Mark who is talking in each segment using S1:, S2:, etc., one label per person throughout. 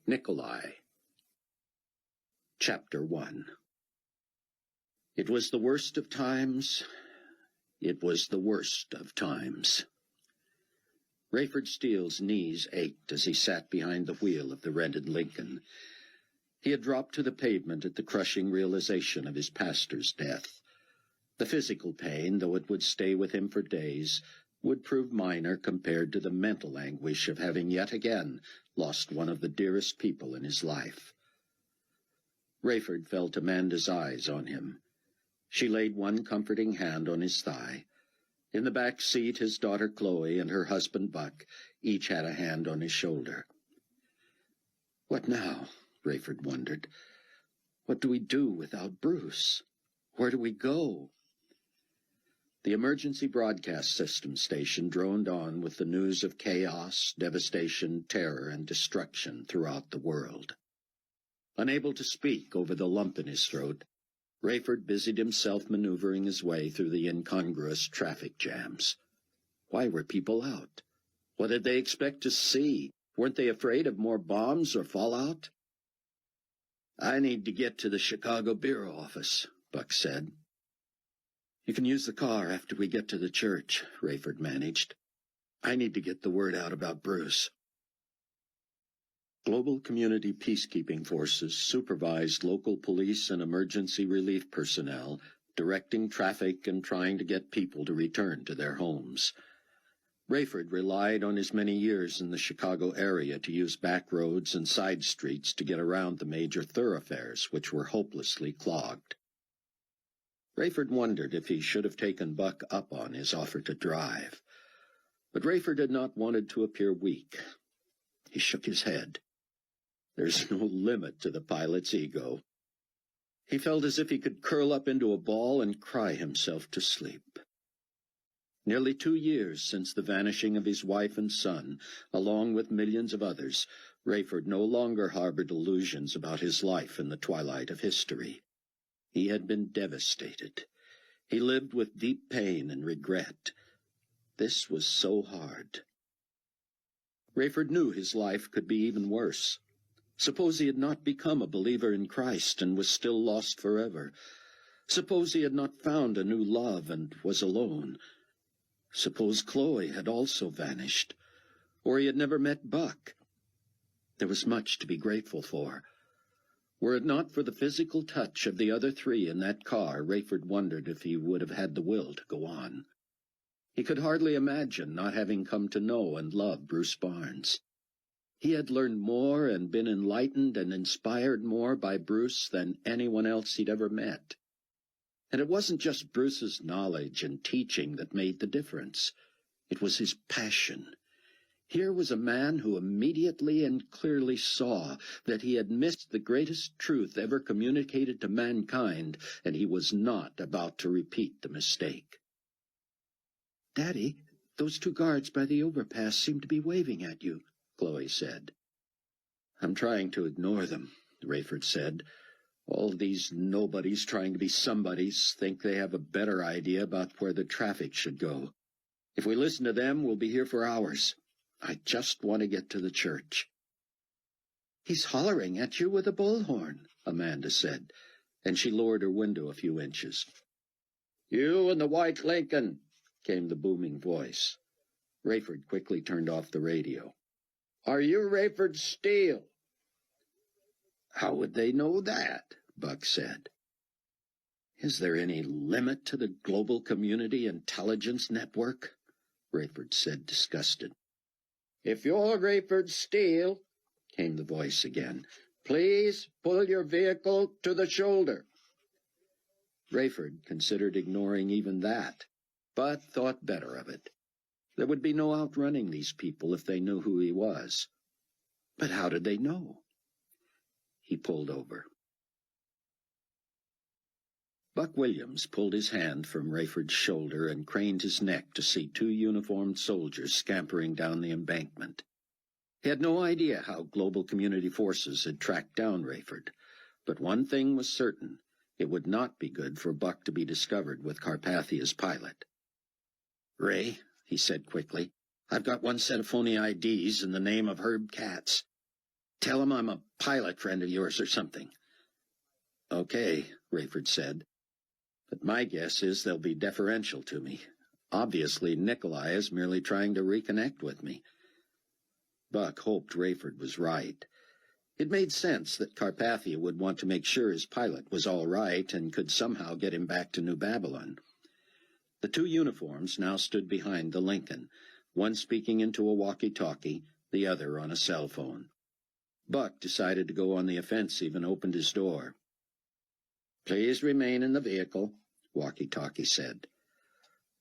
S1: Nicolae. Chapter 1. It was the worst of times. It was the worst of times. Rayford Steele's knees ached as he sat behind the wheel of the rented Lincoln. He had dropped to the pavement at the crushing realization of his pastor's death. The physical pain, though it would stay with him for days, would prove minor compared to the mental anguish of having yet again lost one of the dearest people in his life. Rayford felt Amanda's eyes on him. She laid one comforting hand on his thigh. In the back seat, his daughter Chloe and her husband Buck each had a hand on his shoulder. What now? Rayford wondered. What do we do without Bruce? Where do we go? The emergency broadcast system station droned on with the news of chaos, devastation, terror, and destruction throughout the world. Unable to speak over the lump in his throat, Rayford busied himself maneuvering his way through the incongruous traffic jams. Why were people out? What did they expect to see? Weren't they afraid of more bombs or fallout? I need to get to the Chicago Bureau office, Buck said. You can use the car after we get to the church, Rayford managed. I need to get the word out about Bruce. Global community peacekeeping forces supervised local police and emergency relief personnel, directing traffic and trying to get people to return to their homes. Rayford relied on his many years in the Chicago area to use back roads and side streets to get around the major thoroughfares, which were hopelessly clogged. Rayford wondered if he should have taken Buck up on his offer to drive. But Rayford had not wanted to appear weak. He shook his head. There's no limit to the pilot's ego. He felt as if he could curl up into a ball and cry himself to sleep. Nearly 2 years since the vanishing of his wife and son, along with millions of others, Rayford no longer harbored illusions about his life in the twilight of history. He had been devastated. He lived with deep pain and regret. This was so hard. Rayford knew his life could be even worse. Suppose he had not become a believer in Christ and was still lost forever. Suppose he had not found a new love and was alone. Suppose Chloe had also vanished, or he had never met Buck. There was much to be grateful for. Were it not for the physical touch of the other three in that car, Rayford wondered if he would have had the will to go on. He could hardly imagine not having come to know and love Bruce Barnes. He had learned more and been enlightened and inspired more by Bruce than anyone else he'd ever met. And it wasn't just Bruce's knowledge and teaching that made the difference. It was his passion. Here was a man who immediately and clearly saw that he had missed the greatest truth ever communicated to mankind, and he was not about to repeat the mistake. Daddy, those 2 guards by the overpass seem to be waving at you, Chloe said. I'm trying to ignore them, Rayford said. All these nobodies trying to be somebodies think they have a better idea about where the traffic should go. If we listen to them, we'll be here for hours. I just want to get to the church. He's hollering at you with a bullhorn, Amanda said, and she lowered her window a few inches. You in the white Lincoln, came the booming voice. Rayford quickly turned off the radio. Are you Rayford Steele? How would they know that? Buck said. Is there any limit to the Global Community Intelligence Network? Rayford said, disgusted. If you're Rayford Steele, came the voice again, please pull your vehicle to the shoulder. Rayford considered ignoring even that, but thought better of it. There would be no outrunning these people if they knew who he was. But how did they know? He pulled over. Buck Williams pulled his hand from Rayford's shoulder and craned his neck to see 2 uniformed soldiers scampering down the embankment. He had no idea how Global Community Forces had tracked down Rayford, but one thing was certain. It would not be good for Buck to be discovered with Carpathia's pilot. Ray, he said quickly, I've got 1 set of phony IDs in the name of Herb Katz. Tell him I'm a pilot friend of yours or something. Okay, Rayford said. But my guess is they'll be deferential to me. Obviously, Nicolae is merely trying to reconnect with me. Buck hoped Rayford was right. It made sense that Carpathia would want to make sure his pilot was all right and could somehow get him back to New Babylon. The two uniforms now stood behind the Lincoln, one speaking into a walkie-talkie, the other on a cell phone. Buck decided to go on the offensive and opened his door. "Please remain in the vehicle," walkie-talkie said.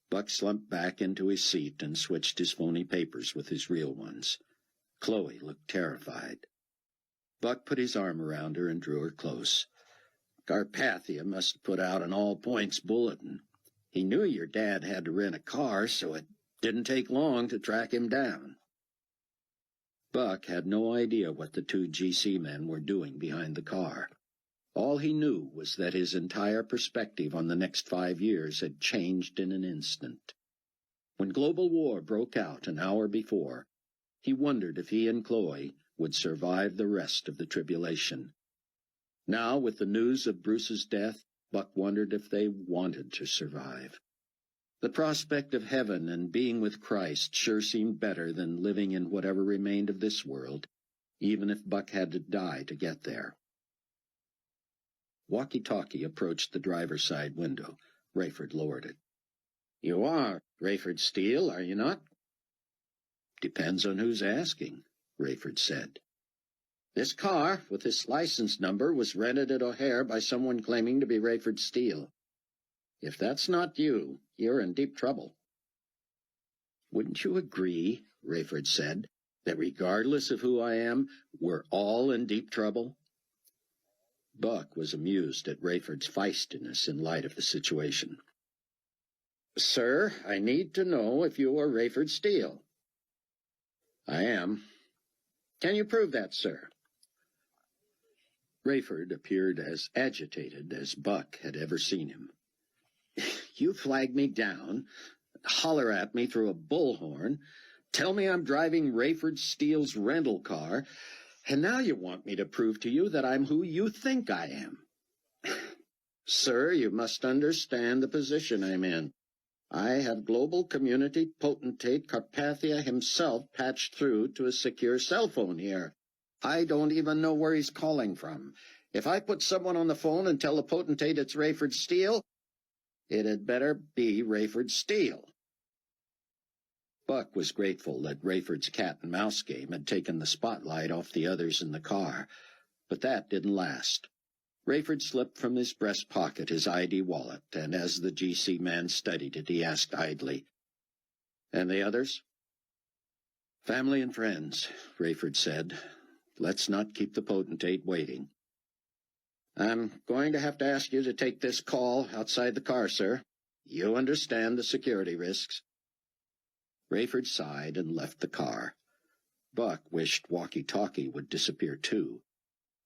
S1: Buck slumped back into his seat and switched his phony papers with his real ones. Chloe looked terrified. Buck put his arm around her and drew her close. "Carpathia must have put out an all-points bulletin. He knew your dad had to rent a car, so it didn't take long to track him down." Buck had no idea what the two GC men were doing behind the car. All he knew was that his entire perspective on the next 5 years had changed in an instant. When global war broke out an hour before, he wondered if he and Chloe would survive the rest of the tribulation. Now, with the news of Bruce's death, Buck wondered if they wanted to survive. The prospect of heaven and being with Christ sure seemed better than living in whatever remained of this world, even if Buck had to die to get there. Walkie-talkie approached the driver's side window. Rayford lowered it. "You are Rayford Steele, are you not?" "Depends on who's asking," Rayford said. "This car, with this license number, was rented at O'Hare by someone claiming to be Rayford Steele. If that's not you, you're in deep trouble." "Wouldn't you agree," Rayford said, "that regardless of who I am, we're all in deep trouble?" Buck was amused at Rayford's feistiness in light of the situation. "Sir, I need to know if you are Rayford Steele." "I am." "Can you prove that, sir?" Rayford appeared as agitated as Buck had ever seen him. "You flag me down, holler at me through a bullhorn, tell me I'm driving Rayford Steele's rental car, and now you want me to prove to you that I'm who you think I am. Sir, you must understand the position I'm in. I have global community potentate Carpathia himself patched through to a secure cell phone here. I don't even know where he's calling from. If I put someone on the phone and tell the potentate it's Rayford Steele, it had better be Rayford Steele." Buck was grateful that Rayford's cat-and-mouse game had taken the spotlight off the others in the car, but that didn't last. Rayford slipped from his breast pocket his ID wallet, and as the GC man studied it, he asked idly, "And the others?" "Family and friends," Rayford said. "Let's not keep the potentate waiting." "I'm going to have to ask you to take this call outside the car, sir. You understand the security risks." Rayford sighed and left the car. Buck wished walkie-talkie would disappear too,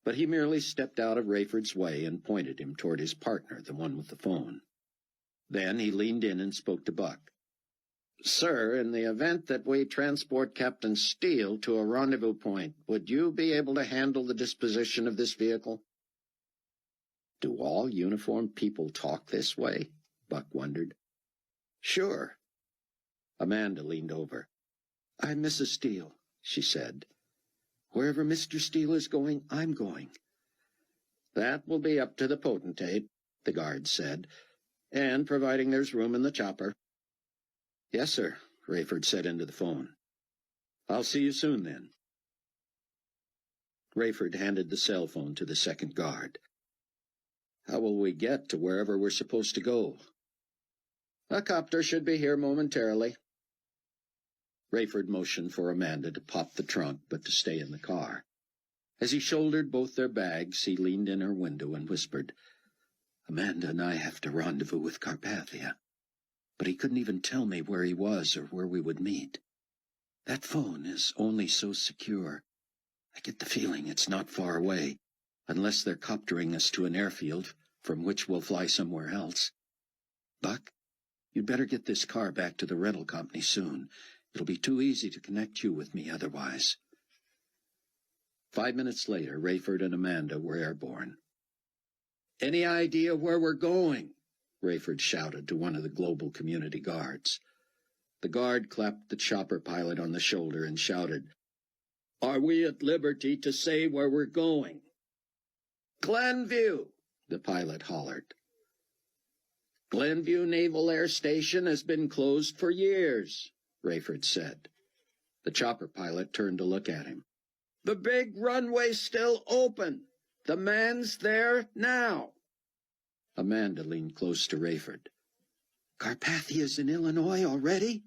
S1: but he merely stepped out of Rayford's way and pointed him toward his partner, the one with the phone. Then he leaned in and spoke to Buck. "Sir, in the event that we transport Captain Steele to a rendezvous point, would you be able to handle the disposition of this vehicle?" "Do all uniformed people talk this way?" Buck wondered. "Sure." Amanda leaned over. "I'm Mrs. Steele," she said. "Wherever Mr. Steele is going, I'm going." "That will be up to the potentate," the guard said, "and providing there's room in the chopper." "Yes, sir," Rayford said into the phone. "I'll see you soon, then." Rayford handed the cell phone to the second guard. "How will we get to wherever we're supposed to go?" "A copter should be here momentarily." Rayford motioned for Amanda to pop the trunk, but to stay in the car. As he shouldered both their bags, he leaned in her window and whispered, "Amanda and I have to rendezvous with Carpathia, but he couldn't even tell me where he was or where we would meet. That phone is only so secure. I get the feeling it's not far away, unless they're coptering us to an airfield from which we'll fly somewhere else. Buck, you'd better get this car back to the rental company soon. It'll be too easy to connect you with me otherwise." 5 minutes later, Rayford and Amanda were airborne. "Any idea where we're going?" Rayford shouted to one of the global community guards. The guard clapped the chopper pilot on the shoulder and shouted, "Are we at liberty to say where we're going?" "Glenview," the pilot hollered. "Glenview Naval Air Station has been closed for years," Rayford said. The chopper pilot turned to look at him. "The big runway's still open. The man's there now." Amanda leaned close to Rayford. "Carpathia's in Illinois already?"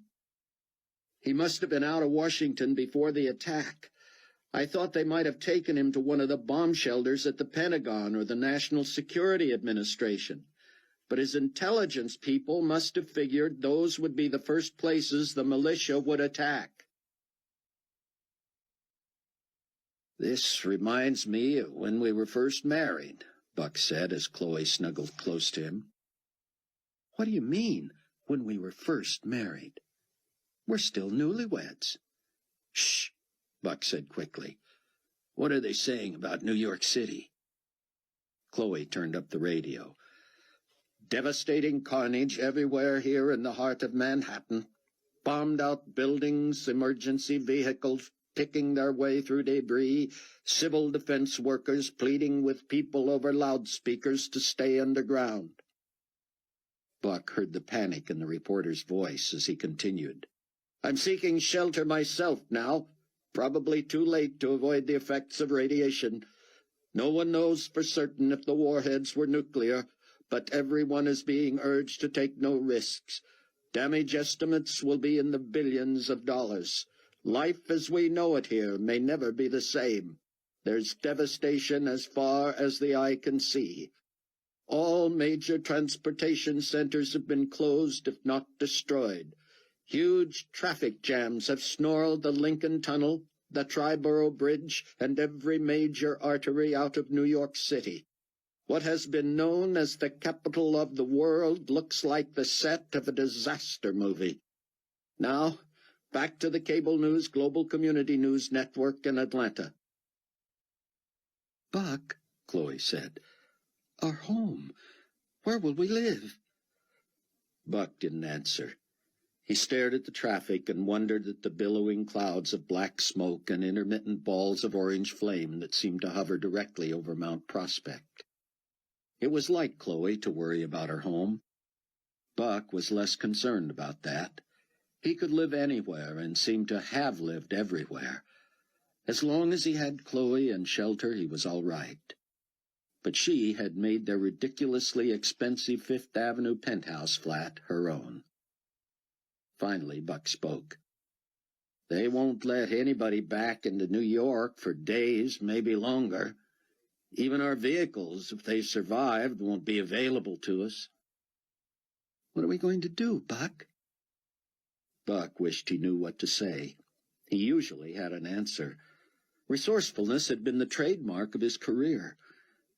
S1: "He must have been out of Washington before the attack. I thought they might have taken him to one of the bomb shelters at the Pentagon or the National Security Administration. But his intelligence people must have figured those would be the first places the militia would attack." "This reminds me of when we were first married," Buck said as Chloe snuggled close to him. "What do you mean, when we were first married? We're still newlyweds." "Shh," Buck said quickly. "What are they saying about New York City?" Chloe turned up the radio. "Devastating carnage everywhere here in the heart of Manhattan. Bombed-out buildings, emergency vehicles picking their way through debris, civil defense workers pleading with people over loudspeakers to stay underground." Buck heard the panic in the reporter's voice as he continued. "I'm seeking shelter myself now, probably too late to avoid the effects of radiation. No one knows for certain if the warheads were nuclear, but everyone is being urged to take no risks. Damage estimates will be in the billions of dollars. Life as we know it here may never be the same. There's devastation as far as the eye can see. All major transportation centers have been closed, if not destroyed. Huge traffic jams have snarled the Lincoln Tunnel, the Triborough Bridge, and every major artery out of New York City. What has been known as the capital of the world looks like the set of a disaster movie. Now, back to the Cable News Global Community News Network in Atlanta." "Buck," Chloe said, "our home. Where will we live?" Buck didn't answer. He stared at the traffic and wondered at the billowing clouds of black smoke and intermittent balls of orange flame that seemed to hover directly over Mount Prospect. It was like Chloe to worry about her home. Buck was less concerned about that. He could live anywhere and seemed to have lived everywhere. As long as he had Chloe and shelter, he was all right. But she had made their ridiculously expensive Fifth Avenue penthouse flat her own. Finally, Buck spoke. "They won't let anybody back into New York for days, maybe longer. Even our vehicles, if they survived, won't be available to us." "What are we going to do, Buck?" Buck wished he knew what to say. He usually had an answer. Resourcefulness had been the trademark of his career.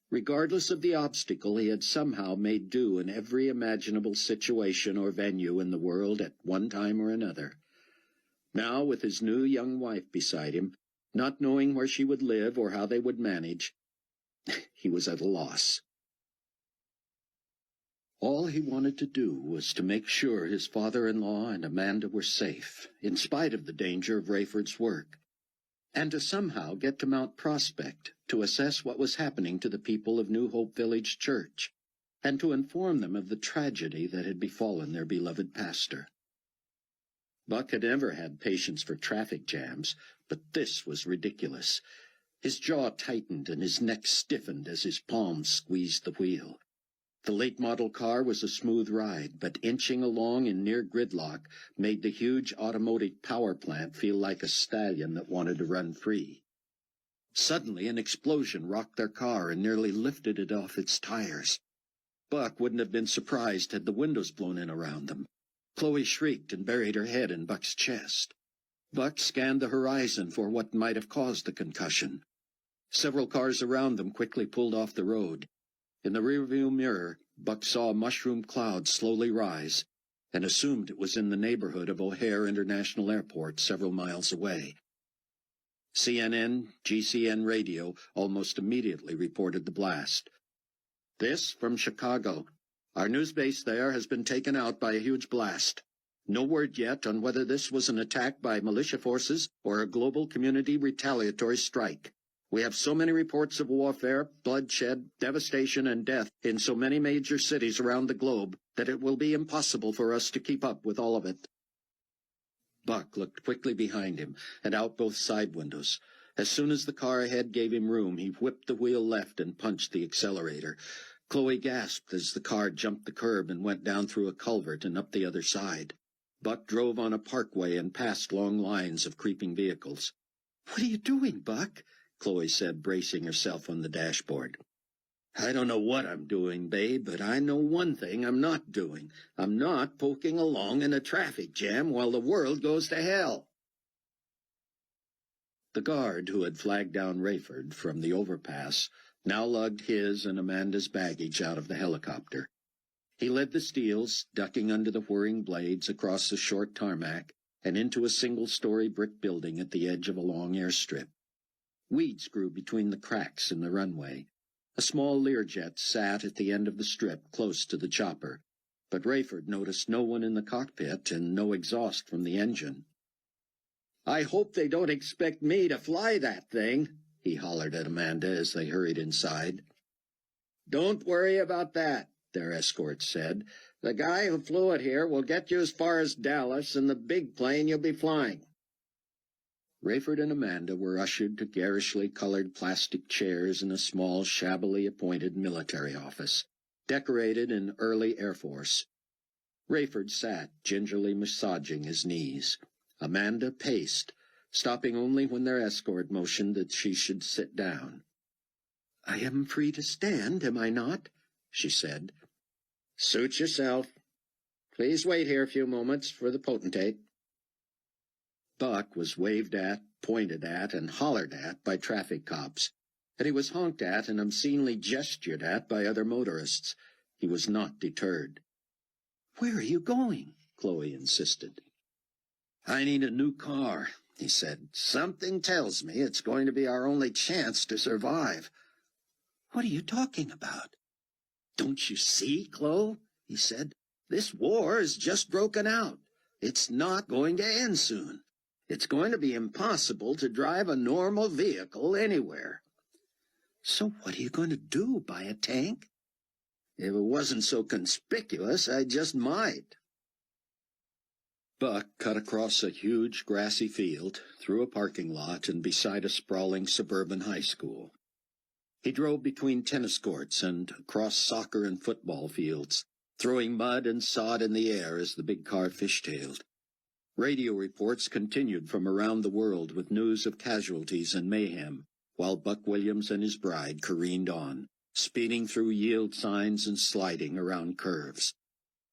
S1: Regardless of the obstacle, he had somehow made do in every imaginable situation or venue in the world at one time or another. Now, with his new young wife beside him, not knowing where she would live or how they would manage, he was at a loss. All he wanted to do was to make sure his father-in-law and Amanda were safe, in spite of the danger of Rayford's work, and to somehow get to Mount Prospect to assess what was happening to the people of New Hope Village Church, and to inform them of the tragedy that had befallen their beloved pastor. Buck had never had patience for traffic jams, but this was ridiculous. His jaw tightened and his neck stiffened as his palms squeezed the wheel. The late-model car was a smooth ride, but inching along in near gridlock made the huge automotive power plant feel like a stallion that wanted to run free. Suddenly, an explosion rocked their car and nearly lifted it off its tires. Buck wouldn't have been surprised had the windows blown in around them. Chloe shrieked and buried her head in Buck's chest. Buck scanned the horizon for what might have caused the concussion. Several cars around them quickly pulled off the road. In the rearview mirror, Buck saw a mushroom cloud slowly rise, and assumed it was in the neighborhood of O'Hare International Airport several miles away. CNN, GCN radio almost immediately reported the blast. This from Chicago. Our news base there has been taken out by a huge blast. No word yet on whether this was an attack by militia forces or a global community retaliatory strike. We have so many reports of warfare, bloodshed, devastation, and death in so many major cities around the globe that it will be impossible for us to keep up with all of it. Buck looked quickly behind him and out both side windows. As soon as the car ahead gave him room, he whipped the wheel left and punched the accelerator. Chloe gasped as the car jumped the curb and went down through a culvert and up the other side. Buck drove on a parkway and past long lines of creeping vehicles. "What are you doing, Buck?" Chloe said, bracing herself on the dashboard. "I don't know what I'm doing, babe, but I know one thing I'm not doing. I'm not poking along in a traffic jam while the world goes to hell." The guard who had flagged down Rayford from the overpass now lugged his and Amanda's baggage out of the helicopter. He led the Steels, ducking under the whirring blades, across the short tarmac and into a single-story brick building at the edge of a long airstrip. Weeds grew between the cracks in the runway. A small Learjet sat at the end of the strip close to the chopper, but Rayford noticed no one in the cockpit and no exhaust from the engine. "I hope they don't expect me to fly that thing," he hollered at Amanda as they hurried inside. "Don't worry about that," their escort said. "The guy who flew it here will get you as far as Dallas in the big plane you'll be flying." Rayford and Amanda were ushered to garishly colored plastic chairs in a small, shabbily appointed military office, decorated in early Air Force. Rayford sat, gingerly massaging his knees. Amanda paced, stopping only when their escort motioned that she should sit down. "I am free to stand, am I not?" she said. "Suit yourself. Please wait here a few moments for the potentate." Buck was waved at, pointed at, and hollered at by traffic cops, and he was honked at and obscenely gestured at by other motorists. He was not deterred. "Where are you going?" Chloe insisted. "I need a new car," he said. "Something tells me it's going to be our only chance to survive." "What are you talking about?" "Don't you see, Chloe?" he said. "This war has just broken out. It's not going to end soon. It's going to be impossible to drive a normal vehicle anywhere." "So what are you going to do, buy a tank?" "If it wasn't so conspicuous, I just might." Buck cut across a huge grassy field, through a parking lot, and beside a sprawling suburban high school. He drove between tennis courts and across soccer and football fields, throwing mud and sod in the air as the big car fishtailed. Radio reports continued from around the world with news of casualties and mayhem, while Buck Williams and his bride careened on, speeding through yield signs and sliding around curves.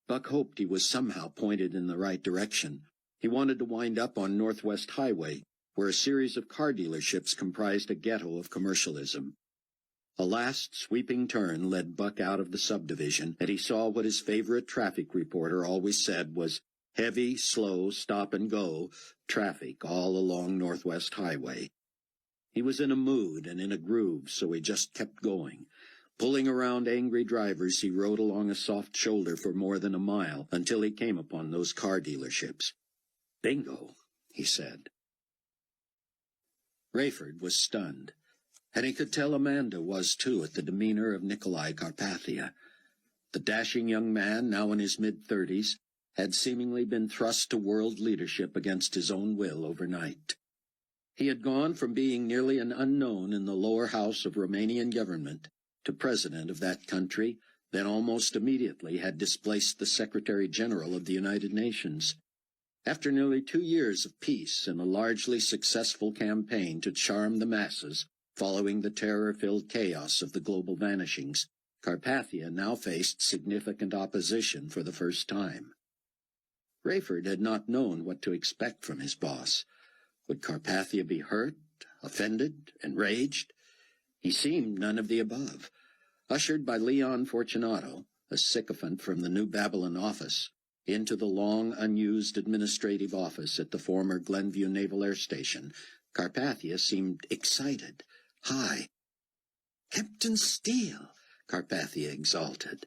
S1: Buck hoped he was somehow pointed in the right direction. He wanted to wind up on Northwest Highway, where a series of car dealerships comprised a ghetto of commercialism. A last sweeping turn led Buck out of the subdivision, and he saw what his favorite traffic reporter always said was heavy, slow, stop-and-go traffic all along Northwest Highway. He was in a mood and in a groove, so he just kept going. Pulling around angry drivers, he rode along a soft shoulder for more than a mile until he came upon those car dealerships. "Bingo," he said. Rayford was stunned, and he could tell Amanda was too at the demeanor of Nicolae Carpathia. The dashing young man, now in his mid-30s, had seemingly been thrust to world leadership against his own will overnight. He had gone from being nearly an unknown in the lower house of Romanian government to president of that country, then almost immediately had displaced the Secretary-General of the United Nations. After nearly 2 years of peace and a largely successful campaign to charm the masses following the terror-filled chaos of the global vanishings, Carpathia now faced significant opposition for the first time. Rayford had not known what to expect from his boss. Would Carpathia be hurt, offended, enraged? He seemed none of the above. Ushered by Leon Fortunato, a sycophant from the New Babylon office, into the long, unused administrative office at the former Glenview Naval Air Station, Carpathia seemed excited. "Hi." "Captain Steele," Carpathia exulted.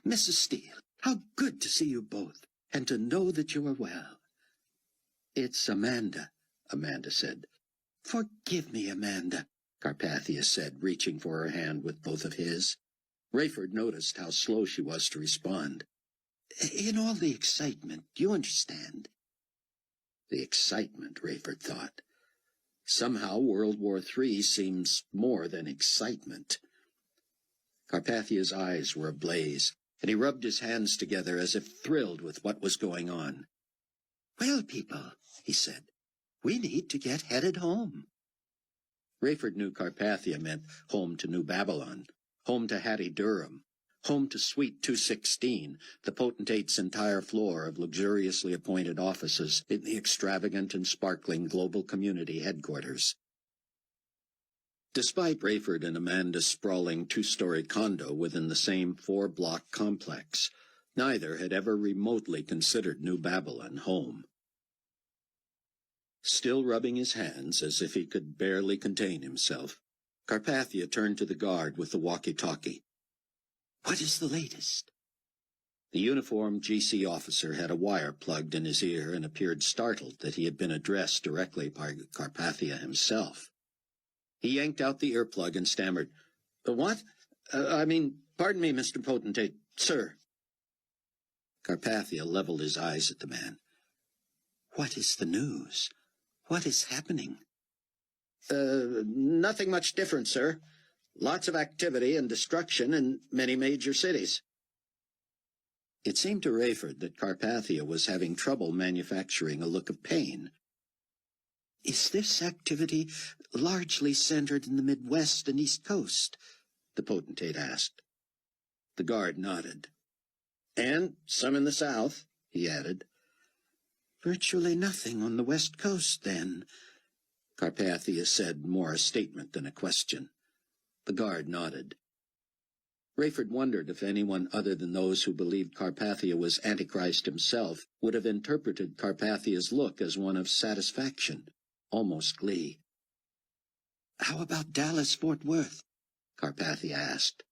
S1: Mrs. Steele, how good to see you both, and to know that you are well." "It's Amanda," Amanda said. "Forgive me, Amanda," Carpathia said, reaching for her hand with both of his. Rayford noticed how slow she was to respond. "In all the excitement, you understand." The excitement, Rayford thought. Somehow World War III seems more than excitement. Carpathia's eyes were ablaze, and he rubbed his hands together as if thrilled with what was going on. "Well, people," he said, "we need to get headed home." Rayford knew Carpathia meant home to New Babylon, home to Hattie Durham, home to Suite 216, the potentate's entire floor of luxuriously appointed offices in the extravagant and sparkling global community headquarters. Despite Rayford and Amanda's sprawling two-story condo within the same four-block complex, neither had ever remotely considered New Babylon home. Still rubbing his hands as if he could barely contain himself, Carpathia turned to the guard with the walkie-talkie. "What is the latest?" The uniformed GC officer had a wire plugged in his ear and appeared startled that he had been addressed directly by Carpathia himself. He yanked out the earplug and stammered, "What? Pardon me, Mr. Potentate, sir." Carpathia leveled his eyes at the man. "What is the news? What is happening?" Nothing much different, sir. Lots of activity and destruction in many major cities." It seemed to Rayford that Carpathia was having trouble manufacturing a look of pain. "Is this activity largely centered in the Midwest and East Coast?" the potentate asked. The guard nodded. "And some in the South," he added. "Virtually nothing on the West Coast, then," Carpathia said, more a statement than a question. The guard nodded. Rayford wondered if anyone other than those who believed Carpathia was Antichrist himself would have interpreted Carpathia's look as one of satisfaction, almost glee. "How about Dallas-Fort Worth?" Carpathia asked.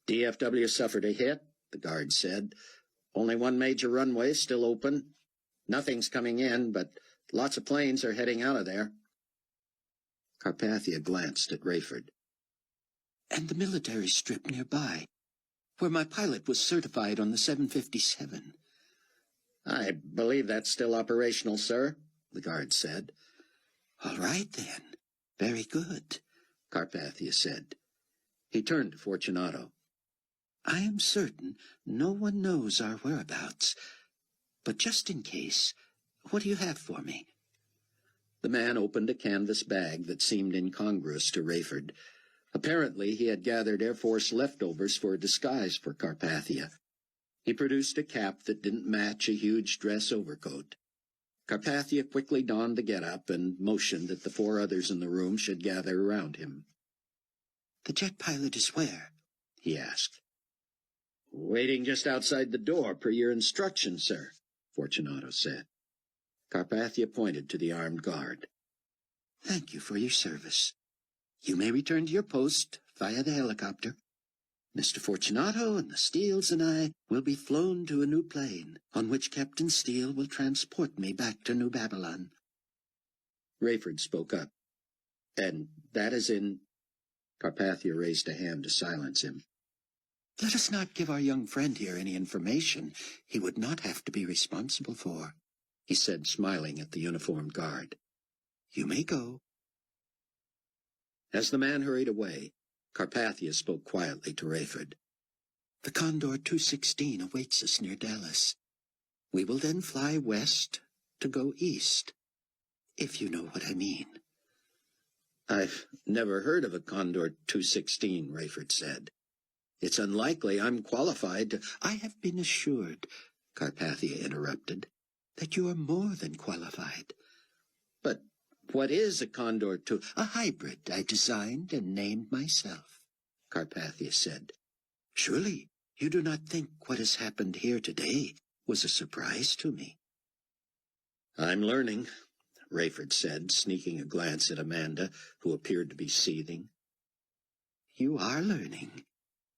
S1: "DFW suffered a hit," the guard said. "Only one major runway still open. Nothing's coming in, but lots of planes are heading out of there." Carpathia glanced at Rayford. "And the military strip nearby, where my pilot was certified on the 757. "I believe that's still operational, sir," the guard said. "All right, then. Very good," Carpathia said. He turned to Fortunato. "I am certain no one knows our whereabouts, but just in case, what do you have for me?" The man opened a canvas bag that seemed incongruous to Rayford. Apparently he had gathered Air Force leftovers for a disguise for Carpathia. He produced a cap that didn't match a huge dress overcoat. Carpathia quickly donned the getup and motioned that the four others in the room should gather around him. "The jet pilot is where?" he asked. "Waiting just outside the door, per your instructions, sir," Fortunato said. Carpathia pointed to the armed guard. "Thank you for your service. You may return to your post via the helicopter. Mr. Fortunato and the Steeles and I will be flown to a new plane, on which Captain Steele will transport me back to New Babylon." Rayford spoke up. "And that is in—" Carpathia raised a hand to silence him. "Let us not give our young friend here any information he would not have to be responsible for," he said, smiling at the uniformed guard. "You may go." As the man hurried away, Carpathia spoke quietly to Rayford. "The Condor 216 awaits us near Dallas. We will then fly west to go east, if you know what I mean." "I've never heard of a Condor 216, Rayford said. "It's unlikely I'm qualified to—" "I have been assured," Carpathia interrupted, "that you are more than qualified." "But what is a Condor 2—" "A hybrid I designed and named myself," Carpathia said. "Surely you do not think what has happened here today was a surprise to me?" "I'm learning," Rayford said, sneaking a glance at Amanda, who appeared to be seething. "You are learning,"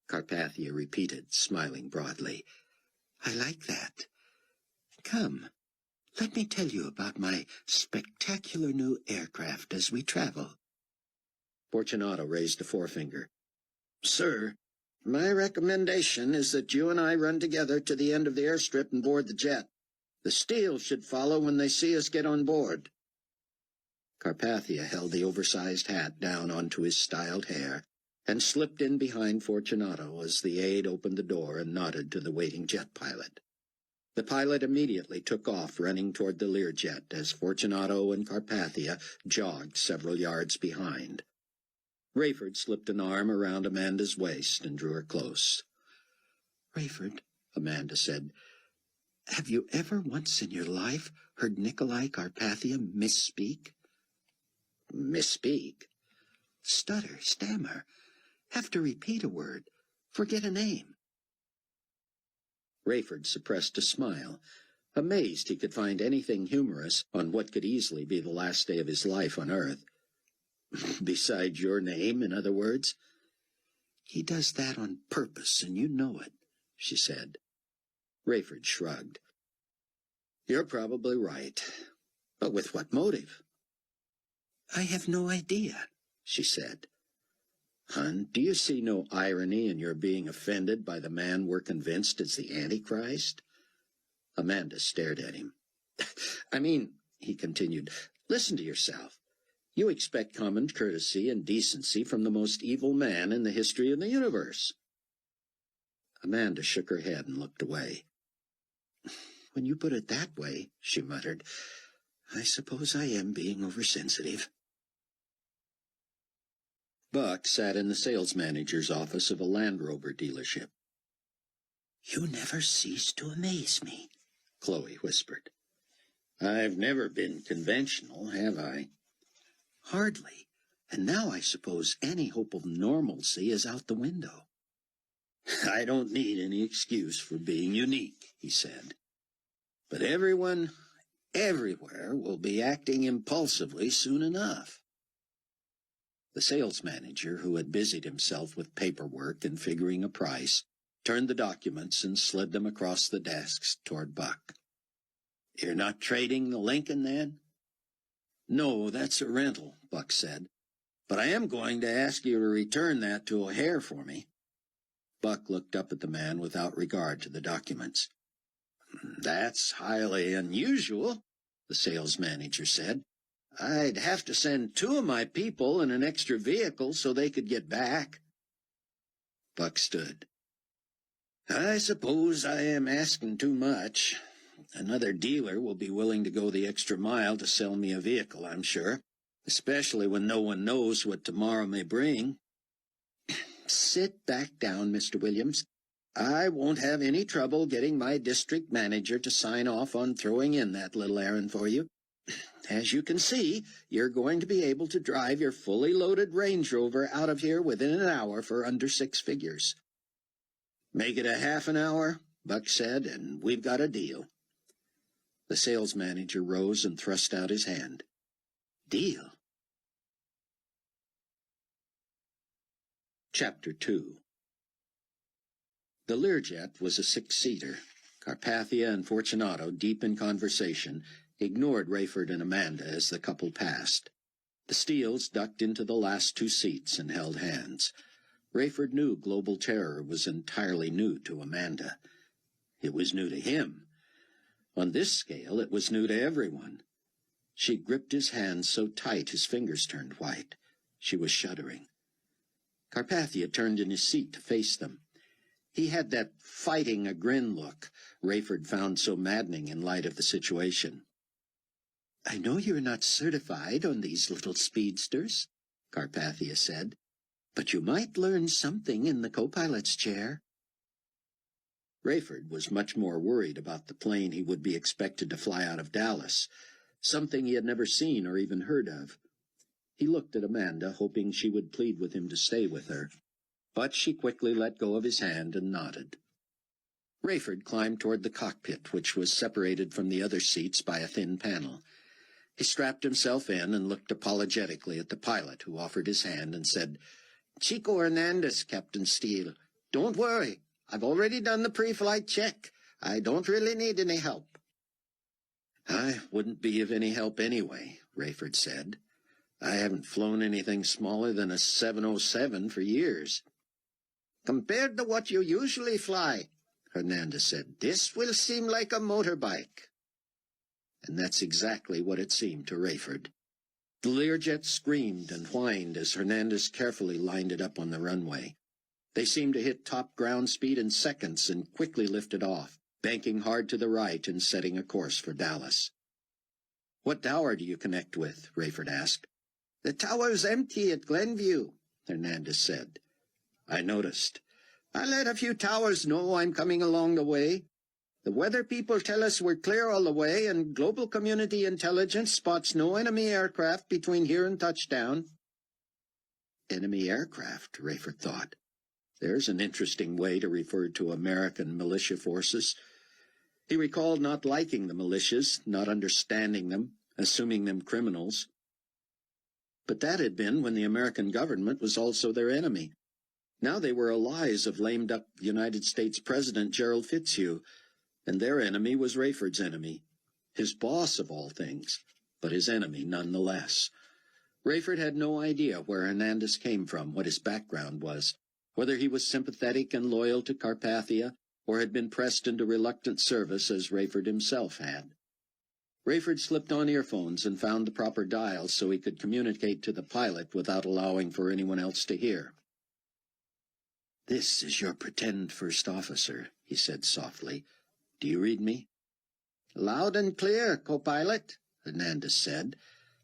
S1: Carpathia repeated, smiling broadly. "I like that. Come, let me tell you about my spectacular new aircraft as we travel." Fortunato raised a forefinger. "Sir, my recommendation is that you and I run together to the end of the airstrip and board the jet. The Steels should follow when they see us get on board." Carpathia held the oversized hat down onto his styled hair and slipped in behind Fortunato as the aide opened the door and nodded to the waiting jet pilot. The pilot immediately took off, running toward the Learjet as Fortunato and Carpathia jogged several yards behind. Rayford slipped an arm around Amanda's waist and drew her close. "Rayford," Amanda said, "have you ever once in your life heard Nicolae Carpathia misspeak?" "Misspeak?" "Stutter, stammer, have to repeat a word, forget a name." Rayford suppressed a smile, amazed he could find anything humorous on what could easily be the last day of his life on Earth. "Besides your name, in other words?" "He does that on purpose, and you know it," she said. Rayford shrugged. "You're probably right. But with what motive?" "I have no idea," she said. "Hon, do you see no irony in your being offended by the man we're convinced is the Antichrist?" Amanda stared at him. "I mean," he continued, "listen to yourself. You expect common courtesy and decency from the most evil man in the history of the universe." Amanda shook her head and looked away. "When you put it that way," she muttered, "I suppose I am being oversensitive." Buck sat in the sales manager's office of a Land Rover dealership. "You never cease to amaze me," Chloe whispered. "I've never been conventional, have I?" "Hardly. And now I suppose any hope of normalcy is out the window." "I don't need any excuse for being unique," he said. "But everyone, everywhere, will be acting impulsively soon enough." The sales manager, who had busied himself with paperwork and figuring a price, turned the documents and slid them across the desks toward Buck. "You're not trading the Lincoln, then?" "No, that's a rental," Buck said. "But I am going to ask you to return that to O'Hare for me." Buck looked up at the man without regard to the documents. "That's highly unusual," the sales manager said. "I'd have to send 2 of my people in an extra vehicle so they could get back." Buck stood. "I suppose I am asking too much. Another dealer will be willing to go the extra mile to sell me a vehicle, I'm sure, especially when no one knows what tomorrow may bring." "Sit back down, Mr. Williams. I won't have any trouble getting my district manager to sign off on throwing in that little errand for you. As you can see, you're going to be able to drive your fully loaded Range Rover out of here within an hour for under 6 figures. "Make it a half an hour," Buck said, "and we've got a deal." The sales manager rose and thrust out his hand. "Deal?" Chapter 2. The Learjet was a 6-seater. Carpathia and Fortunato, deep in conversation, ignored Rayford and Amanda as the couple passed. The Steels ducked into the last 2 seats and held hands. Rayford knew global terror was entirely new to Amanda. It was new to him. On this scale, it was new to everyone. She gripped his hands so tight his fingers turned white. She was shuddering. Carpathia turned in his seat to face them. He had that fighting a grin look Rayford found so maddening in light of the situation. "I know you're not certified on these little speedsters," Carpathia said, "but you might learn something in the co-pilot's chair." Rayford was much more worried about the plane he would be expected to fly out of Dallas, something he had never seen or even heard of. He looked at Amanda, hoping she would plead with him to stay with her, but she quickly let go of his hand and nodded. Rayford climbed toward the cockpit, which was separated from the other seats by a thin panel. He strapped himself in and looked apologetically at the pilot, who offered his hand and said, "Chico Hernandez, Captain Steele. Don't worry. I've already done the pre-flight check. I don't really need any help." "I wouldn't be of any help anyway," Rayford said. "I haven't flown anything smaller than a 707 for years." "Compared to what you usually fly," Hernandez said, "this will seem like a motorbike." And that's exactly what it seemed to Rayford. The Learjet screamed and whined as Hernandez carefully lined it up on the runway. They seemed to hit top ground speed in seconds and quickly lifted off, banking hard to the right and setting a course for Dallas. "What tower do you connect with?" Rayford asked. "The tower's empty at Glenview," Hernandez said. "I noticed. I let a few towers know I'm coming along the way. The weather people tell us we're clear all the way, and global community intelligence spots no enemy aircraft between here and touchdown." Enemy aircraft, Rayford thought. There's an interesting way to refer to American militia forces. He recalled not liking the militias, not understanding them, assuming them criminals. But that had been when the American government was also their enemy. Now they were allies of lamed-up United States President Gerald Fitzhugh, and their enemy was Rayford's enemy, his boss of all things, but his enemy nonetheless. Rayford had no idea where Hernandez came from, what his background was, whether he was sympathetic and loyal to Carpathia, or had been pressed into reluctant service as Rayford himself had. Rayford slipped on earphones and found the proper dial so he could communicate to the pilot without allowing for anyone else to hear. "This is your pretend first officer," he said softly. "Do you read me?" "Loud and clear, co-pilot," Hernandez said,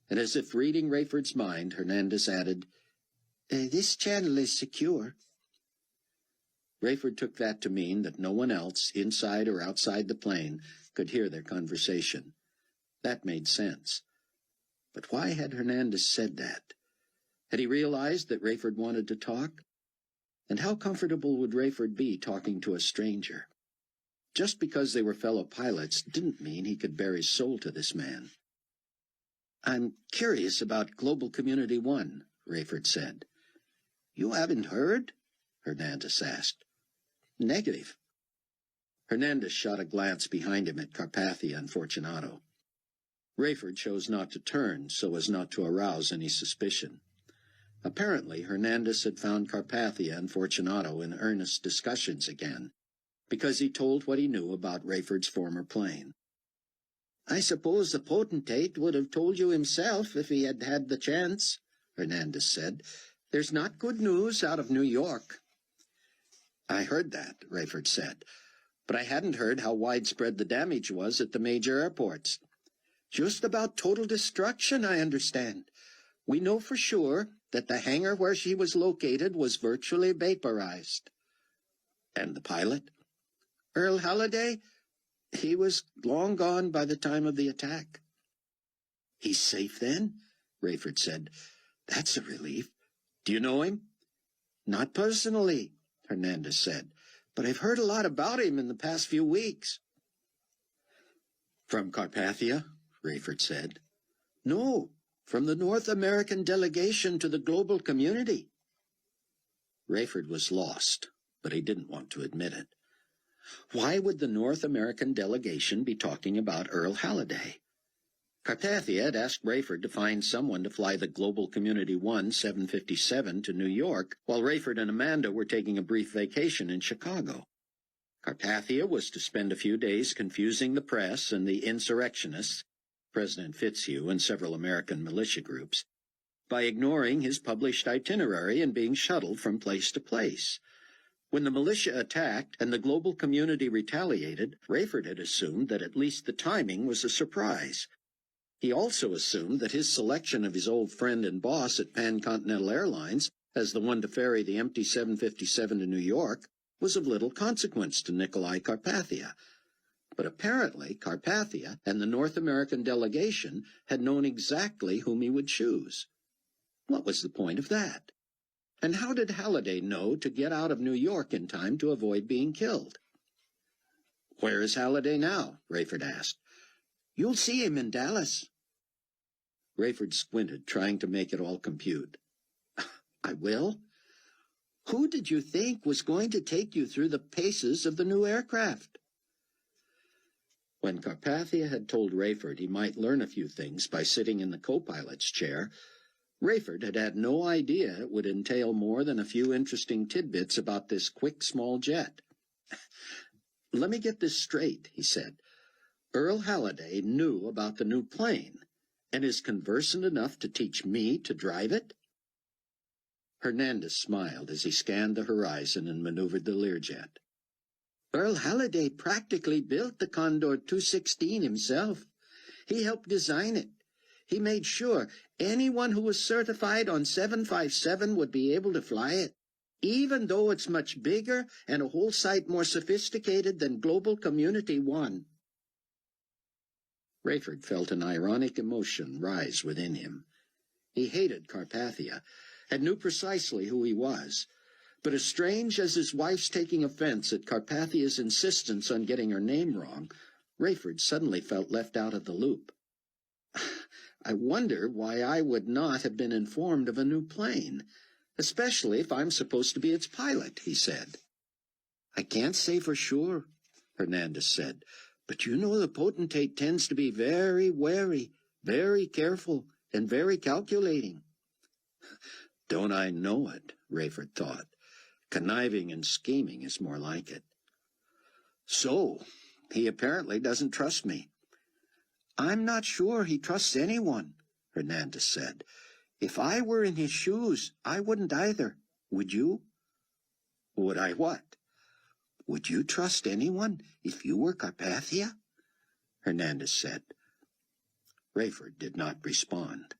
S1: and as if reading Rayford's mind, Hernandez added, "This channel is secure." Rayford took that to mean that no one else, inside or outside the plane, could hear their conversation. That made sense. But why had Hernandez said that? Had he realized that Rayford wanted to talk? And how comfortable would Rayford be talking to a stranger? Just because they were fellow pilots didn't mean he could bare his soul to this man. "I'm curious about Global Community 1, Rayford said. "You haven't heard?" Hernandez asked. "Negative." Hernandez shot a glance behind him at Carpathia and Fortunato. Rayford chose not to turn so as not to arouse any suspicion. Apparently, Hernandez had found Carpathia and Fortunato in earnest discussions again, because he told what he knew about Rayford's former plane. "I suppose the potentate would have told you himself if he had had the chance," Hernandez said. "There's not good news out of New York." "I heard that," Rayford said, "but I hadn't heard how widespread the damage was at the major airports." "Just about total destruction, I understand. We know for sure that the hangar where she was located was virtually vaporized." "And the pilot?" "Earl Halliday? He was long gone by the time of the attack." "He's safe then?" Rayford said. "That's a relief. Do you know him?" "Not personally," Hernandez said, "but I've heard a lot about him in the past few weeks." "From Carpathia?" Rayford said. "No, from the North American delegation to the global community." Rayford was lost, but he didn't want to admit it. Why would the North American delegation be talking about Earl Halliday? Carpathia had asked Rayford to find someone to fly the Global Community 1 757 to New York, while Rayford and Amanda were taking a brief vacation in Chicago. Carpathia was to spend a few days confusing the press and the insurrectionists, President Fitzhugh and several American militia groups, by ignoring his published itinerary and being shuttled from place to place. When the militia attacked and the global community retaliated, Rayford had assumed that at least the timing was a surprise. He also assumed that his selection of his old friend and boss at Pan-Continental Airlines as the one to ferry the empty 757 to New York was of little consequence to Nicolae Carpathia. But apparently Carpathia and the North American delegation had known exactly whom he would choose. What was the point of that? And how did Halliday know to get out of New York in time to avoid being killed? "Where is Halliday now?" Rayford asked.
S2: "You'll see him in Dallas."
S1: Rayford squinted, trying to make it all compute.
S2: "I will? Who did you think was going to take you through the paces of the new aircraft?"
S1: When Carpathia had told Rayford he might learn a few things by sitting in the co-pilot's chair, Rayford had had no idea it would entail more than a few interesting tidbits about this quick, small jet. "Let me get this straight," he said. "Earl Halliday knew about the new plane, and is conversant enough to teach me to drive it?" Hernandez smiled as he scanned the horizon and maneuvered the Learjet.
S2: "Earl Halliday practically built the Condor 216 himself. He helped design it. He made sure anyone who was certified on 757 would be able to fly it, even though it's much bigger and a whole sight more sophisticated than Global Community 1.
S1: Rayford felt an ironic emotion rise within him. He hated Carpathia, and knew precisely who he was. But as strange as his wife's taking offense at Carpathia's insistence on getting her name wrong, Rayford suddenly felt left out of the loop. "I wonder why I would not have been informed of a new plane, especially if I'm supposed to be its pilot," he said.
S2: "I can't say for sure," Hernandez said, "but you know the potentate tends to be very wary, very careful, and very calculating."
S1: "Don't I know it?" Rayford thought. "Conniving and scheming is more like it."
S2: "So, he apparently doesn't trust me." "I'm not sure he trusts anyone," Hernandez said. "If I were in his shoes, I wouldn't either. Would you?"
S1: "Would I what?"
S2: "Would you trust anyone if you were Carpathia?"
S1: Hernandez said. Rayford did not respond.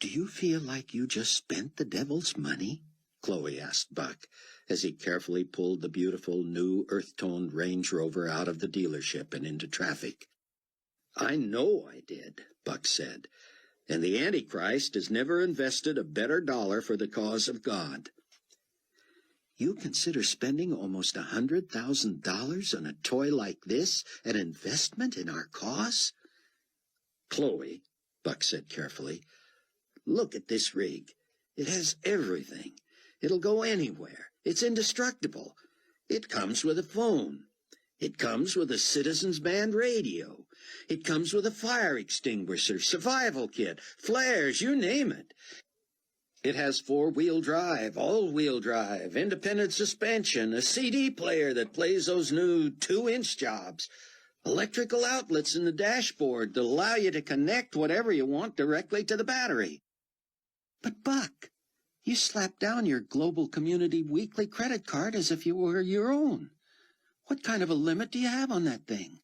S2: "Do you feel like you just spent the devil's money?"
S1: Chloe asked Buck, as he carefully pulled the beautiful, new, earth-toned Range Rover out of the dealership and into traffic. "I know I did," Buck said, "and the Antichrist has never invested a better dollar for the cause of God."
S2: "You consider spending almost $100,000 on a toy like this an investment in our cause?"
S1: "Chloe," Buck said carefully,
S2: "look at this rig. It has everything. It'll go anywhere. It's indestructible. It comes with a phone. It comes with a Citizens Band radio. It comes with a fire extinguisher, survival kit, flares, you name it. It has four-wheel drive, all-wheel drive, independent suspension, a CD player that plays those new 2-inch jobs, electrical outlets in the dashboard that allow you to connect whatever you want directly to the battery." "But, Buck, you slapped down your Global Community Weekly credit card as if you were your own. What kind of a limit do you have on that thing?"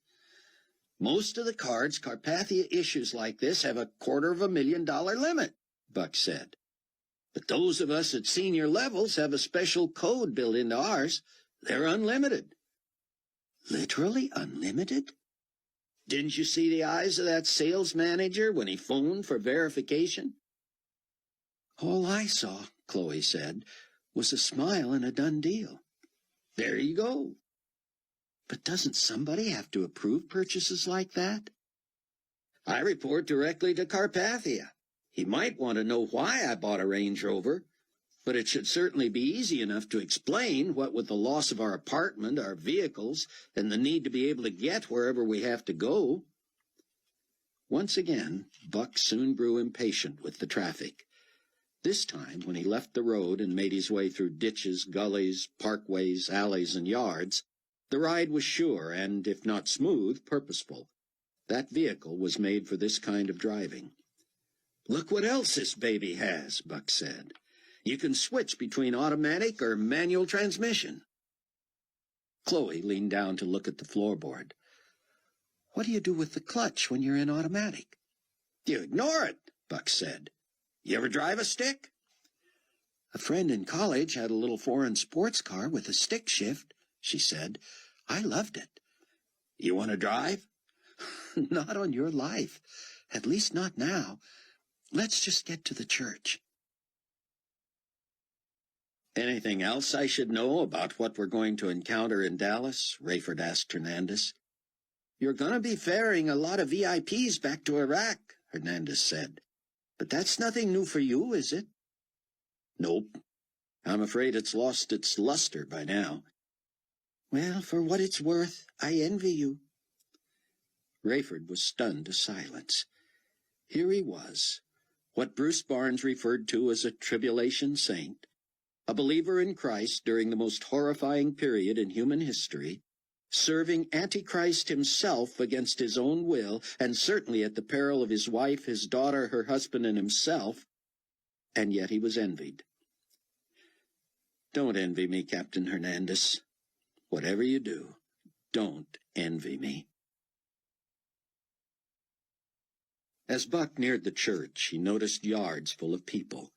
S2: "Most of the cards Carpathia issues like this have a $250,000 limit," Buck said. "But those of us at senior levels have a special code built into ours. They're unlimited." "Literally unlimited?" "Didn't you see the eyes of that sales manager when he phoned for verification?" "All I saw," Chloe said, "was a smile and a done deal." "There you go." "But doesn't somebody have to approve purchases like that?" "I report directly to Carpathia. He might want to know why I bought a Range Rover, but it should certainly be easy enough to explain, what with the loss of our apartment, our vehicles, and the need to be able to get wherever we have to go." Once again, Buck soon grew impatient with the traffic. This time, when he left the road and made his way through ditches, gullies, parkways, alleys, and yards, the ride was sure and, if not smooth, purposeful. That vehicle was made for this kind of driving. "Look what else this baby has," Buck said. "You can switch between automatic or manual transmission." Chloe leaned down to look at the floorboard. "What do you do with the clutch when you're in automatic?" "You ignore it," Buck said. "You ever drive a stick?" "A friend in college had a little foreign sports car with a stick shift," she said. "I loved it." "You want to drive?" "Not on your life. At least not now. Let's just get to the church." Anything else I should know about what we're going to encounter in Dallas? Rayford asked Hernandez. You're going to be ferrying a lot of VIPs back to Iraq, Hernandez said. But that's nothing new for you, is it? Nope. I'm afraid it's lost its luster by now. Well, for what it's worth, I envy you. Rayford was stunned to silence. Here he was, what Bruce Barnes referred to as a tribulation saint, a believer in Christ during the most horrifying period in human history, serving Antichrist himself against his own will, and certainly at the peril of his wife, his daughter, her husband, and himself, and yet he was envied. Don't envy me, Captain Hernandez. Whatever you do, don't envy me. As Buck neared the church, he noticed yards full of people.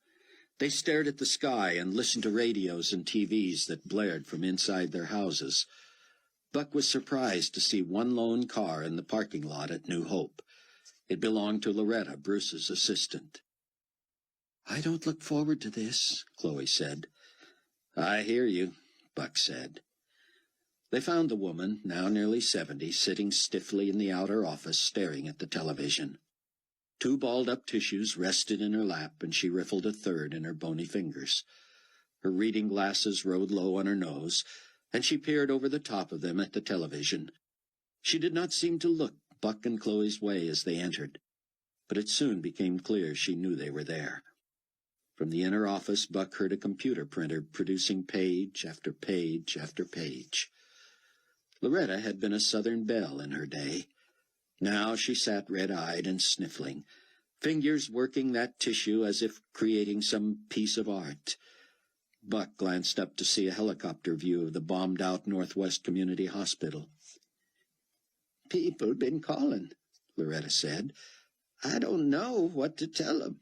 S2: They stared at the sky and listened to radios and TVs that blared from inside their houses. Buck was surprised to see one lone car in the parking lot at New Hope. It belonged to Loretta, Bruce's assistant. I don't look forward to this, Chloe said. I hear you, Buck said. They found the woman, now nearly 70, sitting stiffly in the outer office, staring at the television. 2 balled-up tissues rested in her lap, and she riffled a third in her bony fingers. Her reading glasses rode low on her nose, and she peered over the top of them at the television. She did not seem to look Buck and Chloe's way as they entered, but it soon became clear she knew they were there. From the inner office, Buck heard a computer printer producing page after page after page. Loretta had been a Southern belle in her day. Now she sat red-eyed and sniffling, fingers working that tissue as if creating some piece of art. Buck glanced up to see a helicopter view of the bombed-out Northwest Community Hospital. People been calling, Loretta said. I don't know what to tell 'em.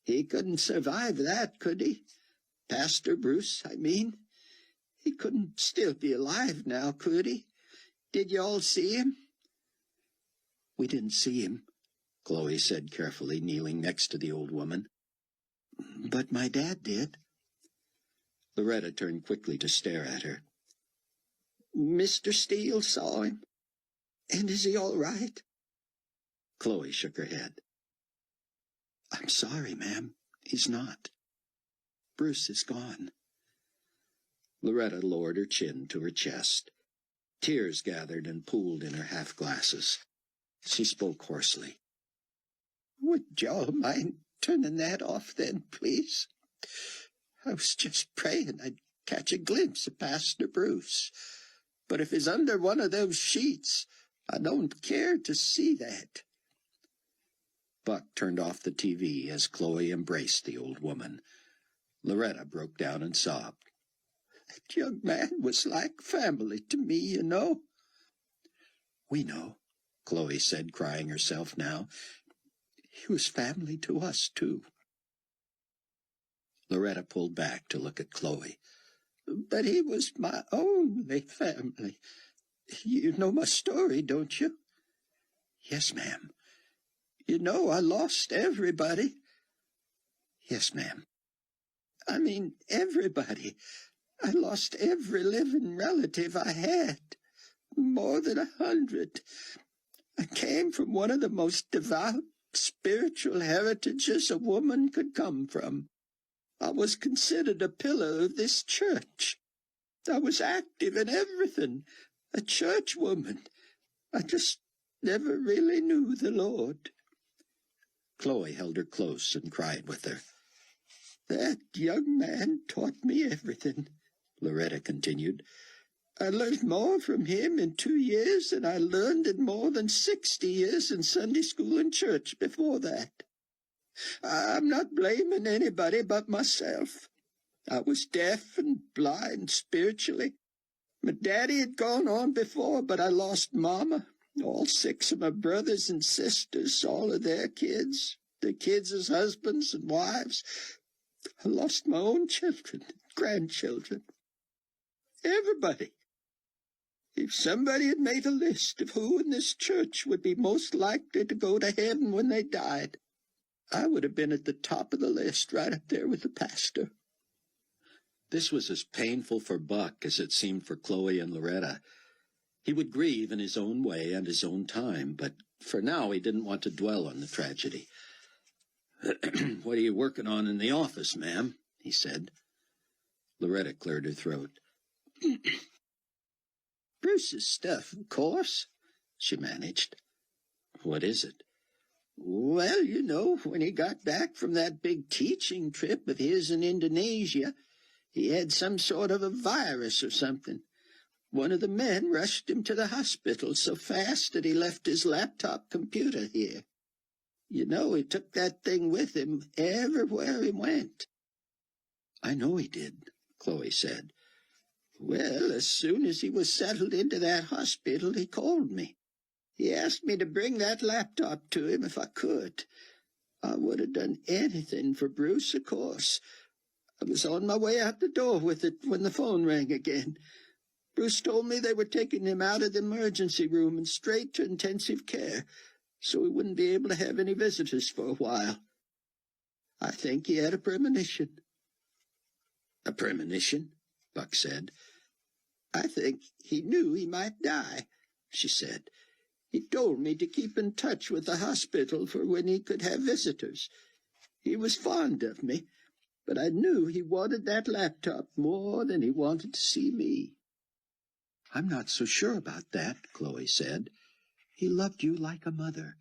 S2: He couldn't survive that, could he? Pastor Bruce, I mean. He couldn't still be alive now, could he? Did you all see him? We didn't see him, Chloe said carefully, kneeling next to the old woman. But my dad did. Loretta turned quickly to stare at her. Mr. Steele saw him. And is he all right? Chloe shook her head. I'm sorry, ma'am. He's not. Bruce is gone. Loretta lowered her chin to her chest. Tears gathered and pooled in her half-glasses. She spoke hoarsely. Would y'all mind turning that off then, please? I was just praying I'd catch a glimpse of Pastor Bruce. But if he's under one of those sheets, I don't care to see that. Buck turned off the TV as Chloe embraced the old woman. Loretta broke down and sobbed. That young man was like family to me, you know. We know, Chloe said, crying herself now. He was family to us, too. Loretta pulled back to look at Chloe. But he was my only family. You know my story, don't you? Yes, ma'am. You know I lost everybody. Yes, ma'am. I mean, everybody. I lost every living relative I had. More than 100. I came from one of the most devout, spiritual heritages a woman could come from. I was considered a pillar of this church. I was active in everything, a churchwoman. I just never really knew the Lord. Chloe held her close and cried with her. That young man taught me everything, Loretta continued. I learned more from him in 2 years than I learned in more than 60 years in Sunday school and church before that. I'm not blaming anybody but myself. I was deaf and blind spiritually. My daddy had gone on before, but I lost Mama, all 6 of my brothers and sisters, all of their kids as husbands and wives. I lost my own children and grandchildren. Everybody. If somebody had made a list of who in this church would be most likely to go to heaven when they died, I would have been at the top of the list, right up there with the pastor.
S1: This was as painful for Buck as it seemed for Chloe and Loretta. He would grieve in his own way and his own time, but for now he didn't want to dwell on the tragedy. "What are you working on in the office, ma'am?" he said. Loretta cleared her throat.
S2: "Bruce's stuff, of course," she managed.
S1: "What is it?"
S2: "Well, you know, when he got back from that big teaching trip of his in Indonesia, he had some sort of a virus or something. One of the men rushed him to the hospital so fast that he left his laptop computer here. You know, he took that thing with him everywhere he went."
S1: "I know he did," Chloe said.
S2: "Well, as soon as he was settled into that hospital, he called me. He asked me to bring that laptop to him if I could. I would have done anything for Bruce, of course. I was on my way out the door with it when the phone rang again. Bruce told me they were taking him out of the emergency room and straight to intensive care, so he wouldn't be able to have any visitors for a while. I think he had a premonition."
S1: "A premonition?" Buck said.
S2: "I think he knew he might die," she said. "He told me to keep in touch with the hospital for when he could have visitors. He was fond of me, but I knew he wanted that laptop more than he wanted to see me."
S1: "I'm not so sure about that," Chloe said. "He loved you like a mother."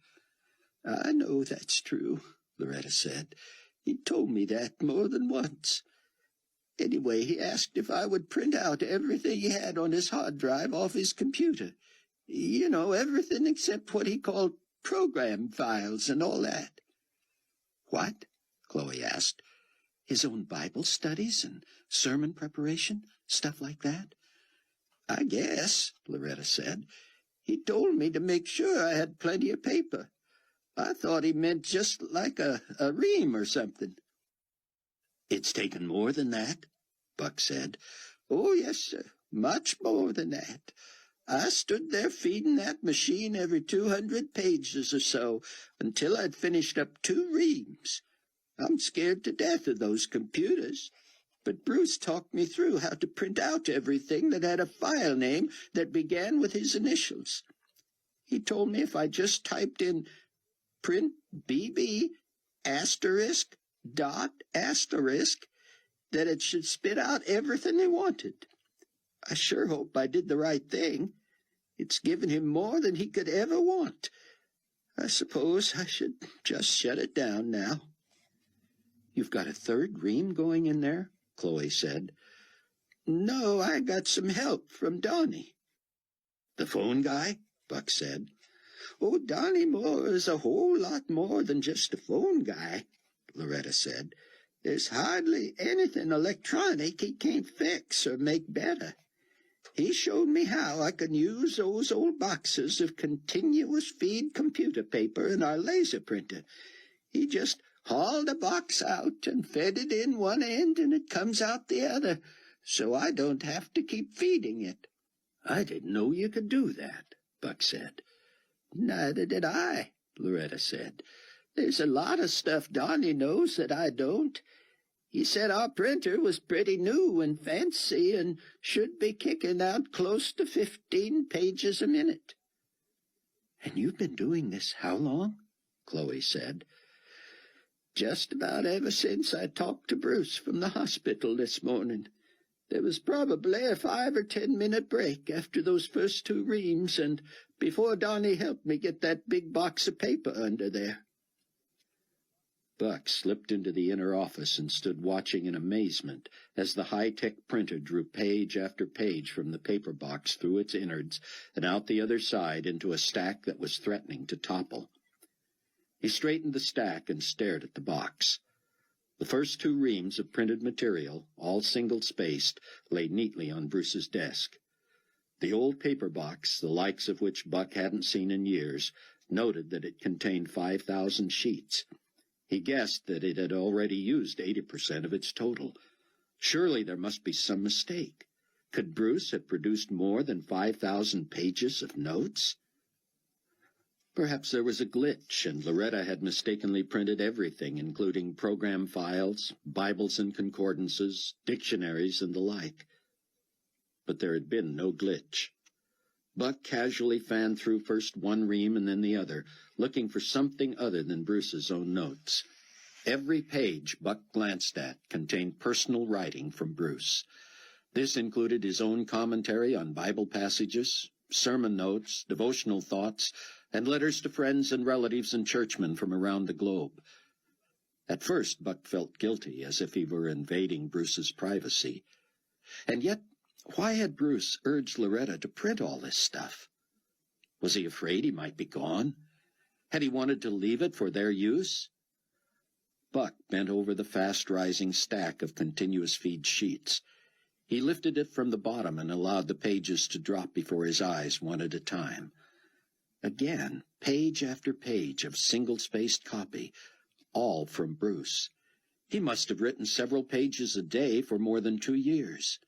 S2: "I know that's true," Loretta said. "He told me that more than once. Anyway, he asked if I would print out everything he had on his hard drive off his computer. You know, everything except what he called program files and all that."
S1: "What?" Chloe asked. "His own Bible studies and sermon preparation, stuff like that?"
S2: "I guess," Loretta said. "He told me to make sure I had plenty of paper. I thought he meant just like a ream or something."
S1: "It's taken more than that," Buck said.
S2: "Oh, yes, sir, much more than that. I stood there feeding that machine every 200 pages or so until I'd finished up 2 reams. I'm scared to death of those computers. But Bruce talked me through how to print out everything that had a file name that began with his initials. He told me if I just typed in print BB asterisk dot asterisk that it should spit out everything he wanted. I sure hope I did the right thing. It's given him more than he could ever want. I suppose I should just shut it down now."
S1: "You've got a third ream going in there?" Chloe said.
S2: "No, I got some help from Donnie."
S1: "The phone guy?" Buck said.
S2: "Oh, Donnie Moore is a whole lot more than just a phone guy," Loretta said. "There's hardly anything electronic he can't fix or make better. He showed me how I can use those old boxes of continuous feed computer paper in our laser printer. He just hauled a box out and fed it in one end and it comes out the other, so I don't have to keep feeding it."
S1: "I didn't know you could do that," Buck said.
S2: "Neither did I," Loretta said. "There's a lot of stuff Donnie knows that I don't. He said our printer was pretty new and fancy and should be kicking out close to 15 pages a minute."
S1: "And you've been doing this how long?" Chloe said.
S2: "Just about ever since I talked to Bruce from the hospital this morning. There was probably a 5 or 10 minute break after those first 2 reams and before Donnie helped me get that big box of paper under there."
S1: Buck slipped into the inner office and stood watching in amazement as the high-tech printer drew page after page from the paper box through its innards and out the other side into a stack that was threatening to topple. He straightened the stack and stared at the box. The first 2 reams of printed material, all single-spaced, lay neatly on Bruce's desk. The old paper box, the likes of which Buck hadn't seen in years, noted that it contained 5,000 sheets. He guessed that it had already used 80% of its total. Surely there must be some mistake. Could Bruce have produced more than 5,000 pages of notes? Perhaps there was a glitch, and Loretta had mistakenly printed everything, including program files, Bibles and concordances, dictionaries, and the like. But there had been no glitch. Buck casually fanned through first one ream and then the other, looking for something other than Bruce's own notes. Every page Buck glanced at contained personal writing from Bruce. This included his own commentary on Bible passages, sermon notes, devotional thoughts, and letters to friends and relatives and churchmen from around the globe. At first, Buck felt guilty, as if he were invading Bruce's privacy. And yet, why had Bruce urged Loretta to print all this stuff? Was he afraid he might be gone? Had he wanted to leave it for their use? Buck bent over the fast-rising stack of continuous feed sheets. He lifted it from the bottom and allowed the pages to drop before his eyes one at a time. Again, page after page of single-spaced copy, all from Bruce. He must have written several pages a day for more than 2 years.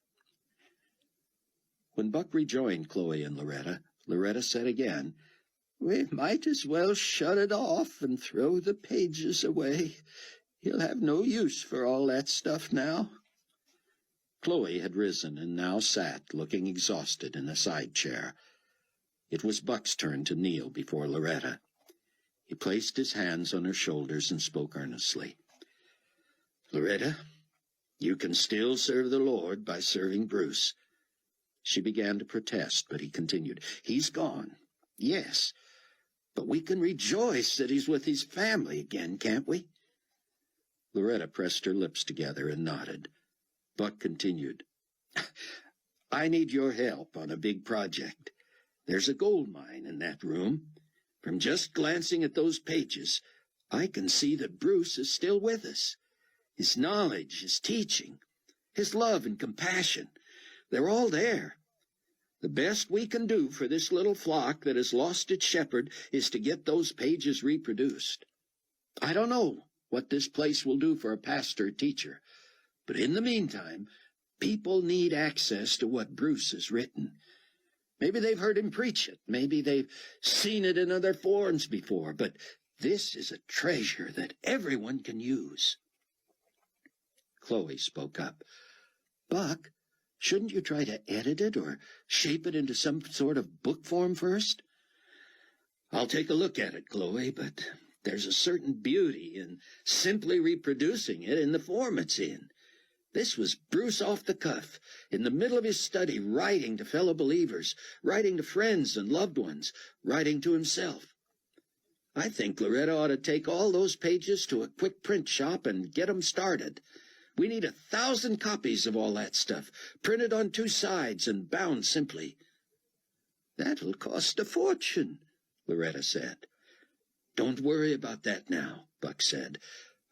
S1: When Buck rejoined Chloe and Loretta said again, "We might as well shut it off and throw the pages away. He'll have no use for all that stuff now." Chloe had risen and now sat, looking exhausted, in a side chair. It was Buck's turn to kneel before Loretta. He placed his hands on her shoulders and spoke earnestly. "Loretta, you can still serve the Lord by serving Bruce." She began to protest, but he continued, "He's gone, yes, but we can rejoice that he's with his family again, can't we?" Loretta pressed her lips together and nodded. Buck continued, "I need your help on a big project. There's a gold mine in that room. From just glancing at those pages, I can see that Bruce is still with us. His knowledge, his teaching, his love and compassion, they're all there. The best we can do for this little flock that has lost its shepherd is to get those pages reproduced. I don't know what this place will do for a pastor or teacher, but in the meantime, people need access to what Bruce has written. Maybe they've heard him preach it. Maybe they've seen it in other forms before, but this is a treasure that everyone can use." Chloe spoke up. "Buck, shouldn't you try to edit it or shape it into some sort of book form first?" "I'll take a look at it, Chloe, but there's a certain beauty in simply reproducing it in the form it's in. This was Bruce off the cuff, in the middle of his study, writing to fellow believers, writing to friends and loved ones, writing to himself. I think Loretta ought to take all those pages to a quick print shop and get 'em started. We need 1,000 copies of all that stuff, printed on 2 sides and bound simply." "That'll cost a fortune," Loretta said. "Don't worry about that now," Buck said.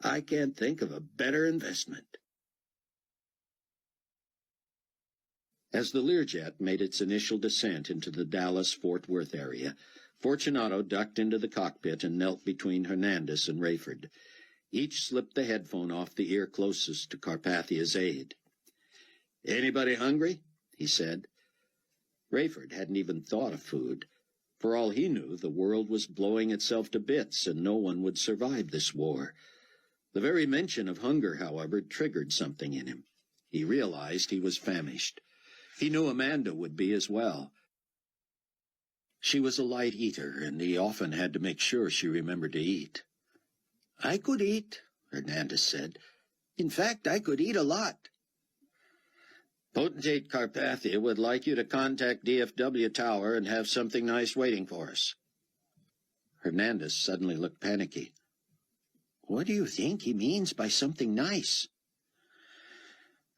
S1: "I can't think of a better investment." As the Learjet made its initial descent into the Dallas-Fort Worth area, Fortunato ducked into the cockpit and knelt between Hernandez and Rayford. Each slipped the headphone off the ear closest to Carpathia's aide. "Anybody hungry?" he said. Rayford hadn't even thought of food. For all he knew, the world was blowing itself to bits, and no one would survive this war. The very mention of hunger, however, triggered something in him. He realized he was famished. He knew Amanda would be as well. She was a light eater, and he often had to make sure she remembered to eat. "I could eat," Hernandez said. "In fact, I could eat a lot." "Potentate Carpathia would like you to contact DFW Tower and have something nice waiting for us." Hernandez suddenly looked panicky. "What do you think he means by something nice?"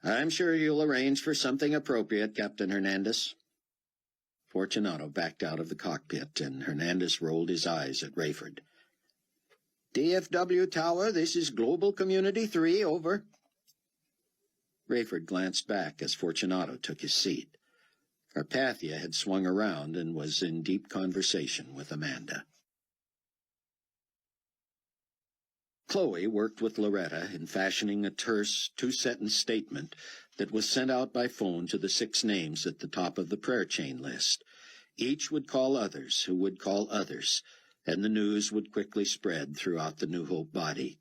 S1: "I'm sure you'll arrange for something appropriate, Captain Hernandez." Fortunato backed out of the cockpit, and Hernandez rolled his eyes at Rayford. "DFW Tower, this is Global Community 3, over." Rayford glanced back as Fortunato took his seat. Carpathia had swung around and was in deep conversation with Amanda. Chloe worked with Loretta in fashioning a terse, 2-sentence statement that was sent out by phone to the 6 names at the top of the prayer chain list. Each would call others, who would call others. and the news would quickly spread throughout the New Hope body.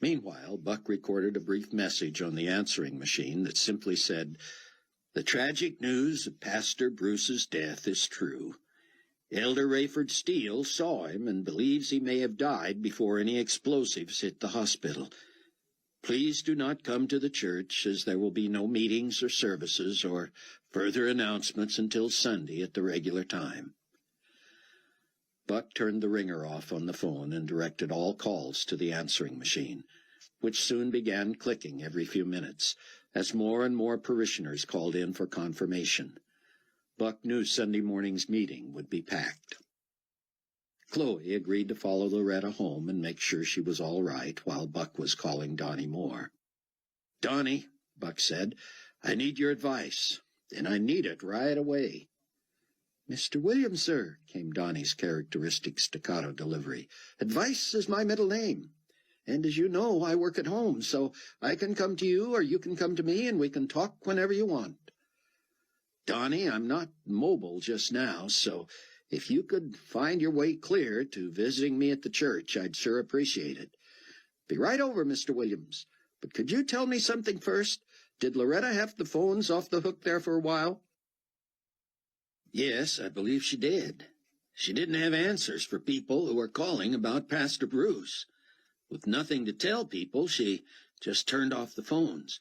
S1: Meanwhile, Buck recorded a brief message on the answering machine that simply said, "The tragic news of Pastor Bruce's death is true. Elder Rayford Steele saw him and believes he may have died before any explosives hit the hospital. Please do not come to the church, as there will be no meetings or services or further announcements until Sunday at the regular time." Buck turned the ringer off on the phone and directed all calls to the answering machine, which soon began clicking every few minutes, as more and more parishioners called in for confirmation. Buck knew Sunday morning's meeting would be packed. Chloe agreed to follow Loretta home and make sure she was all right while Buck was calling Donnie Moore. "Donnie," Buck said, "I need your advice, and I need it right away." "Mr. Williams, sir," came Donnie's characteristic staccato delivery. "Advice is my middle name. And as you know, I work at home, so I can come to you or you can come to me and we can talk whenever you want." "Donnie, I'm not mobile just now, so if you could find your way clear to visiting me at the church, I'd sure appreciate it." "Be right over, Mr. Williams. But could you tell me something first? Did Loretta have the phones off the hook there for a while?" "Yes, I believe she did. She didn't have answers for people who were calling about Pastor Bruce. With nothing to tell people, she just turned off the phones."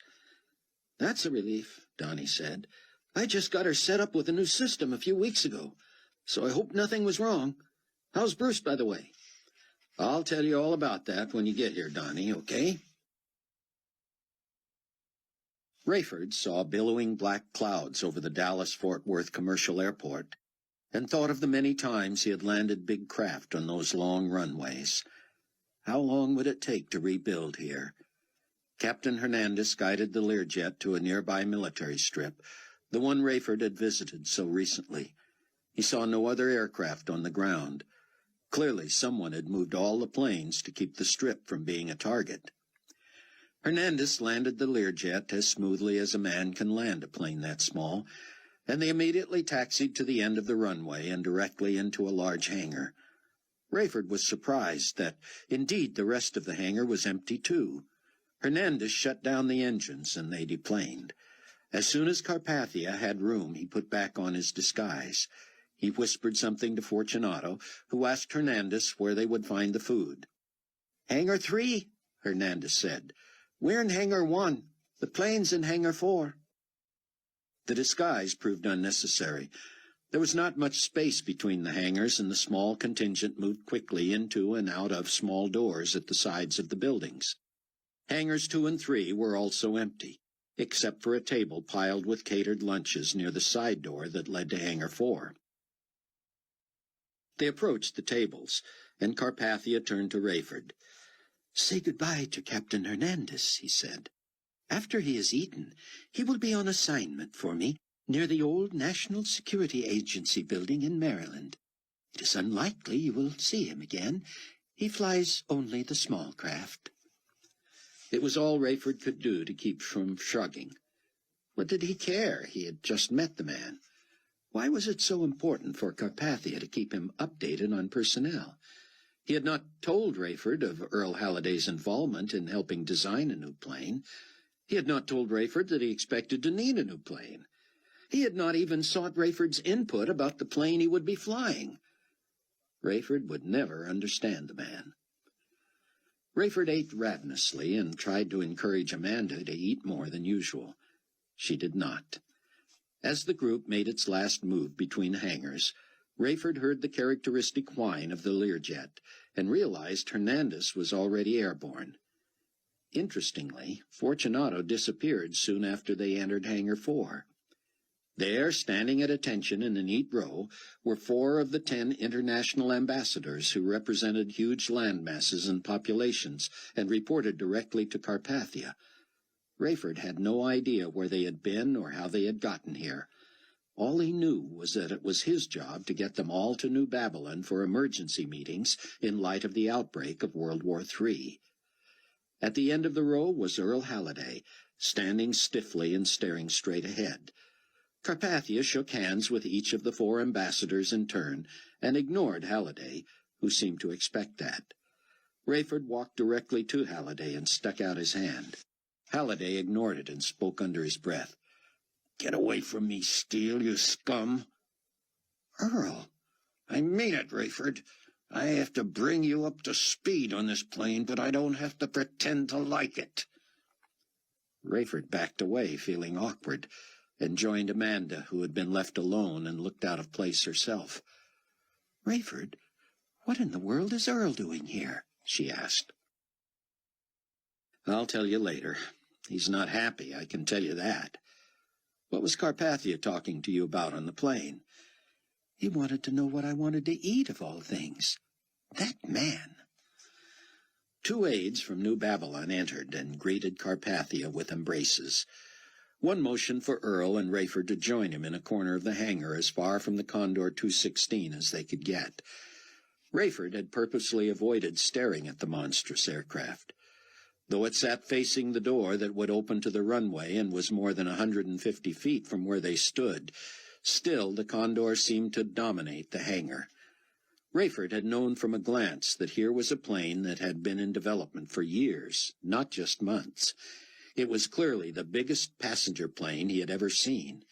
S1: "That's a relief," Donnie said. "I just got her set up with a new system a few weeks ago, so I hope nothing was wrong. How's Bruce, by the way?" "I'll tell you all about that when you get here, Donnie, okay?" Rayford saw billowing black clouds over the Dallas-Fort Worth commercial airport and thought of the many times he had landed big craft on those long runways. How long would it take to rebuild here? Captain Hernandez guided the Learjet to a nearby military strip, the one Rayford had visited so recently. He saw no other aircraft on the ground. Clearly someone had moved all the planes to keep the strip from being a target. Hernandez landed the Learjet as smoothly as a man can land a plane that small, and they immediately taxied to the end of the runway and directly into a large hangar. Rayford was surprised that, indeed, the rest of the hangar was empty too. Hernandez shut down the engines and they deplaned. As soon as Carpathia had room, he put back on his disguise. He whispered something to Fortunato, who asked Hernandez where they would find the food. "Hangar 3, Hernandez said. "We're in Hangar 1. The plane's in Hangar 4. The disguise proved unnecessary. There was not much space between the hangars, and the small contingent moved quickly into and out of small doors at the sides of the buildings. Hangars 2 and 3 were also empty, except for a table piled with catered lunches near the side door that led to Hangar 4. They approached the tables, and Carpathia turned to Rayford. "Say goodbye to Captain Hernandez," he said. "After he has eaten, he will be on assignment for me near the old National Security Agency building in Maryland. It is unlikely you will see him again. He flies only the small craft." It was all Rayford could do to keep from shrugging. What did he care? He had just met the man. Why was it so important for Carpathia to keep him updated on personnel? He had not told Rayford of Earl Halliday's involvement in helping design a new plane. He had not told Rayford that he expected to need a new plane. He had not even sought Rayford's input about the plane he would be flying. Rayford would never understand the man. Rayford ate ravenously and tried to encourage Amanda to eat more than usual. She did not. As the group made its last move between hangars, Rayford heard the characteristic whine of the Learjet and realized Hernandez was already airborne. Interestingly, Fortunato disappeared soon after they entered Hangar 4. There, standing at attention in a neat row, were 4 of the 10 international ambassadors who represented huge land masses and populations and reported directly to Carpathia. Rayford had no idea where they had been or how they had gotten here. All he knew was that it was his job to get them all to New Babylon for emergency meetings in light of the outbreak of World War III. At the end of the row was Earl Halliday, standing stiffly and staring straight ahead. Carpathia shook hands with each of the 4 ambassadors in turn and ignored Halliday, who seemed to expect that. Rayford walked directly to Halliday and stuck out his hand. Halliday ignored it and spoke under his breath. "Get away from me, Steele, you scum." "Earl." "I mean it, Rayford. I have to bring you up to speed on this plane, but I don't have to pretend to like it." Rayford backed away, feeling awkward, and joined Amanda, who had been left alone and looked out of place herself. "Rayford, what in the world is Earl doing here?" she asked. "I'll tell you later. He's not happy, I can tell you that. What was Carpathia talking to you about on the plane?" "He wanted to know what I wanted to eat, of all things. That man." Two aides from New Babylon entered and greeted Carpathia with embraces. One motioned for Earl and Rayford to join him in a corner of the hangar as far from the Condor 216 as they could get. Rayford had purposely avoided staring at the monstrous aircraft. Though it sat facing the door that would open to the runway and was more than 150 feet from where they stood, still the Condor seemed to dominate the hangar. Rayford had known from a glance that here was a plane that had been in development for years, not just months. It was clearly the biggest passenger plane he had ever seen,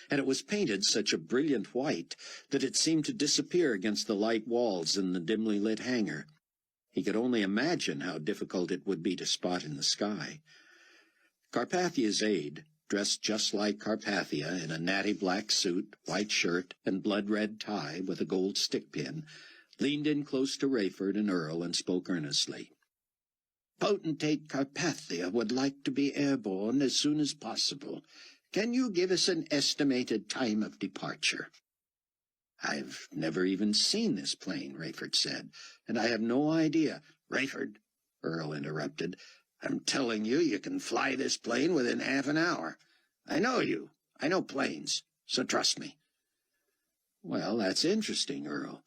S1: and it was painted such a brilliant white that it seemed to disappear against the light walls in the dimly lit hangar. He could only imagine how difficult it would be to spot in the sky. Carpathia's aide, dressed just like Carpathia in a natty black suit, white shirt, and blood-red tie with a gold stick-pin, leaned in close to Rayford and Earl and spoke earnestly. "Potentate Carpathia would like to be airborne as soon as possible. Can you give us an estimated time of departure?" "I've never even seen this plane," Rayford said, "and I have no idea." "Rayford," Earl interrupted, "I'm telling you, you can fly this plane within half an hour. I know you. I know planes, so trust me." "Well, that's interesting, Earl,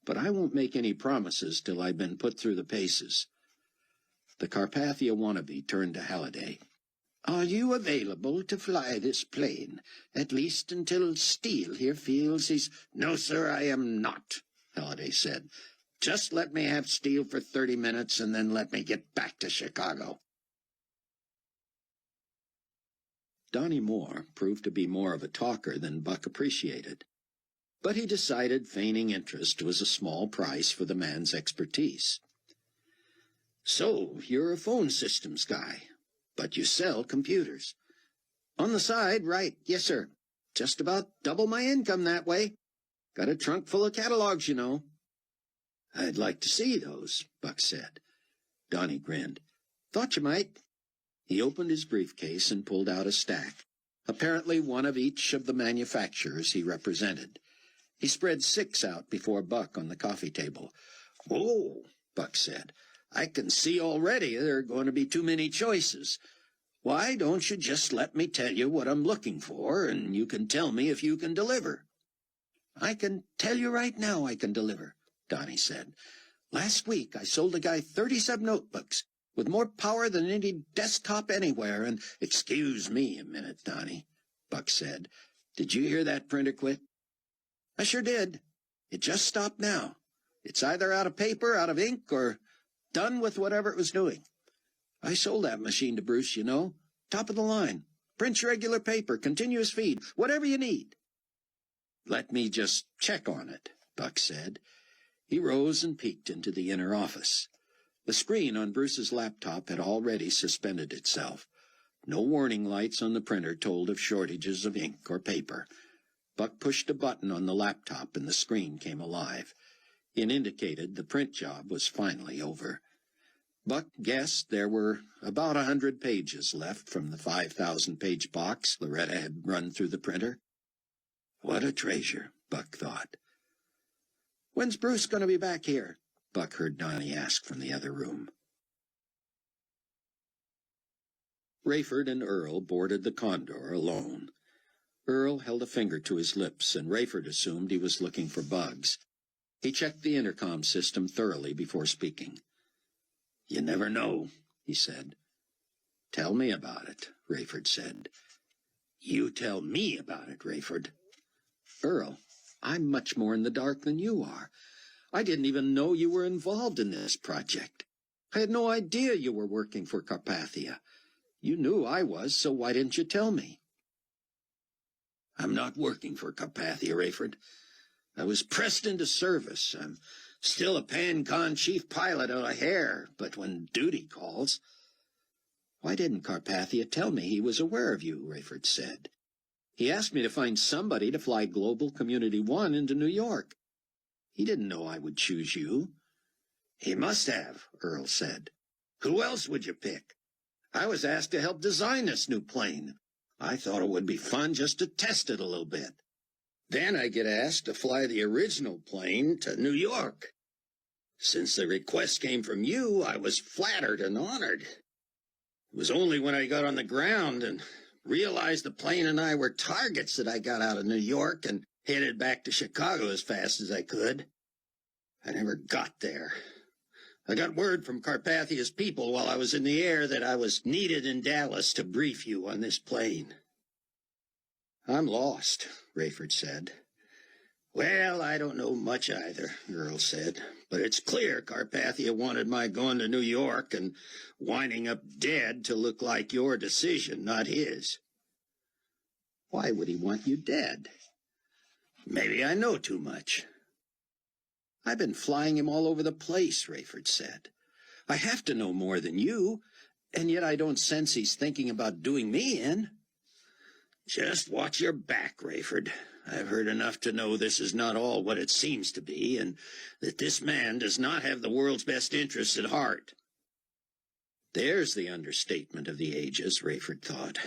S1: but I won't make any promises till I've been put through the paces." The Carpathia wannabe turned to Halliday. "Are you available to fly this plane, at least until Steele here feels he's—" "No, sir, I am not," Halliday said. "Just let me have Steele for 30 minutes, and then let me get back to Chicago." Donnie Moore proved to be more of a talker than Buck appreciated, but he decided feigning interest was a small price for the man's expertise. "So, you're a phone systems guy, but you sell computers." "On the side, right, yes, sir. Just about double my income that way. Got a trunk full of catalogs, you know." "I'd like to see those," Buck said. Donnie grinned. "Thought you might." He opened his briefcase and pulled out a stack, apparently one of each of the manufacturers he represented. He spread 6 out before Buck on the coffee table. "Whoa," Buck said. "I can see already there are going to be too many choices. Why don't you just let me tell you what I'm looking for, and you can tell me if you can deliver?" "I can tell you right now I can deliver," Donnie said. "Last week I sold a guy 37 notebooks, with more power than any desktop anywhere, and—" "Excuse me a minute, Donnie," Buck said. "Did you hear that printer quit?" "I sure did. It just stopped now. It's either out of paper, out of ink, or done with whatever it was doing. I sold that machine to Bruce, you know. Top of the line. Prints regular paper, continuous feed, whatever you need." "Let me just check on it," Buck said. He rose and peeked into the inner office. The screen on Bruce's laptop had already suspended itself. No warning lights on the printer told of shortages of ink or paper. Buck pushed a button on the laptop and the screen came alive. It indicated the print job was finally over. Buck guessed there were about 100 pages left from the 5,000-page box Loretta had run through the printer. What a treasure, Buck thought. "When's Bruce going to be back here?" Buck heard Donnie ask from the other room. Rayford and Earl boarded the Condor alone. Earl held a finger to his lips, and Rayford assumed he was looking for bugs. He checked the intercom system thoroughly before speaking. "You never know," he said. "Tell me about it," Rayford said. "You tell me about it, Rayford." "Earl,
S2: I'm much more in the dark than you are. I didn't even know you were involved in this project. I had no idea you were working for Carpathia. You knew I was, so why didn't you tell me? I'm not working for Carpathia, Rayford. I was pressed into service. I'm still a Pan-Con chief pilot at LaHaye, but when duty calls... Why didn't Carpathia tell me he was aware of you, Rayford said. He asked me to find somebody to fly Global Community 1 into New York. He didn't know I would choose you. He must have, Earl said. Who else would you pick? I was asked to help design this new plane. I thought it would be fun just to test it a little bit. Then I get asked to fly the original plane to New York. Since the request came from you, I was flattered and honored. It was only when I got on the ground and realized the plane and I were targets that I got out of New York and headed back to Chicago as fast as I could. I never got there. I got word from Carpathia's people while I was in the air that I was needed in Dallas to brief you on this plane. I'm lost, Rayford said. Well, I don't know much either, Earl said, but it's clear Carpathia wanted my going to New York and winding up dead to look like your decision, not his. Why would he want you dead? Maybe I know too much. I've been flying him all over the place, Rayford said. I have to know more than you, and yet I don't sense he's thinking about doing me in. Just watch your back, Rayford. I've heard enough to know this is not all what it seems to be, and that this man does not have the world's best interests at heart. There's the understatement of the ages, Rayford thought.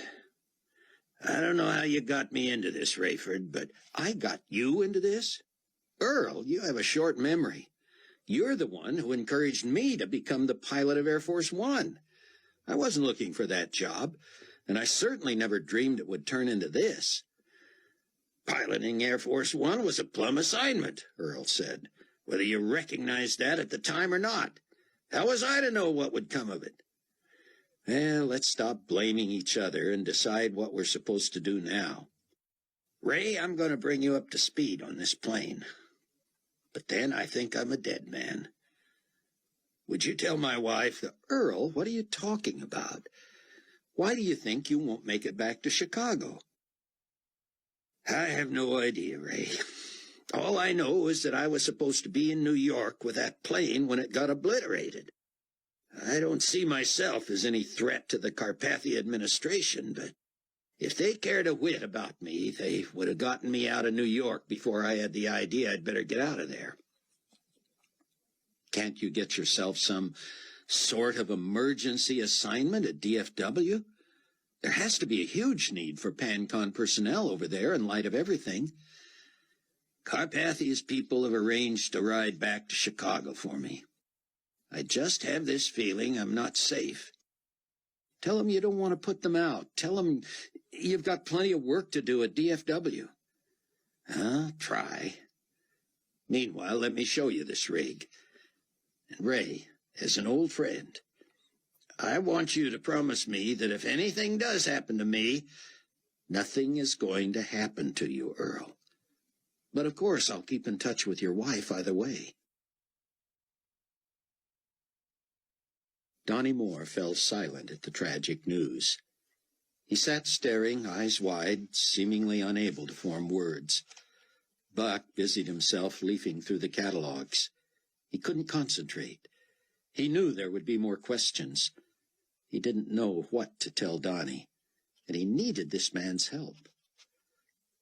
S2: I don't know how you got me into this, Rayford, but I got you into this? Earl, you have a short memory. You're the one who encouraged me to become the pilot of Air Force One. I wasn't looking for that job, and I certainly never dreamed it would turn into this. Piloting Air Force One was a plum assignment, Earl said, whether you recognized that at the time or not. How was I to know what would come of it? Well, let's stop blaming each other and decide what we're supposed to do now. Ray, I'm going to bring you up to speed on this plane. But then I think I'm a dead man. Would you tell my wife that... Earl, what are you talking about? Why do you think you won't make it back to Chicago? I have no idea, Ray. All I know is that I was supposed to be in New York with that plane when it got obliterated. I don't see myself as any threat to the Carpathia administration, but if they cared a whit about me, they would have gotten me out of New York before I had the idea I'd better get out of there. Can't you get yourself some sort of emergency assignment at DFW? There has to be a huge need for Pan-Con personnel over there in light of everything. Carpathia's people have arranged to ride back to Chicago for me. I just have this feeling I'm not safe. Tell them you don't want to put them out. Tell them you've got plenty of work to do at DFW. I'll try. Meanwhile, let me show you this rig. And Ray, as an old friend, I want you to promise me that if anything does happen to me, nothing is going to happen to you, Earl. But of course, I'll keep in touch with your wife either way. Donnie Moore fell silent at the tragic news. He sat staring, eyes wide, seemingly unable to form words. Buck busied himself leafing through the catalogs. He couldn't concentrate. He knew there would be more questions. He didn't know what to tell Donnie, and he needed this man's help.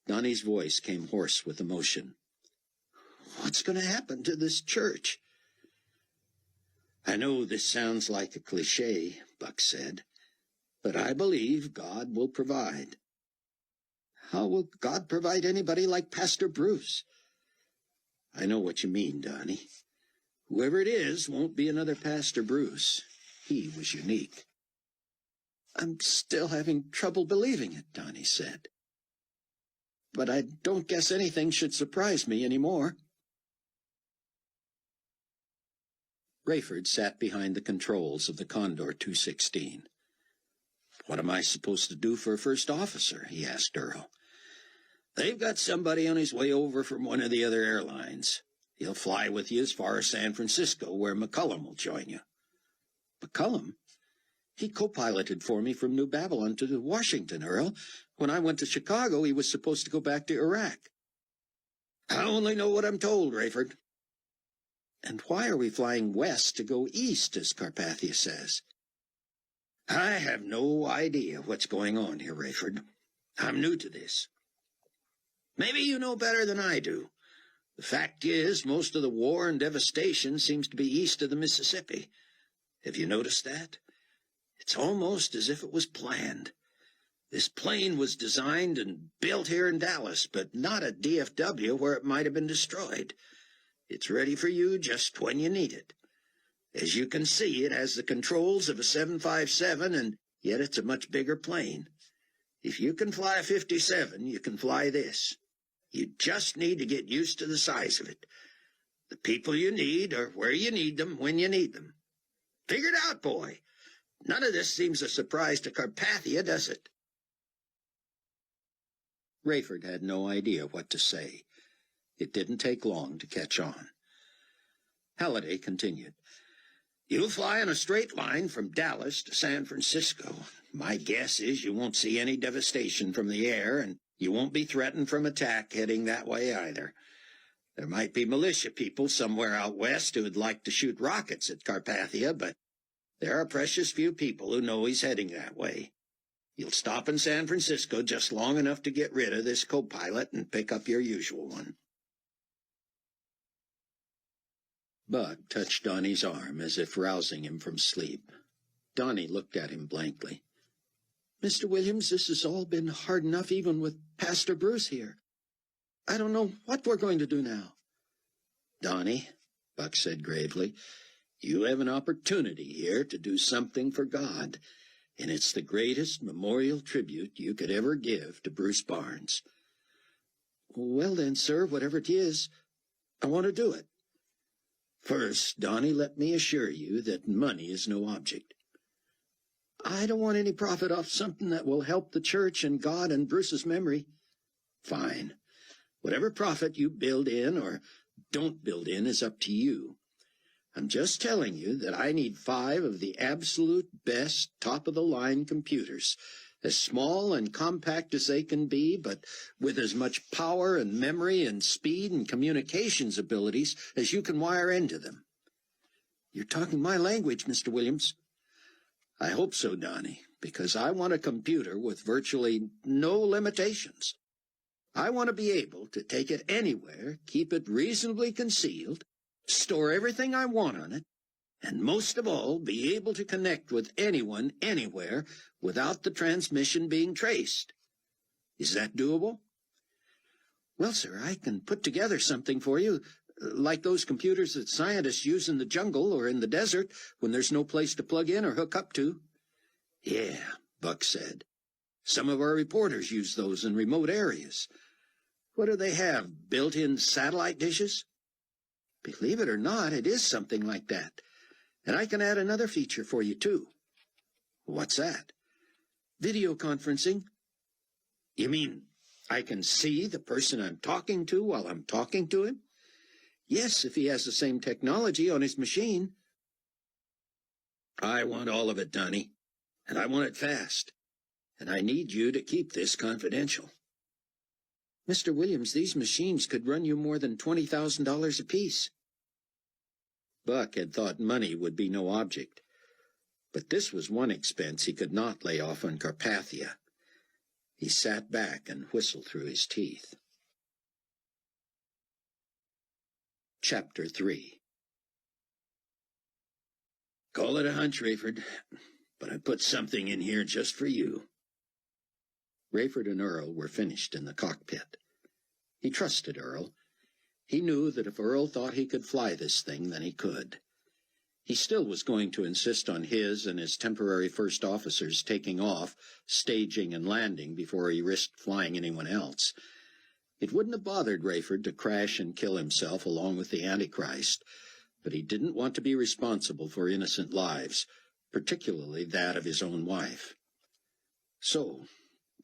S2: Donnie's voice came hoarse with emotion. What's going to happen to this church? I know this sounds like a cliché, Buck said, but I believe God will provide. How will God provide anybody like Pastor Bruce? I know what you mean, Donnie. Whoever it is won't be another Pastor Bruce. He was unique. I'm still having trouble believing it, Donnie said. But I don't guess anything should surprise me anymore. Rayford sat behind the controls of the Condor 216. What am I supposed to do for a first officer? He asked Earl. They've got somebody on his way over from one of the other airlines. He'll fly with you as far as San Francisco, where McCullum will join you.
S1: McCullum? He co-piloted for me from New Babylon to Washington, Earl. When I went to Chicago, he was supposed to go back to Iraq.
S2: I only know what I'm told, Rayford.
S1: And why are we flying west to go east, as Carpathia says?
S2: I have no idea what's going on here, Rayford. I'm new to this. Maybe you know better than I do. The fact is, most of the war and devastation seems to be east of the Mississippi. Have you noticed that? It's almost as if it was planned. This plane was designed and built here in Dallas, but not at DFW where it might have been destroyed. It's ready for you just when you need it. As you can see, it has the controls of a 757, and yet it's a much bigger plane. If you can fly a 57, you can fly this. You just need to get used to the size of it. The people you need are where you need them when you need them. Figure it out, boy. None of this seems a surprise to Carpathia, does it?
S1: Rayford had no idea what to say. It didn't take long to catch on. Halliday continued.
S2: You'll fly in a straight line from Dallas to San Francisco. My guess is you won't see any devastation from the air, and you won't be threatened from attack heading that way either. There might be militia people somewhere out west who would like to shoot rockets at Carpathia, but there are precious few people who know he's heading that way. You'll stop in San Francisco just long enough to get rid of this co-pilot and pick up your usual one.
S1: Buck touched Donnie's arm as if rousing him from sleep. Donnie looked at him blankly.
S3: Mr. Williams, this has all been hard enough even with Pastor Bruce here. I don't know what we're going to do now.
S1: Donnie, Buck said gravely, you have an opportunity here to do something for God, and it's the greatest memorial tribute you could ever give to Bruce Barnes.
S3: Well then, sir, whatever it is, I want to do it.
S1: First, Donnie, let me assure you that money is no object.
S3: I don't want any profit off something that will help the church and God and Bruce's memory.
S1: Fine. Whatever profit you build in or don't build in is up to you. I'm just telling you that I need 5 of the absolute best top-of-the-line computers, as small and compact as they can be, but with as much power and memory and speed and communications abilities as you can wire into them.
S3: You're talking my language, Mr. Williams.
S1: I hope so, Donnie, because I want a computer with virtually no limitations. I want to be able to take it anywhere, keep it reasonably concealed, store everything I want on it, and most of all, be able to connect with anyone, anywhere, without the transmission being traced. Is that doable?
S3: Well, sir, I can put together something for you, like those computers that scientists use in the jungle or in the desert when there's no place to plug in or hook up to.
S1: Yeah, Buck said. Some of our reporters use those in remote areas. What do they have, built-in satellite dishes?
S3: Believe it or not, it is something like that. And I can add another feature for you, too.
S1: What's that?
S3: Video conferencing.
S1: You mean I can see the person I'm talking to while I'm talking to him?
S3: Yes, if he has the same technology on his machine.
S1: I want all of it, Donnie, and I want it fast. And I need you to keep this confidential.
S3: Mr. Williams, these machines could run you more than $20,000 apiece.
S1: Buck had thought money would be no object, but this was one expense he could not lay off on Carpathia. He sat back and whistled through his teeth. Chapter 3. Call it a hunch, Rayford, but I put something in here just for you. Rayford and Earl were finished in the cockpit. He trusted Earl. He knew that if Earl thought he could fly this thing, then he could. He still was going to insist on his and his temporary first officers taking off, staging and landing before he risked flying anyone else. It wouldn't have bothered Rayford to crash and kill himself along with the Antichrist, but he didn't want to be responsible for innocent lives, particularly that of his own wife. So,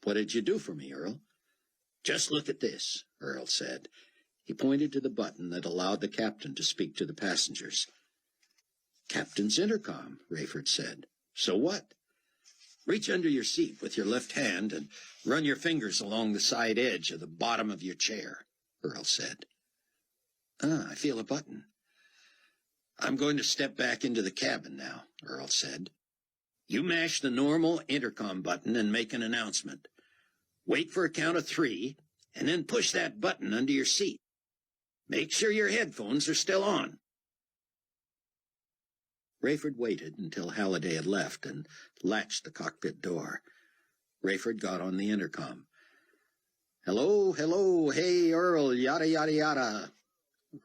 S1: what did you do for me, Earl?
S2: Just look at this, Earl said. He pointed to the button that allowed the captain to speak to the passengers. Captain's intercom, Rayford said. So what? Reach under your seat with your left hand and run your fingers along the side edge of the bottom of your chair, Earl said. I feel a button. I'm going to step back into the cabin now, Earl said. You mash the normal intercom button and make an announcement. Wait for a count of 3, and then push that button under your seat. Make sure your headphones are still on.
S1: Rayford waited until Halliday had left and latched the cockpit door. Rayford got on the intercom. Hello, hello, hey, Earl, yada, yada, yada.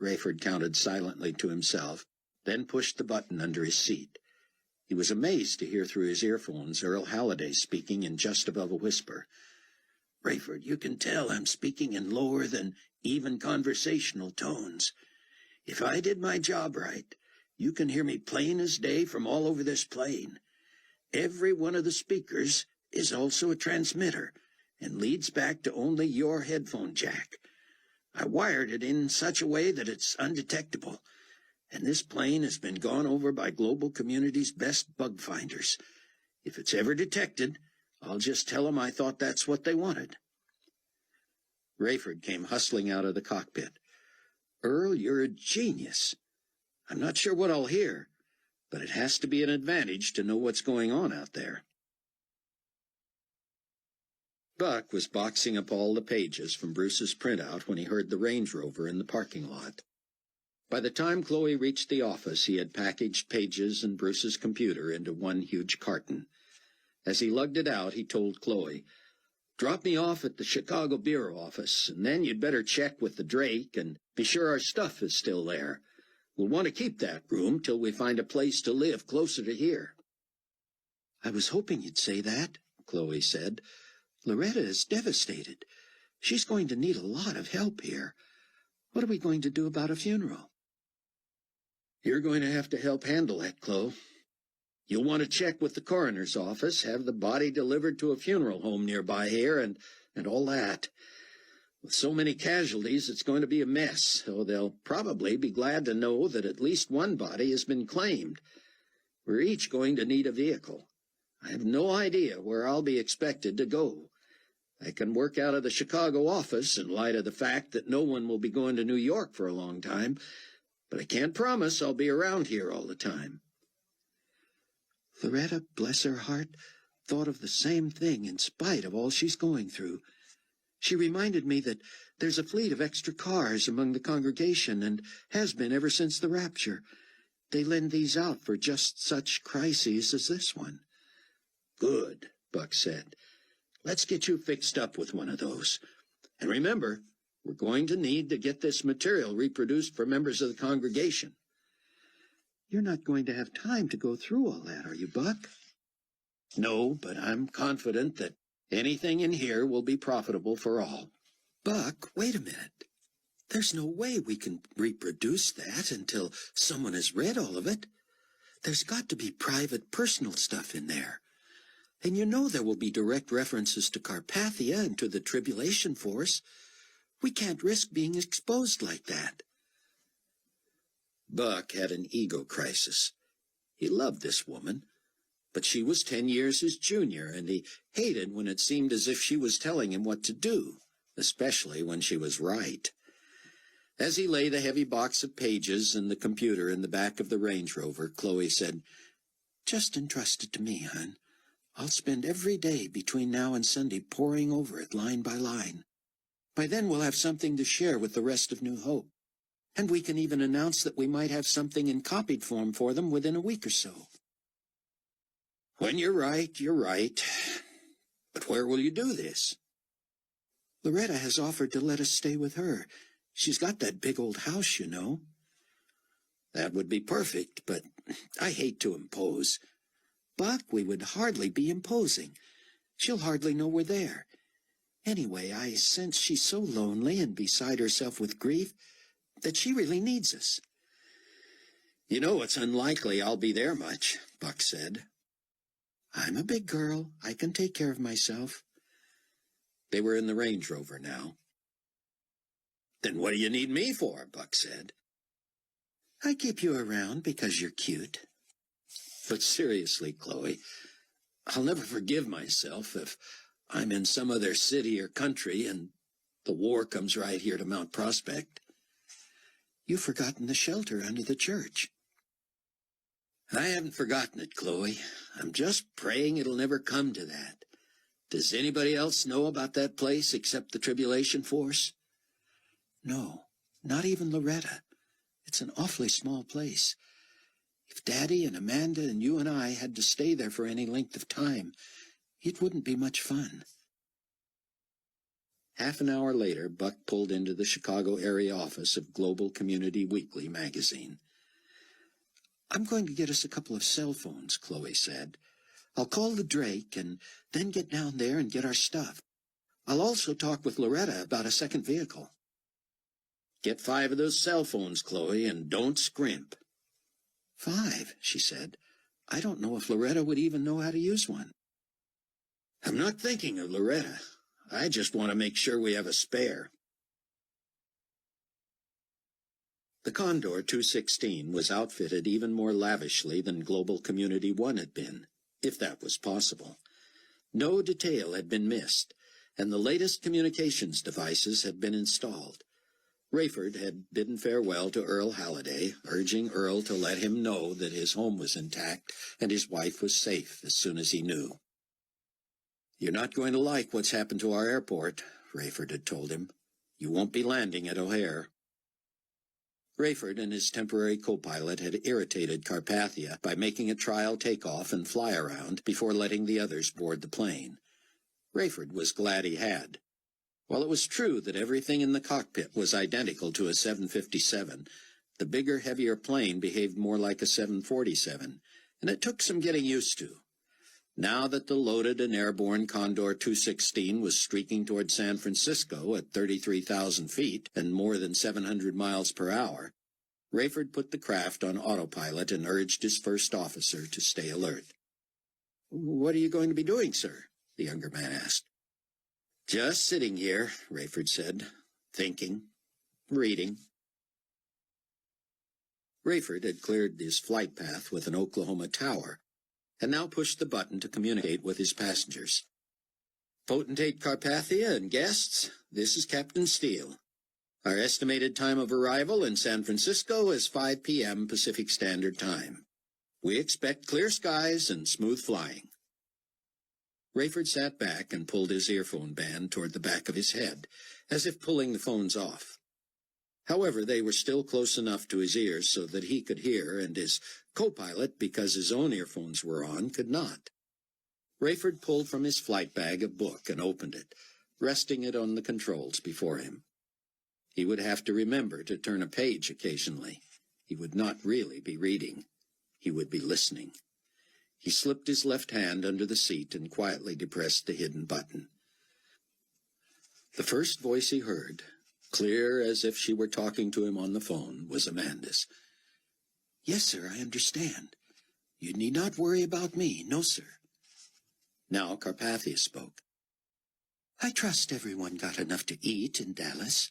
S1: Rayford counted silently to himself, then pushed the button under his seat. He was amazed to hear through his earphones Earl Halliday speaking in just above a whisper.
S2: Rayford, you can tell I'm speaking in lower than even conversational tones. If I did my job right, you can hear me plain as day from all over this plane. Every one of the speakers is also a transmitter and leads back to only your headphone jack. I wired it in such a way that it's undetectable, and this plane has been gone over by Global Community's best bug finders. If it's ever detected, I'll just tell them I thought that's what they wanted.
S1: Rayford came hustling out of the cockpit.
S2: Earl, you're a genius. I'm not sure what I'll hear, but it has to be an advantage to know what's going on out there.
S1: Buck was boxing up all the pages from Bruce's printout when he heard the Range Rover in the parking lot. By the time Chloe reached the office, he had packaged pages and Bruce's computer into one huge carton. As he lugged it out, he told Chloe, "Drop me off at the Chicago Bureau office, and then you'd better check with the Drake and be sure our stuff is still there. We'll want to keep that room till we find a place to live closer to here."
S2: I was hoping you'd say that, Chloe said. Loretta is devastated. She's going to need a lot of help here. What are we going to do about a funeral?
S1: You're going to have to help handle that, Chloe. You'll want to check with the coroner's office, have the body delivered to a funeral home nearby here, and all that. With so many casualties, it's going to be a mess, so they'll probably be glad to know that at least one body has been claimed. We're each going to need a vehicle. I have no idea where I'll be expected to go. I can work out of the Chicago office in light of the fact that no one will be going to New York for a long time, but I can't promise I'll be around here all the time.
S2: Loretta, bless her heart, thought of the same thing in spite of all she's going through. She reminded me that there's a fleet of extra cars among the congregation and has been ever since the rapture. They lend these out for just such crises as this one.
S1: Good, Buck said. Let's get you fixed up with one of those. And remember, we're going to need to get this material reproduced for members of the congregation.
S2: You're not going to have time to go through all that, are you, Buck?
S1: No, but I'm confident that anything in here will be profitable for all.
S2: Buck, wait a minute. There's no way we can reproduce that until someone has read all of it. There's got to be private, personal stuff in there. And you know there will be direct references to Carpathia and to the Tribulation Force. We can't risk being exposed like that.
S1: Buck had an ego crisis. He loved this woman, but she was 10 years his junior, and he hated when it seemed as if she was telling him what to do, especially when she was right. As he laid the heavy box of pages and the computer in the back of the Range Rover, Chloe said,
S2: "Just entrust it to me, hon. I'll spend every day between now and Sunday poring over it line by line. By then we'll have something to share with the rest of New Hope. And we can even announce that we might have something in copied form for them within a week or so."
S1: "When you're right, you're right. But where will you do this?"
S2: "Loretta has offered to let us stay with her. She's got that big old house, you know."
S1: "That would be perfect, but I hate to impose."
S2: "Buck, we would hardly be imposing. She'll hardly know we're there. Anyway, I sense she's so lonely and beside herself with grief that she really needs us."
S1: "You know, it's unlikely I'll be there much," Buck said.
S2: "I'm a big girl. I can take care of myself."
S1: They were in the Range Rover now.
S2: "Then what do you need me for?" Buck said.
S3: "I keep you around because you're cute."
S2: "But seriously, Chloe, I'll never forgive myself if I'm in some other city or country and the war comes right here to Mount Prospect."
S3: "You've forgotten the shelter under the church."
S2: "I haven't forgotten it, Chloe. I'm just praying it'll never come to that. Does anybody else know about that place except the Tribulation Force?"
S3: "No, not even Loretta. It's an awfully small place. If Daddy and Amanda and you and I had to stay there for any length of time, it wouldn't be much fun."
S1: Half an hour later, Buck pulled into the Chicago area office of Global Community Weekly magazine.
S3: "I'm going to get us a couple of cell phones," Chloe said. "I'll call the Drake and then get down there and get our stuff. I'll also talk with Loretta about a second vehicle."
S2: "Get 5 of those cell phones, Chloe, and don't scrimp."
S3: 5, she said. "I don't know if Loretta would even know how to use one."
S2: "I'm not thinking of Loretta. I just want to make sure we have a spare."
S1: The Condor 216 was outfitted even more lavishly than Global Community 1 had been, if that was possible. No detail had been missed, and the latest communications devices had been installed. Rayford had bidden farewell to Earl Halliday, urging Earl to let him know that his home was intact and his wife was safe as soon as he knew. "You're not going to like what's happened to our airport," Rayford had told him. "You won't be landing at O'Hare." Rayford and his temporary co-pilot had irritated Carpathia by making a trial takeoff and fly-around before letting the others board the plane. Rayford was glad he had. While it was true that everything in the cockpit was identical to a 757, the bigger, heavier plane behaved more like a 747, and it took some getting used to. Now that the loaded and airborne Condor 216 was streaking toward San Francisco at 33,000 feet and more than 700 miles per hour, Rayford put the craft on autopilot and urged his first officer to stay alert. "What are you going to be doing, sir?" the younger man asked.
S2: "Just sitting here," Rayford said, "thinking, reading."
S1: Rayford had cleared his flight path with an Oklahoma tower, and now pushed the button to communicate with his passengers. "Potentate Carpathia and guests, this is Captain Steele. Our estimated time of arrival in San Francisco is 5 p.m. Pacific Standard Time. We expect clear skies and smooth flying." Rayford sat back and pulled his earphone band toward the back of his head, as if pulling the phones off. However, they were still close enough to his ears so that he could hear, and his co-pilot, because his own earphones were on, could not. Rayford pulled from his flight bag a book and opened it, resting it on the controls before him. He would have to remember to turn a page occasionally. He would not really be reading. He would be listening. He slipped his left hand under the seat and quietly depressed the hidden button. The first voice he heard, clear as if she were talking to him on the phone, was Amanda's.
S3: "Yes, sir, I understand. You need not worry about me. No, sir."
S1: Now Carpathia spoke.
S3: "I trust everyone got enough to eat in Dallas.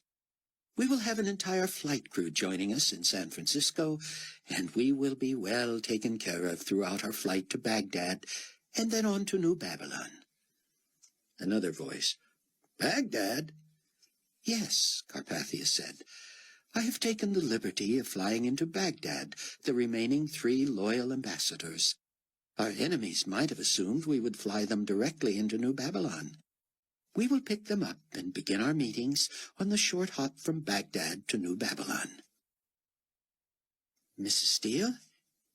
S3: We will have an entire flight crew joining us in San Francisco, and we will be well taken care of throughout our flight to Baghdad and then on to New Babylon."
S1: Another voice.
S2: "Baghdad?"
S3: "Yes," Carpathia said. "I have taken the liberty of flying into Baghdad the remaining 3 loyal ambassadors. Our enemies might have assumed we would fly them directly into New Babylon. We will pick them up and begin our meetings on the short hop from Baghdad to New Babylon. Mrs. Steele,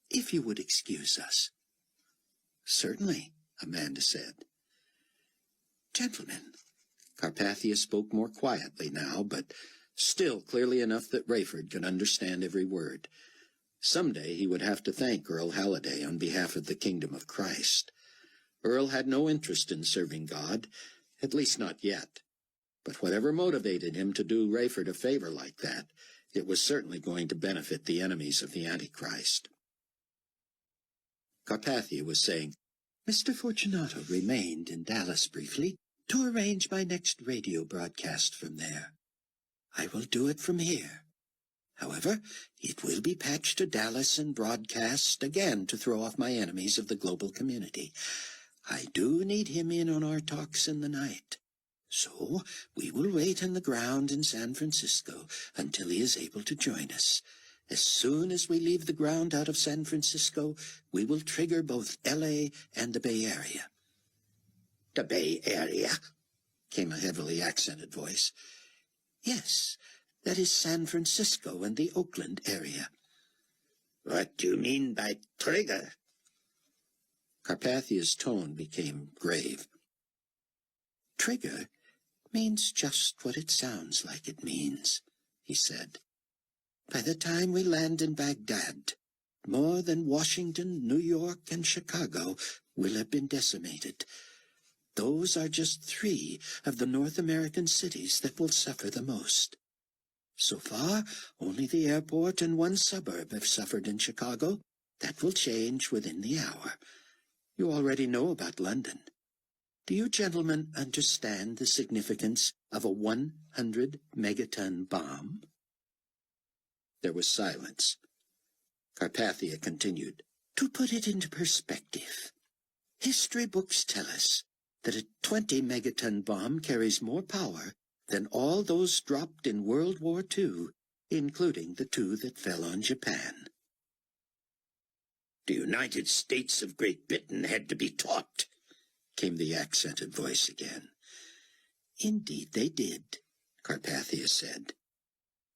S3: if you would excuse us."
S1: "Certainly," Amanda said.
S3: "Gentlemen,"
S1: Carpathia spoke more quietly now, but still clearly enough that Rayford could understand every word. Someday he would have to thank Earl Halliday on behalf of the kingdom of Christ. Earl had no interest in serving God, at least not yet. But whatever motivated him to do Rayford a favor like that, it was certainly going to benefit the enemies of the Antichrist. Carpathia was saying,
S3: "Mr. Fortunato remained in Dallas briefly to arrange my next radio broadcast from there. I will do it from here. However, it will be patched to Dallas and broadcast again to throw off my enemies of the global community. I do need him in on our talks in the night. So we will wait on the ground in San Francisco until he is able to join us. As soon as we leave the ground out of San Francisco, we will trigger both L.A. and the Bay Area.
S2: The Bay Area?
S3: Came a heavily accented voice. Yes, that is San Francisco and the Oakland area.
S2: What do you mean by trigger?
S3: Carpathia's tone became grave. Trigger means just what it sounds like it means, he said. By the time we land in Baghdad, more than Washington, New York, and Chicago will have been decimated. Those are just 3 of the North American cities that will suffer the most. So far, only the airport and 1 suburb have suffered in Chicago. That will change within the hour. You already know about London. Do you gentlemen understand the significance of a 100-megaton bomb? There was silence. Carpathia continued. To put it into perspective, history books tell us that a 20-megaton bomb carries more power than all those dropped in World War II, including the 2 that fell on Japan.
S2: The United States of Great Britain had to be taught,
S3: came the accented voice again. Indeed they did, Carpathia said.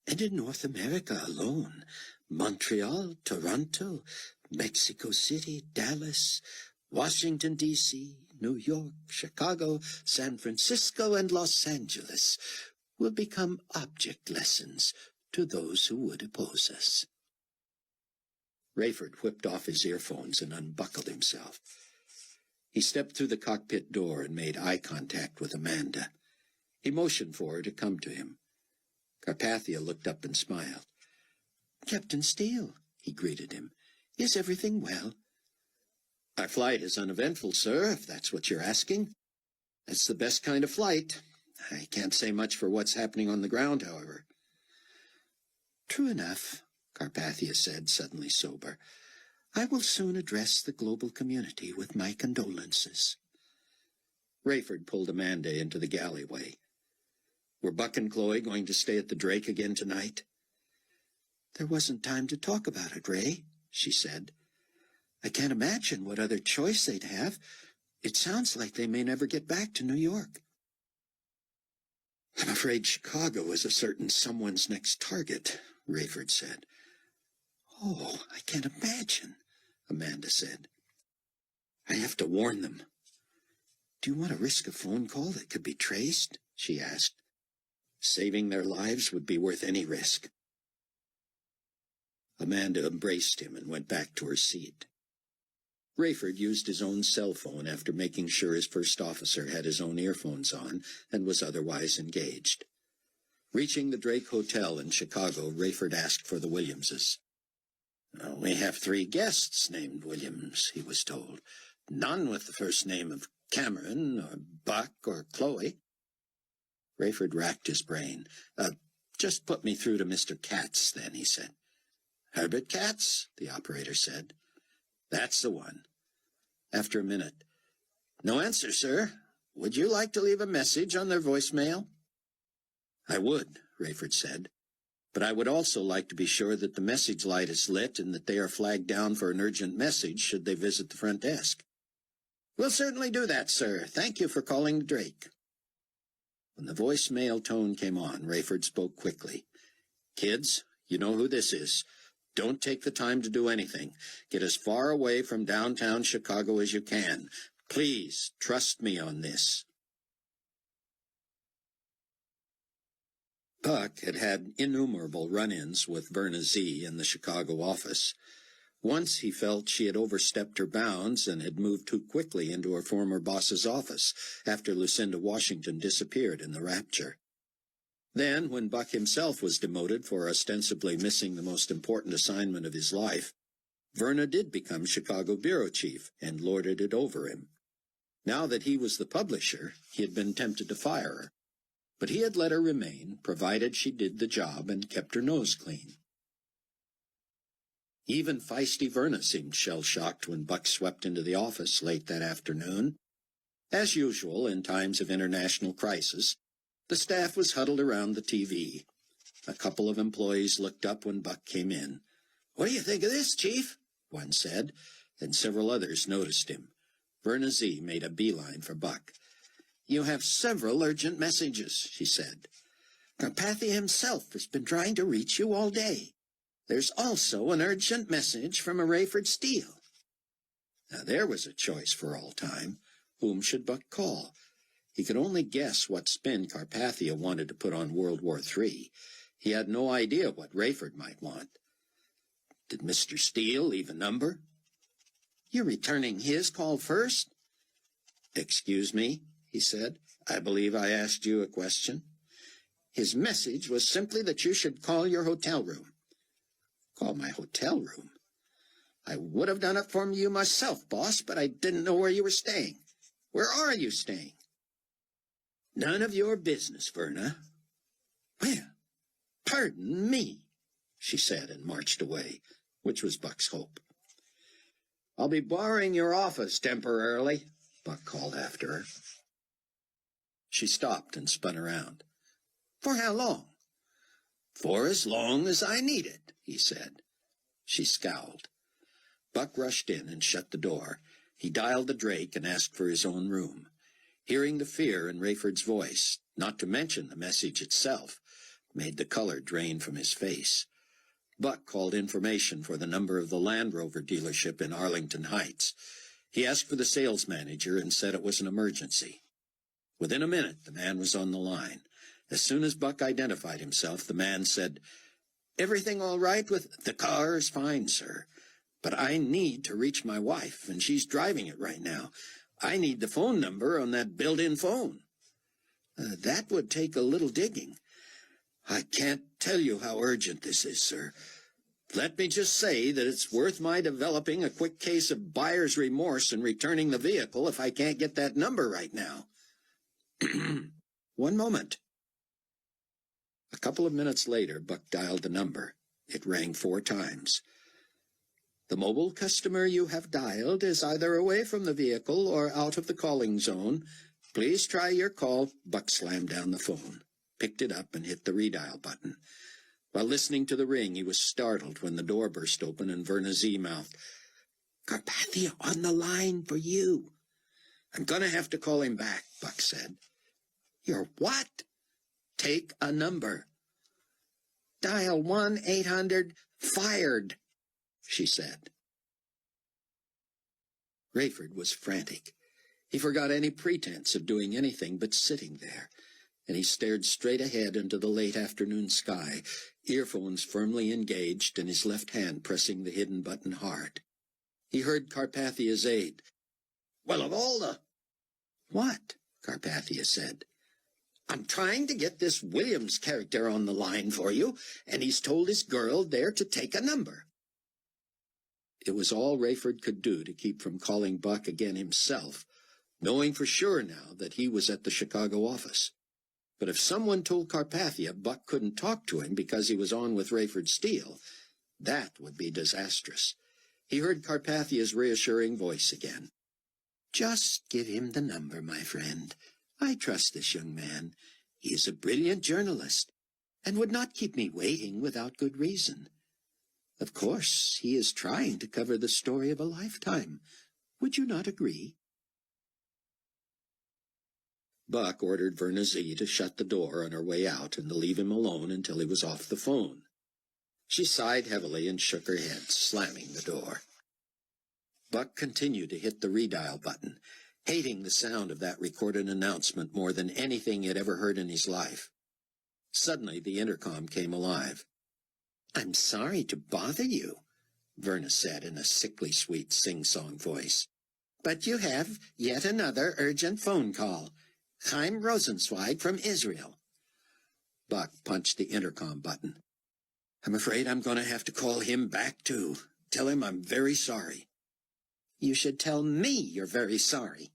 S3: And in North America alone, Montreal, Toronto, Mexico City, Dallas, Washington, D.C., New York, Chicago, San Francisco, and Los Angeles will become object lessons to those who would oppose us. Rayford whipped off his earphones and unbuckled himself. He stepped through the cockpit door and made eye contact with Amanda. He motioned for her to come to him. Carpathia looked up and smiled. Captain Steele, he greeted him. Is everything well? Our flight is uneventful, sir, if that's what you're asking. That's the best kind of flight. I can't say much for what's happening on the ground, however. True enough, Carpathia said, suddenly sober. I will soon address the global community with my condolences. Rayford pulled Amanda into the galleyway. Were Buck and Chloe going to stay at the Drake again tonight? There wasn't time to talk about it, Ray, she said. I can't imagine what other choice they'd have. It sounds like they may never get back to New York. I'm afraid Chicago is a certain someone's next target, Rayford said. Oh, I can't imagine, Amanda said. I have to warn them. Do you want to risk a phone call that could be traced? She asked. Saving their lives would be worth any risk. Amanda embraced him and went back to her seat. Rayford used his own cell phone after making sure his first officer had his own earphones on and was otherwise engaged. Reaching the Drake Hotel in Chicago, Rayford asked for the Williamses. We have 3 guests named Williams, he was told. None with the first name of Cameron, or Buck, or Chloe. Rayford racked his brain. Just put me through to Mr. Katz, then, he said. Herbert Katz, the operator said. That's the one. After a minute. No answer, sir. Would you like to leave a message on their voicemail? I would, Rayford said. But I would also like to be sure that the message light is lit and that they are flagged down for an urgent message should they visit the front desk. We'll certainly do that, sir. Thank you for calling the Drake. When the voicemail tone came on, Rayford spoke quickly. Kids, you know who this is. Don't take the time to do anything. Get as far away from downtown Chicago as you can. Please, trust me on this. Buck had had innumerable run-ins with Verna Z in the Chicago office. Once he felt she had overstepped her bounds and had moved too quickly into her former boss's office after Lucinda Washington disappeared in the rapture. Then, when Buck himself was demoted for ostensibly missing the most important assignment of his life, Verna did become Chicago bureau chief and lorded it over him.
S1: Now that he was the publisher, he had been tempted to fire her, but he had let her remain, provided she did the job and kept her nose clean. Even feisty Verna seemed shell-shocked when Buck swept into the office late that afternoon. As usual, in times of international crisis, the staff was huddled around the TV. A couple of employees looked up when Buck came in. "What do you think of this, Chief?" one said, and several others noticed him. Verna Z made a beeline for Buck. "You have several urgent messages," she said. "Carpathia himself has been trying to reach you all day. There's also an urgent message from a Rayford Steele." Now there was a choice for all time. Whom should Buck call? He could only guess what spin Carpathia wanted to put on World War III. He had no idea what Rayford might want. Did Mr. Steele leave a number? "You're returning his call first?" "Excuse me," he said. "I believe I asked you a question." "His message was simply that you should call your hotel room." "Call my hotel room?" "I would have done it for you myself, boss, but I didn't know where you were staying." "Where are you staying?" "None of your business, Verna." "Well, pardon me," she said, and marched away, which was Buck's hope. "I'll be borrowing your office temporarily," Buck called after her. She stopped and spun around. "For how long?" "For as long as I need it," he said. She scowled. Buck rushed in and shut the door. He dialed the Drake and asked for his own room. Hearing the fear in Rayford's voice, not to mention the message itself, made the color drain from his face. Buck called information for the number of the Land Rover dealership in Arlington Heights. He asked for the sales manager and said it was an emergency. Within a minute, the man was on the line. As soon as Buck identified himself, the man said, "Everything all right with—" "The car is fine, sir. But I need to reach my wife, and she's driving it right now. I need the phone number on that built-in phone." "That would take a little digging." "I can't tell you how urgent this is, sir. Let me just say that it's worth my developing a quick case of buyer's remorse and returning the vehicle if I can't get that number right now." "One moment." A couple of minutes later, Buck dialed the number. It rang 4 times. "The mobile customer you have dialed is either away from the vehicle or out of the calling zone. Please try your call." Buck slammed down the phone, picked it up, and hit the redial button. While listening to the ring, he was startled when the door burst open and Verna Z mouthed, "Carpathia on the line for you." "I'm going to have to call him back," Buck said. "You're what?" "Take a number." "Dial 1-800-FIRED, she said. Rayford was frantic. He forgot any pretense of doing anything but sitting there, and he stared straight ahead into the late afternoon sky, earphones firmly engaged and his left hand pressing the hidden button hard. He heard Carpathia's aide. "Well, of all the—" "What?" Carpathia said. "I'm trying to get this Williams character on the line for you, and he's told his girl there to take a number." It was all Rayford could do to keep from calling Buck again himself, knowing for sure now that he was at the Chicago office. But if someone told Carpathia Buck couldn't talk to him because he was on with Rayford Steele, that would be disastrous. He heard Carpathia's reassuring voice again. "Just give him the number, my friend. I trust this young man. He is a brilliant journalist, and would not keep me waiting without good reason. Of course, he is trying to cover the story of a lifetime. Would you not agree?" Buck ordered Verna Z to shut the door on her way out and to leave him alone until he was off the phone. She sighed heavily and shook her head, slamming the door. Buck continued to hit the redial button, hating the sound of that recorded announcement more than anything he had ever heard in his life. Suddenly the intercom came alive. "I'm sorry to bother you," Verna said in a sickly sweet sing-song voice, "but you have yet another urgent phone call. Chaim Rosenzweig from Israel." Buck punched the intercom button. "I'm afraid I'm going to have to call him back, too. Tell him I'm very sorry." "You should tell me you're very sorry."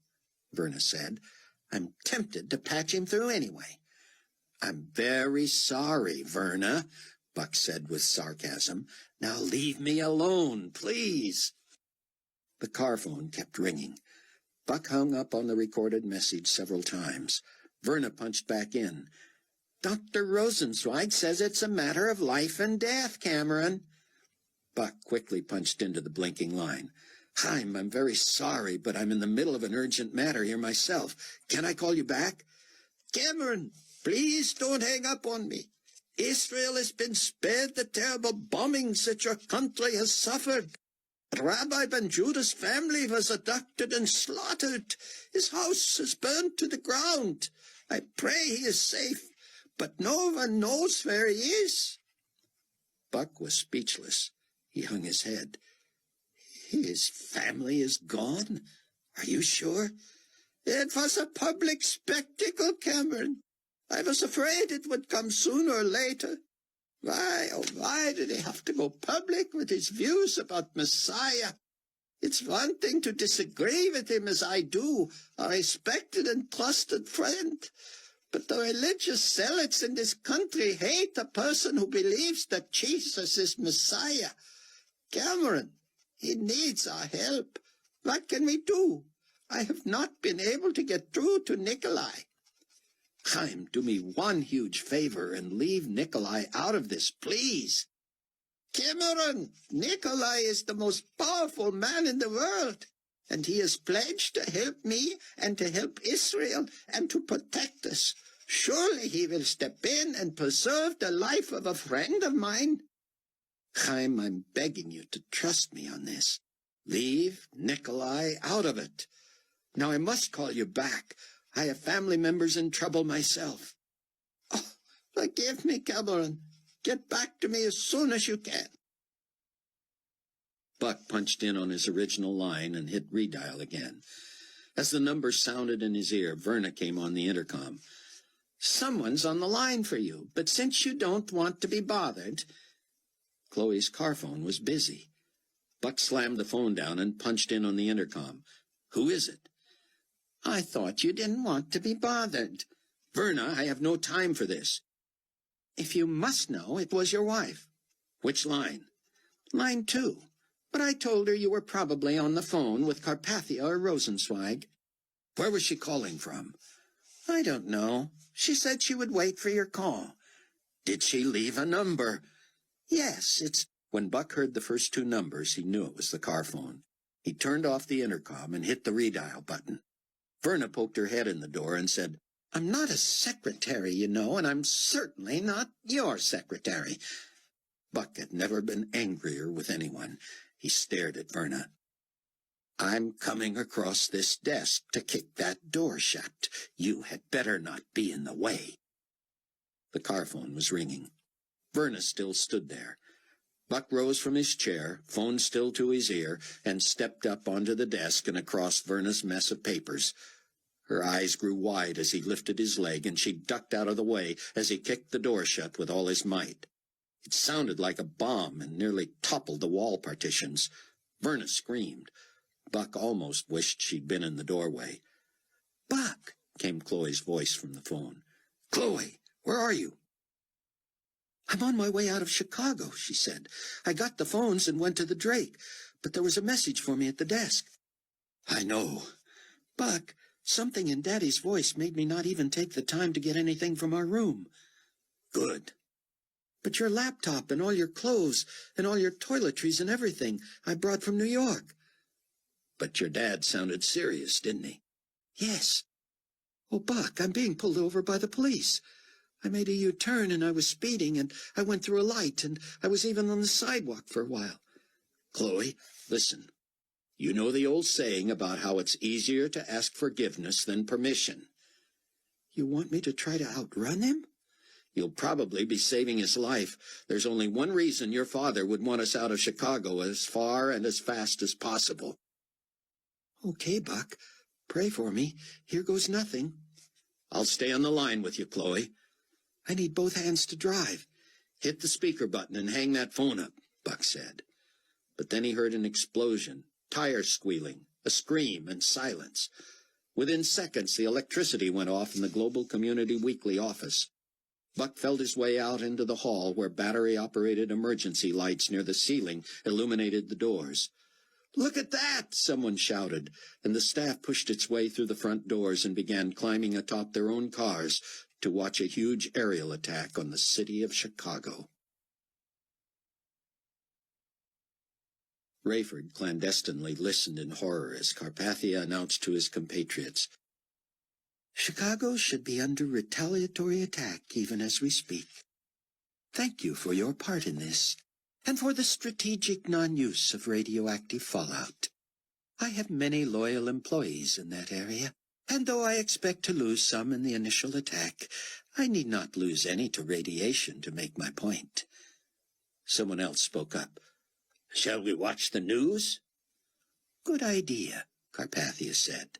S3: Verna said. I'm tempted to patch him through anyway. I'm very sorry, Verna, Buck said with sarcasm. Now leave me alone, please. The car phone kept ringing. Buck hung up on the recorded message several times. Verna punched back in. Dr. Rosenzweig says it's a matter of life and death, Cameron. Buck quickly punched into the blinking line. Chaim, I'm very sorry, but I'm in the middle of an urgent matter here myself. Can I call you back? Cameron, please don't hang up on me. Israel has been spared the terrible bombings that your country has suffered. Rabbi Ben Judah's family was abducted and slaughtered. His house is burned to the ground. I pray he is safe, but no one knows where he is. Buck was speechless. He hung his head. His family is gone? Are you sure? It was a public spectacle, Cameron. I was afraid it would come sooner or later. Why, oh, why did he have to go public with his views about Messiah? It's one thing to disagree with him as I do, a respected and trusted friend. But the religious zealots in this country hate a person who believes that Jesus is Messiah. Cameron, he needs our help. What can we do? I have not been able to get through to Nicolae. Chaim, do me one huge favor and leave Nicolae out of this, please. Cameron, Nicolae is the most powerful man in the world, and he has pledged to help me and to help Israel and to protect us. Surely he will step in and preserve the life of a friend of mine. Chaim, I'm begging you to trust me on this. Leave Nicolae out of it. Now I must call you back. I have family members in trouble myself. Oh, forgive me, Cameron. Get back to me as soon as you can.
S1: Buck punched in on his original line and hit redial again. As the number sounded in his ear, Verna came on the intercom. Someone's on the line for you, but since you don't want to be bothered... Chloe's car phone was busy. Buck slammed the phone down and punched in on the intercom. Who is it? I thought you didn't want to be bothered. Verna, I have no time for this. If you must know, it was your wife. Which line? Line 2. But I told her you were probably on the phone with Carpathia or Rosenzweig. Where was she calling from? I don't know. She said she would wait for your call. Did she leave a number? Yes, it's... When Buck heard the first 2 numbers, he knew it was the car phone. He turned off the intercom and hit the redial button. Verna poked her head in the door and said, I'm not a secretary, you know, and I'm certainly not your secretary. Buck had never been angrier with anyone. He stared at Verna. I'm coming across this desk to kick that door shut. You had better not be in the way. The car phone was ringing. Verna still stood there. Buck rose from his chair, phone still to his ear, and stepped up onto the desk and across Verna's mess of papers. Her eyes grew wide as he lifted his leg, and she ducked out of the way as he kicked the door shut with all his might. It sounded like a bomb and nearly toppled the wall partitions. Verna screamed. Buck almost wished she'd been in the doorway. Buck, came Chloe's voice from the phone. Chloe, where are you? I'm on my way out of Chicago, she said. I got the phones and went to the Drake, but there was a message for me at the desk. I know. Buck, something in Daddy's voice made me not even take the time to get anything from our room. Good. But your laptop and all your clothes and all your toiletries and everything I brought from New York. But your dad sounded serious, didn't he? Yes. Oh, Buck, I'm being pulled over by the police. I made a U-turn and I was speeding and I went through a light and I was even on the sidewalk for a while. Chloe, listen. You know the old saying about how it's easier to ask forgiveness than permission. You want me to try to outrun him? You'll probably be saving his life. There's only one reason your father would want us out of Chicago as far and as fast as possible. Okay, Buck. Pray for me. Here goes nothing. I'll stay on the line with you, Chloe. I need both hands to drive. Hit the speaker button and hang that phone up, Buck said. But then he heard an explosion, tires squealing, a scream, and silence. Within seconds, the electricity went off in the Global Community Weekly office. Buck felt his way out into the hall where battery-operated emergency lights near the ceiling illuminated the doors. "Look at that!" someone shouted, and the staff pushed its way through the front doors and began climbing atop their own cars to watch a huge aerial attack on the city of Chicago. Rayford clandestinely listened in horror as Carpathia announced to his compatriots,
S3: "Chicago should be under retaliatory attack even as we speak. Thank you for your part in this, and for the strategic non-use of radioactive fallout. I have many loyal employees in that area, and though I expect to lose some in the initial attack, I need not lose any to radiation to make my point."
S1: Someone else spoke up. "Shall we watch the news?"
S3: "Good idea," Carpathia said.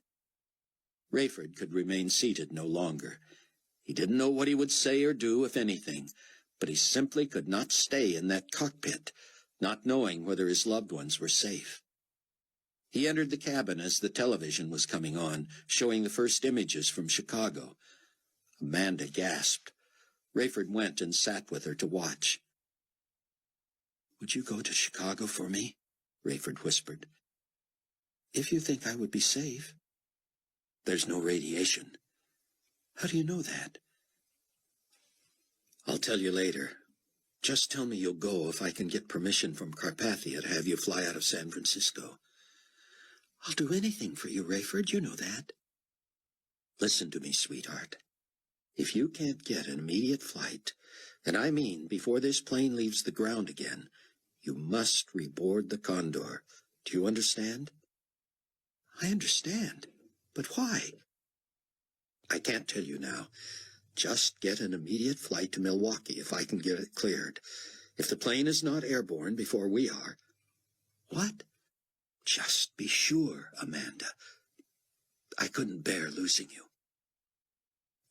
S1: Rayford could remain seated no longer. He didn't know what he would say or do, if anything, but he simply could not stay in that cockpit, not knowing whether his loved ones were safe. He entered the cabin as the television was coming on, showing the first images from Chicago. Amanda gasped. Rayford went and sat with her to watch.
S3: "Would you go to Chicago for me?" Rayford whispered. "If you think I would be safe."
S1: "There's no radiation."
S3: "How do you know that?"
S1: "I'll tell you later. Just tell me you'll go if I can get permission from Carpathia to have you fly out of San Francisco."
S3: "I'll do anything for you, Rayford, you know that."
S1: "Listen to me, sweetheart. If you can't get an immediate flight, and I mean before this plane leaves the ground again, you must reboard the Condor. Do you understand?"
S3: "I understand. But why?"
S1: "I can't tell you now. Just get an immediate flight to Milwaukee if I can get it cleared. If the plane is not airborne before we are..."
S3: "What?"
S1: "Just be sure, Amanda. I couldn't bear losing you."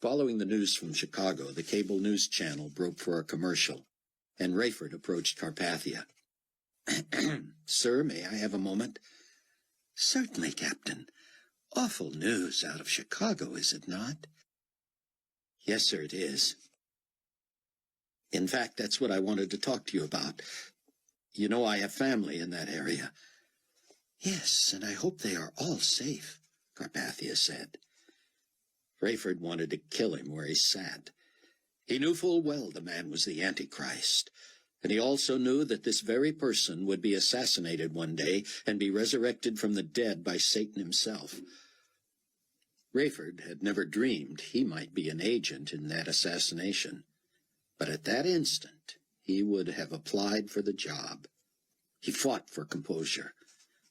S1: Following the news from Chicago, the cable news channel broke for a commercial, and Rayford approached Carpathia. "Sir, may I have a moment?"
S3: "Certainly, Captain. Awful news out of Chicago, is it not?"
S1: "Yes, sir, it is. In fact, that's what I wanted to talk to you about. You know I have family in that area."
S3: "Yes, and I hope they are all safe," Carpathia said.
S1: Rayford wanted to kill him where he sat. He knew full well the man was the Antichrist, and he also knew that this very person would be assassinated one day and be resurrected from the dead by Satan himself. Rayford had never dreamed he might be an agent in that assassination, but at that instant he would have applied for the job. He fought for composure.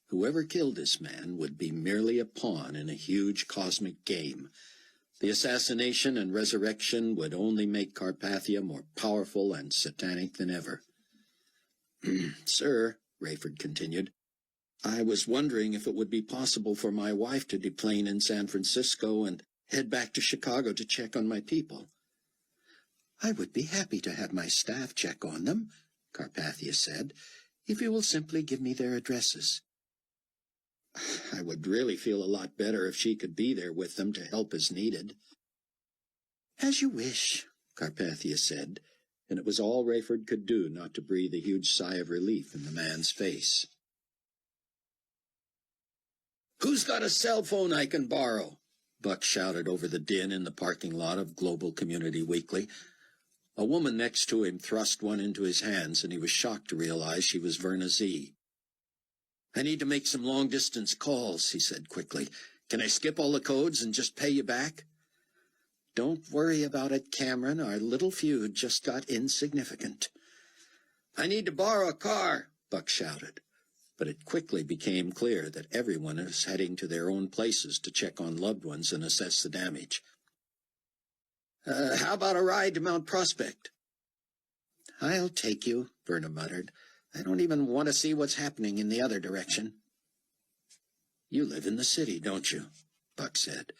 S1: Whoever killed this man would be merely a pawn in a huge cosmic game. The assassination and resurrection would only make Carpathia more powerful and satanic than ever. "Sir," Rayford continued, "I was wondering if it would be possible for my wife to deplane in San Francisco and head back to Chicago to check on my people."
S3: "I would be happy to have my staff check on them," Carpathia said, "if you will simply give me their addresses."
S1: "I would really feel a lot better if she could be there with them to help as needed."
S3: "As you wish,"
S1: Carpathia said, and it was all Rayford could do not to breathe a huge sigh of relief in the man's face. "Who's got a cell phone I can borrow?" Buck shouted over the din in the parking lot of Global Community Weekly. A woman next to him thrust one into his hands, and he was shocked to realize she was Verna Z. "I need to make some long-distance calls," he said quickly. "Can I skip all the codes and just pay you back?"
S3: "Don't worry about it, Cameron. Our little feud just got insignificant."
S1: "I need to borrow a car," Buck shouted. But it quickly became clear that everyone was heading to their own places to check on loved ones and assess the damage. How about a ride to Mount Prospect?"
S3: "I'll take you," Verna muttered. "I don't even want to see what's happening in the other direction."
S1: "You live in the city, don't you?" Buck said.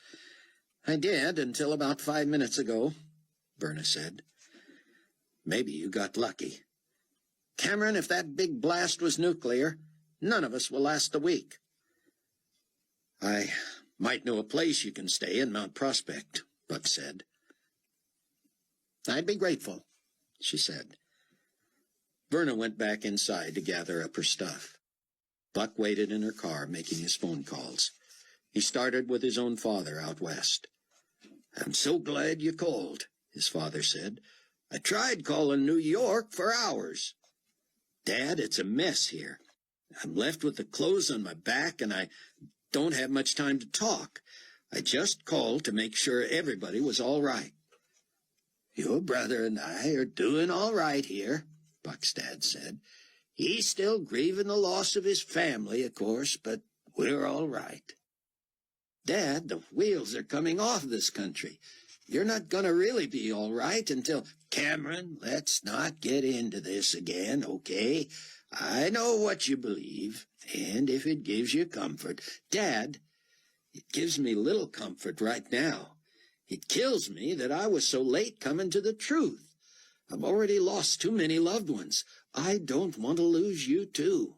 S3: "I did until about 5 minutes ago,"
S1: Verna said. "Maybe you got lucky."
S3: "Cameron, if that big blast was nuclear, none of us will last a week."
S1: I
S2: Might know a place you can stay in Mount Prospect, Buck said.
S3: I'd be grateful, she said.
S1: Verna went back inside to gather up her stuff. Buck waited in her car, making his phone calls. He started with his own father out west.
S2: I'm so glad you called, his father said. I tried calling New York for hours. Dad, it's a mess here. I'm left with the clothes on my back, and I don't have much time to talk. I just called to make sure everybody was all right. Your brother and I are doing all right here, Buck's dad said. He's still grieving the loss of his family, of course, but we're all right. Dad, the wheels are coming off this country. You're not going to really be all right until... Cameron, let's not get into this again, okay? I know what you believe, and if it gives you comfort... Dad, it gives me little comfort right now. It kills me that I was so late coming to the truth. I've already lost too many loved ones. I don't want to lose you, too.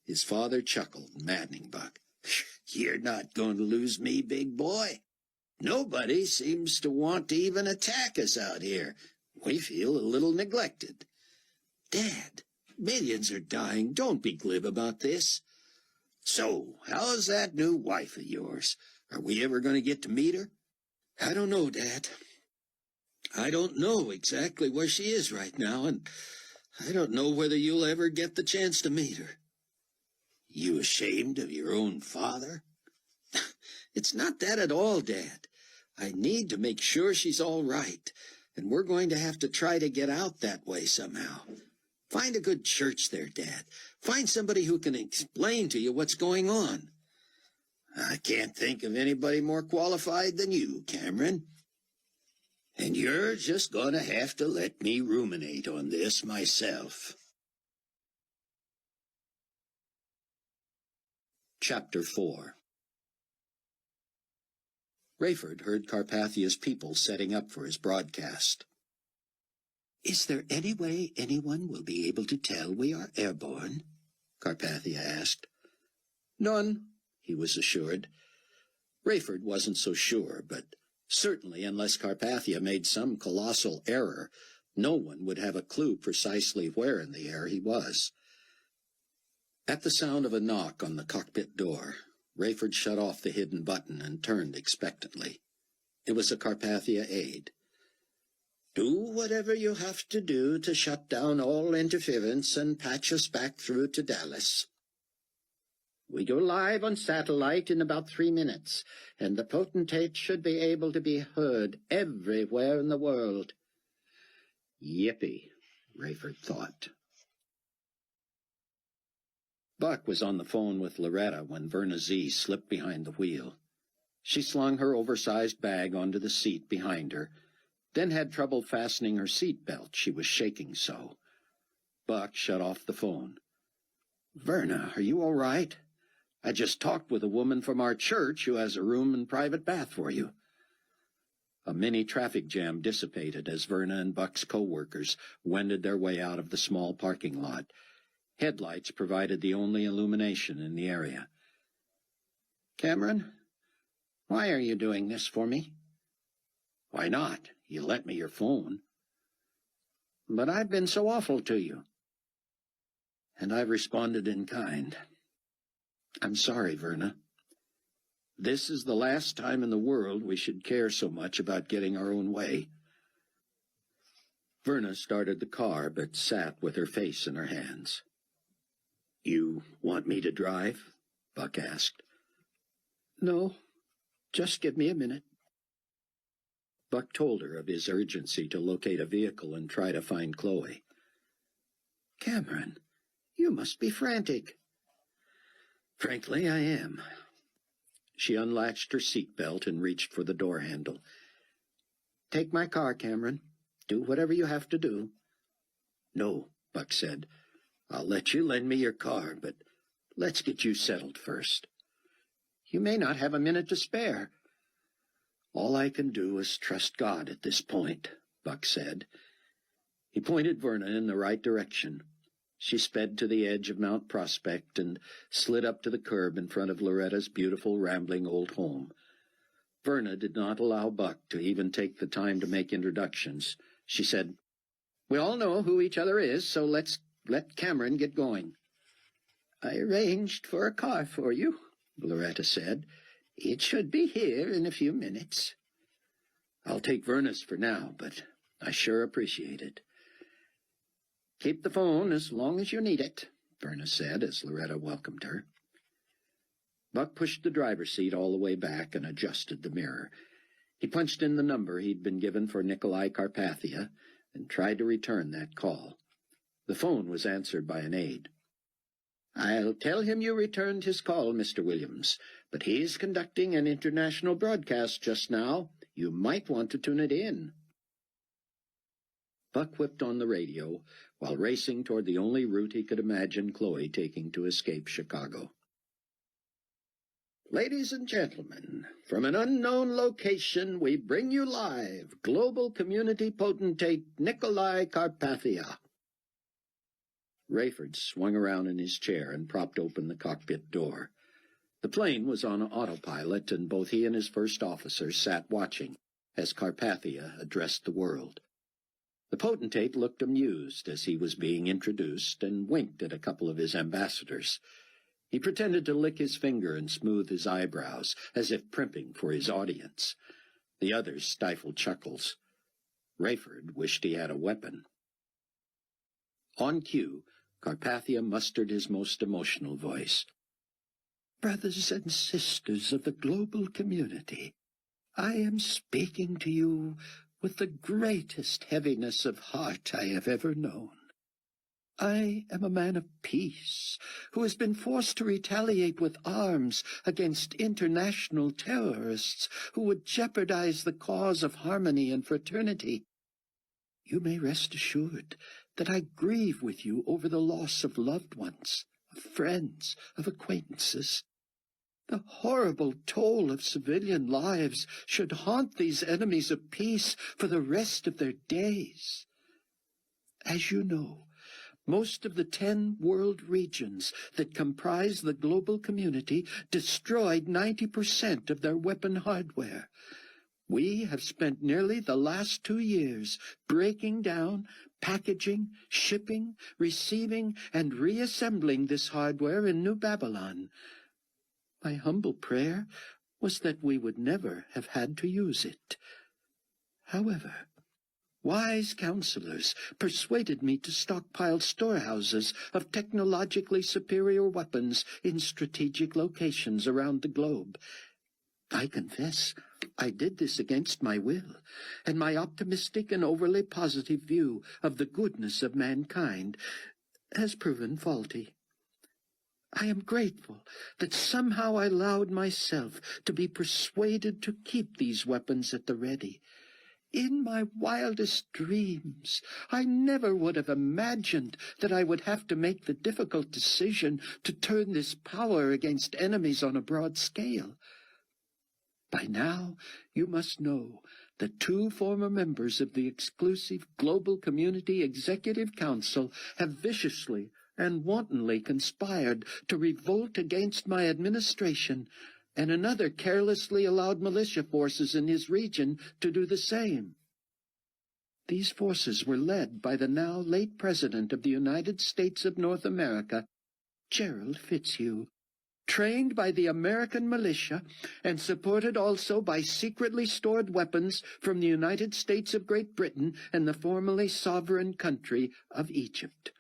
S1: His father chuckled, maddening Buck.
S2: You're not going to lose me, big boy. Nobody seems to want to even attack us out here. We feel a little neglected. Dad, millions are dying. Don't be glib about this. So, how's that new wife of yours? Are we ever going to get to meet her? I don't know, Dad. I don't know exactly where she is right now, and I don't know whether you'll ever get the chance to meet her. You ashamed of your own father? It's not that at all, Dad. I need to make sure she's all right, and we're going to have to try to get out that way somehow. Find a good church there, Dad. Find somebody who can explain to you what's going on. I can't think of anybody more qualified than you, Cameron. And you're just going to have to let me ruminate on this myself.
S1: Chapter 4. Rayford heard Carpathia's people setting up for his broadcast.
S3: Is there any way anyone will be able to tell we are airborne? Carpathia asked.
S1: None, he was assured. Rayford wasn't so sure, but certainly unless Carpathia made some colossal error, no one would have a clue precisely where in the air he was. At the sound of a knock on the cockpit door, Rayford shut off the hidden button and turned expectantly. It was a Carpathia aide.
S2: Do whatever you have to do to shut down all interference and patch us back through to Dallas.
S4: We go live on satellite in about 3 minutes, and the potentate should be able to be heard everywhere in the world.
S1: Yippee, Rayford thought. Buck was on the phone with Loretta when Verna Z slipped behind the wheel. She slung her oversized bag onto the seat behind her, then had trouble fastening her seat belt. She was shaking so. Buck shut off the phone. "Verna, are you all right? I just talked with a woman from our church who has a room and private bath for you." A mini traffic jam dissipated as Verna and Buck's co-workers wended their way out of the small parking lot. Headlights provided the only illumination in the area.
S4: "Cameron, why are you doing this for me?"
S1: "Why not? You lent me your phone."
S4: "But I've been so awful to you."
S1: "And I've responded in kind. I'm sorry, Verna. This is the last time in the world we should care so much about getting our own way." Verna started the car, but sat with her face in her hands. "You want me to drive?" Buck asked.
S4: "No, just give me a minute."
S1: Buck told her of his urgency to locate a vehicle and try to find Chloe.
S4: "Cameron, you must be frantic."
S1: "Frankly, I am." She unlatched her seat belt and reached for the door handle.
S4: "Take my car, Cameron. Do whatever you have to do."
S1: "No," Buck said. "I'll let you lend me your car, but let's get you settled first."
S4: "You may not have a minute to spare."
S1: "All I can do is trust God at this point," Buck said. He pointed Verna in the right direction. She sped to the edge of Mount Prospect and slid up to the curb in front of Loretta's beautiful, rambling old home. Verna did not allow Buck to even take the time to make introductions. She said, "We all know who each other is, so let's let Cameron get going." "I arranged for a car for you," Loretta said. "It should be here in a few minutes." "I'll take Verna's for now, but I sure appreciate it." "Keep the phone as long as you need it," Verna said as Loretta welcomed her. Buck pushed the driver's seat all the way back and adjusted the mirror. He punched in the number he'd been given for Nicolae Carpathia and tried to return that call. The phone was answered by an aide. "I'll tell him you returned his call, Mr. Williams, but he's conducting an international broadcast just now. You might want to tune it in." Buck whipped on the radio while racing toward the only route he could imagine Chloe taking to escape Chicago. "Ladies and gentlemen, from an unknown location, we bring you live global community potentate Nicolae Carpathia." Rayford swung around in his chair and propped open the cockpit door. The plane was on autopilot, and both he and his first officer sat watching as Carpathia addressed the world. The potentate looked amused as he was being introduced and winked at a couple of his ambassadors. He pretended to lick his finger and smooth his eyebrows, as if primping for his audience. The others stifled chuckles. Rayford wished he had a weapon. On cue, Carpathia mustered his most emotional voice. "Brothers and sisters of the global community, I am speaking to you with the greatest heaviness of heart I have ever known. I am a man of peace who has been forced to retaliate with arms against international terrorists who would jeopardize the cause of harmony and fraternity. You may rest assured that I grieve with you over the loss of loved ones, of friends, of acquaintances. The horrible toll of civilian lives should haunt these enemies of peace for the rest of their days. As you know, most of the 10 world regions that comprise the global community destroyed 90% of their weapon hardware. We have spent nearly the last 2 years breaking down, packaging, shipping, receiving, and reassembling this hardware in New Babylon. My humble prayer was that we would never have had to use it. However, wise counselors persuaded me to stockpile storehouses of technologically superior weapons in strategic locations around the globe. I confess, I did this against my will, and my optimistic and overly positive view of the goodness of mankind has proven faulty. I am grateful that somehow I allowed myself to be persuaded to keep these weapons at the ready. In my wildest dreams, I never would have imagined that I would have to make the difficult decision to turn this power against enemies on a broad scale. By now, you must know that 2 former members of the exclusive Global Community Executive Council have viciously and wantonly conspired to revolt against my administration, and another carelessly allowed militia forces in his region to do the same. These forces were led by the now late President of the United States of North America, Gerald Fitzhugh, trained by the American militia and supported also by secretly stored weapons from the United States of Great Britain and the formerly sovereign country of Egypt.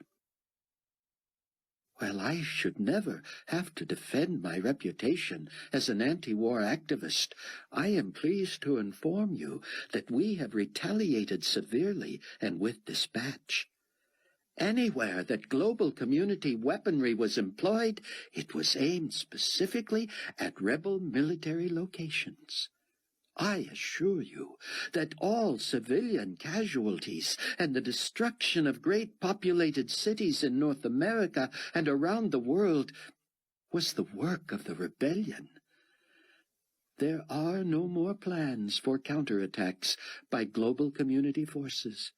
S1: While I should never have to defend my reputation as an anti-war activist, I am pleased to inform you that we have retaliated severely and with dispatch. Anywhere that global community weaponry was employed, it was aimed specifically at rebel military locations. I assure you that all civilian casualties and the destruction of great populated cities in North America and around the world was the work of the rebellion. There are no more plans for counterattacks by global community forces.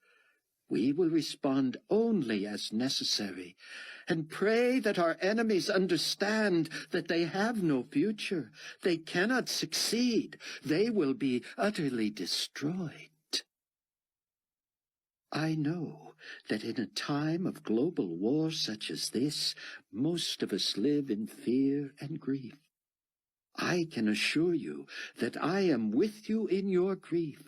S4: We will respond only as necessary, and pray that our enemies understand that they have no future. They cannot succeed. They will be utterly destroyed. I know that in a time of global war such as this, most of us live in fear and grief. I can assure you that I am with you in your grief,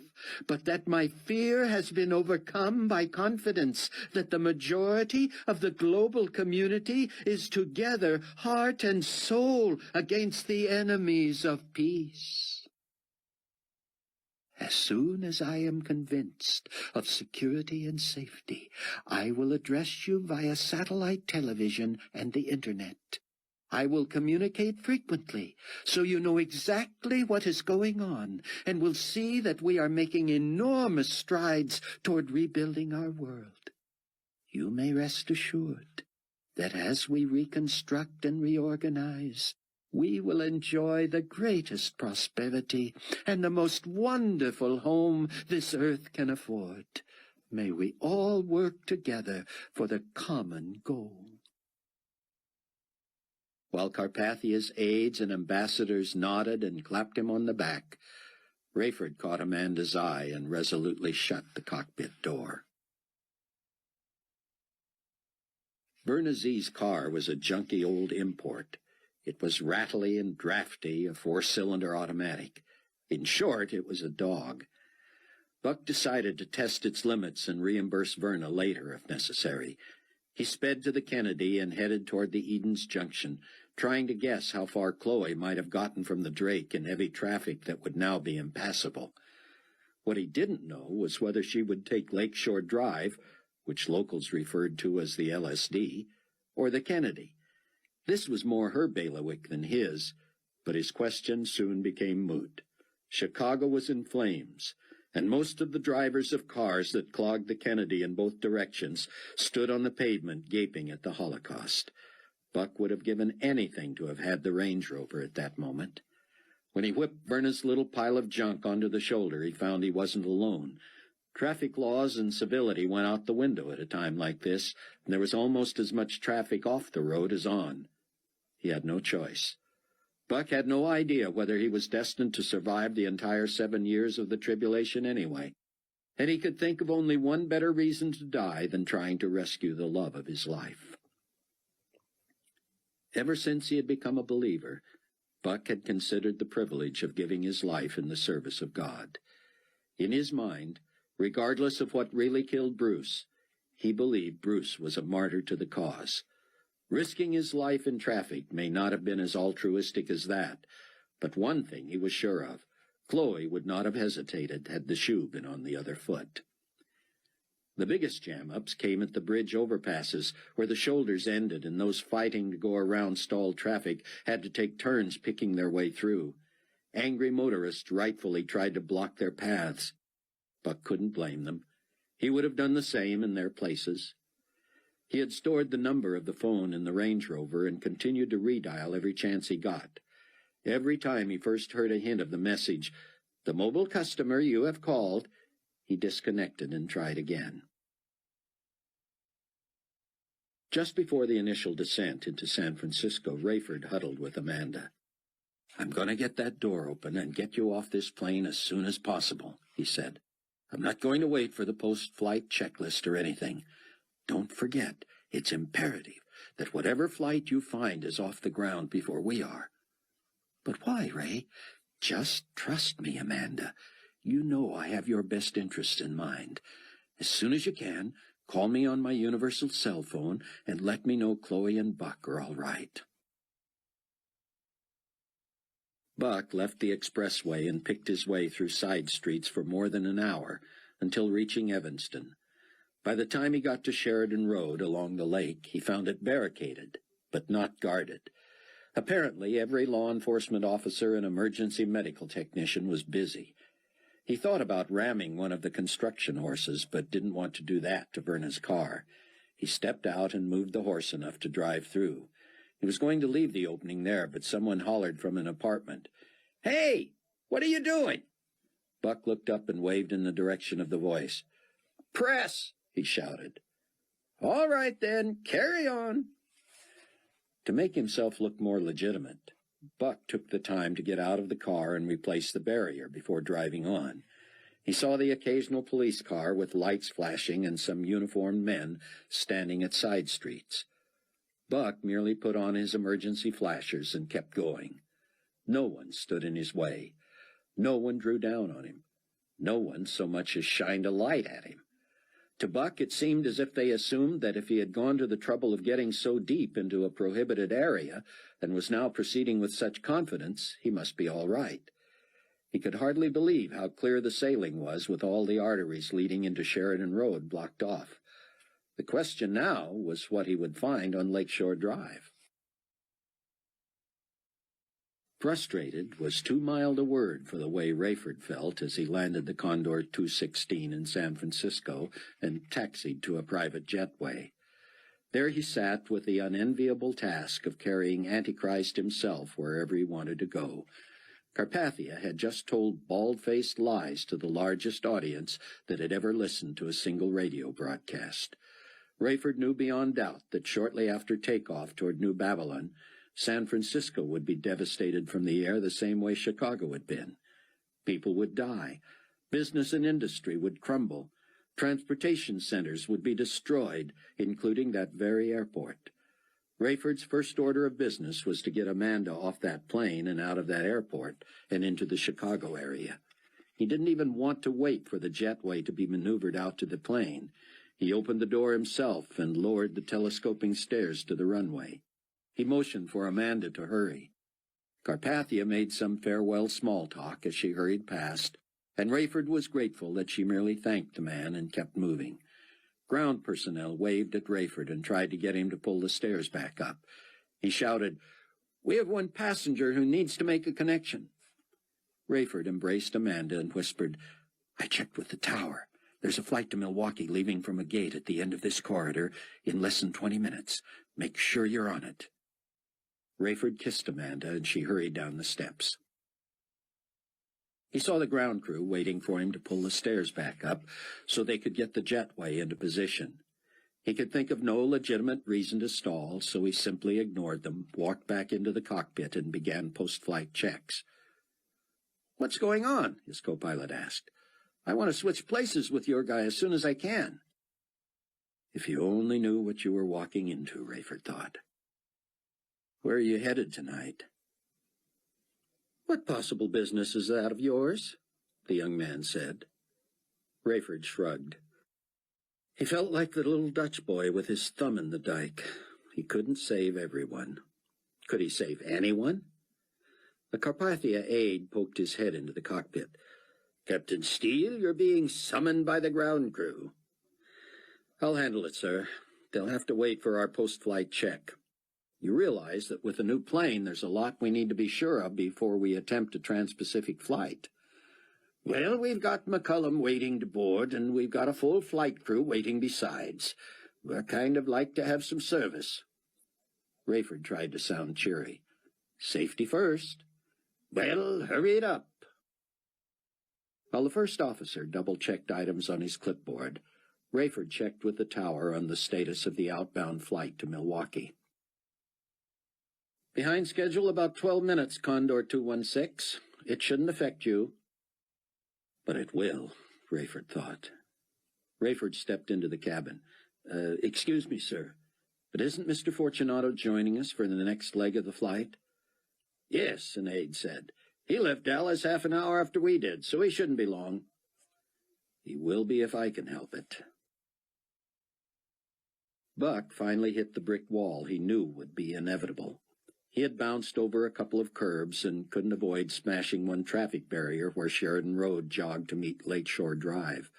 S4: but that my fear has been overcome by confidence that the majority of the global community is together, heart and soul, against the enemies of peace. As soon as I am convinced of security and safety, I will address you via satellite television and the Internet. I will communicate frequently, so you know exactly what is going on, and will see that we are making enormous strides toward rebuilding our world. You may rest assured that as we reconstruct and reorganize, we will enjoy the greatest prosperity and the most wonderful home this earth can afford. May we all work together for the common goal. While Carpathia's aides and ambassadors nodded and clapped him on the back, Rayford caught Amanda's eye and resolutely shut the cockpit door. Bernazee's car was a junky old import. It was rattly and drafty, a 4-cylinder automatic. In short, it was a dog. Buck decided to test its limits and reimburse Verna later if necessary. He sped to the Kennedy and headed toward the Edens Junction, trying to guess how far Chloe might have gotten from the Drake in heavy traffic that would now be impassable. What he didn't know was whether she would take Lakeshore Drive, which locals referred to as the LSD, or the Kennedy. This was more her bailiwick than his, but his question soon became moot. Chicago was in flames, and most of the drivers of cars that clogged the Kennedy in both directions stood on the pavement gaping at the Holocaust. Buck would have given anything to have had the Range Rover at that moment. When he whipped Verna's little pile of junk onto the shoulder, he found he wasn't alone. Traffic laws and civility went out the window at a time like this, and there was almost as much traffic off the road as on. He had no choice. Buck had no idea whether he was destined to survive the entire 7 years of the tribulation anyway, and he could think of only one better reason to die than trying to rescue the love of his life. Ever since he had become a believer, Buck had considered the privilege of giving his life in the service of God. In his mind, regardless of what really killed Bruce, he believed Bruce was a martyr to the cause. Risking his life in traffic may not have been as altruistic as that, but one thing he was sure of: Chloe would not have hesitated had the shoe been on the other foot. The biggest jam-ups came at the bridge overpasses, where the shoulders ended, and those fighting to go around stalled traffic had to take turns picking their way through. Angry motorists rightfully tried to block their paths. Buck couldn't blame them. He would have done the same in their places. He had stored the number of the phone in the Range Rover and continued to redial every chance he got. Every time he first heard a hint of the message, "The mobile customer you have called," he disconnected and tried again. Just before the initial descent into San Francisco, Rayford huddled with Amanda. "I'm going to get that door open and get you off this plane as soon as possible," he said. "I'm not going to wait for the post-flight checklist or anything. Don't forget, it's imperative that whatever flight you find is off the ground before we are." "But why, Ray?" "Just trust me, Amanda. You know I have your best interests in mind. As soon as you can, call me on my universal cell phone and let me know Chloe and Buck are all right." Buck left the expressway and picked his way through side streets for more than an hour, until reaching Evanston. By the time he got to Sheridan Road along the lake, he found it barricaded, but not guarded. Apparently, every law enforcement officer and emergency medical technician was busy. He thought about ramming one of the construction horses, but didn't want to do that to Verna's car. He stepped out and moved the horse enough to drive through. He was going to leave the opening there, but someone hollered from an apartment, "Hey, what are you doing?" Buck looked up and waved in the direction of the voice. "Press! he shouted. "All right, then, carry on." To make himself look more legitimate, Buck took the time to get out of the car and replace the barrier before driving on. He saw the occasional police car with lights flashing and some uniformed men standing at side streets. Buck merely put on his emergency flashers and kept going. No one stood in his way. No one drew down on him. No one so much as shined a light at him. To Buck, it seemed as if they assumed that if he had gone to the trouble of getting so deep into a prohibited area and was now proceeding with such confidence, he must be all right. He could hardly believe how clear the sailing was with all the arteries leading into Sheridan Road blocked off. The question now was what he would find on Lakeshore Drive. Frustrated was too mild a word for the way Rayford felt as he landed the Condor 216 in San Francisco and taxied to a private jetway. There he sat with the unenviable task of carrying Antichrist himself wherever he wanted to go. Carpathia had just told bald-faced lies to the largest audience that had ever listened to a single radio broadcast. Rayford knew beyond doubt that shortly after takeoff toward New Babylon, San Francisco would be devastated from the air the same way Chicago had been. People would die. Business and industry would crumble. Transportation centers would be destroyed, including that very airport. Rayford's first order of business was to get Amanda off that plane and out of that airport and into the Chicago area. He didn't even want to wait for the jetway to be maneuvered out to the plane. He opened the door himself and lowered the telescoping stairs to the runway. He motioned for Amanda to hurry. Carpathia made some farewell small talk as she hurried past, and Rayford was grateful that she merely thanked the man and kept moving. Ground personnel waved at Rayford and tried to get him to pull the stairs back up. He shouted, "We have one passenger who needs to make a connection." Rayford embraced Amanda and whispered, "I checked with the tower. There's a flight to Milwaukee leaving from a gate at the end of this corridor in less than 20 minutes. Make sure you're on it." Rayford kissed Amanda, and she hurried down the steps. He saw the ground crew waiting for him to pull the stairs back up so they could get the jetway into position. He could think of no legitimate reason to stall, so he simply ignored them, walked back into the cockpit, and began post-flight checks. "What's going on?" his co-pilot asked. "I want to switch places with your guy as soon as I can." If you only knew what you were walking into, Rayford thought. "Where are you headed tonight?" "What possible business is that of yours?" the young man said. Rayford shrugged. He felt like the little Dutch boy with his thumb in the dike. He couldn't save everyone. Could he save anyone? The Carpathia aide poked his head into the cockpit. "Captain Steele, you're being summoned by the ground crew." "I'll handle it, sir. They'll have to wait for our post-flight check. You realize that with a new plane, there's a lot we need to be sure of before we attempt a trans-Pacific flight." "Well, we've got McCullum waiting to board, and we've got a full flight crew waiting besides. We're kind of like to have some service." Rayford tried to sound cheery. "Safety first." "Well, hurry it up." While the first officer double-checked items on his clipboard, Rayford checked with the tower on the status of the outbound flight to Milwaukee. "Behind schedule about 12 minutes, Condor 216. It shouldn't affect you." But it will, Rayford thought. Rayford stepped into the cabin. Excuse me, sir, but isn't Mr. Fortunato joining us for the next leg of the flight?" "Yes," an aide said. "He left Dallas half an hour after we did, so he shouldn't be long." "He will be if I can help it." Buck finally hit the brick wall he knew would be inevitable. He had bounced over a couple of curbs and couldn't avoid smashing one traffic barrier where Sheridan Road jogged to meet Lakeshore Drive.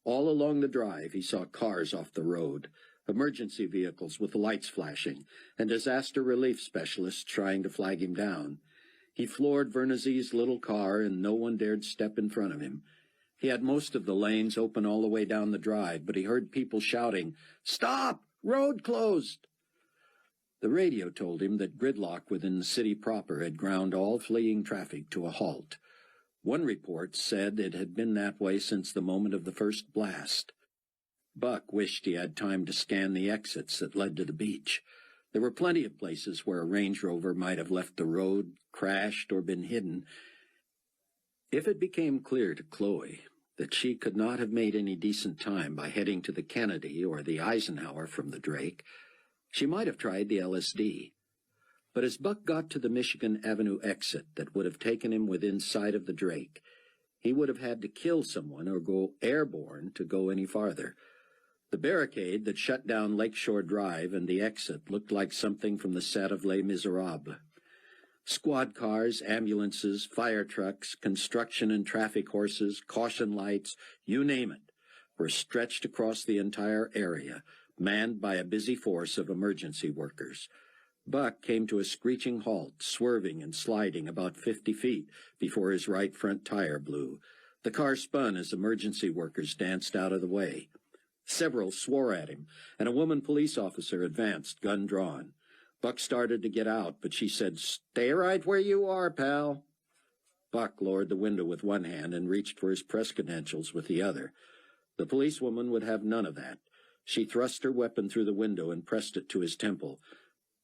S4: All along the drive he saw cars off the road, emergency vehicles with lights flashing, and disaster relief specialists trying to flag him down. He floored Vernazzi's little car, and no one dared step in front of him. He had most of the lanes open all the way down the drive, but he heard people shouting, "Stop! Road closed!" The radio told him that gridlock within the city proper had ground all fleeing traffic to a halt. One report said it had been that way since the moment of the first blast. Buck wished he had time to scan the exits that led to the beach. There were plenty of places where a Range Rover might have left the road, crashed, or been hidden. If it became clear to Chloe that she could not have made any decent time by heading to the Kennedy or the Eisenhower from the Drake, she might have tried the LSD. But as Buck got to the Michigan Avenue exit that would have taken him within sight of the Drake, he would have had to kill someone or go airborne to go any farther. The barricade that shut down Lakeshore Drive and the exit looked like something from the set of Les Miserables. Squad cars, ambulances, fire trucks, construction and traffic horses, caution lights, you name it, were stretched across the entire area, manned by a busy force of emergency workers. Buck came to a screeching halt, swerving and sliding about 50 feet before his right front tire blew. The car spun as emergency workers danced out of the way. Several swore at him, and a woman police officer advanced, gun drawn. Buck started to get out, but she said, "Stay right where you are, pal." Buck lowered the window with one hand and reached for his press credentials with the other. The policewoman would have none of that. She thrust her weapon through the window and pressed it to his temple.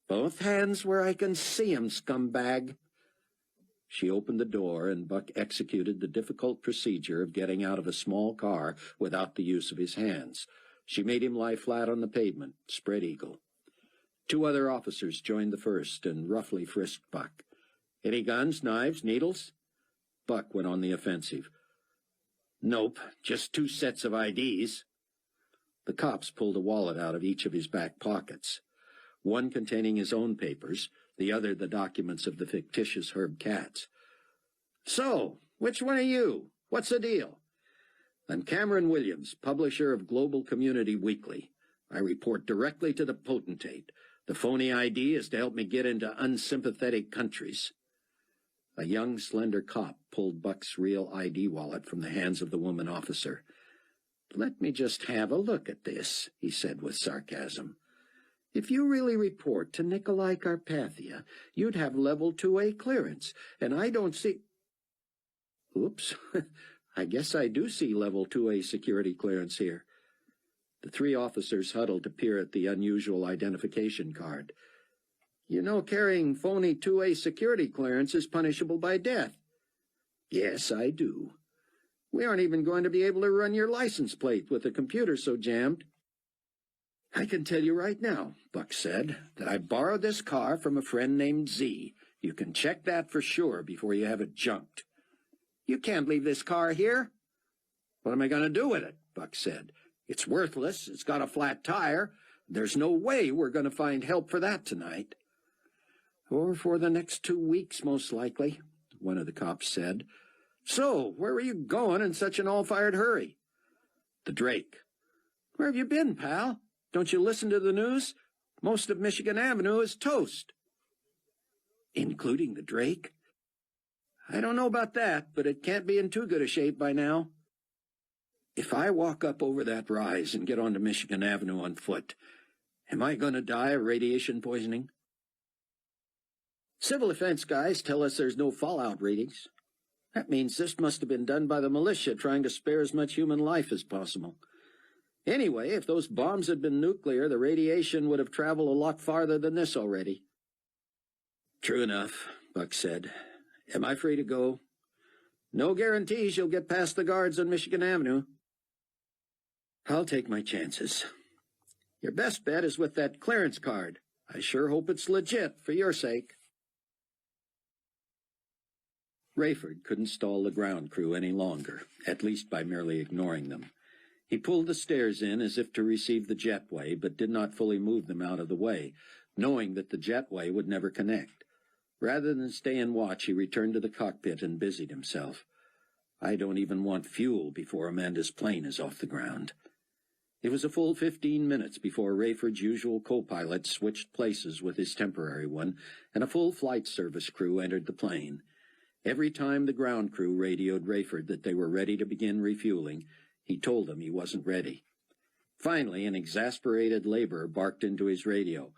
S4: "Both hands where I can see 'em, scumbag." She opened the door, and Buck executed the difficult procedure of getting out of a small car without the use of his hands. She made him lie flat on the pavement, spread eagle. 2 other officers joined the first and roughly frisked Buck. "Any guns, knives, needles?" Buck went on the offensive. "Nope, just 2 sets of IDs. The cops pulled a wallet out of each of his back pockets, one containing his own papers, the other the documents of the fictitious Herb Katz. "So, which one are you? What's the deal?" "I'm Cameron Williams, publisher of Global Community Weekly. I report directly to the potentate. The phony ID is to help me get into unsympathetic countries." A young, slender cop pulled Buck's real ID wallet from the hands of the woman officer. "Let me just have a look at this," he said with sarcasm. "If you really report to Nicolae Carpathia, you'd have level 2A clearance, and I don't see—" Oops, I guess I do see level 2A security clearance here. The 3 officers huddled to peer at the unusual identification card. "You know carrying phony 2A security clearance is punishable by death." "Yes, I do." "We aren't even going to be able to run your license plate with the computer so jammed." "I can tell you right now," Buck said, "that I borrowed this car from a friend named Z. You can check that for sure before you have it junked." "You can't leave this car here." "What am I going to do with it?" Buck said. "It's worthless. It's got a flat tire. There's no way we're going to find help for that tonight." "Or for the next 2 weeks, most likely," one of the cops said. "So, where were you going in such an all-fired hurry?" "The Drake." "Where have you been, pal? Don't you listen to the news? Most of Michigan Avenue is toast." "Including the Drake?" "I don't know about that, but it can't be in too good a shape by now." "If I walk up over that rise and get onto Michigan Avenue on foot, am I going to die of radiation poisoning?" "Civil defense guys tell us there's no fallout readings. That means this must have been done by the militia trying to spare as much human life as possible. Anyway, if those bombs had been nuclear, the radiation would have traveled a lot farther than this already." "True enough," Buck said. "Am I free to go?" "No guarantees you'll get past the guards on Michigan Avenue." "I'll take my chances." "Your best bet is with that clearance card. I sure hope it's legit, for your sake." Rayford couldn't stall the ground crew any longer, at least by merely ignoring them. He pulled the stairs in as if to receive the jetway, but did not fully move them out of the way, knowing that the jetway would never connect. Rather than stay and watch, he returned to the cockpit and busied himself. "I don't even want fuel before Amanda's plane is off the ground." It was a full 15 minutes before Rayford's usual co-pilot switched places with his temporary one, and a full flight service crew entered the plane. Every time the ground crew radioed Rayford that they were ready to begin refueling, he told them he wasn't ready. Finally, an exasperated laborer barked into his radio.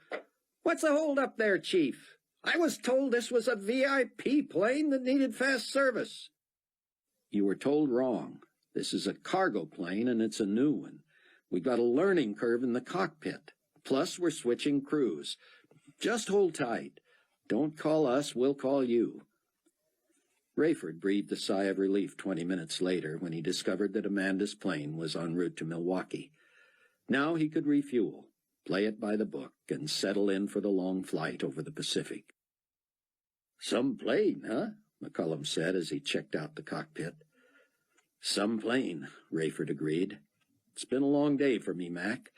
S4: "What's the hold up there, Chief? I was told this was a VIP plane that needed fast service." "You were told wrong. This is a cargo plane, and it's a new one. We got a learning curve in the cockpit. Plus, we're switching crews. Just hold tight. Don't call us, we'll call you. Rayford breathed a sigh of relief 20 minutes later when he discovered that Amanda's plane was en route to Milwaukee. Now he could refuel, play it by the book, and settle in for the long flight over the Pacific. "Some plane, huh?" McCullum said as he checked out the cockpit. "Some plane," Rayford agreed. "It's been a long day for me, Mac.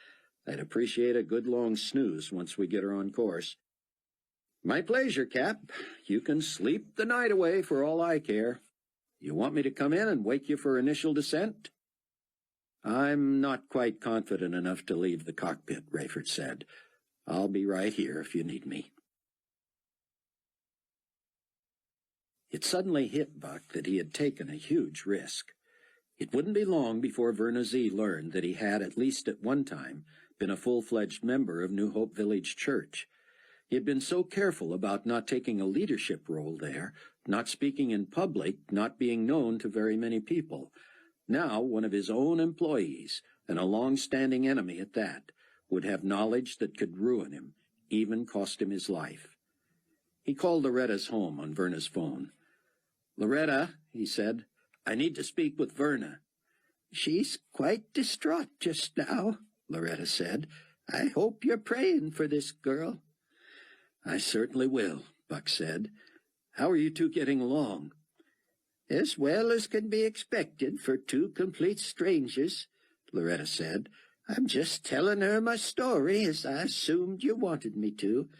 S4: I'd appreciate a good long snooze once we get her on course." "My pleasure, Cap. You can sleep the night away for all I care. You want me to come in and wake you for initial descent?" "I'm not quite confident enough to leave the cockpit," Rayford said. "I'll be right here if you need me." It suddenly hit Buck that he had taken a huge risk. It wouldn't be long before Verna Z learned that he had, at least at one time, been a full-fledged member of New Hope Village Church. He had been so careful about not taking a leadership role there, not speaking in public, not being known to very many people. Now one of his own employees, and a long-standing enemy at that, would have knowledge that could ruin him, even cost him his life. He called Loretta's home on Verna's phone. "Loretta," he said, "I need to speak with Verna." "She's quite distraught just now," Loretta said. "I hope you're praying for this girl." "I certainly will," Buck said. "How are you two getting along?" "As well as can be expected for two complete strangers," Loretta said. "I'm just telling her my story as I assumed you wanted me to."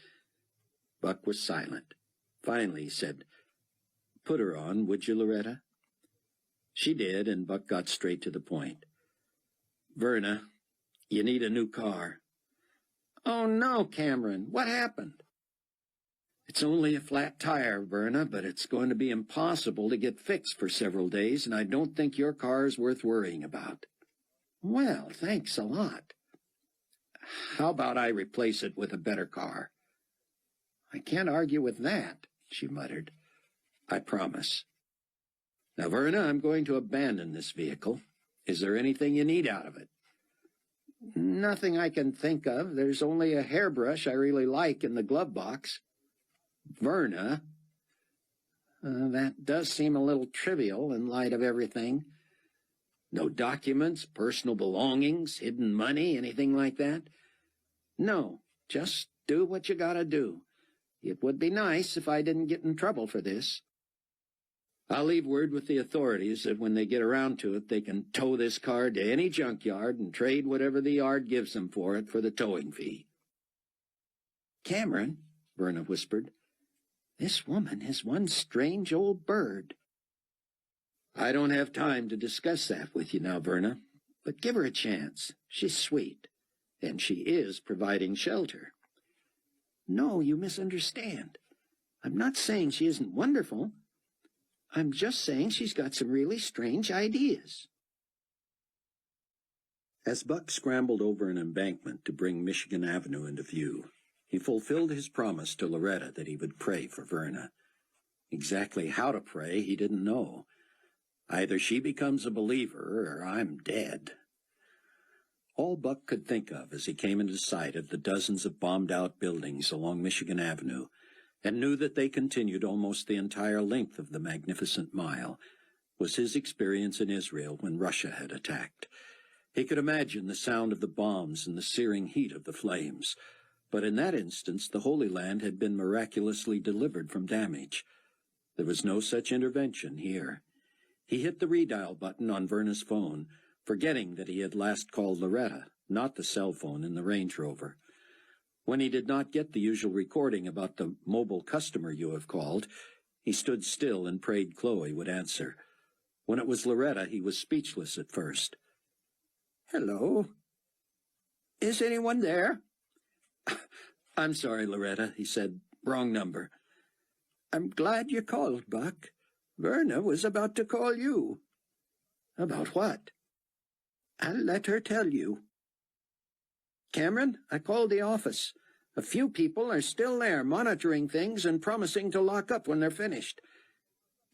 S4: Buck was silent. Finally he said, "Put her on, would you, Loretta?" She did, and Buck got straight to the point. "Verna, you need a new car." "Oh, no, Cameron. What happened?" "It's only a flat tire, Verna, but it's going to be impossible to get fixed for several days, and I don't think your car is worth worrying about." "Well, thanks a lot." "How about I replace it with a better car?" "I can't argue with that," she muttered. "I promise." "Now, Verna, I'm going to abandon this vehicle. Is there anything you need out of it?" "Nothing I can think of. There's only a hairbrush I really like in the glove box." "Verna." That does seem a little trivial in light of everything." "No documents, personal belongings, hidden money, anything like that?" "No, just do what you gotta do. It would be nice if I didn't get in trouble for this." "I'll leave word with the authorities that when they get around to it, they can tow this car to any junkyard and trade whatever the yard gives them for it for the towing fee." "Cameron," Verna whispered, "this woman is one strange old bird." "I don't have time to discuss that with you now, Verna, but give her a chance. She's sweet, and she is providing shelter." "No, you misunderstand. I'm not saying she isn't wonderful. I'm just saying she's got some really strange ideas." As Buck scrambled over an embankment to bring Michigan Avenue into view, he fulfilled his promise to Loretta that he would pray for Verna. Exactly how to pray he didn't know. Either she becomes a believer or I'm dead. All Buck could think of as he came into sight of the dozens of bombed-out buildings along Michigan Avenue, and knew that they continued almost the entire length of the magnificent mile, was his experience in Israel when Russia had attacked. He could imagine the sound of the bombs and the searing heat of the flames, but in that instance the Holy Land had been miraculously delivered from damage. There was no such intervention here. He hit the redial button on Verna's phone, forgetting that he had last called Loretta, not the cell phone in the Range Rover. When he did not get the usual recording about the mobile customer you have called, he stood still and prayed Chloe would answer. When it was Loretta, he was speechless at first. "Hello? Is anyone there?" "I'm sorry, Loretta," he said. "Wrong number." "I'm glad you called, Buck. Verna was about to call you." "About what?" "I'll let her tell you." "Cameron, I called the office. A few people are still there monitoring things and promising to lock up when they're finished.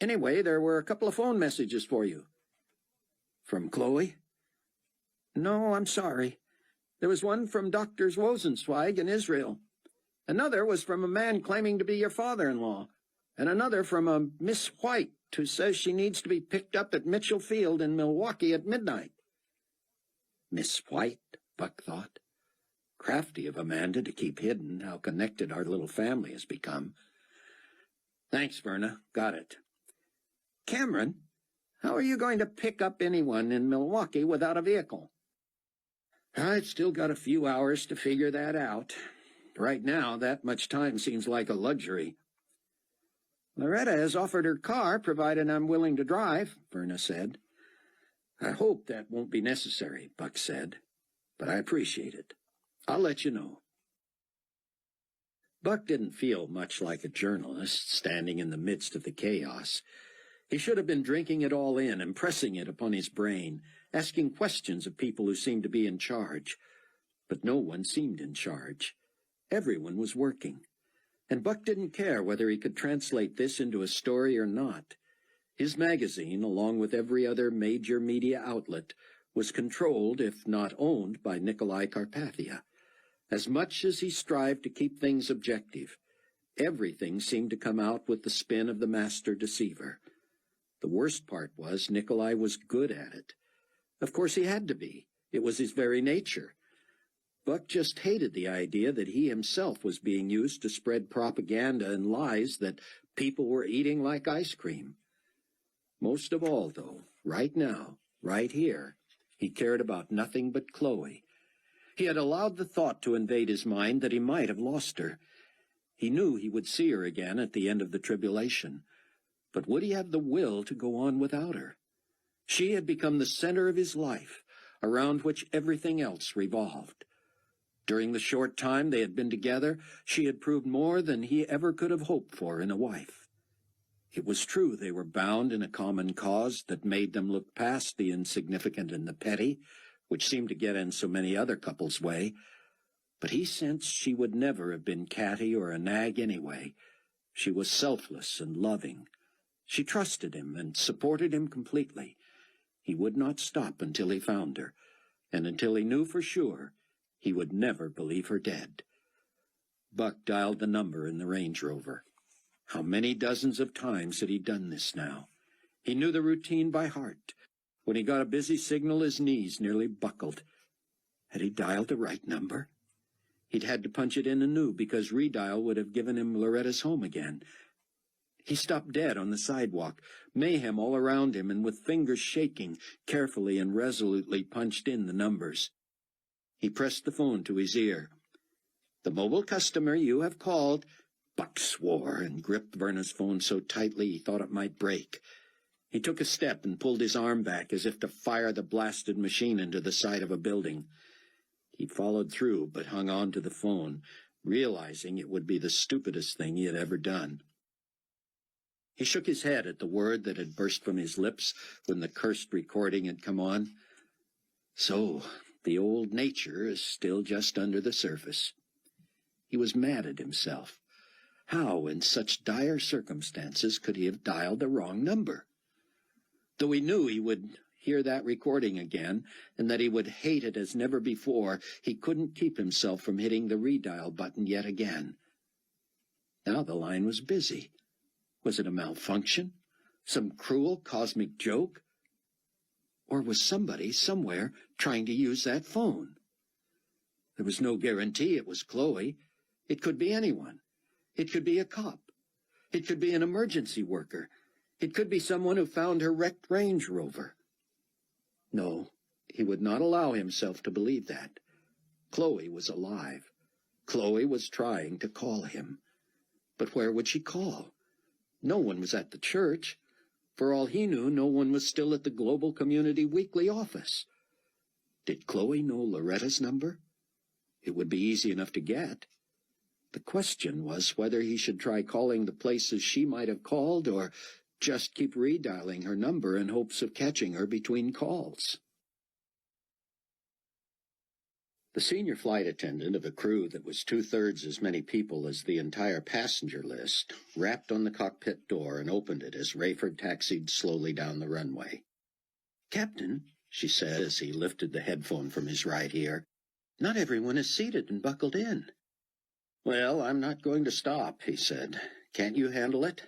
S4: Anyway, there were a couple of phone messages for you." "From Chloe?" No, I'm sorry. There was one from Dr. Rosenzweig in Israel. Another was from a man claiming to be your father-in-law, and another from a Miss White who says she needs to be picked up at Mitchell Field in Milwaukee at midnight. Miss White, Buck thought. Crafty of Amanda to keep hidden how connected our little family has become. Thanks, Verna. Got it. Cameron, how are you going to pick up anyone in Milwaukee without a vehicle? I've still got a few hours to figure that out. Right now, that much time seems like a luxury. Loretta has offered her car, provided I'm willing to drive, Verna said. I hope that won't be necessary, Buck said, but I appreciate it. I'll let you know. Buck didn't feel much like a journalist standing in the midst of the chaos. He should have been drinking it all in, impressing it upon his brain, asking questions of people who seemed to be in charge. But no one seemed in charge. Everyone was working. And Buck didn't care whether he could translate this into a story or not. His magazine, along with every other major media outlet, was controlled, if not owned, by Nicolae Carpathia. As much as he strived to keep things objective, everything seemed to come out with the spin of the master deceiver. The worst part was Nicolae was good at it. Of course he had to be. It was his very nature. Buck just hated the idea that he himself was being used to spread propaganda and lies that people were eating like ice cream. Most of all, though, right now, right here, he cared about nothing but Chloe. He had allowed the thought to invade his mind that he might have lost her. He knew he would see her again at the end of the tribulation. But would he have the will to go on without her? She had become the center of his life, around which everything else revolved. During the short time they had been together, she had proved more than he ever could have hoped for in a wife. It was true they were bound in a common cause that made them look past the insignificant and the petty, which seemed to get in so many other couples' way. But he sensed she would never have been catty or a nag anyway. She was selfless and loving. She trusted him and supported him completely. He would not stop until he found her, and until he knew for sure he would never believe her dead. Buck dialed the number in the Range Rover. How many dozens of times had he done this now? He knew the routine by heart. When he got a busy signal, his knees nearly buckled. Had he dialed the right number? He'd had to punch it in anew because redial would have given him Loretta's home again. He stopped dead on the sidewalk, mayhem all around him, and with fingers shaking, carefully and resolutely punched in the numbers. He pressed the phone to his ear. "The mobile customer you have called," Buck swore and gripped Verna's phone so tightly he thought it might break. He took a step and pulled his arm back as if to fire the blasted machine into the side of a building. He followed through, but hung on to the phone, realizing it would be the stupidest thing he had ever done. He shook his head at the word that had burst from his lips when the cursed recording had come on. So, the old nature is still just under the surface. He was mad at himself. How, in such dire circumstances, could he have dialed the wrong number? Though he knew he would hear that recording again, and that he would hate it as never before, he couldn't keep himself from hitting the redial button yet again. Now the line was busy. Was it a malfunction? Some cruel cosmic joke? Or was somebody somewhere trying to use that phone? There was no guarantee it was Chloe. It could be anyone. It could be a cop. It could be an emergency worker. It could be someone who found her wrecked Range Rover. No, he would not allow himself to believe that. Chloe was alive. Chloe was trying to call him. But where would she call? No one was at the church. For all he knew, no one was still at the Global Community Weekly office. Did Chloe know Loretta's number? It would be easy enough to get. The question was whether he should try calling the places she might have called or just keep redialing her number in hopes of catching her between calls. The senior flight attendant of a crew that was 2/3 as many people as the entire passenger list rapped on the cockpit door and opened it as Rayford taxied slowly down the runway. "Captain,
S1: she said as he lifted the headphone from his right ear. "Not everyone is seated and buckled in." "Well, I'm not going to stop," he said. "Can't you handle it?"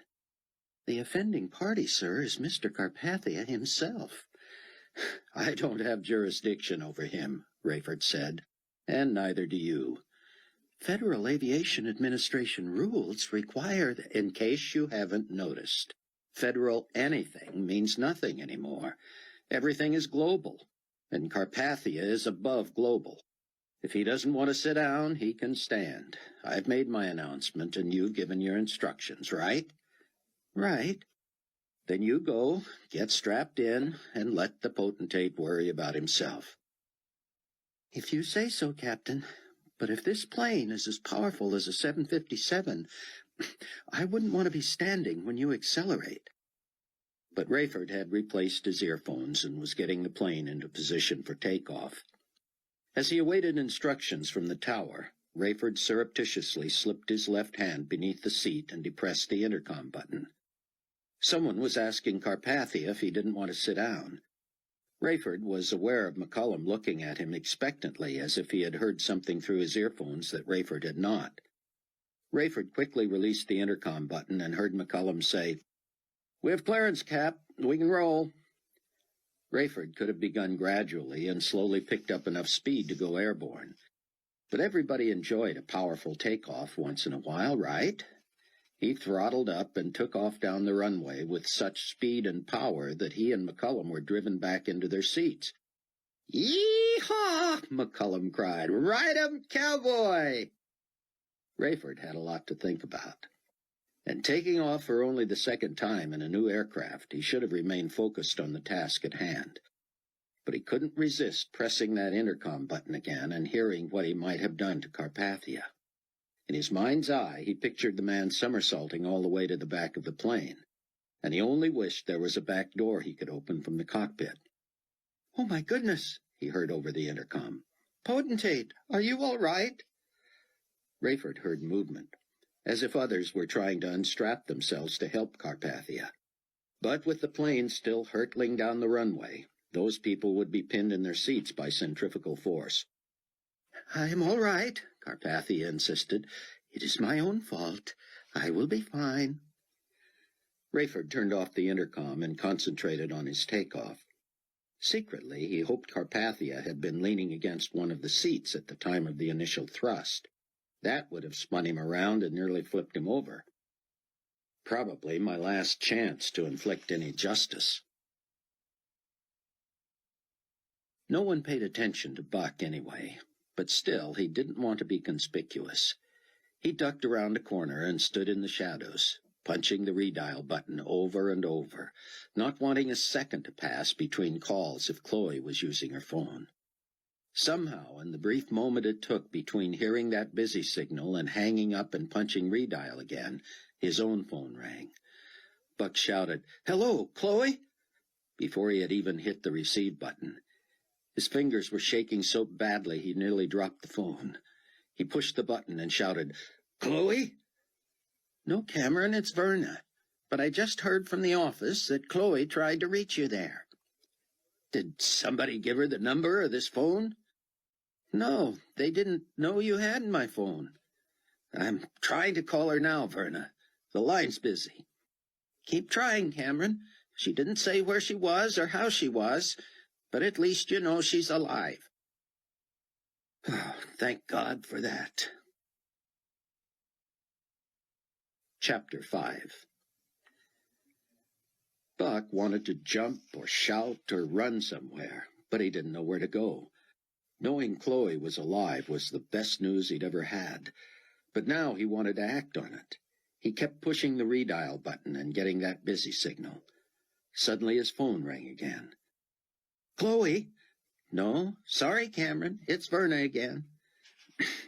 S1: "The offending party, sir, is Mr. Carpathia himself." "I don't have jurisdiction over him," Rayford said, "and neither do you. Federal Aviation Administration rules require that, in case you haven't noticed, federal anything means nothing anymore. Everything is global, and Carpathia is above global. If he doesn't want to sit down, he can stand. I've made my announcement, and you've given your instructions, right?" "Right." "Then you go, get strapped in, and let the potentate worry about himself." "If you say so, Captain. But if this plane is as powerful as a 757, I wouldn't want to be standing when you accelerate." But Rayford had replaced his earphones and was getting the plane into position for takeoff. As he awaited instructions from the tower, Rayford surreptitiously slipped his left hand beneath the seat and depressed the intercom button. Someone was asking Carpathia if he didn't want to sit down. Rayford was aware of McCullum looking at him expectantly, as if he had heard something through his earphones that Rayford had not. Rayford quickly released the intercom button and heard McCullum say, "We have clearance, Cap. We can roll." Rayford could have begun gradually and slowly picked up enough speed to go airborne. But everybody enjoyed a powerful takeoff once in a while, right? He throttled up and took off down the runway with such speed and power that he and McCullum were driven back into their seats. "Yee-haw!" McCullum cried. "Ride 'em, cowboy!" Rayford had a lot to think about. And taking off for only the second time in a new aircraft, he should have remained focused on the task at hand. But he couldn't resist pressing that intercom button again and hearing what he might have done to Carpathia. In his mind's eye, he pictured the man somersaulting all the way to the back of the plane, and he only wished there was a back door he could open from the cockpit. "Oh, my goodness," he heard over the intercom. "Potentate, are you all right?" Rayford heard movement, as if others were trying to unstrap themselves to help Carpathia. But with the plane still hurtling down the runway, those people would be pinned in their seats by centrifugal force. "I'm all right," Carpathia insisted. "It is my own fault. I will be fine." Rayford turned off the intercom and concentrated on his takeoff. Secretly, he hoped Carpathia had been leaning against one of the seats at the time of the initial thrust. That would have spun him around and nearly flipped him over. Probably my last chance to inflict any justice. No one paid attention to Buck anyway, but still he didn't want to be conspicuous. He ducked around a corner and stood in the shadows, punching the redial button over and over, not wanting a second to pass between calls if Chloe was using her phone. Somehow, in the brief moment it took between hearing that busy signal and hanging up and punching redial again, his own phone rang. Buck shouted, "Hello, Chloe?" before he had even hit the receive button. His fingers were shaking so badly he nearly dropped the phone. He pushed the button and shouted, "Chloe?" "No, Cameron, it's Verna. But I just heard from the office that Chloe tried to reach you there." "Did somebody give her the number of this phone?" "No, they didn't know you had my phone." "I'm trying to call her now, Verna. The line's busy." "Keep trying, Cameron. She didn't say where she was or how she was, but at least you know she's alive." Oh, thank God for that. Chapter 5. Buck wanted to jump or shout or run somewhere, but he didn't know where to go. Knowing Chloe was alive was the best news he'd ever had, but now he wanted to act on it. He kept pushing the redial button and getting that busy signal. Suddenly his phone rang again. "Chloe?" "No, sorry, Cameron, it's Verna again."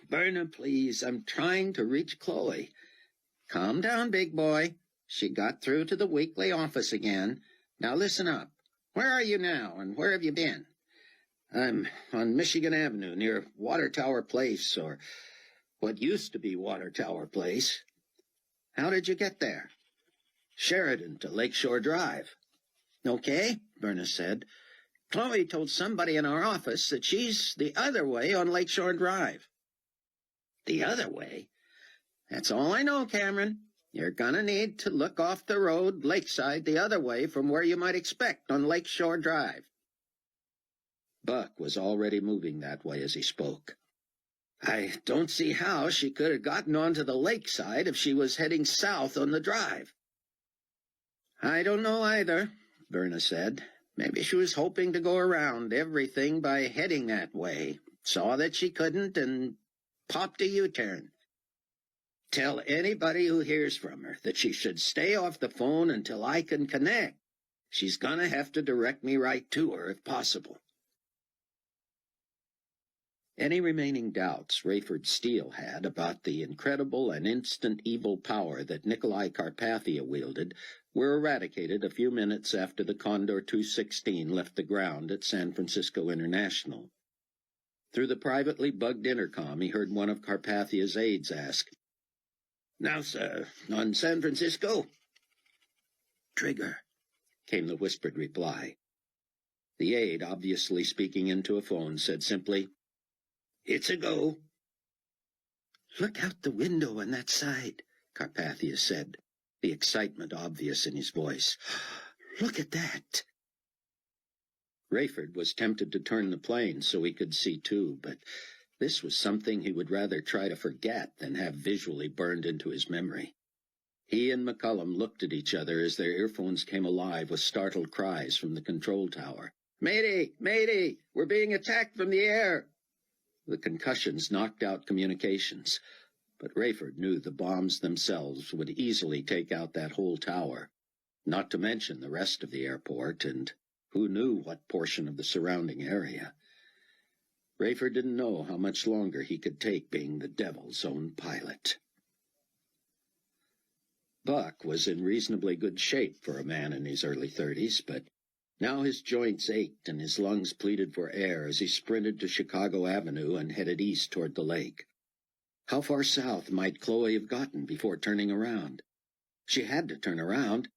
S1: "Verna, please, I'm trying to reach Chloe." "Calm down, big boy. She got through to the weekly office again. Now listen up. Where are you now, and where have you been?" "I'm on Michigan Avenue, near Water Tower Place, or what used to be Water Tower Place." "How did you get there?" "Sheridan to Lakeshore Drive." "Okay," Verna said.
S2: Chloe told somebody in our office that she's the other way on Lakeshore Drive. The other way? That's all I know, Cameron. You're gonna need to look off the road, lakeside, the other way from where you might expect on Lakeshore Drive.
S4: Buck was already moving that way as he spoke.
S2: I don't see how she could have gotten onto the lakeside if she was heading south on the drive. I don't know either, Verna said. Maybe she was hoping to go around everything by heading that way, saw that she couldn't, and popped a U-turn. Tell anybody who hears from her that she should stay off the phone until I can connect. She's gonna have to direct me right to her if possible.
S4: Any remaining doubts Rayford Steele had about the incredible and instant evil power that Nicolae Carpathia wielded were eradicated a few minutes after the Condor 216 left the ground at San Francisco International. Through the privately bugged intercom, he heard one of Carpathia's aides ask,
S2: "Now, sir, on San Francisco?"
S3: "Trigger,"
S4: came the whispered reply. The aide, obviously speaking into a phone, said simply,
S2: "It's a go."
S3: "Look out the window on that side,"
S4: Carpathia said, the excitement obvious in his voice.
S3: "Look at that."
S4: Rayford was tempted to turn the plane so he could see too, but this was something he would rather try to forget than have visually burned into his memory. He and McCullum looked at each other as their earphones came alive with startled cries from the control tower.
S2: "Mayday! Mayday! We're being attacked from the air!"
S4: The concussions knocked out communications, but Rayford knew the bombs themselves would easily take out that whole tower, not to mention the rest of the airport, and who knew what portion of the surrounding area. Rayford didn't know how much longer he could take being the devil's own pilot. Buck was in reasonably good shape for a man in his early 30s, but now his joints ached and his lungs pleaded for air as he sprinted to Chicago Avenue and headed east toward the lake. How far south might Chloe have gotten before turning around? She had to turn around.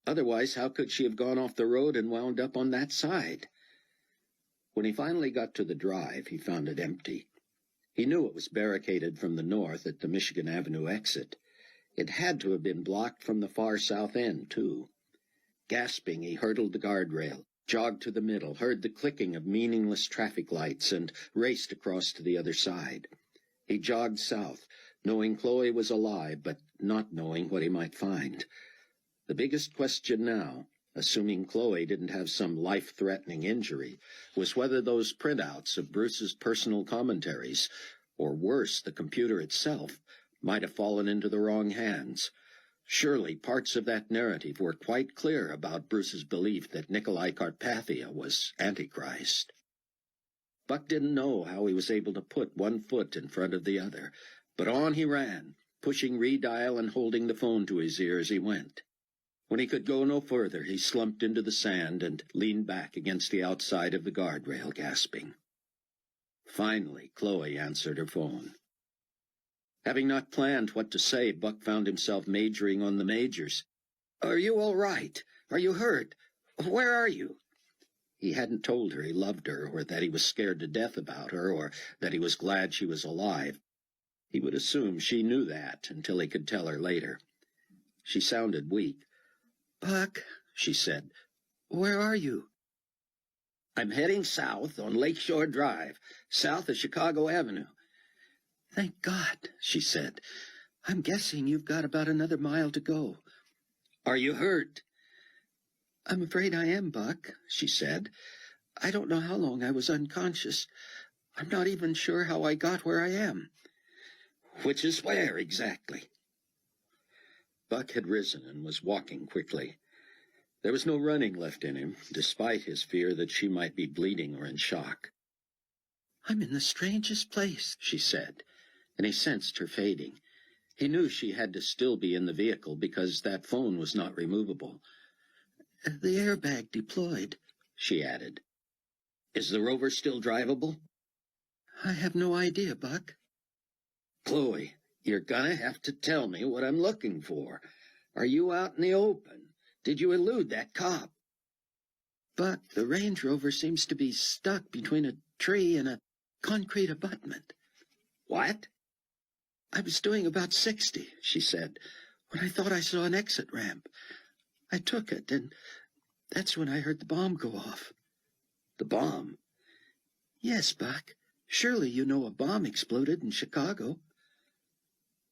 S4: Otherwise, how could she have gone off the road and wound up on that side? When he finally got to the drive, he found it empty. He knew it was barricaded from the north at the Michigan Avenue exit. It had to have been blocked from the far south end, too. Gasping, he hurdled the guardrail, jogged to the middle, heard the clicking of meaningless traffic lights, and raced across to the other side. He jogged south, knowing Chloe was alive, but not knowing what he might find. The biggest question now, assuming Chloe didn't have some life-threatening injury, was whether those printouts of Bruce's personal commentaries, or worse, the computer itself, might have fallen into the wrong hands. Surely parts of that narrative were quite clear about Bruce's belief that Nicolae Carpathia was Antichrist. Buck didn't know how he was able to put one foot in front of the other, but on he ran, pushing redial and holding the phone to his ear as he went. When he could go no further, he slumped into the sand and leaned back against the outside of the guardrail, gasping. Finally, Chloe answered her phone. Having not planned what to say, Buck found himself majoring on the majors.
S2: "Are you all right? Are you hurt? Where are you?"
S4: He hadn't told her he loved her, or that he was scared to death about her, or that he was glad she was alive. He would assume she knew that until he could tell her later. She sounded weak.
S3: "Buck," she said, "where are you?"
S2: "I'm heading south on Lakeshore Drive, south of Chicago Avenue."
S3: "Thank God," she said. "I'm guessing you've got about another mile to go."
S2: "Are you hurt?"
S3: "I'm afraid I am, Buck," she said. "I don't know how long I was unconscious. I'm not even sure how I got where I am."
S2: "Which is where, exactly?"
S4: Buck had risen and was walking quickly. There was no running left in him, despite his fear that she might be bleeding or in shock.
S3: "I'm in the strangest place," she said,
S4: and he sensed her fading. He knew she had to still be in the vehicle because that phone was not removable.
S3: "The airbag deployed," she added.
S2: "Is the rover still drivable?"
S3: "I have no idea, Buck."
S2: "Chloe, you're gonna have to tell me what I'm looking for. Are you out in the open? Did you elude that cop?" Buck, the Range Rover seems to be stuck between a tree and a concrete abutment.
S4: What?
S2: I was doing about 60, she said, when I thought I saw an exit ramp. I took it, and that's when I heard the bomb go off.
S4: The bomb?
S2: Yes, Buck. Surely you know a bomb exploded in Chicago.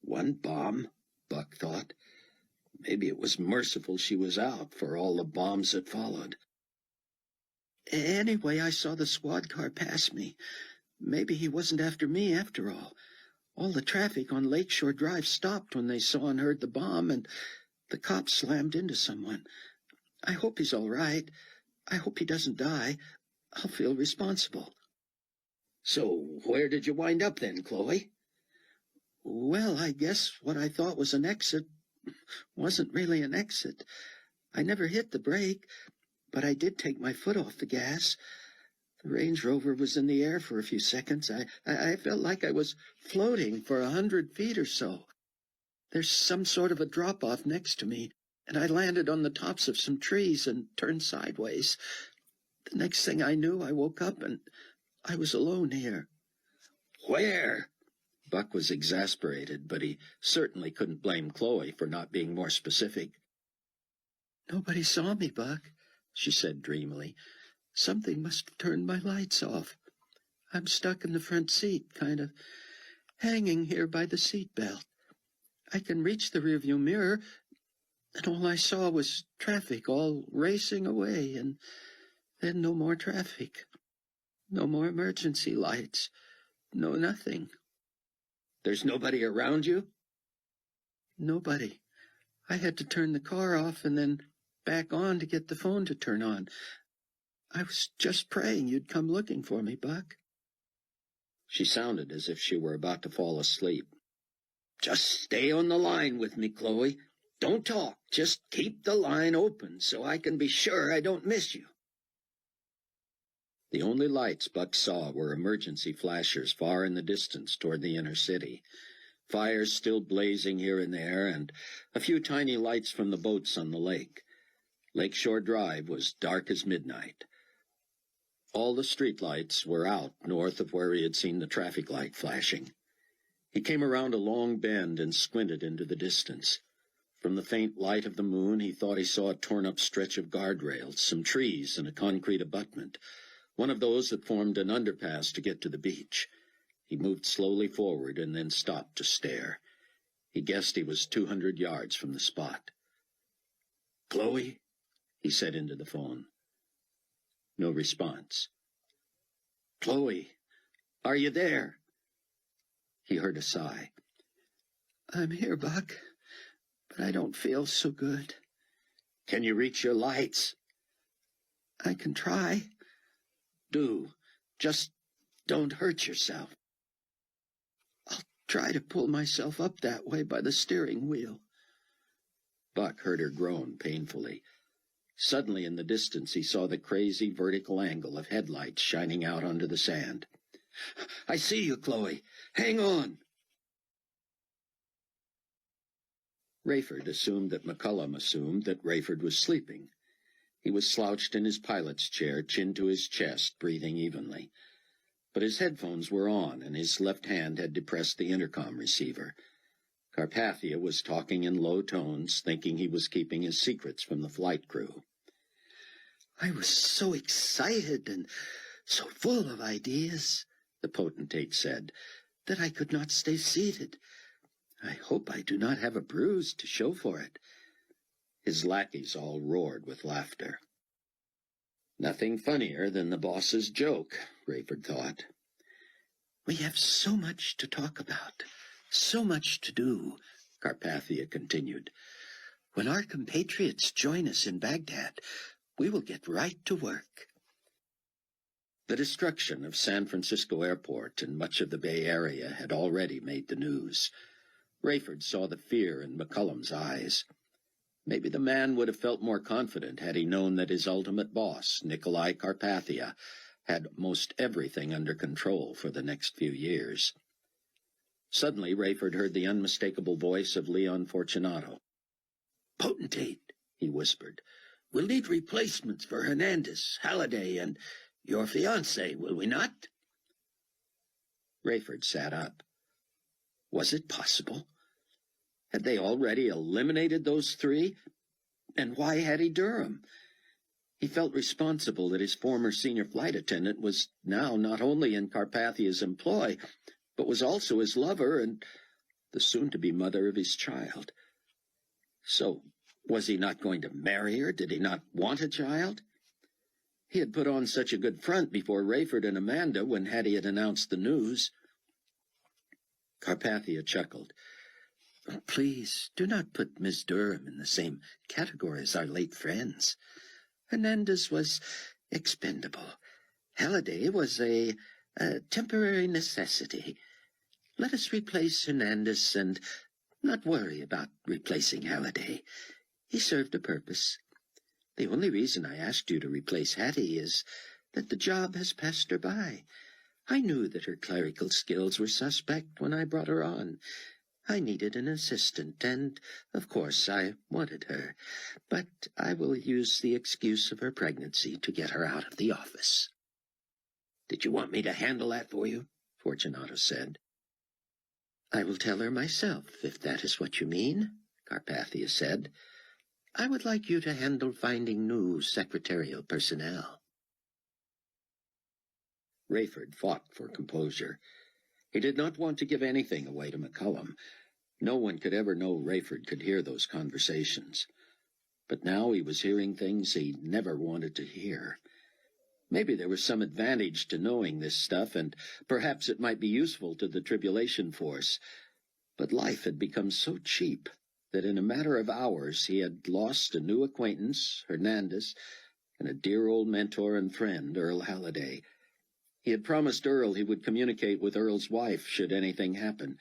S4: One bomb, Buck thought. Maybe it was merciful she was out for all the bombs that followed.
S2: Anyway, I saw the squad car pass me. Maybe he wasn't after me after all. All the traffic on Lakeshore Drive stopped when they saw and heard the bomb, and the cops slammed into someone. I hope he's all right. I hope he doesn't die. I'll feel responsible.
S4: So where did you wind up then, Chloe?
S2: Well, I guess what I thought was an exit wasn't really an exit. I never hit the brake, but I did take my foot off the gas. The Range Rover was in the air for a few seconds. I felt like I was floating for 100 feet or so. There's some sort of a drop-off next to me, and I landed on the tops of some trees and turned sideways. The next thing I knew, I woke up and I was alone here.
S4: Where? Buck was exasperated, but he certainly couldn't blame Chloe for not being more specific.
S2: Nobody saw me, Buck, she said dreamily. Something must have turned my lights off. I'm stuck in the front seat, kind of hanging here by the seat belt. I can reach the rearview mirror, and all I saw was traffic all racing away, and then no more traffic. No more emergency lights. No nothing.
S4: There's nobody around you?
S2: Nobody. I had to turn the car off and then back on to get the phone to turn on. I was just praying you'd come looking for me, Buck.
S4: She sounded as if she were about to fall asleep. Just stay on the line with me, Chloe. Don't talk. Just keep the line open so I can be sure I don't miss you. The only lights Buck saw were emergency flashers far in the distance toward the inner city, fires still blazing here and there, and a few tiny lights from the boats on the lake. Lakeshore Drive was dark as midnight. All the street lights were out north of where he had seen the traffic light flashing. He came around a long bend and squinted into the distance. From the faint light of the moon, he thought he saw a torn-up stretch of guardrails, some trees, and a concrete abutment, one of those that formed an underpass to get to the beach. He moved slowly forward and then stopped to stare. He guessed he was 200 yards from the spot. "Chloe?" he said into the phone. No response. "Chloe, are you there?" He heard a sigh.
S2: I'm here, Buck, but I don't feel so good.
S4: "Can you reach your lights?"
S2: I can try.
S4: "Do. Just don't hurt yourself."
S2: I'll try to pull myself up that way by the steering wheel.
S4: Buck heard her groan painfully. Suddenly in the distance he saw the crazy vertical angle of headlights shining out onto the sand. "I see you, Chloe. Hang on." Rayford assumed that McCullum assumed that Rayford was sleeping. He was slouched in his pilot's chair, chin to his chest, breathing evenly. But his headphones were on, and his left hand had depressed the intercom receiver. Carpathia was talking in low tones, thinking he was keeping his secrets from the flight crew.
S2: I was so excited and so full of ideas, the potentate said, that I could not stay seated. I hope I do not have a bruise to show for it.
S4: His lackeys all roared with laughter. Nothing funnier than the boss's joke, Rayford thought.
S2: We have so much to talk about, so much to do, Carpathia continued. When our compatriots join us in Baghdad, we will get right to work.
S4: The destruction of San Francisco Airport and much of the Bay Area had already made the news. Rayford saw the fear in McCullum's eyes. Maybe the man would have felt more confident had he known that his ultimate boss, Nicolae Carpathia, had most everything under control for the next few years. Suddenly Rayford heard the unmistakable voice of Leon Fortunato.
S2: Potentate, he whispered, We'll need replacements for Hernandez, Halliday, and your fiancé, will we not?
S4: Rayford sat up. Was it possible? Had they already eliminated those three? And why had he Durham? He felt responsible that his former senior flight attendant was now not only in Carpathia's employ, but was also his lover and the soon-to-be mother of his child. So, was he not going to marry her? Did he not want a child? He had put on such a good front before Rayford and Amanda when Hattie had announced the news. Carpathia chuckled. "Oh, please, do not put Miss Durham in the same category as our late friends. Hernandez was expendable. Halliday was a temporary necessity. Let us replace Hernandez and not worry about replacing Halliday. He served a purpose. The only reason I asked you to replace Hattie is that the job has passed her by. I knew that her clerical skills were suspect when I brought her on. I needed an assistant, and, of course, I wanted her. But I will use the excuse of her pregnancy to get her out of the office."
S2: "Did you want me to handle that for you?"
S4: Fortunato said. "I will tell her myself, if that is what you mean," Carpathia said. "I would like you to handle finding new secretarial personnel." Rayford fought for composure. He did not want to give anything away to McCullum. No one could ever know Rayford could hear those conversations. But now he was hearing things he never wanted to hear. Maybe there was some advantage to knowing this stuff, and perhaps it might be useful to the Tribulation Force. But life had become so cheap that in a matter of hours he had lost a new acquaintance, Hernandez, and a dear old mentor and friend, Earl Halliday. He had promised Earl he would communicate with Earl's wife should anything happen.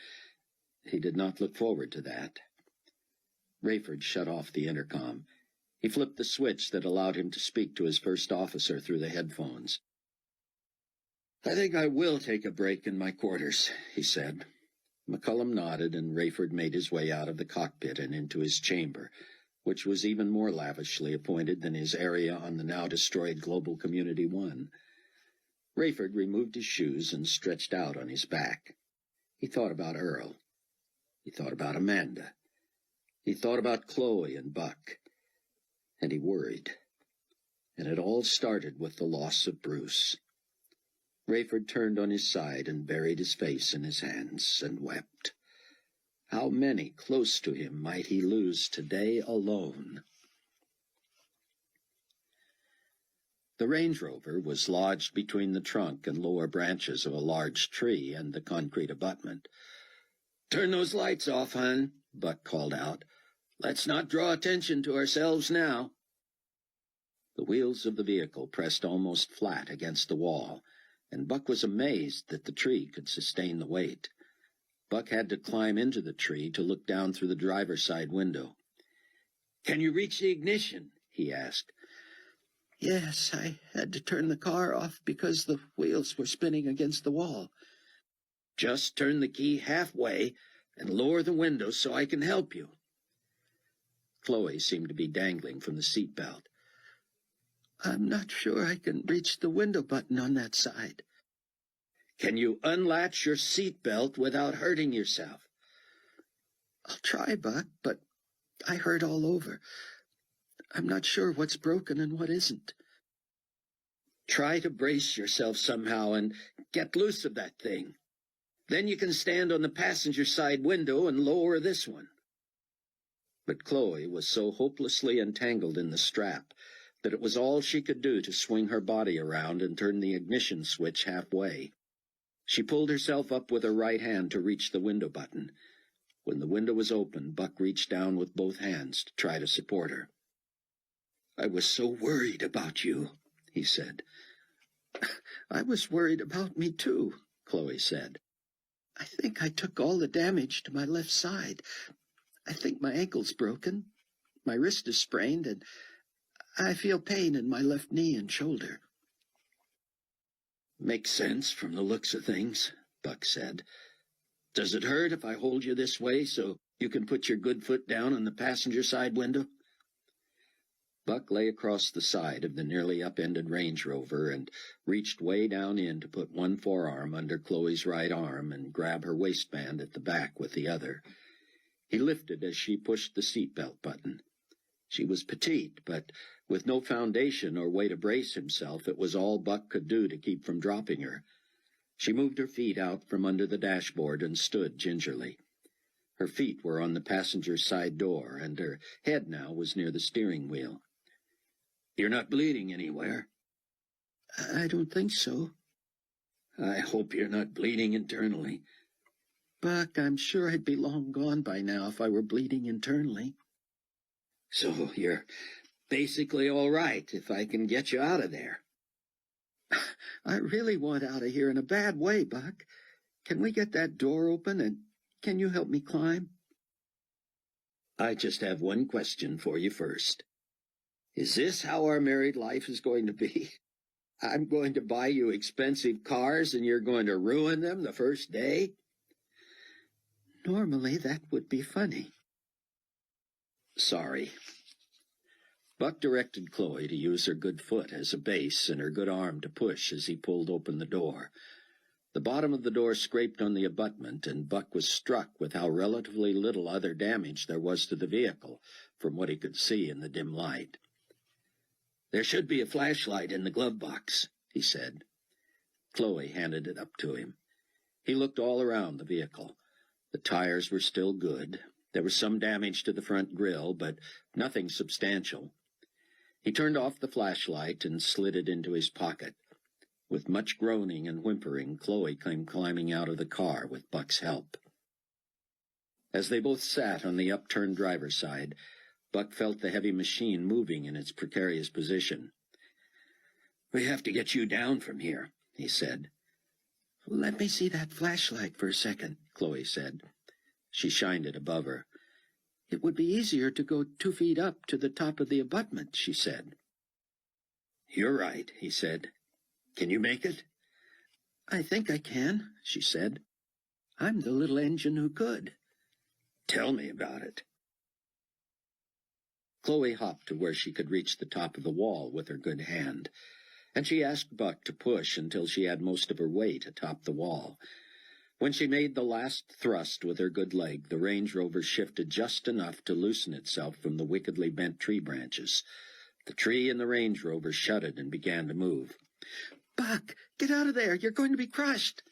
S4: He did not look forward to that. Rayford shut off the intercom. He flipped the switch that allowed him to speak to his first officer through the headphones. "I think I will take a break in my quarters," he said. McCullum nodded, and Rayford made his way out of the cockpit and into his chamber, which was even more lavishly appointed than his area on the now-destroyed Global Community 1. Rayford removed his shoes and stretched out on his back. He thought about Earl. He thought about Amanda. He thought about Chloe and Buck. And he worried. And it all started with the loss of Bruce. Rayford turned on his side and buried his face in his hands and wept. How many close to him might he lose today alone? The Range Rover was lodged between the trunk and lower branches of a large tree and the concrete abutment. "Turn those lights off, hon," Buck called out. "Let's not draw attention to ourselves now." The wheels of the vehicle pressed almost flat against the wall, and Buck was amazed that the tree could sustain the weight. Buck had to climb into the tree to look down through the driver's side window. "Can you reach the ignition?" he asked. "Yes, I had to turn the car off because the wheels were spinning against the wall." "Just turn the key halfway and lower the window so I can help you." Chloe seemed to be dangling from the seat belt. "I'm not sure I can reach the window button on that side." "Can you unlatch your seat belt without hurting yourself?" "I'll try, Buck, but I hurt all over. I'm not sure what's broken and what isn't." "Try to brace yourself somehow and get loose of that thing. Then you can stand on the passenger side window and lower this one." But Chloe was so hopelessly entangled in the strap that it was all she could do to swing her body around and turn the ignition switch halfway. She pulled herself up with her right hand to reach the window button. When the window was open, Buck reached down with both hands to try to support her. "I was so worried about you," he said. "I was worried about me, too," Chloe said. "I think I took all the damage to my left side. I think my ankle's broken, my wrist is sprained, and I feel pain in my left knee and shoulder." "Makes sense from the looks of things," Buck said. "Does it hurt if I hold you this way so you can put your good foot down on the passenger side window?" Buck lay across the side of the nearly upended Range Rover and reached way down in to put one forearm under Chloe's right arm and grab her waistband at the back with the other. He lifted as she pushed the seatbelt button. She was petite, but with no foundation or way to brace himself, it was all Buck could do to keep from dropping her. She moved her feet out from under the dashboard and stood gingerly. Her feet were on the passenger's side door, and her head now was near the steering wheel. "You're not bleeding anywhere?"
S2: I don't think so.
S4: "I hope you're not bleeding internally."
S2: Buck, I'm sure I'd be long gone by now if I were bleeding internally.
S4: "So you're basically all right if I can get you out of there."
S2: I really want out of here in a bad way, Buck. Can we get that door open, and can you help me climb?
S4: "I just have one question for you first. Is this how our married life is going to be? I'm going to buy you expensive cars, and you're going to ruin them the first day?"
S2: Normally, that would be funny.
S4: "Sorry." Buck directed Chloe to use her good foot as a base and her good arm to push as he pulled open the door. The bottom of the door scraped on the abutment, and Buck was struck with how relatively little other damage there was to the vehicle from what he could see in the dim light. "There should be a flashlight in the glove box," he said. Chloe handed it up to him. He looked all around the vehicle. The tires were still good. There was some damage to the front grille, but nothing substantial. He turned off the flashlight and slid it into his pocket. With much groaning and whimpering, Chloe came climbing out of the car with Buck's help. As they both sat on the upturned driver's side, Buck felt the heavy machine moving in its precarious position. "We have to get you down from here," he said.
S2: "Let me see that flashlight for a second,"
S4: Chloe said. She shined it above her.
S2: "It would be easier to go 2 feet up to the top of the abutment," she said.
S4: "You're right," he said. "Can you make it?"
S2: "I think I can," she said. "I'm the little engine who could."
S4: "Tell me about it." Chloe hopped to where she could reach the top of the wall with her good hand, and she asked Buck to push until she had most of her weight atop the wall. When she made the last thrust with her good leg, the Range Rover shifted just enough to loosen itself from the wickedly bent tree branches. The tree and the Range Rover shuddered and began to move.
S2: "Buck, get out of there! You're going to be crushed!"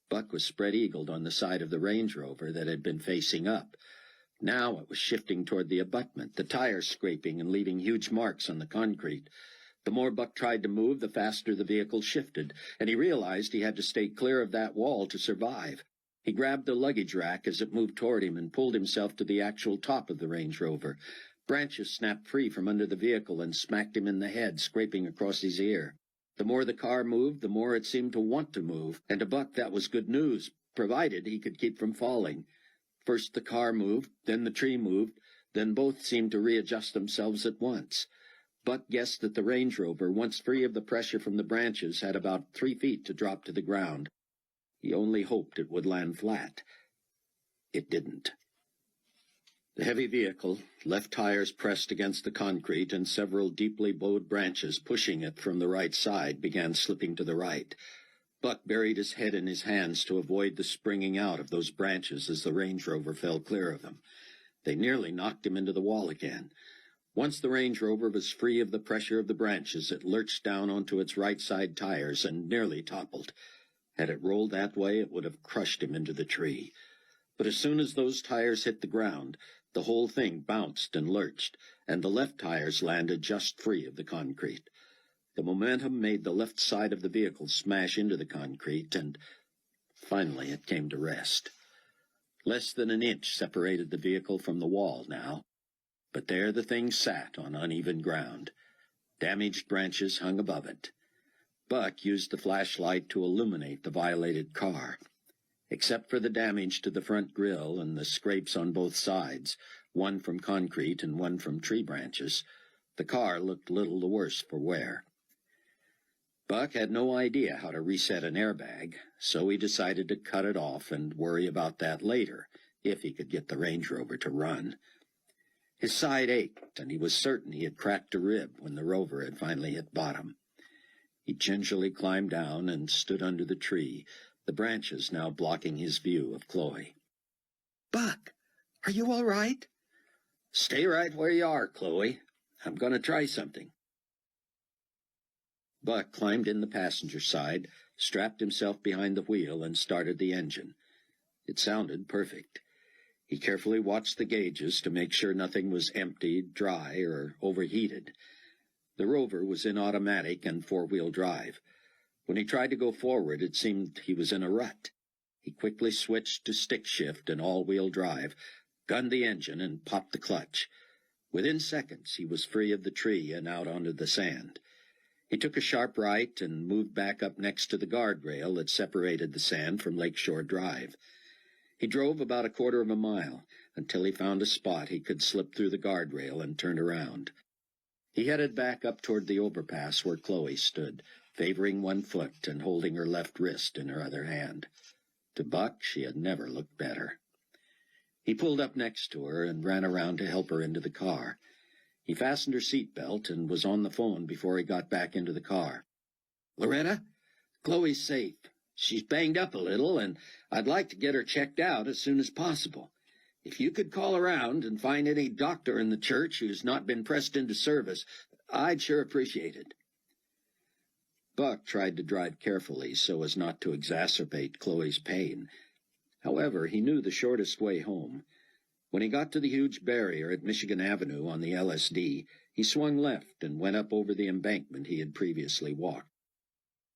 S4: Buck was spread-eagled on the side of the Range Rover that had been facing up. Now it was shifting toward the abutment, the tires scraping and leaving huge marks on the concrete. The more Buck tried to move, the faster the vehicle shifted, and he realized he had to stay clear of that wall to survive. He grabbed the luggage rack as it moved toward him and pulled himself to the actual top of the Range Rover. Branches snapped free from under the vehicle and smacked him in the head, scraping across his ear. The more the car moved, the more it seemed to want to move, and to Buck that was good news, provided he could keep from falling. First the car moved, then the tree moved, then both seemed to readjust themselves at once. Buck guessed that the Range Rover, once free of the pressure from the branches, had about 3 feet to drop to the ground. He only hoped it would land flat. It didn't. The heavy vehicle, left tires pressed against the concrete and several deeply bowed branches pushing it from the right side, began slipping to the right. Buck buried his head in his hands to avoid the springing out of those branches as the Range Rover fell clear of them. They nearly knocked him into the wall again. Once the Range Rover was free of the pressure of the branches, it lurched down onto its right side tires and nearly toppled. Had it rolled that way, it would have crushed him into the tree. But as soon as those tires hit the ground, the whole thing bounced and lurched, and the left tires landed just free of the concrete. The momentum made the left side of the vehicle smash into the concrete, and finally it came to rest. Less than an inch separated the vehicle from the wall now, but there the thing sat on uneven ground. Damaged branches hung above it. Buck used the flashlight to illuminate the violated car. Except for the damage to the front grille and the scrapes on both sides, one from concrete and one from tree branches, the car looked little the worse for wear. Buck had no idea how to reset an airbag, so he decided to cut it off and worry about that later, if he could get the Range Rover to run. His side ached, and he was certain he had cracked a rib when the rover had finally hit bottom. He gingerly climbed down and stood under the tree, the branches now blocking his view of Chloe.
S3: Buck, are you all right?
S4: Stay right where you are, Chloe. I'm going to try something. Buck climbed in the passenger side, strapped himself behind the wheel, and started the engine. It sounded perfect. He carefully watched the gauges to make sure nothing was empty, dry, or overheated. The rover was in automatic and four-wheel drive. When he tried to go forward, it seemed he was in a rut. He quickly switched to stick shift and all-wheel drive, gunned the engine, and popped the clutch. Within seconds, he was free of the tree and out onto the sand. He took a sharp right and moved back up next to the guardrail that separated the sand from Lakeshore Drive. He drove about a quarter of a mile until he found a spot he could slip through the guardrail and turn around. He headed back up toward the overpass where Chloe stood, favoring one foot and holding her left wrist in her other hand. To Buck, she had never looked better. He pulled up next to her and ran around to help her into the car. He fastened her seatbelt and was on the phone before he got back into the car. "Loretta, Chloe's safe. She's banged up a little, and I'd like to get her checked out as soon as possible. If you could call around and find any doctor in the church who's not been pressed into service, I'd sure appreciate it." Buck tried to drive carefully so as not to exacerbate Chloe's pain. However, he knew the shortest way home. When he got to the huge barrier at Michigan Avenue on the LSD, he swung left and went up over the embankment he had previously walked.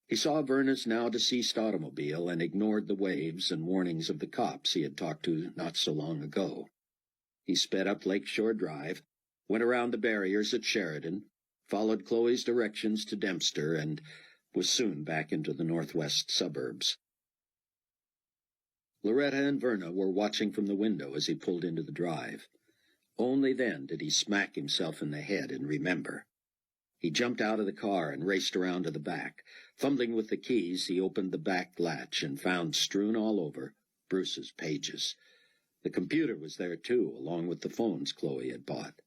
S4: He saw Verna's now-deceased automobile and ignored the waves and warnings of the cops he had talked to not so long ago. He sped up Lakeshore Drive, went around the barriers at Sheridan, followed Chloe's directions to Dempster, and was soon back into the northwest suburbs. Loretta and Verna were watching from the window as he pulled into the drive. Only then did he smack himself in the head and remember. He jumped out of the car and raced around to the back. Fumbling with the keys, he opened the back latch and found strewn all over Bruce's pages. The computer was there, too, along with the phones Chloe had bought.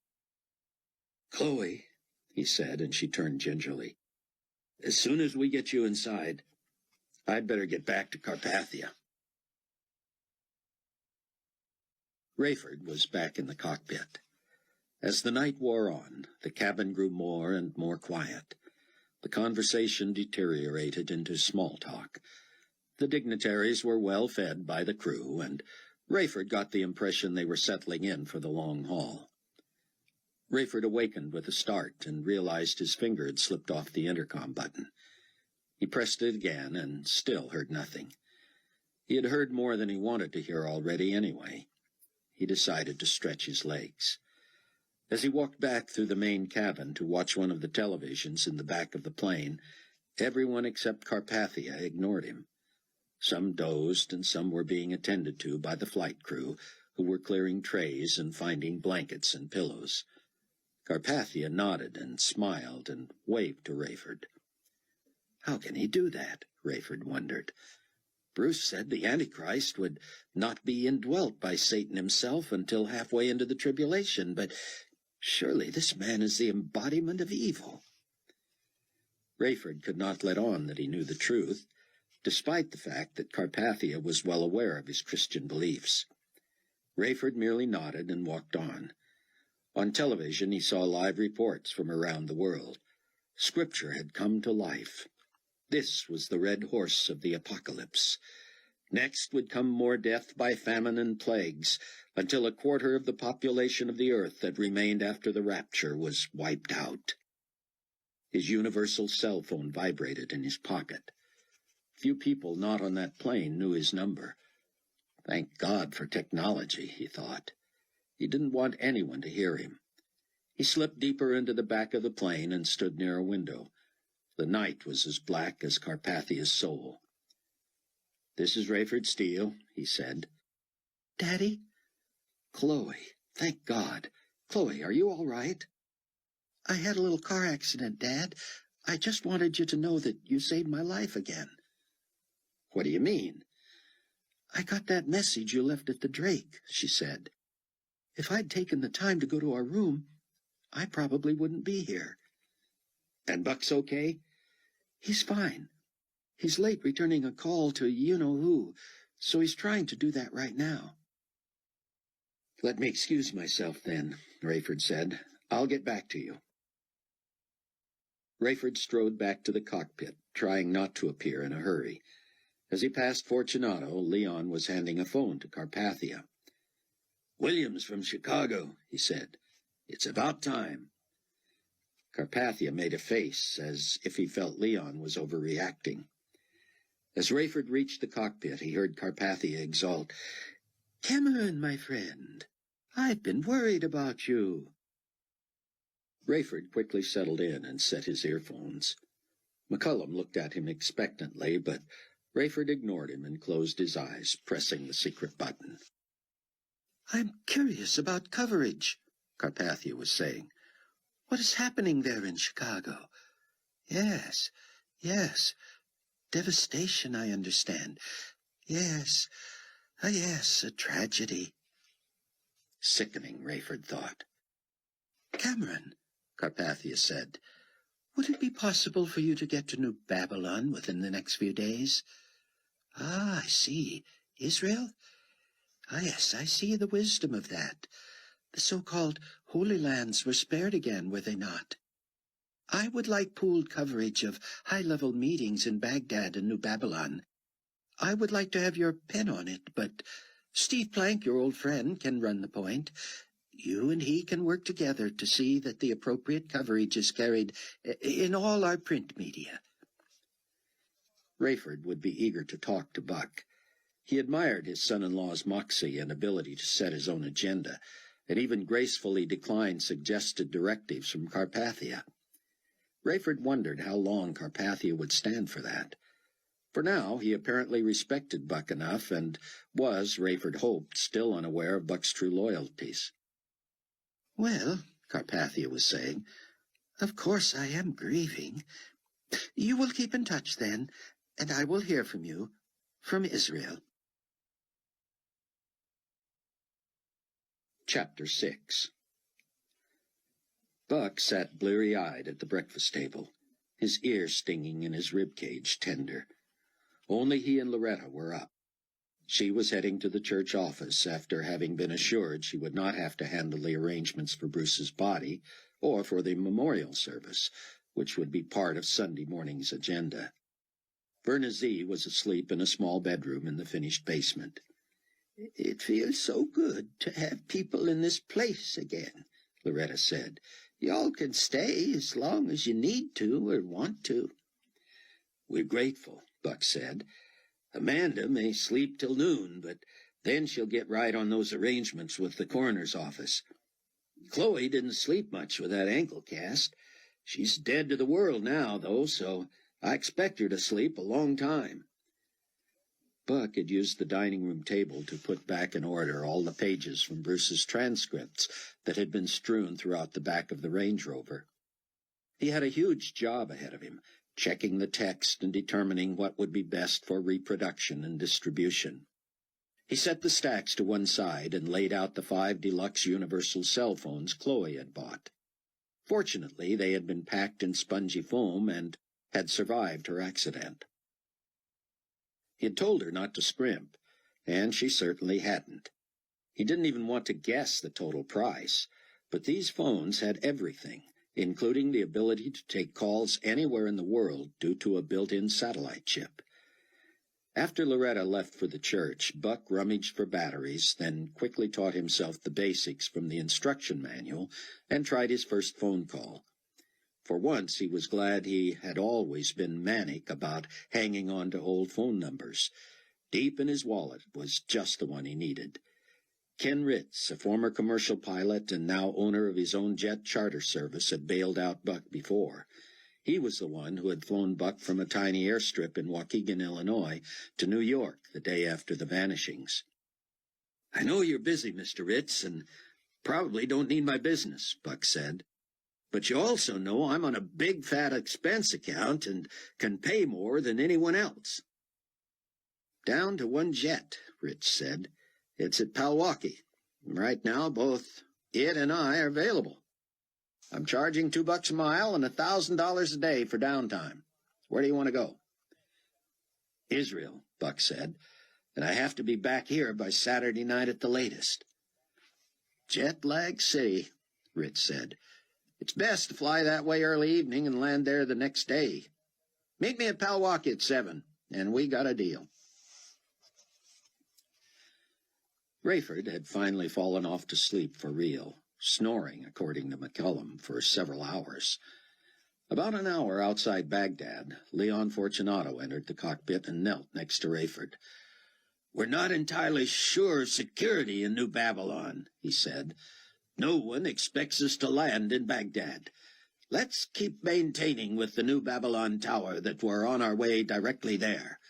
S4: "Chloe," he said, and she turned gingerly, "as soon as we get you inside, I'd better get back to Carpathia." Rayford was back in the cockpit. As the night wore on, the cabin grew more and more quiet. The conversation deteriorated into small talk. The dignitaries were well fed by the crew, and Rayford got the impression they were settling in for the long haul. Rayford awakened with a start and realized his finger had slipped off the intercom button. He pressed it again and still heard nothing. He had heard more than he wanted to hear already anyway. He decided to stretch his legs. As he walked back through the main cabin to watch one of the televisions in the back of the plane, everyone except Carpathia ignored him. Some dozed and some were being attended to by the flight crew, who were clearing trays and finding blankets and pillows. Carpathia nodded and smiled and waved to Rayford. How can he do that? Rayford wondered. Bruce said the Antichrist would not be indwelt by Satan himself until halfway into the tribulation, but surely this man is the embodiment of evil. Rayford could not let on that he knew the truth, despite the fact that Carpathia was well aware of his Christian beliefs. Rayford merely nodded and walked on. On television he saw live reports from around the world. Scripture had come to life. This was the red horse of the apocalypse. Next would come more death by famine and plagues, until a quarter of the population of the earth that remained after the rapture was wiped out. His universal cell phone vibrated in his pocket. Few people not on that plane knew his number. Thank God for technology, he thought. He didn't want anyone to hear him. He slipped deeper into the back of the plane and stood near a window. The night was as black as Carpathia's soul. "This is Rayford Steele," he said.
S3: "Daddy?"
S4: "Chloe, thank God. Chloe, are you all right?"
S3: "I had a little car accident, Dad. I just wanted you to know that you saved my life again."
S4: "What do you mean?"
S3: "I got that message you left at the Drake," she said.
S2: If I'd taken the time to go to our room, I probably wouldn't be here.
S4: And Buck's okay?
S2: He's fine. He's late returning a call to you-know-who, so he's trying to do that right now.
S4: Let me excuse myself, then, Rayford said. I'll get back to you. Rayford strode back to the cockpit, trying not to appear in a hurry. As he passed Fortunato, Leon was handing a phone to Carpathia.
S2: "Williams from Chicago," he said. "It's about time."
S4: Carpathia made a face, as if he felt Leon was overreacting. As Rayford reached the cockpit, he heard Carpathia exult,
S2: "Cameron, my friend, I've been worried about you."
S4: Rayford quickly settled in and set his earphones. McCullum looked at him expectantly, but Rayford ignored him and closed his eyes, pressing the secret button.
S2: "I'm curious about coverage," Carpathia was saying. "What is happening there in Chicago?" Yes. Devastation, I understand. Yes, a tragedy."
S4: Sickening, Rayford thought.
S2: "Cameron," Carpathia said, "would it be possible for you to get to New Babylon within the next few days?" "Ah, I see. Israel? Ah, yes, I see the wisdom of that. The so-called Holy Lands were spared again, were they not? I would like pooled coverage of high-level meetings in Baghdad and New Babylon. I would like to have your pen on it, but Steve Plank, your old friend, can run the point. You and he can work together to see that the appropriate coverage is carried in all our print media."
S4: Rayford would be eager to talk to Buck. He admired his son-in-law's moxie and ability to set his own agenda, and even gracefully declined suggested directives from Carpathia. Rayford wondered how long Carpathia would stand for that. For now, he apparently respected Buck enough, and was, Rayford hoped, still unaware of Buck's true loyalties.
S2: "Well," Carpathia was saying, "of course I am grieving. You will keep in touch, then, and I will hear from you, from Israel."
S4: Chapter 6. Buck sat bleary-eyed at the breakfast table, his ear stinging and his rib-cage tender. Only he and Loretta were up. She was heading to the church office after having been assured she would not have to handle the arrangements for Bruce's body or for the memorial service, which would be part of Sunday morning's agenda. Bernazee was asleep in a small bedroom in the finished basement.
S2: "It feels so good to have people in this place again," Loretta said. "Y'all can stay as long as you need to or want to."
S4: "We're grateful," Buck said. "Amanda may sleep till noon, but then she'll get right on those arrangements with the coroner's office. Chloe didn't sleep much with that ankle cast. She's dead to the world now, though, so I expect her to sleep a long time." Buck had used the dining-room table to put back in order all the pages from Bruce's transcripts that had been strewn throughout the back of the Range Rover. He had a huge job ahead of him, checking the text and determining what would be best for reproduction and distribution. He set the stacks to one side and laid out the 5 deluxe universal cell phones Chloe had bought. Fortunately, they had been packed in spongy foam and had survived her accident. He had told her not to scrimp, and she certainly hadn't. He didn't even want to guess the total price, but these phones had everything, including the ability to take calls anywhere in the world due to a built-in satellite chip. After Loretta left for the church, Buck rummaged for batteries, then quickly taught himself the basics from the instruction manual and tried his first phone call. For once he was glad he had always been manic about hanging on to old phone numbers. Deep in his wallet was just the one he needed. Ken Ritz, a former commercial pilot and now owner of his own jet charter service, had bailed out Buck before. He was the one who had flown Buck from a tiny airstrip in Waukegan, Illinois, to New York the day after the vanishings. "I know you're busy, Mr. Ritz, and probably don't need my business," Buck said. "But you also know I'm on a big fat expense account and can pay more than anyone else." "Down to one jet," Rich said. "It's at Palwaukee.
S2: Right now, both it and I are available. I'm charging $2 a mile and $1,000 a day for downtime. Where do you want to go?
S4: Israel, Buck said, and I have to be back here by Saturday night at the latest.
S2: Jet lag city, Ritz said. It's best to fly that way early evening and land there the next day. Meet me at Palwaki at 7, and we got a deal.
S4: Rayford had finally fallen off to sleep for real, snoring, according to McCullum, for several hours. About an hour outside Baghdad, Leon Fortunato entered the cockpit and knelt next to Rayford.
S2: "We're not entirely sure of security in New Babylon," he said. "No one expects us to land in Baghdad. Let's keep maintaining with the New Babylon Tower that we're on our way directly there.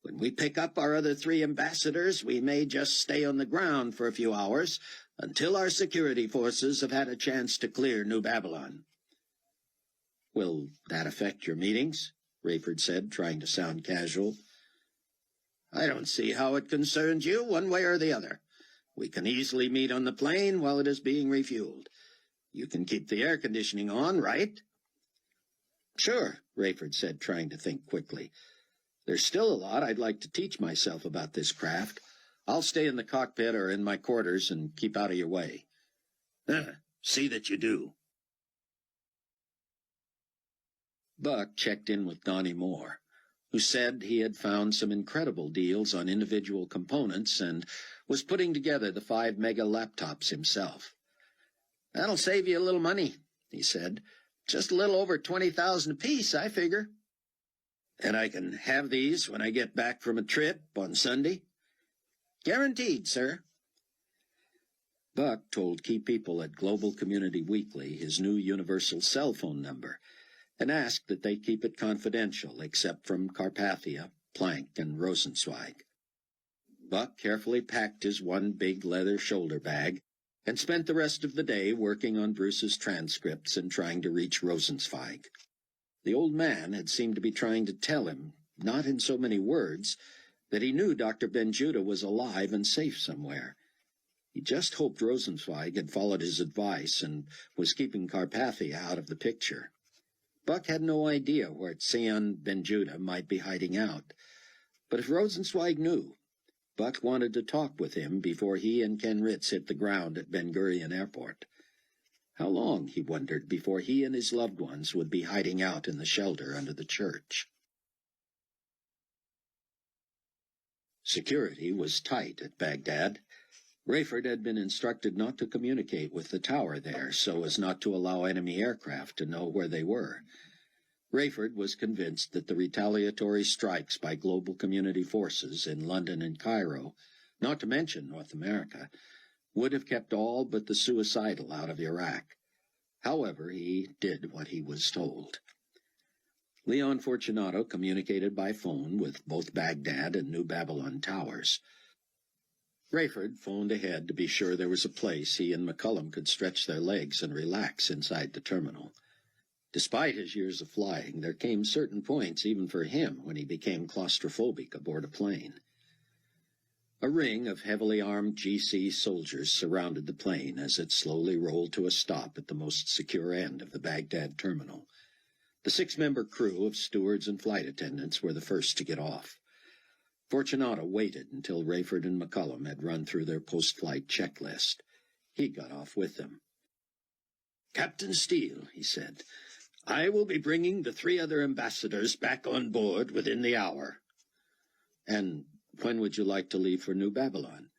S2: When we pick up our other 3 ambassadors, we may just stay on the ground for a few hours until our security forces have had a chance to clear New Babylon."
S4: "Will that affect your meetings?" Rayford said, trying to sound casual.
S2: "I don't see how it concerns you one way or the other. We can easily meet on the plane while it is being refueled. You can keep the air conditioning on, right?"
S4: "Sure," Rayford said, trying to think quickly. "There's still a lot I'd like to teach myself about this craft. I'll stay in the cockpit or in my quarters and keep out of your way."
S2: See that you do."
S4: Buck checked in with Donnie Moore, who said he had found some incredible deals on individual components and was putting together the 5 mega laptops himself.
S2: "That'll save you a little money," he said. "Just a little over 20,000 apiece, I figure." "And I can have these when I get back from a trip on Sunday?" "Guaranteed, sir."
S4: Buck told key people at Global Community Weekly his new universal cell phone number, and asked that they keep it confidential except from Carpathia, Planck, and Rosenzweig. Buck carefully packed his one big leather shoulder bag and spent the rest of the day working on Bruce's transcripts and trying to reach Rosenzweig. The old man had seemed to be trying to tell him, not in so many words, that he knew Dr. Ben-Judah was alive and safe somewhere. He just hoped Rosenzweig had followed his advice and was keeping Carpathia out of the picture. Buck had no idea where Tzion Ben-Judah might be hiding out, but if Rosenzweig knew, Buck wanted to talk with him before he and Ken Ritz hit the ground at Ben Gurion Airport. How long, he wondered, before he and his loved ones would be hiding out in the shelter under the church? Security was tight at Baghdad. Rayford had been instructed not to communicate with the tower there so as not to allow enemy aircraft to know where they were. Rayford was convinced that the retaliatory strikes by global community forces in London and Cairo, not to mention North America, would have kept all but the suicidal out of Iraq. However, he did what he was told. Leon Fortunato communicated by phone with both Baghdad and New Babylon towers. Rayford phoned ahead to be sure there was a place he and McCullum could stretch their legs and relax inside the terminal. Despite his years of flying, there came certain points even for him when he became claustrophobic aboard a plane. A ring of heavily armed GC soldiers surrounded the plane as it slowly rolled to a stop at the most secure end of the Baghdad terminal. The 6-member crew of stewards and flight attendants were the first to get off. Fortunato waited until Rayford and McCullum had run through their post-flight checklist. He got off with them.
S2: "Captain Steele," he said, "I will be bringing the 3 other ambassadors back on board within the hour."
S4: "And when would you like to leave for New Babylon?"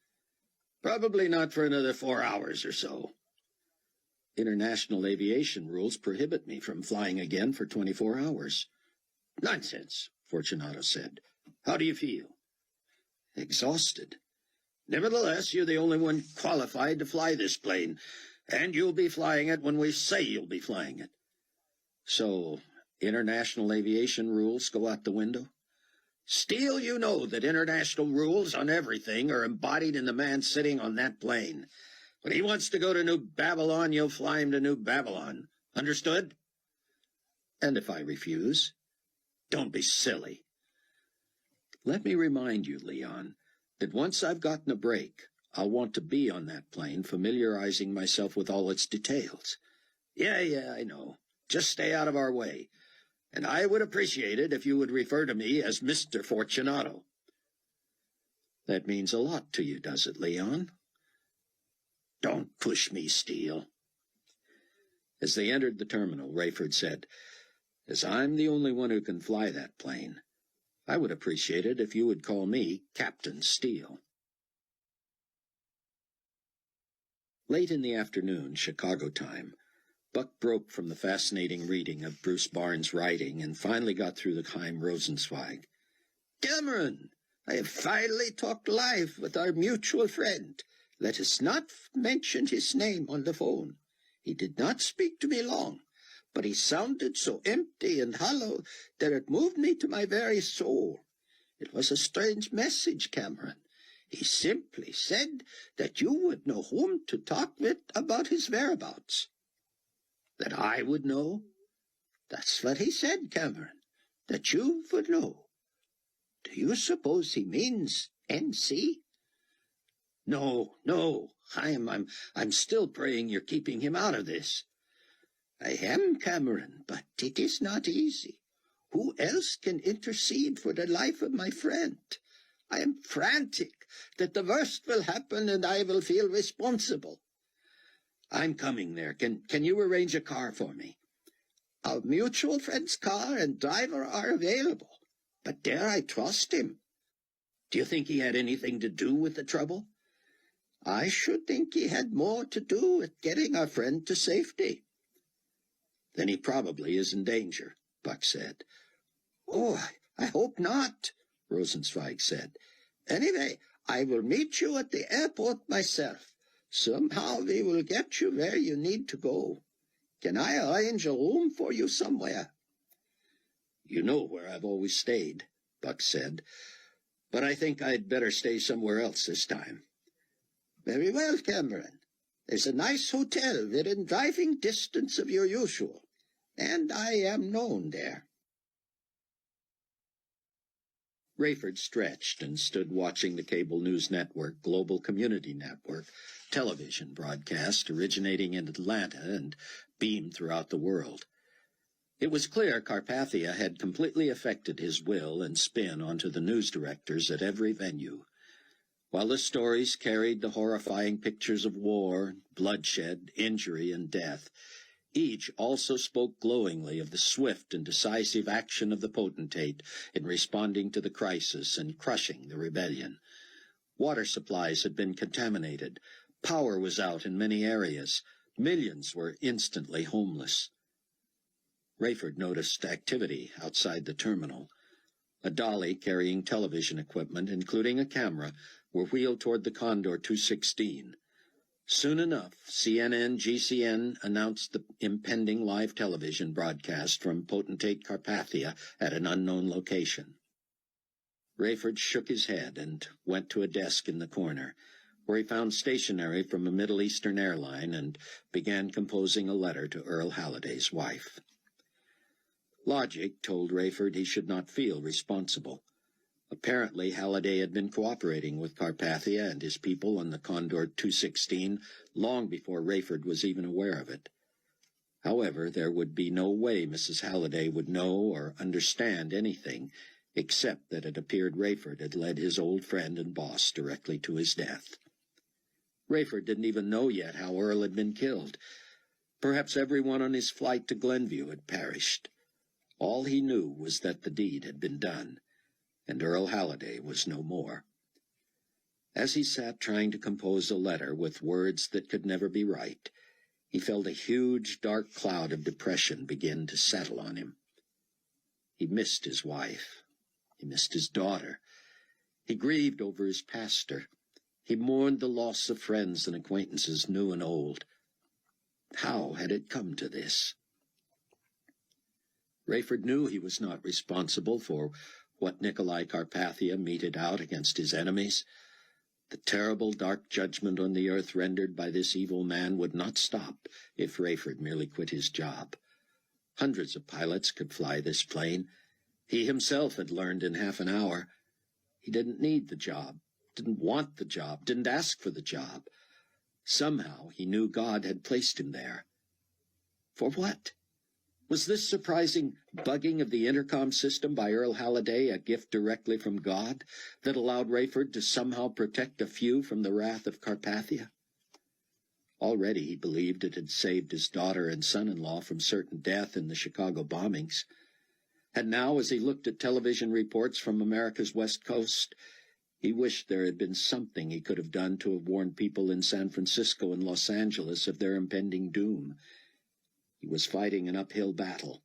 S2: "Probably not for another 4 hours or so."
S4: "International aviation rules prohibit me from flying again for 24 hours.
S2: "Nonsense,"
S4: Fortunato said.
S2: "How do you feel?"
S4: "Exhausted."
S2: "Nevertheless, you're the only one qualified to fly this plane, and you'll be flying it when we say you'll be flying it."
S4: "So, international aviation rules go out the window?"
S2: "Steele, you know that international rules on everything are embodied in the man sitting on that plane. When he wants to go to New Babylon, you'll fly him to New Babylon. Understood?"
S4: "And if I refuse?"
S2: "Don't be silly."
S4: "Let me remind you, Leon, that once I've gotten a break, I'll want to be on that plane, familiarizing myself with all its details. Yeah, I know. Just stay out of our way. And I would appreciate it if you would refer to me as Mr. Fortunato. That means a lot to you, does it, Leon? Don't push me, Steele. As they entered the terminal, Rayford said, as I'm the only one who can fly that plane, I would appreciate it if you would call me Captain Steele. Late in the afternoon, Chicago time, Buck broke from the fascinating reading of Bruce Barnes' writing and finally got through the Chaim Rosenzweig. Cameron, I have finally talked live with our mutual friend. Let us not mention his name on the phone. He did not speak to me long, but he sounded so empty and hollow that it moved me to my very soul. It was a strange message, Cameron. He simply said that you would know whom to talk with about his whereabouts. That I would know? That's what he said, Cameron, that you would know. Do you suppose he means N.C.? No, Chaim, I'm still praying you're keeping him out of this. I am, Cameron, but it is not easy. Who else can intercede for the life of my friend? I am frantic that the worst will happen and I will feel responsible. I'm coming there. Can you arrange a car for me? Our mutual friend's car and driver are available, but dare I trust him? Do you think he had anything to do with the trouble? I should think he had more to do with getting our friend to safety. Then he probably is in danger, Buck said. Oh, I hope not, Rosenzweig said. Anyway, I will meet you at the airport myself. Somehow we will get you where you need to go. Can I arrange a room for you somewhere? You know where I've always stayed, Buck said, but I think I'd better stay somewhere else this time. Very well, Cameron. There's a nice hotel within driving distance of your usual, and I am known there. Rayford stretched and stood watching the cable news network, Global Community Network, television broadcast originating in Atlanta and beamed throughout the world. It was clear Carpathia had completely affected his will and spin onto the news directors at every venue. While the stories carried the horrifying pictures of war, bloodshed, injury, and death, each also spoke glowingly of the swift and decisive action of the potentate in responding to the crisis and crushing the rebellion. Water supplies had been contaminated. Power was out in many areas. Millions were instantly homeless. Rayford noticed activity outside the terminal. A dolly carrying television equipment, including a camera, were wheeled toward the Condor 216. Soon enough, CNN-GCN announced the impending live television broadcast from potentate Carpathia at an unknown location. Rayford shook his head and went to a desk in the corner, where he found stationery from a Middle Eastern airline and began composing a letter to Earl Halliday's wife. Logic told Rayford he should not feel responsible. Apparently, Halliday had been cooperating with Carpathia and his people on the Condor 216 long before Rayford was even aware of it. However, there would be no way Mrs. Halliday would know or understand anything, except that it appeared Rayford had led his old friend and boss directly to his death. Rayford didn't even know yet how Earl had been killed. Perhaps everyone on his flight to Glenview had perished. All he knew was that the deed had been done, and Earl Halliday was no more. As he sat trying to compose a letter with words that could never be right, he felt a huge, dark cloud of depression begin to settle on him. He missed his wife. He missed his daughter. He grieved over his pastor. He mourned the loss of friends and acquaintances new and old. How had it come to this? Rayford knew he was not responsible for what Nicolae Carpathia meted out against his enemies. The terrible dark judgment on the earth rendered by this evil man would not stop if Rayford merely quit his job. Hundreds of pilots could fly this plane. He himself had learned in half an hour. He didn't need the job didn't want the job, didn't ask for the job. Somehow he knew God had placed him there. For what? Was this surprising bugging of the intercom system by Earl Halliday a gift directly from God that allowed Rayford to somehow protect a few from the wrath of Carpathia? Already he believed it had saved his daughter and son-in-law from certain death in the Chicago bombings. And now, as he looked at television reports from America's West Coast, he wished there had been something he could have done to have warned people in San Francisco and Los Angeles of their impending doom. He was fighting an uphill battle,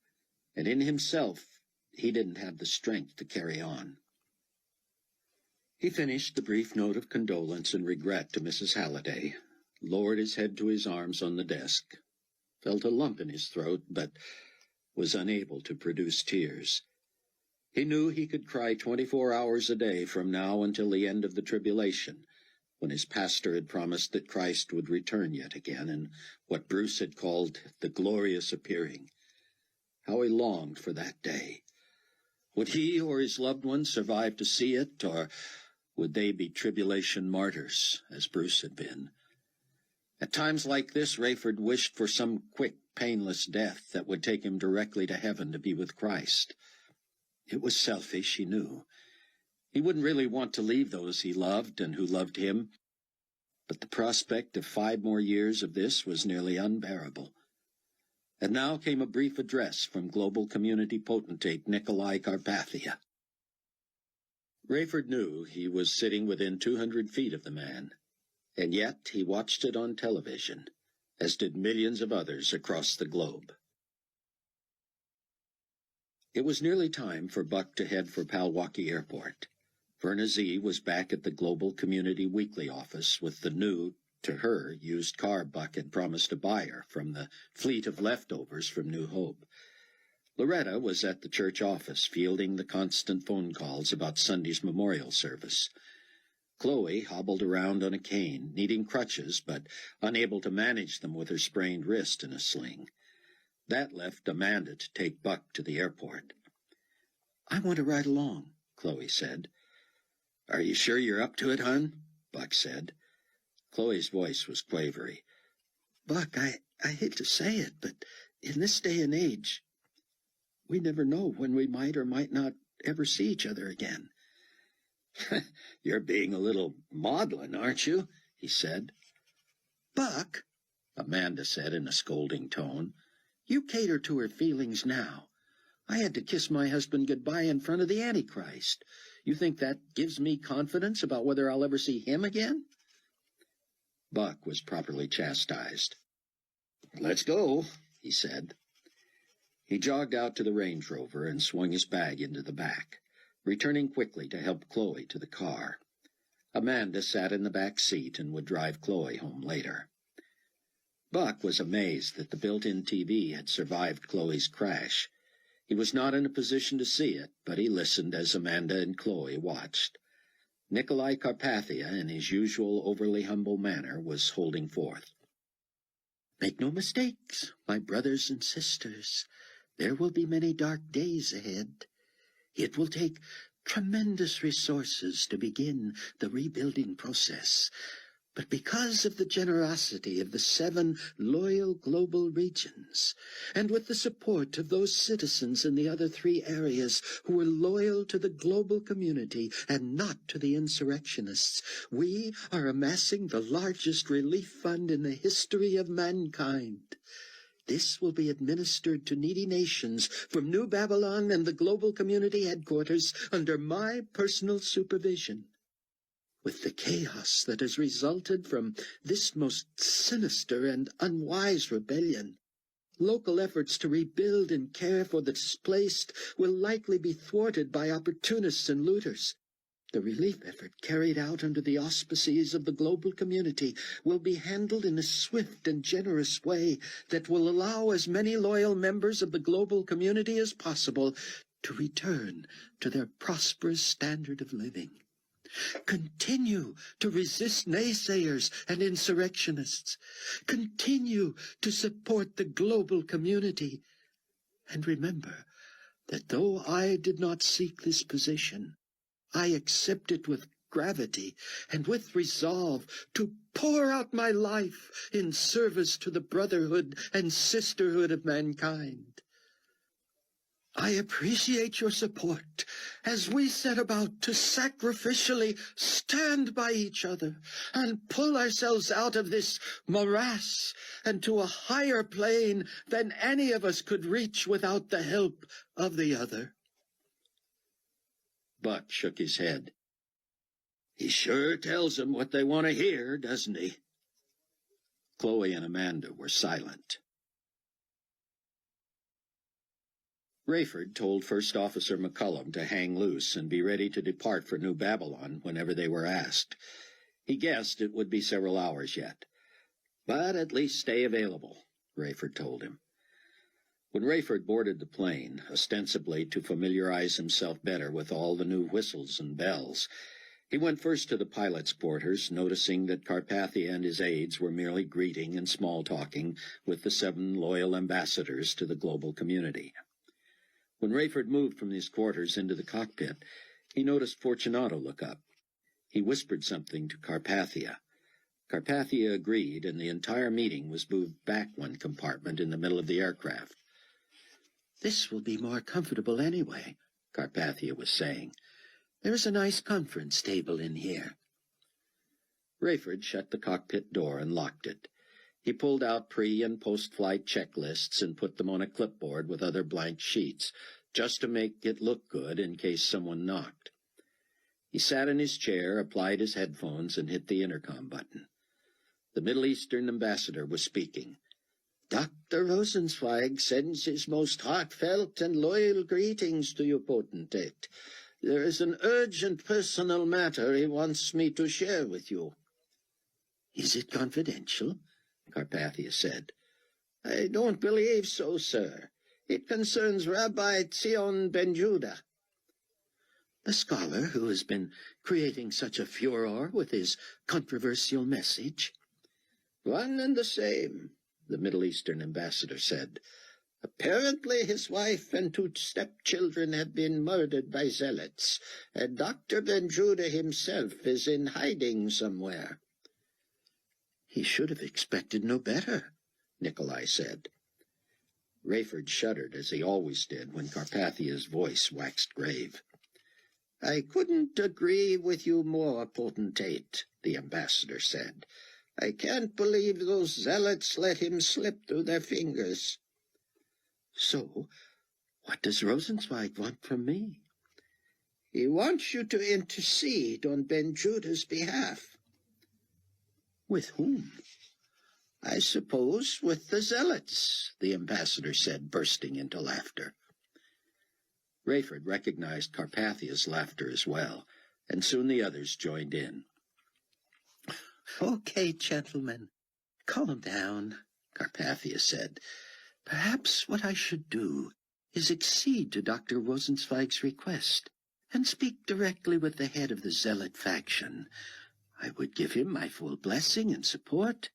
S4: and in himself he didn't have the strength to carry on. He finished the brief note of condolence and regret to Mrs. Halliday, lowered his head to his arms on the desk, felt a lump in his throat, but was unable to produce tears. He knew he could cry 24 hours a day from now until the end of the tribulation, when his pastor had promised that Christ would return yet again, and what Bruce had called the glorious appearing. How he longed for that day. Would he or his loved ones survive to see it, or would they be tribulation martyrs, as Bruce had been? At times like this, Rayford wished for some quick, painless death that would take him directly to heaven to be with Christ. It was selfish, he knew. He wouldn't really want to leave those he loved and who loved him, but the prospect of 5 more years of this was nearly unbearable. And now came a brief address from global community potentate Nicolae Carpathia. Rayford knew he was sitting within 200 feet of the man, and yet he watched it on television, as did millions of others across the globe. It was nearly time for Buck to head for Palwaukee Airport. Verna Z was back at the Global Community Weekly office with the new, to her, used car Buck had promised to buy her from the fleet of leftovers from New Hope. Loretta was at the church office, fielding the constant phone calls about Sunday's memorial service. Chloe hobbled around on a cane, needing crutches, but unable to manage them with her sprained wrist in a sling. That left Amanda to take Buck to the airport. "I want to ride along," Chloe said. "Are you sure you're up to it, hon?" Buck said. Chloe's voice was quavery. "Buck, I hate to say it, but in this day and age, we never know when we might or might not ever see each other again." "You're being a little maudlin, aren't you?" he said.
S2: "Buck,"
S4: Amanda said in a scolding tone,
S2: "you cater to her feelings now. I had to kiss my husband goodbye in front of the Antichrist. You think that gives me confidence about whether I'll ever see him again?"
S4: Buck was properly chastised. "Let's go," he said. He jogged out to the Range Rover and swung his bag into the back, returning quickly to help Chloe to the car. Amanda sat in the back seat and would drive Chloe home later. Buck was amazed that the built-in TV had survived Chloe's crash. He was not in a position to see it, but he listened as Amanda and Chloe watched. Nicolae Carpathia, in his usual overly humble manner, was holding forth.
S2: "Make no mistakes, my brothers and sisters. There will be many dark days ahead. It will take tremendous resources to begin the rebuilding process. But because of the generosity of the 7 loyal global regions, and with the support of those citizens in the other 3 areas who were loyal to the global community and not to the insurrectionists, we are amassing the largest relief fund in the history of mankind. This will be administered to needy nations from New Babylon and the global community headquarters under my personal supervision. With the chaos that has resulted from this most sinister and unwise rebellion, local efforts to rebuild and care for the displaced will likely be thwarted by opportunists and looters. The relief effort carried out under the auspices of the global community will be handled in a swift and generous way that will allow as many loyal members of the global community as possible to return to their prosperous standard of living. Continue to resist naysayers and insurrectionists. Continue to support the global community. And remember that though I did not seek this position, I accept it with gravity and with resolve to pour out my life in service to the brotherhood and sisterhood of mankind. I appreciate your support as we set about to sacrificially stand by each other and pull ourselves out of this morass and to a higher plane than any of us could reach without the help of the other.
S4: Buck shook his head. He sure tells them what they want to hear, doesn't he? Chloe and Amanda were silent. Rayford told First Officer McCullum to hang loose and be ready to depart for New Babylon whenever they were asked. He guessed it would be several hours yet. But at least stay available, Rayford told him. When Rayford boarded the plane, ostensibly to familiarize himself better with all the new whistles and bells, he went first to the pilot's quarters, noticing that Carpathia and his aides were merely greeting and small-talking with the 7 loyal ambassadors to the global community. When Rayford moved from his quarters into the cockpit, he noticed Fortunato look up. He whispered something to Carpathia. Carpathia agreed, and the entire meeting was moved back one compartment in the middle of the aircraft.
S2: This will be more comfortable anyway, Carpathia was saying. There's a nice conference table in here.
S4: Rayford shut the cockpit door and locked it. He pulled out pre- and post-flight checklists and put them on a clipboard with other blank sheets, just to make it look good in case someone knocked. He sat in his chair, applied his headphones, and hit the intercom button. The Middle Eastern ambassador was speaking.
S2: Dr. Rosenzweig sends his most heartfelt and loyal greetings to you, Potentate. There is an urgent personal matter he wants me to share with you. Is it confidential? Carpathia said. I don't believe so, sir. It concerns Rabbi Tzion Ben Judah. The scholar who has been creating such a furor with his controversial message? One and the same, the Middle Eastern ambassador said. Apparently his wife and 2 stepchildren have been murdered by zealots, and Dr. Ben Judah himself is in hiding somewhere. He should have expected no better, Nicolae said. Rayford shuddered, as he always did when Carpathia's voice waxed grave. I couldn't agree with you more, Potentate, the ambassador said. I can't believe those zealots let him slip through their fingers. So, what does Rosenzweig want from me? He wants you to intercede on Ben Judah's behalf. With whom? I suppose with the zealots, the ambassador said, bursting into laughter. Rayford recognized Carpathia's laughter as well, and soon the others joined in. Okay, gentlemen, calm down, Carpathia said. Perhaps what I should do is accede to Dr. Rosenzweig's request and speak directly with the head of the zealot faction. I would give him my full blessing and support,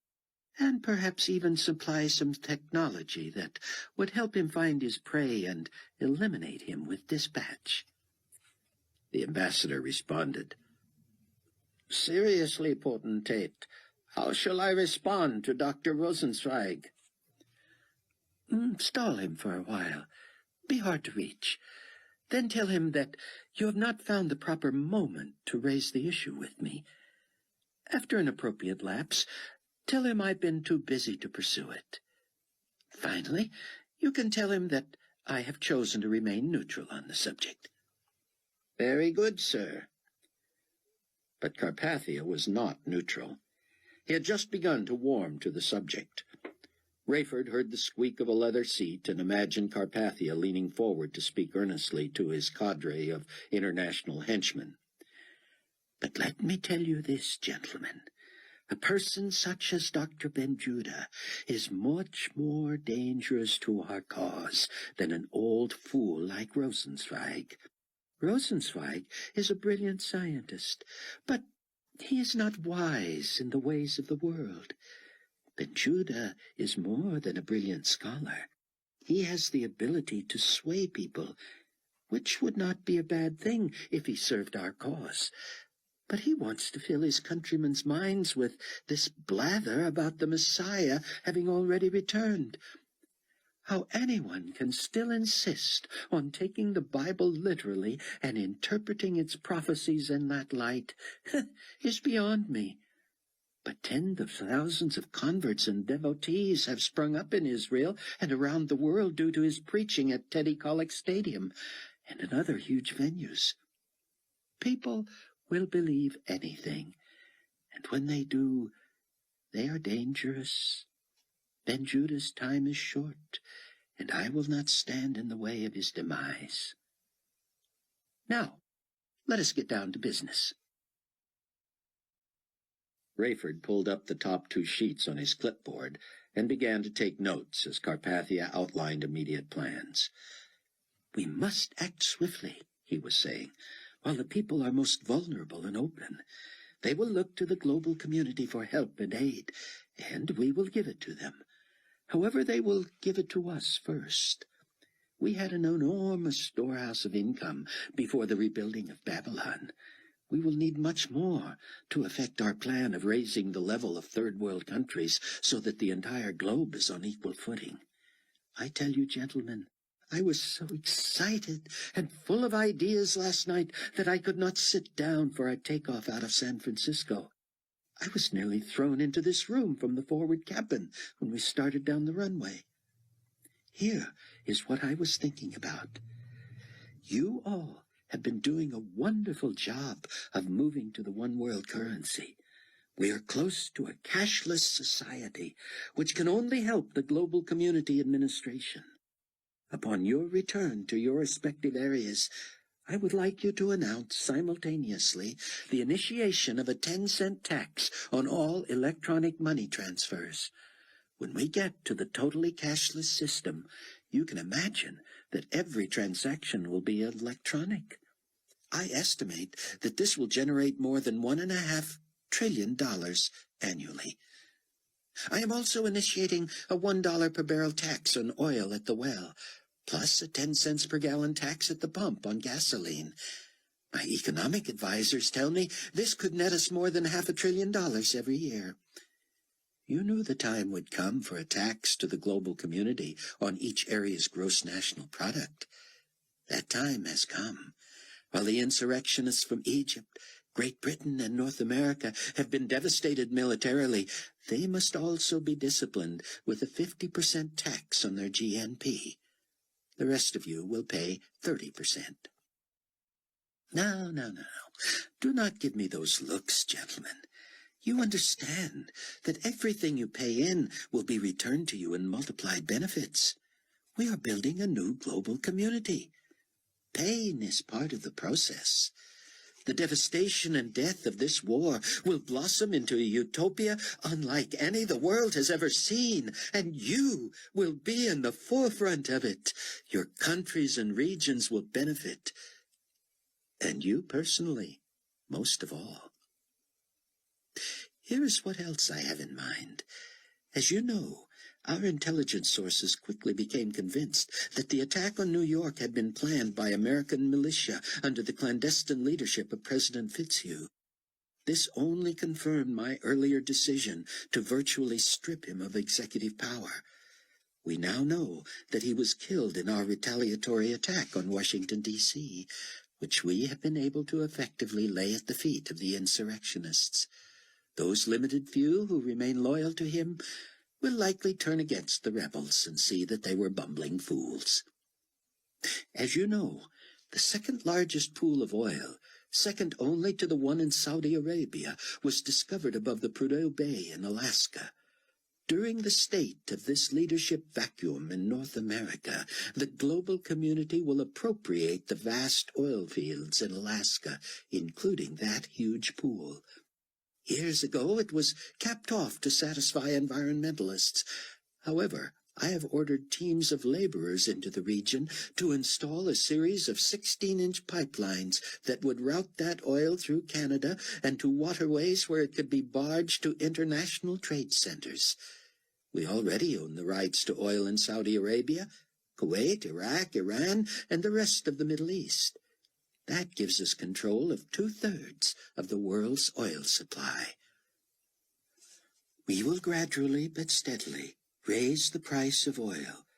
S2: and perhaps even supply some technology that would help him find his prey and eliminate him with dispatch. The ambassador responded, Seriously, Potentate, how shall I respond to Dr. Rosenzweig? Stall him for a while. Be hard to reach. Then tell him that you have not found the proper moment to raise the issue with me. After an appropriate lapse, tell him I've been too busy to pursue it. Finally, you can tell him that I have chosen to remain neutral on the subject. Very good, sir. But Carpathia was not neutral. He had just begun to warm to the subject. Rayford heard the squeak of a leather seat and imagined Carpathia leaning forward to speak earnestly to his cadre of international henchmen. But let me tell you this, gentlemen. A person such as Dr. Ben Judah is much more dangerous to our cause than an old fool like Rosenzweig. Rosenzweig is a brilliant scientist, but he is not wise in the ways of the world. Ben Judah is more than a brilliant scholar. He has the ability to sway people, which would not be a bad thing if he served our cause. But he wants to fill his countrymen's minds with this blather about the Messiah having already returned. How anyone can still insist on taking the Bible literally and interpreting its prophecies in that light is beyond me. But tens of thousands of converts and devotees have sprung up in Israel and around the world due to his preaching at Teddy Kollek Stadium and in other huge venues. People will believe anything, and when they do, they are dangerous. Ben Judah's time is short, and I will not stand in the way of his demise. Now, let us get down to business.
S1: Rayford pulled up the top 2 sheets on his clipboard and began to take notes as Carpathia outlined immediate plans.
S2: We must act swiftly, he was saying, while the people are most vulnerable and open. They will look to the global community for help and aid, and we will give it to them. However, they will give it to us first. We had an enormous storehouse of income before the rebuilding of Babylon. We will need much more to effect our plan of raising the level of third world countries so that the entire globe is on equal footing. I tell you, gentlemen, I was so excited and full of ideas last night that I could not sit down for our takeoff out of San Francisco. I was nearly thrown into this room from the forward cabin when we started down the runway. Here is what I was thinking about. You all have been doing a wonderful job of moving to the one-world currency. We are close to a cashless society, which can only help the global community administration. Upon your return to your respective areas, I would like you to announce simultaneously the initiation of a 10-cent tax on all electronic money transfers. When we get to the totally cashless system, you can imagine that every transaction will be electronic. I estimate that this will generate more than $1.5 trillion annually. I am also initiating a $1 per barrel tax on oil at the well, plus a 10 cents per gallon tax at the pump on gasoline. My economic advisors tell me this could net us more than $500 billion every year. You knew the time would come for a tax to the global community on each area's gross national product. That time has come. While the insurrectionists from Egypt, Great Britain, and North America have been devastated militarily, they must also be disciplined with a 50% tax on their GNP. The rest of you will pay 30%. No. Do not give me those looks, gentlemen. You understand that everything you pay in will be returned to you in multiplied benefits. We are building a new global community. Pain is part of the process. The devastation and death of this war will blossom into a utopia unlike any the world has ever seen, and you will be in the forefront of it. Your countries and regions will benefit, and you personally, most of all. Here is what else I have in mind. As you know, our intelligence sources quickly became convinced that the attack on New York had been planned by American militia under the clandestine leadership of President Fitzhugh. This only confirmed my earlier decision to virtually strip him of executive power. We now know that he was killed in our retaliatory attack on Washington, D.C., which we have been able to effectively lay at the feet of the insurrectionists. Those limited few who remain loyal to him will likely turn against the rebels and see that they were bumbling fools. As you know, the second largest pool of oil, second only to the one in Saudi Arabia, was discovered above the Prudhoe Bay in Alaska. During the state of this leadership vacuum in North America, the global community will appropriate the vast oil fields in Alaska, including that huge pool. Years ago, it was capped off to satisfy environmentalists. However, I have ordered teams of laborers into the region to install a series of 16-inch pipelines that would route that oil through Canada and to waterways where it could be barged to international trade centers. We already own the rights to oil in Saudi Arabia, Kuwait, Iraq, Iran, and the rest of the Middle East.
S3: That gives us control of 2/3 of the world's oil supply. We will gradually but steadily raise the price of oil,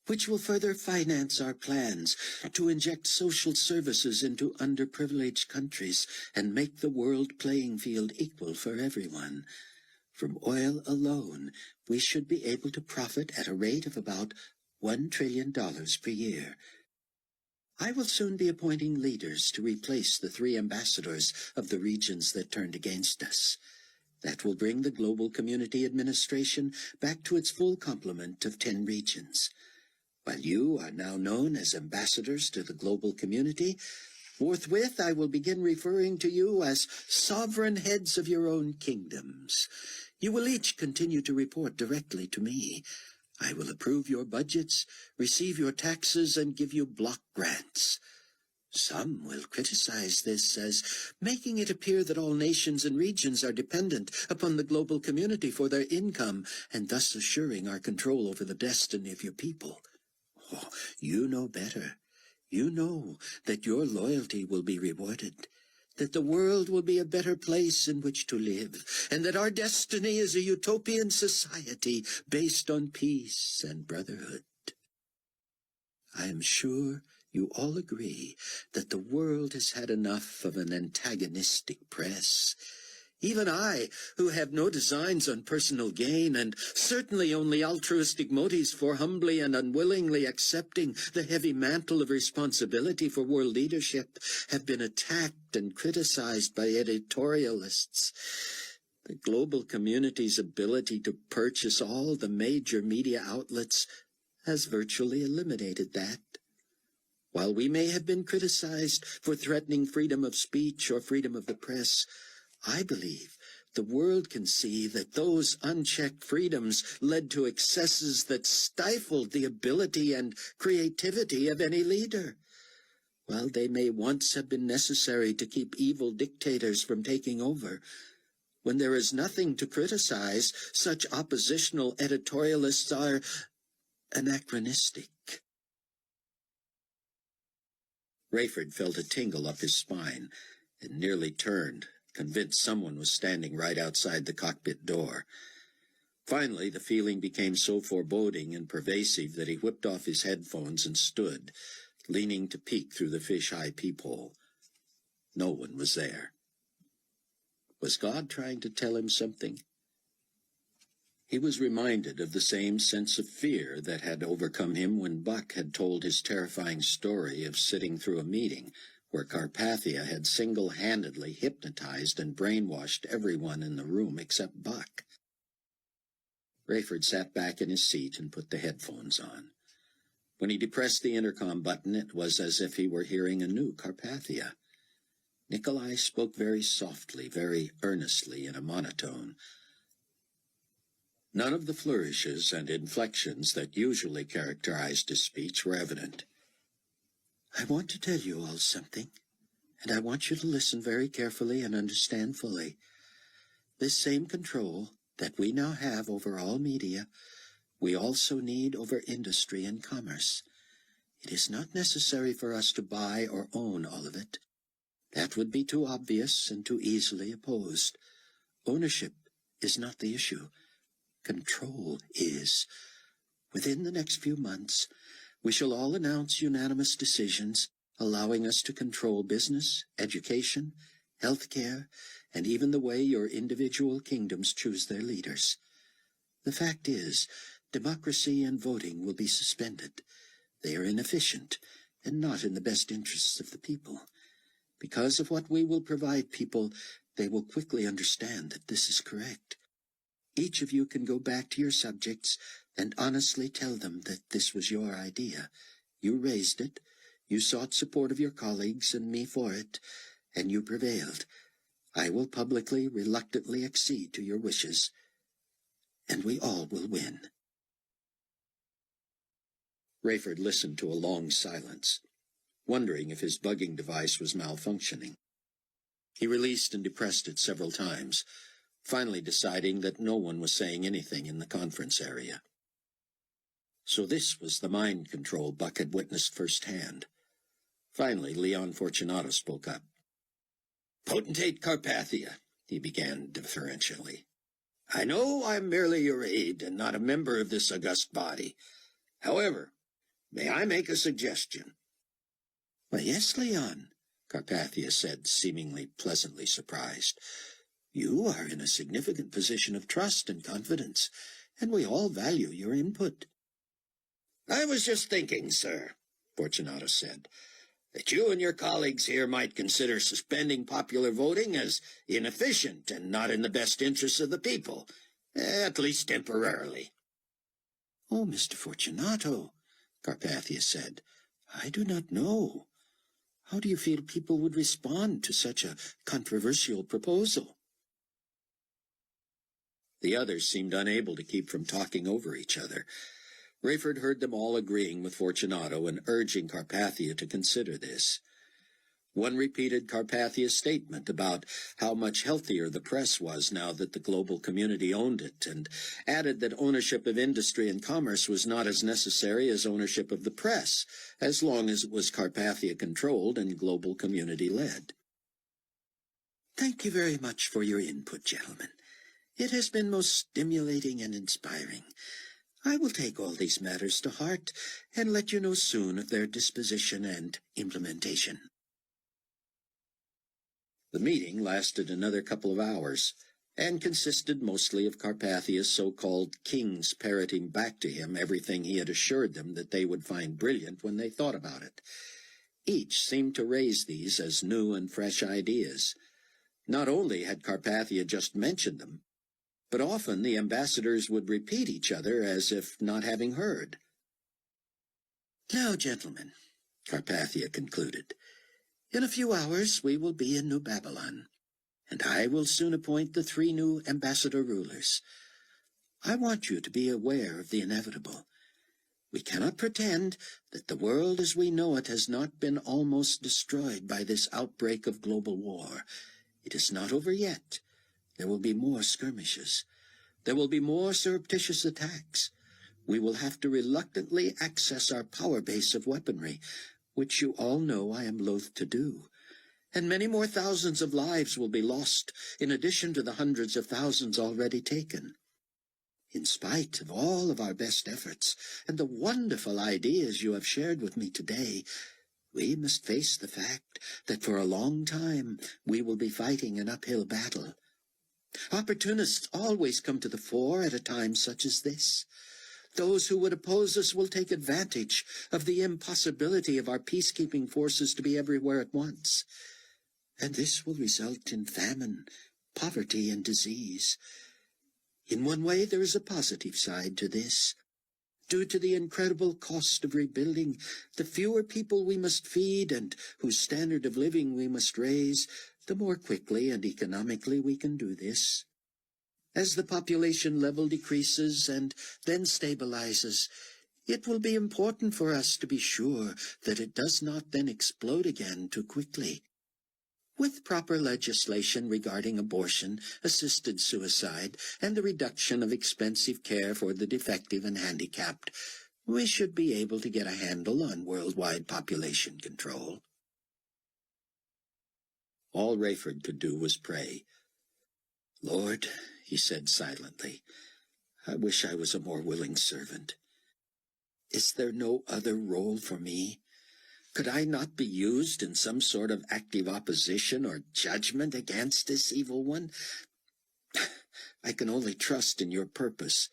S3: which will further finance our plans to inject social services into underprivileged countries and make the world playing field equal for everyone. From oil alone, we should be able to profit at a rate of about $1 trillion per year. I will soon be appointing leaders to replace the 3 ambassadors of the regions that turned against us. That will bring the Global Community Administration back to its full complement of 10 regions. While you are now known as ambassadors to the global community, forthwith I will begin referring to you as sovereign heads of your own kingdoms. You will each continue to report directly to me. I will approve your budgets, receive your taxes, and give you block grants. Some will criticize this as making it appear that all nations and regions are dependent upon the global community for their income, and thus assuring our control over the destiny of your people. Oh, you know better. You know that your loyalty will be rewarded, that the world will be a better place in which to live, and that our destiny is a utopian society based on peace and brotherhood. I am sure you all agree that the world has had enough of an antagonistic press. Even I, who have no designs on personal gain and certainly only altruistic motives for humbly and unwillingly accepting the heavy mantle of responsibility for world leadership, have been attacked and criticized by editorialists. The global community's ability to purchase all the major media outlets has virtually eliminated that. While we may have been criticized for threatening freedom of speech or freedom of the press, I believe the world can see that those unchecked freedoms led to excesses that stifled the ability and creativity of any leader. While they may once have been necessary to keep evil dictators from taking over, when there is nothing to criticize, such oppositional editorialists are anachronistic. Rayford felt a tingle up his spine and nearly turned, convinced someone was standing right outside the cockpit door. Finally, the feeling became so foreboding and pervasive that he whipped off his headphones and stood, leaning to peek through the fish-eye peephole. No one was there. Was God trying to tell him something? He was reminded of the same sense of fear that had overcome him when Buck had told his terrifying story of sitting through a meeting where Carpathia had single-handedly hypnotized and brainwashed everyone in the room except Buck. Rayford sat back in his seat and put the headphones on. When he depressed the intercom button, it was as if he were hearing a new Carpathia. Nicolae spoke very softly, very earnestly, in a monotone. None of the flourishes and inflections that usually characterized his speech were evident. I want to tell you all something, and I want you to listen very carefully and understand fully. This same control that we now have over all media, we also need over industry and commerce. It is not necessary for us to buy or own all of it. That would be too obvious and too easily opposed. Ownership is not the issue. Control is. Within the next few months, we shall all announce unanimous decisions allowing us to control business, education, health care, and even the way your individual kingdoms choose their leaders. The fact is, democracy and voting will be suspended. They are inefficient and not in the best interests of the people. Because of what we will provide people, they will quickly understand that this is correct. Each of you can go back to your subjects and honestly tell them that this was your idea. You raised it, you sought support of your colleagues and me for it, and you prevailed. I will publicly, reluctantly accede to your wishes, and we all will win. Rayford listened to a long silence, wondering if his bugging device was malfunctioning. He released and depressed it several times, finally deciding that no one was saying anything in the conference area. So this was the mind control Buck had witnessed firsthand.
S4: Finally, Leon Fortunato spoke up. "Potentate Carpathia," he began deferentially. "I know I'm merely your aide and not a member of this august body. However, may I make a suggestion?"
S3: "Why, yes, Leon," Carpathia said, seemingly pleasantly surprised. "You are in a significant position of trust and confidence, and we all value your input."
S2: "I was just thinking, sir," Fortunato said, "that you and your colleagues here might consider suspending popular voting as inefficient and not in the best interests of the people, at least temporarily."
S3: "Oh, Mr. Fortunato," Carpathia said, "I do not know. How do you feel people would respond to such a controversial proposal?"
S4: The others seemed unable to keep from talking over each other. Rayford heard them all agreeing with Fortunato and urging Carpathia to consider this. One repeated Carpathia's statement about how much healthier the press was now that the global community owned it, and added that ownership of industry and commerce was not as necessary as ownership of the press, as long as it was Carpathia-controlled and global community-led.
S3: "Thank you very much for your input, gentlemen. It has been most stimulating and inspiring. I will take all these matters to heart and let you know soon of their disposition and implementation."
S4: The meeting lasted another couple of hours, and consisted mostly of Carpathia's so-called kings parroting back to him everything he had assured them that they would find brilliant when they thought about it. Each seemed to raise these as new and fresh ideas. Not only had Carpathia just mentioned them, but often the ambassadors would repeat each other as if not having heard.
S3: "Now, gentlemen," Carpathia concluded, "in a few hours we will be in New Babylon, and I will soon appoint the 3 new ambassador rulers. I want you to be aware of the inevitable. We cannot pretend that the world as we know it has not been almost destroyed by this outbreak of global war. It is not over yet. There will be more skirmishes. There will be more surreptitious attacks. We will have to reluctantly access our power base of weaponry, which you all know I am loath to do. And many more thousands of lives will be lost, in addition to the hundreds of thousands already taken. In spite of all of our best efforts and the wonderful ideas you have shared with me today, we must face the fact that for a long time we will be fighting an uphill battle. Opportunists always come to the fore at a time such as this. Those who would oppose us will take advantage of the impossibility of our peacekeeping forces to be everywhere at once. And this will result in famine, poverty, and disease. In one way, there is a positive side to this. Due to the incredible cost of rebuilding, the fewer people we must feed and whose standard of living we must raise, the more quickly and economically we can do this. As the population level decreases and then stabilizes, it will be important for us to be sure that it does not then explode again too quickly. With proper legislation regarding abortion, assisted suicide, and the reduction of expensive care for the defective and handicapped, we should be able to get a handle on worldwide population control.
S4: All Rayford could do was pray.
S3: "Lord," he said silently, "I wish I was a more willing servant. Is there no other role for me? Could I not be used in some sort of active opposition or judgment against this evil one? I can only trust in your purpose.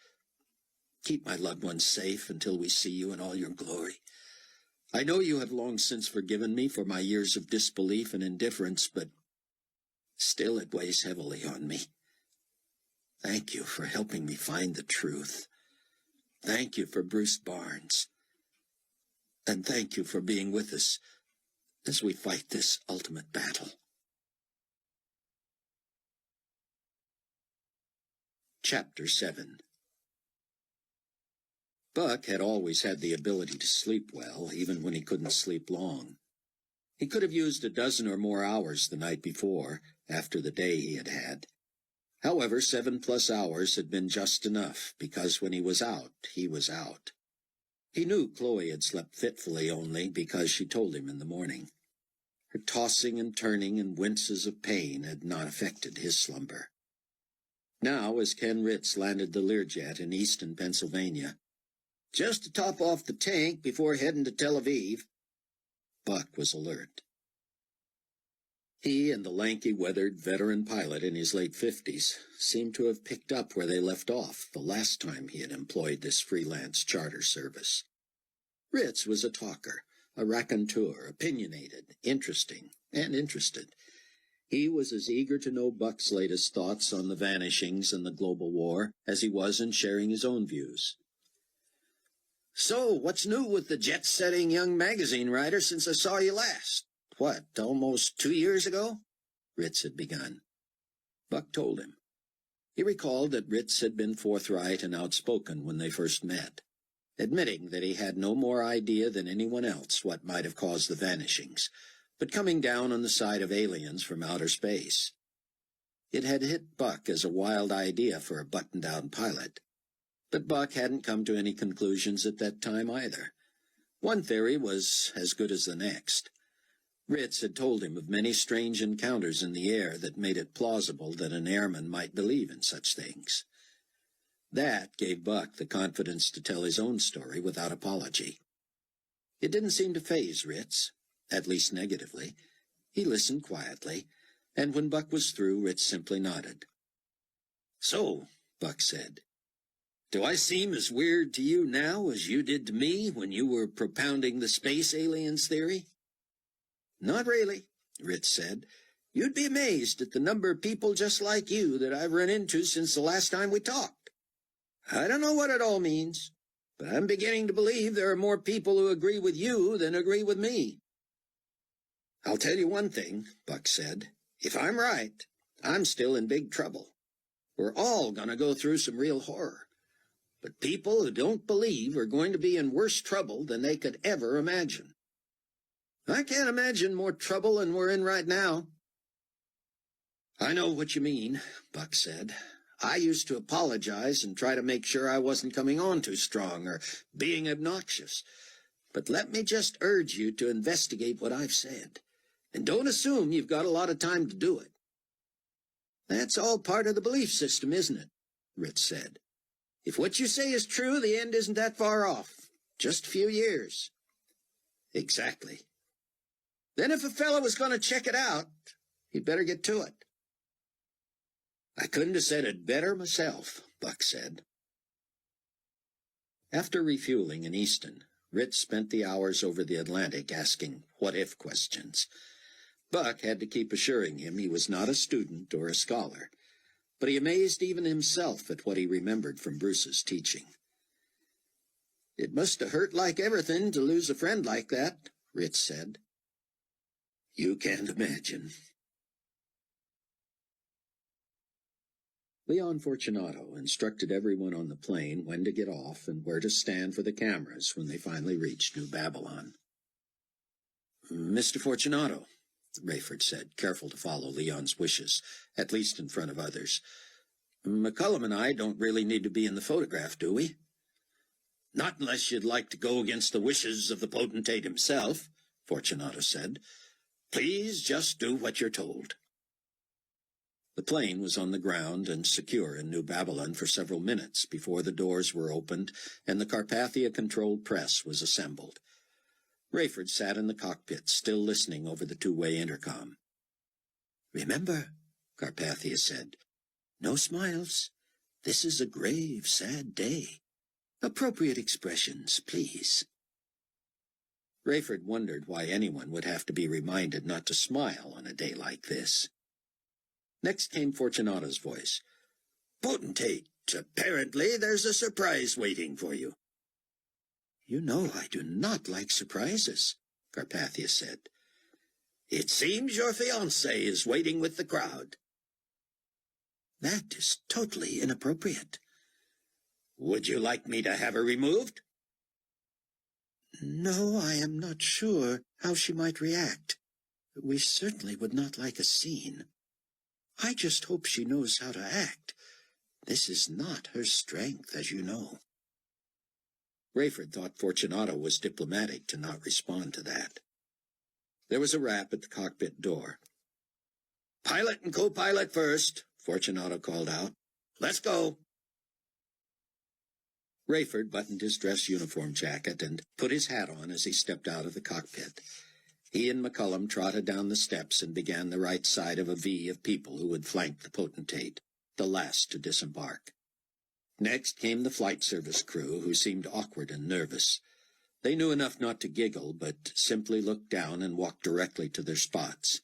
S3: Keep my loved ones safe until we see you in all your glory. I know you have long since forgiven me for my years of disbelief and indifference, but still it weighs heavily on me. Thank you for helping me find the truth. Thank you for Bruce Barnes. And thank you for being with us as we fight this ultimate battle."
S4: Chapter 7. Buck had always had the ability to sleep well, even when he couldn't sleep long. He could have used a dozen or more hours the night before, after the day he had had. However, 7+ hours had been just enough, because when he was out, he was out. He knew Chloe had slept fitfully only because she told him in the morning. Her tossing and turning and winces of pain had not affected his slumber. Now, as Ken Ritz landed the Learjet in eastern Pennsylvania, "Just to top off the tank before heading to Tel Aviv," Buck was alert. He and the lanky, weathered veteran pilot in his late 50s seemed to have picked up where they left off the last time he had employed this freelance charter service. Ritz was a talker, a raconteur, opinionated, interesting, and interested. He was as eager to know Buck's latest thoughts on the vanishings and the global war as he was in sharing his own views. "So, what's new with the jet-setting young magazine writer since I saw you last? What, almost 2 years ago?" Ritz had begun. Buck told him. He recalled that Ritz had been forthright and outspoken when they first met, admitting that he had no more idea than anyone else what might have caused the vanishings, but coming down on the side of aliens from outer space. It had hit Buck as a wild idea for a buttoned-down pilot, but Buck hadn't come to any conclusions at that time either. One theory was as good as the next. Ritz had told him of many strange encounters in the air that made it plausible that an airman might believe in such things. That gave Buck the confidence to tell his own story without apology. It didn't seem to faze Ritz, at least negatively. He listened quietly, and when Buck was through, Ritz simply nodded. "So," Buck said, "do I seem as weird to you now as you did to me when you were propounding the space aliens theory?" "Not really," Ritz said. "You'd be amazed at the number of people just like you that I've run into since the last time we talked. I don't know what it all means, but I'm beginning to believe there are more people who agree with you than agree with me." "I'll tell you one thing," Buck said. "If I'm right, I'm still in big trouble. We're all going to go through some real horror. But people who don't believe are going to be in worse trouble than they could ever imagine. I can't imagine more trouble than we're in right now." "I know what you mean," Buck said. "I used to apologize and try to make sure I wasn't coming on too strong or being obnoxious. But let me just urge you to investigate what I've said. And don't assume you've got a lot of time to do it." "That's all part of the belief system, isn't it?" Ritz said. "If what you say is true, the end isn't that far off. Just a few years." "Exactly." "Then if a fellow was going to check it out, he'd better get to it." "I couldn't have said it better myself," Buck said. After refueling in Easton, Ritz spent the hours over the Atlantic asking what-if questions. Buck had to keep assuring him he was not a student or a scholar, but he amazed even himself at what he remembered from Bruce's teaching. "It must have hurt like everything to lose a friend like that," Ritz said. "You can't imagine." Leon Fortunato instructed everyone on the plane when to get off and where to stand for the cameras when they finally reached New Babylon. "Mr. Fortunato," Rayford said, careful to follow Leon's wishes, at least in front of others, "McCullum and I don't really need to be in the photograph, do we?" "Not unless you'd like to go against the wishes of the potentate himself," Fortunato said. "Please just do what you're told." The plane was on the ground and secure in New Babylon for several minutes before the doors were opened and the Carpathia-controlled press was assembled. Rayford sat in the cockpit, still listening over the two-way intercom. "Remember," Carpathia said, "no smiles. This is a grave, sad day. Appropriate expressions, please." Rayford wondered why anyone would have to be reminded not to smile on a day like this. Next came Fortunato's voice. "Potentate, apparently there's a surprise waiting for you." "You know I do not like surprises," Carpathia said. "It seems your fiancé is waiting with the crowd." "That is totally inappropriate." "Would you like me to have her removed?" "No, I am not sure how she might react. We certainly would not like a scene. I just hope she knows how to act. This is not her strength, as you know." Rayford thought Fortunato was diplomatic to not respond to that. There was a rap at the cockpit door. "Pilot and co-pilot first," Fortunato called out. "Let's go." Rayford buttoned his dress uniform jacket and put his hat on as he stepped out of the cockpit. He and McCullum trotted down the steps and began the right side of a V of people who would flank the potentate, the last to disembark. Next came the flight service crew, who seemed awkward and nervous. They knew enough not to giggle, but simply looked down and walked directly to their spots.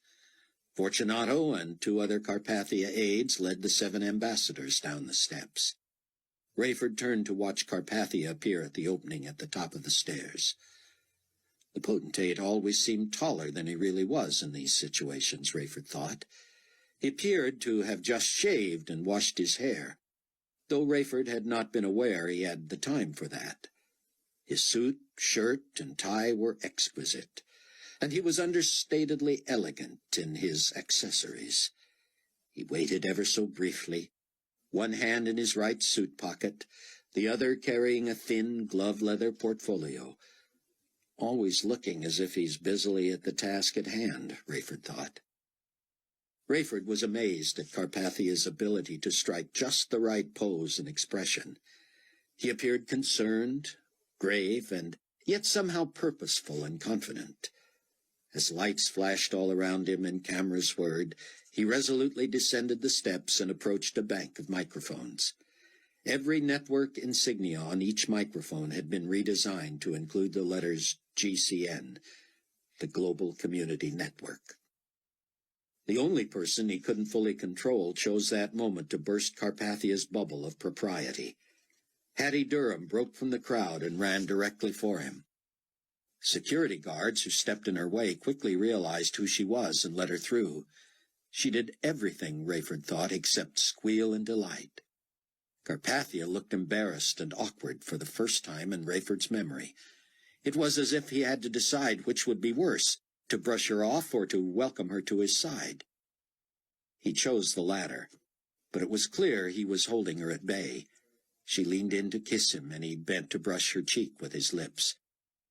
S4: Fortunato and 2 other Carpathia aides led the 7 ambassadors down the steps. Rayford turned to watch Carpathia appear at the opening at the top of the stairs. The potentate always seemed taller than he really was in these situations, Rayford thought. He appeared to have just shaved and washed his hair, though Rayford had not been aware he had the time for that. His suit, shirt, and tie were exquisite, and he was understatedly elegant in his accessories. He waited ever so briefly, one hand in his right suit pocket, the other carrying a thin glove-leather portfolio. Always looking as if he's busily at the task at hand, Rayford thought. Rayford was amazed at Carpathia's ability to strike just the right pose and expression. He appeared concerned, grave, and yet somehow purposeful and confident. As lights flashed all around him and cameras whirred, he resolutely descended the steps and approached a bank of microphones. Every network insignia on each microphone had been redesigned to include the letters GCN, the Global Community Network. The only person he couldn't fully control chose that moment to burst Carpathia's bubble of propriety. Hattie Durham broke from the crowd and ran directly for him. Security guards who stepped in her way quickly realized who she was and let her through. She did everything, Rayford thought, except squeal in delight. Carpathia looked embarrassed and awkward for the first time in Rayford's memory. It was as if he had to decide which would be worse, to brush her off or to welcome her to his side. He chose the latter, but it was clear he was holding her at bay. She leaned in to kiss him, and he bent to brush her cheek with his lips.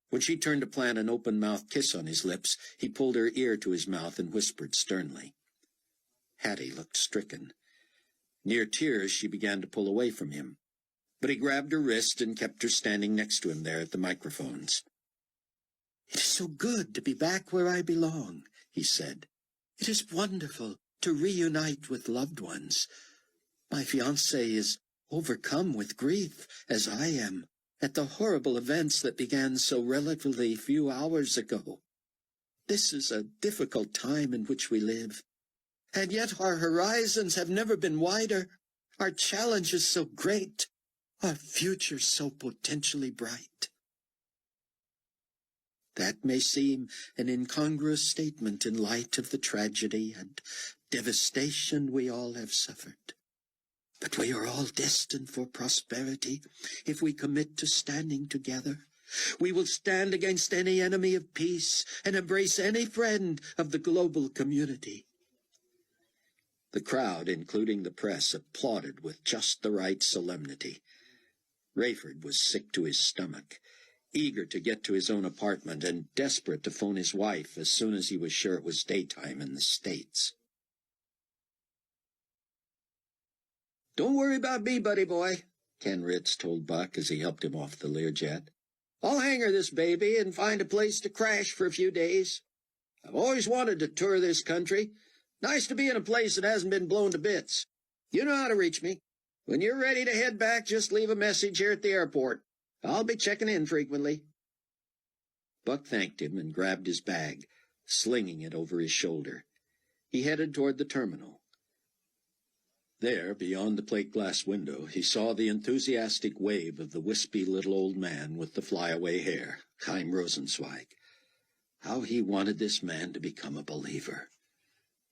S4: When she turned to plant an open-mouthed kiss on his lips, he pulled her ear to his mouth and whispered sternly. Hattie looked stricken. Near tears, she began to pull away from him, but he grabbed her wrist and kept her standing next to him there at the microphones. "It is so good to be back where I belong," he said. "It is wonderful to reunite with loved ones. My fiancé is overcome with grief, as I am, at the horrible events that began so relatively few hours ago. This is a difficult time in which we live, and yet our horizons have never been wider, our challenges so great, our future so potentially bright." That may seem an incongruous statement in light of the tragedy and devastation we all have suffered. But we are all destined for prosperity if we commit to standing together. We will stand against any enemy of peace and embrace any friend of the global community. The crowd, including the press, applauded with just the right solemnity. Rayford was sick to his stomach, eager to get to his own apartment and desperate to phone his wife as soon as he was sure it was daytime in the States. "Don't worry about me, buddy boy," Ken Ritz told Buck as he helped him off the Learjet. "I'll hangar this baby and find a place to crash for a few days. I've always wanted to tour this country. Nice to be in a place that hasn't been blown to bits. You know how to reach me. When you're ready to head back, just leave a message here at the airport. I'll be checking in frequently." Buck thanked him and grabbed his bag, slinging it over his shoulder. He headed toward the terminal. There, beyond the plate-glass window, he saw the enthusiastic wave of the wispy little old man with the flyaway hair, Chaim Rosenzweig. How he wanted this man to become a believer.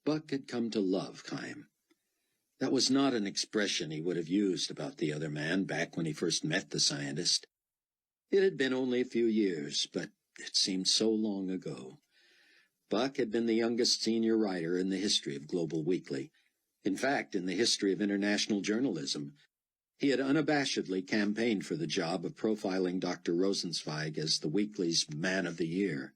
S4: Buck had come to love Chaim. That was not an expression he would have used about the other man back when he first met the scientist. It had been only a few years, but it seemed so long ago. Buck had been the youngest senior writer in the history of Global Weekly. In fact, in the history of international journalism. He had unabashedly campaigned for the job of profiling Dr. Rosenzweig as the weekly's Man of the Year.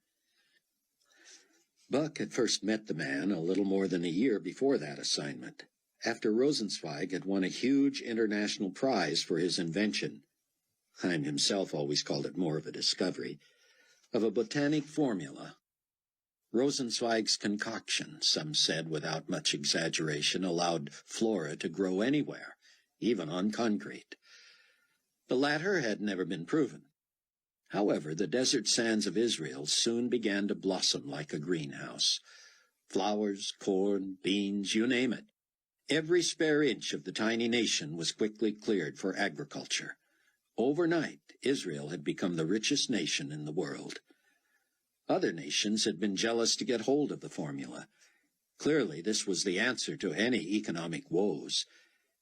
S4: Buck had first met the man a little more than a year before that assignment, after Rosenzweig had won a huge international prize for his invention — Heim himself always called it more of a discovery — of a botanic formula. Rosenzweig's concoction, some said without much exaggeration, allowed flora to grow anywhere, even on concrete. The latter had never been proven. However, the desert sands of Israel soon began to blossom like a greenhouse. Flowers, corn, beans, you name it. Every spare inch of the tiny nation was quickly cleared for agriculture. Overnight, Israel had become the richest nation in the world. Other nations had been jealous to get hold of the formula. Clearly, this was the answer to any economic woes.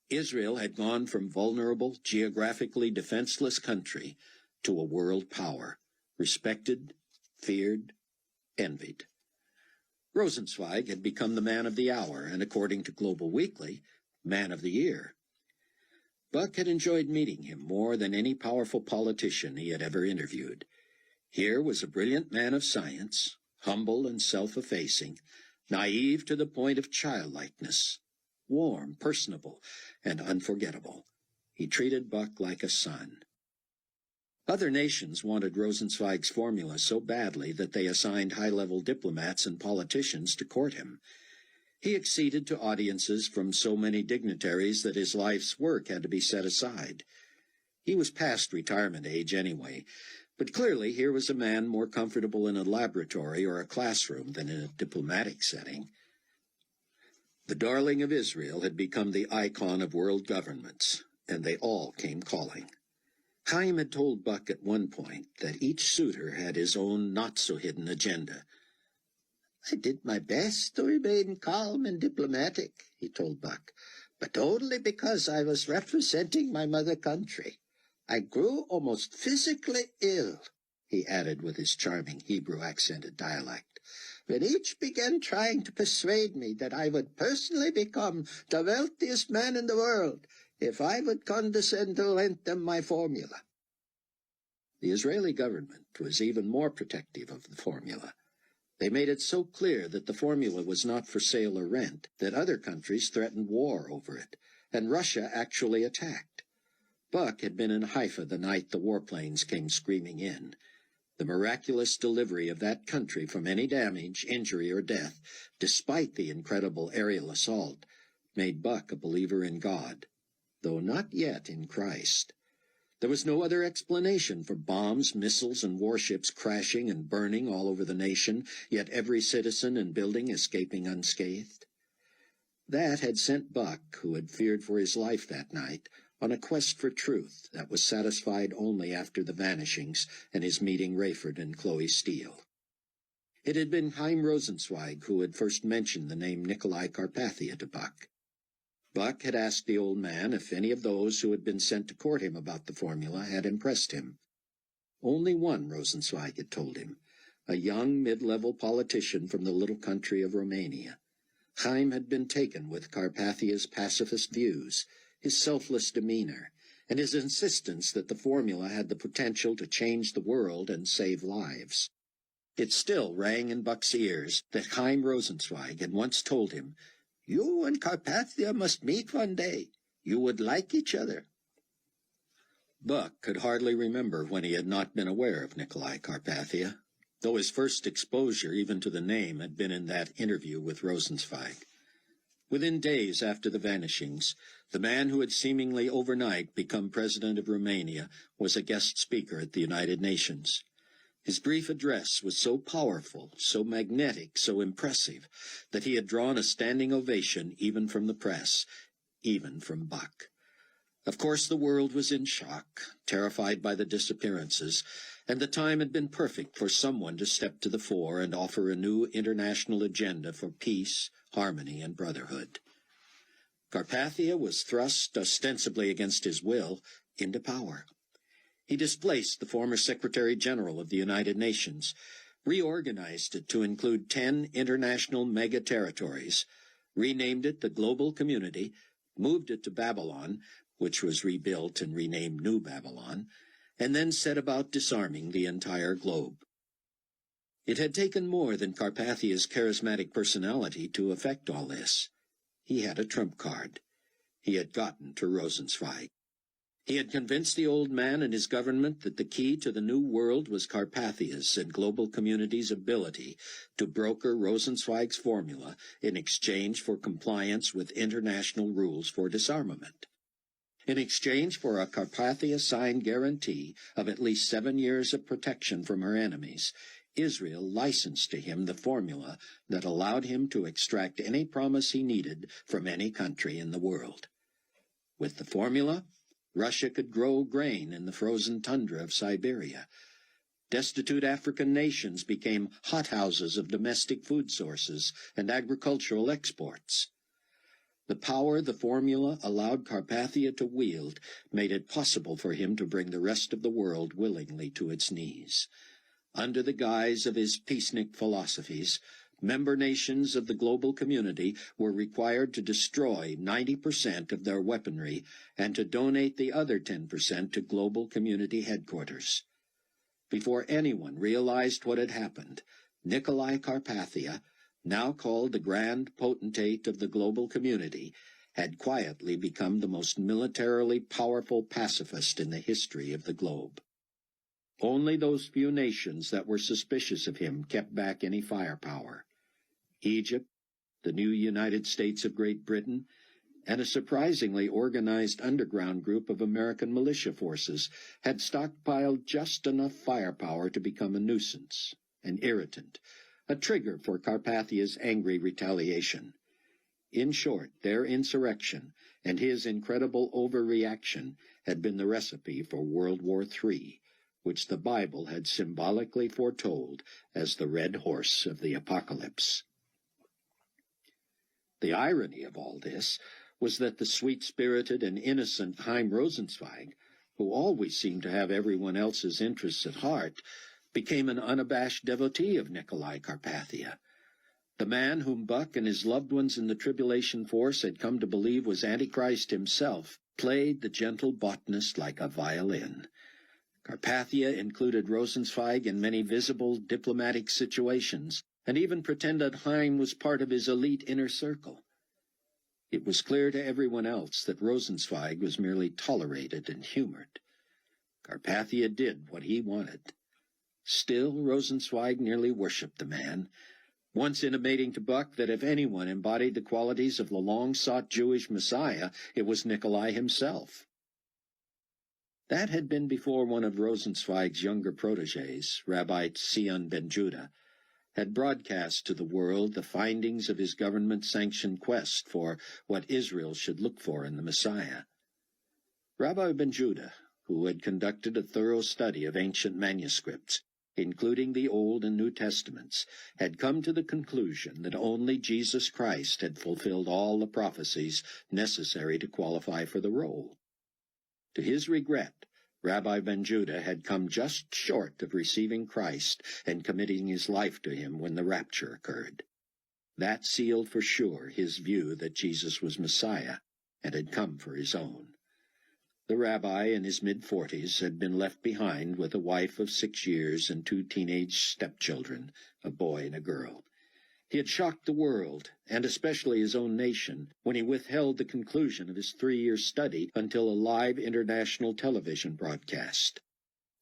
S4: Israel had gone from vulnerable, geographically defenseless country to a world power, respected, feared, envied. Rosenzweig had become the man of the hour, and according to Global Weekly, Man of the Year. Buck had enjoyed meeting him more than any powerful politician he had ever interviewed. Here was a brilliant man of science, humble and self-effacing, naive to the point of childlikeness, warm, personable, and unforgettable. He treated Buck like a son. Other nations wanted Rosenzweig's formula so badly that they assigned high-level diplomats and politicians to court him. He acceded to audiences from so many dignitaries that his life's work had to be set aside. He was past retirement age anyway, but clearly here was a man more comfortable in a laboratory or a classroom than in a diplomatic setting. The darling of Israel had become the icon of world governments, and they all came calling. Chaim had told Buck at one point that each suitor had his own not-so-hidden agenda. "I did my best to remain calm and diplomatic," he told Buck, "but only because I was representing my mother country. I grew almost physically ill," he added with his charming Hebrew-accented dialect, "when each began trying to persuade me that I would personally become the wealthiest man in the world if I would condescend to lend them my formula." The Israeli government was even more protective of the formula. They made it so clear that the formula was not for sale or rent that other countries threatened war over it, and Russia actually attacked. Buck had been in Haifa the night the warplanes came screaming in. The miraculous delivery of that country from any damage, injury, or death, despite the incredible aerial assault, made Buck a believer in God, though not yet in Christ. There was no other explanation for bombs, missiles, and warships crashing and burning all over the nation, yet every citizen and building escaping unscathed. That had sent Buck, who had feared for his life that night, on a quest for truth that was satisfied only after the vanishings and his meeting Rayford and Chloe Steele. It had been Chaim Rosenzweig who had first mentioned the name Nicolae Carpathia to Buck. Buck had asked the old man if any of those who had been sent to court him about the formula had impressed him. Only one, Rosenzweig had told him, a young mid-level politician from the little country of Romania. Chaim had been taken with Carpathia's pacifist views, his selfless demeanor, and his insistence that the formula had the potential to change the world and save lives. It still rang in Buck's ears that Chaim Rosenzweig had once told him, "You and Carpathia must meet one day. You would like each other." Buck could hardly remember when he had not been aware of Nicolae Carpathia, though his first exposure even to the name had been in that interview with Rosenzweig. Within days after the vanishings, the man who had seemingly overnight become president of Romania was a guest speaker at the United Nations. His brief address was so powerful, so magnetic, so impressive, that he had drawn a standing ovation even from the press, even from Buck. Of course, the world was in shock, terrified by the disappearances, and the time had been perfect for someone to step to the fore and offer a new international agenda for peace, harmony, and brotherhood. Carpathia was thrust, ostensibly against his will, into power. He displaced the former Secretary-General of the United Nations, reorganized it to include 10 international mega-territories, renamed it the Global Community, moved it to Babylon, which was rebuilt and renamed New Babylon, and then set about disarming the entire globe. It had taken more than Carpathia's charismatic personality to effect all this. He had a trump card. He had gotten to Rosenzweig. He had convinced the old man and his government that the key to the new world was Carpathia's and global community's ability to broker Rosenzweig's formula in exchange for compliance with international rules for disarmament. In exchange for a Carpathia-signed guarantee of at least 7 years of protection from her enemies, Israel licensed to him the formula that allowed him to extract any promise he needed from any country in the world. With the formula, Russia could grow grain in the frozen tundra of Siberia. Destitute African nations became hothouses of domestic food sources and agricultural exports. The power the formula allowed Carpathia to wield made it possible for him to bring the rest of the world willingly to its knees. Under the guise of his peacenik philosophies, member nations of the global community were required to destroy 90% of their weaponry and to donate the other 10% to global community headquarters. Before anyone realized what had happened, Nicolae Carpathia, now called the Grand Potentate of the global community, had quietly become the most militarily powerful pacifist in the history of the globe. Only those few nations that were suspicious of him kept back any firepower. Egypt, the new United States of Great Britain, and a surprisingly organized underground group of American militia forces had stockpiled just enough firepower to become a nuisance, an irritant, a trigger for Carpathia's angry retaliation. In short, their insurrection and his incredible overreaction had been the recipe for World War III, which the Bible had symbolically foretold as the red horse of the apocalypse. The irony of all this was that the sweet-spirited and innocent Chaim Rosenzweig, who always seemed to have everyone else's interests at heart, became an unabashed devotee of Nicolae Carpathia. The man whom Buck and his loved ones in the Tribulation Force had come to believe was Antichrist himself played the gentle botanist like a violin. Carpathia included Rosenzweig in many visible diplomatic situations, and even pretended Chaim was part of his elite inner circle. It was clear to everyone else that Rosenzweig was merely tolerated and humored. Carpathia did what he wanted. Still, Rosenzweig nearly worshipped the man, once intimating to Buck that if anyone embodied the qualities of the long-sought Jewish Messiah, it was Nicolae himself. That had been before one of Rosenzweig's younger protégés, Rabbi Tzion ben Judah, had broadcast to the world the findings of his government-sanctioned quest for what Israel should look for in the Messiah. Rabbi ben Judah, who had conducted a thorough study of ancient manuscripts, including the Old and New Testaments, had come to the conclusion that only Jesus Christ had fulfilled all the prophecies necessary to qualify for the role. To his regret, Rabbi ben Judah had come just short of receiving Christ and committing his life to him when the rapture occurred. That sealed for sure his view that Jesus was Messiah and had come for his own. The rabbi in his mid-40s had been left behind with a wife of 6 years and 2 teenage stepchildren, a boy and a girl. He had shocked the world, and especially his own nation, when he withheld the conclusion of his 3-year study until a live international television broadcast.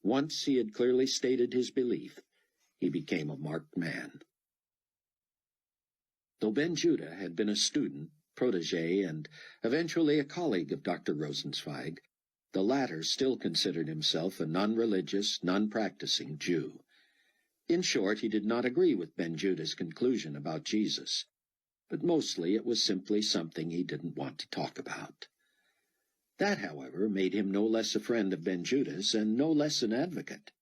S4: Once he had clearly stated his belief, he became a marked man. Though ben Judah had been a student, protégé, and eventually a colleague of Dr. Rosenzweig, the latter still considered himself a non-religious, non-practicing Jew. In short, he did not agree with ben Judah's conclusion about Jesus, but mostly it was simply something he didn't want to talk about. That, however, made him no less a friend of ben Judah's and no less an advocate.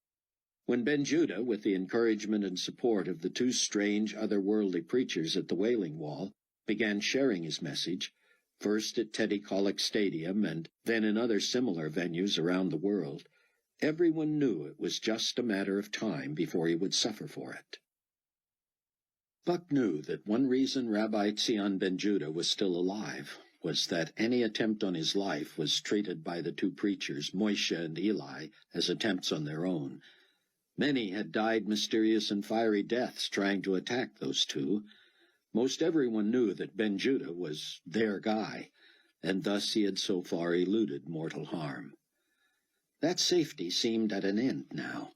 S4: When ben Judah, with the encouragement and support of the 2 strange, otherworldly preachers at the Wailing Wall, began sharing his message, first at Teddy Kollek Stadium and then in other similar venues around the world, everyone knew it was just a matter of time before he would suffer for it. Buck knew that one reason Rabbi Tzion ben Judah was still alive
S1: was that any attempt on his life was treated by the two preachers, Moishe and Eli, as attempts on their own. Many had died mysterious and fiery deaths trying to attack those two. Most everyone knew that Ben Judah was their guy, and thus he had so far eluded mortal harm. That safety seemed at an end now,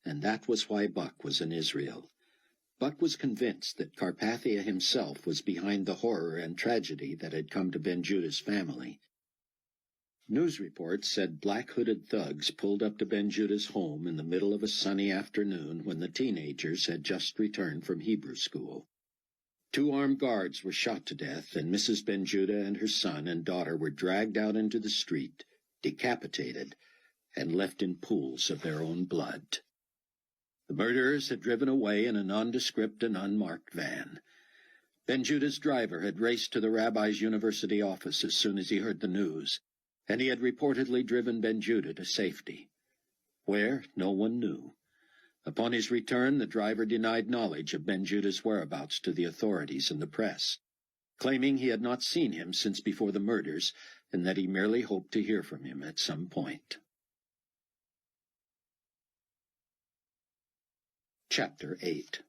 S1: and that was why Buck was in Israel. Buck was convinced that Carpathia himself was behind the horror and tragedy that had come to Ben Judah's family. News reports said black-hooded thugs pulled up to Ben Judah's home in the middle of a sunny afternoon when the teenagers had just returned from Hebrew school. 2 armed guards were shot to death, and Mrs. Ben Judah and her son and daughter were dragged out into the street, decapitated, and left in pools of their own blood. The murderers had driven away in a nondescript and unmarked van. Ben Judah's driver had raced to the rabbi's university office as soon as he heard the news, and he had reportedly driven Ben Judah to safety. Where, no one knew. Upon his return, the driver denied knowledge of Ben Judah's whereabouts to the authorities and the press, claiming he had not seen him since before the murders, and that he merely hoped to hear from him at some point. Chapter 8.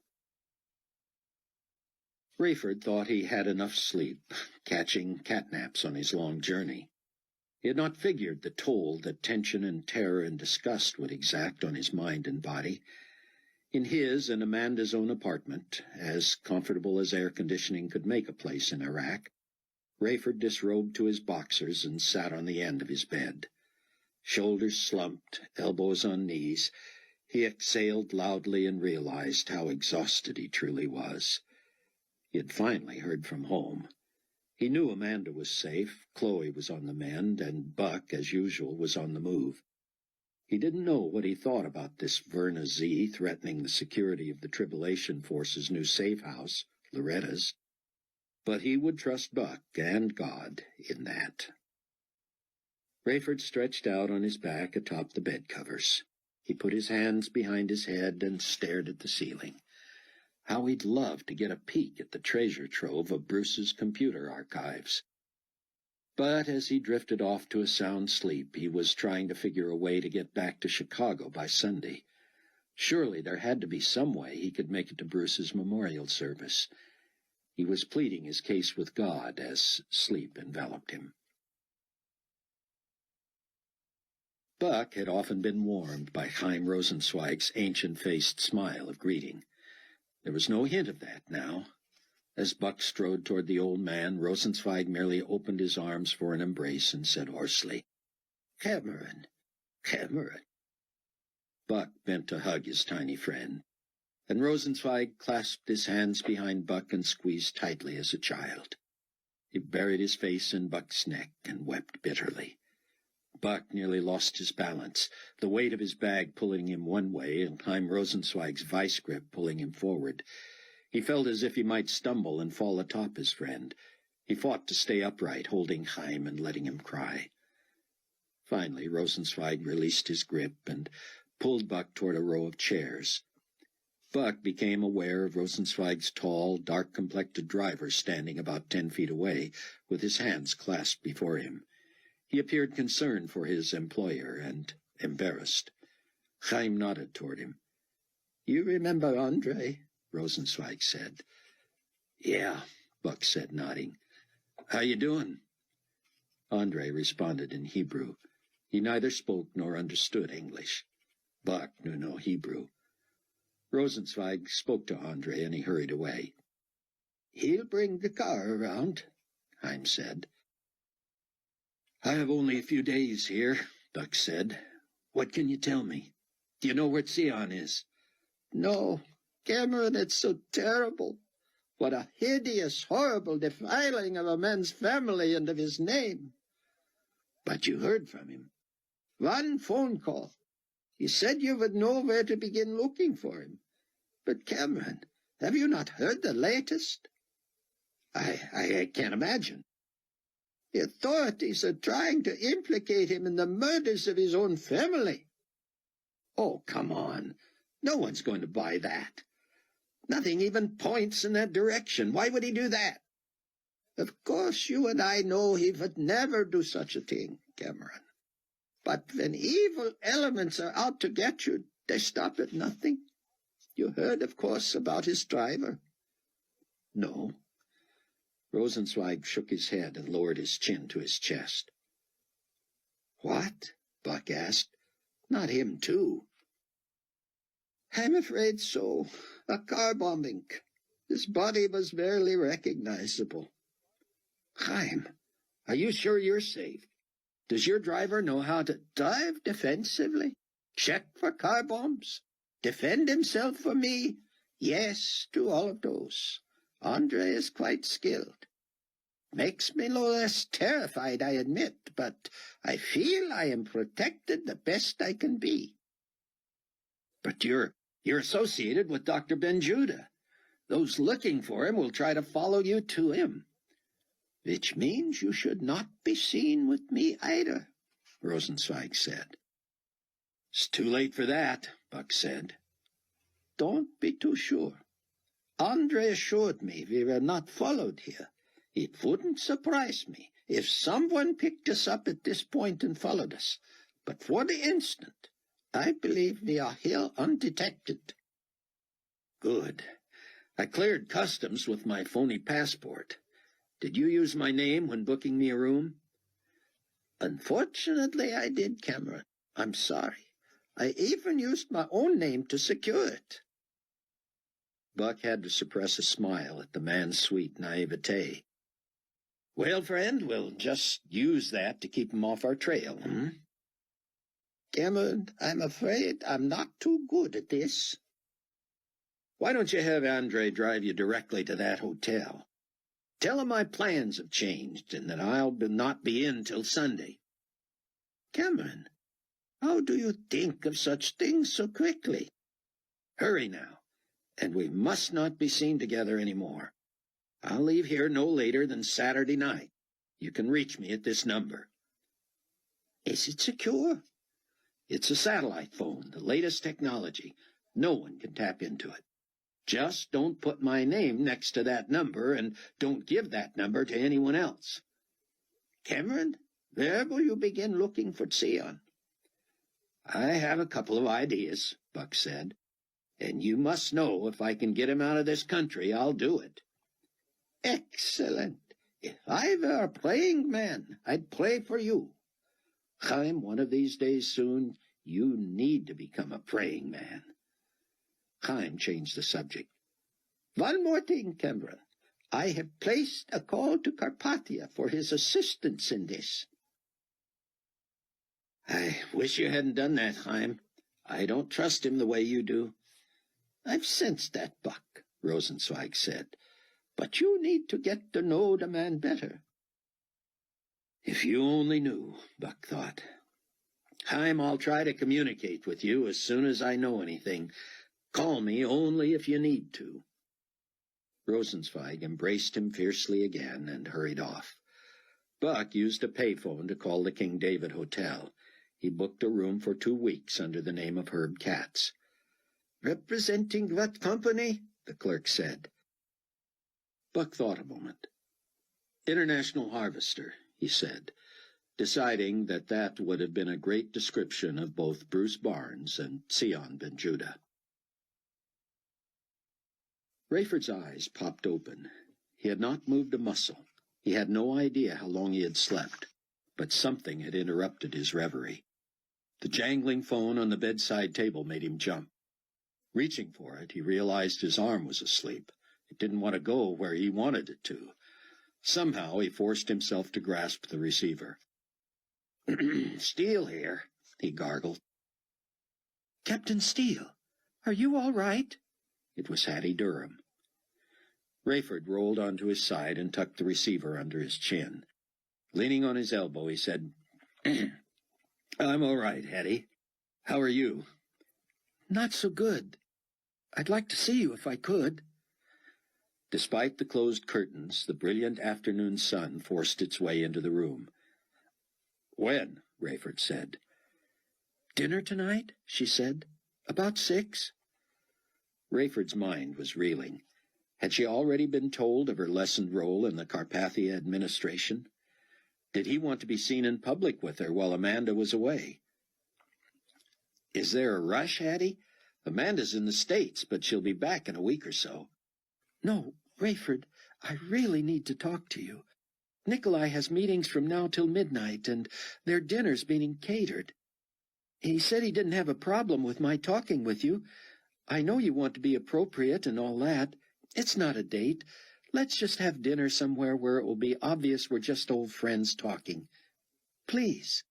S1: Rayford thought he had enough sleep, catching catnaps on his long journey. He had not figured the toll that tension and terror and disgust would exact on his mind and body. In his and Amanda's own apartment, as comfortable as air conditioning could make a place in Iraq, Rayford disrobed to his boxers and sat on the end of his bed. Shoulders slumped, elbows on knees, he exhaled loudly and realized how exhausted he truly was. He had finally heard from home. He knew Amanda was safe, Chloe was on the mend, and Buck, as usual, was on the move. He didn't know what he thought about this Verna Z threatening the security of the Tribulation Force's new safe house, Loretta's, but he would trust Buck and God in that. Rayford stretched out on his back atop the bed covers. He put his hands behind his head and stared at the ceiling. How he'd love to get a peek at the treasure trove of Bruce's computer archives. But as he drifted off to a sound sleep, he was trying to figure a way to get back to Chicago by Sunday. Surely there had to be some way he could make it to Bruce's memorial service. He was pleading his case with God as sleep enveloped him. Buck had often been warmed by Chaim Rosenzweig's ancient-faced smile of greeting. There was no hint of that now. As Buck strode toward the old man, Rosenzweig merely opened his arms for an embrace and said hoarsely, "Cameron, Cameron." Buck bent to hug his tiny friend, and Rosenzweig clasped his hands behind Buck and squeezed tightly as a child. He buried his face in Buck's neck and wept bitterly. Buck nearly lost his balance, the weight of his bag pulling him one way and Chaim Rosenzweig's vice grip pulling him forward. He felt as if he might stumble and fall atop his friend. He fought to stay upright, holding Chaim and letting him cry. Finally, Rosenzweig released his grip and pulled Buck toward a row of chairs. Buck became aware of Rosenzweig's tall, dark-complected driver standing about 10 feet away, with his hands clasped before him. He appeared concerned for his employer and embarrassed. Chaim nodded toward him. "You remember Andre?" Rosenzweig said. "Yeah," Buck said, nodding. "How you doing?" Andre responded in Hebrew. He neither spoke nor understood English. Buck knew no Hebrew. Rosenzweig spoke to Andre, and he hurried away. "He'll bring the car around," Chaim said. "I have only a few days here," Buck said. "What can you tell me? Do you know where Zion is?" "No, Cameron, it's so terrible. What a hideous, horrible defiling of a man's family and of his name." "But you heard from him." "One phone call. He said you would know where to begin looking for him. But, Cameron, have you not heard the latest?" I can't imagine." "The authorities are trying to implicate him in the murders of his own family." "Oh, come on. No one's going to buy that. Nothing even points in that direction. Why would he do that?"
S2: Of course you and I know he would never do such a thing, Cameron. But when evil elements are out to get you, they stop at nothing. You heard, of course, about his driver.
S4: No. Rosenzweig shook his head and lowered his chin to his chest.
S2: What? Buck asked. Not him, too? I'm afraid so. A car bombing. His body was barely recognizable.
S4: Chaim, are you sure you're safe? Does your driver know how to
S2: drive defensively? Check for car bombs? Defend himself for me? Yes, to all of those. Andre is quite skilled. Makes me no less terrified, I admit, but I feel I am protected the best I can be.
S4: But you're associated with Dr. Ben-Judah. Those looking for him will try to follow you to him.
S2: Which means you should not be seen with me either, Rosenzweig said.
S4: It's too late for that, Buck said.
S2: Don't be too sure. Andre assured me we were not followed here. It wouldn't surprise me if someone picked us up at this point and followed us. But for the instant, I believe we are here undetected.
S4: Good. I cleared customs with my phony passport. Did you use my name when booking me a room?
S2: Unfortunately, I did, Cameron. I'm sorry. I even used my own name to secure it.
S4: Buck had to suppress a smile at the man's sweet naivete. Well, friend, we'll just use that to keep him off our trail,
S2: Cameron, I'm afraid I'm not too good at this.
S4: Why don't you have Andre drive you directly to that hotel? Tell him my plans have changed and that I'll not be in till Sunday.
S2: Cameron, how do you think of such things so quickly?
S4: Hurry now, and we must not be seen together any more. I'll leave here no later than Saturday night. You can reach me at this number.
S2: Is it secure?
S4: It's a satellite phone, the latest technology. No one can tap into it. Just don't put my name next to that number, and don't give that number to anyone else.
S2: Cameron, where will you begin looking for Zion?
S4: I have a couple of ideas, Buck said. And you must know if I can get him out of this country, I'll do it.
S2: Excellent. If I were a praying man, I'd pray for you.
S4: Chaim, one of these days soon, you need to become a praying man. Chaim changed the subject.
S2: One more thing, Cameron. I have placed a call to Carpathia for his assistance in this.
S4: I wish you hadn't done that, Chaim. I don't trust him the way you do.
S2: I've sensed that, Buck, Rosenzweig said. But you need to get to know the man better.
S4: If you only knew, Buck thought. Chaim, I'll try to communicate with you as soon as I know anything. Call me only if you need to. Rosenzweig embraced him fiercely again and hurried off. Buck used a payphone to call the King David Hotel. He booked a room for 2 weeks under the name of Herb Katz.
S2: Representing what company? The clerk said.
S4: Buck thought a moment. International Harvester, he said, deciding that that would have been a great description of both Bruce Barnes and Zion Ben-Judah. Rayford's eyes popped open. He had not moved a muscle. He had no idea how long he had slept, but something had interrupted his reverie. The jangling phone on the bedside table made him jump. Reaching for it, he realized his arm was asleep. It didn't want to go where he wanted it to. Somehow he forced himself to grasp the receiver.
S2: Steele here, he gargled.
S3: Captain Steele, are you all right?
S4: It was Hattie Durham. Rayford rolled onto his side and tucked the receiver under his chin. Leaning on his elbow, he said, I'm all right, Hattie. How are you?
S3: Not so good. I'd like to see you if I could.
S4: Despite the closed curtains, the brilliant afternoon sun forced its way into the room. When? Rayford said.
S3: Dinner tonight, she said. About 6.
S4: Rayford's mind was reeling. Had she already been told of her lessened role in the Carpathia administration? Did he want to be seen in public with her while Amanda was away? "Is there a rush, Hattie? Amanda's in the States, but she'll be back in a week or so."
S3: "No, Rayford, I really need to talk to you. Nicolae has meetings from now till midnight, and their dinner's being catered. He said he didn't have a problem with my talking with you. I know you want to be appropriate and all that. It's not a date. Let's just have dinner somewhere where it will be obvious we're just old friends talking. Please."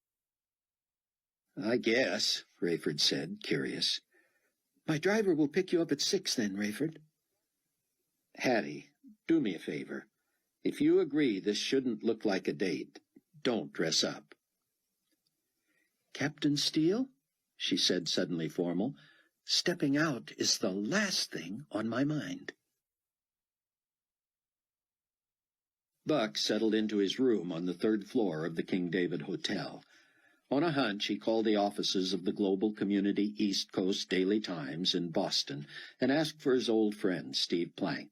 S4: "I guess," Rayford said, curious.
S3: "My driver will pick you up at 6 then, Rayford."
S4: "Hattie, do me a favor. If you agree this shouldn't look like a date, don't dress up."
S3: "Captain Steele," she said, suddenly formal, "stepping out is the last thing on my mind."
S4: Buck settled into his room on the 3rd floor of the King David Hotel. On a hunch, he called the offices of the Global Community East Coast Daily Times in Boston and asked for his old friend, Steve Plank.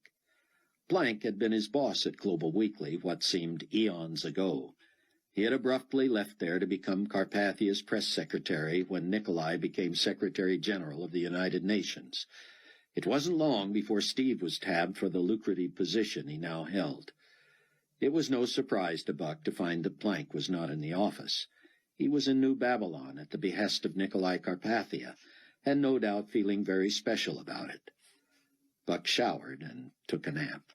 S4: Plank had been his boss at Global Weekly what seemed eons ago. He had abruptly left there to become Carpathia's press secretary when Nicolae became Secretary General of the United Nations. It wasn't long before Steve was tabbed for the lucrative position he now held. It was no surprise to Buck to find that Plank was not in the office. He was in New Babylon at the behest of Nicolae Carpathia, and no doubt feeling very special about it. Buck showered and took a nap.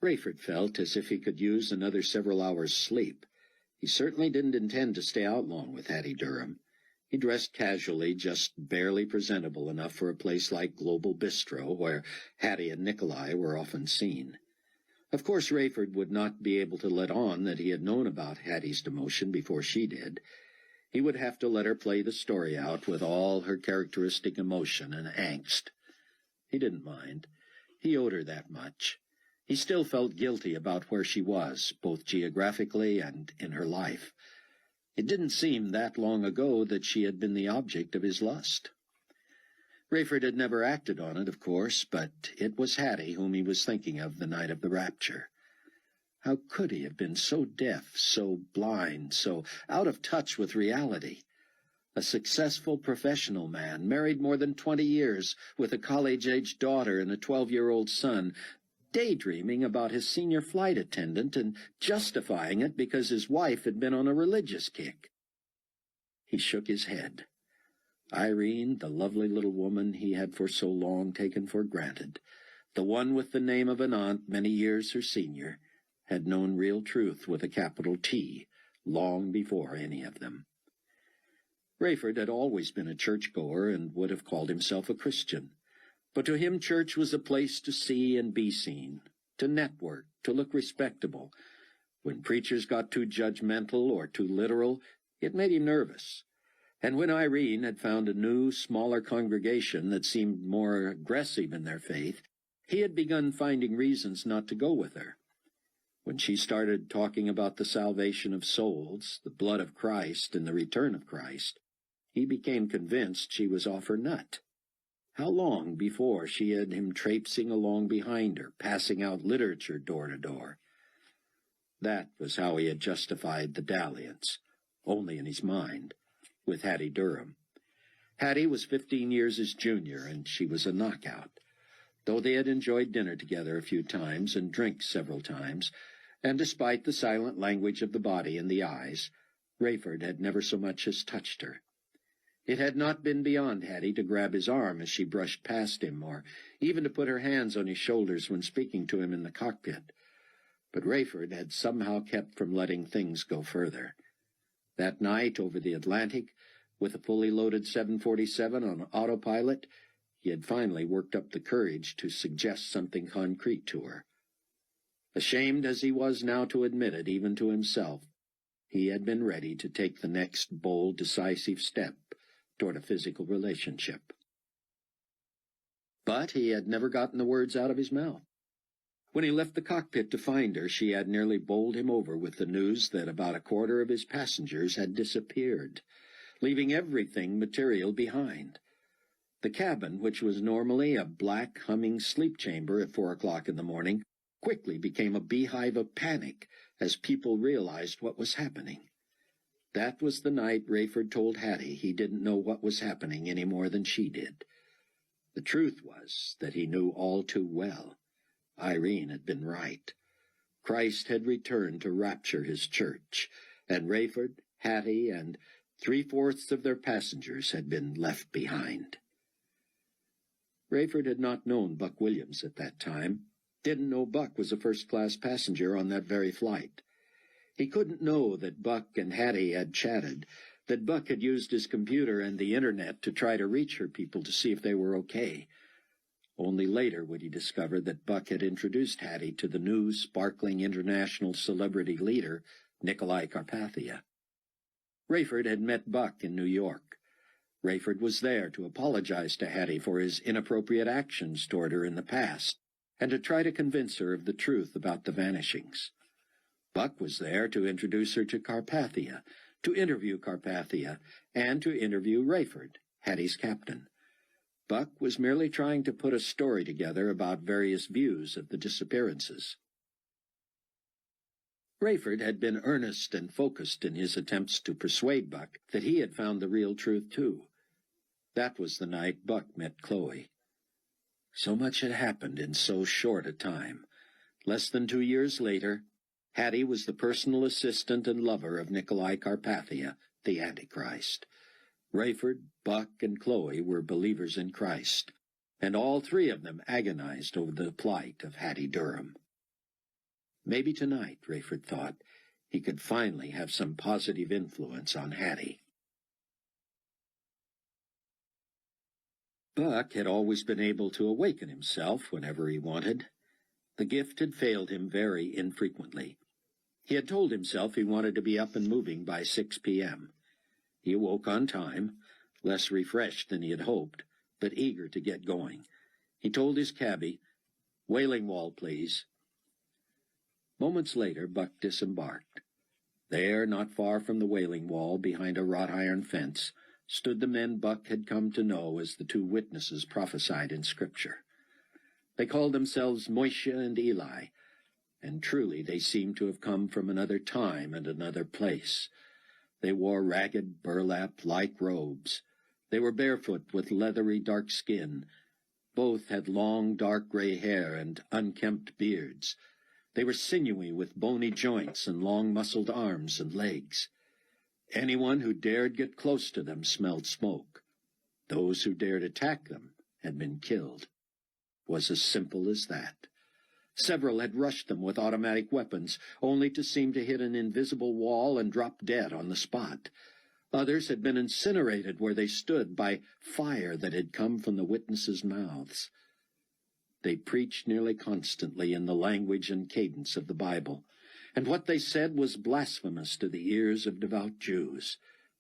S4: Rayford felt as if he could use another several hours' sleep. He certainly didn't intend to stay out long with Hattie Durham. He dressed casually, just barely presentable enough for a place like Global Bistro, where Hattie and Nicolae were often seen. Of course, Rayford would not be able to let on that he had known about Hattie's demotion before she did. He would have to let her play the story out with all her characteristic emotion and angst. He didn't mind. He owed her that much. He still felt guilty about where she was, both geographically and in her life. It didn't seem that long ago that she had been the object of his lust. Rayford had never acted on it, of course, but it was Hattie whom he was thinking of the night of the rapture. How could he have been so deaf, so blind, so out of touch with reality? A successful professional man, married more than 20 years, with a college-aged daughter and a 12-year-old son, daydreaming about his senior flight attendant and justifying it because his wife had been on a religious kick. He shook his head. Irene, the lovely little woman he had for so long taken for granted, the one with the name of an aunt many years her senior, had known real truth with a capital T long before any of them. Rayford had always been a churchgoer and would have called himself a Christian. But to him church was a place to see and be seen, to network, to look respectable. When preachers got too judgmental or too literal, it made him nervous. And when Irene had found a new, smaller congregation that seemed more aggressive in their faith, he had begun finding reasons not to go with her. When she started talking about the salvation of souls, the blood of Christ, and the return of Christ, he became convinced she was off her nut. How long before she had him traipsing along behind her, passing out literature door to door? That was how he had justified the dalliance, only in his mind, with Hattie Durham. Hattie was 15 years his junior, and she was a knockout. Though they had enjoyed dinner together a few times and drinks several times, and despite the silent language of the body and the eyes, Rayford had never so much as touched her. It had not been beyond Hattie to grab his arm as she brushed past him, or even to put her hands on his shoulders when speaking to him in the cockpit. But Rayford had somehow kept from letting things go further. That night over the Atlantic, with a fully loaded 747 on autopilot, he had finally worked up the courage to suggest something concrete to her. Ashamed as he was now to admit it, even to himself, he had been ready to take the next bold, decisive step toward a physical relationship. But he had never gotten the words out of his mouth. When he left the cockpit to find her, she had nearly bowled him over with the news that about a quarter of his passengers had disappeared, leaving everything material behind. The cabin, which was normally a black, humming sleep chamber at 4 o'clock in the morning, quickly became a beehive of panic as people realized what was happening. That was the night Rayford told Hattie he didn't know what was happening any more than she did. The truth was that he knew all too well. Irene had been right. Christ had returned to rapture his church, and Rayford, Hattie, and 3/4 of their passengers had been left behind. Rayford had not known Buck Williams at that time, didn't know Buck was a first-class passenger on that very flight. He couldn't know that Buck and Hattie had chatted, that Buck had used his computer and the Internet to try to reach her people to see if they were okay. Only later would he discover that Buck had introduced Hattie to the new, sparkling international celebrity leader, Nicolae Carpathia. Rayford had met Buck in New York. Rayford was there to apologize to Hattie for his inappropriate actions toward her in the past, and to try to convince her of the truth about the vanishings. Buck was there to introduce her to Carpathia, to interview Carpathia, and to interview Rayford, Hattie's captain. Buck was merely trying to put a story together about various views of the disappearances. Rayford had been earnest and focused in his attempts to persuade Buck that he had found the real truth, too. That was the night Buck met Chloe. So much had happened in so short a time. Less than 2 years later, Hattie was the personal assistant and lover of Nicolae Carpathia, the Antichrist. Rayford, Buck, and Chloe were believers in Christ, and all 3 of them agonized over the plight of Hattie Durham. Maybe tonight, Rayford thought, he could finally have some positive influence on Hattie. Buck had always been able to awaken himself whenever he wanted. The gift had failed him very infrequently. He had told himself he wanted to be up and moving by 6 p.m. He awoke on time, less refreshed than he had hoped, but eager to get going. He told his cabbie, "Wailing wall, please." Moments later, Buck disembarked. There, not far from the wailing wall, behind a wrought iron fence, stood the men Buck had come to know as the 2 witnesses prophesied in Scripture. They called themselves Moshe and Eli, and truly they seemed to have come from another time and another place. They wore ragged, burlap-like robes. They were barefoot with leathery dark skin. Both had long, dark gray hair and unkempt beards. They were sinewy with bony joints and long-muscled arms and legs. Anyone who dared get close to them smelled smoke. Those who dared attack them had been killed. It was as simple as that. Several had rushed them with automatic weapons, only to seem to hit an invisible wall and drop dead on the spot. Others had been incinerated where they stood by fire that had come from the witnesses' mouths. They preached nearly constantly in the language and cadence of the Bible, and what they said was blasphemous to the ears of devout Jews.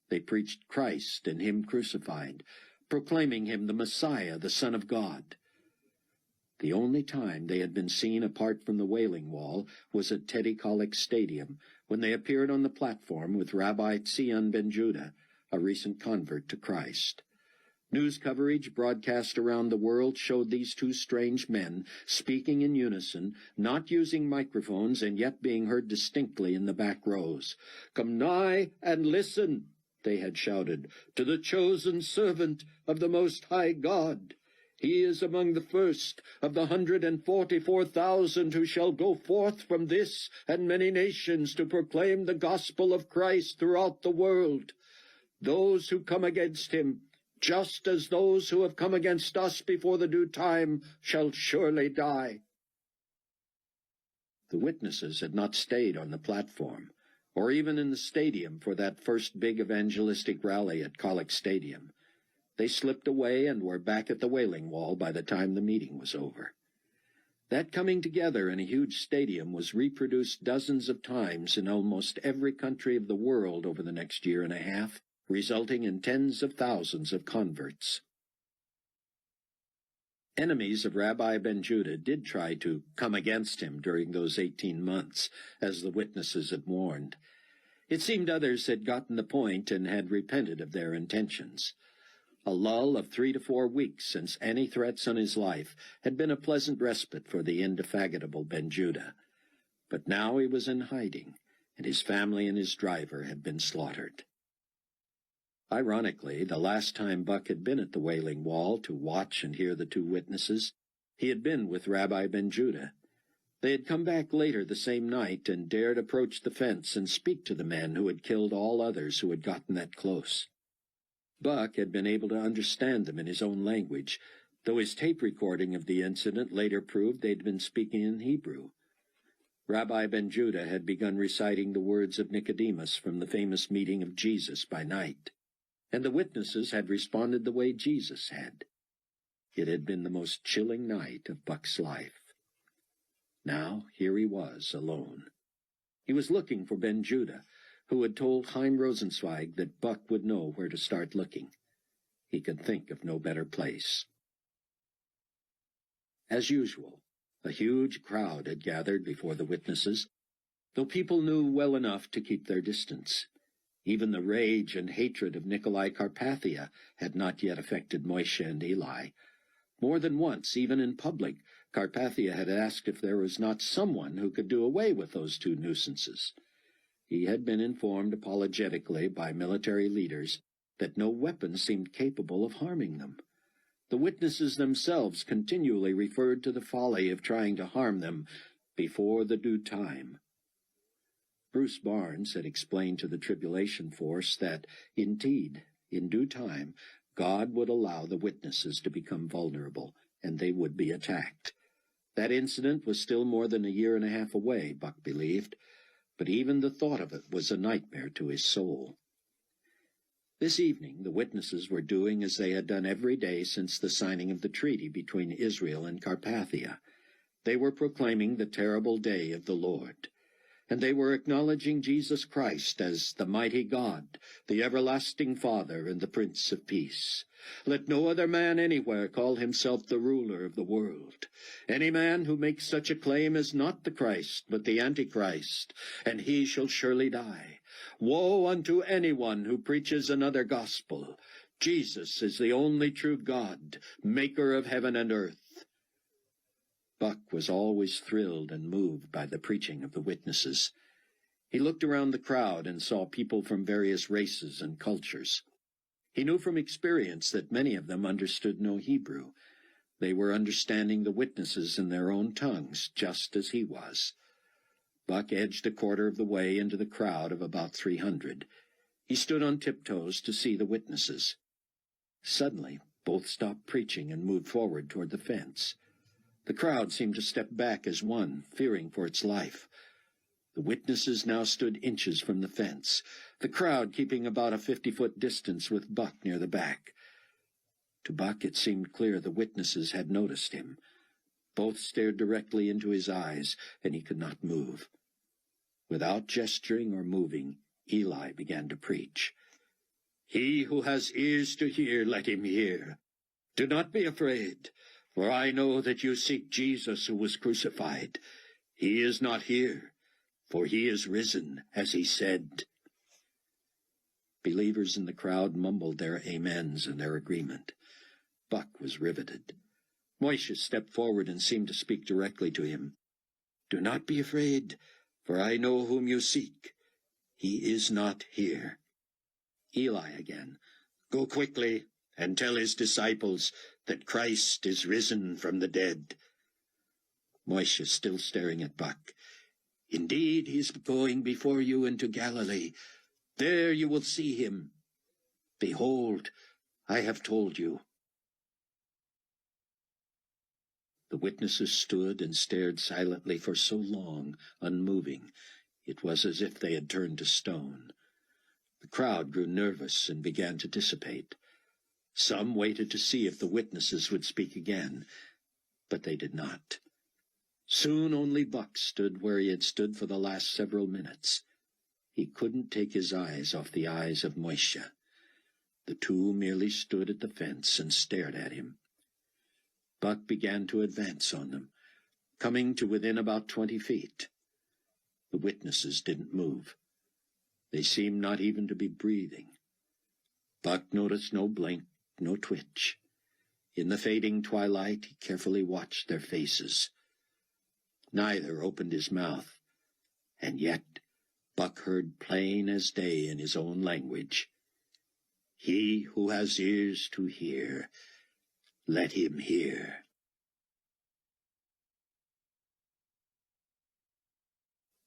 S4: They preached Christ and Him crucified, proclaiming Him the Messiah, the Son of God. The only time they had been seen apart from the Wailing Wall was at Teddy Kollek Stadium, when they appeared on the platform with Rabbi Tzion Ben Judah, a recent convert to Christ. News coverage broadcast around the world showed these 2 strange men speaking in unison, not using microphones and yet being heard distinctly in the back rows. "Come nigh and listen," they had shouted, "to the chosen servant of the Most High God. He is among the first of the 144,000 who shall go forth from this and many nations to proclaim the gospel of Christ throughout the world. Those who come against him, just as those who have come against us before the due time, shall surely die." The witnesses had not stayed on the platform, or even in the stadium for that first big evangelistic rally at Kollek Stadium. They slipped away and were back at the Wailing Wall by the time the meeting was over. That coming together in a huge stadium was reproduced dozens of times in almost every country of the world over the next year and a half, resulting in tens of thousands of converts. Enemies of Rabbi Ben Judah did try to come against him during those 18 months, as the witnesses had warned. It seemed others had gotten the point and had repented of their intentions.
S1: A lull of 3 to 4 weeks since any threats on his life had been a pleasant respite for the indefatigable Ben-Judah. But now he was in hiding, and his family and his driver had been slaughtered. Ironically, the last time Buck had been at the Wailing Wall to watch and hear the two witnesses, he had been with Rabbi Ben-Judah. They had come back later the same night and dared approach the fence and speak to the men who had killed all others who had gotten that close. Buck had been able to understand them in his own language, though his tape recording of the incident later proved they'd been speaking in Hebrew. Rabbi Ben-Judah had begun reciting the words of Nicodemus from the famous meeting of Jesus by night, and the witnesses had responded the way Jesus had. It had been the most chilling night of Buck's life. Now here he was, alone. He was looking for Ben-Judah, who had told Chaim Rosenzweig that Buck would know where to start looking. He could think of no better place. As usual, a huge crowd had gathered before the witnesses, though people knew well enough to keep their distance. Even the rage and hatred of Nicolae Carpathia had not yet affected Moshe and Eli. More than once, even in public, Carpathia had asked if there was not someone who could do away with those two nuisances. He had been informed apologetically by military leaders that no weapon seemed capable of harming them. The witnesses themselves continually referred to the folly of trying to harm them before the due time. Bruce Barnes had explained to the Tribulation Force that, indeed, in due time, God would allow the witnesses to become vulnerable, and they would be attacked. That incident was still more than a year and a half away, Buck believed, but even the thought of it was a nightmare to his soul. This evening the witnesses were doing as they had done every day since the signing of the treaty between Israel and Carpathia. They were proclaiming the terrible day of the Lord, and they were acknowledging Jesus Christ as the mighty God, the everlasting Father, and the Prince of Peace. Let no other man anywhere call himself the ruler of the world. Any man who makes such a claim is not the Christ, but the Antichrist, and he shall surely die. Woe unto anyone who preaches another gospel. Jesus is the only true God, maker of heaven and earth. Buck was always thrilled and moved by the preaching of the witnesses. He looked around the crowd and saw people from various races and cultures. He knew from experience that many of them understood no Hebrew. They were understanding the witnesses in their own tongues, just as he was. Buck edged a quarter of the way into the crowd of about 300. He stood on tiptoes to see the witnesses. Suddenly, both stopped preaching and moved forward toward the fence. The crowd seemed to step back as one, fearing for its life. The witnesses now stood inches from the fence, the crowd keeping about a 50-foot distance with Buck near the back. To Buck it seemed clear the witnesses had noticed him. Both stared directly into his eyes, and he could not move. Without gesturing or moving, Eli began to preach. He who has ears to hear, let him hear. Do not be afraid, for I know that you seek Jesus who was crucified. He is not here, for he is risen, as he said. Believers in the crowd mumbled their amens and their agreement. Buck was riveted. Moshe stepped forward and seemed to speak directly to him. Do not be afraid, for I know whom you seek. He is not here. Eli again. Go quickly and tell his disciples that Christ is risen from the dead. Moshe still staring at Buck. Indeed, he is going before you into Galilee. There you will see him. Behold, I have told you. The witnesses stood and stared silently for so long, unmoving. It was as if they had turned to stone. The crowd grew nervous and began to dissipate. Some waited to see if the witnesses would speak again, but they did not. Soon only Buck stood where he had stood for the last several minutes. He couldn't take his eyes off the eyes of Moshe. The two merely stood at the fence and stared at him. Buck began to advance on them, coming to within about 20 feet. The witnesses didn't move. They seemed not even to be breathing. Buck noticed no blink,
S4: no twitch. In the fading twilight, he carefully watched their faces. Neither opened his mouth, and yet Buck heard plain as day in his own language. He who has ears to hear, let him hear.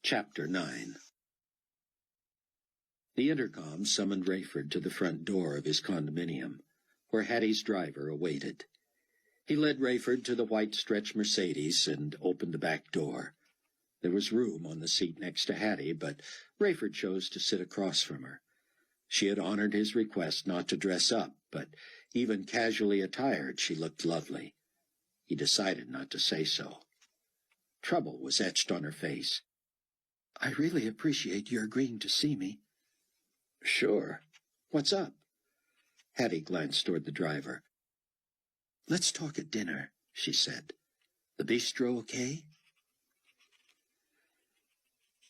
S4: Chapter 9. The intercom summoned Rayford to the front door of his condominium, where Hattie's driver awaited. He led Rayford to the white stretch Mercedes and opened the back door. There was room on the seat next to Hattie, but Rayford chose to sit across from her. She had honored his request not to dress up, but even casually attired, she looked lovely. He decided not to say so. Trouble was etched on her face.
S3: "I really appreciate your agreeing to see me."
S4: "Sure. What's up?" Hattie glanced toward the driver.
S3: "Let's talk at dinner," she said. "The bistro okay?"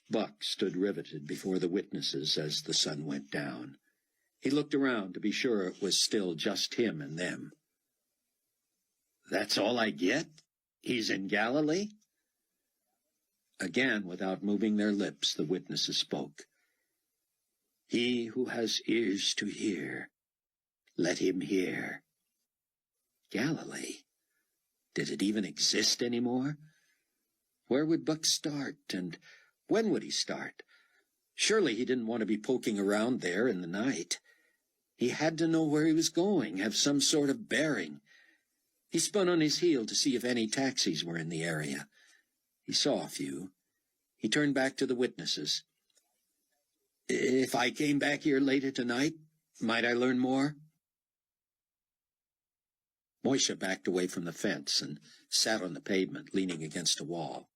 S4: Buck stood riveted before the witnesses as the sun went down. He looked around to be sure it was still just him and them. "That's all I get? He's in Galilee?" Again, without moving their lips, the witnesses spoke. "He who has ears to hear, let him hear." Galilee? Did it even exist anymore? Where would Buck start, and when would he start? Surely he didn't want to be poking around there in the night. He had to know where he was going, have some sort of bearing. He spun on his heel to see if any taxis were in the area. He saw a few. He turned back to the witnesses. "If I came back here later tonight, might I learn more?" Moisha backed away from the fence and sat on the pavement, leaning against a wall.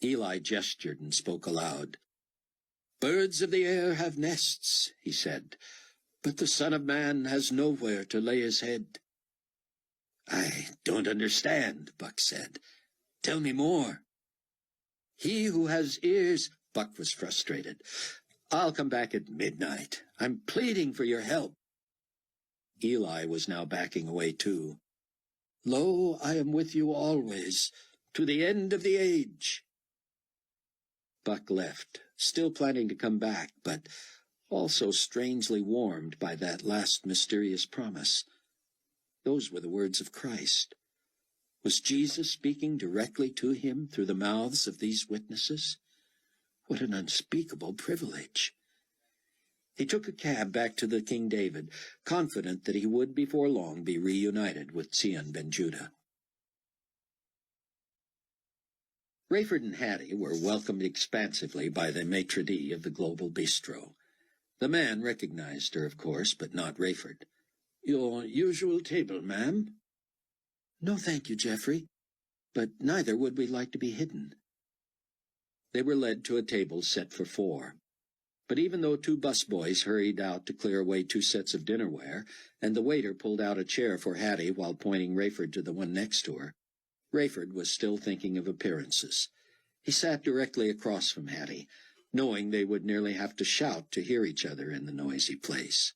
S4: Eli gestured and spoke aloud. "Birds of the air have nests," he said, "but the Son of Man has nowhere to lay his head." "I don't understand," Buck said. "Tell me more." "He who has ears—" Buck was frustrated. "I'll come back at midnight. I'm pleading for your help." Eli was now backing away too. "Lo, I am with you always, to the end of the age." Buck left, still planning to come back, but also strangely warmed by that last mysterious promise. Those were the words of Christ. Was Jesus speaking directly to him through the mouths of these witnesses? What an unspeakable privilege. He took a cab back to the King David, confident that he would before long be reunited with Zion ben Judah. Rayford and Hattie were welcomed expansively by the maitre d' of the Global Bistro. The man recognized her, of course, but not Rayford. "Your usual table, ma'am?"
S3: "No, thank you, Geoffrey, but neither would we like to be hidden."
S4: They were led to a table set for 4. But even though 2 busboys hurried out to clear away 2 sets of dinnerware, and the waiter pulled out a chair for Hattie while pointing Rayford to the one next to her, Rayford was still thinking of appearances. He sat directly across from Hattie, knowing they would nearly have to shout to hear each other in the noisy place.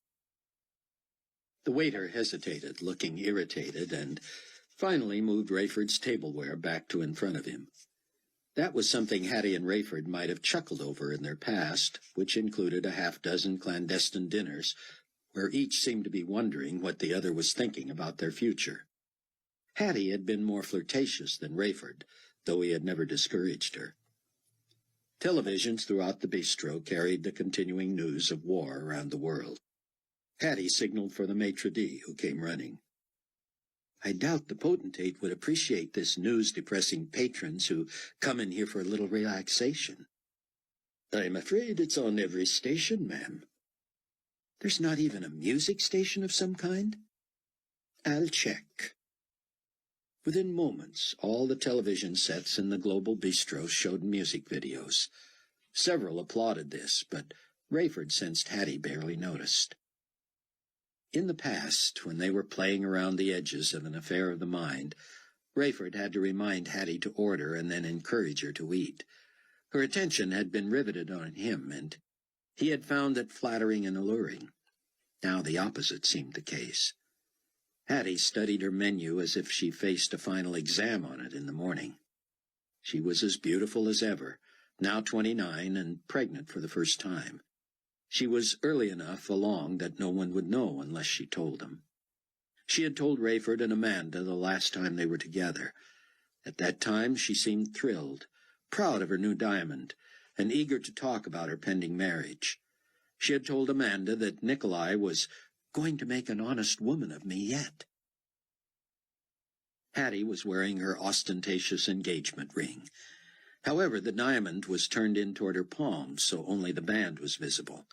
S4: The waiter hesitated, looking irritated, and finally moved Rayford's tableware back to in front of him. That was something Hattie and Rayford might have chuckled over in their past, which included a half-dozen clandestine dinners, where each seemed to be wondering what the other was thinking about their future. Hattie had been more flirtatious than Rayford, though he had never discouraged her. Televisions throughout the bistro carried the continuing news of war around the world. Hattie signaled for the maitre d', who came running. "I doubt the potentate would appreciate this news-depressing patrons who come in here for a little relaxation." "I'm afraid it's on every station, ma'am."
S3: "There's not even a music station of some kind?"
S4: "I'll check." Within moments, all the television sets in the Global Bistro showed music videos. Several applauded this, but Rayford sensed Hattie barely noticed. In the past, when they were playing around the edges of an affair of the mind, Rayford had to remind Hattie to order and then encourage her to eat. Her attention had been riveted on him, and he had found it flattering and alluring. Now the opposite seemed the case. Hattie studied her menu as if she faced a final exam on it in the morning. She was as beautiful as ever, now 29 and pregnant for the first time. She was early enough along that no one would know unless she told them. She had told Rayford and Amanda the last time they were together. At that time she seemed thrilled, proud of her new diamond, and eager to talk about her pending marriage. She had told Amanda that Nicolae was going to make an honest woman of me yet. Hattie was wearing her ostentatious engagement ring. However, the diamond was turned in toward her palm, so only the band was visible.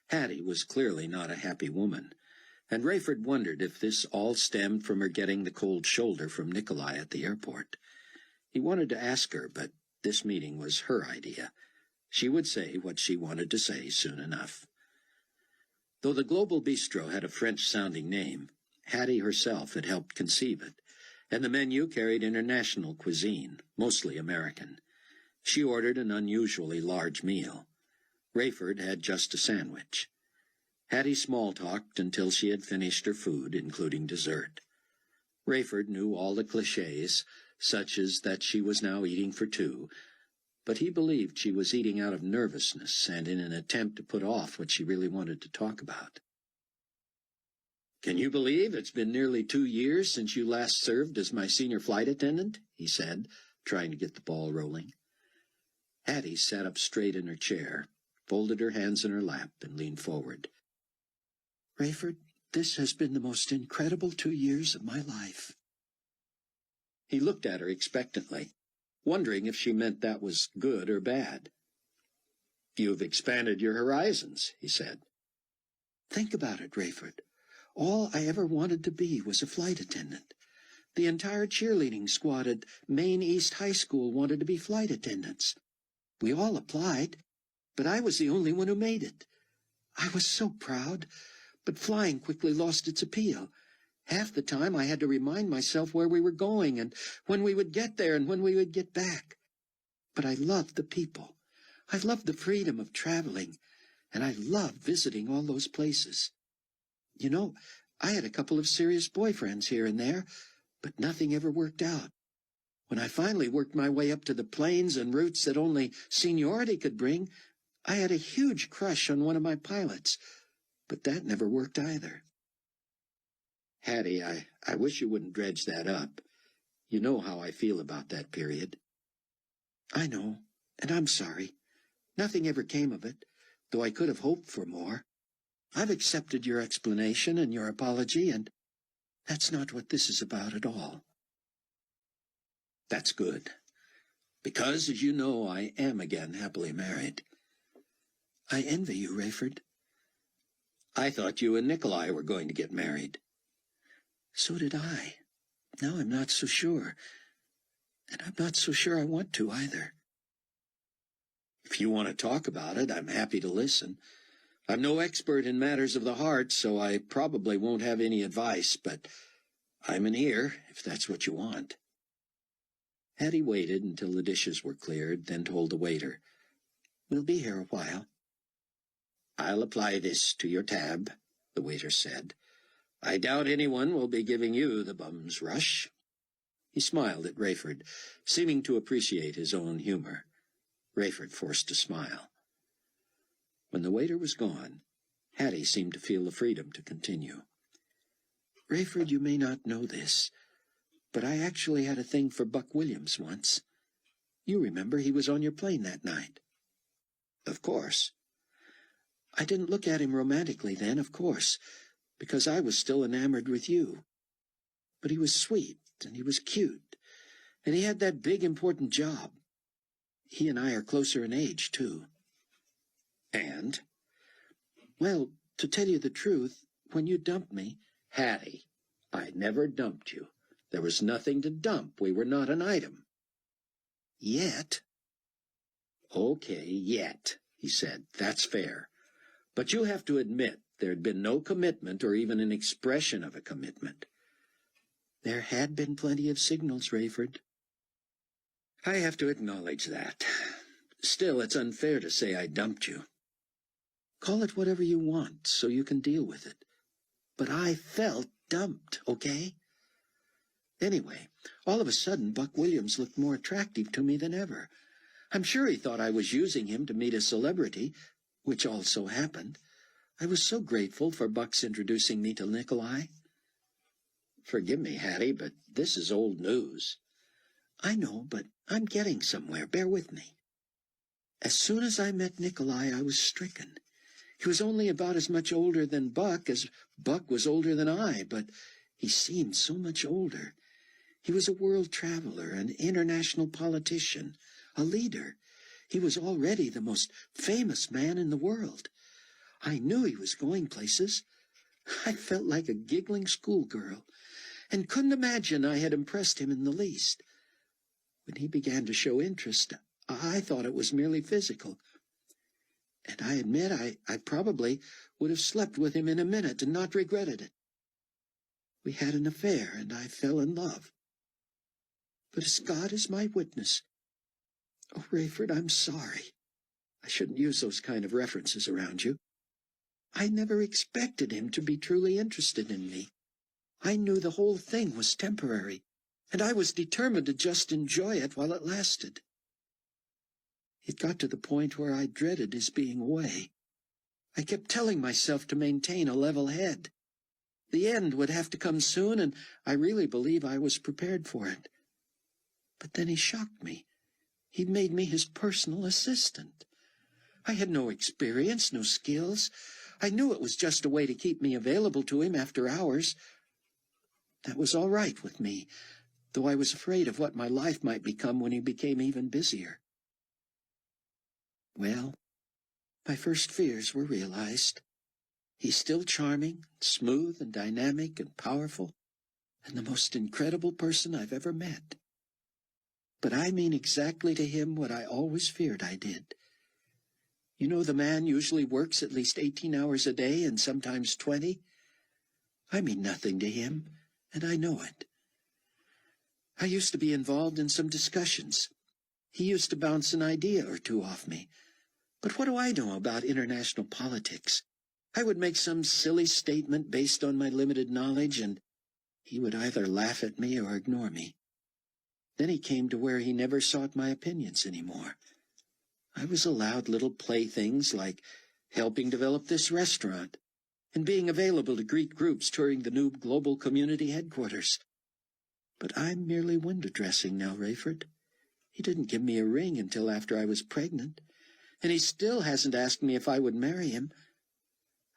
S4: Hattie was clearly not a happy woman, and Rayford wondered if this all stemmed from her getting the cold shoulder from Nicolae at the airport. He wanted to ask her, but this meeting was her idea. She would say what she wanted to say soon enough. Though the Global Bistro had a French-sounding name, Hattie herself had helped conceive it, and the menu carried international cuisine, mostly American. She ordered an unusually large meal. Rayford had just a sandwich. Hattie small-talked until she had finished her food, including dessert. Rayford knew all the clichés, such as that she was now eating for two, but he believed she was eating out of nervousness and in an attempt to put off what she really wanted to talk about. "Can you believe it's been nearly 2 years since you last served as my senior flight attendant?" he said, trying to get the ball rolling. Hattie sat up straight in her chair, folded her hands in her lap, and leaned forward.
S3: "Rayford, this has been the most incredible 2 years of my life."
S4: He looked at her expectantly, wondering if she meant that was good or bad. "You've expanded your horizons," he said.
S3: "Think about it, Rayford. All I ever wanted to be was a flight attendant. The entire cheerleading squad at Maine East High School wanted to be flight attendants. We all applied, but I was the only one who made it. I was so proud, but flying quickly lost its appeal. Half the time I had to remind myself where we were going and when we would get there and when we would get back. But I loved the people. I loved the freedom of traveling, and I loved visiting all those places. You know, I had a couple of serious boyfriends here and there, but nothing ever worked out. When I finally worked my way up to the planes and routes that only seniority could bring, I had a huge crush on one of my pilots, but that never worked either."
S4: "Hattie, I wish you wouldn't dredge that up. You know how I feel about that period."
S3: "I know, and I'm sorry. Nothing ever came of it, though I could have hoped for more. I've accepted your explanation and your apology, and that's not what this is about at all."
S4: "That's good, because, as you know, I am again happily married."
S3: "I envy you, Rayford."
S4: "I thought you and Nicolae were going to get married."
S3: "So did I. Now I'm not so sure. And I'm not so sure I want to either."
S4: "If you want to talk about it, I'm happy to listen. I'm no expert in matters of the heart, so I probably won't have any advice, but I'm an ear, if that's what you want." Hattie waited until the dishes were cleared, then told the waiter,
S3: "We'll be here a while."
S4: "I'll apply this to your tab," the waiter said. "I doubt anyone will be giving you the bum's rush." He smiled at Rayford, seeming to appreciate his own humor. Rayford forced a smile. When the waiter was gone, Hattie seemed to feel the freedom to continue.
S3: "Rayford, you may not know this, but I actually had a thing for Buck Williams once. You remember he was on your plane that night."
S4: "Of course."
S3: "I didn't look at him romantically then, of course, because I was still enamored with you. But he was sweet, and he was cute, and he had that big, important job. He and I are closer in age, too."
S4: "And?"
S3: "Well, to tell you the truth, when you dumped me—"
S4: "Hattie, I never dumped you. There was nothing to dump. We were not an item."
S3: "Yet."
S4: "Okay, yet," he said. "That's fair. But you have to admit there had been no commitment or even an expression of a commitment."
S3: "There had been plenty of signals, Rayford."
S4: "I have to acknowledge that. Still, it's unfair to say I dumped you."
S3: "Call it whatever you want, so you can deal with it. But I felt
S2: dumped, okay? Anyway, all of a sudden, Buck Williams looked more attractive to me than ever. I'm sure he thought I was using him to meet a celebrity, which also happened. I was so grateful for Buck's introducing me to Nicolae.
S4: Forgive me, Hattie, but this is old news.
S2: I know, but I'm getting somewhere. Bear with me. As soon as I met Nicolae, I was stricken. He was only about as much older than Buck as Buck was older than I, but he seemed so much older. He was a world traveler, an international politician, a leader. He was already the most famous man in the world. I knew he was going places. I felt like a giggling schoolgirl, and couldn't imagine I had impressed him in the least. When he began to show interest, I thought it was merely physical. And I admit I probably would have slept with him in a minute and not regretted it. We had an affair, and I fell in love. But as God is my witness, oh, Rayford, I'm sorry. I shouldn't use those kind of references around you. I never expected him to be truly interested in me. I knew the whole thing was temporary, and I was determined to just enjoy it while it lasted. It got to the point where I dreaded his being away. I kept telling myself to maintain a level head. The end would have to come soon, and I really believe I was prepared for it. But then he shocked me. He made me his personal assistant. I had no experience, no skills. I knew it was just a way to keep me available to him after hours. That was all right with me, though I was afraid of what my life might become when he became even busier. Well, my first fears were realized. He's still charming, smooth and dynamic and powerful, and the most incredible person I've ever met. But I mean exactly to him what I always feared I did. You know, the man usually works at least 18 hours a day and sometimes 20. I mean nothing to him, and I know it. I used to be involved in some discussions. He used to bounce an idea or two off me. But what do I know about international politics? I would make some silly statement based on my limited knowledge, and he would either laugh at me or ignore me. Then he came to where he never sought my opinions anymore. I was allowed little playthings like helping develop this restaurant and being available to greet groups touring the new global community headquarters. But I'm merely window dressing now, Rayford. He didn't give me a ring until after I was pregnant, and he still hasn't asked me if I would marry him.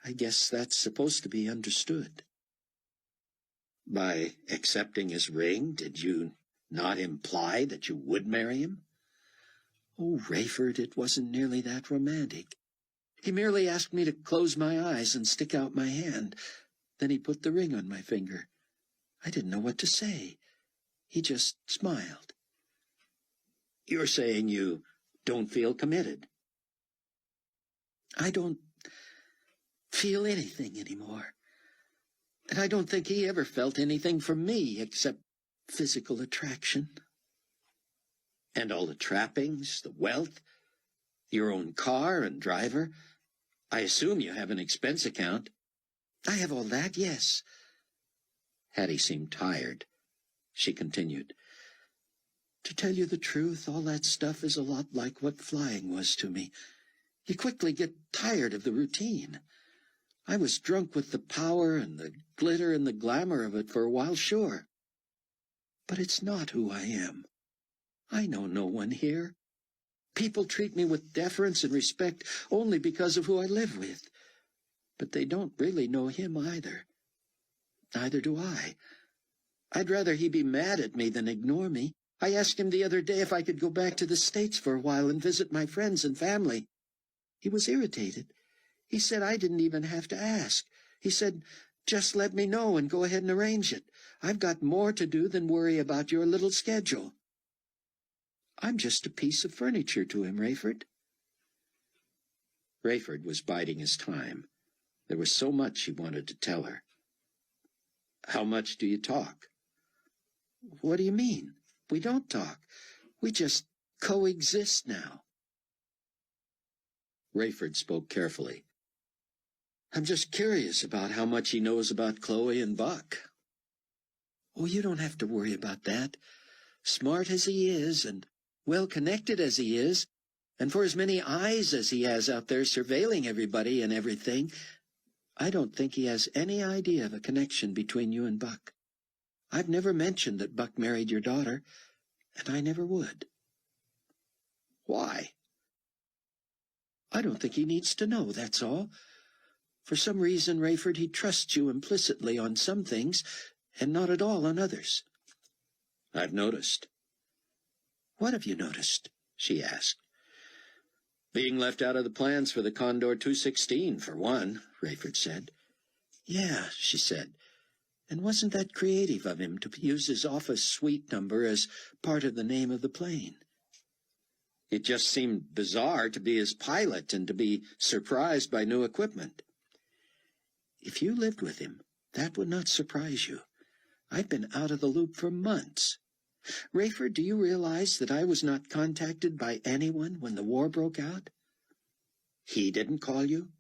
S2: I guess that's supposed to be understood.
S4: By accepting his ring, did you not imply that you would marry him?
S2: Oh, Rayford, it wasn't nearly that romantic. He merely asked me to close my eyes and stick out my hand. Then he put the ring on my finger. I didn't know what to say. He just smiled.
S4: You're saying you don't feel committed?
S2: I don't feel anything anymore. And I don't think he ever felt anything for me except physical attraction.
S4: And all the trappings, the wealth, your own car and driver? I assume you have an expense account.
S2: I have all that, yes.
S4: Hattie seemed tired. She continued,
S2: To tell you the truth, all that stuff is a lot like what flying was to me. You quickly get tired of the routine. I was drunk with the power and the glitter and the glamour of it for a while, sure. But it's not who I am. I know no one here. People treat me with deference and respect only because of who I live with. But they don't really know him either. Neither do I. I'd rather he be mad at me than ignore me. I asked him the other day if I could go back to the States for a while and visit my friends and family. He was irritated. He said I didn't even have to ask. He said, just let me know and go ahead and arrange it. I've got more to do than worry about your little schedule. I'm just a piece of furniture to him, Rayford.
S4: Rayford was biding his time. There was so much he wanted to tell her. How much do you talk?
S2: What do you mean? We don't talk. We just coexist now.
S4: Rayford spoke carefully.
S2: I'm just curious about how much he knows about Chloe and Buck.
S3: Oh, you don't have to worry about that. Smart as he is, and well-connected as he is, and for as many eyes as he has out there surveilling everybody and everything, I don't think he has any idea of a connection between you and Buck. I've never mentioned that Buck married your daughter, and I never would.
S2: Why?
S3: I don't think he needs to know, that's all. For some reason, Rayford, he trusts you implicitly on some things, and not at all on others.
S2: I've noticed.
S3: What have you noticed? She asked.
S2: Being left out of the plans for the Condor 216, for one, Rayford said.
S3: Yeah, she said. And wasn't that creative of him to use his office suite number as part of the name of the plane?
S2: It just seemed bizarre to be his pilot and to be surprised by new equipment.
S3: If you lived with him, that would not surprise you. I've been out of the loop for months. Rayford, do you realize that I was not contacted by anyone when the war broke out?
S2: He didn't call you?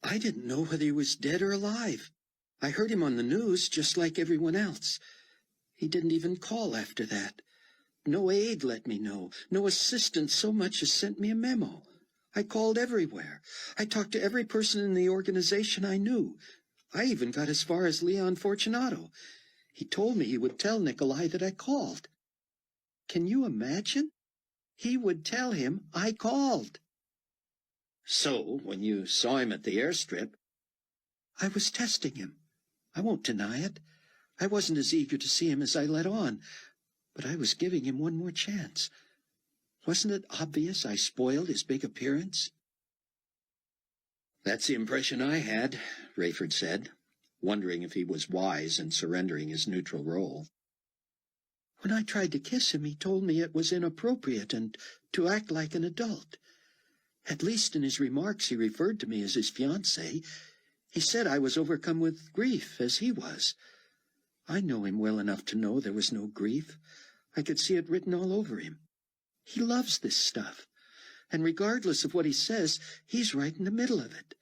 S3: I didn't know whether he was dead or alive. I heard him on the news just like everyone else. He didn't even call after that. No aide let me know. No assistant so much as sent me a memo. I called everywhere. I talked to every person in the organization I knew. I even got as far as Leon Fortunato. He told me he would tell Nicolae that I called. Can you imagine? He would tell him I called.
S2: So, when you saw him at the airstrip...
S3: I was testing him. I won't deny it. I wasn't as eager to see him as I let on, but I was giving him one more chance. Wasn't it obvious I spoiled his big appearance?
S2: That's the impression I had, Rayford said, wondering if he was wise in surrendering his neutral role.
S3: When I tried to kiss him, he told me it was inappropriate and to act like an adult. At least in his remarks he referred to me as his fiancée. He said I was overcome with grief, as he was. I know him well enough to know there was no grief. I could see it written all over him. He loves this stuff, and regardless of what he says, he's right in the middle of it.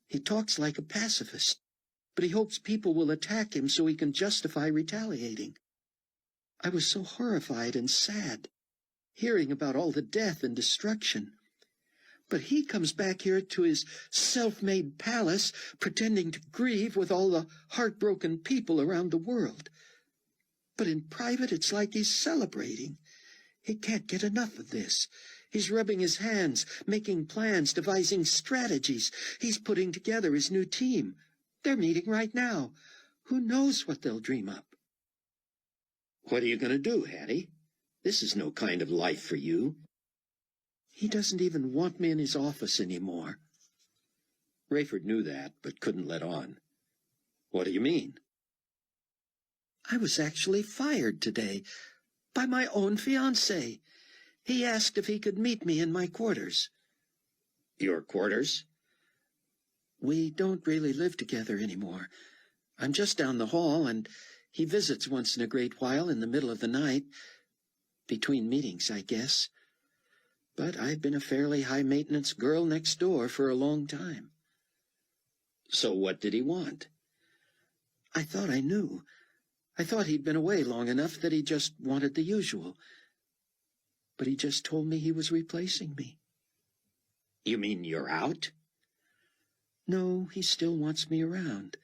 S3: He talks like a pacifist, but he hopes people will attack him so he can justify retaliating. I was so horrified and sad, hearing about all the death and destruction. But he comes back here to his self-made palace, pretending to grieve with all the heartbroken people around the world. But in private, it's like he's celebrating. He can't get enough of this. He's rubbing his hands, making plans, devising strategies. He's putting together his new team. They're meeting right now. Who knows what they'll dream up?
S2: What are you going to do, Hattie? This is no kind of life for you.
S3: He doesn't even want me in his office anymore.
S2: Rayford knew that, but couldn't let on. What do you mean?
S3: I was actually fired today by my own fiancé. He asked if he could meet me in my quarters.
S2: Your quarters?
S3: We don't really live together anymore. I'm just down the hall, and he visits once in a great while in the middle of the night. Between meetings, I guess. But I've been a fairly high-maintenance girl next door for a long time.
S2: So what did he want?
S3: I thought I knew. I thought he'd been away long enough that he just wanted the usual. But he just told me he was replacing me.
S2: You mean you're out?
S3: No, he still wants me around.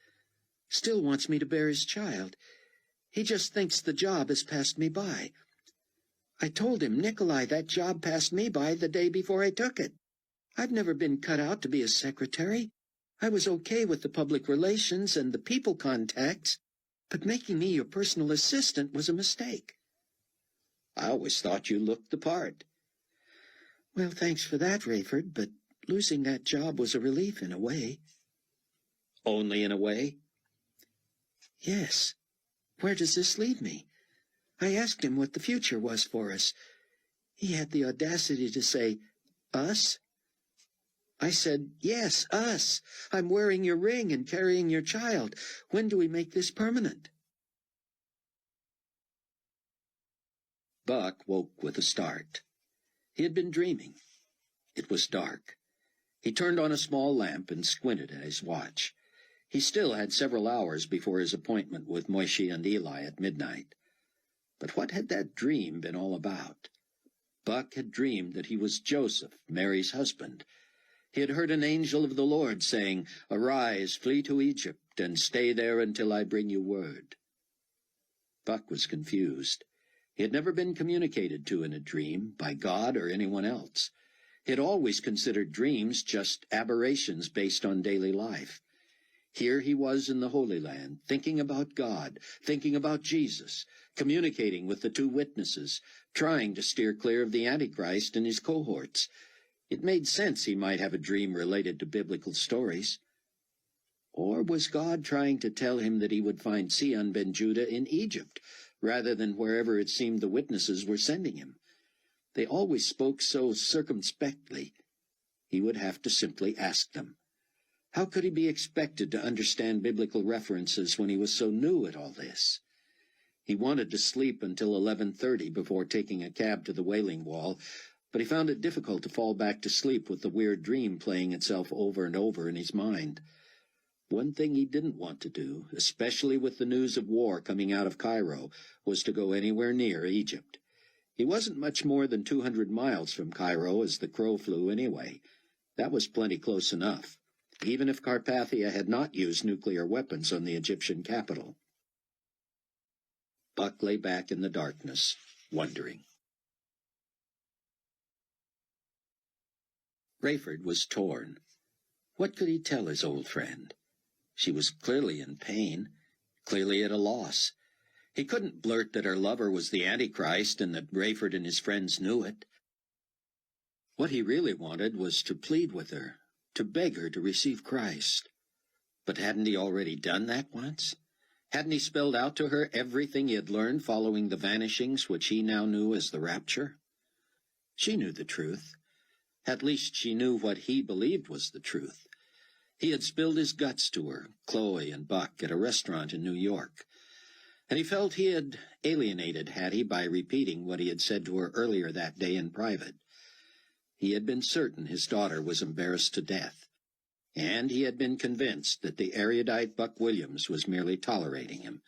S3: Still wants me to bear his child. He just thinks the job has passed me by. I told him, Nicolae, that job passed me by the day before I took it. I've never been cut out to be a secretary. I was okay with the public relations and the people contacts, but making me your personal assistant was a mistake.
S2: I always thought you looked the part.
S3: Well, thanks for that, Rayford, but losing that job was a relief in a way.
S2: Only in a way?
S3: Yes. Where does this leave me? I asked him what the future was for us. He had the audacity to say, us? I said, yes, us. I'm wearing your ring and carrying your child. When do we make this permanent?
S2: Buck woke with a start. He had been dreaming. It was dark.
S4: He turned on a small lamp and squinted at his watch. He still had several hours before his appointment with Moishe and Eli at midnight. But what had that dream been all about? Buck had dreamed that he was Joseph, Mary's husband. He had heard an angel of the Lord saying, "Arise, flee to Egypt, and stay there until I bring you word." Buck was confused. He had never been communicated to in a dream, by God or anyone else. He had always considered dreams just aberrations based on daily life. Here he was in the Holy Land, thinking about God, thinking about Jesus, communicating with the two witnesses, trying to steer clear of the Antichrist and his cohorts. It made sense he might have a dream related to biblical stories. Or was God trying to tell him that he would find Sion ben Judah in Egypt, rather than wherever it seemed the witnesses were sending him? They always spoke so circumspectly. He would have to simply ask them. How could he be expected to understand biblical references when he was so new at all this? He wanted to sleep until 11:30 before taking a cab to the Wailing Wall, but he found it difficult to fall back to sleep with the weird dream playing itself over and over in his mind. One thing he didn't want to do, especially with the news of war coming out of Cairo, was to go anywhere near Egypt. He wasn't much more than 200 miles from Cairo as the crow flew anyway. That was plenty close enough, even if Carpathia had not used nuclear weapons on the Egyptian capital. Buck lay back in the darkness, wondering. Rayford was torn. What could he tell his old friend? She was clearly in pain, clearly at a loss. He couldn't blurt that her lover was the Antichrist and that Rayford and his friends knew it. What he really wanted was to plead with her, to beg her to receive Christ. But hadn't he already done that once? Hadn't he spelled out to her everything he had learned following the vanishings which he now knew as the rapture? She knew the truth. At least she knew what he believed was the truth. He had spilled his guts to her, Chloe and Buck, at a restaurant in New York. And he felt he had alienated Hattie by repeating what he had said to her earlier that day in private. He had been certain his daughter was embarrassed to death, and he had been convinced that the erudite Buck Williams was merely tolerating him.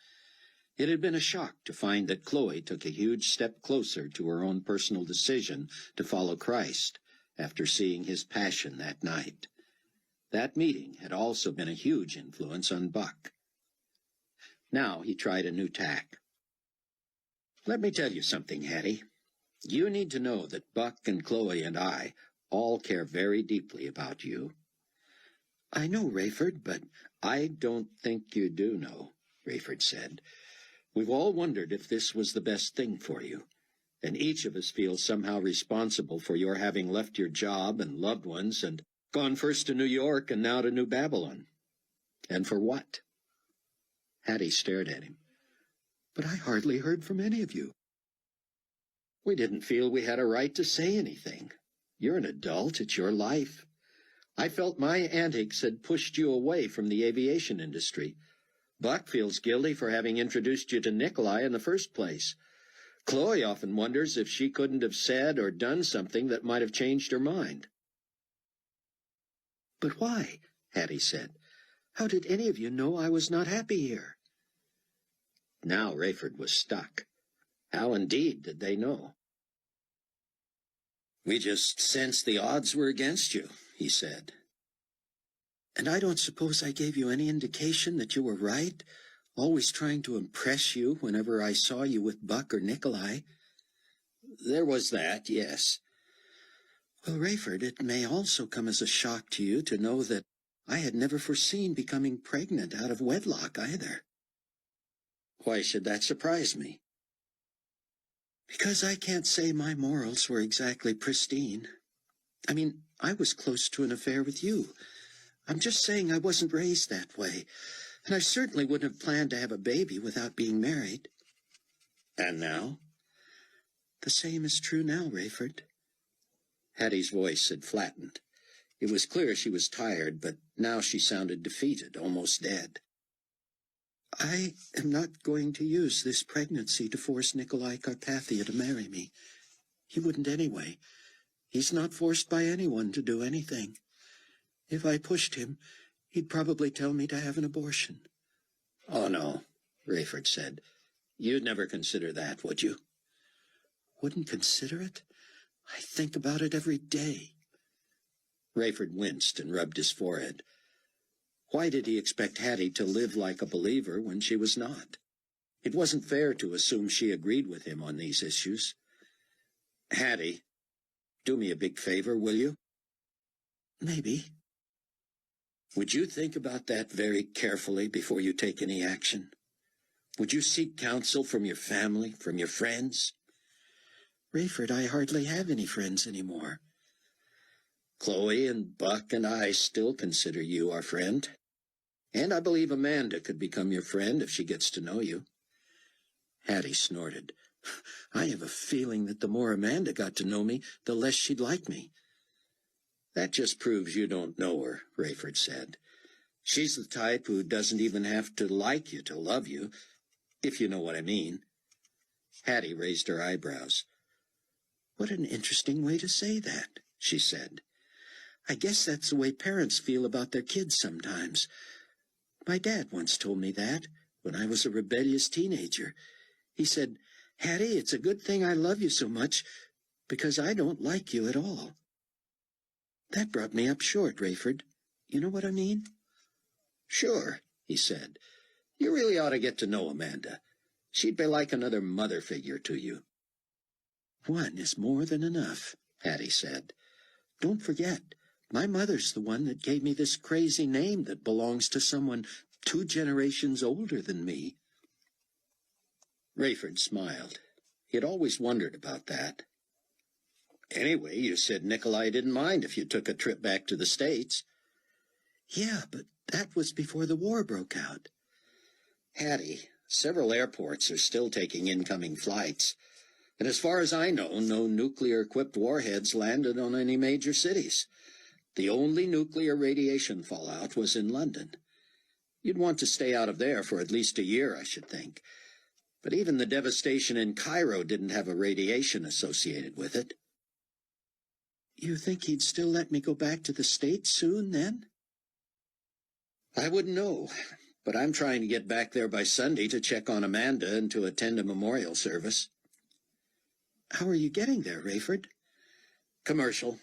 S4: It had been a shock to find that Chloe took a huge step closer to her own personal decision to follow Christ after seeing his passion that night. That meeting had also been a huge influence on Buck. Now he tried a new tack. "Let me tell you something, Hattie. You need to know that Buck and Chloe and I all care very deeply about you." "I know, Rayford, but—" "I don't think you do know," Rayford said. "We've all wondered if this was the best thing for you, and each of us feels somehow responsible for your having left your job and loved ones and gone first to New York and now to New Babylon. And for what?" Hattie stared at him. "But I hardly heard from any of you." "We didn't feel we had a right to say anything. You're an adult. It's your life. I felt my antics had pushed you away from the aviation industry. Buck feels guilty for having introduced you to Nicolae in the first place. Chloe often wonders if she couldn't have said or done something that might have changed her mind." "But why?" Hattie said. "How did any of you know I was not happy here?" Now Rayford was stuck. How indeed did they know? "We just sensed the odds were against you," he said. "And I don't suppose I gave you any indication that you were right, always trying to impress you whenever I saw you with Buck or Nicolae?" "There was that, yes." "Well, Rayford, it may also come as a shock to you to know that I had never foreseen becoming pregnant out of wedlock either." "Why should that surprise me?" "Because I can't say my morals were exactly pristine. I mean, I was close to an affair with you. I'm just saying I wasn't raised that way, and I certainly wouldn't have planned to have a baby without being married." "And now?" "The same is true now, Rayford." Hattie's voice had flattened. It was clear she was tired, but now she sounded defeated, almost dead. "I am not going to use this pregnancy to force Nicolae Carpathia to marry me. He wouldn't anyway. He's not forced by anyone to do anything.
S3: If I pushed him, he'd probably tell me to have an abortion.
S2: Oh, no, Rayford said. You'd never consider that, would you?
S3: Wouldn't consider it? I think about it every day.
S2: Rayford winced and rubbed his forehead. Why did he expect Hattie to live like a believer when she was not? It wasn't fair to assume she agreed with him on these issues. Hattie, do me a big favor, will you?
S3: Maybe.
S2: Would you think about that very carefully before you take any action? Would you seek counsel from your family, from your friends?
S3: Rayford, I hardly have any friends anymore.
S2: Chloe and Buck and I still consider you our friend. And I believe Amanda could become your friend if she gets to know you.
S3: Hattie snorted. I have a feeling that the more Amanda got to know me, the less she'd like me.
S2: That just proves you don't know her, Rayford said. She's the type who doesn't even have to like you to love you, if you know what I mean. Hattie raised her eyebrows.
S3: What an interesting way to say that, she said. I guess that's the way parents feel about their kids sometimes. My dad once told me that, when I was a rebellious teenager. He said, Hattie, it's a good thing I love you so much, because I don't like you at all. That brought me up short, Rayford. You know what I mean?
S2: Sure, he said. You really ought to get to know Amanda. She'd be like another mother figure to you.
S3: One is more than enough, Hattie said. Don't forget, my mother's the one that gave me this crazy name that belongs to someone 2 generations older than me.
S2: Rayford smiled. He had always wondered about that. Anyway, you said Nicolae didn't mind if you took a trip back to the States.
S3: Yeah, but that was before the war broke out.
S2: Hattie, several airports are still taking incoming flights. And as far as I know, no nuclear-equipped warheads landed on any major cities. The only nuclear radiation fallout was in London. You'd want to stay out of there for at least a year, I should think. But even the devastation in Cairo didn't have a radiation associated with it.
S3: You think he'd still let me go back to the States soon, then?
S2: I wouldn't know, but I'm trying to get back there by Sunday to check on Amanda and to attend a memorial service.
S3: How are you getting there, Rayford?
S2: Commercial.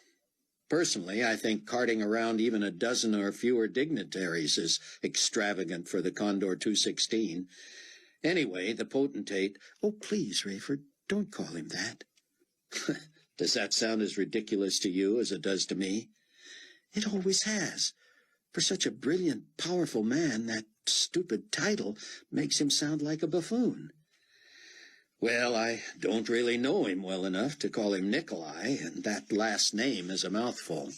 S2: Personally, I think carting around even a dozen or fewer dignitaries is extravagant for the Condor 216. Anyway, the potentate—
S3: Oh, please, Rayford, don't call him that.
S2: Does that sound as ridiculous to you as it does to me?
S3: It always has. For such a brilliant, powerful man, that stupid title makes him sound like a buffoon.
S2: Well, I don't really know him well enough to call him Nicolae, and that last name is a mouthful.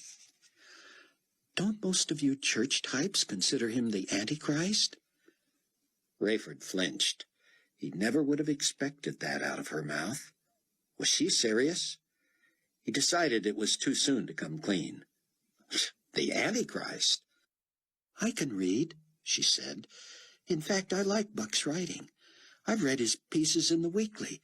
S3: Don't most of you church types consider him the Antichrist?
S2: Rayford flinched. He never would have expected that out of her mouth. Was she serious? He decided it was too soon to come clean. The Antichrist?
S3: I can read, she said. In fact, I like Buck's writing. I've read his pieces in the Weekly.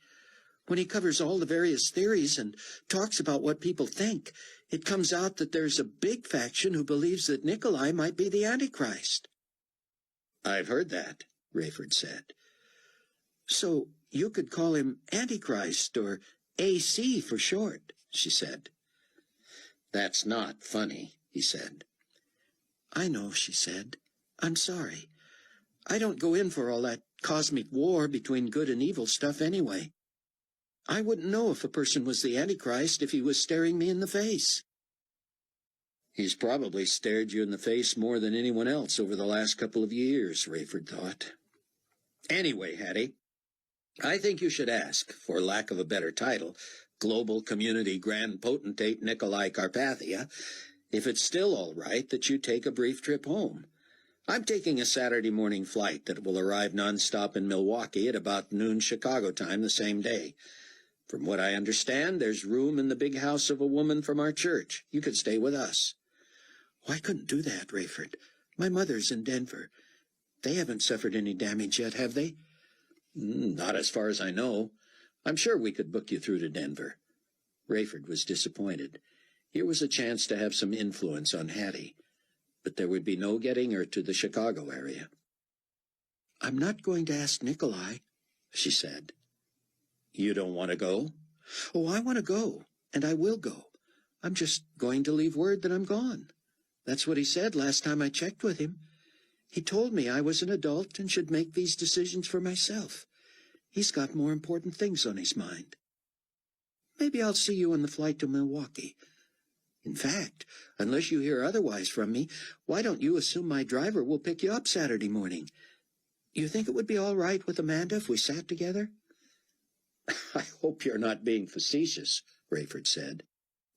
S3: When he covers all the various theories and talks about what people think, it comes out that there's a big faction who believes that Nicolae might be the Antichrist.
S2: I've heard that, Rayford said.
S3: So you could call him Antichrist, or AC for short, she said.
S2: That's not funny, he said.
S3: I know, she said. I'm sorry. I don't go in for all that cosmic war between good and evil stuff anyway. I wouldn't know if a person was the Antichrist if he was staring me in the face.
S2: He's probably stared you in the face more than anyone else over the last couple of years, Rayford thought. Anyway, Hattie, I think you should ask, for lack of a better title, Global Community Grand Potentate Nicolae Carpathia, if it's still all right that you take a brief trip home. I'm taking a Saturday morning flight that will arrive nonstop in Milwaukee at about noon Chicago time the same day. From what I understand, there's room in the big house of a woman from our church. You could stay with us.
S3: Oh, I couldn't do that, Rayford. My mother's in Denver. They haven't suffered any damage yet, have they?
S2: Not as far as I know. I'm sure we could book you through to Denver. Rayford was disappointed. Here was a chance to have some influence on Hattie.
S4: but there would be no getting her to the Chicago area.
S3: "I'm not going to ask Nicolae," she said.
S4: "You don't want to go?"
S3: "Oh, I want to go, and I will go. I'm just going to leave word that I'm gone. That's what he said last time I checked with him. He told me I was an adult and should make these decisions for myself. He's got more important things on his mind. Maybe I'll see you on the flight to Milwaukee. In fact, unless you hear otherwise from me, why don't you assume my driver will pick you up Saturday morning? You think it would be all right with Amanda if we sat together?"
S4: "I hope you're not being facetious," Rayford said,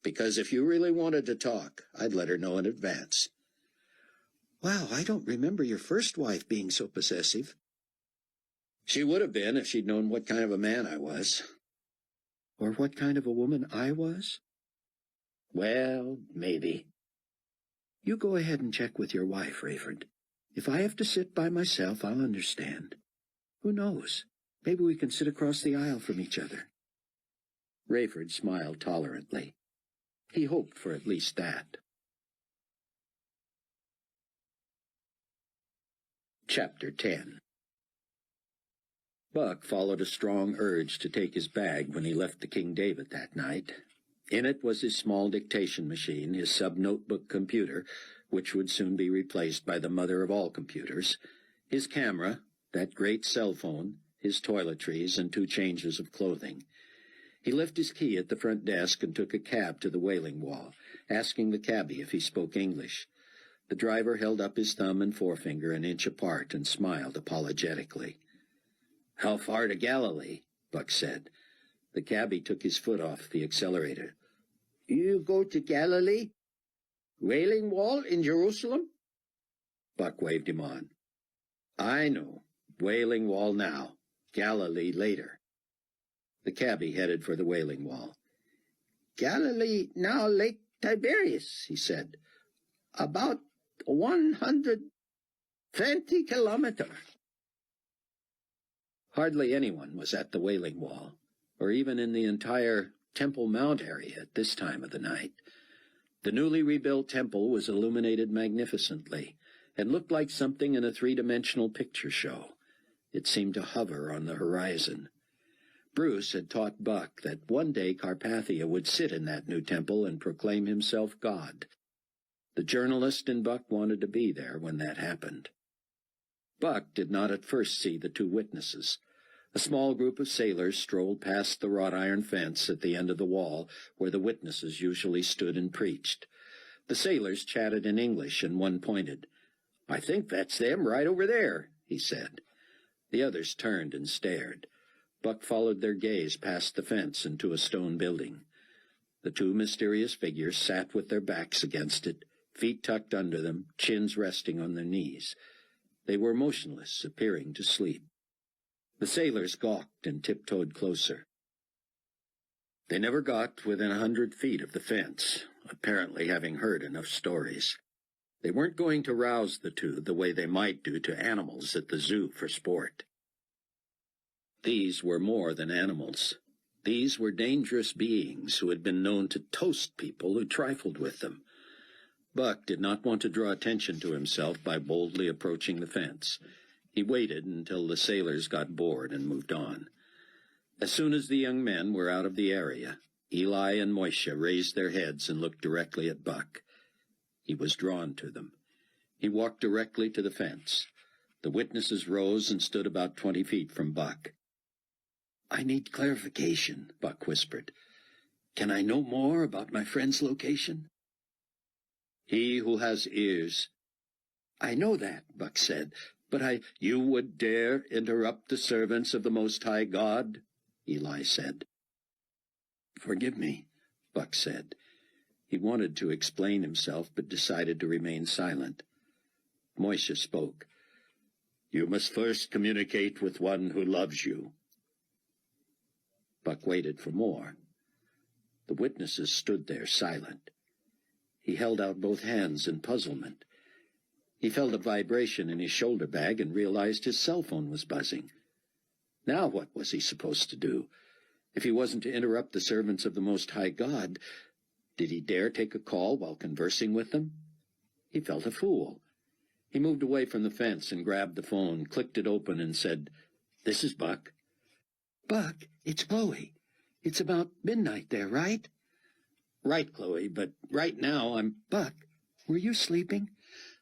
S4: "because if you really wanted to talk, I'd let her know in advance."
S3: "Wow, I don't remember your first wife being so possessive."
S4: "She would have been if she'd known what kind of a man I was."
S3: "Or what kind of a woman I was?"
S4: "Well, maybe."
S3: "You go ahead and check with your wife, Rayford. If I have to sit by myself, I'll understand. Who knows? Maybe we can sit across the aisle from each other."
S4: Rayford smiled tolerantly. He hoped for at least that. Chapter 10. Buck followed a strong urge to take his bag when he left the King David that night. In it was his small dictation machine, his sub-notebook computer, which would soon be replaced by the mother of all computers, his camera, that great cell phone, his toiletries, and 2 changes of clothing. He left his key at the front desk and took a cab to the Wailing Wall, asking the cabbie if he spoke English. The driver held up his thumb and forefinger an inch apart and smiled apologetically. "How far to Galilee?" Buck said. The cabbie took his foot off the accelerator. "You go to Galilee? Wailing Wall in Jerusalem?" Buck waved him on. "I know. Wailing Wall now. Galilee later." The cabbie headed for the Wailing Wall. "Galilee now Lake Tiberias," he said. "About 120 kilometers." Hardly anyone was at the Wailing Wall, or even in the entire Temple Mount area at this time of the night. The newly rebuilt temple was illuminated magnificently, and looked like something in a 3-dimensional picture show. It seemed to hover on the horizon. Bruce had taught Buck that one day Carpathia would sit in that new temple and proclaim himself God. The journalist in Buck wanted to be there when that happened. Buck did not at first see the 2 witnesses. A small group of sailors strolled past the wrought iron fence at the end of the wall where the witnesses usually stood and preached. The sailors chatted in English, and one pointed. "I think that's them right over there," he said. The others turned and stared. Buck followed their gaze past the fence and to a stone building. The 2 mysterious figures sat with their backs against it, feet tucked under them, chins resting on their knees. They were motionless, appearing to sleep. The sailors gawked and tiptoed closer. They never got within 100 feet of the fence, apparently having heard enough stories. They weren't going to rouse the 2 the way they might do to animals at the zoo for sport. These were more than animals. These were dangerous beings who had been known to toast people who trifled with them. Buck did not want to draw attention to himself by boldly approaching the fence. He waited until the sailors got bored and moved on. As soon as the young men were out of the area, Eli and Moishe raised their heads and looked directly at Buck. He was drawn to them. He walked directly to the fence. The witnesses rose and stood about 20 feet from Buck. "I need clarification," Buck whispered. "Can I know more about my friend's location?" "He who has ears." "I know that," Buck said, "but You would dare interrupt the servants of the Most High God?" Eli said. "Forgive me," Buck said. He wanted to explain himself, but decided to remain silent. Moishe spoke. "You must first communicate with one who loves you." Buck waited for more. The witnesses stood there silent. He held out both hands in puzzlement. He felt a vibration in his shoulder bag and realized his cell phone was buzzing. Now what was he supposed to do? If he wasn't to interrupt the servants of the Most High God, did he dare take a call while conversing with them? He felt a fool. He moved away from the fence and grabbed the phone, clicked it open, and said, "This is Buck."
S3: "Buck, it's Chloe. It's about midnight there, right?"
S4: "Right, Chloe, but right now I'm—"
S3: "Buck, were you sleeping?"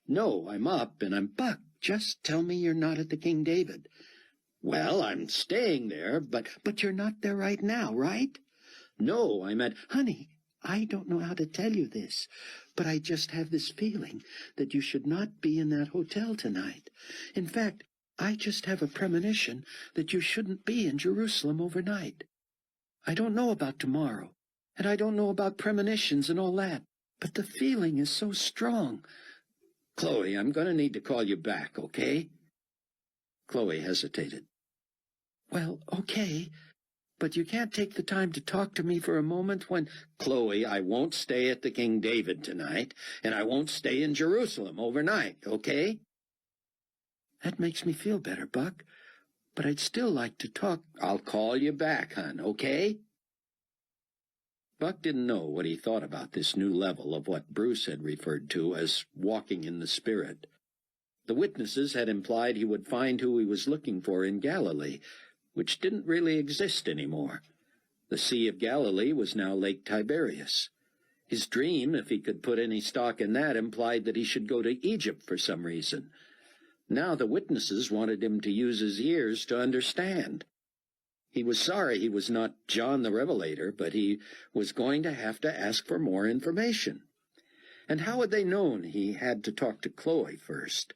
S4: "No, I'm up, and I'm—"
S3: "Buck, just tell me you're not at the King David."
S4: "Well, I'm staying there, but—"
S3: "But you're not there right now, right?"
S4: "No, I'm at—"
S3: "Honey, I don't know how to tell you this, but I just have this feeling that you should not be in that hotel tonight. In fact, I just have a premonition that you shouldn't be in Jerusalem overnight. I don't know about tomorrow, and I don't know about premonitions and all that, but the feeling is so strong."
S4: "Chloe, I'm going to need to call you back, okay?" Chloe hesitated.
S3: "Well, okay, but you can't take the time to talk to me for a moment when—"
S4: "Chloe, I won't stay at the King David tonight, and I won't stay in Jerusalem overnight, okay?"
S3: "That makes me feel better, Buck, but I'd still like to talk—"
S4: "I'll call you back, hon, okay?" Buck didn't know what he thought about this new level of what Bruce had referred to as walking in the Spirit. The witnesses had implied he would find who he was looking for in Galilee, which didn't really exist anymore. The Sea of Galilee was now Lake Tiberias. His dream, if he could put any stock in that, implied that he should go to Egypt for some reason. Now the witnesses wanted him to use his ears to understand. He was sorry he was not John the Revelator, but he was going to have to ask for more information. And how had they known he had to talk to Chloe first?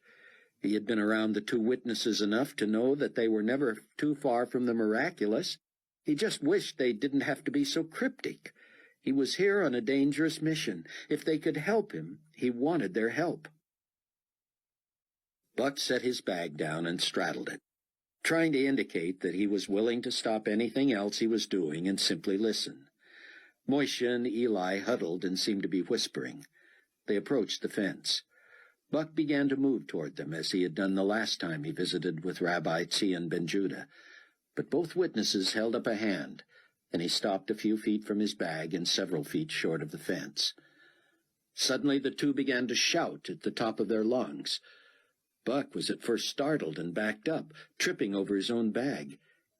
S4: He had been around the two witnesses enough to know that they were never too far from the miraculous. He just wished they didn't have to be so cryptic. He was here on a dangerous mission. If they could help him, he wanted their help. Buck set his bag down and straddled it, trying to indicate that he was willing to stop anything else he was doing and simply listen. Moishe and Eli huddled and seemed to be whispering. They approached the fence. Buck began to move toward them, as he had done the last time he visited with Rabbi Tzion ben Judah. But both witnesses held up a hand, and he stopped a few feet from his bag and several feet short of the fence. Suddenly the two began to shout at the top of their lungs. Buck was at first startled and backed up, tripping over his own bag.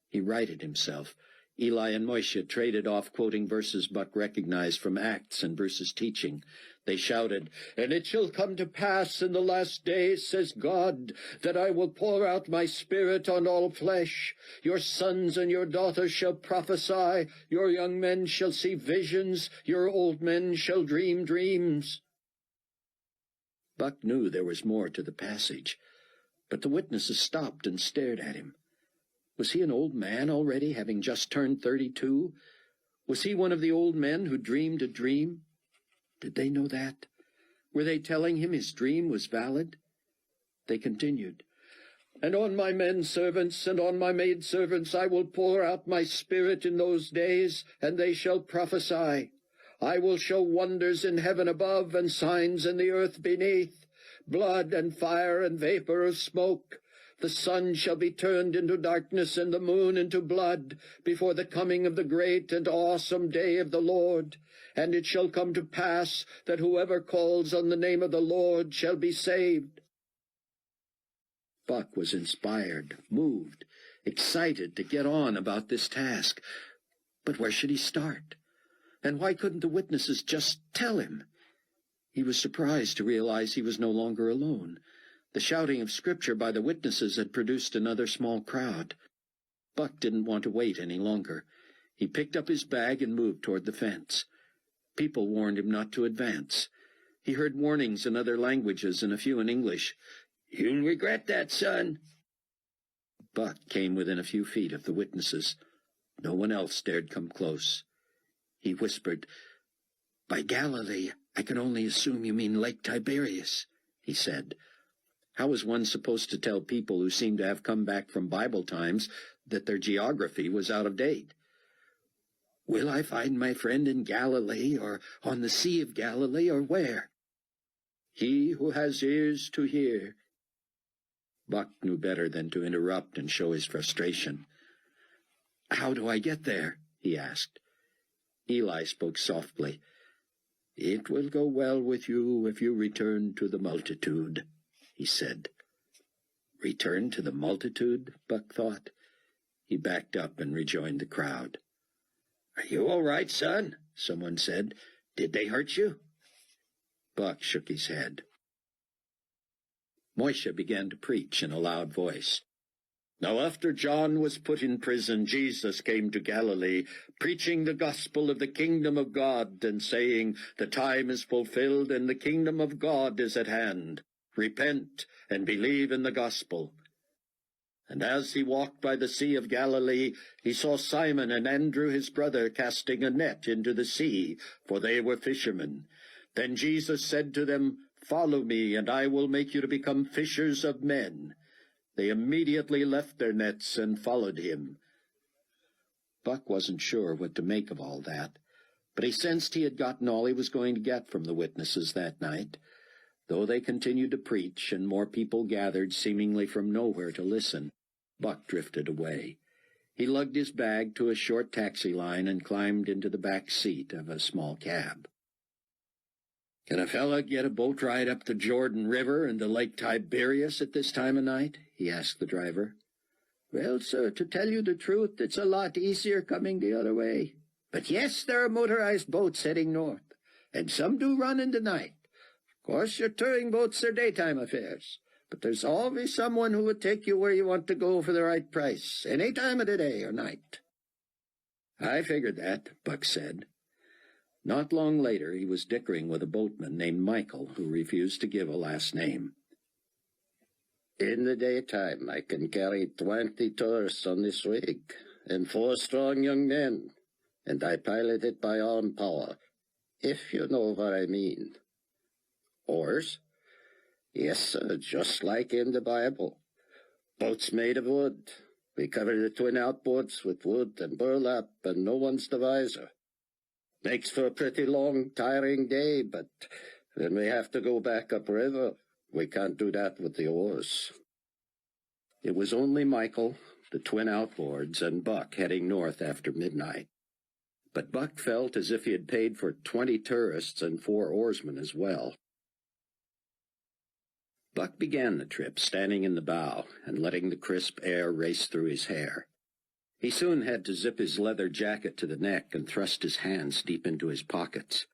S4: He righted himself. Eli and Moishe traded off, quoting verses Buck recognized from Acts and Bruce's teaching. They shouted, "And it shall come to pass in the last days, says God, that I will pour out my Spirit on all flesh. Your sons and your daughters shall prophesy, your young men shall see visions, your old men shall dream dreams." Buck knew there was more to the passage, but the witnesses stopped and stared at him. Was he an old man already, having just turned 32? Was he one of the old men who dreamed a dream? Did they know that? Were they telling him his dream was valid? They continued, "And on my men servants and on my maid servants I will pour out my Spirit in those days, and they shall prophesy. I will show wonders in heaven above and signs in the earth beneath, blood and fire and vapor of smoke. The sun shall be turned into darkness and the moon into blood before the coming of the great and awesome day of the Lord. And it shall come to pass that whoever calls on the name of the Lord shall be saved." Buck was inspired, moved, excited to get on about this task. But where should he start? And why couldn't the witnesses just tell him? He was surprised to realize he was no longer alone. The shouting of Scripture by the witnesses had produced another small crowd. Buck didn't want to wait any longer. He picked up his bag and moved toward the fence. People warned him not to advance. He heard warnings in other languages and a few in English. "You'll regret that, son." Buck came within a few feet of the witnesses. No one else dared come close. He whispered, "By Galilee, I can only assume you mean Lake Tiberias," he said. How was one supposed to tell people who seemed to have come back from Bible times that their geography was out of date? "Will I find my friend in Galilee, or on the Sea of Galilee, or where?" "He who has ears to hear." Buck knew better than to interrupt and show his frustration. "How do I get there?" he asked. Eli spoke softly. "It will go well with you if you return to the multitude," he said. Return to the multitude, Buck thought. He backed up and rejoined the crowd. "Are you all right, son?" someone said. "Did they hurt you?" Buck shook his head. Moishe began to preach in a loud voice. "Now after John was put in prison, Jesus came to Galilee, preaching the gospel of the kingdom of God, and saying, 'The time is fulfilled, and the kingdom of God is at hand. Repent and believe in the gospel.' And as he walked by the Sea of Galilee, he saw Simon and Andrew his brother casting a net into the sea, for they were fishermen. Then Jesus said to them, 'Follow me, and I will make you to become fishers of men.' They immediately left their nets and followed him." Buck wasn't sure what to make of all that, but he sensed he had gotten all he was going to get from the witnesses that night. Though they continued to preach, and more people gathered seemingly from nowhere to listen, Buck drifted away. He lugged his bag to a short taxi line and climbed into the back seat of a small cab. "Can a fella get a boat ride up the Jordan River and to Lake Tiberias at this time of night?" he asked the driver. "Well, sir, to tell you the truth, it's a lot easier coming the other way. But yes, there are motorized boats heading north, and some do run in the night. Of course, your touring boats are daytime affairs, but there's always someone who would take you where you want to go for the right price, any time of the day or night." "I figured that," Buck said. Not long later, he was dickering with a boatman named Michael, who refused to give a last name. "In the daytime, I can carry 20 tourists on this rig, and 4 strong young men, and I pilot it by arm power, if you know what I mean." "Oars?" "Yes, sir, just like in the Bible. Boats made of wood. We cover the twin outboards with wood and burlap, and no one's the wiser. Makes for a pretty long, tiring day, but when we have to go back upriver, we can't do that with the oars." It was only Michael, the twin outboards, and Buck heading north after midnight. But Buck felt as if he had paid for 20 tourists and 4 oarsmen as well. Buck began the trip standing in the bow and letting the crisp air race through his hair. He soon had to zip his leather jacket to the neck and thrust his hands deep into his pockets.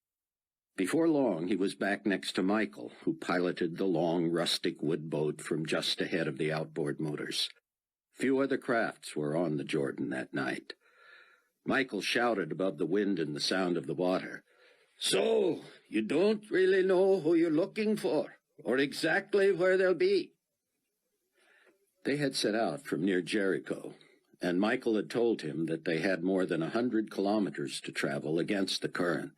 S4: Before long, he was back next to Michael, who piloted the long, rustic wood boat from just ahead of the outboard motors. Few other crafts were on the Jordan that night. Michael shouted above the wind and the sound of the water, "So, you don't really know who you're looking for, or exactly where they'll be?" They had set out from near Jericho, and Michael had told him that they had more than 100 kilometers to travel against the current.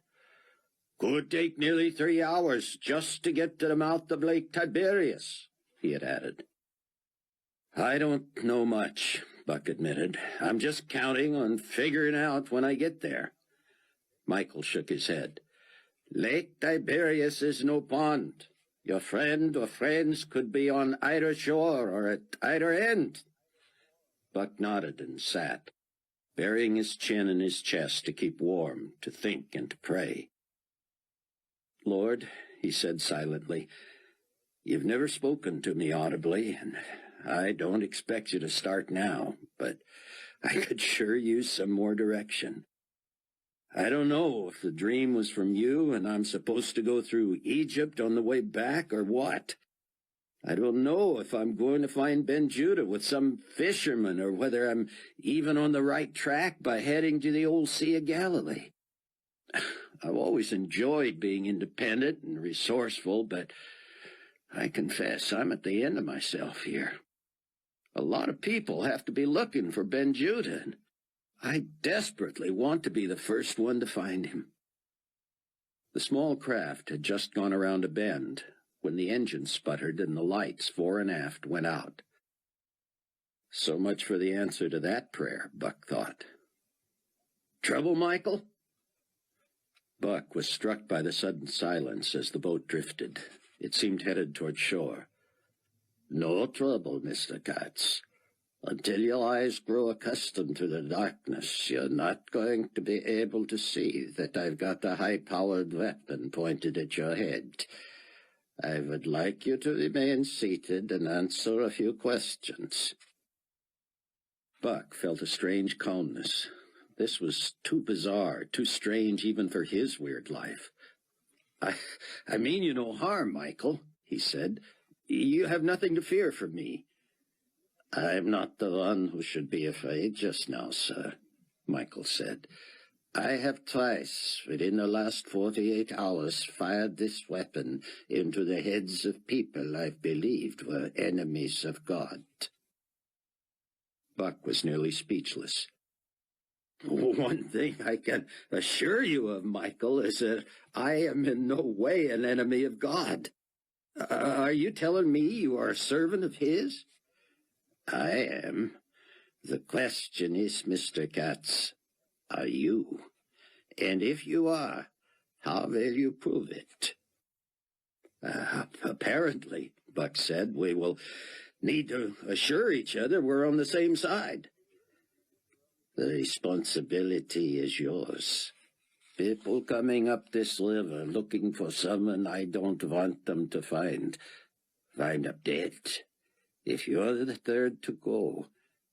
S4: "Could take nearly 3 hours just to get to the mouth of Lake Tiberias," he had added. "I don't know much," Buck admitted. "I'm just counting on figuring out when I get there." Michael shook his head. "Lake Tiberias is no pond. Your friend or friends could be on either shore or at either end." Buck nodded and sat, burying his chin in his chest to keep warm, to think and to pray. "Lord," he said silently, "you've never spoken to me audibly, and I don't expect you to start now, but I could sure use some more direction. I don't know if the dream was from you and I'm supposed to go through Egypt on the way back or what. I don't know if I'm going to find Ben Judah with some fisherman or whether I'm even on the right track by heading to the old Sea of Galilee. I've always enjoyed being independent and resourceful, but I confess I'm at the end of myself here. A lot of people have to be looking for Ben Judah, and I desperately want to be the first one to find him." The small craft had just gone around a bend when the engine sputtered and the lights fore and aft went out. So much for the answer to that prayer, Buck thought. "Trouble, Michael?" Buck was struck by the sudden silence as the boat drifted. It seemed headed toward shore. "No trouble, Mr. Katz. Until your eyes grow accustomed to the darkness, you're not going to be able to see that I've got a high-powered weapon pointed at your head. I would like you to remain seated and answer a few questions." Buck felt a strange calmness. This was too bizarre, too strange even for his weird life. I mean you no harm, Michael," he said. "You have nothing to fear from me." "I'm not the one who should be afraid just now, sir," Michael said. "I have twice, within the last 48 hours, fired this weapon into the heads of people I've believed were enemies of God." Buck was nearly speechless. "One thing I can assure you of, Michael, is that I am in no way an enemy of God. Are you telling me you are a servant of His?" "I am. The question is, Mr. Katz, are you? And if you are, how will you prove it?" Apparently," Buck said, "we will need to assure each other we're on the same side." "The responsibility is yours. People coming up this river looking for someone I don't want them to find up dead. If you're the third to go,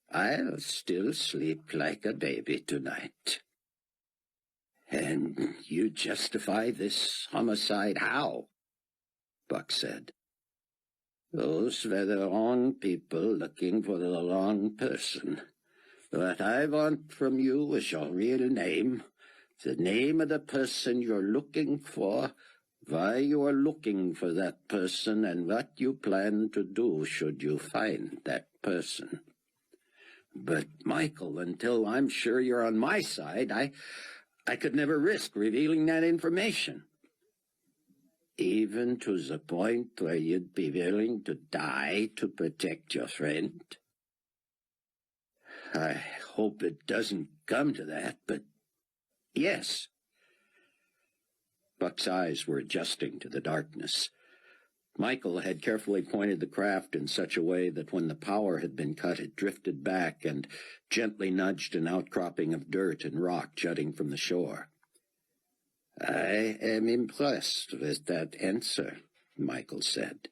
S4: I'll still sleep like a baby tonight." "And you justify this homicide how?" Buck said. "Those were the wrong people looking for the wrong person. What I want from you is your real name, the name of the person you're looking for, why you are looking for that person, and what you plan to do should you find that person." "But, Michael, until I'm sure you're on my side, I could never risk revealing that information." "Even to the point where you'd be willing to die to protect your friend?" "I hope it doesn't come to that, but yes." Buck's eyes were adjusting to the darkness. Michael had carefully pointed the craft in such a way that when the power had been cut, it drifted back and gently nudged an outcropping of dirt and rock jutting from the shore. "I am impressed with that answer," Michael said,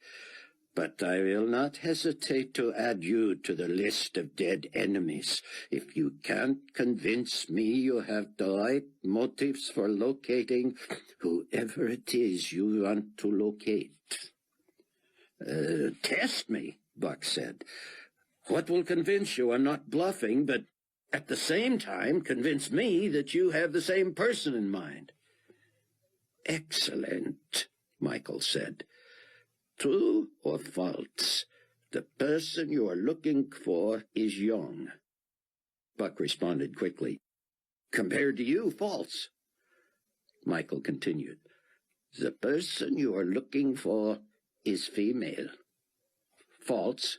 S4: "but I will not hesitate to add you to the list of dead enemies if you can't convince me you have the right motives for locating whoever it is you want to locate." "Test me," Buck said. "What will convince you I'm not bluffing, but at the same time convince me that you have the same person in mind?" "Excellent," Michael said. "True or false, the person you are looking for is young." Buck responded quickly. "Compared to you, false." Michael continued. "The person you are looking for is female." "False."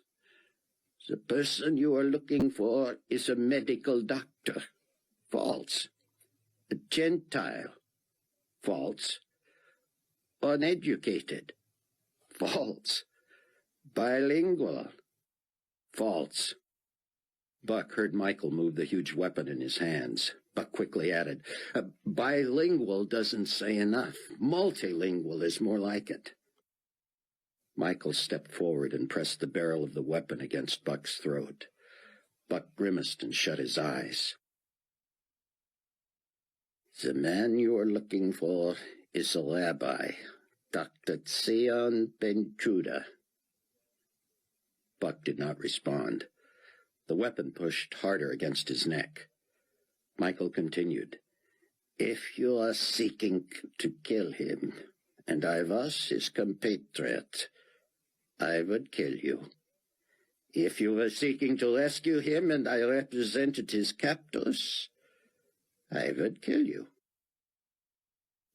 S4: "The person you are looking for is a medical doctor." "False." "A Gentile." "False." "Uneducated." "False." "Bilingual." "False." Buck heard Michael move the huge weapon in his hands. Buck quickly added, "Bilingual doesn't say enough. Multilingual is more like it." Michael stepped forward and pressed the barrel of the weapon against Buck's throat. Buck grimaced and shut his eyes. "The man you are looking for is a rabbi, Dr. Zion Ben Judah." Buck did not respond. The weapon pushed harder against his neck. Michael continued, "If you are seeking to kill him, and I was his compatriot, I would kill you. If you were seeking to rescue him and I represented his captors, I would kill you."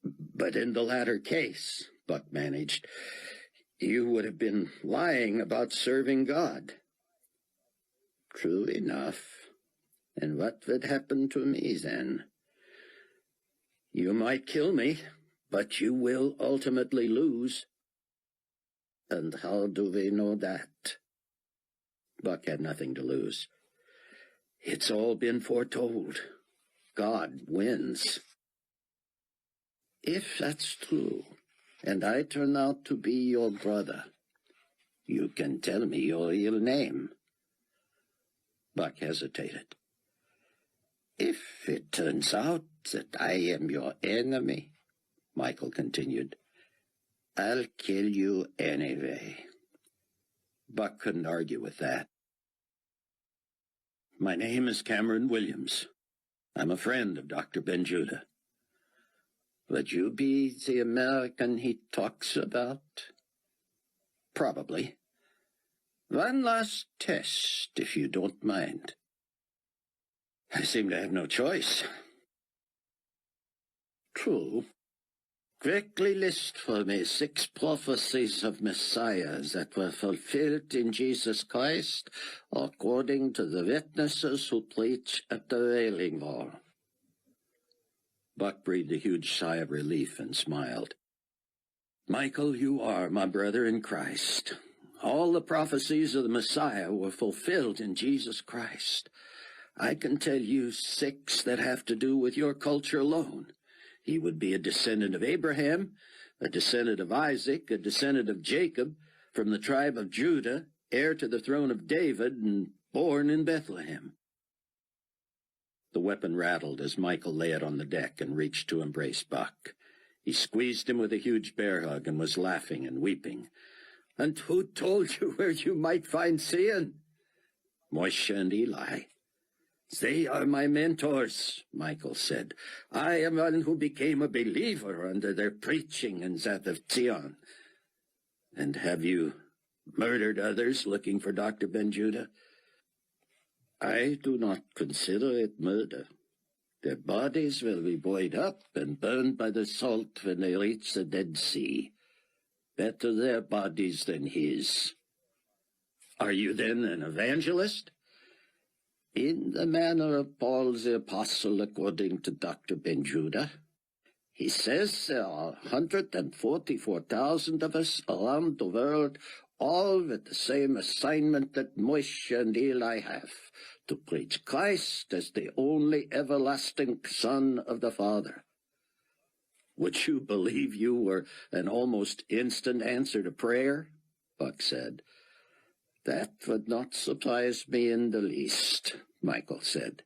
S4: "But in the latter case," Buck managed, "you would have been lying about serving God." "True enough. And what would happen to me then?" "You might kill me, but you will ultimately lose." "And how do we know that?" Buck had nothing to lose. It's all been foretold. God wins. If that's true, and I turn out to be your brother, you can tell me your real name. Buck hesitated. If it turns out that I am your enemy, Michael continued, I'll kill you anyway. Buck couldn't argue with that. My name is Cameron Williams. I'm a friend of Dr. Ben-Judah. Would you be the American he talks about? Probably. One last test, if you don't mind. I seem to have no choice. True. Quickly list for me 6 prophecies of Messiahs that were fulfilled in Jesus Christ, according to the witnesses who preach at the Wailing Wall. Buck breathed a huge sigh of relief and smiled. Michael, you are my brother in Christ. All the prophecies of the Messiah were fulfilled in Jesus Christ. I can tell you 6 that have to do with your culture alone. He would be a descendant of Abraham, a descendant of Isaac, a descendant of Jacob, from the tribe of Judah, heir to the throne of David, and born in Bethlehem. The weapon rattled as Michael lay it on the deck and reached to embrace Buck. He squeezed him with a huge bear hug and was laughing and weeping. And who told you where you might find Zion? Moshe and Eli. They are my mentors, Michael said. I am one who became a believer under their preaching and that of Zion. And have you murdered others looking for Dr. Ben-Judah? I do not consider it murder. Their bodies will be boiled up and burned by the salt when they reach the Dead Sea. Better their bodies than his. Are you then an evangelist? In the manner of Paul the Apostle, according to Dr. Ben-Judah. He says there are 144,000 of us around the world, all with the same assignment that Moshe and Eli have, to preach Christ as the only everlasting Son of the Father. Would you believe you were an almost instant answer to prayer? Buck said. That would not surprise me in the least, Michael said.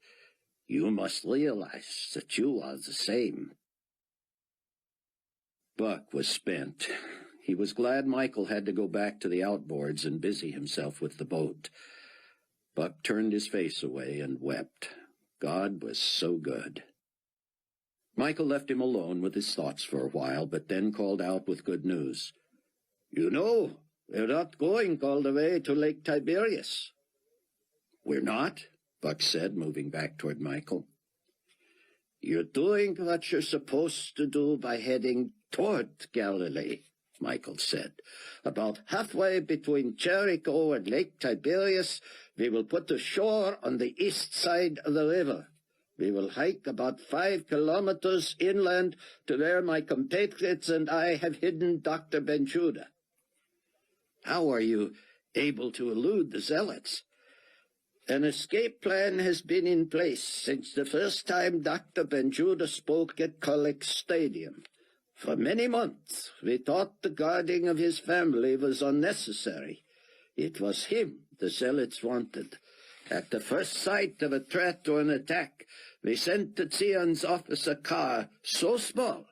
S4: You must realize that you are the same. Buck was spent. He was glad Michael had to go back to the outboards and busy himself with the boat. Buck turned his face away and wept. God was so good. Michael left him alone with his thoughts for a while, but then called out with good news. You know, we're not going all the way to Lake Tiberias. We're not, Buck said, moving back toward Michael. You're doing what you're supposed to do by heading toward Galilee, Michael said. About halfway between Jericho and Lake Tiberias, we will put to shore on the east side of the river. We will hike about 5 kilometers inland to where my compatriots and I have hidden Dr. Ben-Judah. How are you able to elude the zealots? An escape plan has been in place since the first time Dr. Ben-Judah spoke at Collect Stadium. For many months, we thought the guarding of his family was unnecessary. It was him the zealots wanted. At the first sight of a threat or an attack, we sent to Zion's office a car so small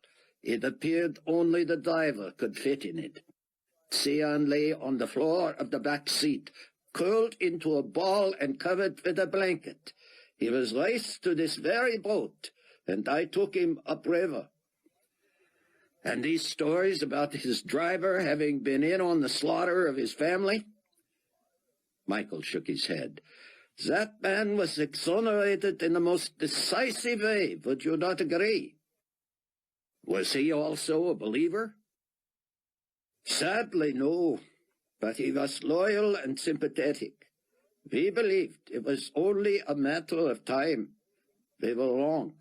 S4: it appeared only the driver could fit in it. Zion lay on the floor of the back seat, curled into a ball and covered with a blanket. He was raced to this very boat, and I took him upriver. And these stories about his driver having been in on the slaughter of his family? Michael shook his head. That man was exonerated in the most decisive way, would you not agree? Was he also a believer? Sadly, no, but he was loyal and sympathetic. We believed it was only a matter of time. We were wrong.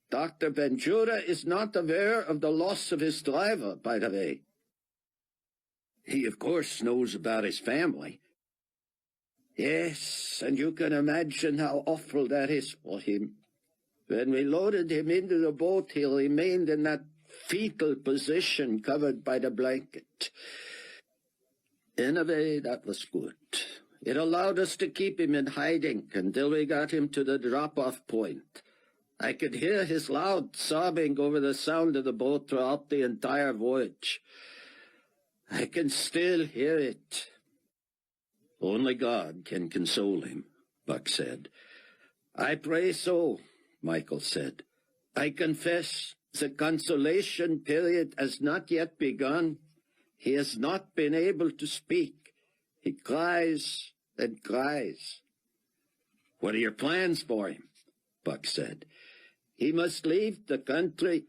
S4: Dr. Ben-Judah is not aware of the loss of his driver, by the way. He, of course, knows about his family.
S2: Yes, and you can imagine how awful that is for him. When we loaded him into the boat, he remained in that fetal position covered by the blanket. In a way, that was good. It allowed us to keep him in hiding until we got him to the drop-off point. I could hear his loud sobbing over the sound of the boat throughout the entire voyage. I can still hear it.
S1: Only God can console him, Buck said.
S2: I pray so, Michael said. I confess the consolation period has not yet begun. He has not been able to speak. He cries and cries.
S1: What are your plans for him? Buck said.
S2: He must leave the country.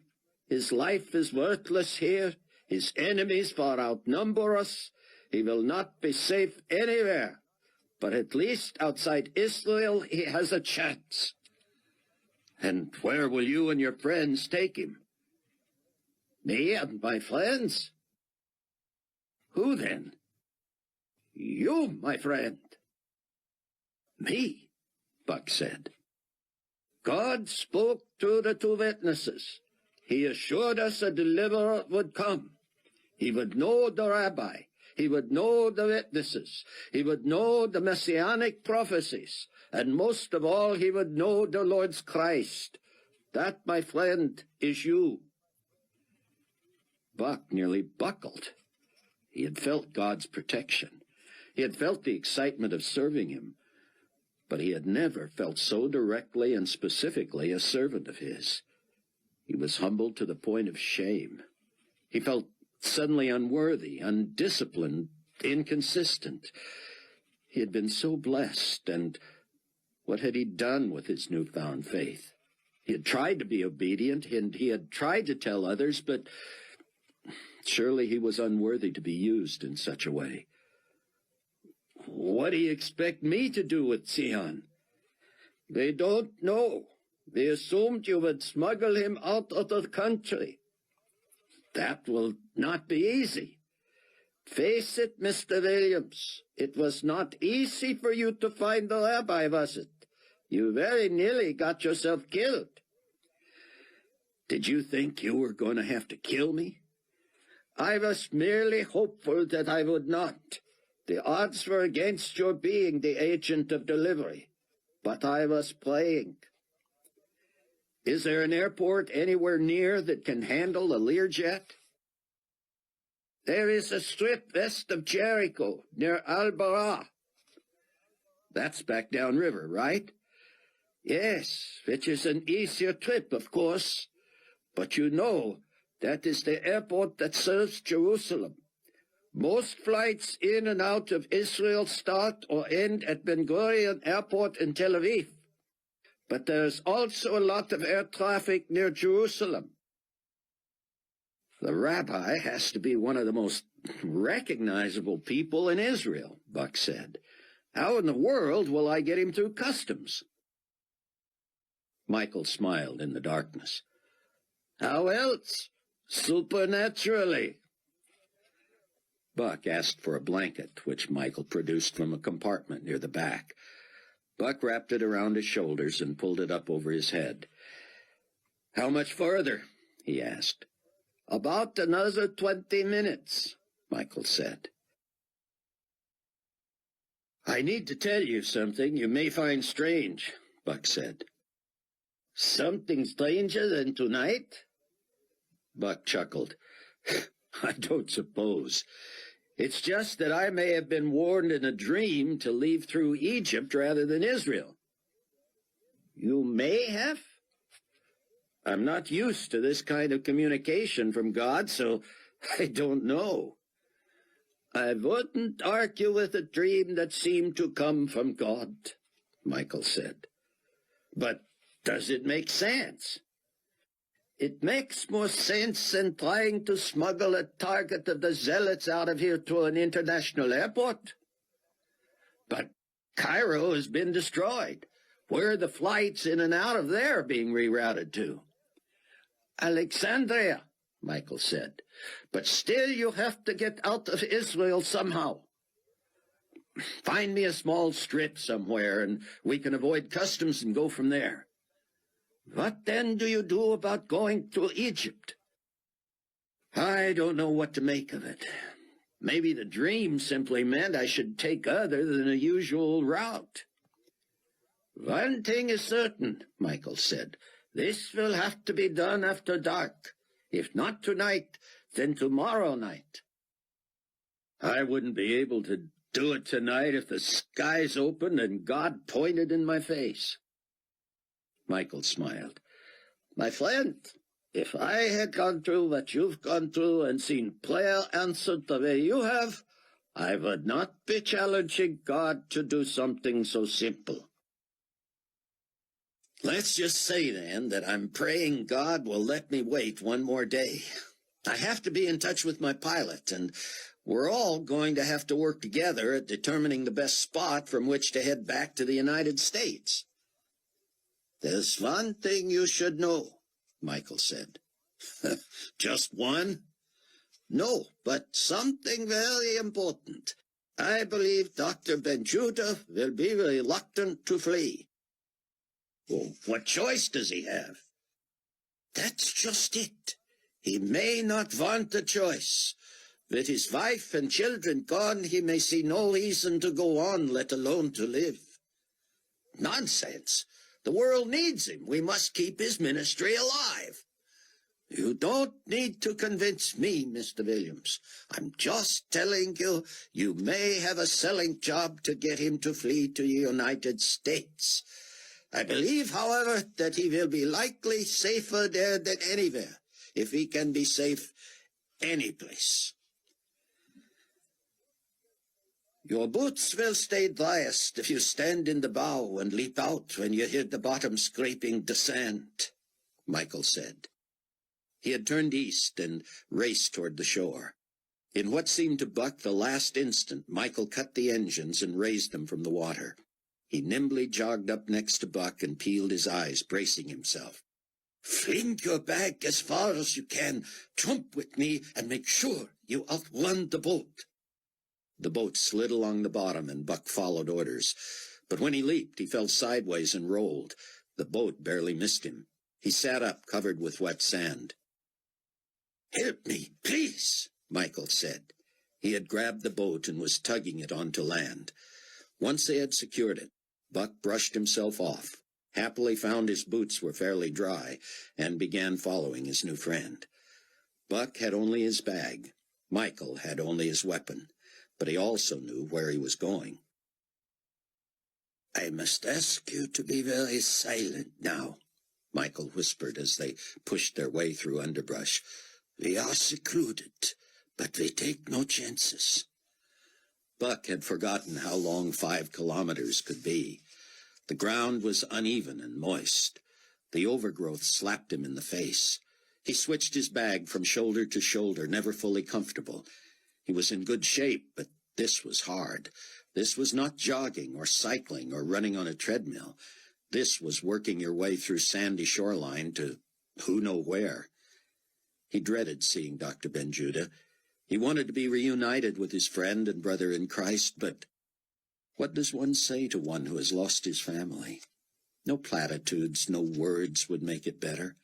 S2: His life is worthless here. His enemies far outnumber us. He will not be safe anywhere. But at least outside Israel he has a chance.
S1: And where will you and your friends take him?
S2: Me and my friends?
S1: Who then?
S2: You, my friend.
S1: Me, Buck said.
S2: God spoke through the two witnesses. He assured us a deliverer would come. He would know the rabbi. He would know the witnesses. He would know the messianic prophecies. And most of all, he would know the Lord's Christ. That, my friend, is you.
S1: Buck nearly buckled. He had felt God's protection. He had felt the excitement of serving him. But he had never felt so directly and specifically a servant of his. He was humbled to the point of shame. He felt suddenly unworthy, undisciplined, inconsistent. He had been so blessed, and what had he done with his newfound faith? He had tried to be obedient, and he had tried to tell others, but surely he was unworthy to be used in such a way.
S2: What do you expect me to do with Sion? They don't know. They assumed you would smuggle him out of the country. That will not be easy. Face it, Mr. Williams. It was not easy for you to find the rabbi, was it? You very nearly got yourself killed.
S1: Did you think you were going to have to kill me?
S2: I was merely hopeful that I would not. The odds were against your being the agent of delivery, but I was praying.
S1: Is there an airport anywhere near that can handle a Learjet?
S2: There is a strip west of Jericho, near Al-Barah.
S1: That's back downriver, right?
S2: Yes, which is an easier trip, of course. But you know, that is the airport that serves Jerusalem. Most flights in and out of Israel start or end at Ben Gurion Airport in Tel Aviv. But there is also a lot of air traffic near Jerusalem.
S1: The rabbi has to be one of the most recognizable people in Israel, Buck said. How in the world will I get him through customs? Michael smiled in the darkness.
S2: How else? Supernaturally.
S1: Buck asked for a blanket, which Michael produced from a compartment near the back. Buck wrapped it around his shoulders and pulled it up over his head.
S2: How much further?
S1: He asked.
S2: About another 20 minutes,
S1: Michael said.
S2: I need to tell you something you may find strange,
S1: Buck said.
S2: Something stranger than tonight?
S1: Buck chuckled. I don't suppose.
S2: It's just that I may have been warned in a dream to leave through Egypt rather than Israel.
S1: You may have?
S2: I'm not used to this kind of communication from God, so I don't know. I wouldn't argue with a dream that seemed to come from God, Michael said. But does it make sense? It makes more sense than trying to smuggle a target of the zealots out of here to an international airport. But Cairo has been destroyed. Where are the flights in and out of there being rerouted to? Alexandria, Michael said. But still you have to get out of Israel somehow.
S4: Find me a small strip somewhere, and we can avoid customs and go from there. What then do you do about going to Egypt? I don't know what to make of it. Maybe the dream simply meant I should take other than the usual route. One thing is certain, Michael said. This will have to be done after dark. If not tonight, then tomorrow night. I wouldn't be able to do it tonight if the skies opened and God pointed in my face. Michael smiled. My friend, if I had gone through what you've gone through and seen prayer answered the way you have, I would not be challenging God to do something so simple. Let's just say, then, that I'm praying God will let me wait one more day. I have to be in touch with my pilot, and we're all going to have to work together at determining the best spot from which to head back to the United States. There's one thing you should know, Michael said. Just one? No, but something very important. I believe Dr. Benjuda will be reluctant to flee. Well, what choice does he have? That's just it. He may not want a choice. With his wife and children gone, he may see no reason to go on, let alone to live. Nonsense. The world needs him. We must keep his ministry alive. You don't need to convince me, Mr. Williams. I'm just telling you, you may have a selling job to get him to flee to the United States. I believe, however, that he will be likely safer there than anywhere, if he can be safe any place. Your boots will stay driest if you stand in the bow and leap out when you hear the bottom scraping the sand, Michael said. He had turned east and raced toward the shore. In what seemed to Buck the last instant, Michael cut the engines and raised them from the water. He nimbly jogged up next to Buck and peeled his eyes, bracing himself. Fling your bag as far as you can, jump with me, and make sure you outrun the boat. The boat slid along the bottom, and Buck followed orders. But when he leaped, he fell sideways and rolled. The boat barely missed him. He sat up, covered with wet sand. Help me, please, Michael said. He had grabbed the boat and was tugging it onto land. Once they had secured it, Buck brushed himself off, happily found his boots were fairly dry, and began following his new friend. Buck had only his bag. Michael had only his weapon, but he also knew where he was going. I must ask you to be very silent now, Michael whispered as they pushed their way through underbrush. We are secluded, but we take no chances. Buck had forgotten how long 5 kilometers could be. The ground was uneven and moist. The overgrowth slapped him in the face. He switched his bag from shoulder to shoulder, never fully comfortable. He was in good shape, but this was hard. This was not jogging or cycling or running on a treadmill. This was working your way through sandy shoreline to who knows where. He dreaded seeing Dr. Benjuda. He wanted to be reunited with his friend and brother in Christ, but what does one say to one who has lost his family? No platitudes, no words would make it better.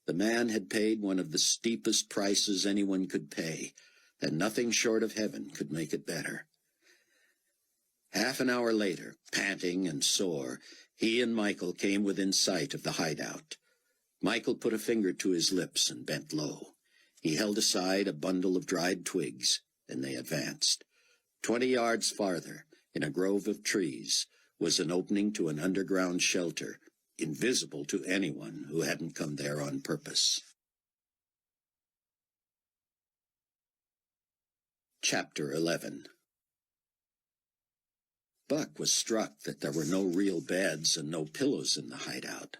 S4: The man had paid one of the steepest prices anyone could pay, and nothing short of heaven could make it better. Half an hour later, panting and sore, he and Michael came within sight of the hideout. Michael put a finger to his lips and bent low. He held aside a bundle of dried twigs, and they advanced. 20 yards farther, in a grove of trees, was an opening to an underground shelter, invisible to anyone who hadn't come there on purpose. Chapter 11. Buck was struck that there were no real beds and no pillows in the hideout.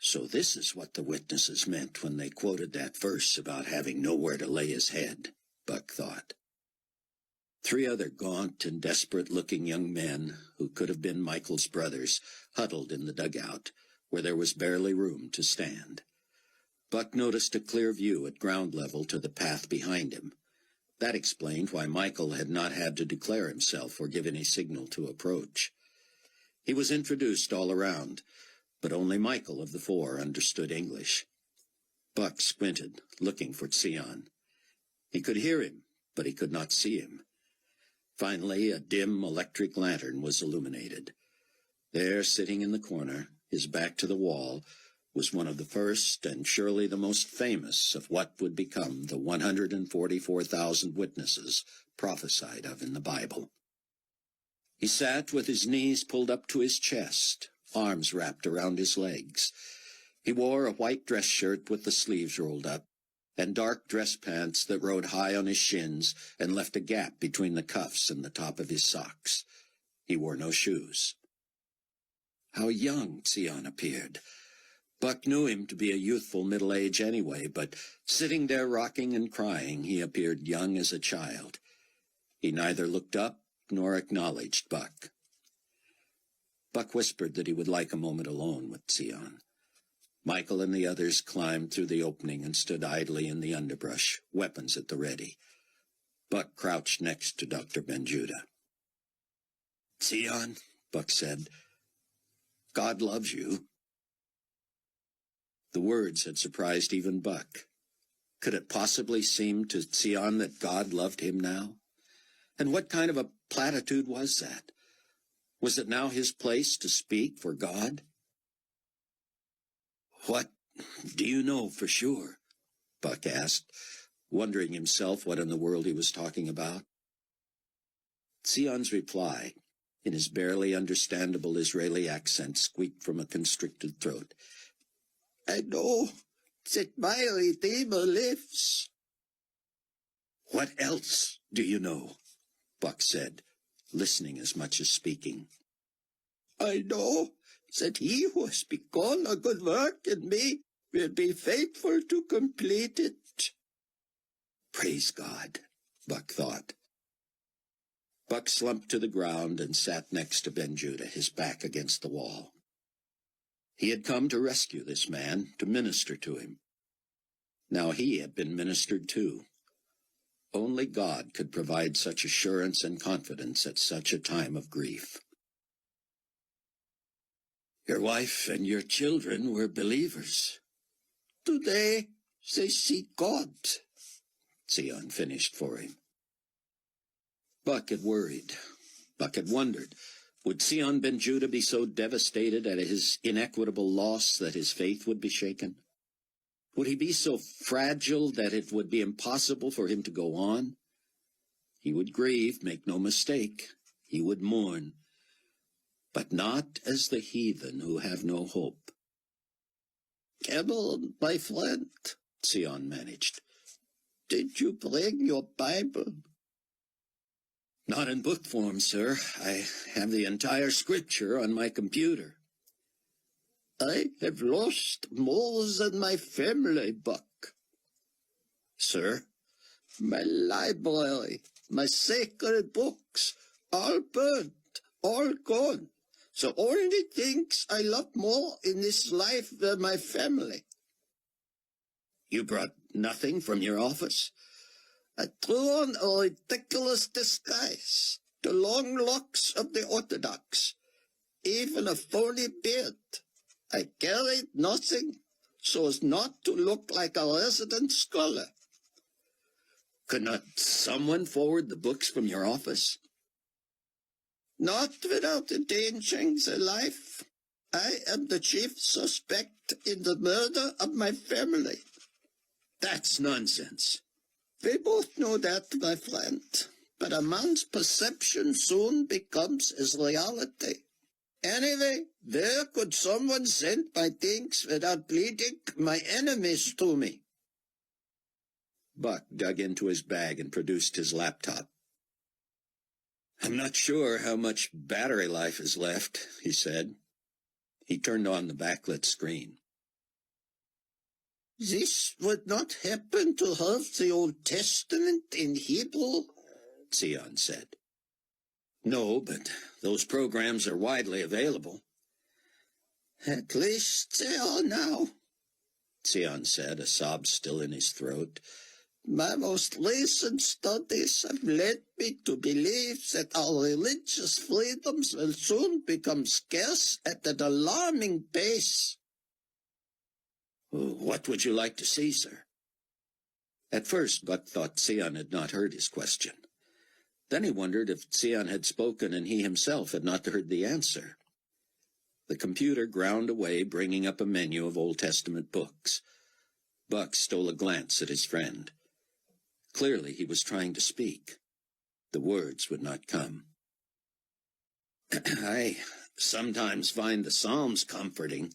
S4: So this is what the witnesses meant when they quoted that verse about having nowhere to lay his head, Buck thought. 3 other gaunt and desperate-looking young men, who could have been Michael's brothers, huddled in the dugout, where there was barely room to stand. Buck noticed a clear view at ground level to the path behind him. That explained why Michael had not had to declare himself or give any signal to approach. He was introduced all around, but only Michael of the four understood English. Buck squinted, looking for Sion. He could hear him, but he could not see him. Finally, a dim electric lantern was illuminated. There, sitting in the corner, his back to the wall, was one of the first and surely the most famous of what would become the 144,000 witnesses prophesied of in the Bible. He sat with his knees pulled up to his chest, arms wrapped around his legs. He wore a white dress shirt with the sleeves rolled up, and dark dress pants that rode high on his shins and left a gap between the cuffs and the top of his socks. He wore no shoes. How young Sion appeared! Buck knew him to be a youthful middle age anyway, but sitting there rocking and crying, he appeared young as a child. He neither looked up nor acknowledged Buck. Buck whispered that he would like a moment alone with Sion. Michael and the others climbed through the opening and stood idly in the underbrush, weapons at the ready. Buck crouched next to Dr. Ben-Judah. "Sion," Buck said, "God loves you." The words had surprised even Buck. Could it possibly seem to Sion that God loved him now? And what kind of a platitude was that? Was it now his place to speak for God? "What do you know for sure?" Buck asked, wondering himself what in the world he was talking about. Sion's reply, in his barely understandable Israeli accent, squeaked from a constricted throat. "I know that my Redeemer lives." "What else do you know?" Buck said, listening as much as speaking. "I know that he who has begun a good work in me will be faithful to complete it." Praise God, Buck thought. Buck slumped to the ground and sat next to Ben-Judah, his back against the wall. He had come to rescue this man, to minister to him. Now he had been ministered to. Only God could provide such assurance and confidence at such a time of grief. "Your wife and your children were believers. Today they see God," Sion finished for him. Buck had worried. Buck had wondered, would Sion Ben-Judah be so devastated at his inequitable loss that his faith would be shaken? Would he be so fragile that it would be impossible for him to go on? He would grieve, make no mistake. He would mourn, but not as the heathen who have no hope. "Camel, my friend," Sion managed, "did you bring your Bible?" "Not in book form, sir. I have the entire scripture on my computer." "I have lost more than my family, Buck." "Sir?" "My library, my sacred books, all burnt, all gone. The only things I love more in this life were my family." "You brought nothing from your office?" "I threw on a ridiculous disguise, the long locks of the Orthodox, even a phony beard. I carried nothing, so as not to look like a resident scholar." "Could not someone forward the books from your office?" "Not without endangering their life. I am the chief suspect in the murder of my family." "That's nonsense." "We both know that, my friend, but a man's perception soon becomes his reality. Anyway, where could someone send my things without bleeding my enemies to me?" Buck dug into his bag and produced his laptop. "I'm not sure how much battery life is left," he said. He turned on the backlit screen. "This would not happen to have the Old Testament in Hebrew?" Sion said. "No, but those programs are widely available." "At least they are now," Sion said, a sob still in his throat.
S3: My most recent studies have led me to believe that our religious freedoms will soon become scarce at an alarming pace.
S4: What would you like to see, sir? At first, Buck thought Sion had not heard his question. Then he wondered if Sion had spoken and he himself had not heard the answer. The computer ground away, bringing up a menu of Old Testament books. Buck stole a glance at his friend. Clearly he was trying to speak. The words would not come. I sometimes find the Psalms comforting,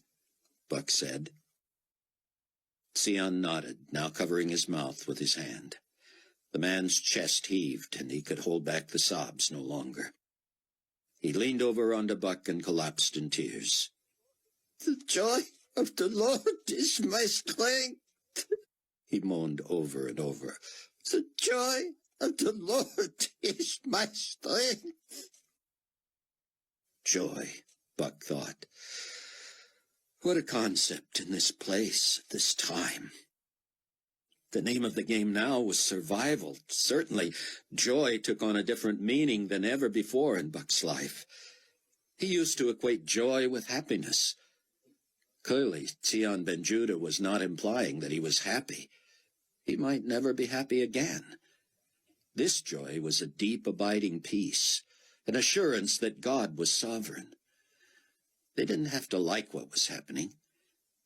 S4: Buck said. Sion nodded, now covering his mouth with his hand. The man's chest heaved, and he could hold back the sobs no longer. He leaned over onto Buck and collapsed in tears.
S3: The joy of the Lord is my strength,
S4: he moaned over and over.
S3: The joy of the Lord is my strength.
S4: Joy, Buck thought. What a concept in this place, this time. The name of the game now was survival. Certainly, joy took on a different meaning than ever before in Buck's life. He used to equate joy with happiness. Clearly, Sion Ben Judah was not implying that he was happy. He might never be happy again. This joy was a deep, abiding peace, an assurance that God was sovereign. They didn't have to like what was happening.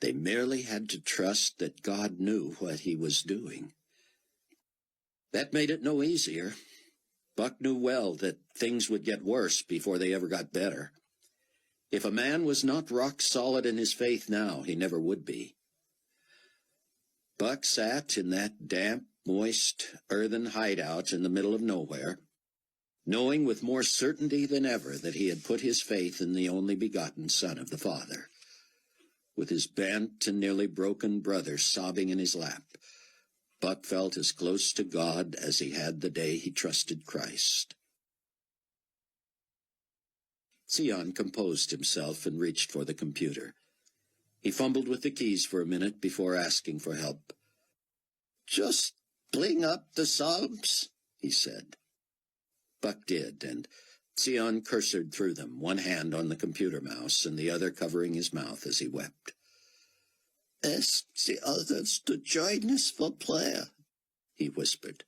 S4: They merely had to trust that God knew what he was doing. That made it no easier. Buck knew well that things would get worse before they ever got better. If a man was not rock solid in his faith now, he never would be. Buck sat in that damp, moist, earthen hideout in the middle of nowhere, knowing with more certainty than ever that he had put his faith in the only begotten Son of the Father. With his bent and nearly broken brother sobbing in his lap, Buck felt as close to God as he had the day he trusted Christ. Sion composed himself and reached for the computer. He fumbled with the keys for a minute before asking for help.
S3: Just bring up the Psalms, he said.
S4: Buck did, and Sion cursored through them, one hand on the computer mouse and the other covering his mouth as he wept.
S3: Ask the others to join us for prayer,
S4: he whispered.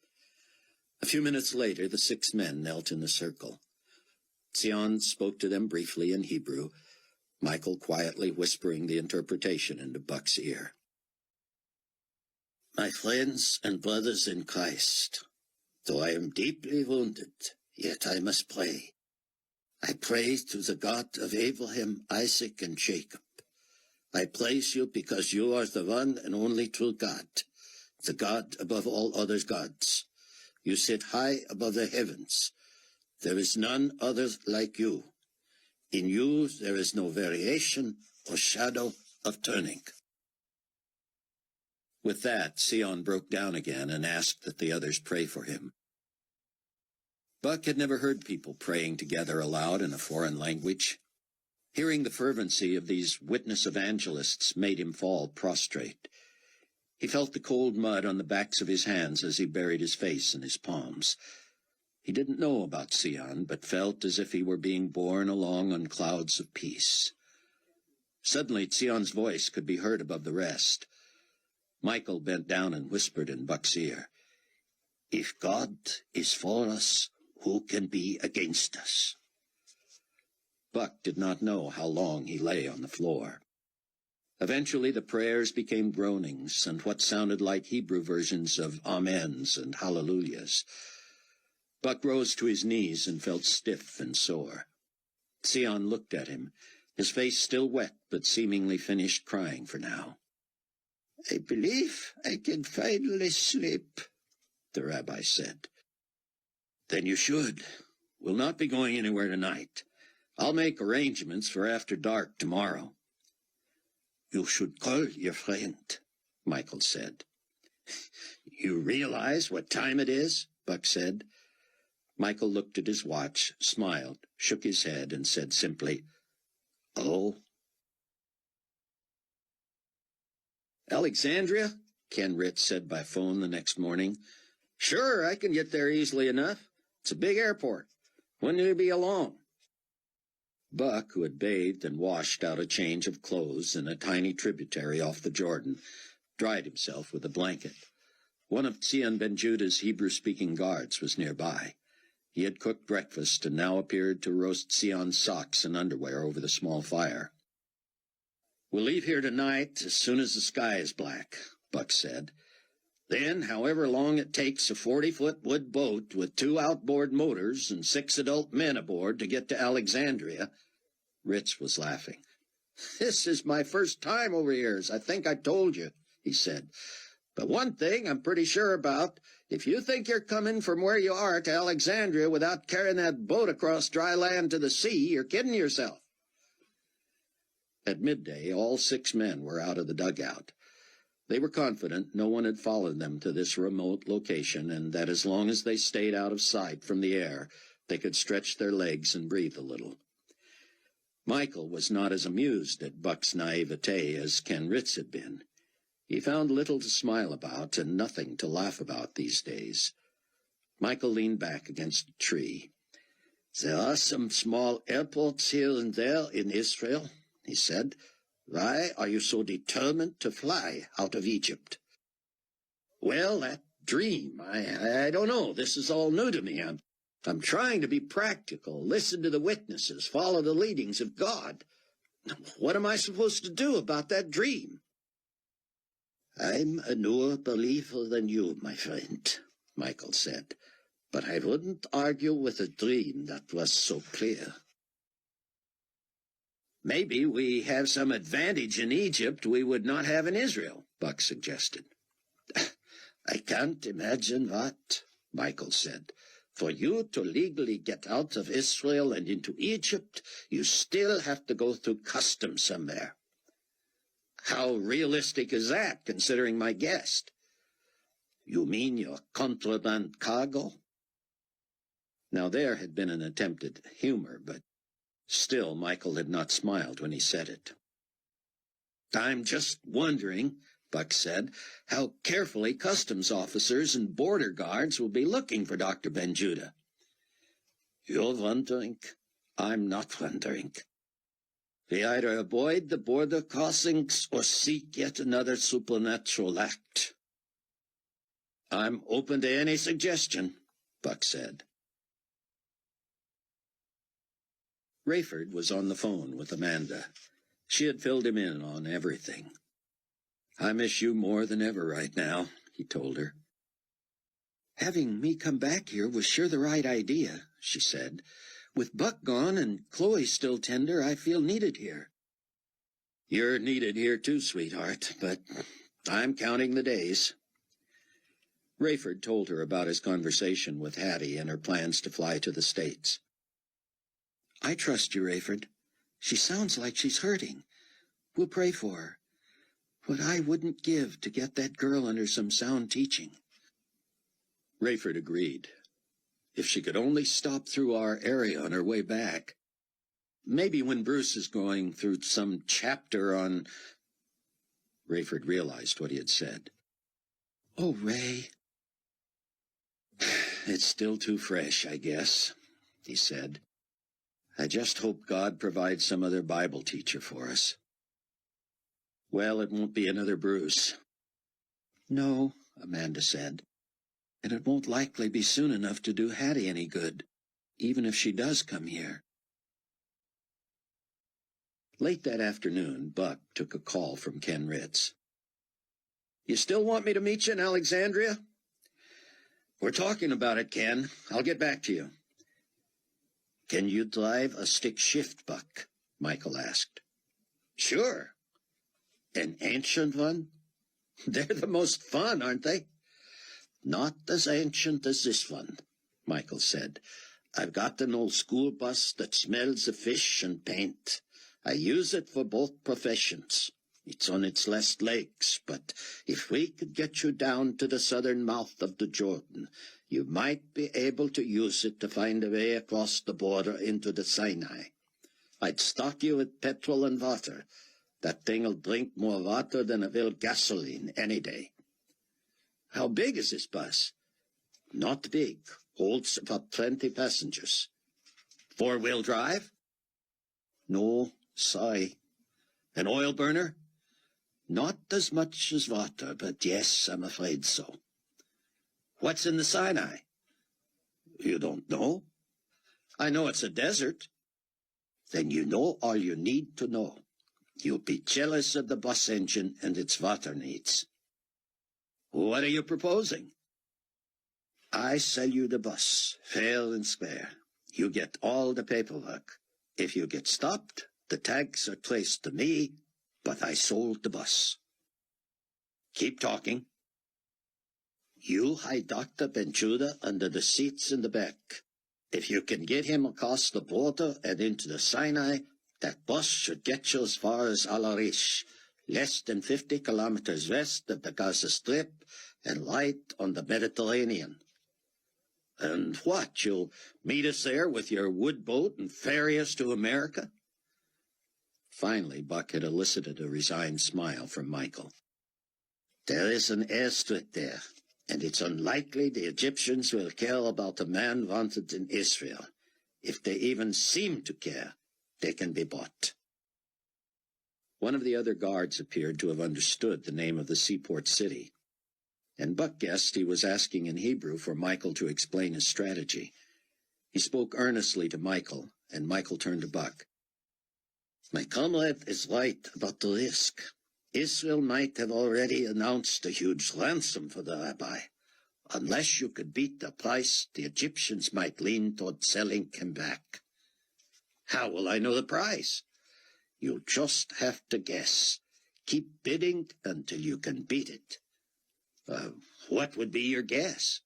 S4: A few minutes later, the 6 men knelt in a circle. Sion spoke to them briefly in Hebrew, Michael quietly whispering the interpretation into Buck's ear.
S3: My friends and brothers in Christ, though I am deeply wounded, yet I must pray. I pray to the God of Abraham, Isaac, and Jacob. I praise you because you are the one and only true God, the God above all other gods. You sit high above the heavens. There is none other like you. In you there is no variation or shadow of turning.
S4: With that, Sion broke down again and asked that the others pray for him. Buck had never heard people praying together aloud in a foreign language. Hearing the fervency of these witness evangelists made him fall prostrate. He felt the cold mud on the backs of his hands as he buried his face in his palms. He didn't know about Sion, but felt as if he were being borne along on clouds of peace. Suddenly, Sion's voice could be heard above the rest. Michael bent down and whispered in Buck's ear,
S3: If God is for us, who can be against us?
S4: Buck did not know how long he lay on the floor. Eventually the prayers became groanings and what sounded like Hebrew versions of amens and hallelujahs. Buck rose to his knees and felt stiff and sore. Sion looked at him, his face still wet but seemingly finished crying for now.
S3: I believe I can finally sleep,
S4: the rabbi said. Then you should. We'll not be going anywhere tonight. I'll make arrangements for after dark tomorrow.
S3: You should call your friend,
S4: Michael said. You realize what time it is? Buck said. Michael looked at his watch, smiled, shook his head, and said simply, Oh. Alexandria,
S2: Ken Ritz said by phone the next morning. Sure, I can get there easily enough. It's a big airport. When will you be along?
S1: Buck, who had bathed and washed out a change of clothes in a tiny tributary off the Jordan, dried himself with a blanket. One of Tzion Ben Judah's Hebrew-speaking guards was nearby. He had cooked breakfast and now appeared to roast Tzion's socks and underwear over the small fire. "We'll leave here tonight as soon as the sky is black," Buck said. "Then, however long it takes a 40-foot wood boat with 2 outboard motors and 6 adult men aboard to get to Alexandria." Ritz was laughing. "This is my first time over here, as I think I told you," he said. "But one thing I'm pretty sure about, if you think you're coming from where you are to Alexandria without carrying that boat across dry land to the sea, you're kidding yourself." At midday, all 6 men were out of the dugout. They were confident no one had followed them to this remote location, and that as long as they stayed out of sight from the air, they could stretch their legs and breathe a little. Michael was not as amused at Buck's naivete as Ken Ritz had been. He found little to smile about and nothing to laugh about these days. Michael leaned back against a tree. "There are some small airports here and there in Israel," he said. "Why are you so determined to fly out of Egypt?" "Well, that dream, I don't know. This is all new to me. I'm trying to be practical, listen to the witnesses, follow the leadings of God. What am I supposed to do about that dream?" "I'm a newer believer than you, my friend," Michael said, "but I wouldn't argue with a dream that was so clear." "Maybe we have some advantage in Egypt we would not have in Israel," Buck suggested. "I can't imagine what," Michael said. "For you to legally get out of Israel and into Egypt, you still have to go through customs somewhere." "How realistic is that, considering my guest?" "You mean your contraband cargo?" Now there had been an attempt at humor, but still Michael had not smiled when he said it. "I'm just wondering," Buck said, "how carefully customs officers and border guards will be looking for Dr. Ben Judah." "You're wondering? I'm not wondering. We either avoid the border crossings or seek yet another supernatural act." "I'm open to any suggestion," Buck said. Rayford was on the phone with Amanda. She had filled him in on everything. "I miss you more than ever right now," he told her. "Having me come back here was sure the right idea," she said. "With Buck gone and Chloe still tender, I feel needed here." "You're needed here too, sweetheart, but I'm counting the days." Rayford told her about his conversation with Hattie and her plans to fly to the States. "I trust you, Rayford. She sounds like she's hurting. We'll pray for her. What I wouldn't give to get that girl under some sound teaching." Rayford agreed. If she could only stop through our area on her way back. Maybe when Bruce is going through some chapter on... Rayford realized what he had said. "Oh, Ray." "It's still too fresh, I guess," he said. "I just hope God provides some other Bible teacher for us." "Well, it won't be another Bruce." "No," Amanda said. "And it won't likely be soon enough to do Hattie any good, even if she does come here." Late that afternoon, Buck took a call from Ken Ritz. "You still want me to meet you in Alexandria?" "We're talking about it, Ken. I'll get back to you." "Can you drive a stick shift, Buck?" Michael asked. "Sure." "An ancient one?" "They're the most fun, aren't they?" "Not as ancient as this one," Michael said. "I've got an old school bus that smells of fish and paint. I use it for both professions. It's on its last legs, but if we could get you down to the southern mouth of the Jordan, you might be able to use it to find a way across the border into the Sinai. I'd stock you with petrol and water. That thing'll drink more water than it will gasoline any day."
S2: How big is this bus? Not big. Holds about 20 passengers. 4-wheel drive? No, sorry. An oil burner? Not as much as water, but yes, I'm afraid so. What's in the Sinai? You don't know? I know it's a desert. Then you know all you need to know. You'll be jealous of the bus engine and its water needs. What are you proposing? I sell you the bus, fair and square. You get all the paperwork. If you get stopped, the tags are traced to me, but I sold the bus. Keep talking. You hide Dr. Ben-Judah under the seats in the back. If you can get him across the border and into the Sinai, that bus should get you as far as Al-Arish, less than 50 kilometers west of the Gaza Strip and light on the Mediterranean. And what, you'll meet us there with your wood boat and ferry us to America?
S1: Finally, Buck had elicited a resigned smile from Michael.
S2: There is an airstrip there, and it's unlikely the Egyptians will care about a man wanted in Israel. If they even seem to care, they can be bought.
S1: One of the other guards appeared to have understood the name of the seaport city, and Buck guessed he was asking in Hebrew for Michael to explain his strategy. He spoke earnestly to Michael, and Michael turned to Buck.
S2: My comrade is right about the risk. Israel might have already announced a huge ransom for the rabbi. Unless you could beat the price, the Egyptians might lean toward selling him back. How will I know the price? You'll just have to guess. Keep bidding until you can beat it. What would be your guess?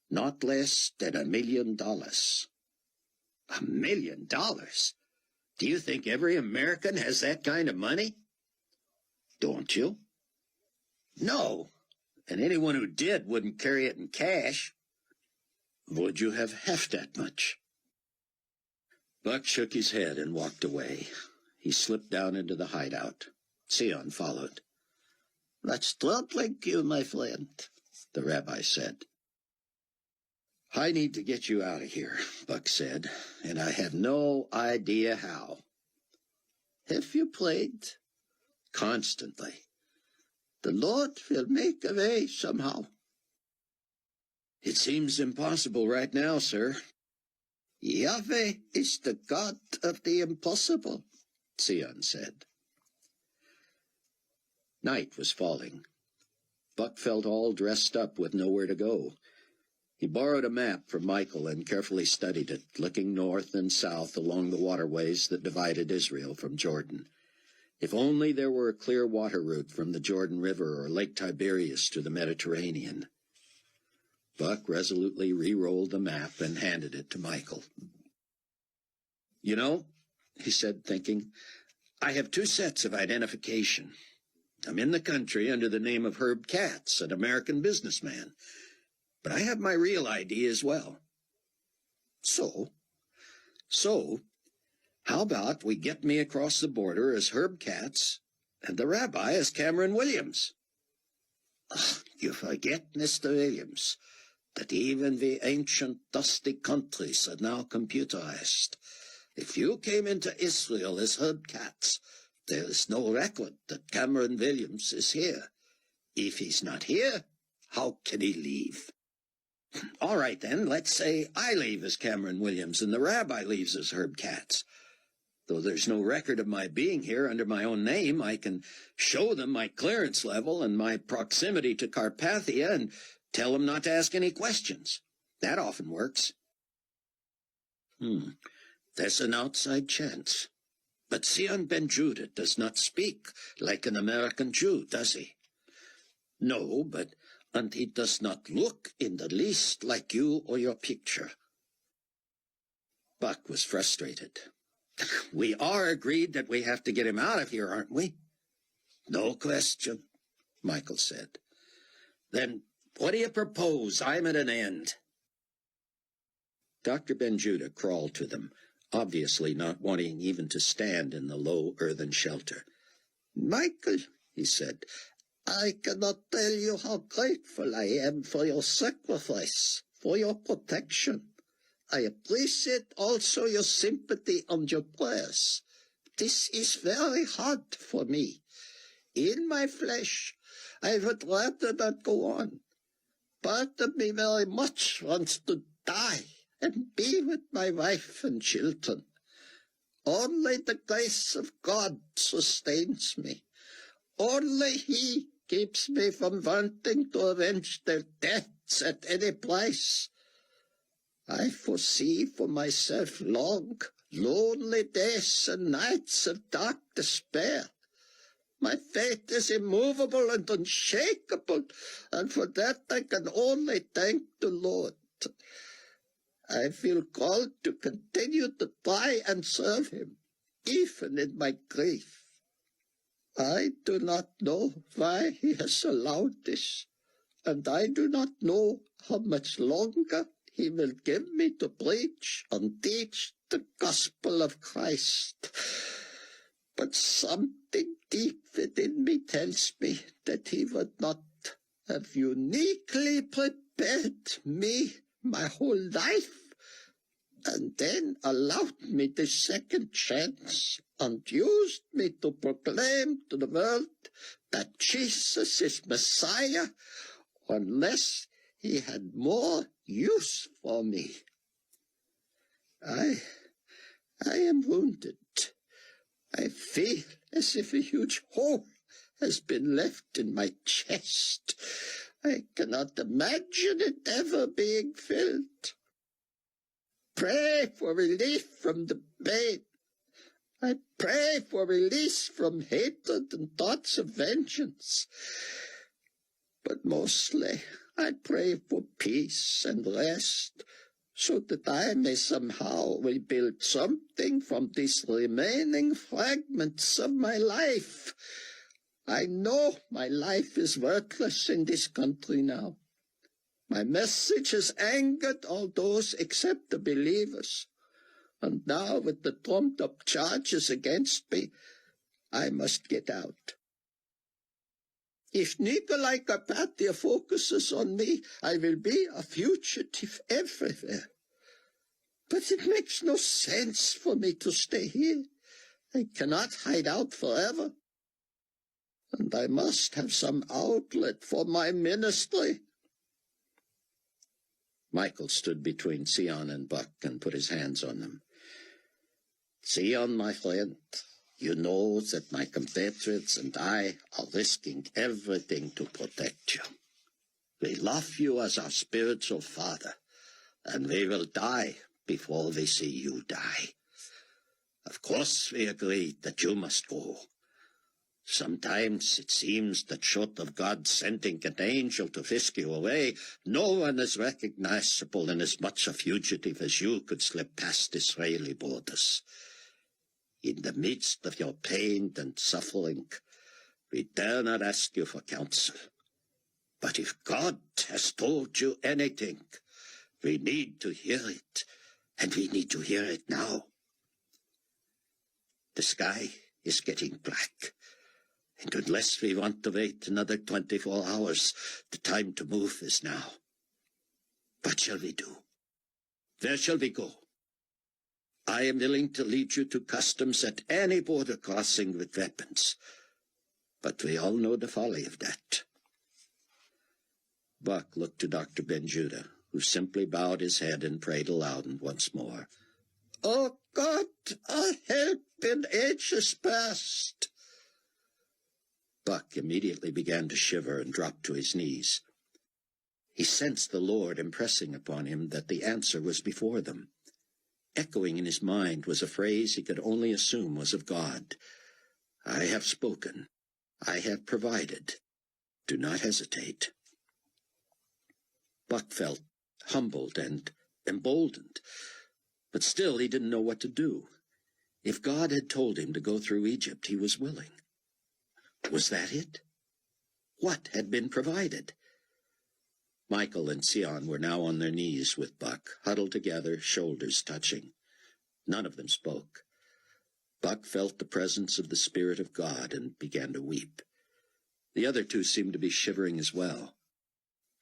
S2: Not less than $1 million. $1 million? Do you think every American has that kind of money? Don't you? No, and anyone who did wouldn't carry it in cash. Would you have half that much?
S1: Buck shook his head and walked away. He slipped down into the hideout. Sion followed.
S2: That's troubling you, my friend,
S1: the rabbi said. I need to get you out of here, Buck said, and I have no idea how.
S2: Have you prayed?
S1: Constantly.
S2: The Lord will make a way somehow.
S1: It seems impossible right now, sir.
S2: Yahweh is the God of the impossible,
S1: Sion said. Night was falling. Buck felt all dressed up with nowhere to go. He borrowed a map from Michael and carefully studied it, looking north and south along the waterways that divided Israel from Jordan. If only there were a clear water route from the Jordan River or Lake Tiberias to the Mediterranean. Buck resolutely re-rolled the map and handed it to Michael. You know, he said, thinking, I have 2 sets of identification. I'm in the country under the name of Herb Katz, an American businessman, but I have my real ID as well. So, how about we get me across the border as Herb Katz and the rabbi as Cameron Williams?
S2: You forget, Mr. Williams, that even the ancient dusty countries are now computerized. If you came into Israel as Herb Katz, there is no record that Cameron Williams is here. If he's not here, how can he leave?
S1: All right, then, let's say I leave as Cameron Williams and the rabbi leaves as Herb Katz. Though there's no record of my being here under my own name, I can show them my clearance level and my proximity to Carpathia and tell them not to ask any questions. That often works.
S2: There's an outside chance. But Sion Ben-Judah does not speak like an American Jew, does he? No, and he does not look in the least like you or your picture.
S1: Buck was frustrated. We are agreed that we have to get him out of here, aren't we?
S2: No question,
S1: Michael said.
S2: Then what do you propose? I'm at an end.
S1: Dr. Ben-Judah crawled to them, obviously not wanting even to stand in the low earthen shelter.
S2: Michael, he said, I cannot tell you how grateful I am for your sacrifice, for your protection. I appreciate also your sympathy and your prayers. This is very hard for me. In my flesh, I would rather not go on. Part of me very much wants to die and be with my wife and children. Only the grace of God sustains me. Only He keeps me from wanting to avenge their deaths at any price. I foresee for myself long, lonely days and nights of dark despair. My faith is immovable and unshakable, and for that I can only thank the Lord. I feel called to continue to try and serve Him, even in my grief. I do not know why He has allowed this, and I do not know how much longer He will give me to preach and teach the gospel of Christ. But something deep within me tells me that He would not have uniquely prepared me my whole life, and then allowed me the second chance and used me to proclaim to the world that Jesus is Messiah, unless He had more use for me. I am wounded. I feel as if a huge hole has been left in my chest. I cannot imagine it ever being filled. Pray for relief from the pain. I pray for release from hatred and thoughts of vengeance. But mostly I pray for peace and rest, so that I may somehow rebuild something from these remaining fragments of my life. I know my life is worthless in this country now. My message has angered all those except the believers. And now, with the trumped-up charges against me, I must get out. If Nicolae Carpathia focuses on me, I will be a fugitive everywhere. But it makes no sense for me to stay here. I cannot hide out forever. And I must have some outlet for my ministry.
S4: Michael stood between Sion and Buck and put his hands on them. Sion, my friend, you know that my compatriots and I are risking everything to protect you. We love you as our spiritual father, and we will die before we see you die. Of course we agree that you must go. Sometimes it seems that short of God sending an angel to whisk you away, no one as recognizable and as much a fugitive as you could slip past Israeli borders. In the midst of your pain and suffering, we dare not ask you for counsel. But if God has told you anything, we need to hear it, and we need to hear it now. The sky is getting black. And unless we want to wait another 24 hours, the time to move is now. What shall we do? Where shall we go? I am willing to lead you to customs at any border crossing with weapons. But we all know the folly of that. Buck looked to Dr. Ben-Judah, who simply bowed his head and prayed aloud once more.
S2: Oh God, our help in ages past.
S4: Buck immediately began to shiver and dropped to his knees. He sensed the Lord impressing upon him that the answer was before them. Echoing in his mind was a phrase he could only assume was of God. I have spoken. I have provided. Do not hesitate. Buck felt humbled and emboldened, but still he didn't know what to do. If God had told him to go through Egypt, he was willing. Was that it? What had been provided? Michael and Sion were now on their knees with Buck, huddled together, shoulders touching. None of them spoke. Buck felt the presence of the Spirit of God and began to weep.
S2: The other two seemed to be shivering as well.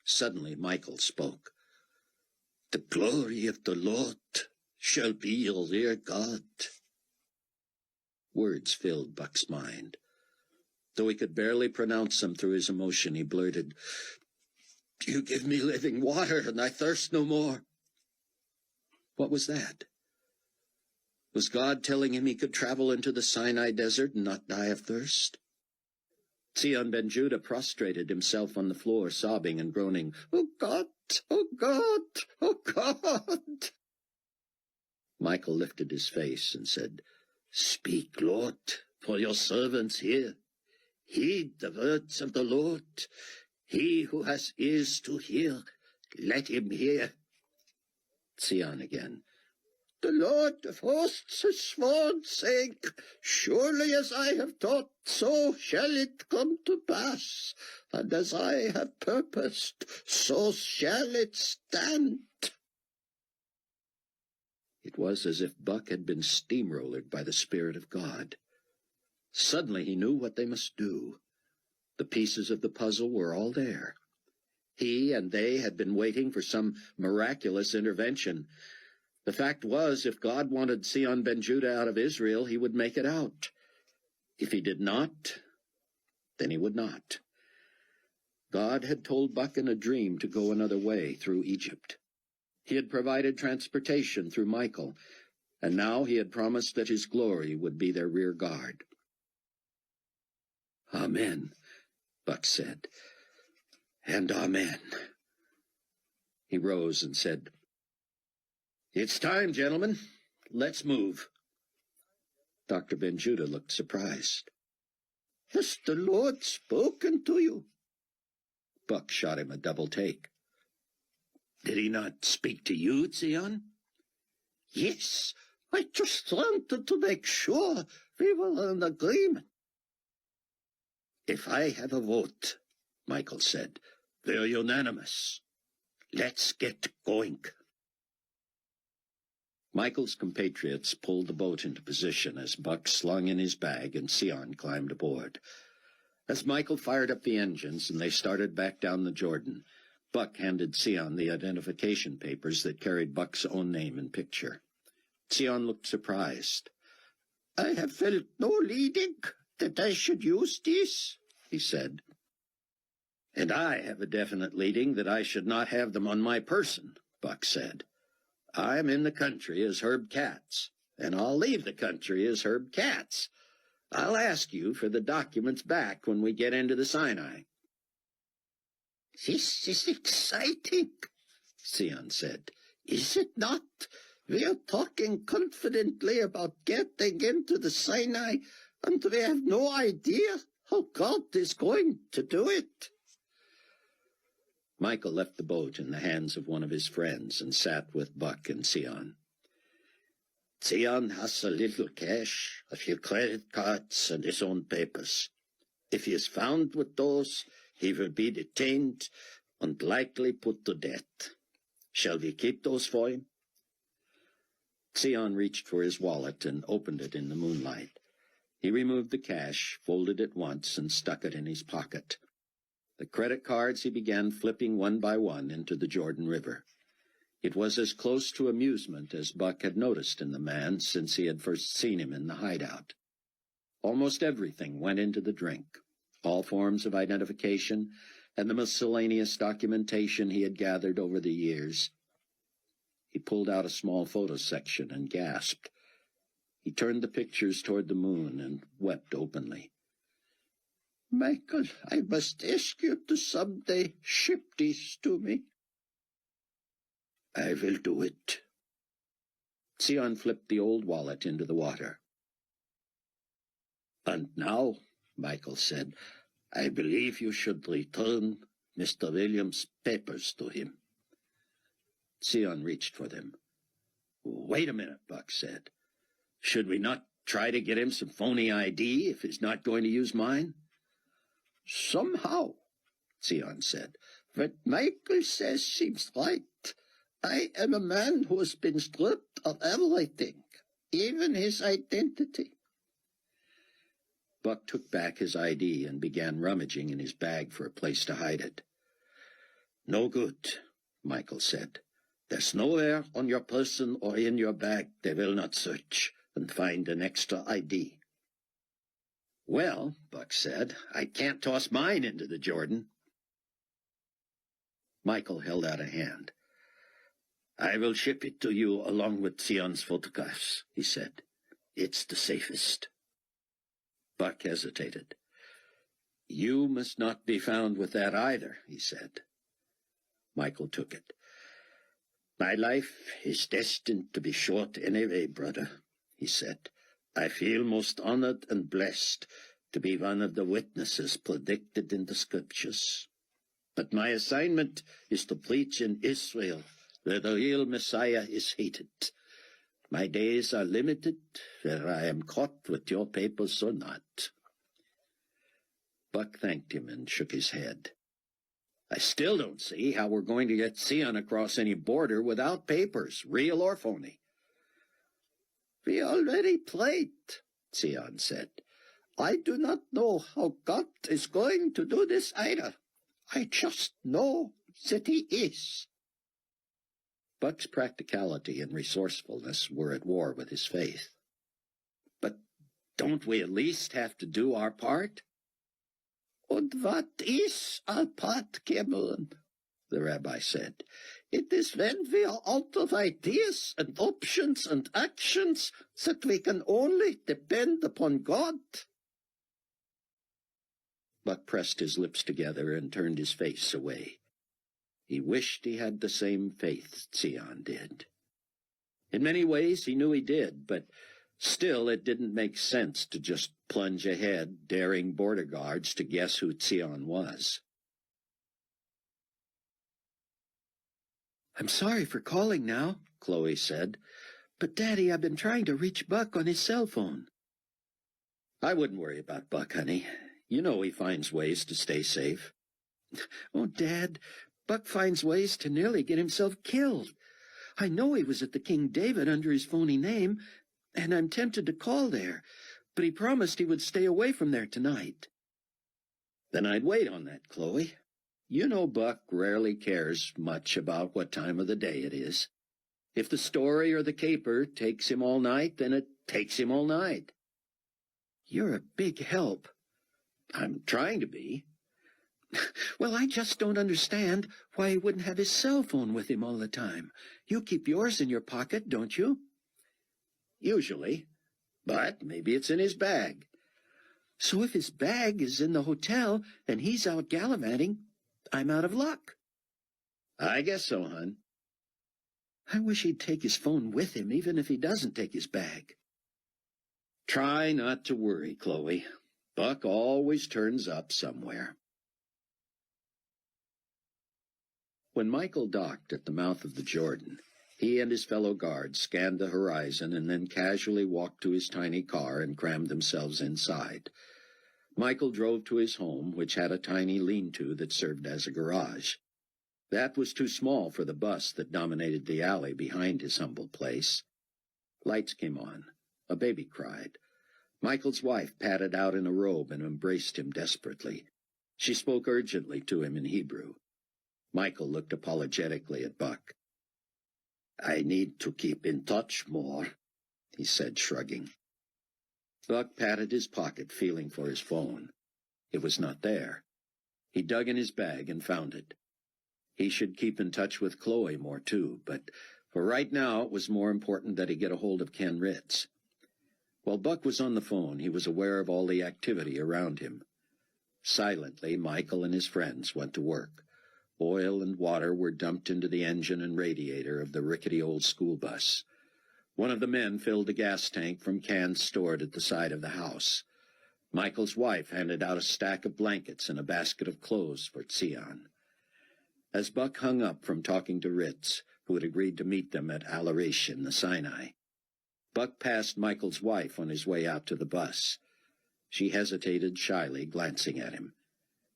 S2: Suddenly Michael spoke. "The glory of the Lord shall be your rear guard." Words filled Buck's mind. Though he could barely pronounce them through his emotion, he blurted, "You give me living water, and I thirst no more." What was that? Was God telling him he could travel into the Sinai desert and not die of thirst? Zion Ben Judah prostrated himself on the floor, sobbing and groaning, "Oh God! Oh God! Oh God!" Michael lifted his face and said, "Speak, Lord, for your servants hear. Heed the words of the Lord. He who has ears to hear, let him hear." Zion again. "The Lord of hosts has sworn, saying, Surely as I have taught, so shall it come to pass, and as I have purposed, so shall it stand." It was as if Buck had been steamrollered by the Spirit of God. Suddenly he knew what they must do. The pieces of the puzzle were all there. He and they had been waiting for some miraculous intervention. The fact was, if God wanted Zion Ben Judah out of Israel, he would make it out. If he did not, then he would not. God had told Buck in a dream to go another way through Egypt. He had provided transportation through Michael, and now he had promised that his glory would be their rear guard. "Amen," Buck said, "and amen." He rose and said, "It's time, gentlemen. Let's move." Dr. Ben Judah looked surprised. "Has the Lord spoken to you?" Buck shot him a double take. "Did he not speak to you, Zion?" "Yes, I just wanted to make sure we were in agreement." "If I have a vote," Michael said, "we're unanimous. Let's get going." Michael's compatriots pulled the boat into position as Buck slung in his bag and Zion climbed aboard. As Michael fired up the engines and they started back down the Jordan, Buck handed Zion the identification papers that carried Buck's own name and picture. Zion looked surprised. "I have felt no leading that I should use these," he said. "And I have a definite leading that I should not have them on my person," Buck said. "I'm in the country as Herb Katz, and I'll leave the country as Herb Katz. I'll ask you for the documents back when we get into the Sinai." "This is exciting," Zion said. "Is it not? We are talking confidently about getting into the Sinai, and we have no idea how God is going to do it." Michael left the boat in the hands of one of his friends and sat with Buck and Zion. "Zion has a little cash, a few credit cards, and his own papers. If he is found with those, he will be detained and likely put to death. Shall we keep those for him?" Zion reached for his wallet and opened it in the moonlight. He removed the cash, folded it once, and stuck it in his pocket. The credit cards he began flipping one by one into the Jordan River. It was as close to amusement as Buck had noticed in the man since he had first seen him in the hideout. Almost everything went into the drink, all forms of identification, and the miscellaneous documentation he had gathered over the years. He pulled out a small photo section and gasped. He turned the pictures toward the moon and wept openly. "Michael, I must ask you to someday ship these to me." "I will do it." Zion flipped the old wallet into the water. "And now," Michael said, "I believe you should return Mr. Williams' papers to him." Zion reached for them. "Wait a minute," Buck said. "Should we not try to get him some phony ID if he's not going to use mine?" "Somehow," Zion said, "what Michael says seems right. I am a man who has been stripped of everything, even his identity."
S4: Buck took back his ID and began rummaging in his bag for a place to hide it. "No good," Michael said. "There's nowhere on your person or in your bag they will not search and find an extra ID." "Well," Buck said, "I can't toss mine into the Jordan." Michael held out a hand. "I will ship it to you along with Sion's photographs," he said. "It's the safest." Buck hesitated. "You must not be found with that either," he said. Michael took it. "My life is destined to be short anyway, brother," he said. "I feel most honored and blessed to be one of the witnesses predicted in the scriptures. But my assignment is to preach in Israel, where the real Messiah is hated. My days are limited, whether I am caught with your papers or not." Buck thanked him and shook his head. "I still don't see how we're going to get Sion across any border without papers, real or phony." "We already prayed," Sion said. "I do not know how God is going to do this either. I just know that he is." Buck's practicality and resourcefulness were at war with his faith. "But don't we at least have to do our part?" "And what is our part, Cameron?" the rabbi said. "It is when we are out of ideas and options and actions that we can only depend upon God." Buck pressed his lips together and turned his face away. He wished he had the same faith Sion did. In many ways he knew he did, but still it didn't make sense to just plunge ahead, daring border guards to guess who Sion was. "I'm sorry for calling now," Chloe said, "but, Daddy, I've been trying to reach Buck on his cell phone." "I wouldn't worry about Buck, honey. You know he finds ways to stay safe." "Oh, Dad, Buck finds ways to nearly get himself killed. I know he was at the King David under his phony name, and I'm tempted to call there, but he promised he would stay away from there tonight." "Then I'd wait on that, Chloe. You know Buck rarely cares much about what time of the day it is. If the story or the caper takes him all night, then it takes him all night." "You're a big help." "I'm trying to be." "Well, I just don't understand why he wouldn't have his cell phone with him all the time. You keep yours in your pocket, don't you?" "Usually. But maybe it's in his bag." "So if his bag is in the hotel and he's out gallivanting, I'm out of luck." "I guess so, hon." "I wish he'd take his phone with him, even if he doesn't take his bag." "Try not to worry, Chloe. Buck always turns up somewhere." When Michael docked at the mouth of the Jordan, he and his fellow guards scanned the horizon and then casually walked to his tiny car and crammed themselves inside. Michael drove to his home, which had a tiny lean-to that served as a garage. That was too small for the bus that dominated the alley behind his humble place. Lights came on. A baby cried. Michael's wife padded out in a robe and embraced him desperately. She spoke urgently to him in Hebrew. Michael looked apologetically at Buck. "I need to keep in touch more," he said, shrugging. Buck patted his pocket, feeling for his phone. It was not there. He dug in his bag and found it. He should keep in touch with Chloe more, too, but for right now it was more important that he get a hold of Ken Ritz. While Buck was on the phone, he was aware of all the activity around him. Silently, Michael and his friends went to work. Oil and water were dumped into the engine and radiator of the rickety old school bus. One of the men filled the gas tank from cans stored at the side of the house. Michael's wife handed out a stack of blankets and a basket of clothes for Sion. As Buck hung up from talking to Ritz, who had agreed to meet them at Al-Arish in the Sinai, Buck passed Michael's wife on his way out to the bus. She hesitated shyly, glancing at him.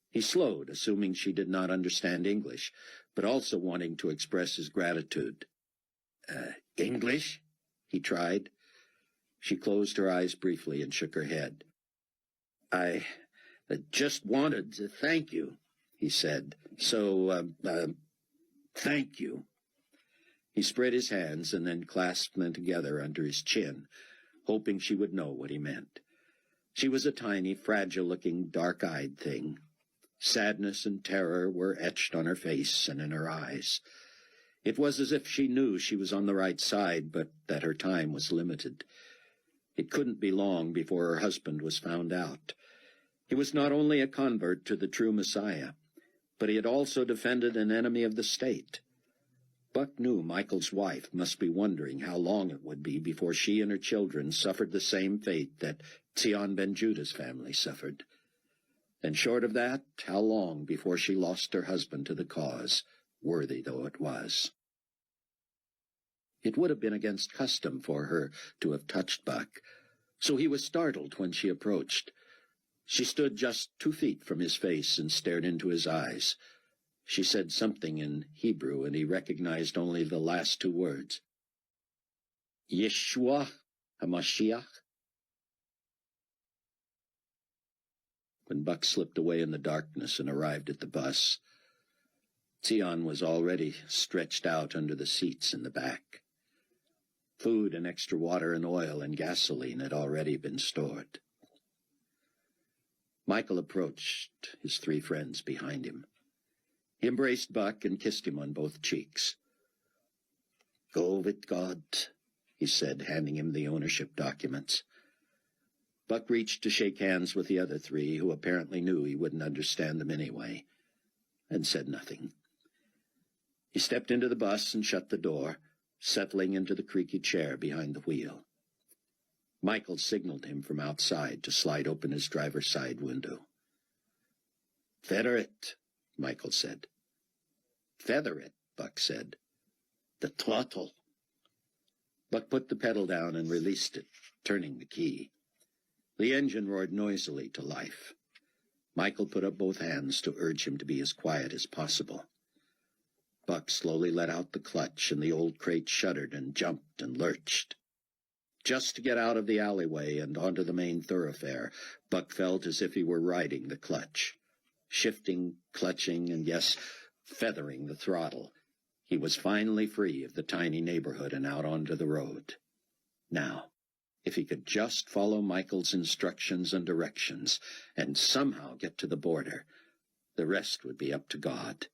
S4: He slowed, assuming she did not understand English, but also wanting to express his gratitude. English?" he tried. She closed her eyes briefly and shook her head.
S2: I just wanted to thank you, he said. So, thank you.
S1: He spread his hands and then clasped them together under his chin, hoping she would know what he meant. She was a tiny, fragile-looking, dark-eyed thing. Sadness and terror were etched on her face and in her eyes. It was as if she knew she was on the right side, but that her time was limited. It couldn't be long before her husband was found out. He was not only a convert to the true Messiah, but he had also defended an enemy of the state. Buck knew Michael's wife must be wondering how long it would be before she and her children suffered the same fate that Zion ben Judah's family suffered. And short of that, how long before she lost her husband to the cause, worthy though it was. It would have been against custom for her to have touched Buck, so he was startled when she approached. She stood just 2 feet from his face and stared into his eyes. She said something in Hebrew, and he recognized only the last 2 words. Yeshua HaMashiach. When Buck slipped away in the darkness and arrived at the bus, Zion was already stretched out under the seats in the back. Food and extra water and oil and gasoline had already been stored. Michael approached, his 3 friends behind him. He embraced Buck and kissed him on both cheeks. "Go with God," he said, handing him the ownership documents. Buck reached to shake hands with the other 3, who apparently knew he wouldn't understand them anyway, and said nothing. He stepped into the bus and shut the door, settling into the creaky chair behind the wheel. Michael signaled him from outside to slide open his driver's side window. "Feather it," Michael said. "Feather it," Buck said. "The throttle." Buck put the pedal down and released it, turning the key. The engine roared noisily to life. Michael put up both hands to urge him to be as quiet as possible. Buck slowly let out the clutch, and the old crate shuddered and jumped and lurched. Just to get out of the alleyway and onto the main thoroughfare, Buck felt as if he were riding the clutch, shifting, clutching, and yes, feathering the throttle. He was finally free of the tiny neighborhood and out onto the road. Now, if he could just follow Michael's instructions and directions and somehow get to the border, the rest would be up to God.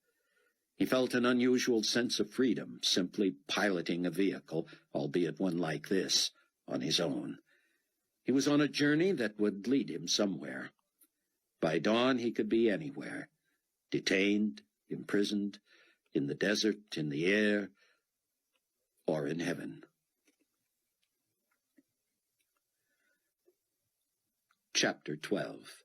S1: He felt an unusual sense of freedom, simply piloting a vehicle, albeit one like this, on his own. He was on a journey that would lead him somewhere. By dawn he could be anywhere, detained, imprisoned, in the desert, in the air, or in heaven. Chapter 12.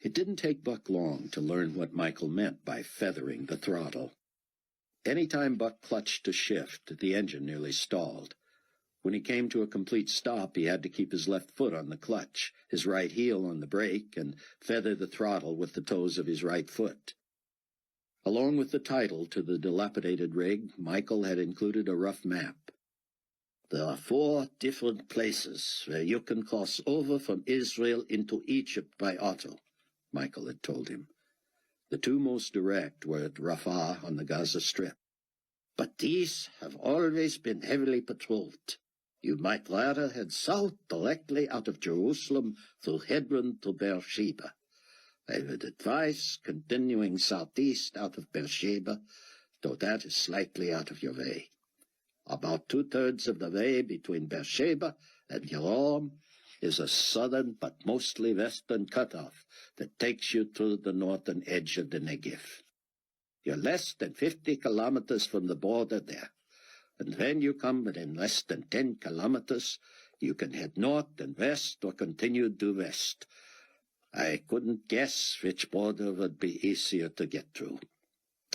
S1: It didn't take Buck long to learn what Michael meant by feathering the throttle. Any time Buck clutched to shift, the engine nearly stalled. When he came to a complete stop, he had to keep his left foot on the clutch, his right heel on the brake, and feather the throttle with the toes of his right foot. Along with the title to the dilapidated rig, Michael had included a rough map.
S2: "There are 4 different places where you can cross over from Israel into Egypt by auto,"
S1: Michael had told him. The 2 most direct were at Rafah on the Gaza Strip.
S2: "But these have always been heavily patrolled. You might rather head south directly out of Jerusalem through Hebron to Beersheba. I would advise continuing southeast out of Beersheba, though that is slightly out of your way. About 2/3 of the way between Beersheba and Yerom is a southern but mostly western cutoff that takes you to the northern edge of the Negev. You're less than 50 kilometers from the border there, and when you come within less than 10 kilometers, you can head north and west or continue due west. I couldn't guess which border would be easier to get through.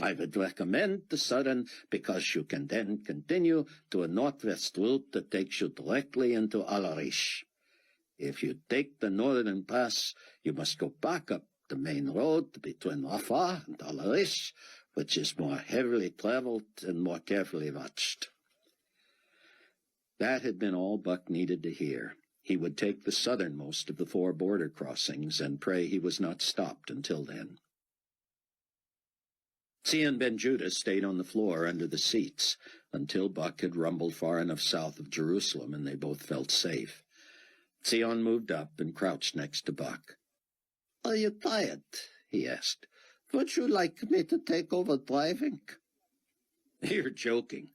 S2: I would recommend the southern because you can then continue to a northwest route that takes you directly into Al-Arish. If you take the northern pass, you must go back up the main road between Rafah and Al-Arish, which is more heavily traveled and more carefully watched." That had been all Buck needed to hear.
S4: He would take the southernmost of the 4 border crossings and pray he was not stopped until then. Zion Ben Judah stayed on the floor under the seats until Buck had rumbled far enough south of Jerusalem and they both felt safe. Zion moved up and crouched next to Buck.
S3: "Are you tired?" he asked. "Would you like me to take over driving?"
S4: "You're joking."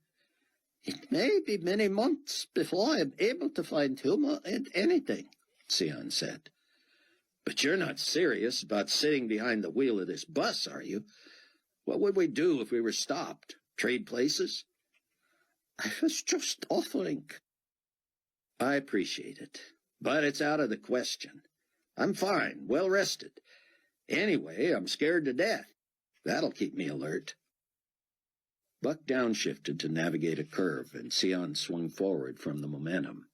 S3: "It may be many months before I am able to find humor in anything,"
S4: Zion said. "But you're not serious about sitting behind the wheel of this bus, are you? What would we do if we were stopped? Trade places?"
S3: "I was just offering."
S4: "I appreciate it, but it's out of the question. I'm fine, well rested. Anyway, I'm scared to death. That'll keep me alert." Buck downshifted to navigate a curve, and Zion swung forward from the momentum.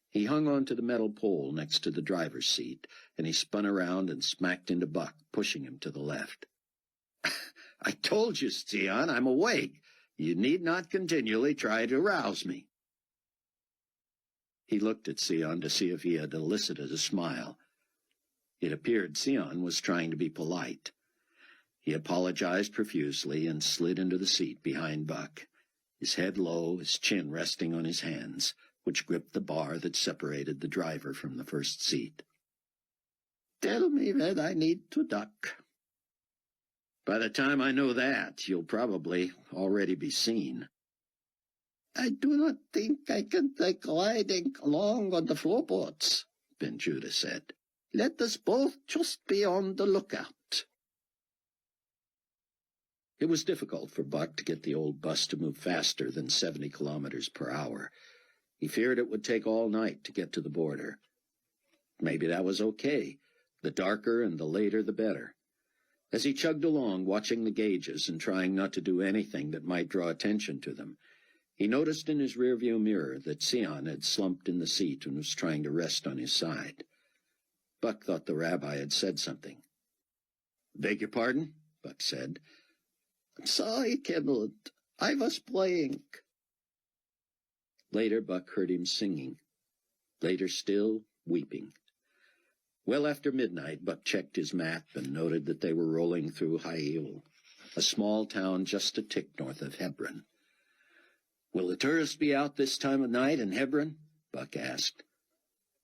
S4: He hung onto the metal pole next to the driver's seat, and he spun around and smacked into Buck, pushing him to the left. "I told you, Zion, I'm awake. You need not continually try to rouse me." He looked at Zion to see if he had elicited a smile. It appeared Zion was trying to be polite. He apologized profusely and slid into the seat behind Buck, his head low, his chin resting on his hands, which gripped the bar that separated the driver from the first seat.
S3: "Tell me when I need to duck."
S4: "By the time I know that, you'll probably already be seen."
S3: "I do not think I can take riding along on the floorboards," Ben Judah said. "Let us both just be on the lookout."
S4: It was difficult for Buck to get the old bus to move faster than 70 kilometers per hour. He feared it would take all night to get to the border. Maybe that was okay. The darker and the later, the better. As he chugged along, watching the gauges and trying not to do anything that might draw attention to them, he noticed in his rearview mirror that Zion had slumped in the seat and was trying to rest on his side. Buck thought the rabbi had said something. "Beg your pardon?" Buck said.
S3: "I'm sorry, Cameron. I was playing."
S4: Later, Buck heard him singing. Later still, weeping. Well after midnight, Buck checked his map and noted that they were rolling through LaHaye, a small town just a tick north of Hebron. "Will the tourists be out this time of night in Hebron?" Buck asked.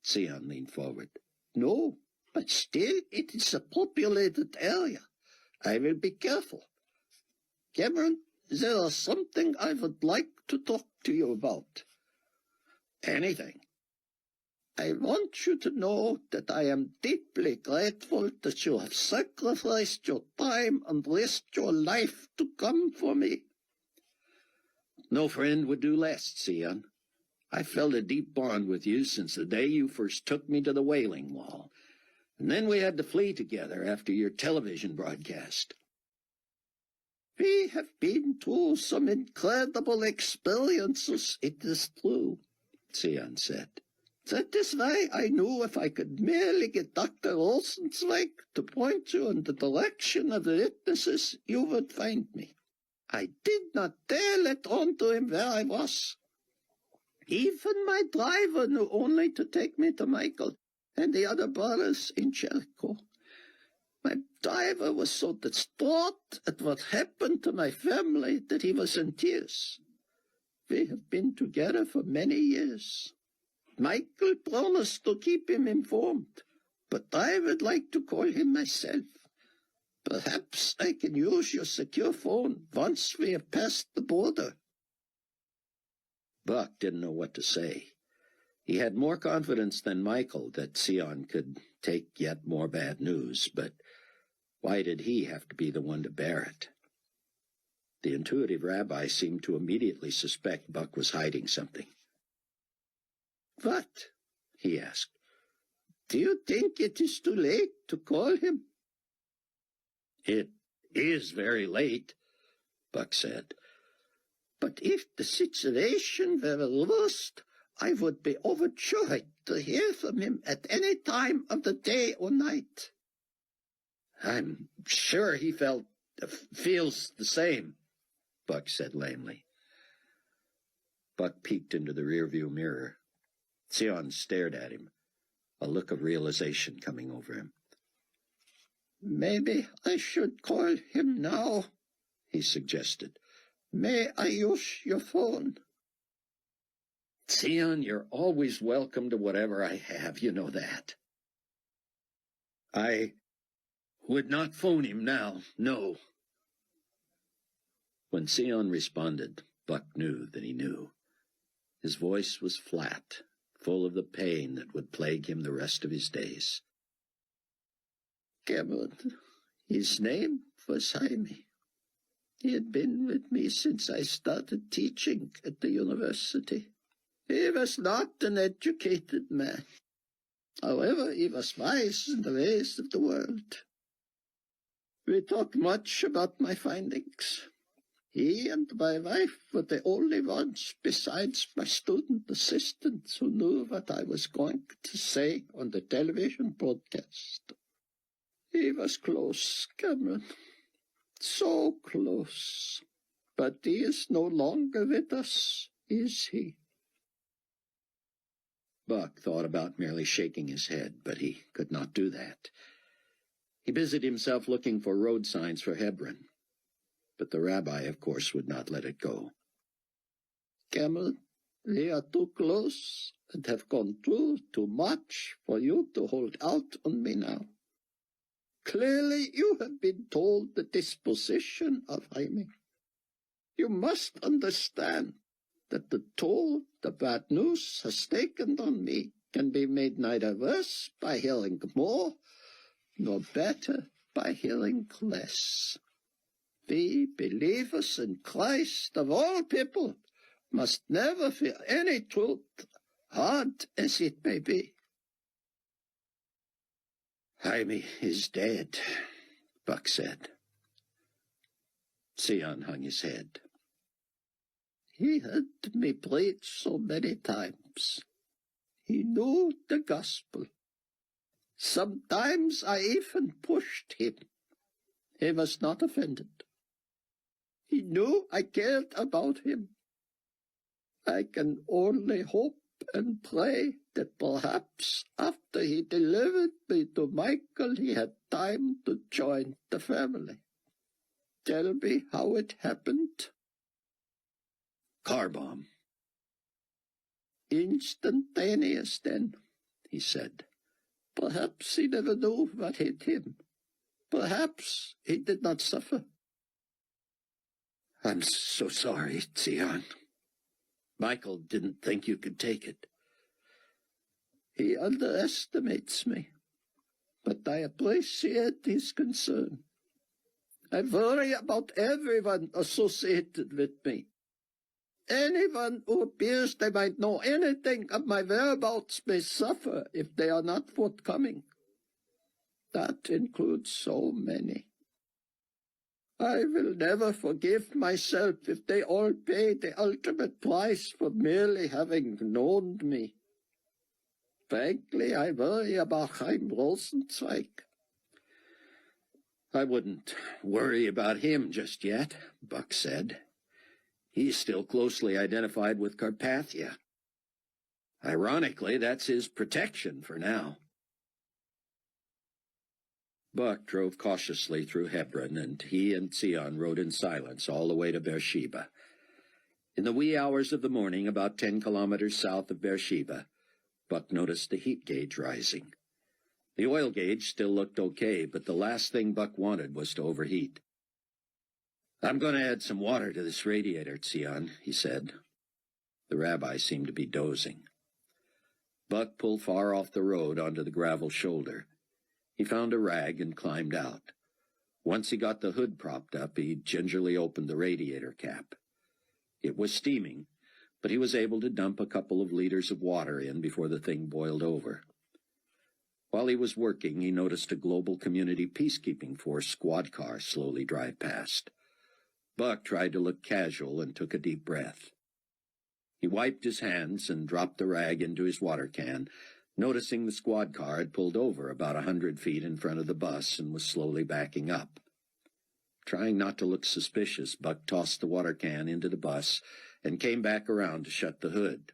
S4: Zion leaned forward.
S3: "No, but still it is a populated area. I will be careful. Cameron, there is something I would like to talk to you about."
S4: "Anything."
S3: "I want you to know that I am deeply grateful that you have sacrificed your time and risked your life to come for me."
S4: "No friend would do less, Zion. I felt a deep bond with you since the day you first took me to the Wailing Wall, and then we had to flee together after your television broadcast."
S3: "We have been through some incredible experiences, it is true,"
S4: Zion said.
S3: "That is why I knew if I could merely get Dr. Rosenzweig to point you in the direction of the witnesses, you would find me. I did not dare let on to him where I was. Even my driver knew only to take me to Michael and the other brothers in Jericho. My driver was so distraught at what happened to my family that he was in tears. We have been together for many years. Michael promised to keep him informed, but I would like to call him myself. Perhaps I can use your secure phone once we have passed the border."
S4: Buck didn't know what to say. He had more confidence than Michael that Zion could take yet more bad news, but why did he have to be the one to bear it? The intuitive rabbi seemed to immediately suspect Buck was hiding something.
S3: "What?" he asked. "Do you think it is too late to call him?"
S4: "It is very late," Buck said.
S3: "But if the situation were reversed, I would be overjoyed to hear from him at any time of the day or night."
S4: "I'm sure he feels the same," Buck said lamely. Buck peeked into the rearview mirror. Sion stared at him, a look of realization coming over him.
S3: "Maybe I should call him now," he suggested. "May I use your phone?"
S4: "Sion, you're always welcome to whatever I have, you know that." "I would not phone him now, no." When Sion responded, Buck knew that he knew. His voice was flat, full of the pain that would plague him the rest of his days.
S3: "Cameron, his name was Jaime. He had been with me since I started teaching at the university. He was not an educated man. However, he was wise in the ways of the world. We talked much about my findings. He and my wife were the only ones besides my student assistants who knew what I was going to say on the television broadcast. He was close, Cameron. So close. But he is no longer with us, is he?"
S4: Buck thought about merely shaking his head, but he could not do that. He busied himself looking for road signs for Hebron, but the rabbi, of course, would not let it go.
S3: "Cameron, we are too close and have gone through too much for you to hold out on me now. Clearly you have been told the disposition of Jaime. You must understand that the toll the bad news has taken on me can be made neither worse by hearing more, nor better by hearing less. We believers in Christ, of all people, must never fear any truth, hard as it may be."
S4: "Jaime is dead," Buck said. Sion hung his head.
S3: "He heard me preach so many times. He knew the gospel. Sometimes I even pushed him. He was not offended. He knew I cared about him. I can only hope and pray that perhaps after he delivered me to Michael he had time to join the family. Tell me how it happened."
S4: "Car bomb."
S3: "Instantaneous, then," he said. "Perhaps he never knew what hit him. Perhaps he did not suffer."
S4: "I'm so sorry, Sion. Michael didn't think you could take it."
S3: "He underestimates me, but I appreciate his concern. I worry about everyone associated with me. Anyone who appears they might know anything of my whereabouts may suffer if they are not forthcoming. That includes so many. I will never forgive myself if they all pay the ultimate price for merely having known me. Frankly, I worry about Chaim Rosenzweig."
S4: "I wouldn't worry about him just yet," Buck said. "He's still closely identified with Carpathia. Ironically, that's his protection for now." Buck drove cautiously through Hebron, and he and Sion rode in silence all the way to Beersheba. In the wee hours of the morning, about 10 kilometers south of Beersheba, Buck noticed the heat gauge rising. The oil gauge still looked okay, but the last thing Buck wanted was to overheat. "I'm going to add some water to this radiator, Sion," he said. The rabbi seemed to be dozing. Buck pulled far off the road onto the gravel shoulder. He found a rag and climbed out. Once he got the hood propped up, he gingerly opened the radiator cap. It was steaming, but he was able to dump a couple of liters of water in before the thing boiled over. While he was working, he noticed a Global Community Peacekeeping Force squad car slowly drive past. Buck tried to look casual and took a deep breath. He wiped his hands and dropped the rag into his water can, noticing the squad car had pulled over about 100 feet in front of the bus and was slowly backing up. Trying not to look suspicious, Buck tossed the water can into the bus and came back around to shut the hood.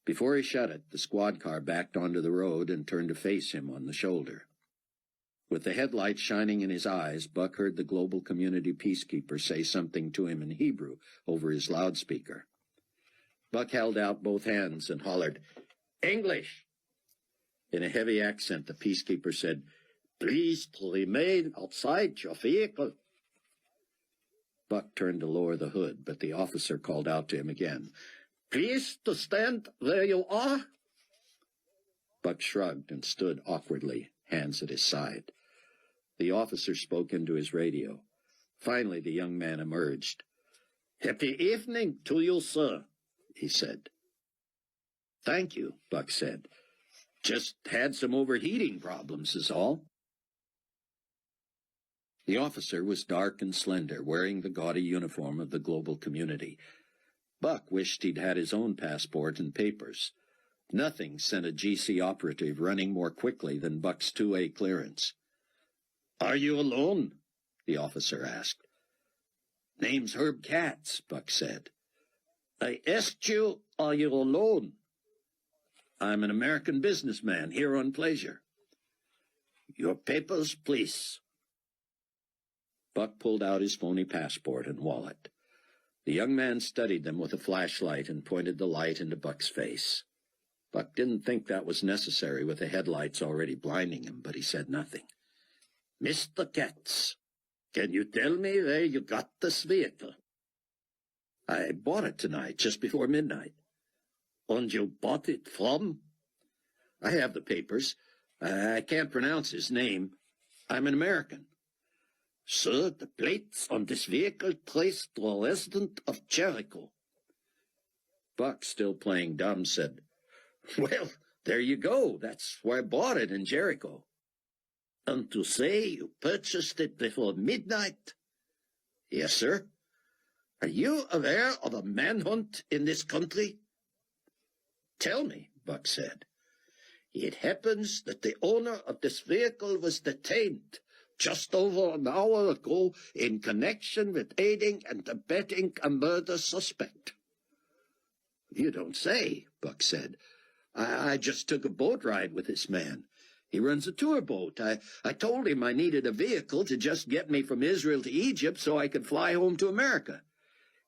S4: Before he shut it, the squad car backed onto the road and turned to face him on the shoulder. With the headlights shining in his eyes, Buck heard the global community peacekeeper say something to him in Hebrew over his loudspeaker. Buck held out both hands and hollered, "English!" In a heavy accent, the peacekeeper said, "Please to remain outside your vehicle." Buck turned to lower the hood, but the officer called out to him again, "Please to stand where you are." Buck shrugged and stood awkwardly, hands at his side. The officer spoke into his radio. Finally, the young man emerged. "Happy evening to you, sir," he said. "Thank you," Buck said. "Just had some overheating problems is all." The officer was dark and slender, wearing the gaudy uniform of the global community. Buck wished he'd had his own passport and papers. Nothing sent a GC operative running more quickly than Buck's 2A clearance. "Are you alone?" the officer asked. "Name's Herb Katz," Buck said. "I asked you, are you alone?" "I'm an American businessman here on pleasure." "Your papers, please." Buck pulled out his phony passport and wallet. The young man studied them with a flashlight and pointed the light into Buck's face. Buck didn't think that was necessary with the headlights already blinding him, but he said nothing. "Mr. Katz, can you tell me where you got this vehicle?" "I bought it tonight, just before midnight." "And you bought it from?" "I have the papers. I can't pronounce his name. I'm an American." "Sir, the plates on this vehicle trace to a resident of Jericho." Buck, still playing dumb, said, "Well, there you go. That's where I bought it, in Jericho." "And to say you purchased it before midnight?" "Yes, sir." "Are you aware of a manhunt in this country?" "Tell me," Buck said. "It happens that the owner of this vehicle was detained just over an hour ago in connection with aiding and abetting a murder suspect." "You don't say," Buck said. I just took a boat ride with this man. He runs a tour boat. I told him I needed a vehicle to just get me from Israel to Egypt so I could fly home to America.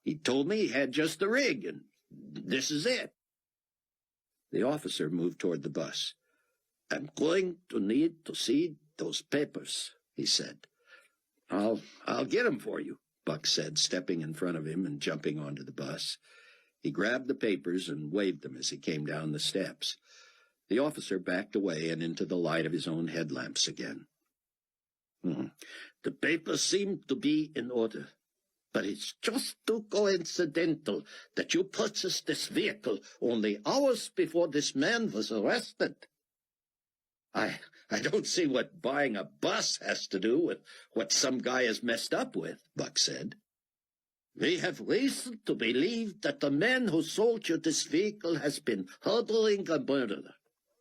S4: He told me he had just the rig, and this is it." The officer moved toward the bus. "I'm going to need to see those papers," he said. I'll get 'em for you," Buck said, stepping in front of him and jumping onto the bus. He grabbed the papers and waved them as he came down the steps. The officer backed away and into the light of his own headlamps again. "The papers seem to be in order, but it's just too coincidental that you purchased this vehicle only hours before this man was arrested." I don't see what buying a bus has to do with what some guy is messed up with," Buck said. "We have reason to believe that the man who sold you this vehicle has been harboring a murderer.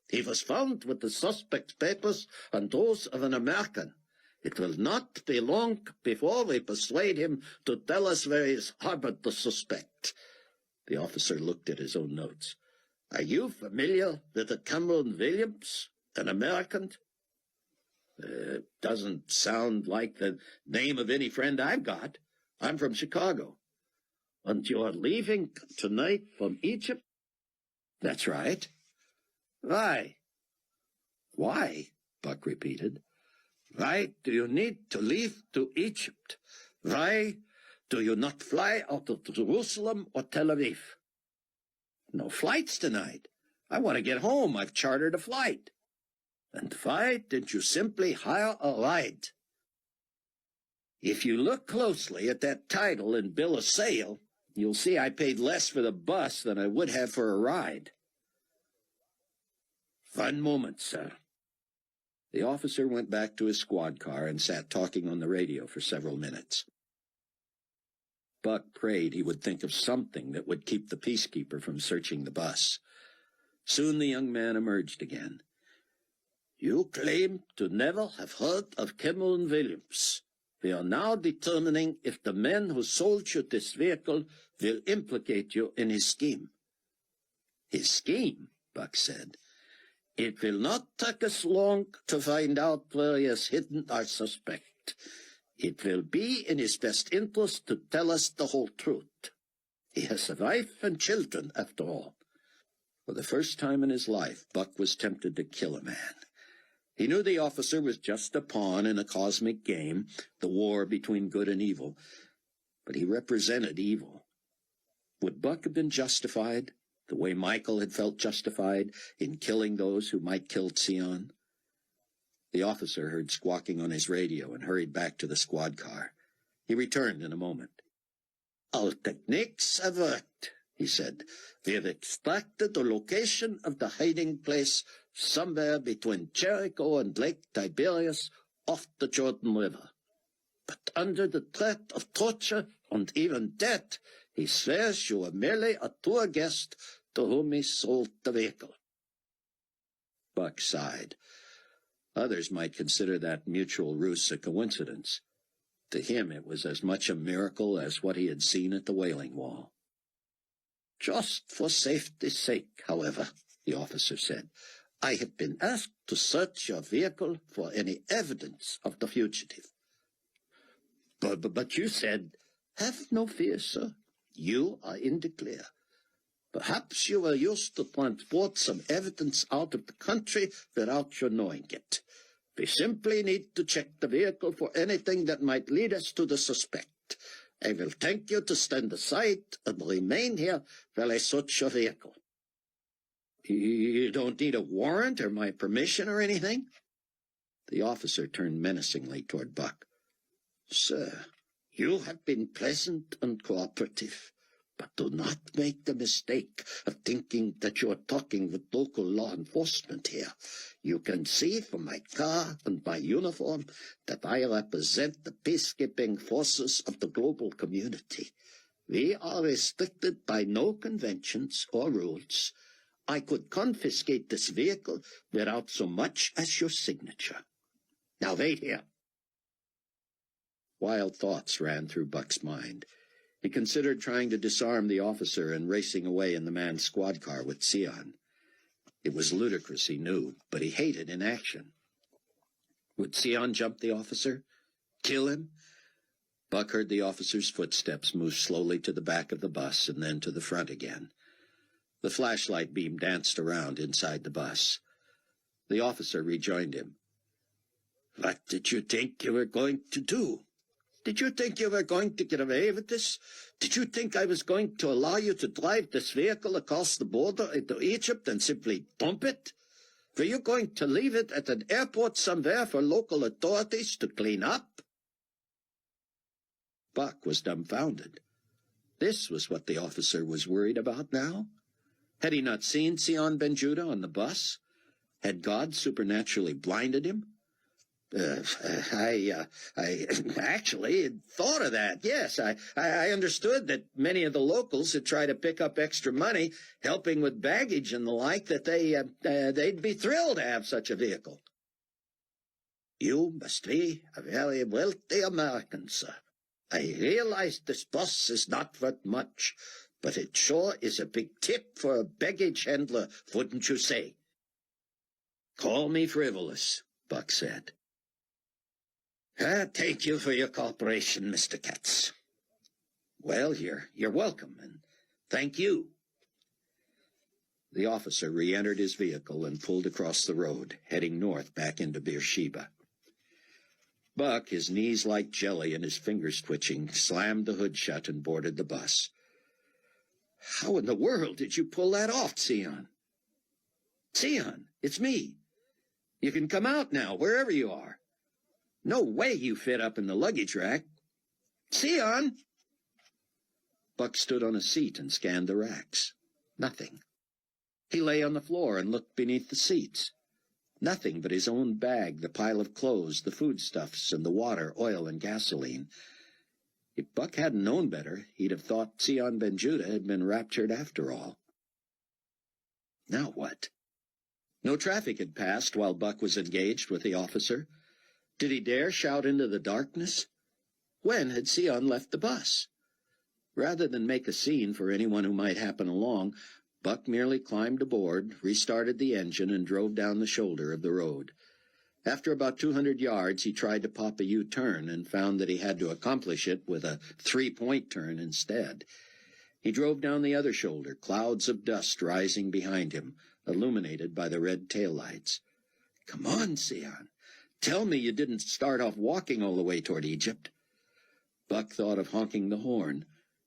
S4: He was found with the suspect's papers and those of an American. It will not be long before we persuade him to tell us where he has harbored the suspect." The officer looked at his own notes. "Are you familiar with the Cameron Williams, an American?" Doesn't sound like the name of any friend I've got. I'm from Chicago." "And you are leaving tonight from Egypt?" "That's right." "Why?" "Why?" Buck repeated. "Why do you need to leave to Egypt? Why do you not fly out of Jerusalem or Tel Aviv?" "No flights tonight. I want to get home. I've chartered a flight." "And why didn't you simply hire a ride?" "If you look closely at that title and bill of sale, you'll see I paid less for the bus than I would have for a ride." "One moment, sir." The officer went back to his squad car and sat talking on the radio for several minutes. Buck prayed he would think of something that would keep the peacekeeper from searching the bus. Soon the young man emerged again. "You claim to never have heard of Cameron Williams. We are now determining if the man who sold you this vehicle will implicate you in his scheme."
S2: His scheme, Buck said. It will not take us long to find out where he has hidden our suspect. It will be in his best interest to tell us the whole truth. He has a wife and children, after all.
S4: For the first time in his life, Buck was tempted to kill a man. He knew the officer was just a pawn in a cosmic game, the war between good and evil. But he represented evil. Would Buck have been justified, the way Michael had felt justified, in killing those who might kill Sion? The officer heard squawking on his radio and hurried back to the squad car. He returned in a moment.
S2: Our techniques have worked, he said. We have extracted the location of the hiding place somewhere between Jericho and Lake Tiberias off the Jordan River. But under the threat of torture and even death, he swears you were merely a tour guest to whom he sold the vehicle.
S4: Buck sighed. Others might consider that mutual ruse a coincidence. To him it was as much a miracle as what he had seen at the Wailing Wall.
S2: Just for safety's sake, however, the officer said, I have been asked to search your vehicle for any evidence of the fugitive. But you said, have no fear, sir. You are in the clear. Perhaps you were used to transport some evidence out of the country without your knowing it. We simply need to check the vehicle for anything that might lead us to the suspect. I will thank you to stand aside and remain here while I search your vehicle.
S4: You don't need a warrant or my permission or anything? The officer turned menacingly toward Buck.
S2: Sir, you have been pleasant and cooperative, but do not make the mistake of thinking that you are talking with local law enforcement here. You can see from my car and my uniform that I represent the peacekeeping forces of the global community. We are restricted by no conventions or rules. I could confiscate this vehicle without so much as your signature. Now wait here.
S4: Wild thoughts ran through Buck's mind. He considered trying to disarm the officer and racing away in the man's squad car with Sion. It was ludicrous, he knew, but he hated inaction. Would Sion jump the officer? Kill him? Buck heard the officer's footsteps move slowly to the back of the bus and then to the front again. The flashlight beam danced around inside the bus. The officer rejoined him.
S2: What did you think you were going to do? Did you think you were going to get away with this? Did you think I was going to allow you to drive this vehicle across the border into Egypt and simply dump it? Were you going to leave it at an airport somewhere for local authorities to clean up?
S4: Buck was dumbfounded. This was what the officer was worried about now? Had he not seen Sion Ben Judah on the bus? Had God supernaturally blinded him?
S2: I actually had thought of that, yes. I understood that many of the locals had tried to pick up extra money, helping with baggage and the like, that they'd be thrilled to have such a vehicle. You must be a very wealthy American, sir. I realize this bus is not worth much, but it sure is a big tip for a baggage handler, wouldn't you say?
S4: Call me frivolous, Buck said.
S2: Thank you for your cooperation, Mr. Katz.
S4: Well, you're welcome, and thank you. The officer re-entered his vehicle and pulled across the road, heading north back into Beersheba. Buck, his knees like jelly and his fingers twitching, slammed the hood shut and boarded the bus.
S2: How in the world did you pull that off, Sion?
S4: Sion, it's me. You can come out now, wherever you are. No way you fit up in the luggage rack.
S2: Sion!
S4: Buck stood on a seat and scanned the racks. Nothing. He lay on the floor and looked beneath the seats. Nothing but his own bag, the pile of clothes, the foodstuffs, and the water, oil, and gasoline. If Buck hadn't known better, he'd have thought Sion Ben Judah had been raptured after all. Now what? No traffic had passed while Buck was engaged with the officer. Did he dare shout into the darkness? When had Sion left the bus? Rather than make a scene for anyone who might happen along, Buck merely climbed aboard, restarted the engine, and drove down the shoulder of the road. After about 200 yards, he tried to pop a U-turn and found that he had to accomplish it with a three-point turn instead. He drove down the other shoulder, clouds of dust rising behind him, illuminated by the red taillights. "Come on, Sion. Tell me you didn't start off walking all the way toward Egypt." Buck thought of honking the horn.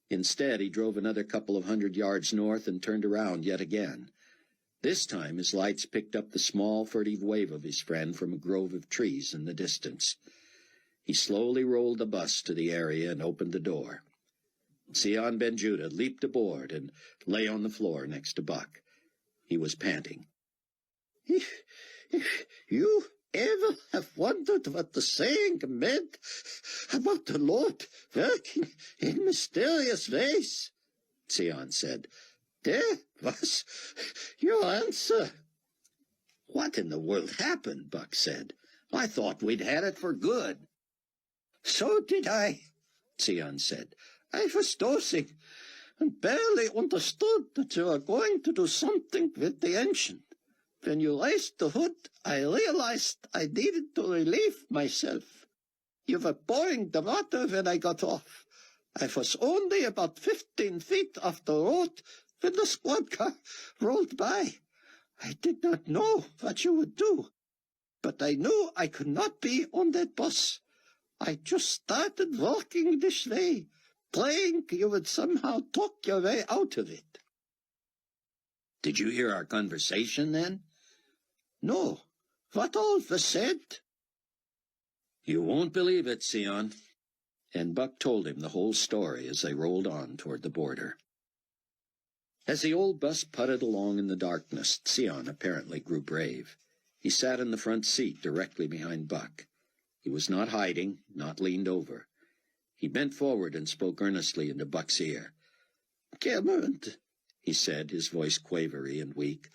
S4: Instead, he drove another couple of 100 yards north and turned around yet again. This time his lights picked up the small, furtive wave of his friend from a grove of trees in the distance. He slowly rolled the bus to the area and opened the door. Sion Ben Judah leaped aboard and lay on the floor next to Buck. He was panting.
S2: If you ever have wondered what the saying meant about the Lord working in mysterious ways,
S4: Sion said,
S2: there was your answer.
S4: "What in the world happened?" Buck said. "I thought we'd had it for good."
S2: "So did I,"
S4: Sion said.
S2: "I was dozing and barely understood that you were going to do something with the engine. When you raised the hood, I realized I needed to relieve myself. You were pouring the water when I got off. I was only about 15 feet off the road when the squad car rolled by. I did not know what you would do, but I knew I could not be on that bus. I just started walking this way, praying you would somehow talk your way out of it."
S4: "Did you hear our conversation then?"
S2: "No. What all was said?"
S4: "You won't believe it, Sion." And Buck told him the whole story as they rolled on toward the border. As the old bus putted along in the darkness, Sion apparently grew brave. He sat in the front seat directly behind Buck. He was not hiding, not leaned over. He bent forward and spoke earnestly into Buck's ear.
S2: "Cameron,"
S4: he said, his voice quavery and weak,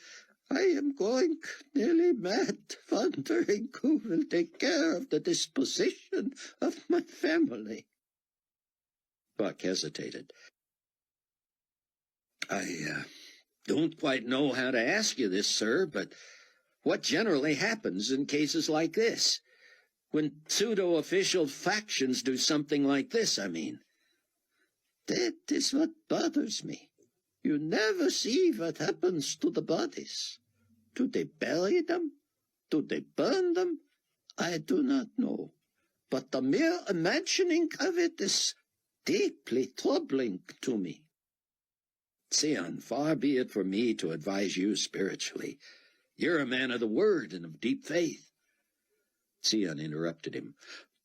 S2: "I am going nearly mad, wondering who will take care of the disposition of my family."
S4: Buck hesitated. "I don't quite know how to ask you this, sir, but what generally happens in cases like this? When pseudo-official factions do something like this, I mean."
S2: "That is what bothers me. You never see what happens to the bodies. Do they bury them? Do they burn them? I do not know. But the mere imagining of it is deeply troubling to me."
S4: "Sion, far be it from me to advise you spiritually. You're a man of the word and of deep faith." Sion interrupted him.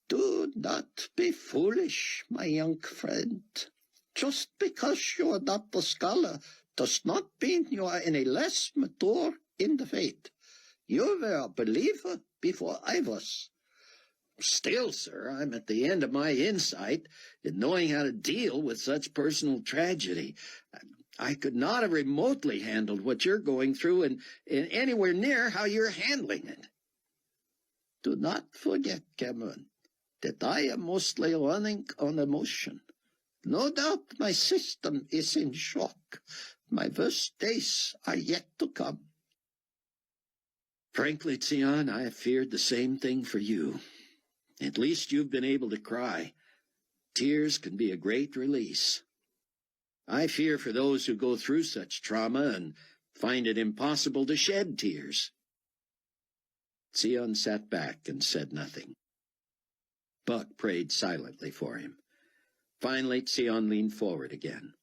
S2: "Do not be foolish, my young friend. Just because you are not a scholar does not mean you are any less mature in the faith. You were a believer before I was."
S4: "Still, sir, I'm at the end of my insight in knowing how to deal with such personal tragedy. I could not have remotely handled what you're going through and anywhere near how you're handling it."
S2: "Do not forget, Cameron, that I am mostly running on emotion. No doubt my system is in shock. My worst days are yet to come."
S4: "Frankly, Sion, I have feared the same thing for you. At least you've been able to cry. Tears can be a great release. I fear for those who go through such trauma and find it impossible to shed tears." Sion sat back and said nothing. Buck prayed silently for him. Finally, Sion leaned forward again.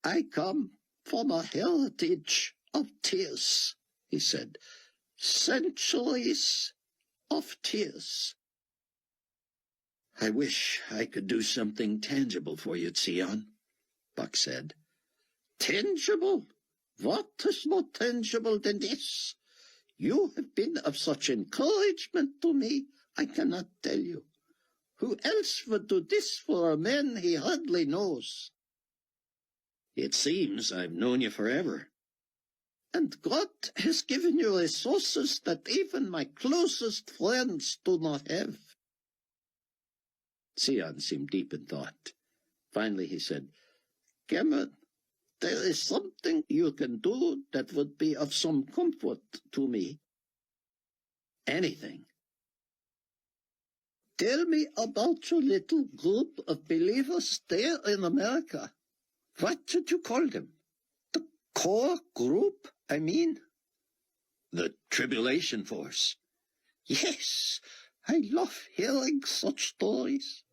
S2: "I come from a heritage of tears," he said. "Centuries of tears."
S4: "I wish I could do something tangible for you, Sion," Buck said.
S2: "Tangible? What is more tangible than this? You have been of such encouragement to me, I cannot tell you. Who else would do this for a man he hardly knows?"
S4: "It seems I've known you forever."
S2: "And God has given you resources that even my closest friends do not have."
S4: Sion seemed deep in thought. Finally he said,
S2: "Cameron, there is something you can do that would be of some comfort to me.
S4: Anything.
S2: Tell me about your little group of believers there in America. What did you call them? The core group, I mean?
S4: The Tribulation Force.
S2: Yes, I love hearing such stories.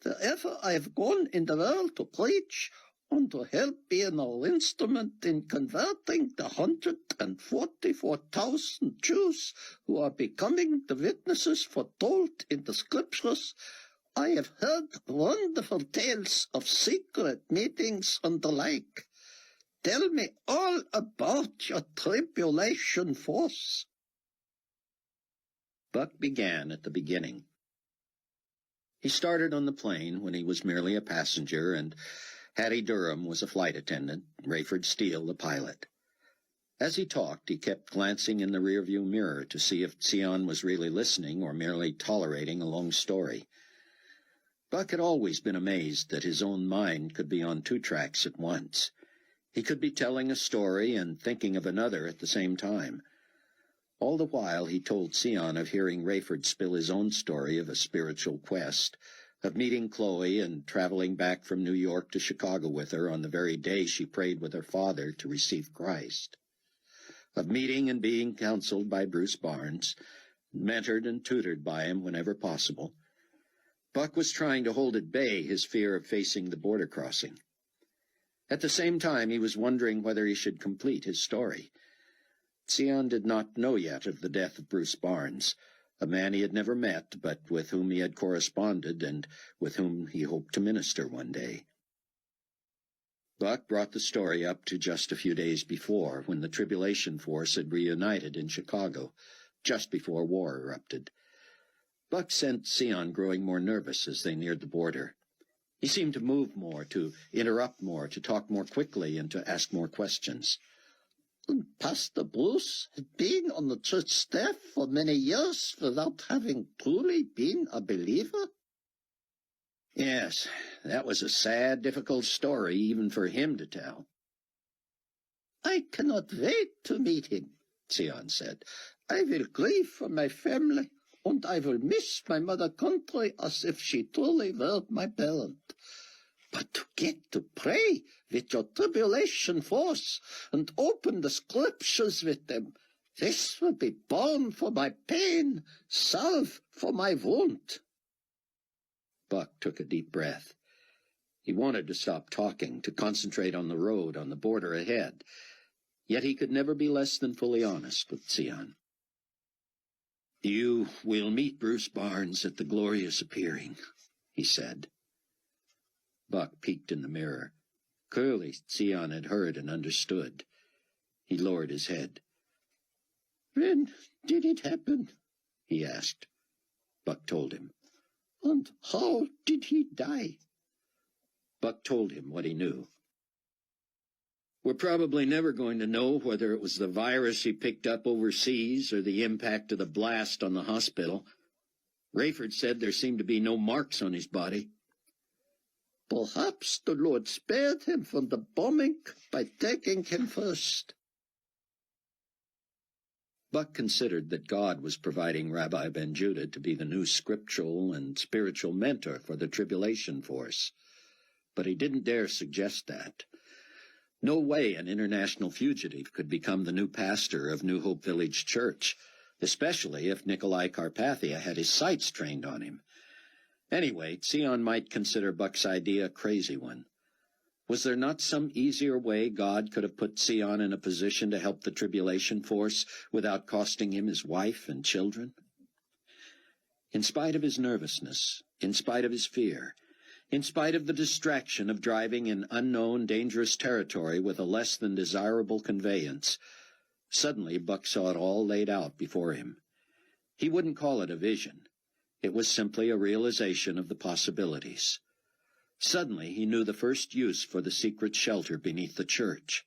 S2: Wherever I've gone in the world to preach, and to help be an instrument in converting the 144,000 Jews who are becoming the witnesses foretold in the scriptures, I have heard wonderful tales of secret meetings and the like. Tell me all about your Tribulation Force.
S4: Buck began at the beginning. He started on the plane when he was merely a passenger, and Hattie Durham was a flight attendant, Rayford Steele the pilot. As he talked, he kept glancing in the rearview mirror to see if Sion was really listening or merely tolerating a long story. Buck had always been amazed that his own mind could be on two tracks at once. He could be telling a story and thinking of another at the same time. All the while he told Sion of hearing Rayford spill his own story of a spiritual quest, of meeting Chloe and traveling back from New York to Chicago with her on the very day she prayed with her father to receive Christ, of meeting and being counseled by Bruce Barnes, mentored and tutored by him whenever possible. Buck was trying to hold at bay his fear of facing the border crossing. At the same time, he was wondering whether he should complete his story. Sion did not know yet of the death of Bruce Barnes, a man he had never met, but with whom he had corresponded and with whom he hoped to minister one day. Buck brought the story up to just a few days before, when the Tribulation Force had reunited in Chicago, just before war erupted. Buck sensed Sion growing more nervous as they neared the border. He seemed to move more, to interrupt more, to talk more quickly, and to ask more questions.
S2: And Pastor Bruce had been on the church staff for many years without having truly been a believer?
S4: Yes, that was a sad, difficult story even for him to tell.
S2: I cannot wait to meet him, Sion said. I will grieve for my family, and I will miss my mother country as if she truly were my parent. But to get to pray with your Tribulation Force and open the scriptures with them, this will be balm for my pain, salve for my wound.
S4: Buck took a deep breath. He wanted to stop talking, to concentrate on the road, on the border ahead. Yet he could never be less than fully honest with Sion. "You will meet Bruce Barnes at the glorious appearing," he said. Buck peeked in the mirror. Clearly Sion had heard and understood. He lowered his head.
S2: "When did it happen?"
S4: he asked. Buck told him.
S2: "And how did he die?"
S4: Buck told him what he knew. "We're probably never going to know whether it was the virus he picked up overseas or the impact of the blast on the hospital. Rayford said there seemed to be no marks on his body."
S2: "Perhaps the Lord spared him from the bombing by taking him first."
S4: Buck considered that God was providing Rabbi Ben-Judah to be the new scriptural and spiritual mentor for the Tribulation Force, but he didn't dare suggest that. No way an international fugitive could become the new pastor of New Hope Village Church, especially if Nicolae Carpathia had his sights trained on him. Anyway, Sion might consider Buck's idea a crazy one. Was there not some easier way God could have put Sion in a position to help the Tribulation Force without costing him his wife and children? In spite of his nervousness, in spite of his fear, in spite of the distraction of driving in unknown, dangerous territory with a less than desirable conveyance, suddenly Buck saw it all laid out before him. He wouldn't call it a vision. It was simply a realization of the possibilities. Suddenly he knew the first use for the secret shelter beneath the church.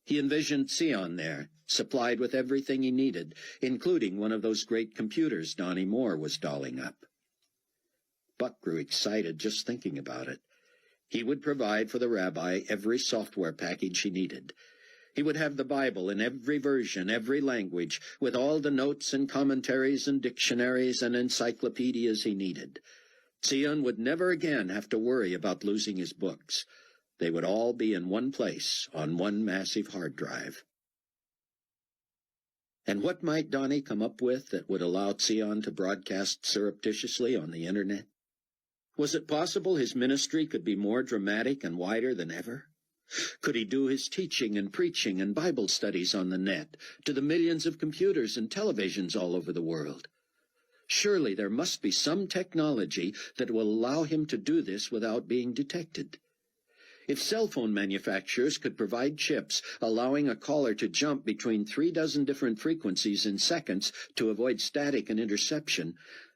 S4: He envisioned Sion there, supplied with everything he needed, including one of those great computers Donnie Moore was dolling up. Buck grew excited just thinking about it. He would provide for the rabbi every software package he needed. He would have the Bible in every version, every language, with all the notes and commentaries and dictionaries and encyclopedias he needed. Zion would never again have to worry about losing his books. They would all be in one place, on one massive hard drive. And what might Donnie come up with that would allow Zion to broadcast surreptitiously on the Internet? Was it possible his ministry could be more dramatic and wider than ever? Could he do his teaching and preaching and Bible studies on the net to the millions of computers and televisions all over the world? Surely there must be some technology that will allow him to do this without being detected. If cell phone manufacturers could provide chips allowing a caller to jump between 36 different frequencies in seconds to avoid static and interception,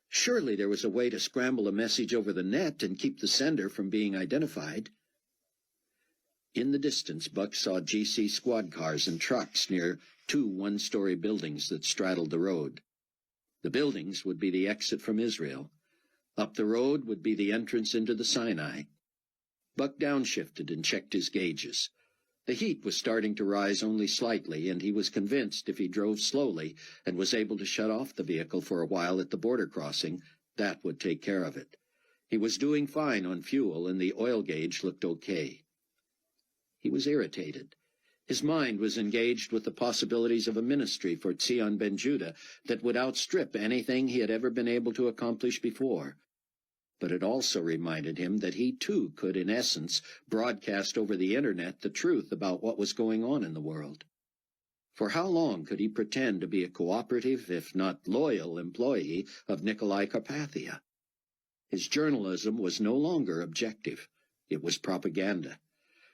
S4: surely there was a way to scramble a message over the net and keep the sender from being identified. In the distance, Buck saw GC squad cars and trucks near 2 one-story buildings that straddled the road. The buildings would be the exit from Israel. Up the road would be the entrance into the Sinai. Buck downshifted and checked his gauges. The heat was starting to rise only slightly, and he was convinced if he drove slowly and was able to shut off the vehicle for a while at the border crossing, that would take care of it. He was doing fine on fuel, and the oil gauge looked okay. He was irritated. His mind was engaged with the possibilities of a ministry for Zion ben Judah that would outstrip anything he had ever been able to accomplish before. But it also reminded him that he, too, could, in essence, broadcast over the Internet the truth about what was going on in the world. For how long could he pretend to be a cooperative, if not loyal, employee of Nicolae Carpathia? His journalism was no longer objective. It was propaganda.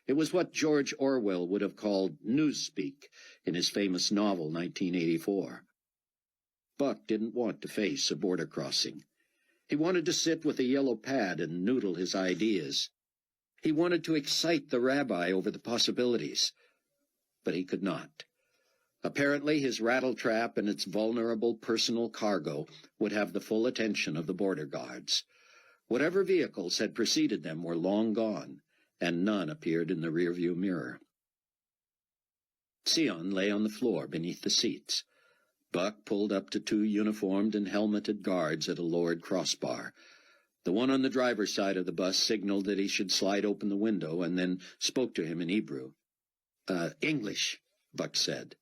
S4: It was what George Orwell would have called newspeak in his famous novel 1984. Buck didn't want to face a border crossing. He wanted to sit with a yellow pad and noodle his ideas. He wanted to excite the rabbi over the possibilities, but he could not. Apparently his rattletrap and its vulnerable personal cargo would have the full attention of the border guards. Whatever vehicles had preceded them were long gone, and none appeared in the rearview mirror. Zion lay on the floor beneath the seats. Buck pulled up to 2 uniformed and helmeted guards at a lowered crossbar. The one on the driver's side of the bus signaled that he should slide open the window and then spoke to him in Hebrew. English, Buck said.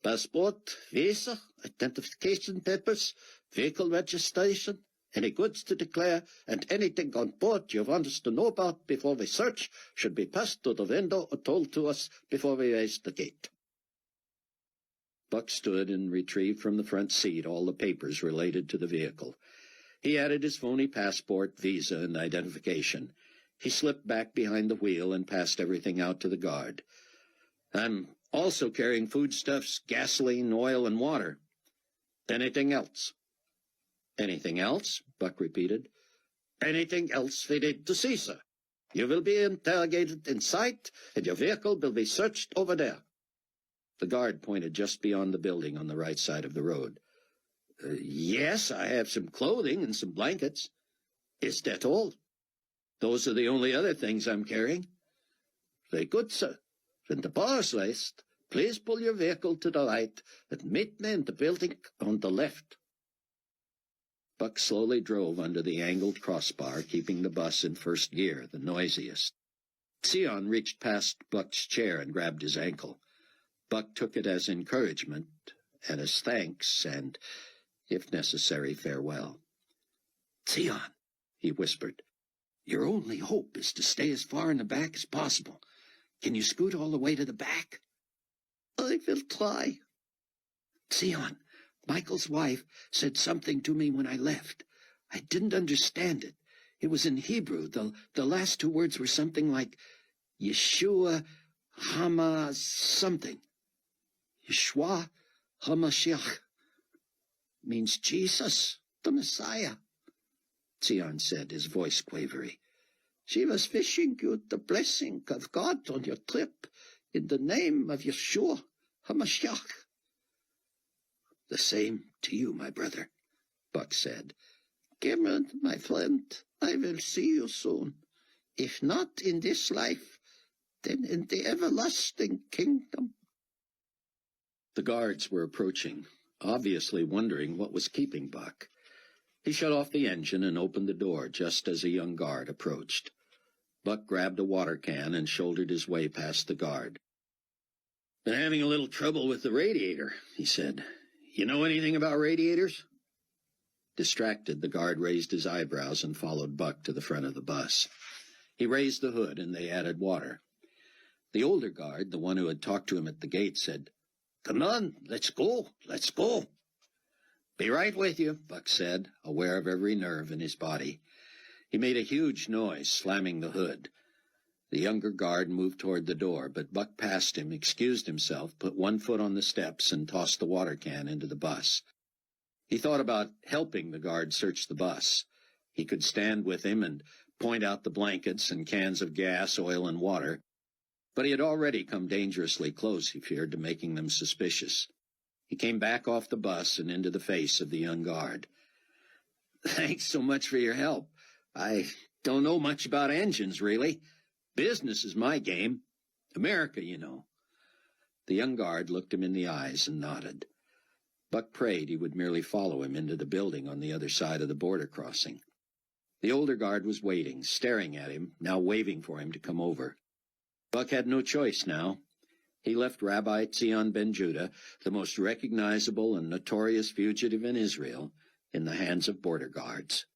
S4: Passport, visa, identification papers, vehicle registration, any goods to declare, and anything on board you want us to know about before we search should be passed through the window or told to us before we raise the gate. Buck stood and retrieved from the front seat all the papers related to the vehicle. He added his phony passport, visa, and identification. He slipped back behind the wheel and passed everything out to the guard. I'm also carrying foodstuffs, gasoline, oil, and water. Anything else? Anything else? Buck repeated. Anything else we need to see, sir. You will be interrogated in sight, and your vehicle will be searched over there. The guard pointed just beyond the building on the right side of the road. Yes, I have some clothing and some blankets. Is that all? Those are the only other things I'm carrying. Very good, sir. When the bar is raised, please pull your vehicle to the right and meet me in the building on the left. Buck slowly drove under the angled crossbar, keeping the bus in first gear, the noisiest. Zion reached past Buck's chair and grabbed his ankle. Buck took it as encouragement and as thanks and, if necessary, farewell. Zion, he whispered, your only hope is to stay as far in the back as possible. Can you scoot all the way to the back? I will try. Zion, Michael's wife said something to me when I left. I didn't understand it. It was in Hebrew. The last 2 words were something like Yeshua Hama something. Yeshua HaMashiach means Jesus, the Messiah, Zion said, his voice quavery. She was wishing you the blessing of God on your trip in the name of Yeshua HaMashiach. The same to you, my brother, Buck said. Cameron, my friend, I will see you soon.
S2: If not in this life, then in the everlasting kingdom.
S1: The guards were approaching, obviously wondering what was keeping Buck. He shut off the engine and opened the door just as a young guard approached. Buck grabbed a water can and shouldered his way past the guard. "Been having a little trouble with the radiator," he said. "You know anything about radiators?" Distracted, the guard raised his eyebrows and followed Buck to the front of the bus. He raised the hood, and they added water. The older guard, the one who had talked to him at the gate, said, "Come on, let's go, let's go." "Be right with you," Buck said, aware of every nerve in his body. He made a huge noise, slamming the hood. The younger guard moved toward the door, but Buck passed him, excused himself, put one foot on the steps, and tossed the water can into the bus. He thought about helping the guard search the bus. He could stand with him and point out the blankets and cans of gas, oil, and water, but he had already come dangerously close, he feared, to making them suspicious. He came back off the bus and into the face of the young guard. "Thanks so much for your help. I don't know much about engines, really. Business is my game. America, you know." The young guard looked him in the eyes and nodded. Buck prayed he would merely follow him into the building on the other side of the border crossing. The older guard was waiting, staring at him, now waving for him to come over. Buck had no choice now. He left Rabbi Tzion ben Judah, the most recognizable and notorious fugitive in Israel, in the hands of border guards.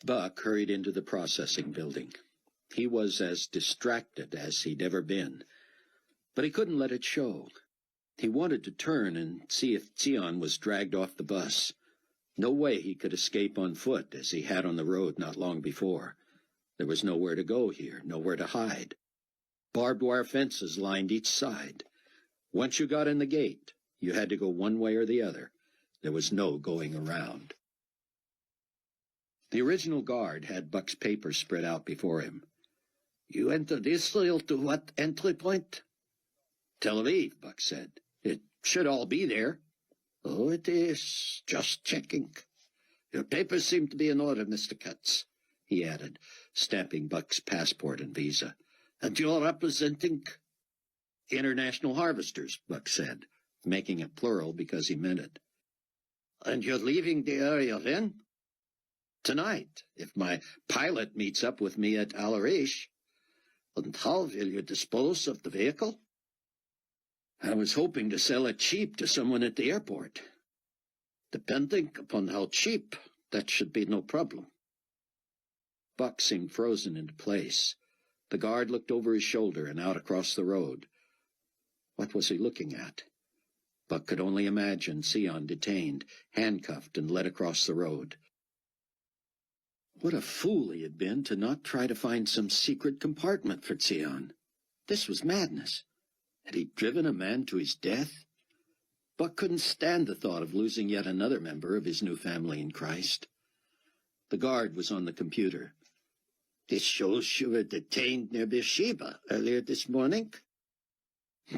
S1: Buck hurried into the processing building. He was as distracted as he'd ever been, but he couldn't let it show. He wanted to turn and see if Tzion was dragged off the bus. No way he could escape on foot, as he had on the road not long before. There was nowhere to go here, nowhere to hide. Barbed wire fences lined each side. Once you got in the gate, you had to go one way or the other. There was no going around. The original guard had Buck's papers spread out before him.
S2: "You entered Israel to what entry point?"
S1: "Tel Aviv," Buck said. "It should all be there."
S2: "Oh, it is. Just checking. Your papers seem to be in order, Mr. Katz," he added, stamping Buck's passport and visa. "And you're representing—"
S1: "International Harvesters," Buck said, making it plural because he meant it.
S2: "And you're leaving the area then?"
S1: "Tonight, if my pilot meets up with me at Al-Arish."
S2: "And how will you dispose of the vehicle?"
S1: "I was hoping to sell it cheap to someone at the airport."
S2: "Depending upon how cheap, that should be no problem."
S1: Buck seemed frozen into place. The guard looked over his shoulder and out across the road. What was he looking at? Buck could only imagine Tzion detained, handcuffed, and led across the road. What a fool he had been to not try to find some secret compartment for Tzion. This was madness. Had he driven a man to his death? Buck couldn't stand the thought of losing yet another member of his new family in Christ. The guard was on the computer.
S2: "This shows you were detained near Beersheba earlier this morning."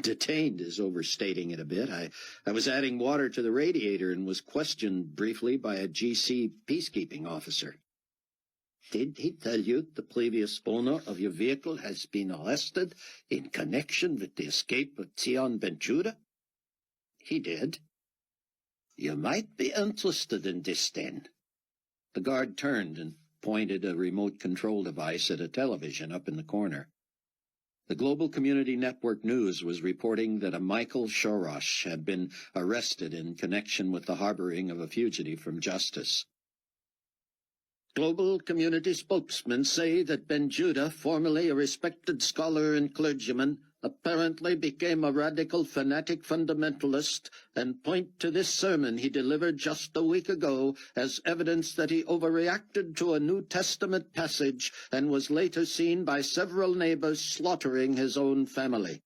S1: "Detained is overstating it a bit. I was adding water to the radiator and was questioned briefly by a GC peacekeeping officer."
S2: "Did he tell you the previous owner of your vehicle has been arrested in connection with the escape of Tzion ben Judah?"
S1: "He did."
S2: "You might be interested in this then."
S1: The guard turned and pointed a remote control device at a television up in the corner. The Global Community Network News was reporting that a Michael Shorosh had been arrested in connection with the harboring of a fugitive from justice.
S2: "Global community spokesmen say that Ben Judah, formerly a respected scholar and clergyman, apparently became a radical fanatic fundamentalist, and point to this sermon he delivered just a week ago as evidence that he overreacted to a New Testament passage and was later seen by several neighbors slaughtering his own family."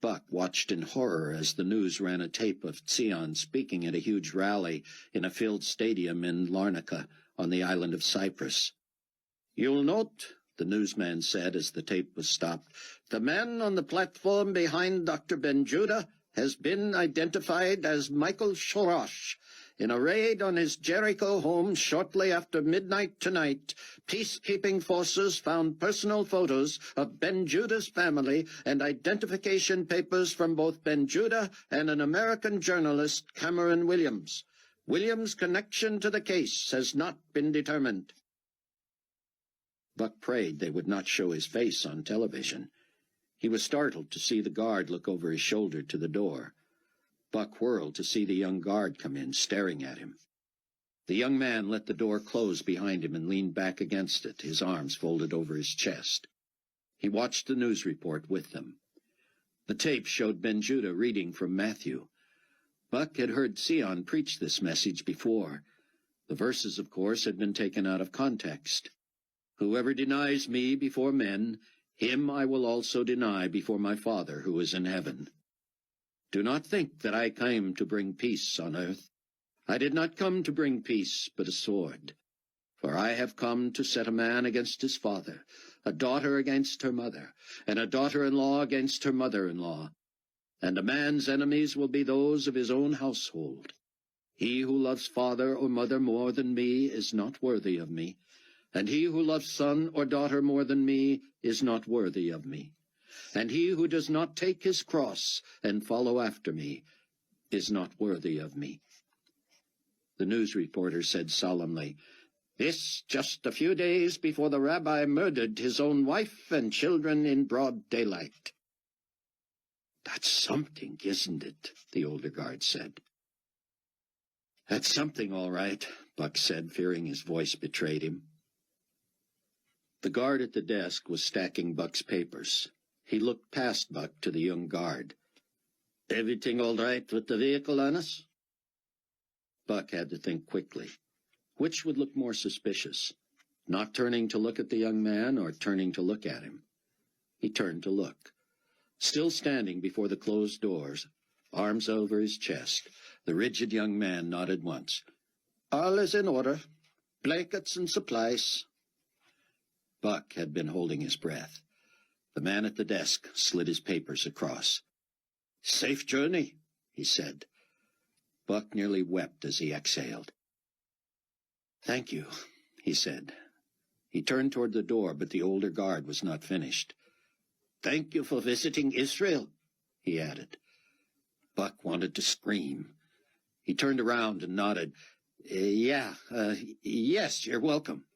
S1: Buck watched in horror as the news ran a tape of Tzion speaking at a huge rally in a filled stadium in Larnaca on the island of Cyprus.
S2: "You'll note," the newsman said as the tape was stopped, "the man on the platform behind Dr. Ben Judah has been identified as Michael Shorosh,
S1: In a raid on his Jericho home shortly after midnight tonight, peacekeeping forces found personal photos of Ben Judah's family and identification papers from both Ben Judah and an American journalist, Cameron Williams. Williams' connection to the case has not been determined. Buck prayed they would not show his face on television. He was startled to see the guard look over his shoulder to the door. Buck whirled to see the young guard come in, staring at him. The young man let the door close behind him and leaned back against it, his arms folded over his chest. He watched the news report with them. The tape showed Ben Judah reading from Matthew. Buck had heard Sion preach this message before. The verses, of course, had been taken out of context. Whoever denies me before men, him I will also deny before my Father who is in heaven. Do not think that I came to bring peace on earth. I did not come to bring peace, but a sword. For I have come to set a man against his father, a daughter against her mother, and a daughter-in-law against her mother-in-law. And a man's enemies will be those of his own household. He who loves father or mother more than me is not worthy of me, and he who loves son or daughter more than me is not worthy of me. And he who does not take his cross and follow after me is not worthy of me. The news reporter said solemnly, "This just a few days before the rabbi murdered his own wife and children in broad daylight." "That's something, isn't it?" the older guard said. "That's something, all right," Buck said, fearing his voice betrayed him. The guard at the desk was stacking Buck's papers. He looked past Buck to the young guard. "Everything all right with the vehicle, Annis?" Buck had to think quickly. Which would look more suspicious, not turning to look at the young man or turning to look at him? He turned to look. Still standing before the closed doors, arms over his chest, the rigid young man nodded once. "All is in order. Blankets and supplies." Buck had been holding his breath. The man at the desk slid his papers across. "Safe journey," he said. Buck nearly wept as he exhaled. "Thank you," he said. He turned toward the door, but the older guard was not finished. "Thank you for visiting Israel," he added. Buck wanted to scream. He turned around and nodded. Yes, you're welcome."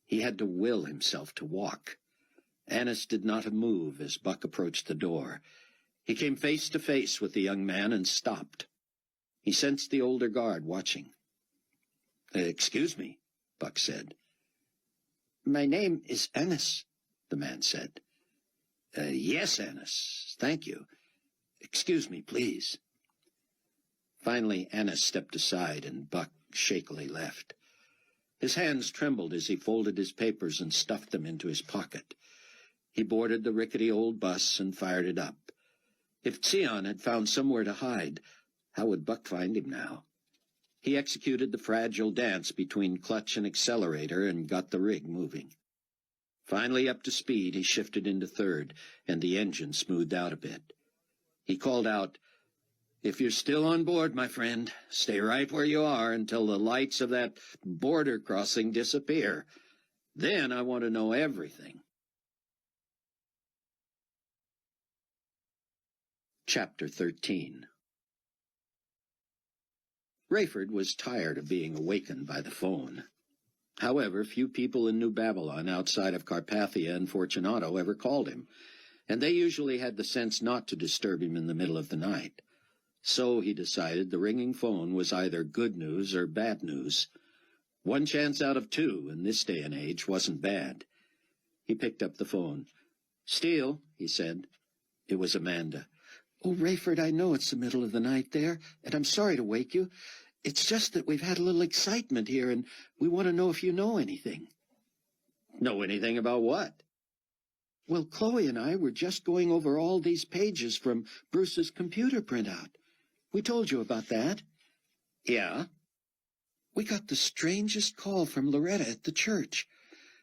S1: He had to will himself to walk. Annis did not move as Buck approached the door. He came face to face with the young man and stopped. He sensed the older guard watching. "Excuse me," Buck said. "My name is Annis," the man said. Yes, Annis, thank you. Excuse me, please." Finally, Annis stepped aside, and Buck shakily left. His hands trembled as he folded his papers and stuffed them into his pocket. He boarded the rickety old bus and fired it up. If Sion had found somewhere to hide, how would Buck find him now? He executed the fragile dance between clutch and accelerator and got the rig moving. Finally up to speed, he shifted into third, and the engine smoothed out a bit. He called out, "If you're still on board, my friend, stay right where you are until the lights of that border crossing disappear. Then I want to know everything." Chapter 13. Rayford was tired of being awakened by the phone. However, few people in New Babylon outside of Carpathia and Fortunato ever called him, and they usually had the sense not to disturb him in the middle of the night. So he decided the ringing phone was either good news or bad news. One chance out of two in this day and age wasn't bad. He picked up the phone. "Steele," he said. It was Amanda. "Oh, Rayford, I know it's the middle of the night there, and I'm sorry to wake you. It's just that we've had a little excitement here, and we want to know if you know anything." "Know anything about what?" "Well, Chloe and I were just going over all these pages from Bruce's computer printout. We told you about that." "Yeah?" "We got the strangest call from Loretta at the church.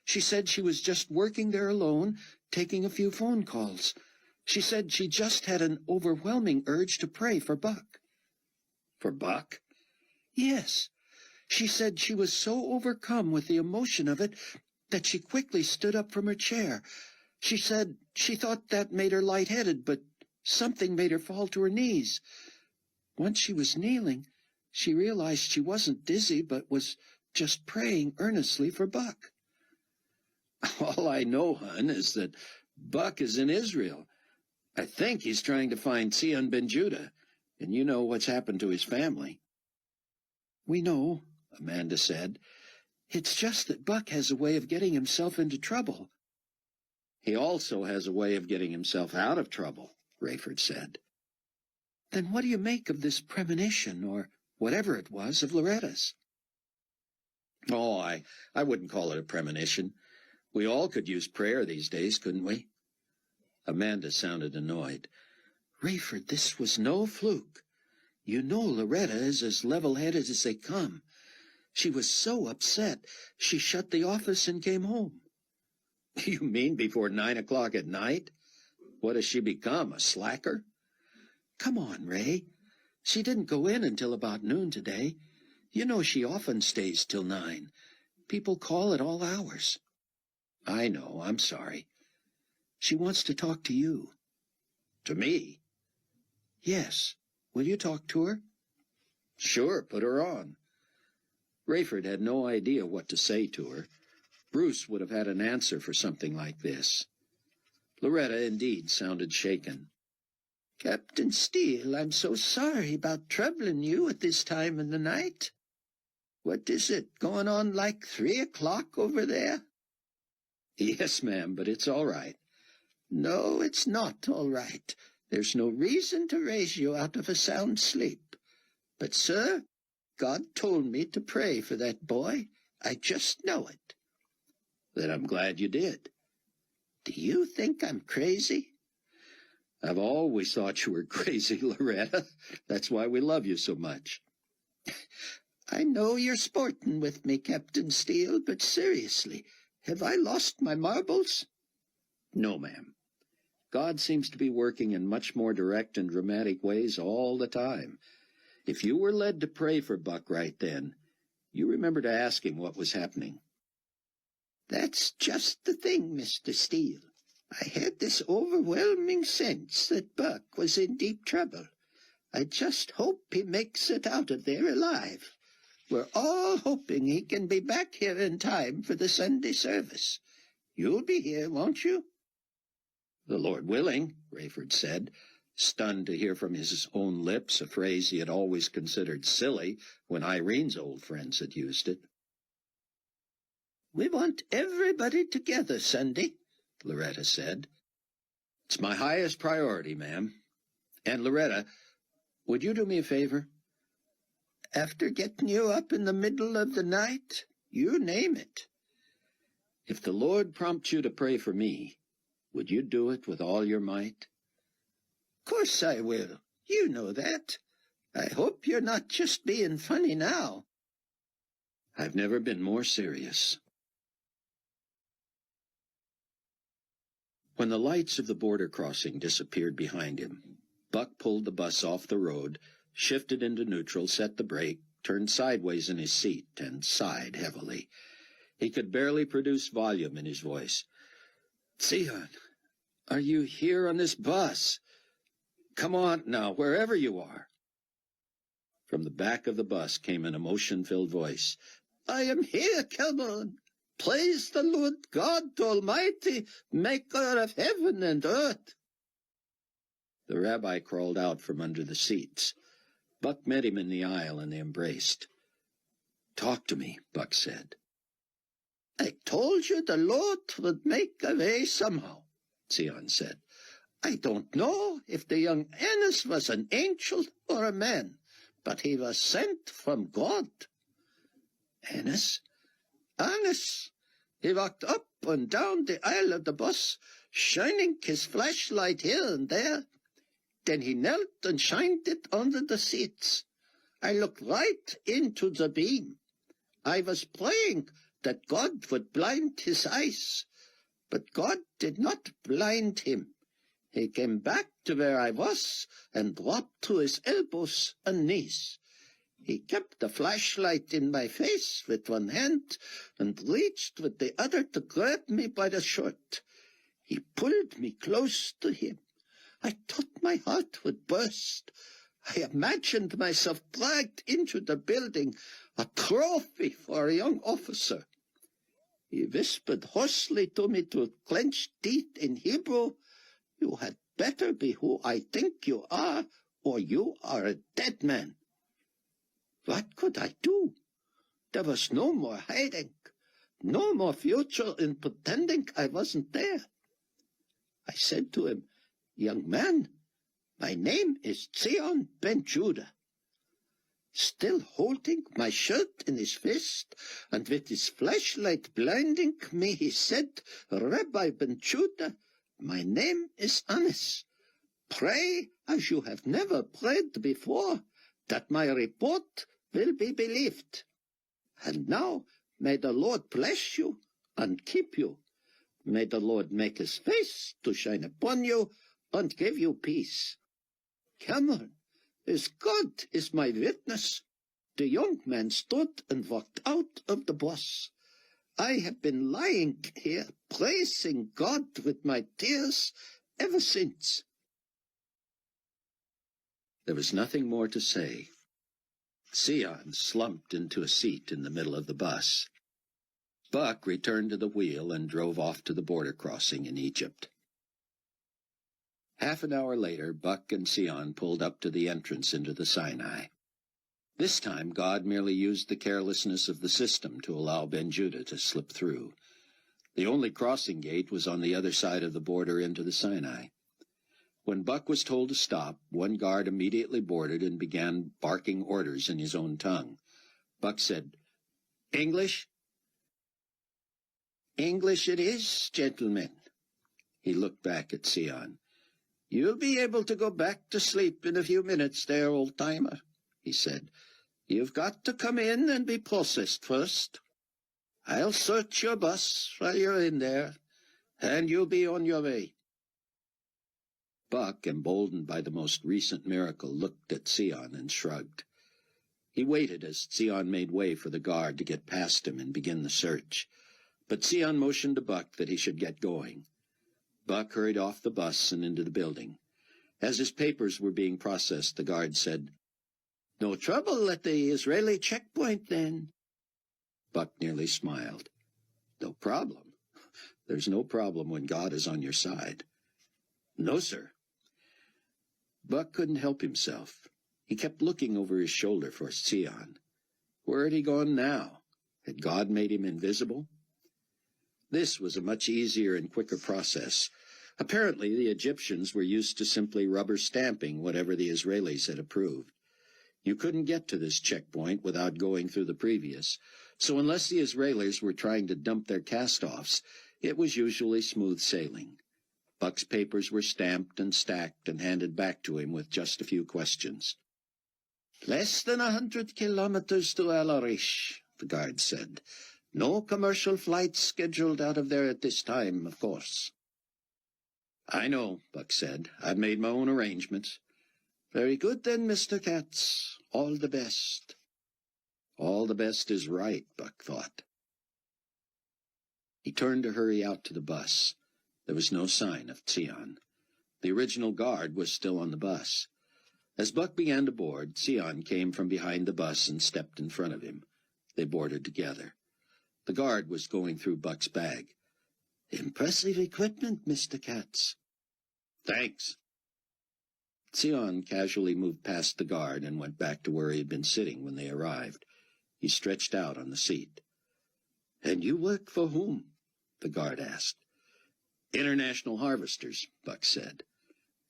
S1: She said she was just working there alone, taking a few phone calls. She said she just had an overwhelming urge to pray for Buck." "For Buck?"
S3: Yes. She said she was so overcome with the emotion of it that she quickly stood up from her chair. She said she thought that made her lightheaded, but something made her fall to her knees. Once she was kneeling, she realized she wasn't dizzy, but was just praying earnestly for Buck.
S4: All I know, hon, is that Buck is in Israel. I think he's trying to find Sion ben Judah, and you know what's happened to his family.
S3: We know, Amanda said. It's just that Buck has a way of getting himself into trouble.
S4: He also has a way of getting himself out of trouble, Rayford said.
S3: Then what do you make of this premonition, or whatever it was, of Loretta's?
S4: Oh, I wouldn't call it a premonition. We all could use prayer these days, couldn't we? Amanda sounded annoyed.
S3: Rayford, this was no fluke. You know Loretta is as level-headed as they come. She was so upset, she shut the office and came home.
S4: You mean before 9 o'clock at night? What has she become, a slacker?
S3: Come on, Ray. She didn't go in until about noon today. You know she often stays till 9. People call at all hours.
S4: I know, I'm sorry.
S3: She wants to talk to you.
S4: To me?
S3: Yes. Will you talk to her?
S4: Sure, put her on. Rayford had no idea what to say to her. Bruce would have had an answer for something like this. Loretta, indeed, sounded shaken.
S3: Captain Steele, I'm so sorry about troubling you at this time in the night. What is it, going on like 3 o'clock over there?
S4: Yes, ma'am, but it's all right.
S3: No, it's not all right. There's no reason to raise you out of a sound sleep. But, sir, God told me to pray for that boy. I just know it.
S4: Then I'm glad you did.
S3: Do you think I'm crazy?
S4: I've always thought you were crazy, Loretta. That's why we love you so much.
S3: I know you're sporting with me, Captain Steele, but seriously, have I lost my marbles?
S4: No, ma'am. God seems to be working in much more direct and dramatic ways all the time. If you were led to pray for Buck right then, you remember to ask him what was happening.
S3: That's just the thing, Mr. Steele. I had this overwhelming sense that Buck was in deep trouble. I just hope he makes it out of there alive. We're all hoping he can be back here in time for the Sunday service. You'll be here, won't you?
S4: The Lord willing, Rayford said, stunned to hear from his own lips a phrase he had always considered silly when Irene's old friends had used it.
S3: We want everybody together Sunday, Loretta said.
S4: It's my highest priority, ma'am. And Loretta, would you do me a favor?
S3: After getting you up in the middle of the night, you name it.
S4: If the Lord prompts you to pray for me, would you do it with all your might?
S3: Course I will. You know that. I hope you're not just being funny now.
S4: I've never been more serious. When the lights of the border crossing disappeared behind him, Buck pulled the bus off the road, shifted into neutral, set the brake, turned sideways in his seat, and sighed heavily. He could barely produce volume in his voice. Sion, are you here on this bus? Come on now, wherever you are. From the back of the bus came an emotion-filled voice.
S3: I am here, come on. Praise the Lord God Almighty, maker of heaven and earth.
S4: The rabbi crawled out from under the seats. Buck met him in the aisle, and they embraced. Talk to me, Buck said.
S3: I told you the Lord would make a way somehow,
S4: Sion said.
S3: I don't know if the young Annas was an angel or a man, but he was sent from God.
S4: Annas?
S3: Annas. He walked up and down the aisle of the bus, shining his flashlight here and there. Then he knelt and shined it under the seats. I looked right into the beam. I was praying that God would blind his eyes, but God did not blind him. He came back to where I was and dropped to his elbows and knees. He kept the flashlight in my face with one hand and reached with the other to grab me by the shirt. He pulled me close to him. I thought my heart would burst. I imagined myself dragged into the building, a trophy for a young officer. He whispered hoarsely to me through clenched teeth in Hebrew, "You had better be who I think you are, or you are a dead man." What could I do? There was no more hiding, no more future in pretending I wasn't there. I said to him, "Young man, my name is Zion Ben Judah." Still holding my shirt in his fist, and with his flashlight blinding me, he said, "Rabbi Ben Judah, my name is Anis. Pray as you have never prayed before, that my report will be believed. And now may the Lord bless you and keep you. May the Lord make his face to shine upon you and give you peace." Come on, as God is my witness, the young man stood and walked out of the bus. I have been lying here praising God with my tears ever since.
S1: There was nothing more to say. Sion slumped into a seat in the middle of the bus. Buck returned to the wheel and drove off to the border crossing in Egypt. Half an hour later, Buck and Sion pulled up to the entrance into the Sinai. This time, God merely used the carelessness of the system to allow Ben Judah to slip through. The only crossing gate was on the other side of the border into the Sinai. When Buck was told to stop, one guard immediately boarded and began barking orders in his own tongue. Buck said, "English?"
S3: "English it is, gentlemen."
S1: He looked back at Sion.
S3: "You'll be able to go back to sleep in a few minutes there, old-timer," he said. "You've got to come in and be processed first. I'll search your bus while you're in there, and you'll be on your way."
S1: Buck, emboldened by the most recent miracle, looked at Sion and shrugged. He waited as Sion made way for the guard to get past him and begin the search. But Sion motioned to Buck that he should get going. Buck hurried off the bus and into the building. As his papers were being processed, the guard said,
S3: "No trouble at the Israeli checkpoint, then?"
S1: Buck nearly smiled. "No problem. There's no problem when God is on your side."
S3: "No, sir."
S1: Buck couldn't help himself. He kept looking over his shoulder for Sion. Where had he gone now? Had God made him invisible? This was a much easier and quicker process. Apparently, the Egyptians were used to simply rubber stamping whatever the Israelis had approved. You couldn't get to this checkpoint without going through the previous, so unless the Israelis were trying to dump their cast-offs, it was usually smooth sailing. Buck's papers were stamped and stacked and handed back to him with just a few questions.
S3: "Less than 100 kilometers to El Arish," the guard said. "No commercial flights scheduled out of there at this time, of course."
S1: "I know," Buck said. "I've made my own arrangements."
S3: "Very good then, Mr. Katz. All the best."
S1: All the best is right, Buck thought. He turned to hurry out to the bus. There was no sign of Sion. The original guard was still on the bus. As Buck began to board, Sion came from behind the bus and stepped in front of him. They boarded together. The guard was going through Buck's bag.
S3: "Impressive equipment, Mr. Katz."
S1: "Thanks." Sion casually moved past the guard and went back to where he had been sitting when they arrived. He stretched out on the seat.
S3: "And you work for whom?"
S1: the guard asked. "International Harvesters," Buck said.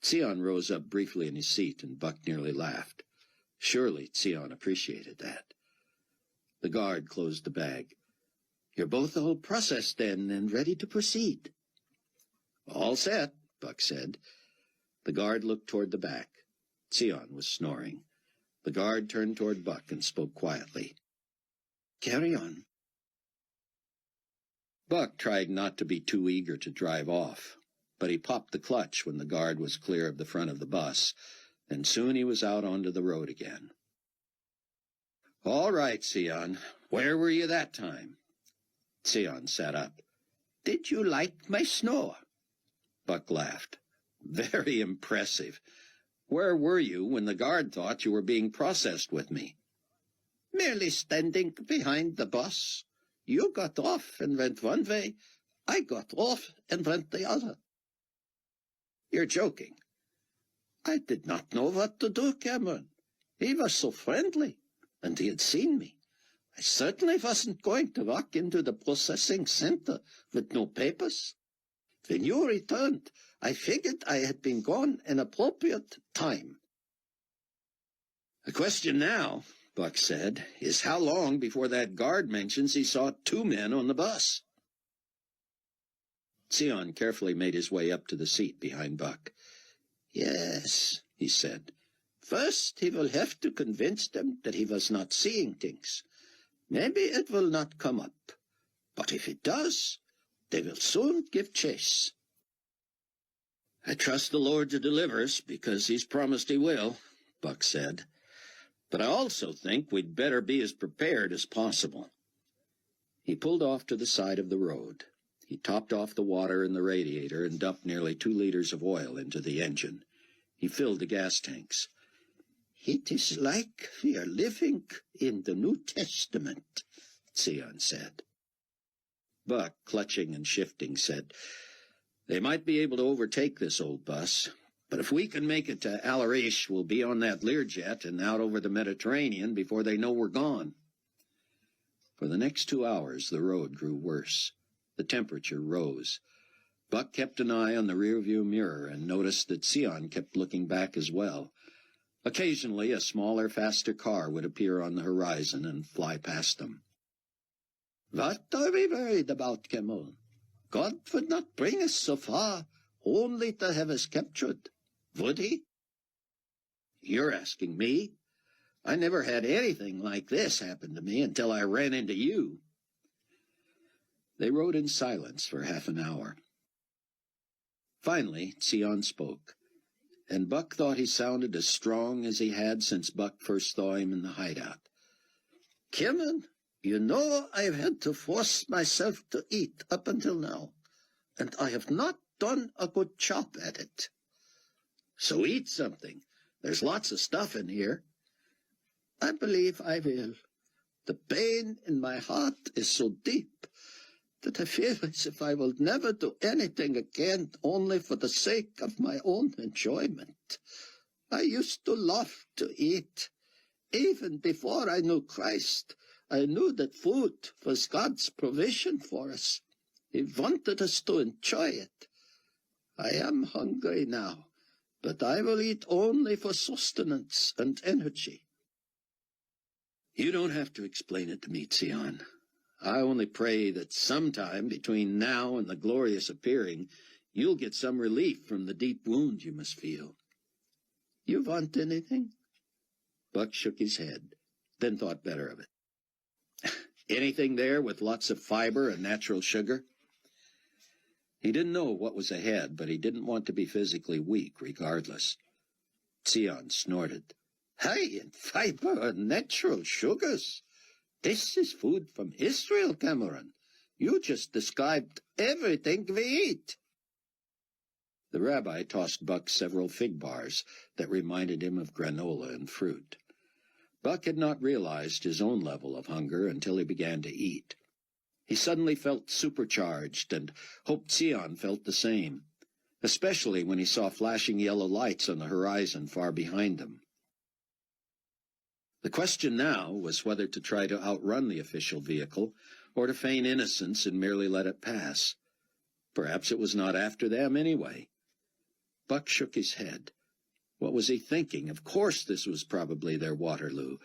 S1: Sion rose up briefly in his seat, and Buck nearly laughed. Surely Sion appreciated that. The guard closed the bag.
S3: "You're both all processed, then, and ready to proceed."
S1: "All set," Buck said. The guard looked toward the back. Sion was snoring. The guard turned toward Buck and spoke quietly.
S3: "Carry on."
S1: Buck tried not to be too eager to drive off, but he popped the clutch when the guard was clear of the front of the bus, and soon he was out onto the road again.
S4: All right, Sion. Where were you that time? Sion sat up. Did you like my snore? Buck laughed. Very impressive. Where were you when the guard thought you were being processed with me? Merely standing behind the bus. You got off and went one way. I got off and went the other. You're joking. I did not know what to do, Cameron. He was so friendly, and he had seen me. I certainly wasn't going to walk into the processing center with no papers. When you returned, I figured I had been gone an appropriate time. The question now, Buck said, is how long before that guard mentions he saw 2 men on the bus? Sion carefully made his way up to the seat behind Buck. Yes, he said. First, he will have to convince them that he was not seeing things. Maybe it will not come up. But if it does, they will soon give chase. I trust the Lord to deliver us, because he's promised he will, Buck said. But I also think we'd better be as prepared as possible. He pulled off to the side of the road. He topped off the water in the radiator and dumped nearly 2 liters of oil into the engine. He filled the gas tanks. It is like we are living in the New Testament, Sion said. Buck, clutching and shifting, said, They might be able to overtake this old bus, but if we can make it to Al-Arish, we'll be on that Learjet and out over the Mediterranean before they know we're gone. For the next 2 hours, the road grew worse. The temperature rose. Buck kept an eye on the rearview mirror and noticed that Sion kept looking back as well. Occasionally, a smaller, faster car would appear on the horizon and fly past them. What are we worried about, Cameron? God would not bring us so far, only to have us captured, would he? You're asking me? I never had anything like this happen to me until I ran into you. They rode in silence for half an hour. Finally, Sion spoke, and Buck thought he sounded as strong as he had since Buck first saw him in the hideout. Cameron, you know I've had to force myself to eat up until now, and I have not done a good job at it. So eat something. There's lots of stuff in here. I believe I will. The pain in my heart is so deep that I feel as if I will never do anything again only for the sake of my own enjoyment. I used to love to eat. Even before I knew Christ, I knew that food was God's provision for us. He wanted us to enjoy it. I am hungry now, but I will eat only for sustenance and energy. You don't have to explain it to me, Sion. I only pray that sometime between now and the glorious appearing, you'll get some relief from the deep wound you must feel. You want anything? Buck shook his head, then thought better of it. Anything there with lots of fiber and natural sugar? He didn't know what was ahead, but he didn't want to be physically weak regardless. Sion snorted. High in fiber and natural sugars? This is food from Israel, Cameron. You just described everything we eat. The rabbi tossed Buck several fig bars that reminded him of granola and fruit. Buck had not realized his own level of hunger until he began to eat. He suddenly felt supercharged and hoped Sion felt the same, especially when he saw flashing yellow lights on the horizon far behind them. The question now was whether to try to outrun the official vehicle or to feign innocence and merely let it pass. Perhaps it was not after them anyway. Buck shook his head. What was he thinking? Of course this was probably their Waterloo.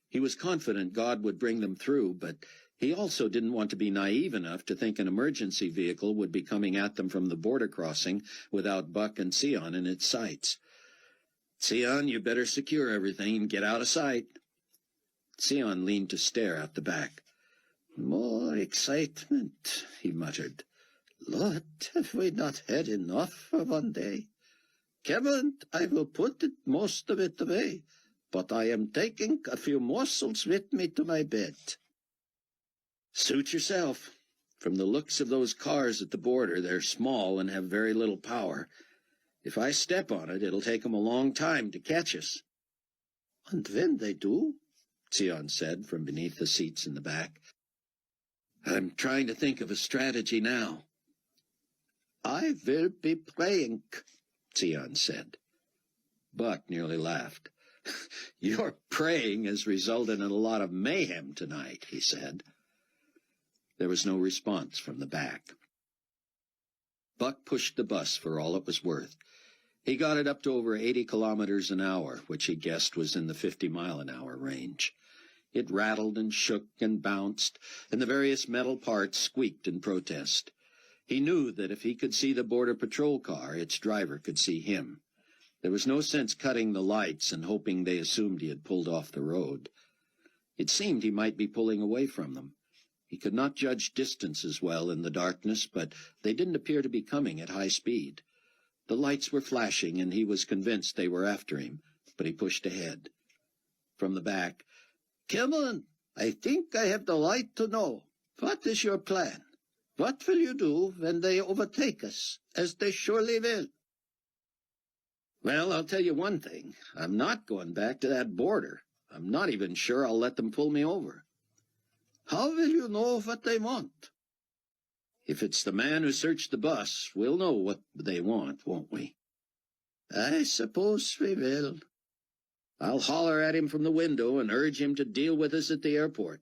S4: He was confident God would bring them through, but he also didn't want to be naive enough to think an emergency vehicle would be coming at them from the border crossing without Buck and Sion in its sights. Sion, you better secure everything and get out of sight. Sion leaned to stare out the back. More excitement, he muttered. Lord, have we not had enough for one day? Cameron, I will put most of it away,
S2: but I am taking a few morsels with me to my bed.
S4: Suit yourself. From the looks of those cars at the border, they're small and have very little power. If I step on it, it'll take them a long time to catch us.
S2: And when they do,
S4: Sion said from beneath the seats in the back. I'm trying to think of a strategy now.
S2: I will be praying,
S4: Sion said. Buck nearly laughed. Your praying has resulted in a lot of mayhem tonight, he said. There was no response from the back. Buck pushed the bus for all it was worth. He got it up to over 80 kilometers an hour, which he guessed was in the 50-mile-an-hour range. It rattled and shook and bounced, and the various metal parts squeaked in protest. He knew that if he could see the border patrol car, its driver could see him. There was no sense cutting the lights and hoping they assumed he had pulled off the road. It seemed he might be pulling away from them. He could not judge distances well in the darkness, but they didn't appear to be coming at high speed. The lights were flashing, and he was convinced they were after him, but he pushed ahead. From the back,
S2: Cameron, I think I have the right to know. What is your plan? What will you do when they overtake us, as they surely will?
S4: Well, I'll tell you one thing. I'm not going back to that border. I'm not even sure I'll let them pull me over.
S2: How will you know what they want?
S4: If it's the man who searched the bus, we'll know what they want, won't we?
S2: I suppose we will.
S4: I'll holler at him from the window and urge him to deal with us at the airport.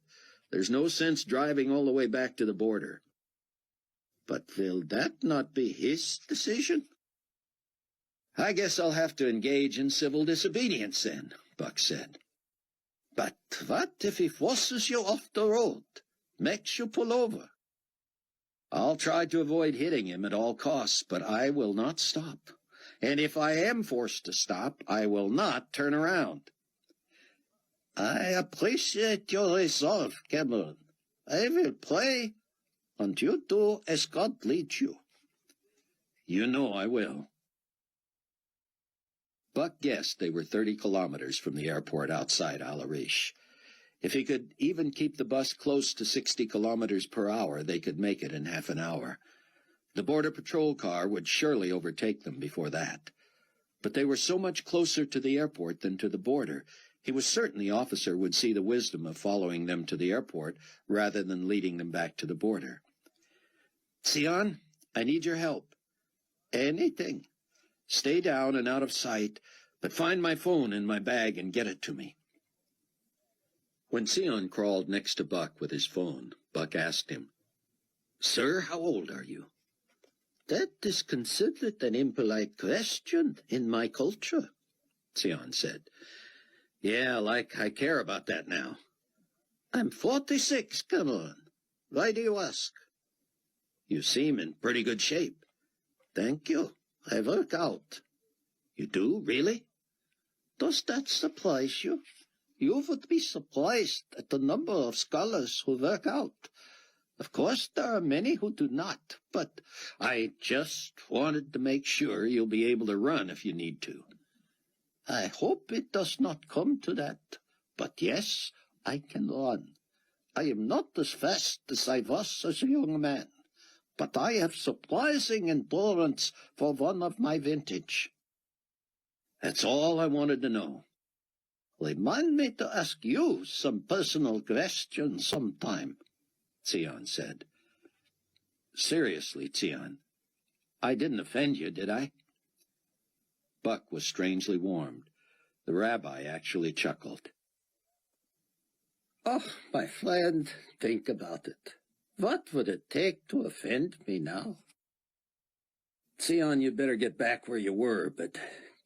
S4: There's no sense driving all the way back to the border.
S2: But will that not be his decision?
S4: I guess I'll have to engage in civil disobedience then, Buck said.
S2: But what if he forces you off the road, makes you pull over?
S4: I'll try to avoid hitting him at all costs, but I will not stop. And if I am forced to stop, I will not turn around.
S2: I appreciate your resolve, Cameron. I will pray, and you do as God leads you.
S4: You know I will. Buck guessed they were 30 kilometers from the airport outside Al-Arish. If he could even keep the bus close to 60 kilometers per hour, they could make it in half an hour. The border patrol car would surely overtake them before that. But they were so much closer to the airport than to the border. He was certain the officer would see the wisdom of following them to the airport rather than leading them back to the border. Sion, I need your help.
S2: Anything.
S4: Stay down and out of sight, but find my phone in my bag and get it to me. When Sion crawled next to Buck with his phone, Buck asked him, Sir, how old are you?
S2: That is considered an impolite question in my culture,
S4: Sion said. Yeah, like I care about that now.
S2: I'm 46, Cameron. Why do you ask?
S4: You seem in pretty good shape.
S2: Thank you. I work out.
S4: You do, really?
S2: Does that surprise you? You would be surprised at the number of scholars who work out. Of course, there are many who do not, but
S4: I just wanted to make sure you'll be able to run if you need to.
S2: I hope it does not come to that, but yes, I can run. I am not as fast as I was as a young man, but I have surprising endurance for one of my vintage.
S4: That's all I wanted to know.
S2: Remind me to ask you some personal questions sometime,
S4: Sion said. Seriously, Sion, I didn't offend you, did I? Buck was strangely warmed. The rabbi actually chuckled.
S2: Oh, my friend, think about it. What would it take to offend me now?
S4: Sion, you'd better get back where you were, but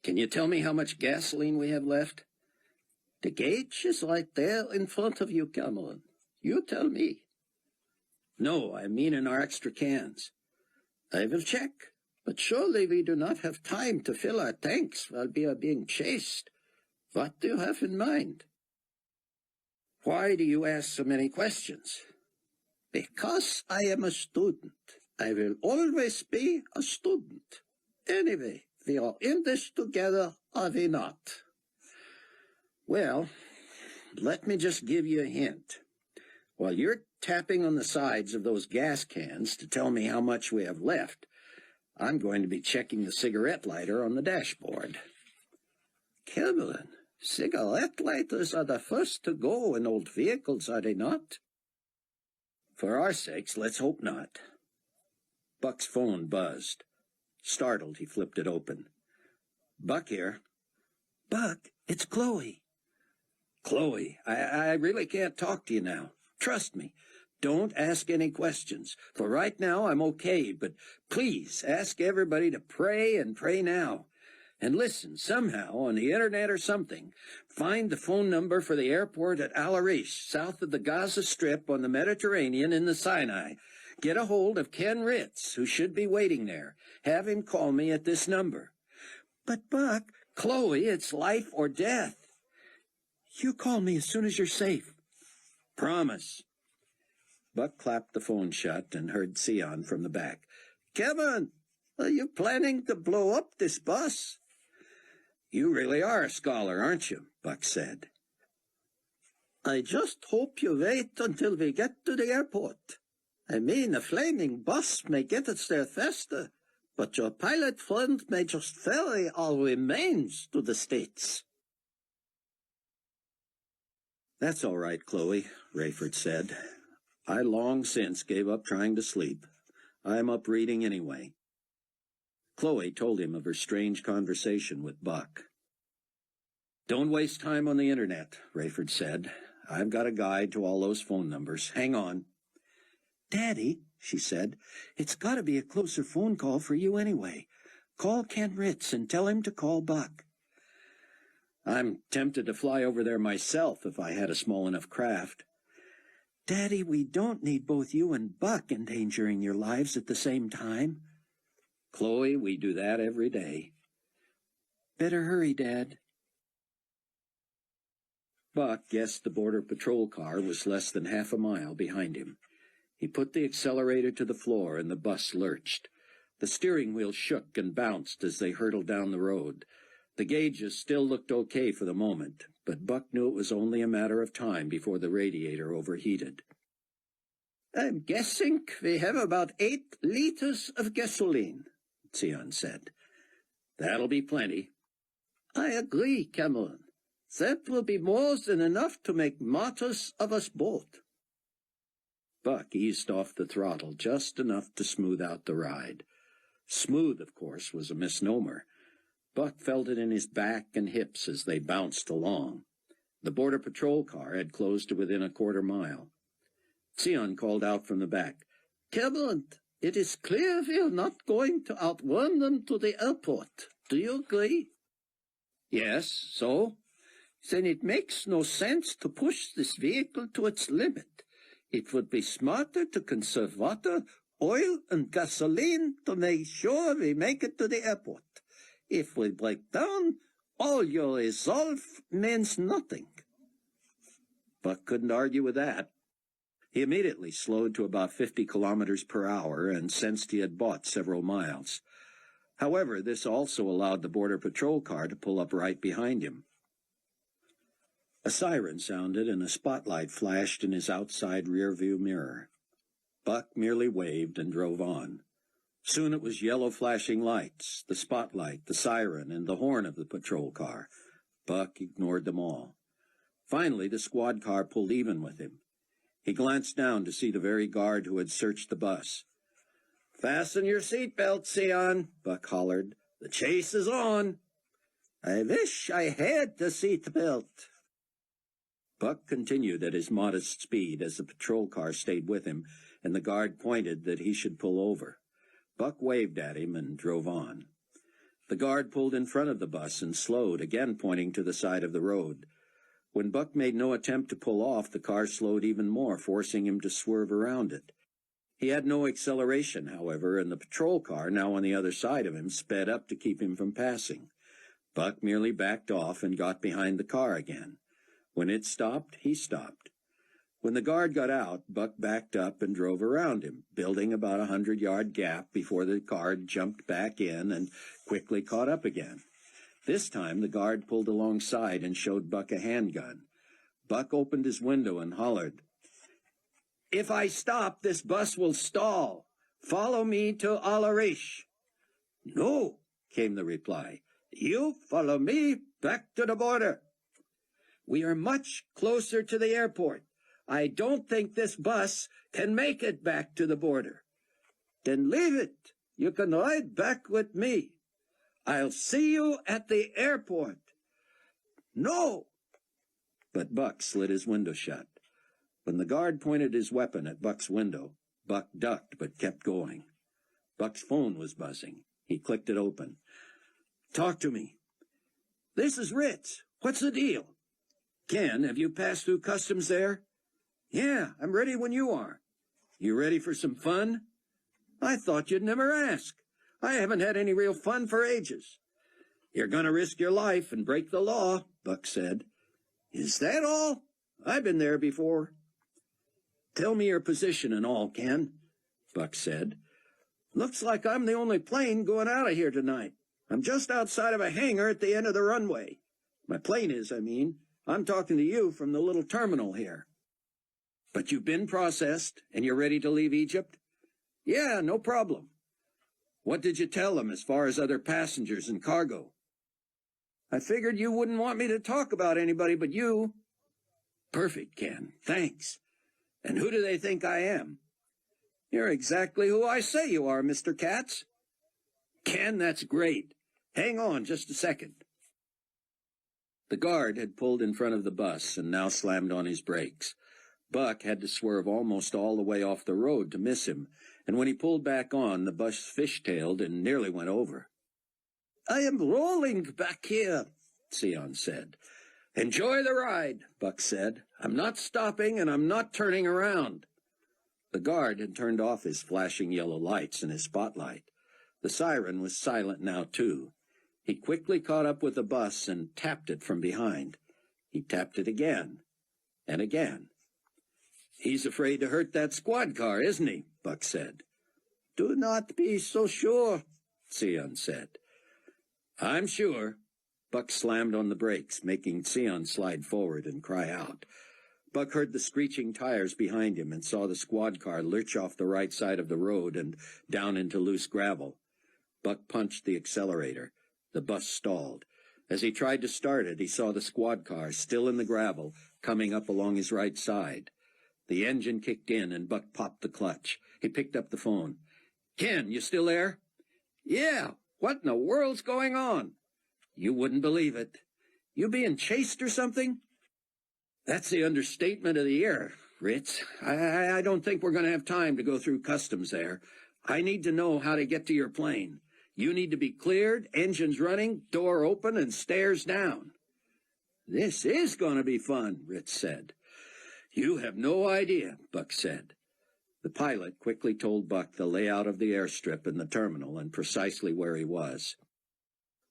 S4: can you tell me how much gasoline we have left?
S2: The gauge is right there in front of you, Cameron. You tell me.
S4: No, I mean in our extra cans.
S2: I will check, but surely we do not have time to fill our tanks while we are being chased. What do you have in mind?
S4: Why do you ask so many questions?
S2: Because I am a student. I will always be a student. Anyway, we are in this together, are we not?
S4: Well, let me just give you a hint. While you're tapping on the sides of those gas cans to tell me how much we have left, I'm going to be checking the cigarette lighter on the dashboard.
S2: Cameron, cigarette lighters are the first to go in old vehicles, are they not?
S4: For our sakes, let's hope not. Buck's phone buzzed. Startled, he flipped it open. Buck here.
S2: Buck, it's Chloe.
S4: Chloe, I really can't talk to you now. Trust me. Don't ask any questions. For right now, I'm okay, but please ask everybody to pray and pray now. And listen, somehow, on the internet or something, find the phone number for the airport at Al Arish, south of the Gaza Strip on the Mediterranean in the Sinai. Get a hold of Ken Ritz, who should be waiting there. Have him call me at this number.
S2: But, Buck...
S4: Chloe, it's life or death.
S2: You call me as soon as you're safe.
S4: Promise. Buck clapped the phone shut and heard Sion from the back.
S2: Kevin, are you planning to blow up this bus?
S4: You really are a scholar, aren't you? Buck said.
S2: I just hope you wait until we get to the airport. I mean, a flaming bus may get us there faster, but your pilot friend may just ferry our remains to the States.
S4: That's all right, Chloe, Rayford said. I long since gave up trying to sleep. I'm up reading anyway. Chloe told him of her strange conversation with Buck. Don't waste time on the internet, Rayford said. I've got a guide to all those phone numbers. Hang on.
S2: Daddy, she said, it's got to be a closer phone call for you anyway. Call Ken Ritz and tell him to call Buck.
S4: I'm tempted to fly over there myself if I had a small enough craft.
S2: Daddy, we don't need both you and Buck endangering your lives at the same time.
S4: Chloe, we do that every day.
S2: Better hurry, Dad.
S4: Buck guessed the Border Patrol car was less than half a mile behind him. He put the accelerator to the floor and the bus lurched. The steering wheel shook and bounced as they hurtled down the road. The gauges still looked okay for the moment, but Buck knew it was only a matter of time before the radiator overheated.
S2: I'm guessing we have about 8 liters of gasoline,
S4: Sion said. That'll be plenty.
S2: I agree, Cameron. That will be more than enough to make martyrs of us both.
S4: Buck eased off the throttle just enough to smooth out the ride. Smooth, of course, was a misnomer. Buck felt it in his back and hips as they bounced along. The Border Patrol car had closed to within a quarter mile. Sion called out from the back.
S2: Cameron, it is clear we are not going to outrun them to the airport. Do you agree?
S4: Yes, so?
S2: Then it makes no sense to push this vehicle to its limit. It would be smarter to conserve water, oil, and gasoline to make sure we make it to the airport. If we break down, all your resolve means nothing.
S4: Buck couldn't argue with that. He immediately slowed to about 50 kilometers per hour and sensed he had bought several miles. However, this also allowed the Border Patrol car to pull up right behind him. A siren sounded and a spotlight flashed in his outside rearview mirror. Buck merely waved and drove on. Soon it was yellow flashing lights, the spotlight, the siren, and the horn of the patrol car. Buck ignored them all. Finally, the squad car pulled even with him. He glanced down to see the very guard who had searched the bus. "Fasten your seatbelt, Sion," Buck hollered. "The chase is on."
S2: "I wish I had the seatbelt."
S4: Buck continued at his modest speed as the patrol car stayed with him, and the guard pointed that he should pull over. Buck waved at him and drove on. The guard pulled in front of the bus and slowed, again pointing to the side of the road. When Buck made no attempt to pull off, the car slowed even more, forcing him to swerve around it. He had no acceleration, however, and the patrol car, now on the other side of him, sped up to keep him from passing. Buck merely backed off and got behind the car again. When it stopped, he stopped. When the guard got out, Buck backed up and drove around him, building about a 100-yard gap before the car jumped back in and quickly caught up again. This time the guard pulled alongside and showed Buck a handgun. Buck opened his window and hollered, "If I stop, this bus will stall. Follow me to Alarish." "No," came the reply. "You follow me back to the border." "We are much closer to the airport. I don't think this bus can make it back to the border." "Then leave it. You can ride back with me. I'll see you at the airport." "No." But Buck slid his window shut. When the guard pointed his weapon at Buck's window, Buck ducked but kept going. Buck's phone was buzzing. He clicked it open. "Talk to me." "This is Ritz. What's the deal?" "Ken, have you passed through customs there?" "Yeah, I'm ready when you are." "You ready for some fun?" "I thought you'd never ask. I haven't had any real fun for ages." "You're going to risk your life and break the law," Buck said. "Is that all? I've been there before." "Tell me your position and all, Ken," Buck said. "Looks like I'm the only plane going out of here tonight. I'm just outside of a hangar at the end of the runway. My plane is, I mean. I'm talking to you from the little terminal here." "But you've been processed, and you're ready to leave Egypt?" "Yeah, no problem." "What did you tell them as far as other passengers and cargo?" "I figured you wouldn't want me to talk about anybody but you." "Perfect, Ken. Thanks. And who do they think I am?" "You're exactly who I say you are, Mr. Katz." "Ken, that's great. Hang on just a second." The guard had pulled in front of the bus and now slammed on his brakes. Buck had to swerve almost all the way off the road to miss him, and when he pulled back on, the bus fishtailed and nearly went over. "I am rolling back here," Sion said. "Enjoy the ride," Buck said. "I'm not stopping and I'm not turning around." The guard had turned off his flashing yellow lights and his spotlight. The siren was silent now, too. He quickly caught up with the bus and tapped it from behind. He tapped it again and again. "He's afraid to hurt that squad car, isn't he?" Buck said. "Do not be so sure," Sion said. "I'm sure." Buck slammed on the brakes, making Sion slide forward and cry out. Buck heard the screeching tires behind him and saw the squad car lurch off the right side of the road and down into loose gravel. Buck punched the accelerator. The bus stalled. As he tried to start it, he saw the squad car, still in the gravel, coming up along his right side. The engine kicked in, and Buck popped the clutch. He picked up the phone. "Ken, you still there?" "Yeah. What in the world's going on?" "You wouldn't believe it." "You being chased or something?" "That's the understatement of the year, Ritz. I don't think we're going to have time to go through customs there. I need to know how to get to your plane. You need to be cleared, engines running, door open, and stairs down." "This is going to be fun," Ritz said. "You have no idea," Buck said. The pilot quickly told Buck the layout of the airstrip and the terminal and precisely where he was.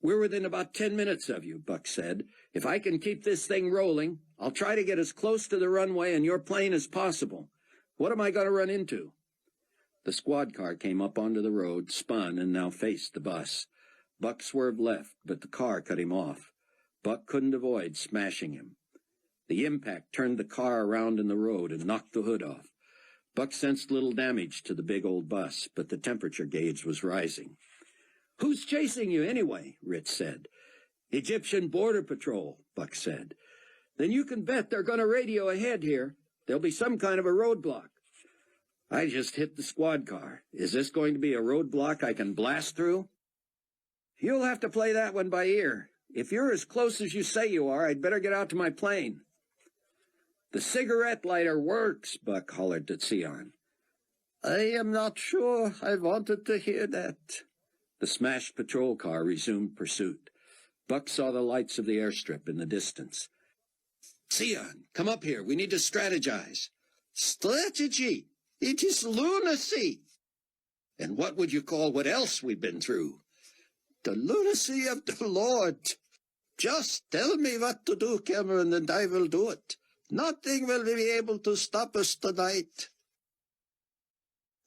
S4: "We're within about 10 minutes of you," Buck said. "If I can keep this thing rolling, I'll try to get as close to the runway and your plane as possible. What am I going to run into?" The squad car came up onto the road, spun, and now faced the bus. Buck swerved left, but the car cut him off. Buck couldn't avoid smashing him. The impact turned the car around in the road and knocked the hood off. Buck sensed little damage to the big old bus, but the temperature gauge was rising. "Who's chasing you anyway?" Ritz said. "Egyptian Border Patrol," Buck said. "Then you can bet they're going to radio ahead here. There'll be some kind of a roadblock." "I just hit the squad car. Is this going to be a roadblock I can blast through?" "You'll have to play that one by ear. If you're as close as you say you are, I'd better get out to my plane." "The cigarette lighter works," Buck hollered to Sion. "I am not sure I wanted to hear that." The smashed patrol car resumed pursuit. Buck saw the lights of the airstrip in the distance. "Sion, come up here. We need to strategize." "Strategy? It is lunacy." "And what would you call what else we've been through?" "The lunacy of the Lord. Just tell me what to do, Cameron, and I will do it. Nothing will be able to stop us tonight."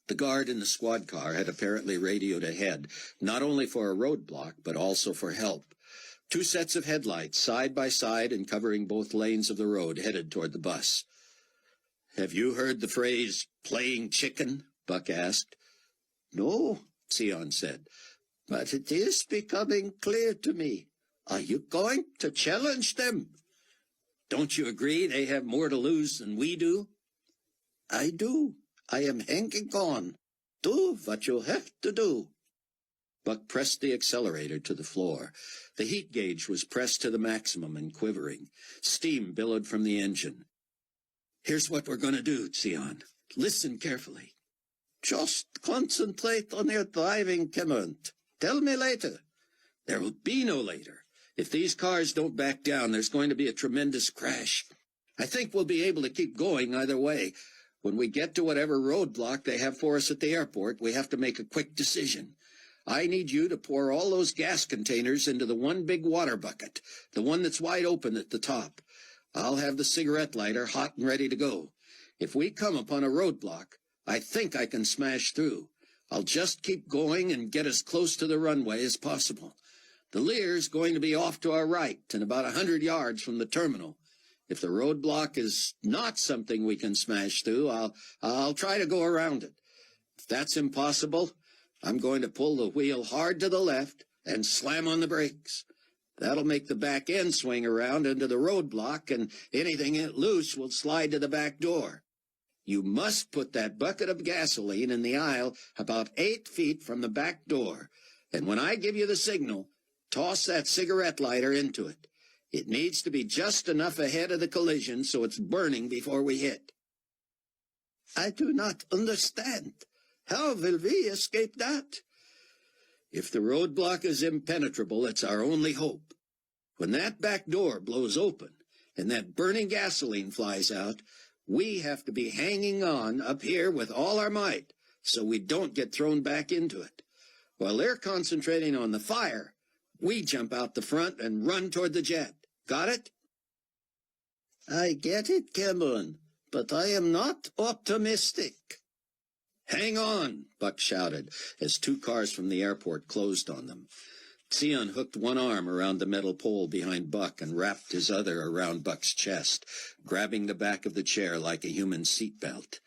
S4: The guard in the squad car had apparently radioed ahead, not only for a roadblock, but also for help. Two sets of headlights, side by side and covering both lanes of the road, headed toward the bus. "Have you heard the phrase, playing chicken?" Buck asked.
S3: "No," Sion said, "but it is becoming clear to me. Are you going to challenge them?"
S4: "Don't you agree they have more to lose than we do?"
S3: "I do. I am hanging on. Do what you have to do."
S4: Buck pressed the accelerator to the floor. The heat gauge was pressed to the maximum and quivering. Steam billowed from the engine. "Here's what we're going to do, Sion. Listen carefully."
S3: "Just concentrate on your driving, Cameron. Tell me later."
S4: "There will be no later. If these cars don't back down, there's going to be a tremendous crash. I think we'll be able to keep going either way. When we get to whatever roadblock they have for us at the airport, we have to make a quick decision. I need you to pour all those gas containers into the one big water bucket, the one that's wide open at the top. I'll have the cigarette lighter hot and ready to go. If we come upon a roadblock, I think I can smash through. I'll just keep going and get as close to the runway as possible. The Lear's going to be off to our right and about 100 yards from the terminal. If the roadblock is not something we can smash through, I'll try to go around it. If that's impossible, I'm going to pull the wheel hard to the left and slam on the brakes. That'll make the back end swing around into the roadblock, and anything loose will slide to the back door. You must put that bucket of gasoline in the aisle about 8 feet from the back door, and when I give you the signal, toss that cigarette lighter into it. It needs to be just enough ahead of the collision so it's burning before we hit."
S3: "I do not understand. How will we escape that?"
S4: "If the roadblock is impenetrable, it's our only hope. When that back door blows open and that burning gasoline flies out, we have to be hanging on up here with all our might so we don't get thrown back into it. While they're concentrating on the fire, we jump out the front and run toward the jet. Got it?"
S3: "I get it, Cameron, but I am not optimistic."
S4: "Hang on," Buck shouted as two cars from the airport closed on them. Sion hooked one arm around the metal pole behind Buck and wrapped his other around Buck's chest, grabbing the back of the chair like a human seat belt.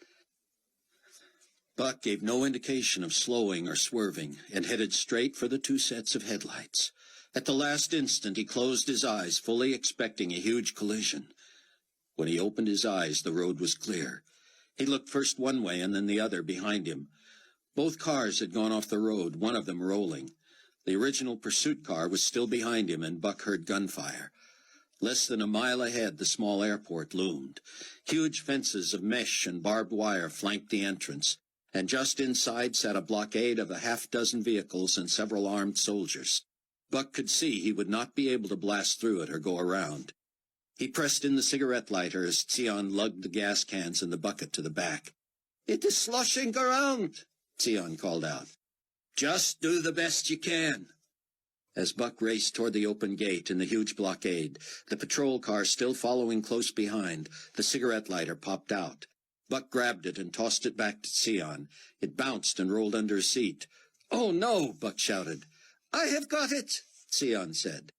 S4: Buck gave no indication of slowing or swerving and headed straight for the two sets of headlights. At the last instant, he closed his eyes, fully expecting a huge collision. When he opened his eyes, the road was clear. He looked first one way and then the other behind him. Both cars had gone off the road, one of them rolling. The original pursuit car was still behind him, and Buck heard gunfire. Less than a mile ahead, the small airport loomed. Huge fences of mesh and barbed wire flanked the entrance, and just inside sat a blockade of a half-dozen vehicles and several armed soldiers. Buck could see he would not be able to blast through it or go around. He pressed in the cigarette lighter as Sion lugged the gas cans in the bucket to the back.
S3: "It is sloshing around,"
S4: Sion called out. "Just do the best you can." As Buck raced toward the open gate in the huge blockade, the patrol car still following close behind, the cigarette lighter popped out. Buck grabbed it and tossed it back to Sion. It bounced and rolled under his seat. "Oh, no!" Buck shouted.
S3: "I have got it,"
S4: Sion said.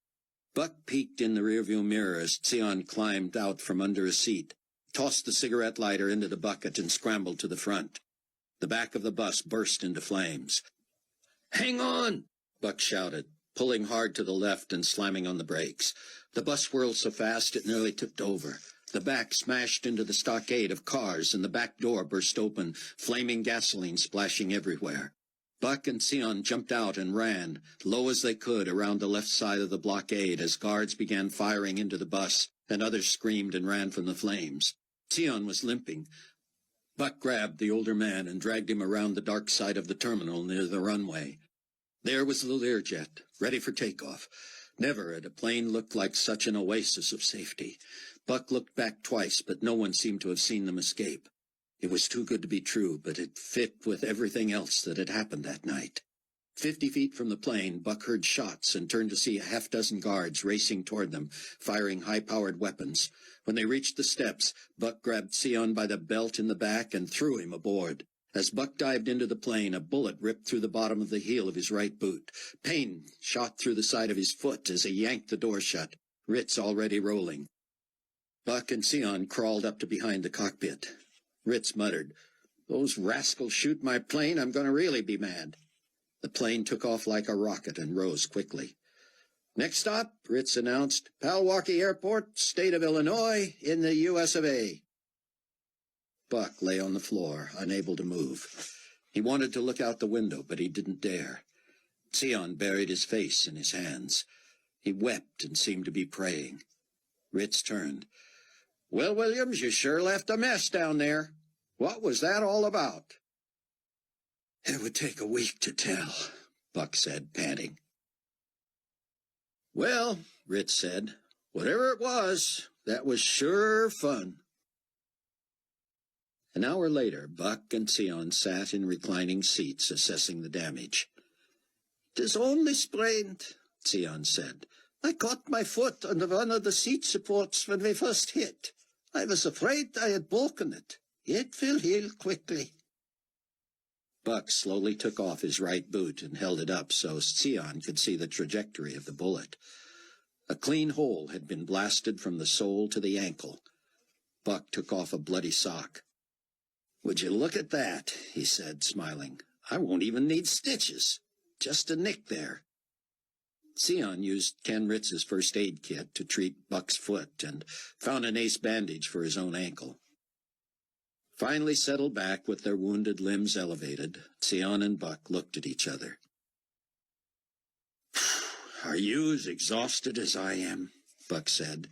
S4: Buck peeked in the rearview mirror as Sion climbed out from under his seat, tossed the cigarette lighter into the bucket, and scrambled to the front. The back of the bus burst into flames. "Hang on!" Buck shouted, pulling hard to the left and slamming on the brakes. The bus whirled so fast it nearly tipped over. The back smashed into the stockade of cars, and the back door burst open, flaming gasoline splashing everywhere. Buck and Sion jumped out and ran, low as they could, around the left side of the blockade as guards began firing into the bus, and others screamed and ran from the flames. Sion was limping. Buck grabbed the older man and dragged him around the dark side of the terminal near the runway. There was the Learjet, ready for takeoff. Never had a plane looked like such an oasis of safety. Buck looked back twice, but no one seemed to have seen them escape. It was too good to be true, but it fit with everything else that had happened that night. 50 feet from the plane, Buck heard shots and turned to see a half-dozen guards racing toward them, firing high-powered weapons. When they reached the steps, Buck grabbed Sion by the belt in the back and threw him aboard. As Buck dived into the plane, a bullet ripped through the bottom of the heel of his right boot. Pain shot through the side of his foot as he yanked the door shut, Ritz already rolling. Buck and Sion crawled up to behind the cockpit. Ritz muttered, "Those rascals shoot my plane, I'm going to really be mad." The plane took off like a rocket and rose quickly. "Next stop," Ritz announced, "Palwaukee Airport, state of Illinois, in the U.S. of A." Buck lay on the floor, unable to move. He wanted to look out the window, but he didn't dare. Sion buried his face in his hands. He wept and seemed to be praying. Ritz turned. "Well, Williams, you sure left a mess down there. What was that all about?"
S3: "It would take a week to tell," Buck said, panting.
S4: "Well," Ritz said, "whatever it was, that was sure fun." An hour later, Buck and Sion sat in reclining seats assessing the damage.
S2: "'Tis only sprained," Sion said. "I caught my foot under one of the seat supports when we first hit. I was afraid I had broken it. It will heal quickly."
S4: Buck slowly took off his right boot and held it up so Sion could see the trajectory of the bullet. A clean hole had been blasted from the sole to the ankle. Buck took off a bloody sock. "Would you look at that?" he said, smiling. "I won't even need stitches. Just a nick there." Sion used Ken Ritz's first aid kit to treat Buck's foot and found an ace bandage for his own ankle. Finally settled back with their wounded limbs elevated, Sion and Buck looked at each other. "Are you as exhausted as I am?" Buck said.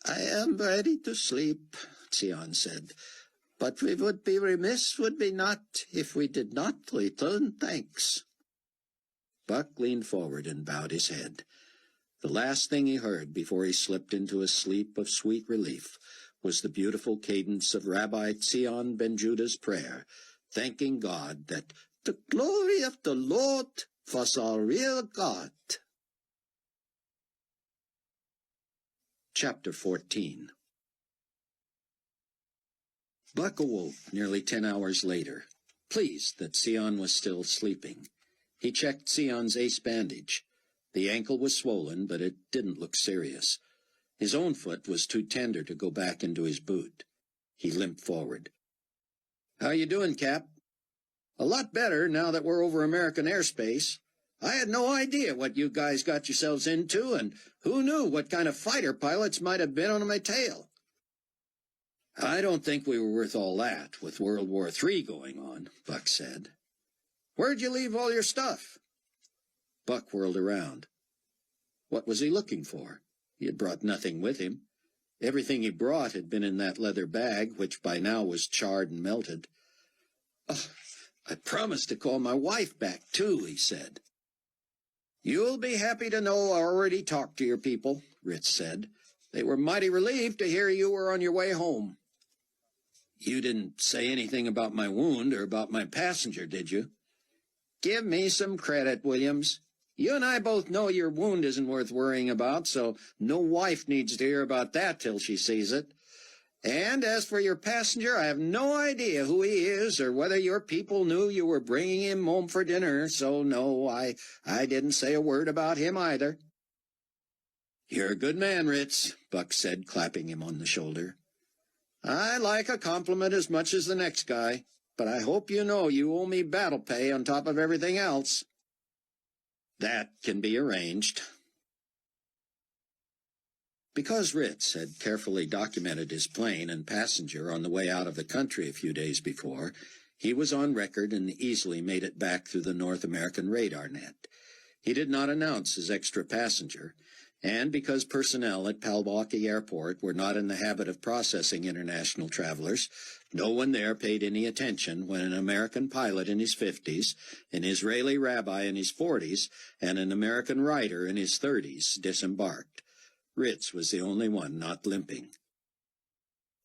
S2: "I am ready to sleep," Sion said. "But we would be remiss, would we not, if we did not return thanks."
S4: Buck leaned forward and bowed his head. The last thing he heard before he slipped into a sleep of sweet relief was the beautiful cadence of Rabbi Zion ben Judah's prayer, thanking God that
S2: "the glory of the Lord was our real God."
S4: Chapter 14. Buck awoke nearly 10 hours later, pleased that Sion was still sleeping. He checked Sion's ace bandage. The ankle was swollen, but it didn't look serious. His own foot was too tender to go back into his boot. He limped forward. "How you doing, Cap?" "A lot better now that we're over American airspace. I had no idea what you guys got yourselves into, and who knew what kind of fighter pilots might have been on my tail." "I don't think we were worth all that, with World War III going on," Buck said. "Where'd you leave all your stuff?" Buck whirled around. What was he looking for? He had brought nothing with him. Everything he brought had been in that leather bag, which by now was charred and melted. "Oh, I promised to call my wife back, too," he said. "You'll be happy to know I already talked to your people," Ritz said. "They were mighty relieved to hear you were on your way home." "You didn't say anything about my wound or about my passenger, did you?" "Give me some credit, Williams. You and I both know your wound isn't worth worrying about, so no wife needs to hear about that till she sees it. And as for your passenger, I have no idea who he is or whether your people knew you were bringing him home for dinner, so no, I didn't say a word about him either." "You're a good man, Ritz," Buck said, clapping him on the shoulder. "I like a compliment as much as the next guy, but I hope you know you owe me battle pay on top of everything else." "That can be arranged." Because Ritz had carefully documented his plane and passenger on the way out of the country a few days before, he was on record and easily made it back through the North American radar net. He did not announce his extra passenger, and because personnel at Palwaukee Airport were not in the habit of processing international travelers, no one there paid any attention when an American pilot in his 50s, an Israeli rabbi in his 40s, and an American writer in his 30s disembarked. Ritz was the only one not limping.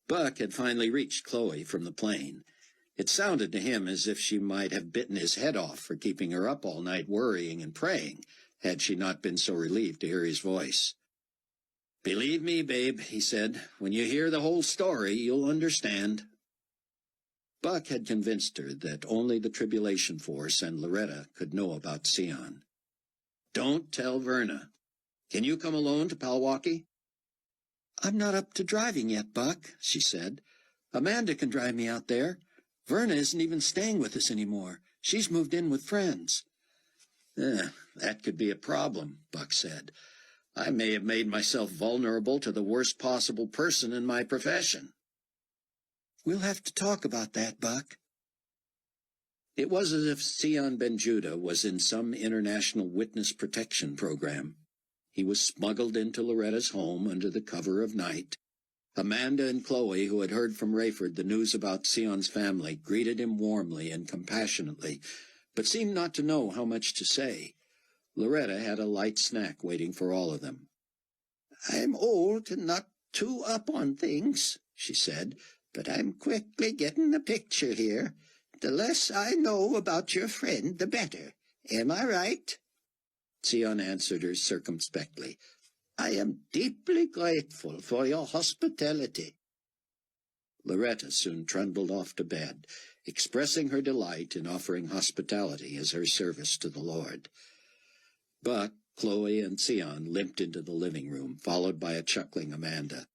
S4: Buck had finally reached Chloe from the plane. It sounded to him as if she might have bitten his head off for keeping her up all night worrying and praying, had she not been so relieved to hear his voice. "Believe me, babe," he said, "when you hear the whole story, you'll understand." Buck had convinced her that only the Tribulation Force and Loretta could know about Sion. "Don't tell Verna. Can you come alone to Palwaukee?"
S3: "I'm not up to driving yet, Buck," she said. "Amanda can drive me out there. Verna isn't even staying with us anymore. She's moved in with friends."
S4: That could be a problem," Buck said. "I may have made myself vulnerable to the worst possible person in my profession."
S3: "We'll have to talk about that, Buck."
S4: It was as if Sion Ben Judah was in some international witness protection program. He was smuggled into Loretta's home under the cover of night. Amanda and Chloe, who had heard from Rayford the news about Sion's family, greeted him warmly and compassionately, but seemed not to know how much to say. Loretta had a light snack waiting for all of them.
S2: "I'm old and not too up on things," she said, "but I'm quickly getting the picture here. The less I know about your friend, the better. Am I right?"
S4: Sion answered her circumspectly.
S2: "I am deeply grateful for your hospitality."
S4: Loretta soon trundled off to bed, expressing her delight in offering hospitality as her service to the Lord. Buck, Chloe, and Sion limped into the living room, followed by a chuckling Amanda.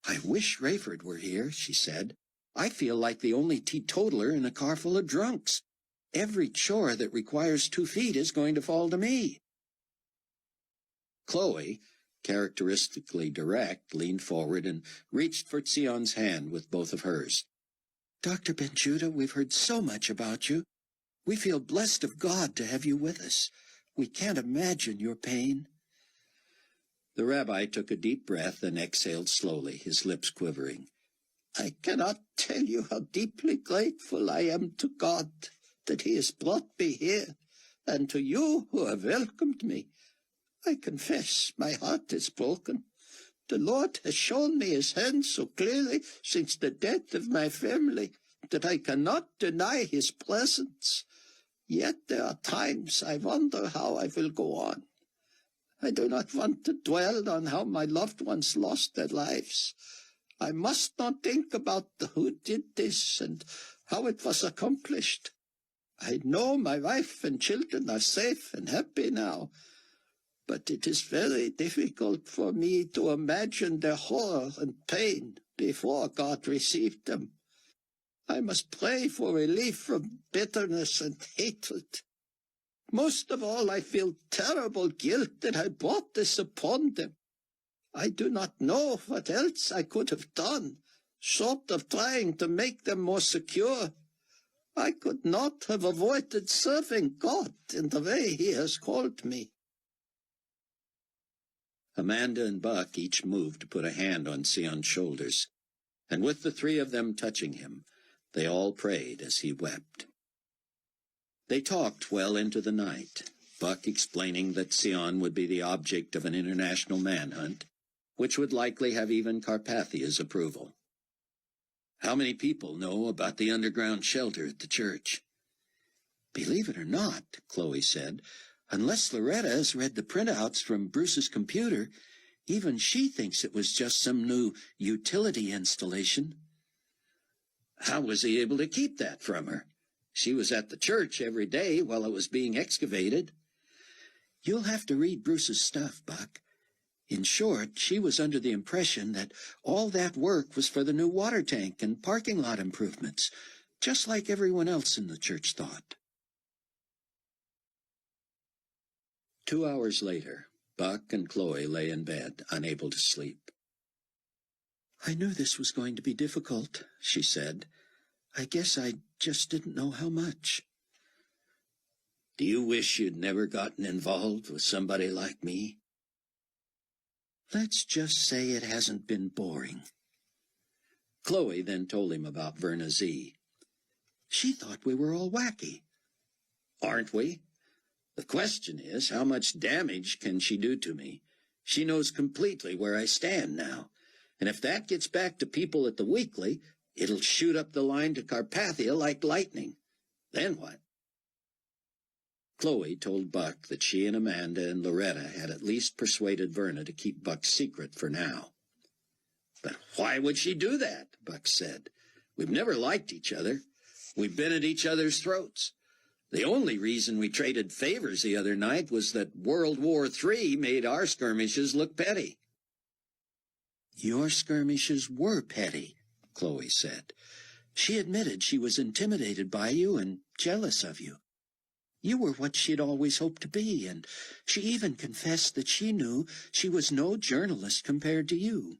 S3: "I wish Rayford were here," she said. "I feel like the only teetotaler in a car full of drunks. Every chore that requires 2 feet is going to fall to me."
S4: Chloe, characteristically direct, leaned forward and reached for Sion's hand with both of hers.
S3: "Dr. Ben Judah, we've heard so much about you. We feel blessed of God to have you with us. We can't imagine your pain."
S4: The rabbi took a deep breath and exhaled slowly, his lips quivering.
S2: "I cannot tell you how deeply grateful I am to God that he has brought me here, and to you who have welcomed me. I confess my heart is broken. The Lord has shown me his hand so clearly since the death of my family that I cannot deny his presence. Yet there are times I wonder how I will go on. I do not want to dwell on how my loved ones lost their lives. I must not think about who did this and how it was accomplished. I know my wife and children are safe and happy now, but it is very difficult for me to imagine their horror and pain before God received them. I must pray for relief from bitterness and hatred. Most of all, I feel terrible guilt that I brought this upon them. I do not know what else I could have done, short of trying to make them more secure. I could not have avoided serving God in the way he has called me."
S4: Amanda and Buck each moved to put a hand on Sion's shoulders, and with the 3 of them touching him, they all prayed as he wept. They talked well into the night, Buck explaining that Sion would be the object of an international manhunt, which would likely have even Carpathia's approval. "How many people know about the underground shelter at the church?"
S3: "Believe it or not," Chloe said, "unless Loretta has read the printouts from Bruce's computer, even she thinks it was just some new utility installation."
S4: "How was he able to keep that from her? She was at the church every day while it was being excavated."
S3: "You'll have to read Bruce's stuff, Buck. In short, she was under the impression that all that work was for the new water tank and parking lot improvements, just like everyone else in the church thought."
S4: 2 hours later, Buck and Chloe lay in bed, unable to sleep.
S3: "I knew this was going to be difficult," she said. "I guess I just didn't know how much."
S4: "Do you wish you'd never gotten involved with somebody like me?"
S3: "Let's just say it hasn't been boring."
S4: Chloe then told him about Verna Z.
S3: "She thought we were all wacky."
S4: "Aren't we? The question is, how much damage can she do to me? She knows completely where I stand now, and if that gets back to people at the Weekly, it'll shoot up the line to Carpathia like lightning. Then what?" Chloe told Buck that she and Amanda and Loretta had at least persuaded Verna to keep Buck's secret for now. "But why would she do that?" Buck said. "We've never liked each other.
S2: We've been at each other's throats. The only reason we traded favors the other night was that World War III made our skirmishes look petty.
S3: Your skirmishes were petty, Chloe said. She admitted she was intimidated by you and jealous of you. You were what she'd always hoped to be, and she even confessed that she knew she was no journalist compared to you.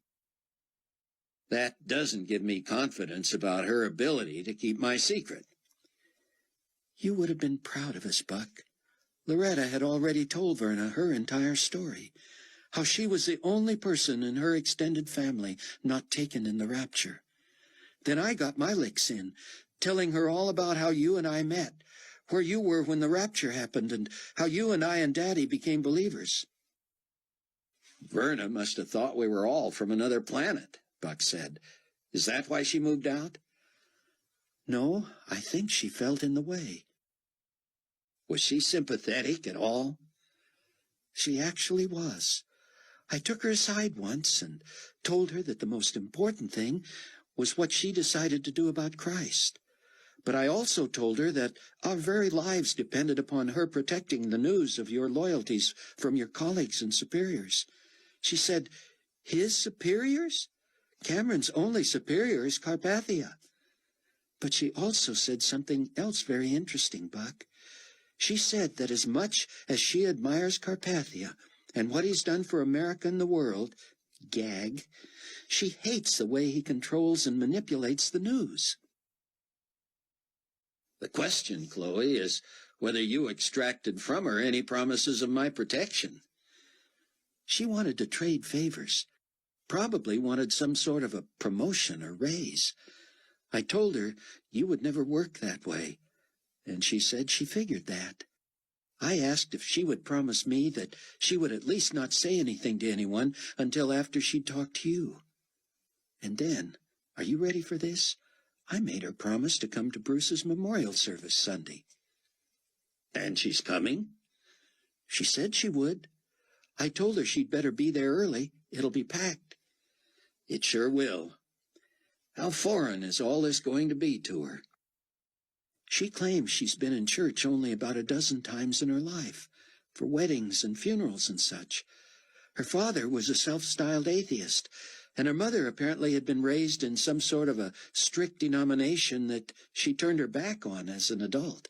S2: That doesn't give me confidence about her ability to keep my secret.
S3: You would have been proud of us, Buck. Loretta had already told Verna her entire story, how she was the only person in her extended family not taken in the rapture. Then I got my licks in, telling her all about how you and I met, where you were when the rapture happened, and how you and I and Daddy became believers.
S2: Verna must have thought we were all from another planet, Buck said. Is that why she moved out?
S3: No, I think she felt in the way.
S2: Was she sympathetic at all?
S3: She actually was. I took her aside once and told her that the most important thing was what she decided to do about Christ. But I also told her that our very lives depended upon her protecting the news of your loyalties from your colleagues and superiors. She said, "His superiors? Cameron's only superior is Carpathia." But she also said something else very interesting, Buck. She said that as much as she admires Carpathia and what he's done for America and the world, gag, she hates the way he controls and manipulates the news.
S2: The question, Chloe, is whether you extracted from her any promises of my protection.
S3: She wanted to trade favors, probably wanted some sort of a promotion or raise. I told her you would never work that way, and she said she figured that. I asked if she would promise me that she would at least not say anything to anyone until after she'd talked to you. And then, are you ready for this? I made her promise to come to Bruce's memorial service Sunday.
S2: And she's coming?
S3: She said she would. I told her she'd better be there early. It'll be packed.
S2: It sure will. How foreign is all this going to be to her?
S3: She claims she's been in church only about a dozen times in her life, for weddings and funerals and such. Her father was a self-styled atheist, and her mother apparently had been raised in some sort of a strict denomination that she turned her back on as an adult.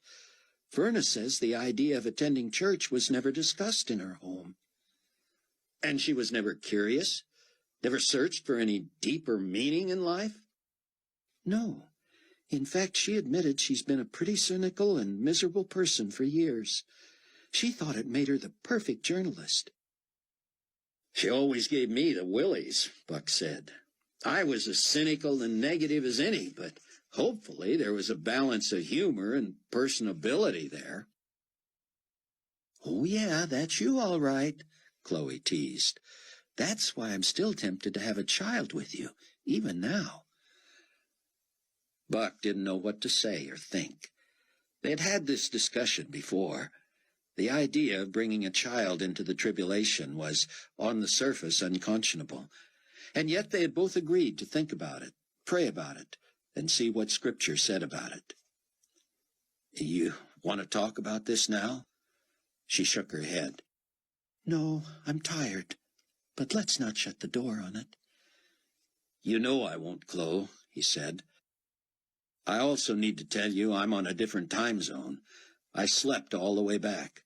S3: Verna says the idea of attending church was never discussed in her home.
S2: And she was never curious? Never searched for any deeper meaning in life?
S3: No. In fact, she admitted she's been a pretty cynical and miserable person for years. She thought it made her the perfect journalist.
S2: She always gave me the willies, Buck said. I was as cynical and negative as any, but hopefully there was a balance of humor and personability there.
S3: Oh, yeah, that's you all right, Chloe teased. That's why I'm still tempted to have a child with you, even now.
S2: Buck didn't know what to say or think. They had had this discussion before. The idea of bringing a child into the tribulation was, on the surface, unconscionable. And yet they had both agreed to think about it, pray about it, and see what Scripture said about it. You want to talk about this now? She shook her head.
S3: No, I'm tired, but let's not shut the door on it.
S2: You know I won't, Chloe, he said. I also need to tell you I'm on a different time zone. I slept all the way back.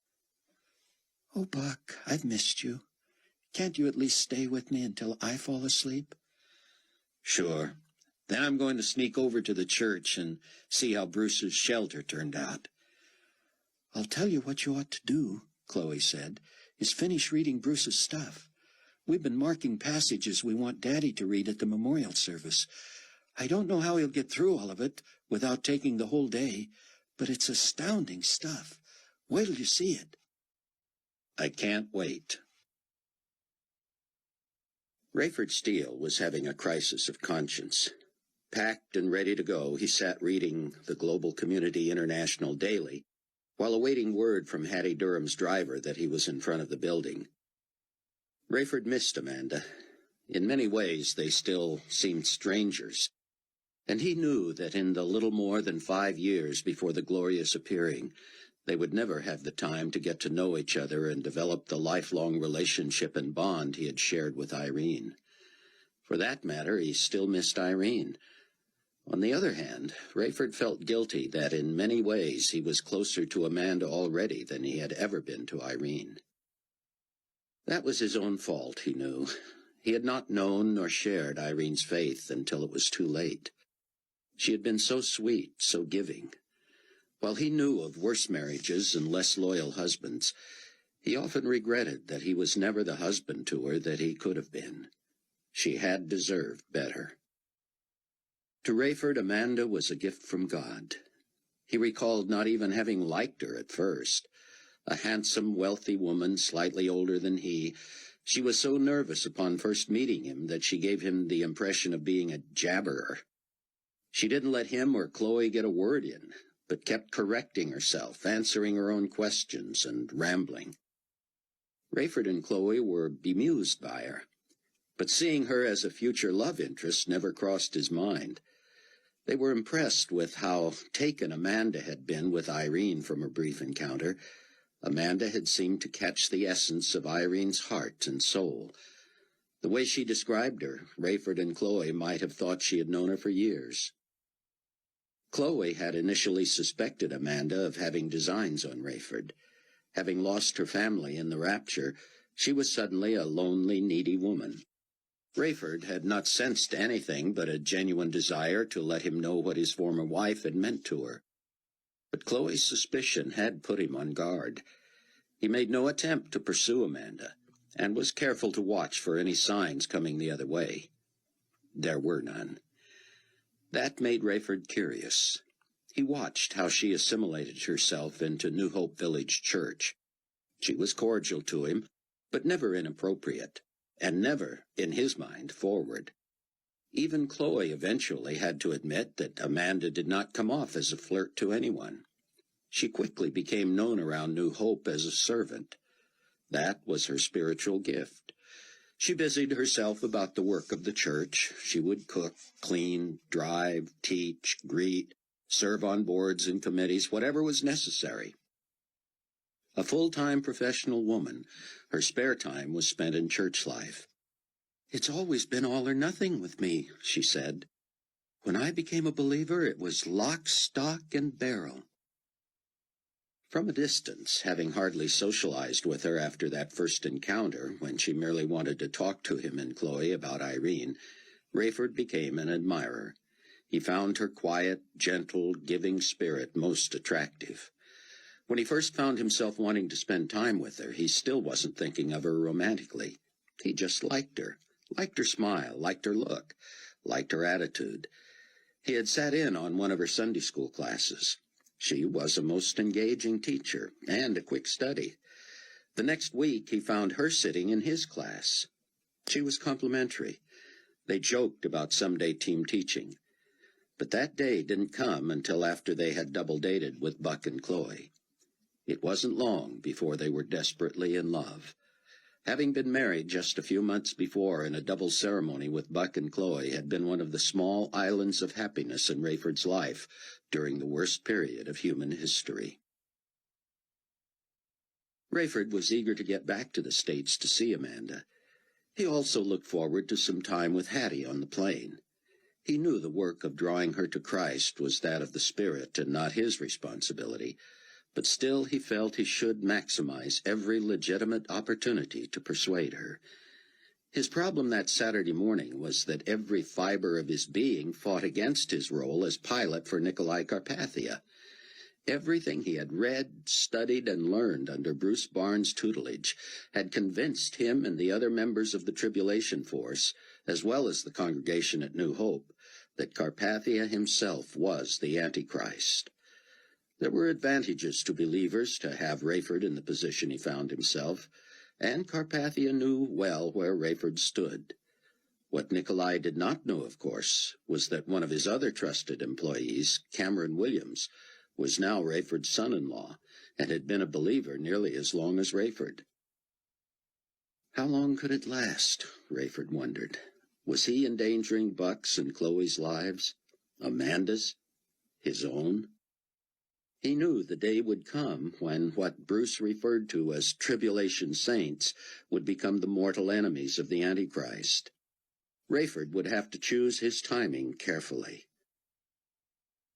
S3: Oh, Buck, I've missed you. Can't you at least stay with me until I fall asleep?
S2: Sure. Then I'm going to sneak over to the church and see how Bruce's shelter turned out.
S3: I'll tell you what you ought to do, Chloe said, is finish reading Bruce's stuff. We've been marking passages we want Daddy to read at the memorial service. I don't know how he'll get through all of it without taking the whole day, but it's astounding stuff. Wait till you see it.
S2: I can't wait. Rayford Steele was having a crisis of conscience. Packed and ready to go, he sat reading the Global Community International Daily while awaiting word from Hattie Durham's driver that he was in front of the building. Rayford missed Amanda. In many ways, they still seemed strangers.
S4: And he knew that in the little more than 5 years before the glorious appearing, they would never have the time to get to know each other and develop the lifelong relationship and bond he had shared with Irene. For that matter, he still missed Irene. On the other hand, Rayford felt guilty that in many ways he was closer to Amanda already than he had ever been to Irene. That was his own fault, he knew. He had not known nor shared Irene's faith until it was too late. She had been so sweet, so giving. While he knew of worse marriages and less loyal husbands, he often regretted that he was never the husband to her that he could have been. She had deserved better. To Rayford, Amanda was a gift from God. He recalled not even having liked her at first. A handsome, wealthy woman, slightly older than he, she was so nervous upon first meeting him that she gave him the impression of being a jabberer. She didn't let him or Chloe get a word in, but kept correcting herself, answering her own questions, and rambling. Rayford and Chloe were bemused by her, but seeing her as a future love interest never crossed his mind. They were impressed with how taken Amanda had been with Irene from her brief encounter. Amanda had seemed to catch the essence of Irene's heart and soul. The way she described her, Rayford and Chloe might have thought she had known her for years. Chloe had initially suspected Amanda of having designs on Rayford. Having lost her family in the rapture, she was suddenly a lonely, needy woman. Rayford had not sensed anything but a genuine desire to let him know what his former wife had meant to her. But Chloe's suspicion had put him on guard. He made no attempt to pursue Amanda, and was careful to watch for any signs coming the other way. There were none. That made Rayford curious. He watched how she assimilated herself into New Hope Village Church. She was cordial to him, but never inappropriate, and never, in his mind, forward. Even Chloe eventually had to admit that Amanda did not come off as a flirt to anyone. She quickly became known around New Hope as a servant. That was her spiritual gift. She busied herself about the work of the church. She would cook, clean, drive, teach, greet, serve on boards and committees, whatever was necessary. A full-time professional woman, her spare time was spent in church life. "It's always been all or nothing with me," she said. "When I became a believer, it was lock, stock, and barrel." From a distance, having hardly socialized with her after that first encounter, when she merely wanted to talk to him and Chloe about Irene, Rayford became an admirer. He found her quiet, gentle, giving spirit most attractive. When he first found himself wanting to spend time with her, he still wasn't thinking of her romantically. He just liked her smile, liked her look, liked her attitude. He had sat in on one of her Sunday school classes. She was a most engaging teacher and a quick study. The next week he found her sitting in his class. She was complimentary. They joked about someday team teaching. But that day didn't come until after they had double-dated with Buck and Chloe. It wasn't long before they were desperately in love. Having been married just a few months before in a double ceremony with Buck and Chloe had been one of the small islands of happiness in Rayford's life during the worst period of human history. Rayford was eager to get back to the States to see Amanda. He also looked forward to some time with Hattie on the plane. He knew the work of drawing her to Christ was that of the Spirit and not his responsibility, but still he felt he should maximize every legitimate opportunity to persuade her. His problem that Saturday morning was that every fiber of his being fought against his role as pilot for Nicolae Carpathia. Everything he had read, studied, and learned under Bruce Barnes' tutelage had convinced him and the other members of the Tribulation Force, as well as the congregation at New Hope, that Carpathia himself was the Antichrist. There were advantages to believers to have Rayford in the position he found himself, and Carpathia knew well where Rayford stood. What Nicolae did not know, of course, was that one of his other trusted employees, Cameron Williams, was now Rayford's son-in-law, and had been a believer nearly as long as Rayford. How long could it last? Rayford wondered. Was he endangering Buck's and Chloe's lives? Amanda's? His own? He knew the day would come when what Bruce referred to as tribulation saints would become the mortal enemies of the Antichrist. Rayford would have to choose his timing carefully.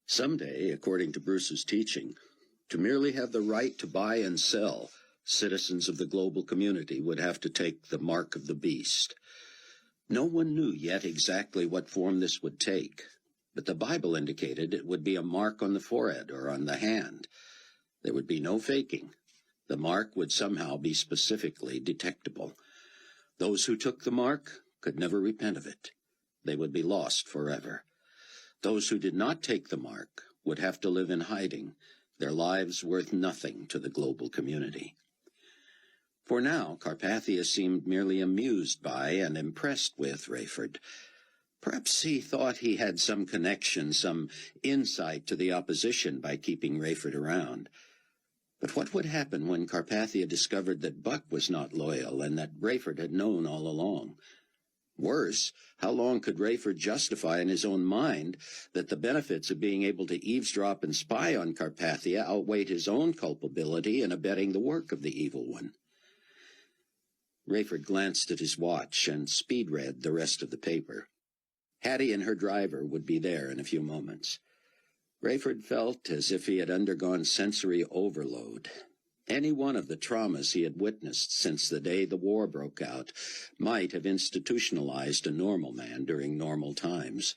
S4: Someday, according to Bruce's teaching, to merely have the right to buy and sell, citizens of the global community would have to take the mark of the beast. No one knew yet exactly what form this would take, but the Bible indicated it would be a mark on the forehead or on the hand. There would be no faking. The mark would somehow be specifically detectable. Those who took the mark could never repent of it. They would be lost forever. Those who did not take the mark would have to live in hiding, their lives worth nothing to the global community. For now, Carpathia seemed merely amused by and impressed with Rayford. Perhaps he thought he had some connection, some insight to the opposition by keeping Rayford around. But what would happen when Carpathia discovered that Buck was not loyal and that Rayford had known all along? Worse, how long could Rayford justify in his own mind that the benefits of being able to eavesdrop and spy on Carpathia outweighed his own culpability in abetting the work of the evil one? Rayford glanced at his watch and speed-read the rest of the paper. Hattie and her driver would be there in a few moments. Rayford felt as if he had undergone sensory overload. Any one of the traumas he had witnessed since the day the war broke out might have institutionalized a normal man during normal times.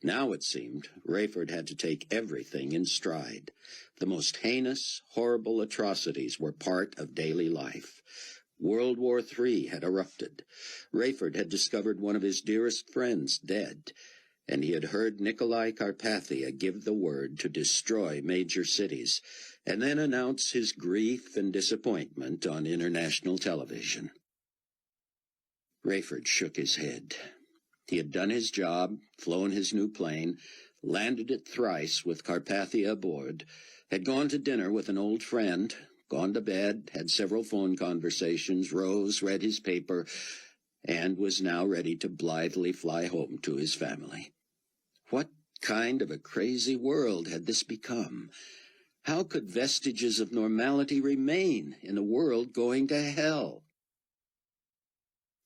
S4: Now, it seemed, Rayford had to take everything in stride. The most heinous, horrible atrocities were part of daily life. World War III had erupted. Rayford had discovered one of his dearest friends dead, and he had heard Nicolae Carpathia give the word to destroy major cities, and then announce his grief and disappointment on international television. Rayford shook his head. He had done his job, flown his new plane, landed it thrice with Carpathia aboard, had gone to dinner with an old friend, gone to bed, had several phone conversations, rose, read his paper, and was now ready to blithely fly home to his family. What kind of a crazy world had this become? How could vestiges of normality remain in a world going to hell?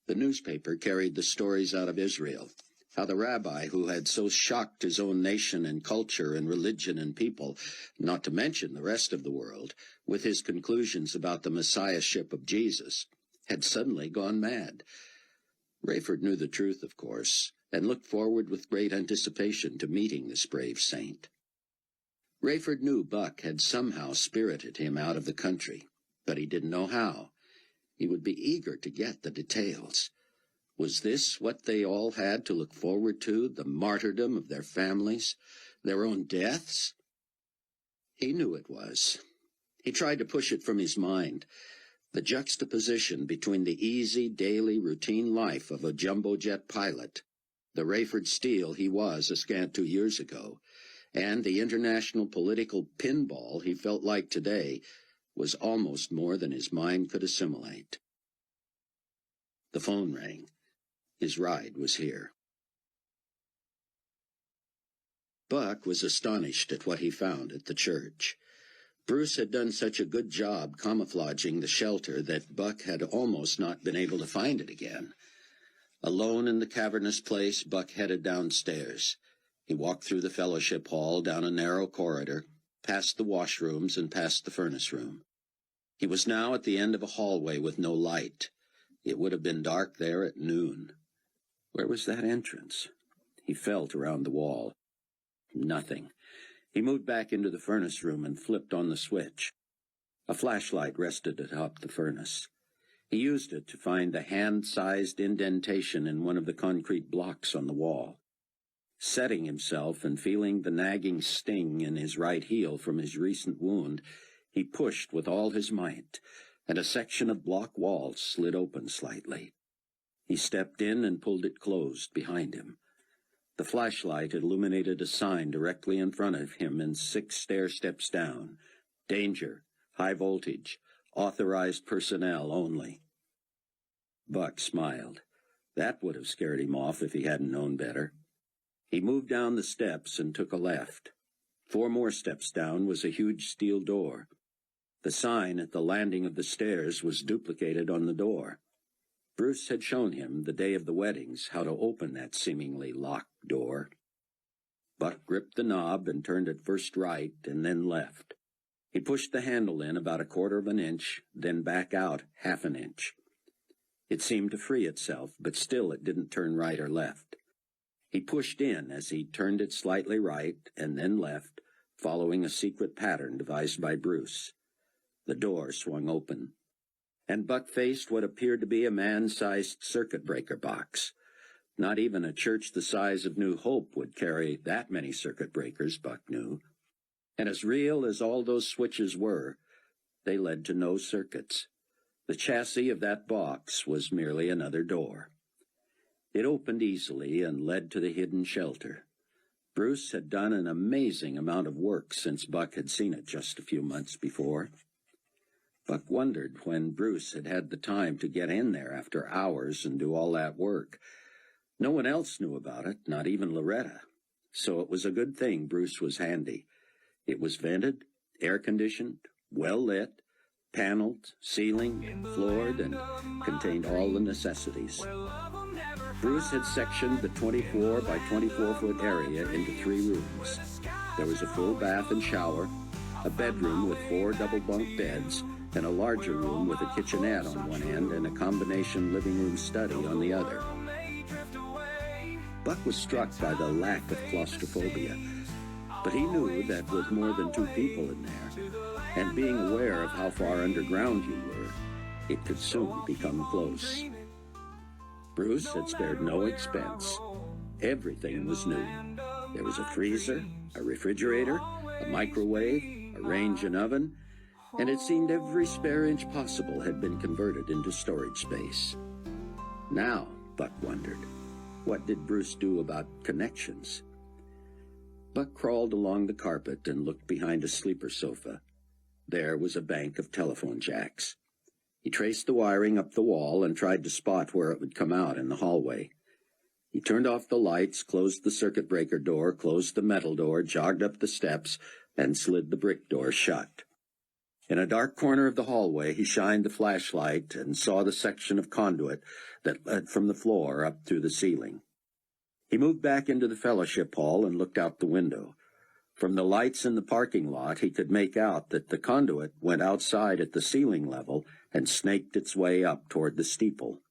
S4: The newspaper carried the stories out of Israel, how the rabbi who had so shocked his own nation and culture and religion and people, not to mention the rest of the world, with his conclusions about the messiahship of Jesus, had suddenly gone mad. Rayford knew the truth, of course, and looked forward with great anticipation to meeting this brave saint. Rayford knew Buck had somehow spirited him out of the country, but he didn't know how. He would be eager to get the details. Was this what they all had to look forward to, the martyrdom of their families, their own deaths? He knew it was. He tried to push it from his mind. The juxtaposition between the easy, daily, routine life of a jumbo jet pilot, the Rayford Steele he was a scant 2 years ago, and the international political pinball he felt like today, was almost more than his mind could assimilate. The phone rang. His ride was here. Buck was astonished at what he found at the church. Bruce had done such a good job camouflaging the shelter that Buck had almost not been able to find it again. Alone in the cavernous place, Buck headed downstairs. He walked through the fellowship hall, down a narrow corridor, past the washrooms and past the furnace room. He was now at the end of a hallway with no light. It would have been dark there at noon. Where was that entrance? He felt around the wall. Nothing. He moved back into the furnace room and flipped on the switch. A flashlight rested atop the furnace. He used it to find the hand-sized indentation in one of the concrete blocks on the wall. Setting himself and feeling the nagging sting in his right heel from his recent wound, he pushed with all his might, and a section of block wall slid open slightly. He stepped in and pulled it closed behind him. The flashlight illuminated a sign directly in front of him and 6 stair steps down. Danger, high voltage, authorized personnel only. Buck smiled. That would have scared him off if he hadn't known better. He moved down the steps and took a left. 4 more steps down was a huge steel door. The sign at the landing of the stairs was duplicated on the door. Bruce had shown him, the day of the weddings, how to open that seemingly locked door. Buck gripped the knob and turned it first right and then left. He pushed the handle in about 1/4 of an inch, then back out 1/2 an inch. It seemed to free itself, but still it didn't turn right or left. He pushed in as he turned it slightly right and then left, following a secret pattern devised by Bruce. The door swung open, and Buck faced what appeared to be a man-sized circuit breaker box. Not even a church the size of New Hope would carry that many circuit breakers, Buck knew. And as real as all those switches were, they led to no circuits. The chassis of that box was merely another door. It opened easily and led to the hidden shelter. Bruce had done an amazing amount of work since Buck had seen it just a few months before. Buck wondered when Bruce had had the time to get in there after hours and do all that work. No one else knew about it, not even Loretta, so it was a good thing Bruce was handy. It was vented, air-conditioned, well-lit, paneled, ceilinged, floored, and contained all the necessities. Bruce had sectioned the 24 by 24-foot area into 3 rooms. There was a full bath and shower, a bedroom with 4 double-bunk beds, and a larger room with a kitchenette on one end and a combination living room study on the other. Buck was struck by the lack of claustrophobia, but he knew that with more than 2 people in there, and being aware of how far underground you were, it could soon become close. Bruce had spared no expense. Everything was new. There was a freezer, a refrigerator, a microwave, a range and oven, and it seemed every spare inch possible had been converted into storage space. Now, Buck wondered, what did Bruce do about connections? Buck crawled along the carpet and looked behind a sleeper sofa. There was a bank of telephone jacks. He traced the wiring up the wall and tried to spot where it would come out in the hallway. He turned off the lights, closed the circuit breaker door, closed the metal door, jogged up the steps, and slid the brick door shut. In a dark corner of the hallway, he shined the flashlight and saw the section of conduit that led from the floor up through the ceiling. He moved back into the fellowship hall and looked out the window. From the lights in the parking lot, he could make out that the conduit went outside at the ceiling level and snaked its way up toward the steeple.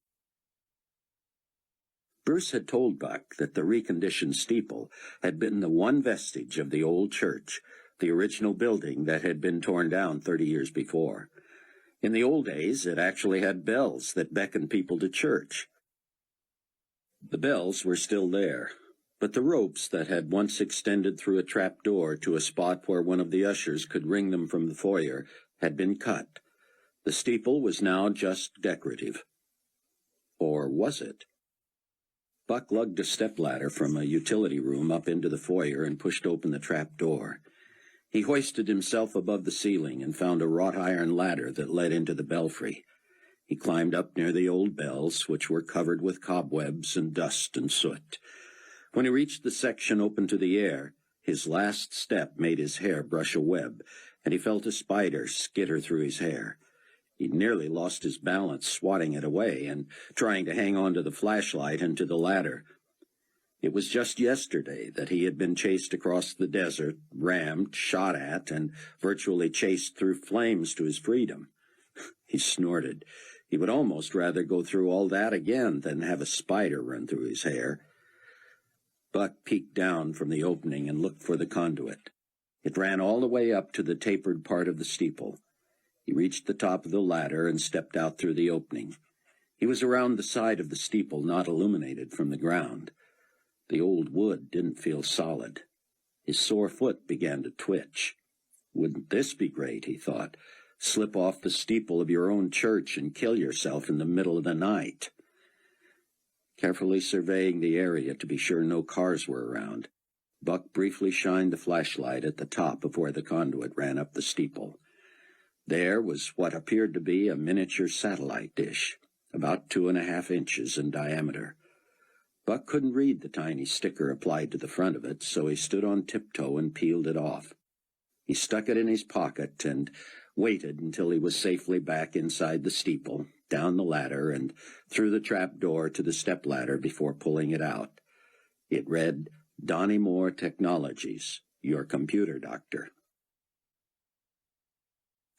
S4: Bruce had told Buck that the reconditioned steeple had been the one vestige of the old church, the original building that had been torn down 30 years before. In the old days, it actually had bells that beckoned people to church. The bells were still there, but the ropes that had once extended through a trap door to a spot where one of the ushers could ring them from the foyer had been cut. The steeple was now just decorative. Or was it? Buck lugged a stepladder from a utility room up into the foyer and pushed open the trap door. He hoisted himself above the ceiling and found a wrought iron ladder that led into the belfry. He climbed up near the old bells, which were covered with cobwebs and dust and soot. When he reached the section open to the air, his last step made his hair brush a web, and he felt a spider skitter through his hair. He nearly lost his balance swatting it away and trying to hang on to the flashlight and to the ladder. It was just yesterday that he had been chased across the desert, rammed, shot at, and virtually chased through flames to his freedom. He snorted. He would almost rather go through all that again than have a spider run through his hair. Buck peeked down from the opening and looked for the conduit. It ran all the way up to the tapered part of the steeple. He reached the top of the ladder and stepped out through the opening. He was around the side of the steeple, not illuminated from the ground. The old wood didn't feel solid. His sore foot began to twitch. Wouldn't this be great, he thought. Slip off the steeple of your own church and kill yourself in the middle of the night. Carefully surveying the area to be sure no cars were around, Buck briefly shined the flashlight at the top of where the conduit ran up the steeple. There was what appeared to be a miniature satellite dish, about 2.5 inches in diameter. Buck couldn't read the tiny sticker applied to the front of it, so he stood on tiptoe and peeled it off. He stuck it in his pocket and waited until he was safely back inside the steeple, down the ladder, and through the trap door to the stepladder before pulling it out. It read, "Donnie Moore Technologies, your computer doctor."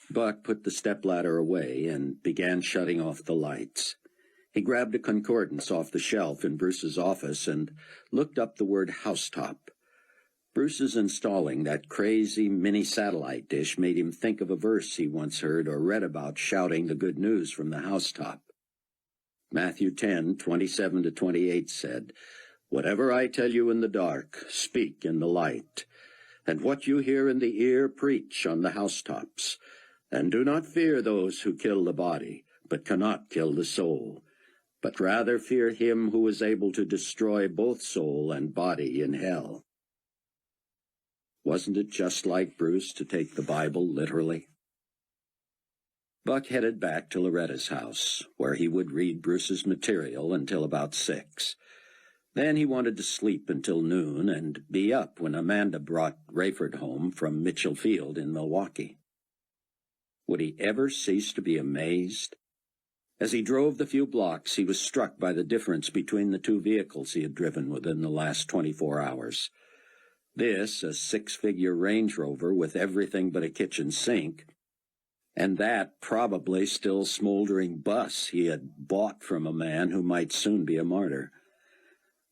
S4: Buck put the stepladder away and began shutting off the lights. He grabbed a concordance off the shelf in Bruce's office and looked up the word housetop. Bruce's installing that crazy mini-satellite dish made him think of a verse he once heard or read about shouting the good news from the housetop. Matthew 10:27-28 said, "Whatever I tell you in the dark, speak in the light. And what you hear in the ear, preach on the housetops. And do not fear those who kill the body, but cannot kill the soul. But rather fear him who is able to destroy both soul and body in hell." Wasn't it just like Bruce to take the Bible literally? Buck headed back to Loretta's house, where he would read Bruce's material until about 6. Then he wanted to sleep until noon and be up when Amanda brought Rayford home from Mitchell Field in Milwaukee. Would he ever cease to be amazed? As he drove the few blocks, he was struck by the difference between the two vehicles he had driven within the last 24 hours. This, a 6-figure Range Rover with everything but a kitchen sink, and that probably still smoldering bus he had bought from a man who might soon be a martyr.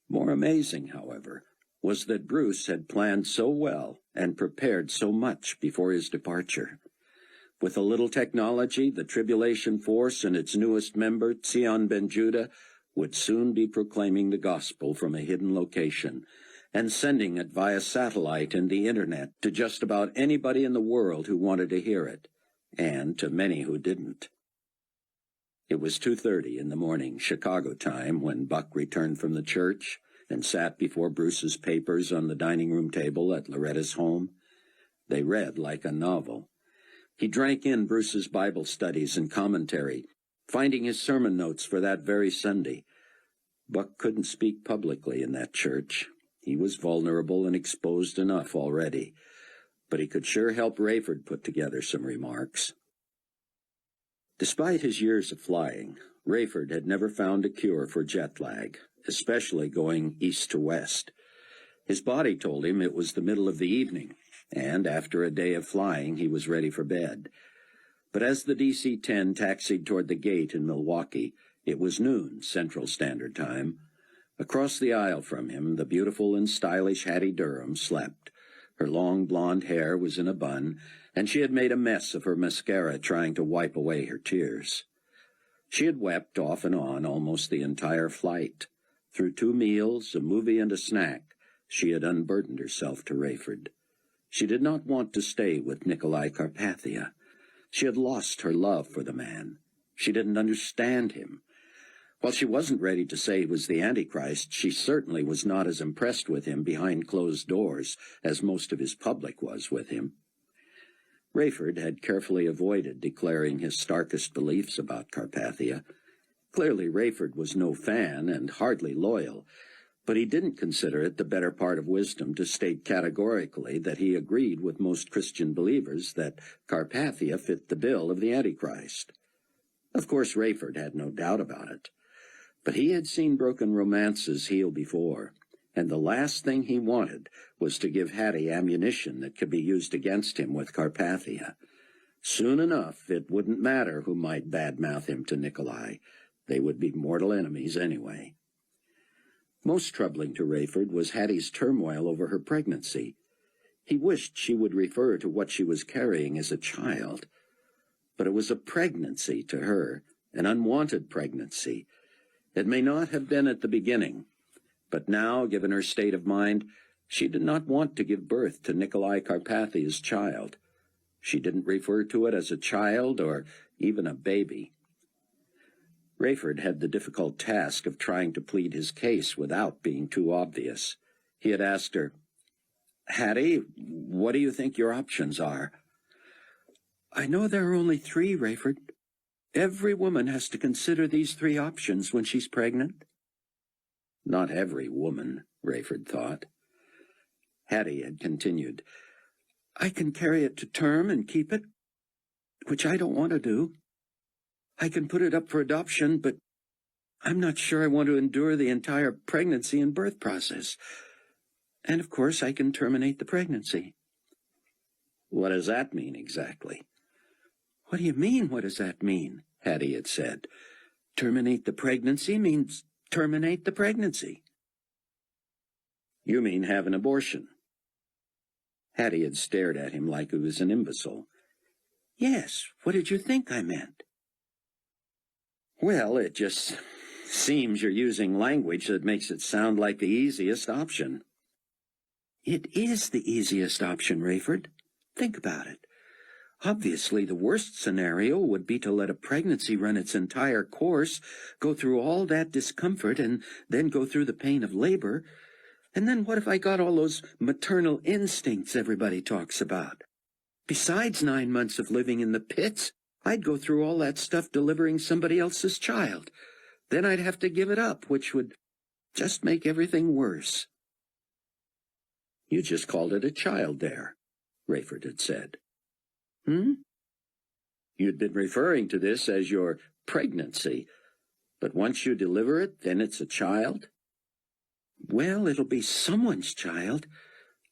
S4: More amazing, however, was that Bruce had planned so well and prepared so much before his departure. With a little technology, the Tribulation Force and its newest member, Zion Ben Judah, would soon be proclaiming the gospel from a hidden location and sending it via satellite and the internet to just about anybody in the world who wanted to hear it, and to many who didn't. It was 2:30 in the morning, Chicago time, when Buck returned from the church and sat before Bruce's papers on the dining room table at Loretta's home. They read like a novel. He drank in Bruce's Bible studies and commentary, finding his sermon notes for that very Sunday. Buck couldn't speak publicly in that church. He was vulnerable and exposed enough already, but he could sure help Rayford put together some remarks. Despite his years of flying, Rayford had never found a cure for jet lag, especially going east to west. His body told him it was the middle of the evening, and after a day of flying, he was ready for bed. But as the DC-10 taxied toward the gate in Milwaukee, it was noon, Central Standard Time. Across the aisle from him, the beautiful and stylish Hattie Durham slept. Her long blonde hair was in a bun, and she had made a mess of her mascara trying to wipe away her tears. She had wept off and on almost the entire flight. Through 2 meals, a movie, and a snack, she had unburdened herself to Rayford. She did not want to stay with Nicolae Carpathia. She had lost her love for the man. She didn't understand him. While she wasn't ready to say he was the Antichrist, she certainly was not as impressed with him behind closed doors as most of his public was with him. Rayford had carefully avoided declaring his starkest beliefs about Carpathia. Clearly, Rayford was no fan and hardly loyal, but he didn't consider it the better part of wisdom to state categorically that he agreed with most Christian believers that Carpathia fit the bill of the Antichrist. Of course, Rayford had no doubt about it. But he had seen broken romances heal before, and the last thing he wanted was to give Hattie ammunition that could be used against him with Carpathia. Soon enough, it wouldn't matter who might badmouth him to Nicolae. They would be mortal enemies anyway. Most troubling to Rayford was Hattie's turmoil over her pregnancy. He wished she would refer to what she was carrying as a child. But it was a pregnancy to her, an unwanted pregnancy. It may not have been at the beginning, but now, given her state of mind, she did not want to give birth to Nicolae Carpathia's child. She didn't refer to it as a child or even a baby. Rayford had the difficult task of trying to plead his case without being too obvious. He had asked her, "Hattie, what do you think your options are?" "I know there are only 3, Rayford. Every woman has to consider these 3 options when she's pregnant." Not every woman, Rayford thought. Hattie had continued, I can carry it to term and keep it, which I don't want to do. I can put it up for adoption, but I'm not sure I want to endure the entire pregnancy and birth process. And, of course, I can terminate the pregnancy. What does that mean exactly? What do you mean, what does that mean? Hattie had said. Terminate the pregnancy means terminate the pregnancy. You mean have an abortion? Hattie had stared at him like he was an imbecile. Yes, what did you think I meant? Well, it just seems you're using language that makes it sound like the easiest option. It is the easiest option, Rayford. Think about it. Obviously, the worst scenario would be to let a pregnancy run its entire course, go through all that discomfort, and then go through the pain of labor. And then what if I got all those maternal instincts everybody talks about? Besides 9 months of living in the pits, I'd go through all that stuff delivering somebody else's child. Then I'd have to give it up, which would just make everything worse. You just called it a child there, Rayford had said. You'd been referring to this as your pregnancy, but once you deliver it, then it's a child? Well, it'll be someone's child.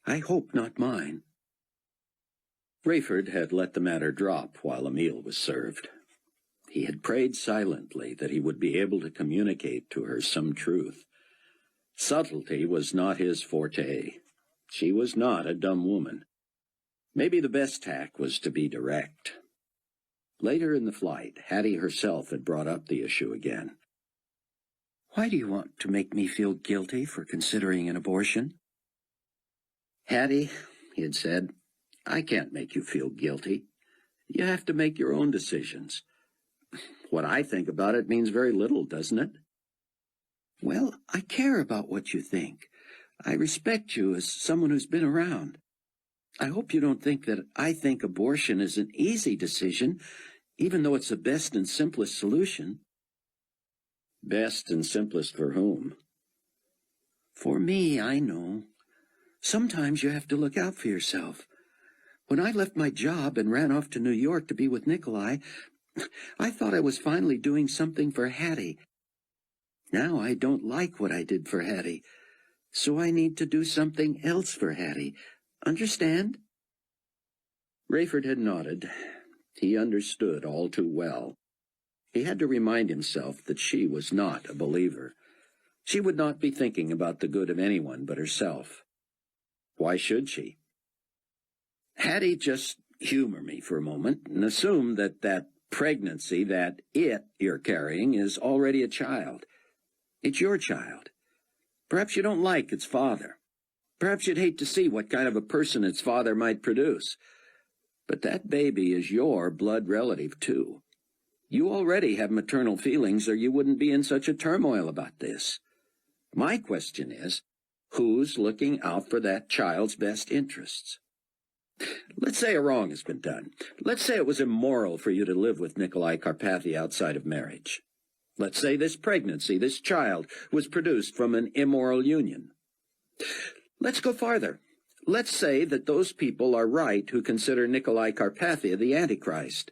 S4: I hope not mine. Rayford had let the matter drop while a meal was served. He had prayed silently that he would be able to communicate to her some truth. Subtlety was not his forte. She was not a dumb woman. Maybe the best tack was to be direct. Later in the flight, Hattie herself had brought up the issue again. Why do you want to make me feel guilty for considering an abortion? Hattie, he had said, I can't make you feel guilty. You have to make your own decisions. What I think about it means very little, doesn't it? Well, I care about what you think. I respect you as someone who's been around. I hope you don't think that I think abortion is an easy decision, even though it's the best and simplest solution. Best and simplest for whom? For me, I know. Sometimes you have to look out for yourself. When I left my job and ran off to New York to be with Nicolae, I thought I was finally doing something for Hattie. Now I don't like what I did for Hattie, so I need to do something else for Hattie. Understand? Rayford had nodded. He understood all too well. He had to remind himself that she was not a believer. She would not be thinking about the good of anyone but herself. Why should she? Hattie, just humor me for a moment and assume that that pregnancy, that it you're carrying, is already a child. It's your child. Perhaps you don't like its father. Perhaps you'd hate to see what kind of a person its father might produce. But that baby is your blood relative, too. You already have maternal feelings, or you wouldn't be in such a turmoil about this. My question is, who's looking out for that child's best interests? Let's say a wrong has been done. Let's say it was immoral for you to live with Nicolae Carpathia outside of marriage. Let's say this pregnancy, this child, was produced from an immoral union. Let's go farther. Let's say that those people are right who consider Nicolae Carpathia the Antichrist.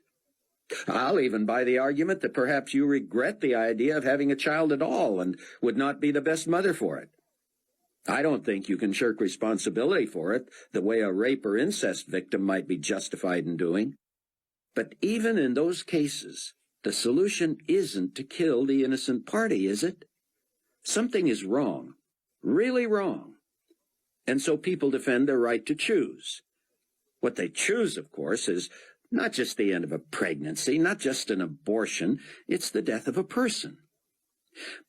S4: I'll even buy the argument that perhaps you regret the idea of having a child at all and would not be the best mother for it. I don't think you can shirk responsibility for it the way a rape or incest victim might be justified in doing. But even in those cases, the solution isn't to kill the innocent party, is it? Something is wrong, really wrong. And so people defend their right to choose. What they choose, of course, is not just the end of a pregnancy, not just an abortion, it's the death of a person.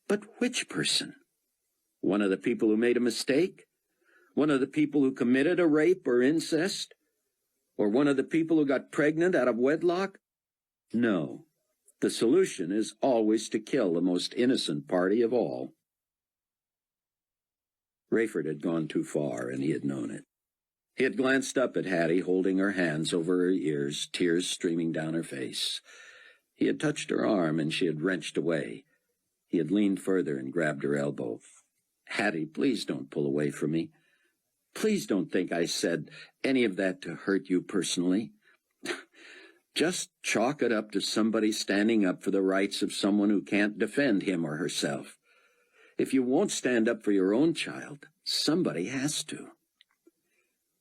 S4: But which person? One of the people who made a mistake? One of the people who committed a rape or incest? Or one of the people who got pregnant out of wedlock? No. The solution is always to kill the most innocent party of all. Rayford had gone too far, and he had known it. He had glanced up at Hattie, holding her hands over her ears, tears streaming down her face. He had touched her arm, and she had wrenched away. He had leaned further and grabbed her elbow. Hattie, please don't pull away from me. Please don't think I said any of that to hurt you personally. Just chalk it up to somebody standing up for the rights of someone who can't defend him or herself. If you won't stand up for your own child, somebody has to."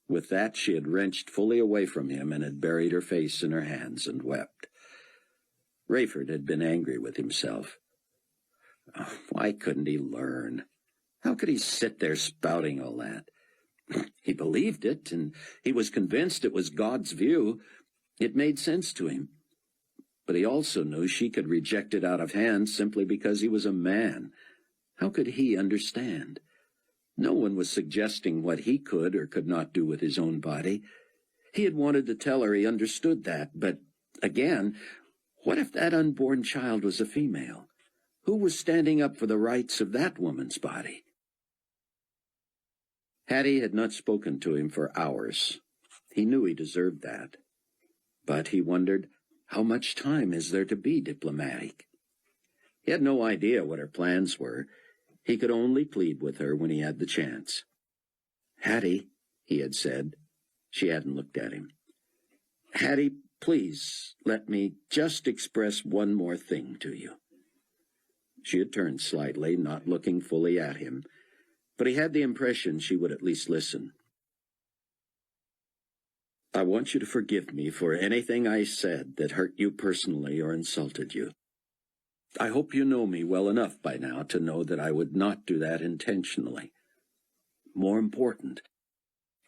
S4: With that, she had wrenched fully away from him and had buried her face in her hands and wept. Rayford had been angry with himself. Oh, why couldn't he learn? How could he sit there spouting all that? He believed it, and he was convinced it was God's view. It made sense to him. But he also knew she could reject it out of hand simply because he was a man. How could he understand? No one was suggesting what he could or could not do with his own body. He had wanted to tell her he understood that, but, again, what if that unborn child was a female? Who was standing up for the rights of that woman's body? Hattie had not spoken to him for hours. He knew he deserved that. But he wondered, how much time is there to be diplomatic? He had no idea what her plans were. He could only plead with her when he had the chance. "Hattie," he had said. She hadn't looked at him. "Hattie, please let me just express one more thing to you." She had turned slightly, not looking fully at him, but he had the impression she would at least listen. "I want you to forgive me for anything I said that hurt you personally or insulted you. I hope you know me well enough by now to know that I would not do that intentionally. More important,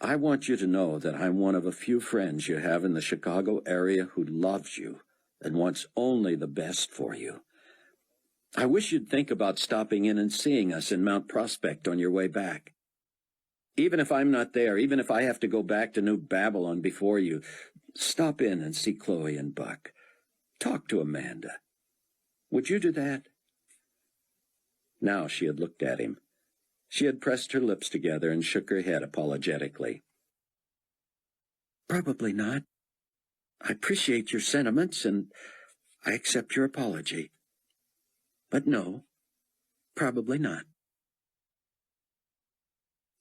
S4: I want you to know that I'm one of a few friends you have in the Chicago area who loves you and wants only the best for you. I wish you'd think about stopping in and seeing us in Mount Prospect on your way back. Even if I'm not there, even if I have to go back to New Babylon before you, stop in and see Chloe and Buck. Talk to Amanda. Would you do that?" Now she had looked at him. She had pressed her lips together and shook her head apologetically. "Probably not. I appreciate your sentiments, and I accept your apology. But no, probably not."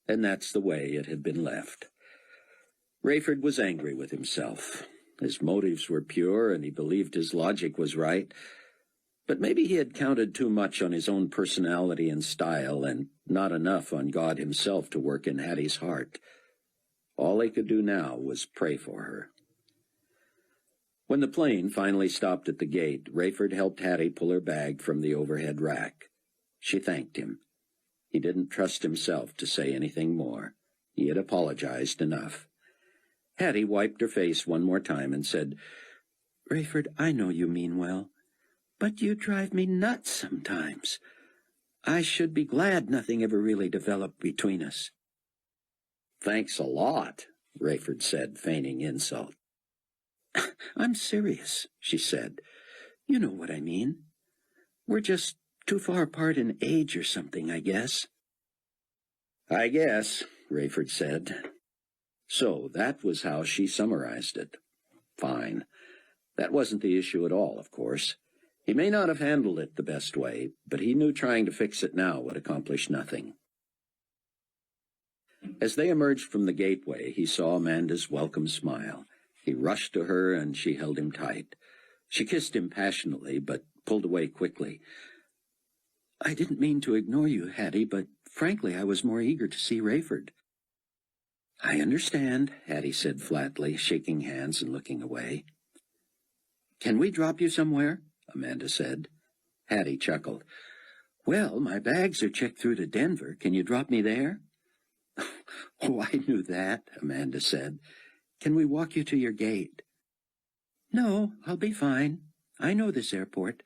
S4: And that's the way it had been left. Rayford was angry with himself. His motives were pure, and he believed his logic was right. But maybe he had counted too much on his own personality and style, and not enough on God himself to work in Hattie's heart. All he could do now was pray for her. When the plane finally stopped at the gate, Rayford helped Hattie pull her bag from the overhead rack. She thanked him. He didn't trust himself to say anything more. He had apologized enough. Hattie wiped her face one more time and said, "Rayford, I know you mean well, but you drive me nuts sometimes. I should be glad nothing ever really developed between us." "Thanks a lot," Rayford said, feigning insult. "I'm serious," she said. "You know what I mean. We're just too far apart in age or something, I guess." "I guess," Rayford said. So that was how she summarized it. Fine. That wasn't the issue at all, of course. He may not have handled it the best way, but he knew trying to fix it now would accomplish nothing. As they emerged from the gateway, he saw Amanda's welcome smile. He rushed to her, and she held him tight. She kissed him passionately, but pulled away quickly. "I didn't mean to ignore you, Hattie, but frankly I was more eager to see Rayford." "I understand," Hattie said flatly, shaking hands and looking away. "Can we drop you somewhere?" Amanda said. Hattie chuckled. "Well, my bags are checked through to Denver. Can you drop me there?" "Oh, I knew that," Amanda said. "Can we walk you to your gate?" "No, I'll be fine. I know this airport.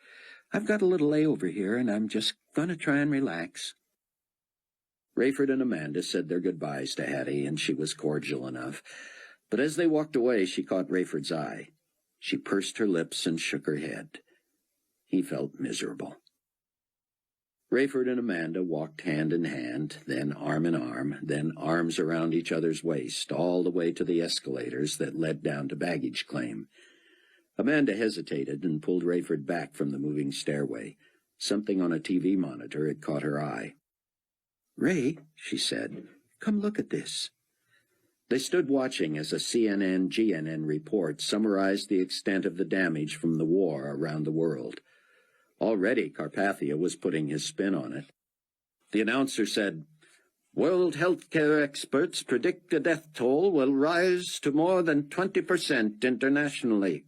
S4: I've got a little layover here, and I'm just going to try and relax." Rayford and Amanda said their goodbyes to Hattie, and she was cordial enough. But as they walked away, she caught Rayford's eye. She pursed her lips and shook her head. He felt miserable. Rayford and Amanda walked hand in hand, then arm in arm, then arms around each other's waist, all the way to the escalators that led down to baggage claim. Amanda hesitated and pulled Rayford back from the moving stairway. Something on a TV monitor had caught her eye. "Ray," she said, "come look at this." They stood watching as a CNN-GNN report summarized the extent of the damage from the war around the world. Already Carpathia was putting his spin on it. The announcer said, "World healthcare experts predict the death toll will rise to more than 20% internationally.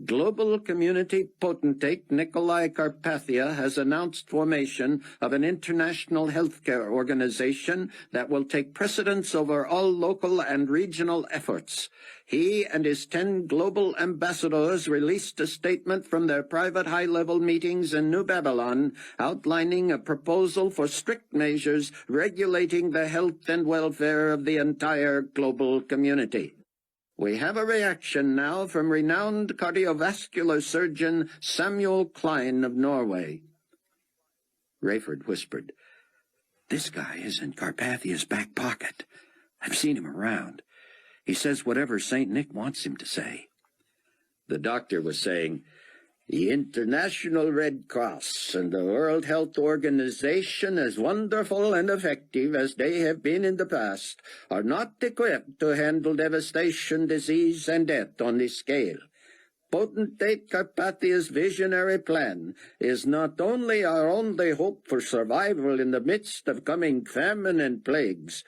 S4: Global community potentate Nicolae Carpathia has announced formation of an international healthcare organization that will take precedence over all local and regional efforts. He and his 10 global ambassadors released a statement from their private high-level meetings in New Babylon outlining a proposal for strict measures regulating the health and welfare of the entire global community. We have a reaction now from renowned cardiovascular surgeon Samuel Klein of Norway." Rayford whispered, "This guy is in Carpathia's back pocket. I've seen him around. He says whatever St. Nick wants him to say." The doctor was saying, "The International Red Cross and the World Health Organization, as wonderful and effective as they have been in the past, are not equipped to handle devastation, disease, and death on this scale. Potentate Carpathia's visionary plan is not only our only hope for survival in the midst of coming famine and plagues,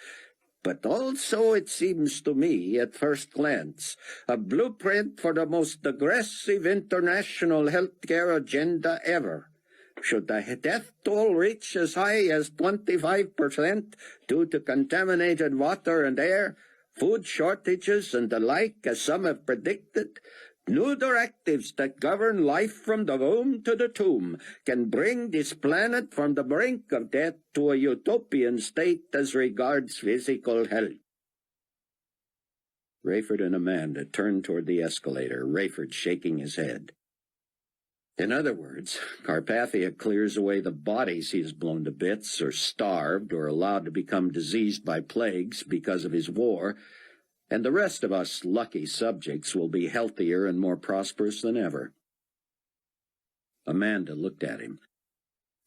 S4: but also, it seems to me, at first glance, a blueprint for the most aggressive international healthcare agenda ever. Should the death toll reach as high as 25% due to contaminated water and air, food shortages, and the like, as some have predicted, new directives that govern life from the womb to the tomb can bring this planet from the brink of death to a utopian state as regards physical health." Rayford and Amanda turned toward the escalator, Rayford shaking his head. "In other words, Carpathia clears away the bodies he has blown to bits, or starved, or allowed to become diseased by plagues because of his war, and the rest of us lucky subjects will be healthier and more prosperous than ever." Amanda looked at him.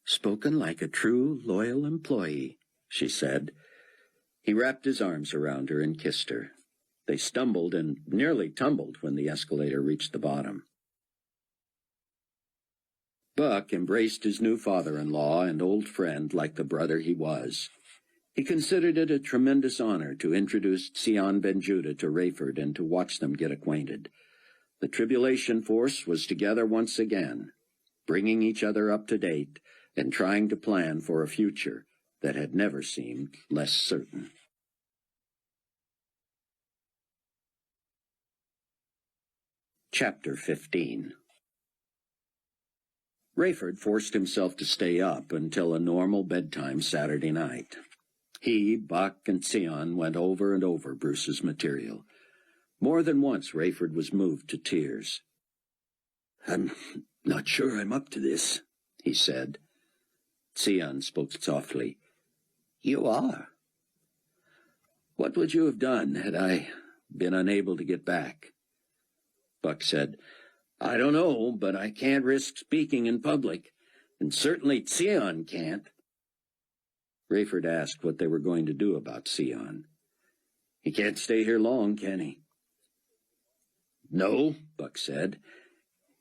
S4: "Spoken like a true, loyal employee," she said. He wrapped his arms around her and kissed her. They stumbled and nearly tumbled when the escalator reached the bottom. Buck embraced his new father-in-law and old friend like the brother he was. He considered it a tremendous honor to introduce Sion Ben-Judah to Rayford and to watch them get acquainted. The Tribulation Force was together once again, bringing each other up to date and trying to plan for a future that had never seemed less certain. Chapter 15. Rayford forced himself to stay up until a normal bedtime Saturday night. He, Buck, and Sion went over and over Bruce's material. More than once Rayford was moved to tears. "I'm not sure I'm up to this," he said. Sion spoke softly. "You are." "What would you have done had I been unable to get back?" Buck said, "I don't know, but I can't risk speaking in public, and certainly Sion can't." Rayford asked what they were going to do about Sion. "He can't stay here long, can he?" "No," Buck said.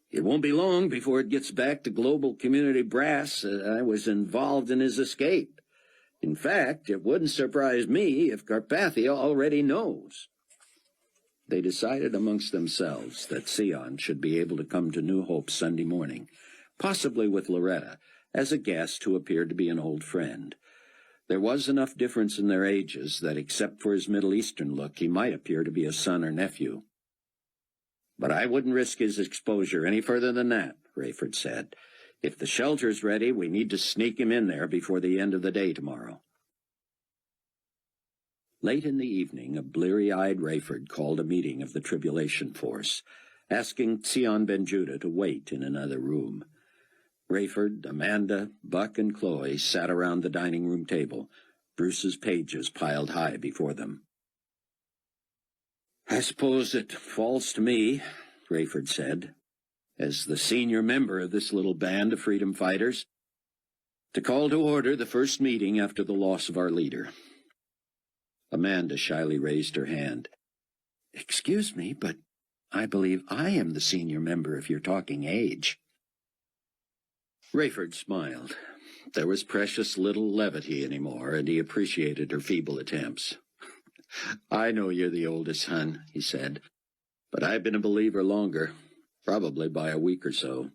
S4: "It won't be long before it gets back to global community brass. I was involved in his escape. In fact, it wouldn't surprise me if Carpathia already knows." They decided amongst themselves that Sion should be able to come to New Hope Sunday morning, possibly with Loretta, as a guest who appeared to be an old friend. There was enough difference in their ages that, except for his Middle Eastern look, he might appear to be a son or nephew. "But I wouldn't risk his exposure any further than that," Rayford said. "If the shelter's ready, we need to sneak him in there before the end of the day tomorrow." Late in the evening, a bleary-eyed Rayford called a meeting of the Tribulation Force, asking Sion Ben-Judah to wait in another room. Rayford, Amanda, Buck, and Chloe sat around the dining room table, Bruce's pages piled high before them. "I suppose it falls to me," Rayford said, "as the senior member of this little band of freedom fighters,
S1: To call to order the first meeting after the loss of our leader. Amanda shyly raised her hand. Excuse me, but I believe I am the senior member if you're talking age. Rayford smiled. There was precious little levity anymore, and he appreciated her feeble attempts. I know you're the oldest, hon, he said, but I've been a believer longer, probably by a week or so.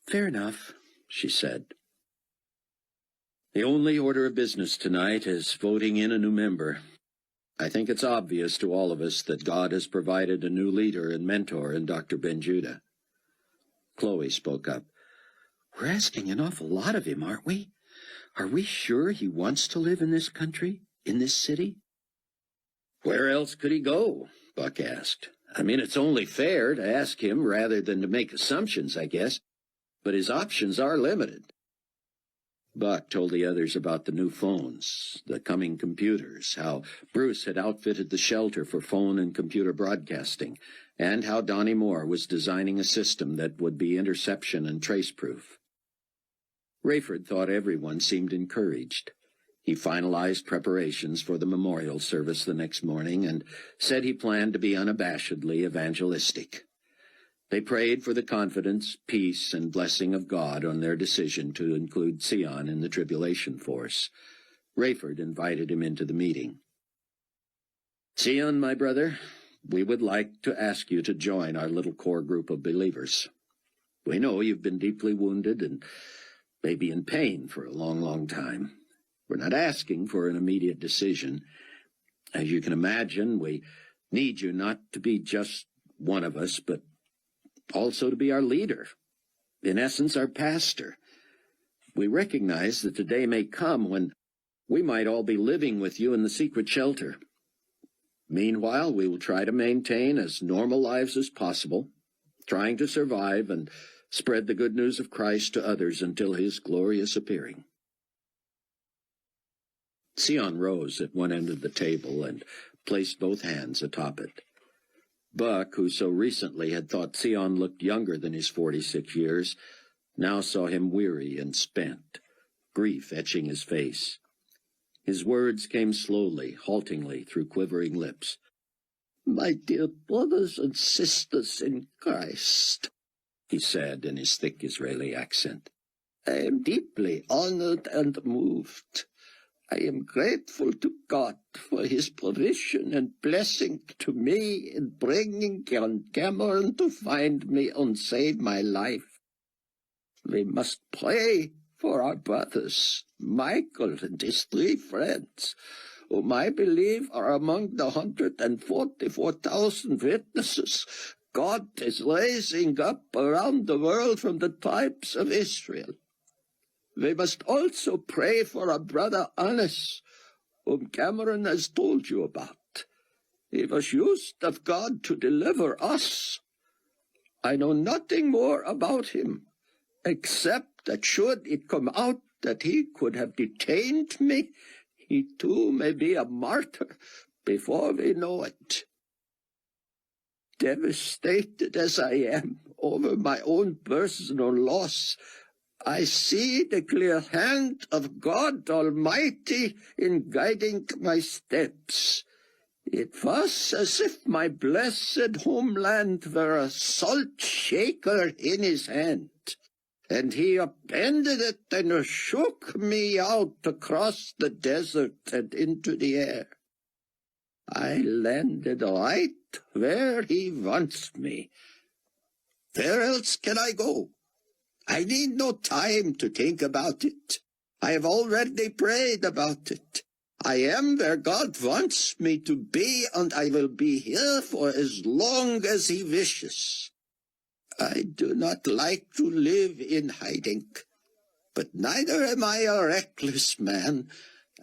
S1: Fair enough, she said. The only order of business tonight is voting in a new member. I think it's obvious to all of us that God has provided a new leader and mentor in Dr. Ben-Judah. Chloe spoke up. We're asking an awful lot of him, aren't we? Are we sure he wants to live in this country, in this city? Where else could he go? Buck asked. I mean, it's only fair to ask him rather than to make assumptions, I guess. But his options are limited. Buck told the others about the new phones, the coming computers, how Bruce had outfitted the shelter for phone and computer broadcasting, and how Donnie Moore was designing a system that would be interception and trace-proof. Rayford thought everyone seemed encouraged. He finalized preparations for the memorial service the next morning and said he planned to be unabashedly evangelistic. They prayed for the confidence, peace, and blessing of God on their decision to include Sion in the Tribulation Force. Rayford invited him into the meeting. Sion, my brother, we would like to ask you to join our little core group of believers. We know you've been deeply wounded and maybe in pain for a long, long time. We're not asking for an immediate decision. As you can imagine, we need you not to be just one of us, but also to be our leader, in essence, our pastor. We recognize that the day may come when we might all be living with you in the secret shelter. Meanwhile, we will try to maintain as normal lives as possible, trying to survive and spread the good news of Christ to others until his glorious appearing. Sion rose at one end of the table and placed both hands atop it. Buck, who so recently had thought Sion looked younger than his 46 years, now saw him weary and spent, grief etching his face. His words came slowly, haltingly, through quivering lips. My dear brothers and sisters in Christ, he said in his thick Israeli accent, I am deeply honored and moved. I am grateful to God for his provision and blessing to me in bringing John Cameron to find me and save my life. We must pray for our brothers, Michael and his 3 friends, whom I believe are among the 144,000 witnesses God is raising up around the world from the tribes of Israel. We must also pray for our brother Annis, whom Cameron has told you about. He was used of God to deliver us. I know nothing more about him, except that should it come out that he could have detained me, he too may be a martyr before we know it. Devastated as I am over my own personal loss, I see the clear hand of God Almighty in guiding my steps. It was as if my blessed homeland were a salt shaker in his hand, and he upended it and shook me out across the desert and into the air. I landed right where he wants me. Where else can I go? I need no time to think about it. I have already prayed about it. I am where God wants me to be, and I will be here for as long as he wishes. I do not like to live in hiding, but neither am I a reckless man.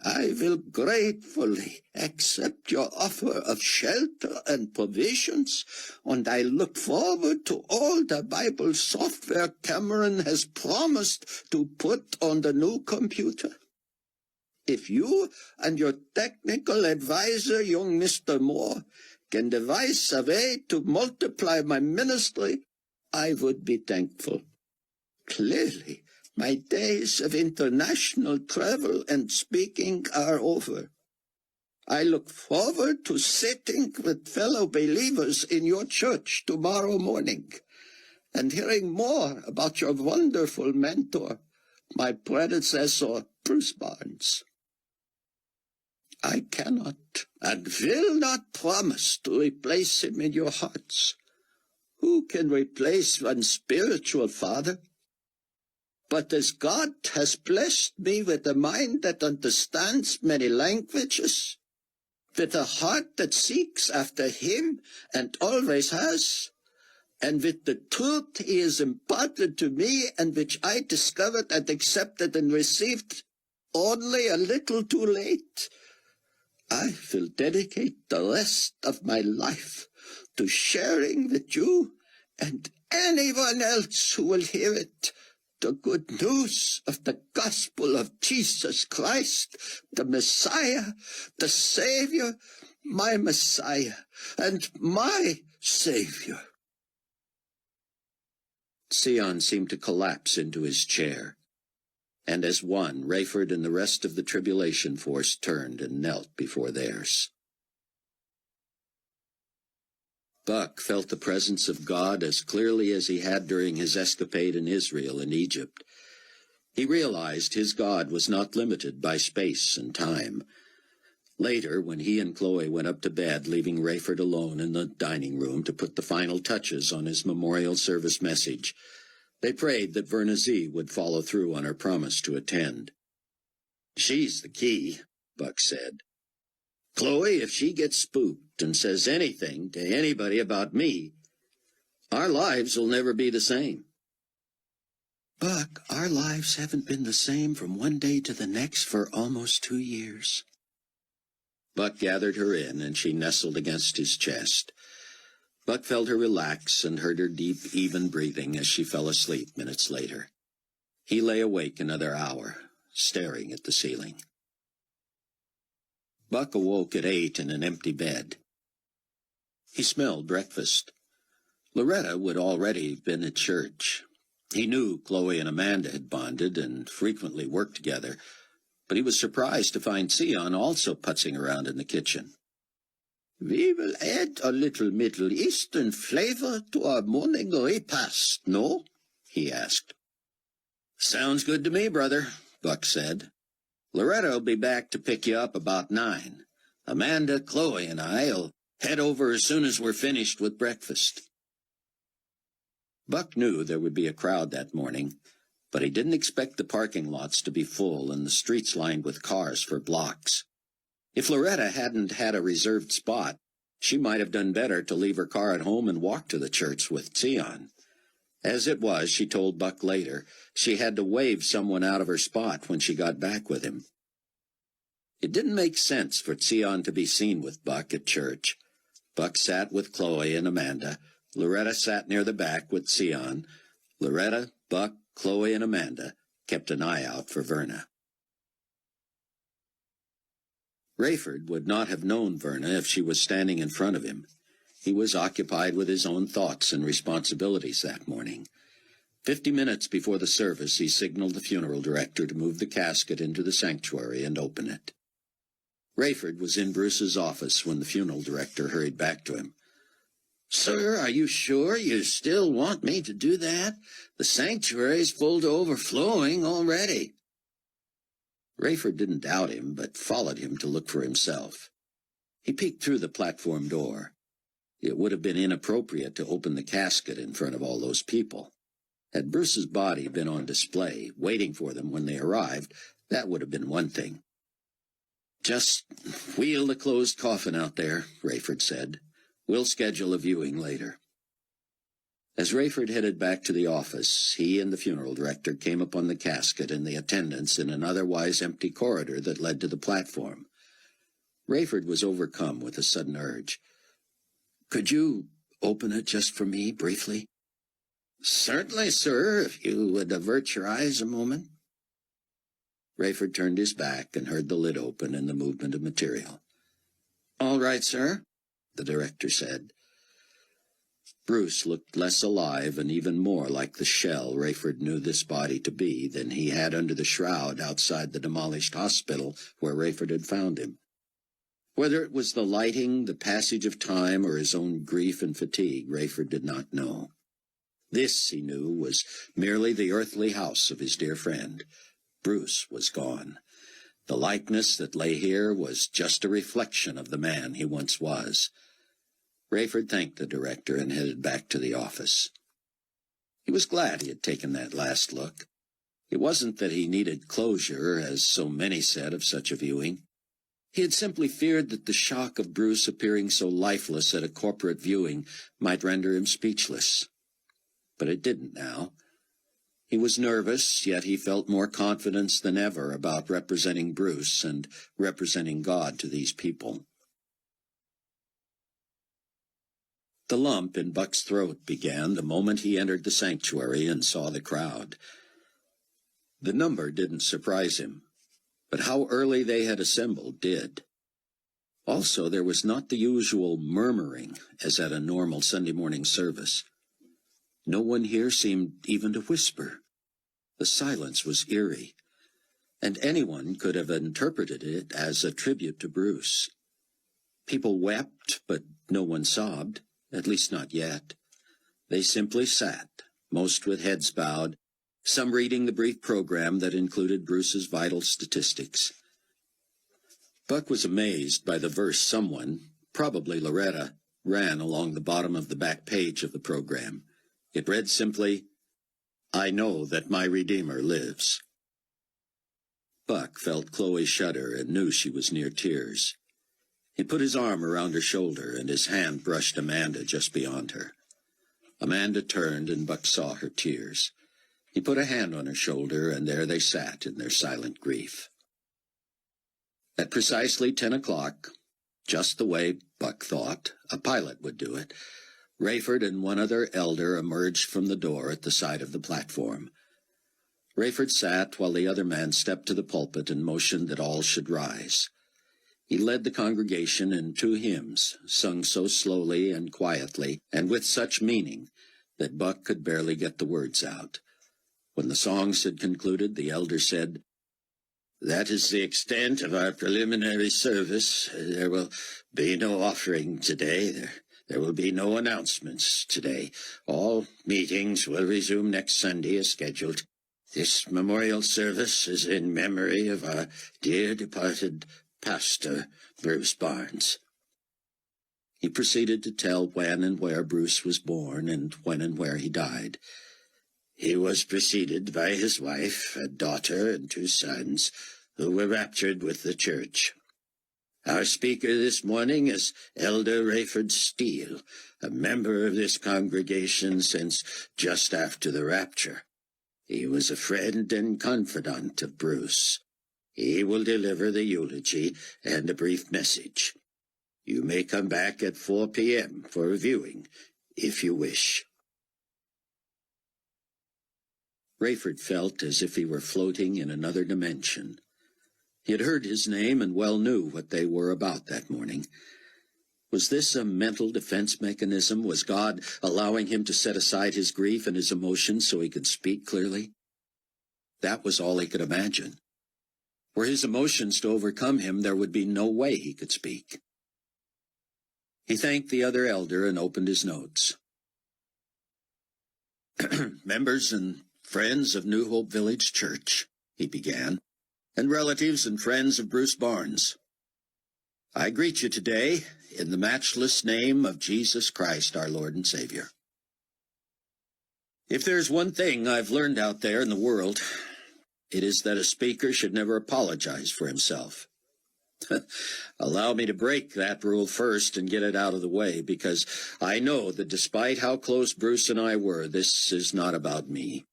S1: I will gratefully accept your offer of shelter and provisions, and I look forward to all the Bible software Cameron has promised to put on the new computer. If you and your technical advisor, young Mr. Moore, can devise a way to multiply my ministry, I would be thankful. Clearly,
S3: My days of international travel and speaking are over. I look forward to sitting with fellow believers in your church tomorrow morning and hearing more about your wonderful mentor, my predecessor, Bruce Barnes. I cannot and will not promise to replace him in your hearts. Who can replace one's spiritual father? But as God has blessed me with a mind that understands many languages, with a heart that seeks after him and always has, and with the truth he has imparted to me and which I discovered and accepted and received only a little too late, I will dedicate the rest of my life to sharing with you and anyone else who will hear it the good news of the gospel of Jesus Christ, the Messiah, the Savior, my Messiah, and my Savior.
S1: Sion seemed to collapse into his chair, and as one, Rayford and the rest of the Tribulation Force turned and knelt before theirs. Buck felt the presence of God as clearly as he had during his escapade in Israel and Egypt. He realized his God was not limited by space and time. Later, when he and Chloe went up to bed, leaving Rayford alone in the dining room to put the final touches on his memorial service message, they prayed that Verna Z would follow through on her promise to attend. "She's the key," Buck said. "Chloe, if she gets spooked and says anything to anybody about me, our lives will never be the same."
S3: Buck, our lives haven't been the same from one day to the next for almost 2 years.
S1: Buck gathered her in, and she nestled against his chest. Buck felt her relax and heard her deep, even breathing as she fell asleep minutes later. He lay awake another hour, staring at the ceiling. Buck awoke at 8 in an empty bed. He smelled breakfast. Loretta would already have been at church. He knew Chloe and Amanda had bonded and frequently worked together, but he was surprised to find Sion also putzing around in the kitchen.
S3: "We will add a little Middle Eastern flavor to our morning repast, no?"
S1: he asked. "Sounds good to me, brother," Buck said. "Loretta'll be back to pick you up about 9. Amanda, Chloe, and I'll head over as soon as we're finished with breakfast." Buck knew there would be a crowd that morning, but he didn't expect the parking lots to be full and the streets lined with cars for blocks. If Loretta hadn't had a reserved spot, she might have done better to leave her car at home and walk to the church with Sion. As it was, she told Buck later, she had to wave someone out of her spot when she got back with him. It didn't make sense for Sion to be seen with Buck at church. Buck sat with Chloe and Amanda. Loretta sat near the back with Sion. Loretta, Buck, Chloe, and Amanda kept an eye out for Verna. Rayford would not have known Verna if she was standing in front of him. He was occupied with his own thoughts and responsibilities that morning. 50 minutes before the service, he signaled the funeral director to move the casket into the sanctuary and open it. Rayford was in Bruce's office when the funeral director hurried back to him.
S2: "Sir, are you sure you still want me to do that? The sanctuary's full to overflowing already."
S1: Rayford didn't doubt him, but followed him to look for himself. He peeked through the platform door. It would have been inappropriate to open the casket in front of all those people. Had Bruce's body been on display, waiting for them when they arrived, that would have been one thing. "Just wheel the closed coffin out there," Rayford said. "We'll schedule a viewing later." As Rayford headed back to the office, he and the funeral director came upon the casket and the attendants in an otherwise empty corridor that led to the platform. Rayford was overcome with a sudden urge. "Could you open it just for me, briefly?"
S2: "Certainly, sir, if you would avert your eyes a moment."
S1: Rayford turned his back and heard the lid open and the movement of material.
S2: "All right, sir,"
S1: the director said. Bruce looked less alive and even more like the shell Rayford knew this body to be than he had under the shroud outside the demolished hospital where Rayford had found him. Whether it was the lighting, the passage of time, or his own grief and fatigue, Rayford did not know. This, he knew, was merely the earthly house of his dear friend. Bruce was gone. The likeness that lay here was just a reflection of the man he once was. Rayford thanked the director and headed back to the office. He was glad he had taken that last look. It wasn't that he needed closure, as so many said of such a viewing. He had simply feared that the shock of Bruce appearing so lifeless at a corporate viewing might render him speechless. But it didn't now. He was nervous, yet he felt more confidence than ever about representing Bruce and representing God to these people. The lump in Buck's throat began the moment he entered the sanctuary and saw the crowd. The number didn't surprise him, but how early they had assembled did. Also, there was not the usual murmuring as at a normal Sunday morning service. No one here seemed even to whisper. The silence was eerie, and anyone could have interpreted it as a tribute to Bruce. People wept, but no one sobbed, at least not yet. They simply sat, most with heads bowed, some reading the brief program that included Bruce's vital statistics. Buck was amazed by the verse someone, probably Loretta, ran along the bottom of the back page of the program. It read simply, "I know that my Redeemer lives." Buck felt Chloe shudder and knew she was near tears. He put his arm around her shoulder, and his hand brushed Amanda just beyond her. Amanda turned, and Buck saw her tears. He put a hand on her shoulder, and there they sat in their silent grief. At precisely 10 o'clock, just the way Buck thought a pilot would do it, Rayford and one other elder emerged from the door at the side of the platform. Rayford sat while the other man stepped to the pulpit and motioned that all should rise. He led the congregation in 2 hymns, sung so slowly and quietly, and with such meaning, that Buck could barely get the words out. When the songs had concluded, the elder said, "That is the extent of our preliminary service. There will be no offering today. There will be no announcements today. All meetings will resume next Sunday as scheduled. This memorial service is in memory of our dear departed Pastor Bruce Barnes." He proceeded to tell when and where Bruce was born and when and where he died. He was preceded by his wife, a daughter, and 2 sons, who were raptured with the church. Our speaker this morning is Elder Rayford Steele, a member of this congregation since just after the rapture. He was a friend and confidant of Bruce. He will deliver the eulogy and a brief message. You may come back at 4 p.m. for a viewing, if you wish. Rayford felt as if he were floating in another dimension. He had heard his name and well knew what they were about that morning. Was this a mental defense mechanism? Was God allowing him to set aside his grief and his emotions so he could speak clearly? That was all he could imagine. Were his emotions to overcome him, there would be no way he could speak. He thanked the other elder and opened his notes. "Members and friends of New Hope Village Church," he began, "and relatives and friends of Bruce Barnes, I greet you today in the matchless name of Jesus Christ, our Lord and Savior. If there's one thing I've learned out there in the world, it is that a speaker should never apologize for himself. Allow me to break that rule first and get it out of the way, because I know that despite how close Bruce and I were, this is not about me.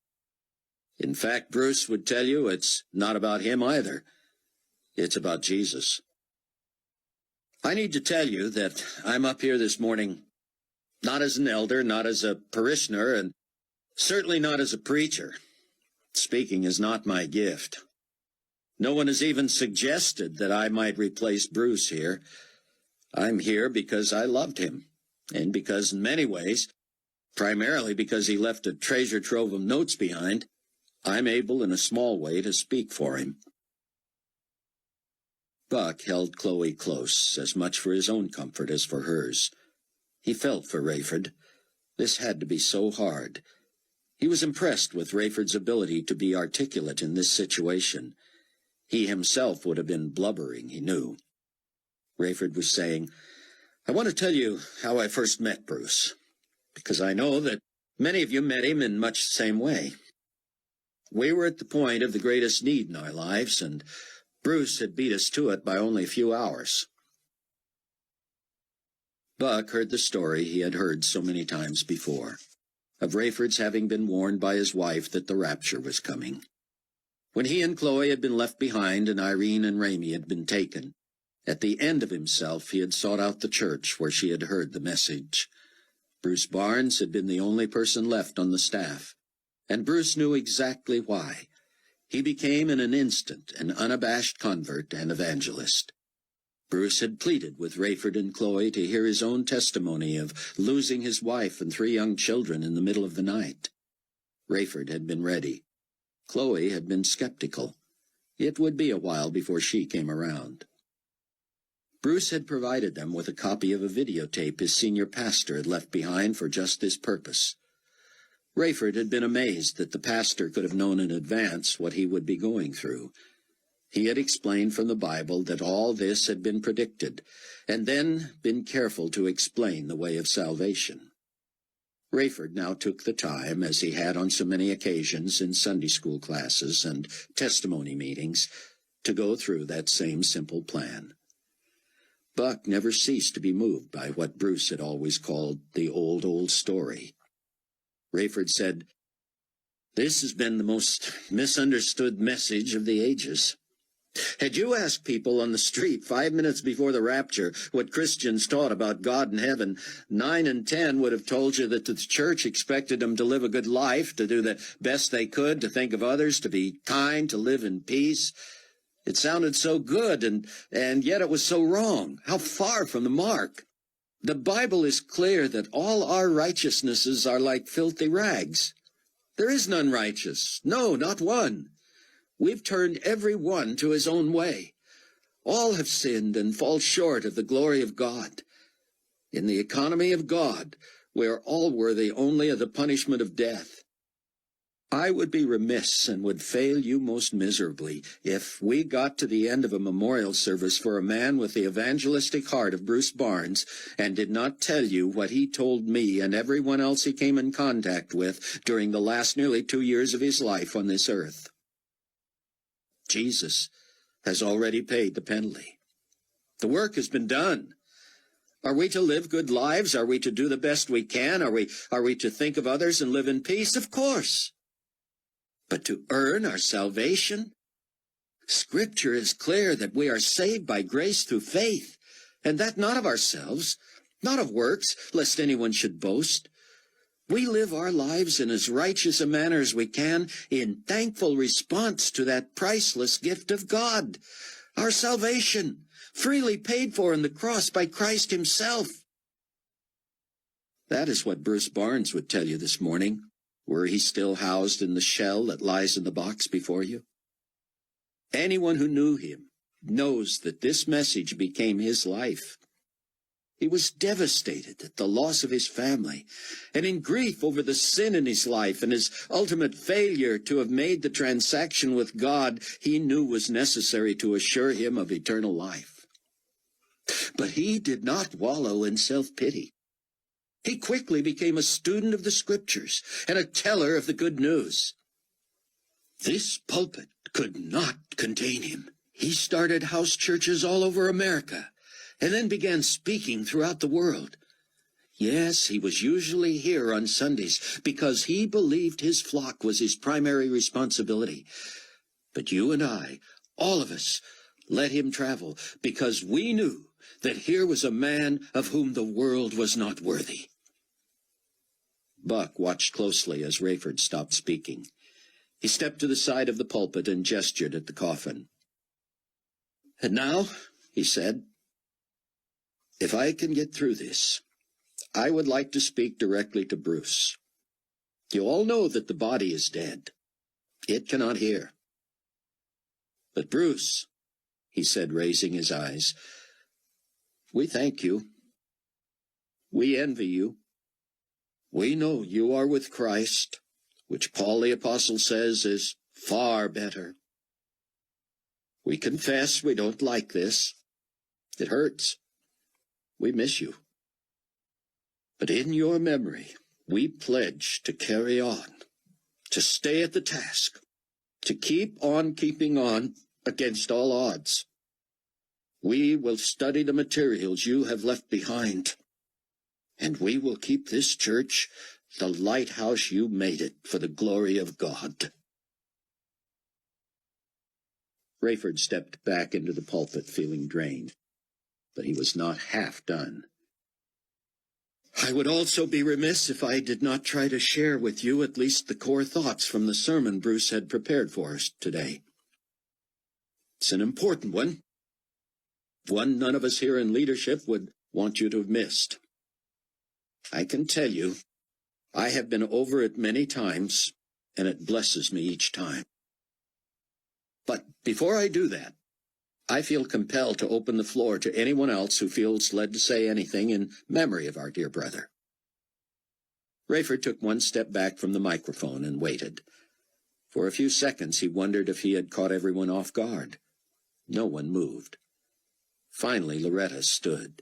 S1: In fact, Bruce would tell you it's not about him either. It's about Jesus. I need to tell you that I'm up here this morning not as an elder, not as a parishioner, and certainly not as a preacher. Speaking is not my gift. No one has even suggested that I might replace Bruce here. I'm here because I loved him, and because in many ways
S4: primarily because he left a treasure trove of notes behind, I'm able in a small way to speak for him. Buck held Chloe close, as much for his own comfort as for hers. He felt for Rayford. This had to be so hard. He was impressed with Rayford's ability to be articulate in this situation. He himself would have been blubbering, he knew. Rayford was saying, I want to tell you how I first met Bruce, because I know that many of you met him in much the same way. We were at the point of the greatest need in our lives, and Bruce had beat us to it by only a few hours. Buck heard the story he had heard so many times before, of Rayford's having been warned by his wife that the rapture was coming. When he and Chloe had been left behind and Irene and Ramey had been taken, at the end of himself he had sought out the church where she had heard the message. Bruce Barnes had been the only person left on the staff, and Bruce knew exactly why. He became in an instant an unabashed convert and evangelist. Bruce had pleaded with Rayford and Chloe to hear his own testimony of losing his wife and 3 young children in the middle of the night. Rayford had been ready. Chloe had been skeptical. It would be a while before she came around. Bruce had provided them with a copy of a videotape his senior pastor had left behind for just this purpose. Rayford had been amazed that the pastor could have known in advance what he would be going through. He had explained from the Bible that all this had been predicted, and then been careful to explain the way of salvation. Rayford now took the time, as he had on so many occasions in Sunday school classes and testimony meetings, to go through that same simple plan. Buck never ceased to be moved by what Bruce had always called the old story. Rayford said, "This has been the most misunderstood message of the ages. Had you asked people on the street 5 minutes before the rapture what Christians taught about God and heaven, 9 in 10 would have told you that the church expected them to live a good life, to do the best they could, to think of others, to be kind, to live in peace. It sounded so good, and yet it was so wrong. How far from the mark. The Bible is clear that all our righteousnesses are like filthy rags. There is none righteous, no, not one. We've turned every one to his own way. All have sinned and fall short of the glory of God. In the economy of God, we are all worthy only of the punishment of death. I would be remiss and would fail you most miserably if we got to the end of a memorial service for a man with the evangelistic heart of Bruce Barnes and did not tell you what he told me and everyone else he came in contact with during the last nearly 2 years of his life on this earth. Jesus has already paid the penalty. The work has been done. Are we to live good lives? Are we to do the best we can? Are we to think of others and live in peace? Of course. But to earn our salvation? Scripture is clear that we are saved by grace through faith, and that not of ourselves, not of works, lest anyone should boast. We live our lives in as righteous a manner as we can in thankful response to that priceless gift of God, our salvation, freely paid for on the cross by Christ himself. That is what Bruce Barnes would tell you this morning, were he still housed in the shell that lies in the box before you. Anyone who knew him knows that this message became his life. He was devastated at the loss of his family, and in grief over the sin in his life and his ultimate failure to have made the transaction with God he knew was necessary to assure him of eternal life. But he did not wallow in self-pity. He quickly became a student of the Scriptures and a teller of the good news. This pulpit could not contain him. He started house churches all over America, and then began speaking throughout the world. Yes, he was usually here on Sundays because he believed his flock was his primary responsibility. But you and I, all of us, let him travel because we knew that here was a man of whom the world was not worthy. Buck watched closely as Rayford stopped speaking. He stepped to the side of the pulpit and gestured at the coffin. "And now," he said, "if I can get through this,
S1: I would like to speak directly to Bruce. You all know that the body is dead. It cannot hear. But Bruce, he said, raising his eyes, we thank you. We envy you. We know you are with Christ, which Paul the Apostle says is far better. We confess we don't like this. It hurts. We miss you. But in your memory, we pledge to carry on, to stay at the task, to keep on keeping on against all odds. We will study the materials you have left behind, and we will keep this church the lighthouse you made it for the glory of God. Rayford stepped back into the pulpit feeling drained, but he was not half done. I would also be remiss if I did not try to share with you at least the core thoughts from the sermon Bruce had prepared for us today. It's an important one none of us here in leadership would want you to have missed. I can tell you, I have been over it many times, and it blesses me each time. But before I do that, I feel compelled to open the floor to anyone else who feels led to say anything in memory of our dear brother. Rayford took one step back from the microphone and waited. For a few seconds he wondered if he had caught everyone off guard. No one moved. Finally, Loretta stood.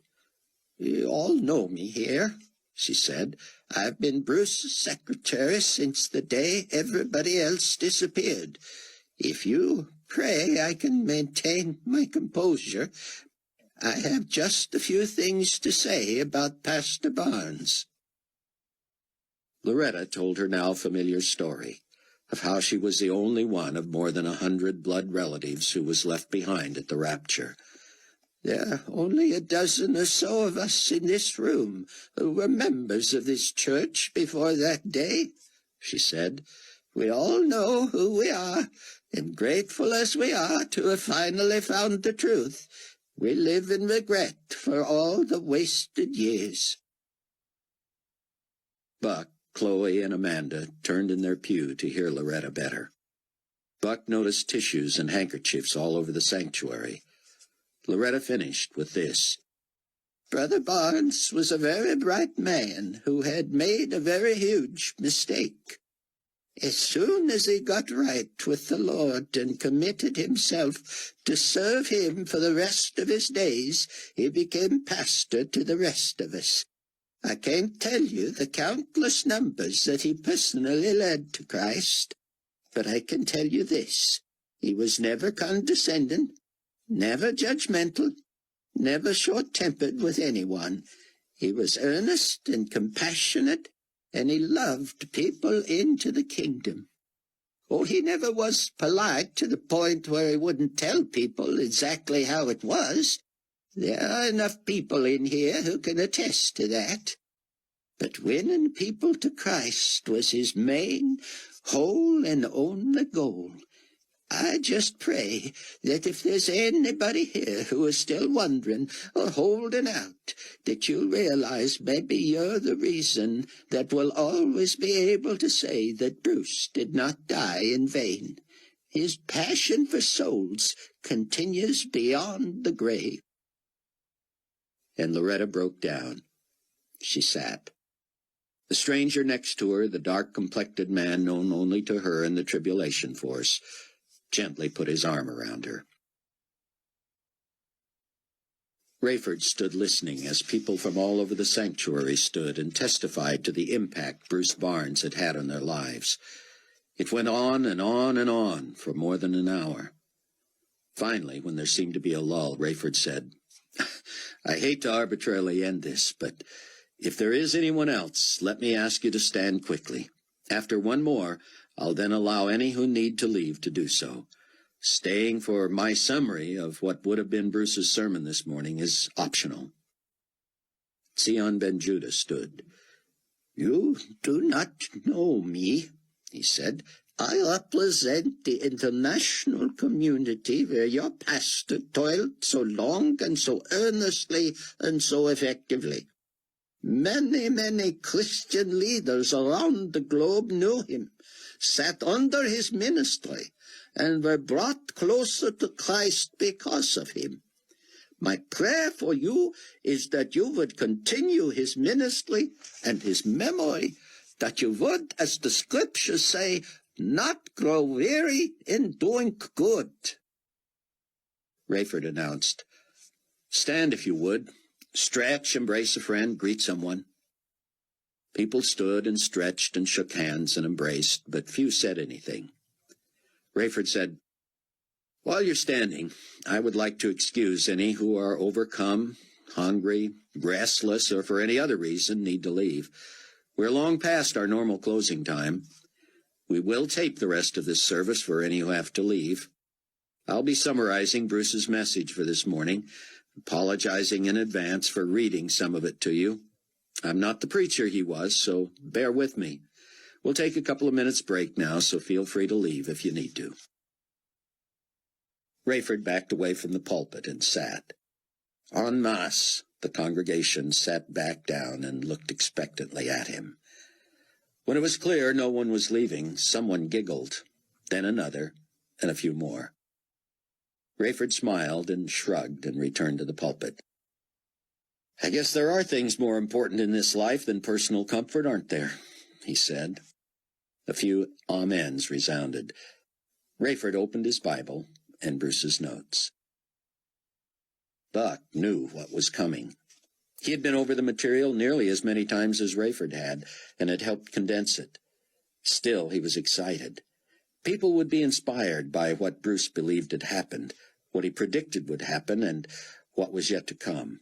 S2: You all know me here, she said. I've been Bruce's secretary since the day everybody else disappeared. If you pray I can maintain my composure, I have just a few things to say about Pastor Barnes.
S1: Loretta told her now familiar story of how she was the only one of more than 100 blood relatives who was left behind at the rapture.
S2: There are only a dozen or so of us in this room who were members of this church before that day, she said. We all know who we are, and grateful as we are to have finally found the truth, we live in regret for all the wasted years.
S1: Buck, Chloe, and Amanda turned in their pew to hear Loretta better. Buck noticed tissues and handkerchiefs all over the sanctuary. Loretta finished with this.
S2: Brother Barnes was a very bright man who had made a very huge mistake. As soon as he got right with the Lord and committed himself to serve him for the rest of his days, he became pastor to the rest of us. I can't tell you the countless numbers that he personally led to Christ, but I can tell you this. He was never condescending, never judgmental, never short-tempered with anyone. He was earnest and compassionate, and he loved people into the kingdom. Oh, he never was polite to the point where he wouldn't tell people exactly how it was. There are enough people in here who can attest to that. But winning people to Christ was his main, whole, and only goal. I just pray that if there's anybody here who is still wondering or holding out, that you'll realize maybe you're the reason that we'll always be able to say that Bruce did not die in vain. His passion for souls continues beyond the grave.
S1: And Loretta broke down. She sat. The stranger next to her, the dark-complected man known only to her in the Tribulation Force, gently put his arm around her. Rayford stood listening as people from all over the sanctuary stood and testified to the impact Bruce Barnes had had on their lives. It went on and on and on for more than an hour. Finally, when there seemed to be a lull, Rayford said, I hate to arbitrarily end this, but if there is anyone else, let me ask you to stand quickly. After one more, I'll then allow any who need to leave to do so. Staying for my summary of what would have been Bruce's sermon this morning is optional. Sion Ben Judah stood.
S2: You do not know me, he said. I represent the international community where your pastor toiled so long and so earnestly and so effectively. Many Christian leaders around the globe knew him, sat under his ministry, and were brought closer to Christ because of him. My prayer for you is that you would continue his ministry and his memory, that you would, as the scriptures say, not grow weary in doing good.
S4: Rayford announced, "Stand if you would. Stretch, embrace a friend, greet someone." People stood and stretched and shook hands and embraced, but few said anything. Rayford said, "While you're standing, I would like to excuse any who are overcome, hungry, restless, or for any other reason need to leave. We're long past our normal closing time. We will tape the rest of this service for any who have to leave. I'll be summarizing Bruce's message for this morning, apologizing in advance for reading some of it to you. I'm not the preacher he was, so bear with me. We'll take a couple of minutes break now, so feel free to leave if you need to." Rayford backed away from the pulpit and sat. En masse, the congregation sat back down and looked expectantly at him. When it was clear no one was leaving, someone giggled, then another, and a few more. Rayford smiled and shrugged and returned to the pulpit. "I guess there are things more important in this life than personal comfort, aren't there?" he said. A few amens resounded. Rayford opened his Bible and Bruce's notes. Buck knew what was coming. He had been over the material nearly as many times as Rayford had, and had helped condense it. Still, he was excited. People would be inspired by what Bruce believed had happened, what he predicted would happen, and what was yet to come.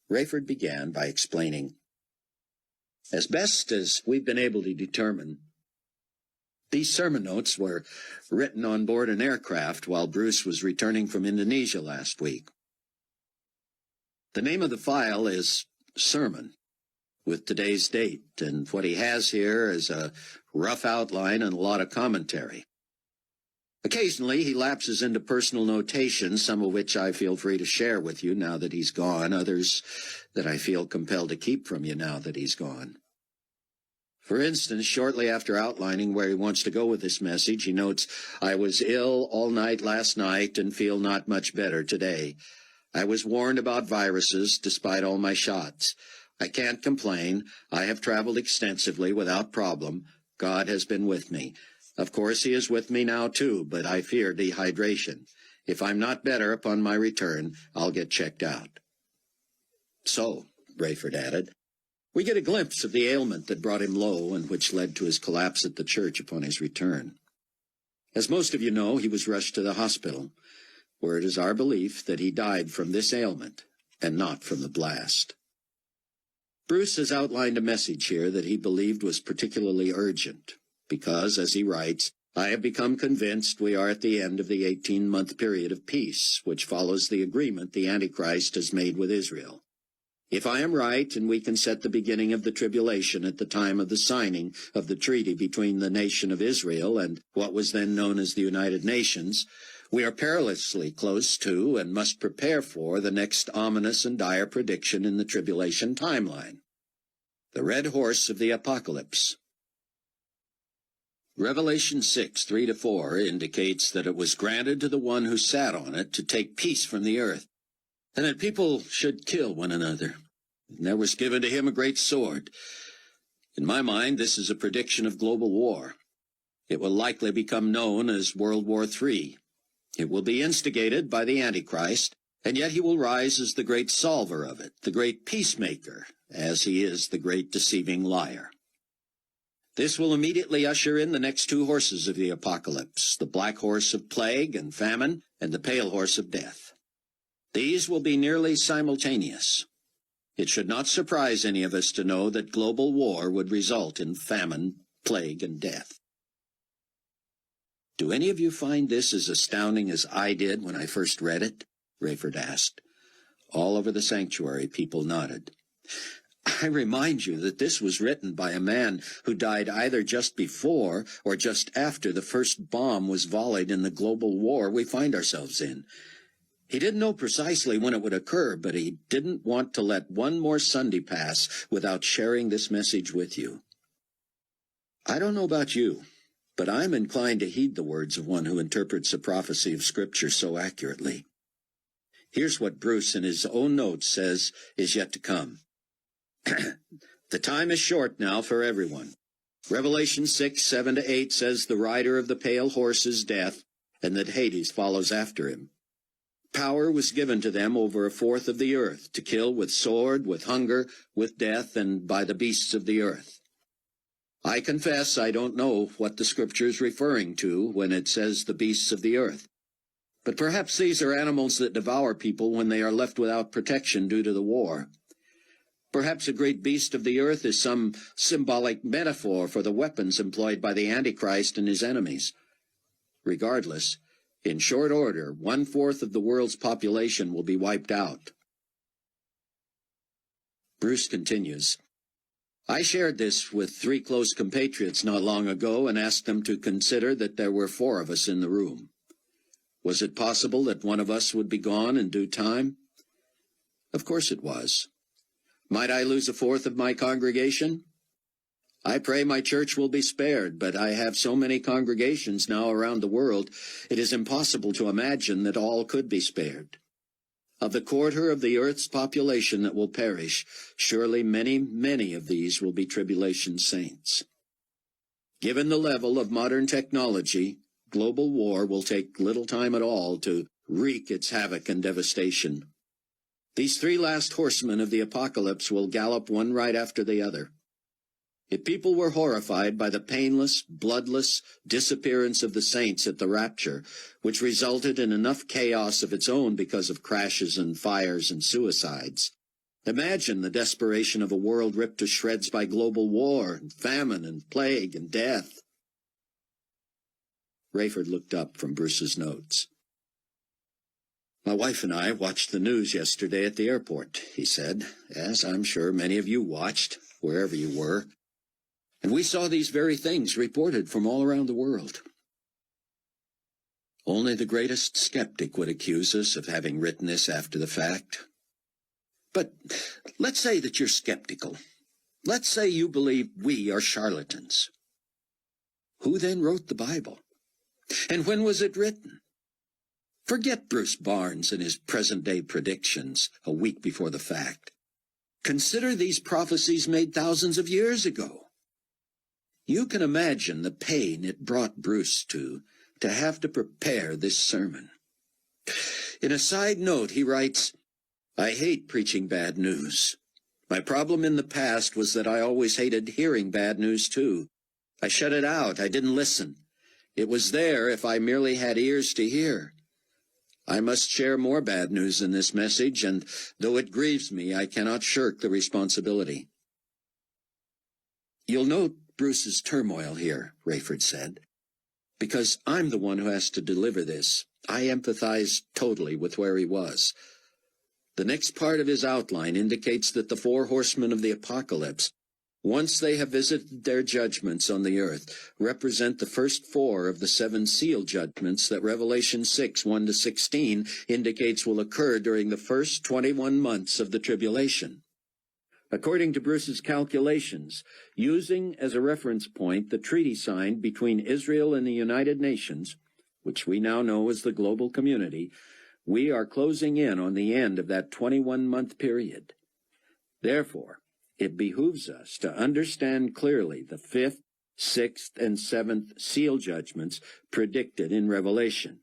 S4: Rayford began by explaining, "As best as we've been able to determine, these sermon notes were written on board an aircraft while Bruce was returning from Indonesia last week. The name of the file is Sermon, with today's date, and what he has here is a rough outline and a lot of commentary. Occasionally he lapses into personal notation, some of which I feel free to share with you now that he's gone, others that I feel compelled to keep from you now that he's gone. For instance, shortly after outlining where he wants to go with this message, he notes, 'I was ill all night last night and feel not much better today. I was warned about viruses despite all my shots. I can't complain. I have traveled extensively without problem. God has been with me. Of course he is with me now too, but I fear dehydration. If I'm not better upon my return, I'll get checked out.'" So, Rayford added, we get a glimpse of the ailment that brought him low and which led to his collapse at the church upon his return. As most of you know, he was rushed to the hospital, where it is our belief that he died from this ailment and not from the blast. Bruce has outlined a message here that he believed was particularly urgent, because, as he writes, "I have become convinced we are at the end of the 18-month period of peace, which follows the agreement the Antichrist has made with Israel. If I am right, and we can set the beginning of the tribulation at the time of the signing of the treaty between the nation of Israel and what was then known as the United Nations, we are perilously close to and must prepare for the next ominous and dire prediction in the tribulation timeline, the red horse of the apocalypse." Revelation 6, 3-4 indicates that it was granted to the one who sat on it to take peace from the earth, and that people should kill one another. And there was given to him a great sword. In my mind, this is a prediction of global war. It will likely become known as World War III. It will be instigated by the Antichrist, and yet he will rise as the great solver of it, the great peacemaker, as he is the great deceiving liar. This will immediately usher in the next two horses of the apocalypse, the black horse of plague and famine, and the pale horse of death. These will be nearly simultaneous. It should not surprise any of us to know that global war would result in famine, plague, and death. "Do any of you find this as astounding as I did when I first read it?" Rayford asked. All over the sanctuary, people nodded. "I remind you that this was written by a man who died either just before or just after the first bomb was volleyed in the global war we find ourselves in. He didn't know precisely when it would occur, but he didn't want to let one more Sunday pass without sharing this message with you. I don't know about you, but I'm inclined to heed the words of one who interprets a prophecy of Scripture so accurately. Here's what Bruce, in his own notes, says is yet to come. The time is short now for everyone. Revelation 6:7-8 says the rider of the pale horse is death, and that Hades follows after him. Power was given to them over a fourth of the earth, to kill with sword, with hunger, with death, and by the beasts of the earth. I confess I don't know what the Scripture is referring to when it says the beasts of the earth. But perhaps these are animals that devour people when they are left without protection due to the war. Perhaps a great beast of the earth is some symbolic metaphor for the weapons employed by the Antichrist and his enemies. Regardless, in short order, 1/4 of the world's population will be wiped out. Bruce continues, I shared this with 3 close compatriots not long ago and asked them to consider that there were 4 of us in the room. Was it possible that one of us would be gone in due time? Of course it was. Might I lose a fourth of my congregation? I pray my church will be spared, but I have so many congregations now around the world, it is impossible to imagine that all could be spared. Of the 1/4 of the earth's population that will perish, surely many, many of these will be tribulation saints. Given the level of modern technology, global war will take little time at all to wreak its havoc and devastation. These 3 last horsemen of the apocalypse will gallop one right after the other. If people were horrified by the painless, bloodless disappearance of the saints at the rapture, which resulted in enough chaos of its own because of crashes and fires and suicides, imagine the desperation of a world ripped to shreds by global war and famine and plague and death. Rayford looked up from Bruce's notes. My wife and I watched the news yesterday at the airport, he said, as I'm sure many of you watched, wherever you were. And we saw these very things reported from all around the world. Only the greatest skeptic would accuse us of having written this after the fact. But let's say that you're skeptical. Let's say you believe we are charlatans. Who then wrote the Bible? And when was it written? Forget Bruce Barnes and his present-day predictions a week before the fact. Consider these prophecies made thousands of years ago. You can imagine the pain it brought Bruce to have to prepare this sermon. In a side note, he writes, I hate preaching bad news. My problem in the past was that I always hated hearing bad news too. I shut it out. I didn't listen. It was there if I merely had ears to hear. I must share more bad news in this message, and though it grieves me, I cannot shirk the responsibility. You'll note Bruce's turmoil here, Rayford said. Because I'm the one who has to deliver this, I empathize totally with where he was. The next part of his outline indicates that the 4 horsemen of the apocalypse, once they have visited their judgments on the earth, represent the first 4 of the 7 seal judgments that Revelation 6:1-16 indicates will occur during the first 21 months of the tribulation. According to Bruce's calculations, using as a reference point the treaty signed between Israel and the United Nations, which we now know as the global community, we are closing in on the end of that 21-month period. Therefore, it behooves us to understand clearly the 5th, 6th, and 7th seal judgments predicted in Revelation.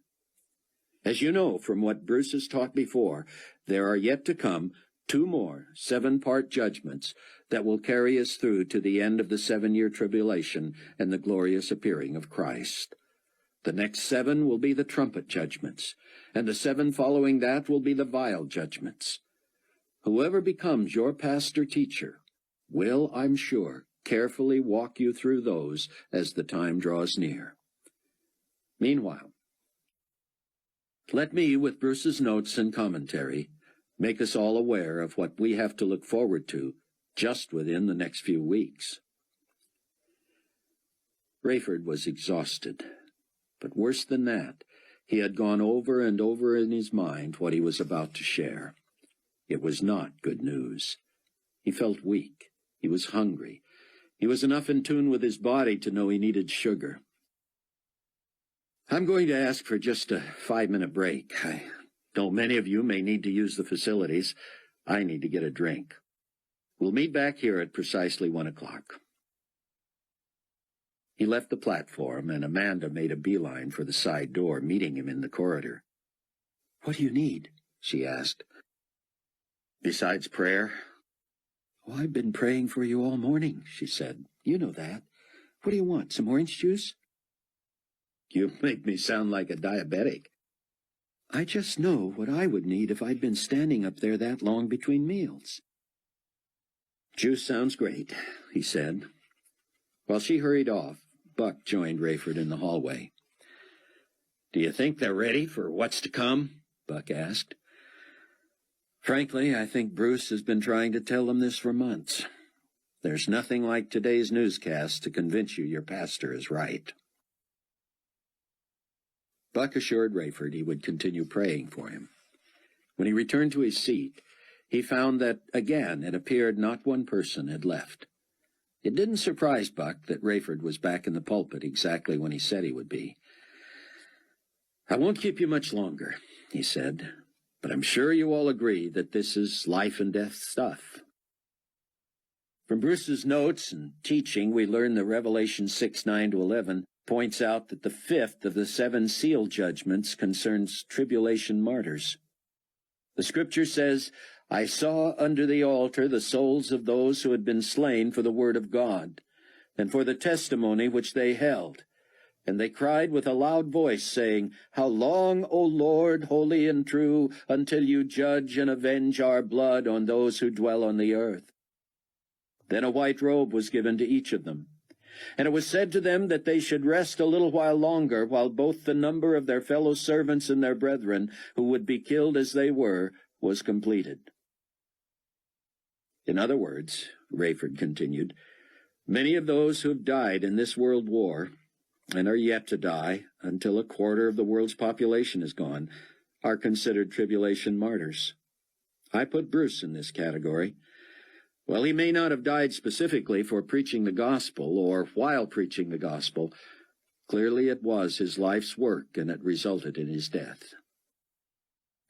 S4: As you know from what Bruce has taught before, there are yet to come 2 more 7-part judgments that will carry us through to the end of the 7-year tribulation and the glorious appearing of Christ. The next 7 will be the trumpet judgments, and the 7 following that will be the vial judgments. Whoever becomes your pastor-teacher will, I'm sure, carefully walk you through those as the time draws near. Meanwhile, let me, with Bruce's notes and commentary, make us all aware of what we have to look forward to just within the next few weeks. Rayford was exhausted, but worse than that, He had gone over and over in his mind what he was about to share. It was not good news. He felt weak. He was hungry. He was enough in tune with his body to know he needed sugar. I'm going to ask for just a 5-minute break. I know many of you may need to use the facilities. I need to get a drink. We'll meet back here at precisely 1 o'clock. He left the platform, and Amanda made a beeline for the side door, meeting him in the corridor. "What do you need?" she asked. "Besides prayer?" "Oh, I've been praying for you all morning," she said. "You know that. What do you want, some orange juice?" "You make me sound like a diabetic." "I just know what I would need if I'd been standing up there that long between meals." "Juice sounds great," he said. While she hurried off, Buck joined Rayford in the hallway. "Do you think they're ready for what's to come?" Buck asked. "Frankly, I think Bruce has been trying to tell them this for months. There's nothing like today's newscast to convince you your pastor is right." Buck assured Rayford he would continue praying for him. When he returned to his seat, he found that, again, it appeared not one person had left. It didn't surprise Buck that Rayford was back in the pulpit exactly when he said he would be. "I won't keep you much longer," he said, "but I'm sure you all agree that this is life and death stuff." From Bruce's notes and teaching, we learn that Revelation 6:9-11 points out that the 5th of the 7 seal judgments concerns tribulation martyrs. The scripture says, "I saw under the altar the souls of those who had been slain for the word of God, and for the testimony which they held. And they cried with a loud voice, saying, How long, O Lord, holy and true, until you judge and avenge our blood on those who dwell on the earth? Then a white robe was given to each of them. And it was said to them that they should rest a little while longer, while both the number of their fellow servants and their brethren, who would be killed as they were, was completed." In other words, Rayford continued, many of those who have died in this world war, and are yet to die until a quarter of the world's population is gone, are considered tribulation martyrs. I put Bruce in this category. While he may not have died specifically for preaching the gospel or while preaching the gospel, clearly it was his life's work, and it resulted in his death.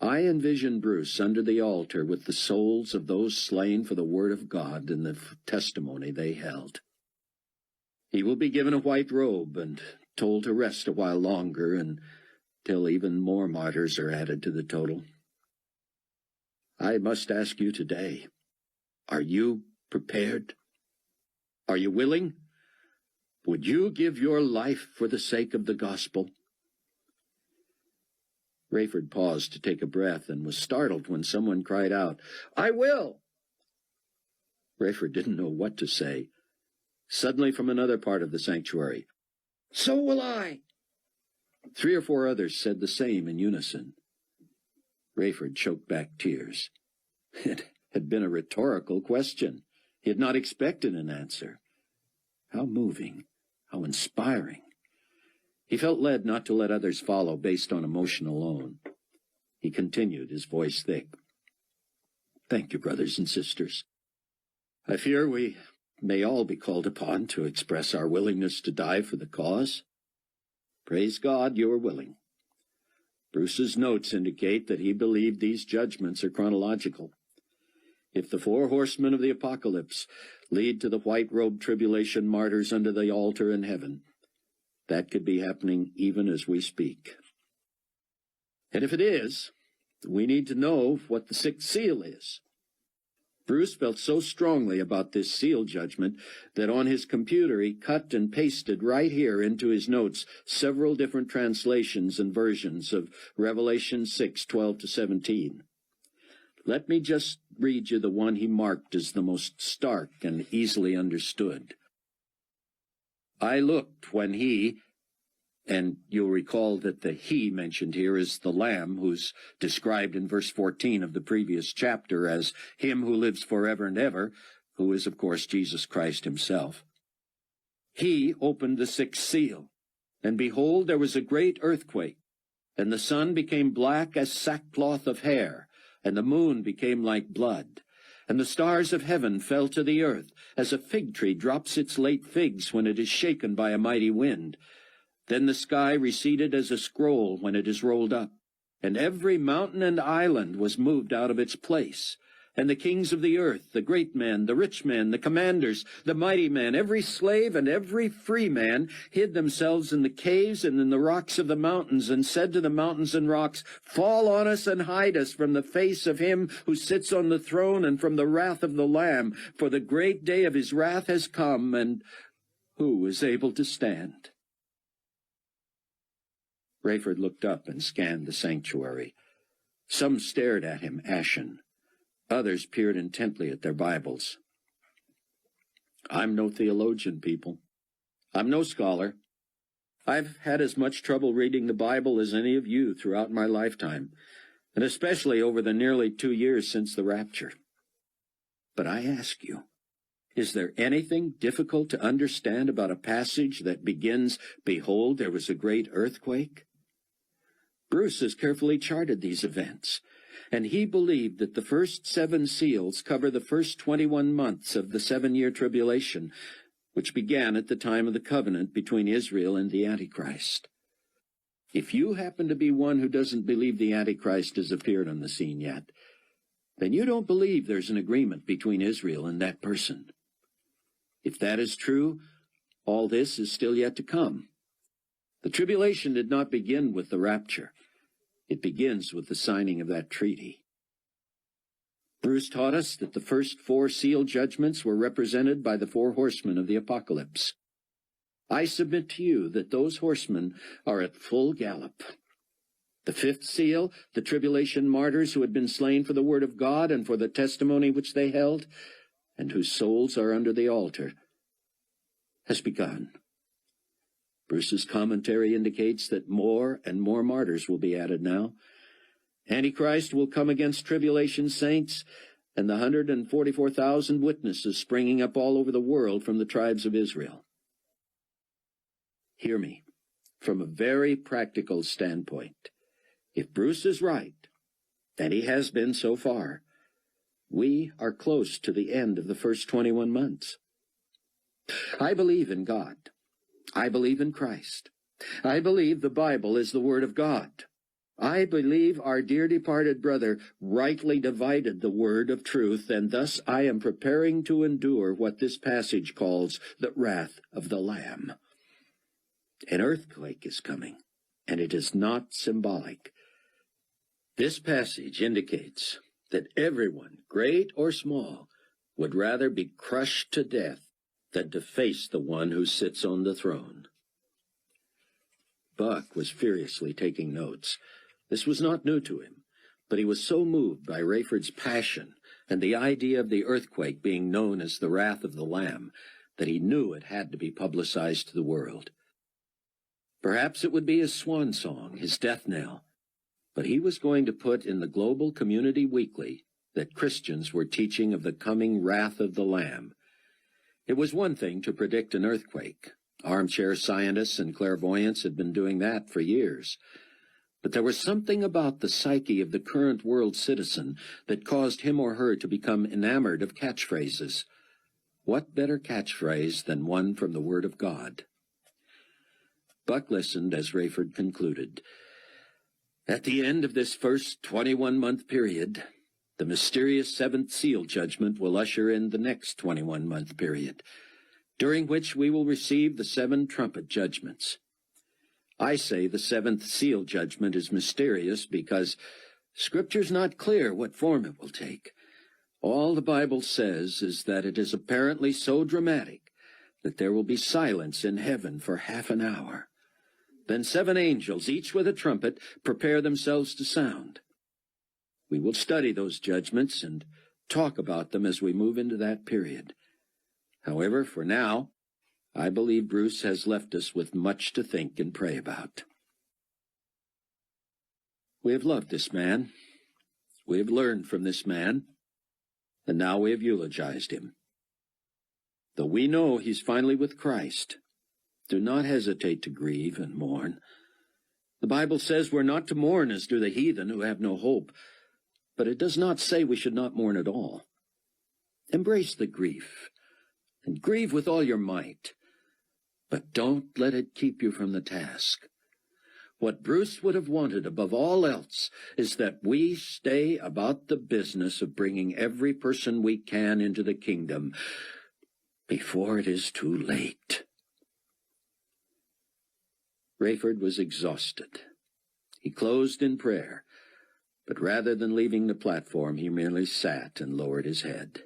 S4: I envision Bruce under the altar with the souls of those slain for the word of God and the testimony they held. He will be given a white robe and told to rest a while longer until even more martyrs are added to the total. I must ask you today, are you prepared? Are you willing? Would you give your life for the sake of the gospel? Rayford paused to take a breath and was startled when someone cried out, "I will!" Rayford didn't know what to say. Suddenly from another part of the sanctuary, "So will I!" 3 or 4 others said the same in unison. Rayford choked back tears. It had been a rhetorical question. He had not expected an answer. How moving, how inspiring. He felt led not to let others follow based on emotion alone. He continued, his voice thick. "Thank you, brothers and sisters. I fear we may all be called upon to express our willingness to die for the cause. Praise God, you are willing." Bruce's notes indicate that he believed these judgments are chronological. If the 4 horsemen of the apocalypse lead to the white-robed tribulation martyrs under the altar in heaven, that could be happening even as we speak. And if it is, we need to know what the 6th seal is. Bruce felt so strongly about this seal judgment that on his computer he cut and pasted right here into his notes several different translations and versions of Revelation 6:12-17. Let me just read you the one he marked as the most stark and easily understood. "I looked when he," and you'll recall that the he mentioned here is the Lamb, who's described in verse 14 of the previous chapter as him who lives forever and ever, who is, of course, Jesus Christ himself. "He opened the 6th seal, and behold, there was a great earthquake, And the sun became black as sackcloth of hair, and the moon became like blood. And the stars of heaven fell to the earth, as a fig tree drops its late figs when it is shaken by a mighty wind. Then the sky receded as a scroll when it is rolled up, and every mountain and island was moved out of its place. And the kings of the earth, the great men, the rich men, the commanders, the mighty men, every slave and every free man, hid themselves in the caves and in the rocks of the mountains, and said to the mountains and rocks, Fall on us and hide us from the face of him who sits on the throne and from the wrath of the Lamb, for the great day of his wrath has come, and who is able to stand? Rayford looked up and scanned the sanctuary. Some stared at him, ashen. Others peered intently at their Bibles. I'm no theologian, people. I'm no scholar. I've had as much trouble reading the Bible as any of you throughout my lifetime, and especially over the nearly 2 years since the rapture. But I ask you, is there anything difficult to understand about a passage that begins, Behold, there was a great earthquake? Bruce has carefully charted these events, and he believed that the first 7 seals cover the first 21 months of the 7-year tribulation, which began at the time of the covenant between Israel and the Antichrist. If you happen to be one who doesn't believe the Antichrist has appeared on the scene yet, then you don't believe there's an agreement between Israel and that person. If that is true, all this is still yet to come. The tribulation did not begin with the rapture. It begins with the signing of that treaty. Bruce taught us that the first 4 seal judgments were represented by the 4 horsemen of the apocalypse. I submit to you that those horsemen are at full gallop. The 5th seal, the tribulation martyrs who had been slain for the word of God and for the testimony which they held, and whose souls are under the altar, has begun. Bruce's commentary indicates that more and more martyrs will be added now. Antichrist will come against tribulation saints and the 144,000 witnesses springing up all over the world from the tribes of Israel. Hear me, from a very practical standpoint. If Bruce is right, and he has been so far, we are close to the end of the first 21 months. I believe in God. I believe in Christ. I believe the Bible is the Word of God. I believe our dear departed brother rightly divided the word of truth, and thus I am preparing to endure what this passage calls the wrath of the Lamb. An earthquake is coming, and it is not symbolic. This passage indicates that everyone, great or small, would rather be crushed to death than to face the one who sits on the throne. Buck was furiously taking notes. This was not new to him, but he was so moved by Rayford's passion and the idea of the earthquake being known as the wrath of the Lamb that he knew it had to be publicized to the world. Perhaps it would be his swan song, his death knell, but he was going to put in the Global Community Weekly that Christians were teaching of the coming wrath of the Lamb. It was one thing to predict an earthquake. Armchair scientists and clairvoyants had been doing that for years. But there was something about the psyche of the current world citizen that caused him or her to become enamored of catchphrases. What better catchphrase than one from the Word of God? Buck listened as Rayford concluded. At the end of this first 21-month period, the mysterious 7th seal judgment will usher in the next 21-month period, during which we will receive the 7 trumpet judgments. I say the 7th seal judgment is mysterious because Scripture's not clear what form it will take. All the Bible says is that it is apparently so dramatic that there will be silence in heaven for half an hour. Then 7 angels, each with a trumpet, prepare themselves to sound. We will study those judgments and talk about them as we move into that period. However, for now, I believe Bruce has left us with much to think and pray about. We have loved this man. We have learned from this man. And now we have eulogized him. Though we know he's finally with Christ, do not hesitate to grieve and mourn.
S1: The Bible says we're not to mourn as do the heathen who have no hope, but it does not say we should not mourn at all. Embrace the grief, and grieve with all your might, but don't let it keep you from the task. What Bruce would have wanted above all else is that we stay about the business of bringing every person we can into the kingdom before it is too late. Rayford was exhausted. He closed in prayer, but rather than leaving the platform, he merely sat and lowered his head.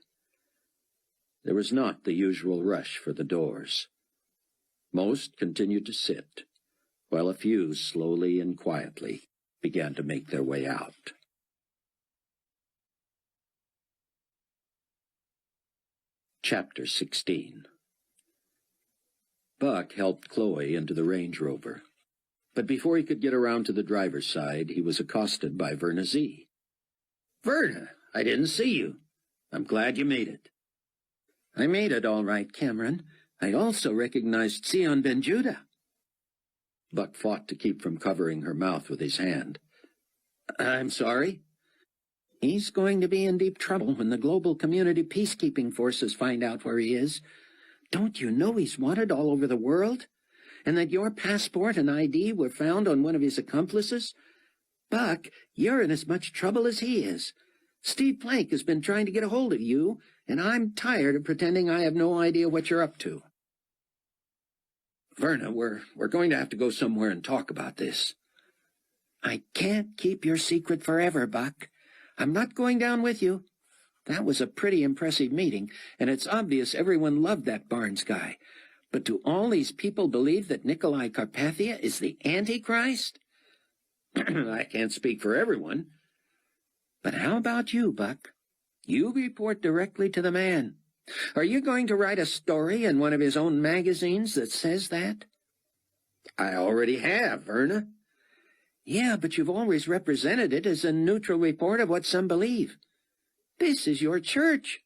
S1: There was not the usual rush for the doors. Most continued to sit, while a few slowly and quietly began to make their way out. Chapter 16. Buck helped Chloe into the Range Rover, but before he could get around to the driver's side, he was accosted by Verna Z. "Verna, I didn't see you. I'm glad you made it." "I made it all right, Cameron. I also recognized Sion Ben Judah." Buck fought to keep from covering her mouth with his hand. "I'm sorry?" "He's going to be in deep trouble when the global community peacekeeping forces find out where he is. Don't you know he's wanted all over the world? And that your passport and ID were found on one of his accomplices? Buck, you're in as much trouble as he is. Steve Plank has been trying to get a hold of you, and I'm tired of pretending I have no idea what you're up to." "Verna, we're going to have to go somewhere and talk about this." "I can't keep your secret forever, Buck. I'm not going down with you. That was a pretty impressive meeting, and it's obvious everyone loved that Barnes guy. But do all these people believe that Nicolae Carpathia is the Antichrist?" "I can't speak for everyone." "But how about you, Buck? You report directly to the man. Are you going to write a story in one of his own magazines that says that?" "I already have, Verna." "Yeah, but you've always represented it as a neutral report of what some believe. This is your church.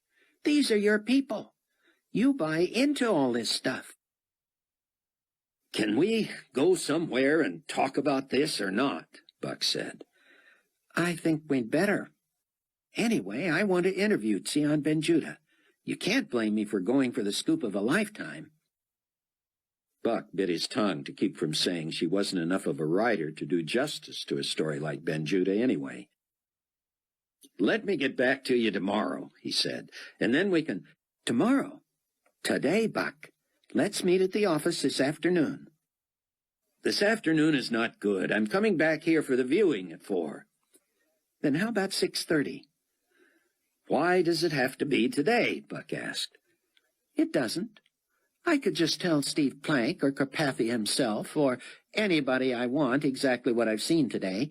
S1: These are your people. You buy into all this stuff." "Can we go somewhere and talk about this or not?" Buck said. "I think we'd better. Anyway, I want to interview Sion Ben Judah. You can't blame me for going for the scoop of a lifetime." Buck bit his tongue to keep from saying she wasn't enough of a writer to do justice to a story like Ben Judah anyway. "Let me get back to you tomorrow," he said, "and then we can—" "Tomorrow? Today, Buck. Let's meet at the office this afternoon." "This afternoon is not good. I'm coming back here for the viewing at 4. "Then how about 6:30? "Why does it have to be today?" Buck asked. "It doesn't. I could just tell Steve Plank or Carpathia himself or anybody I want exactly what I've seen today."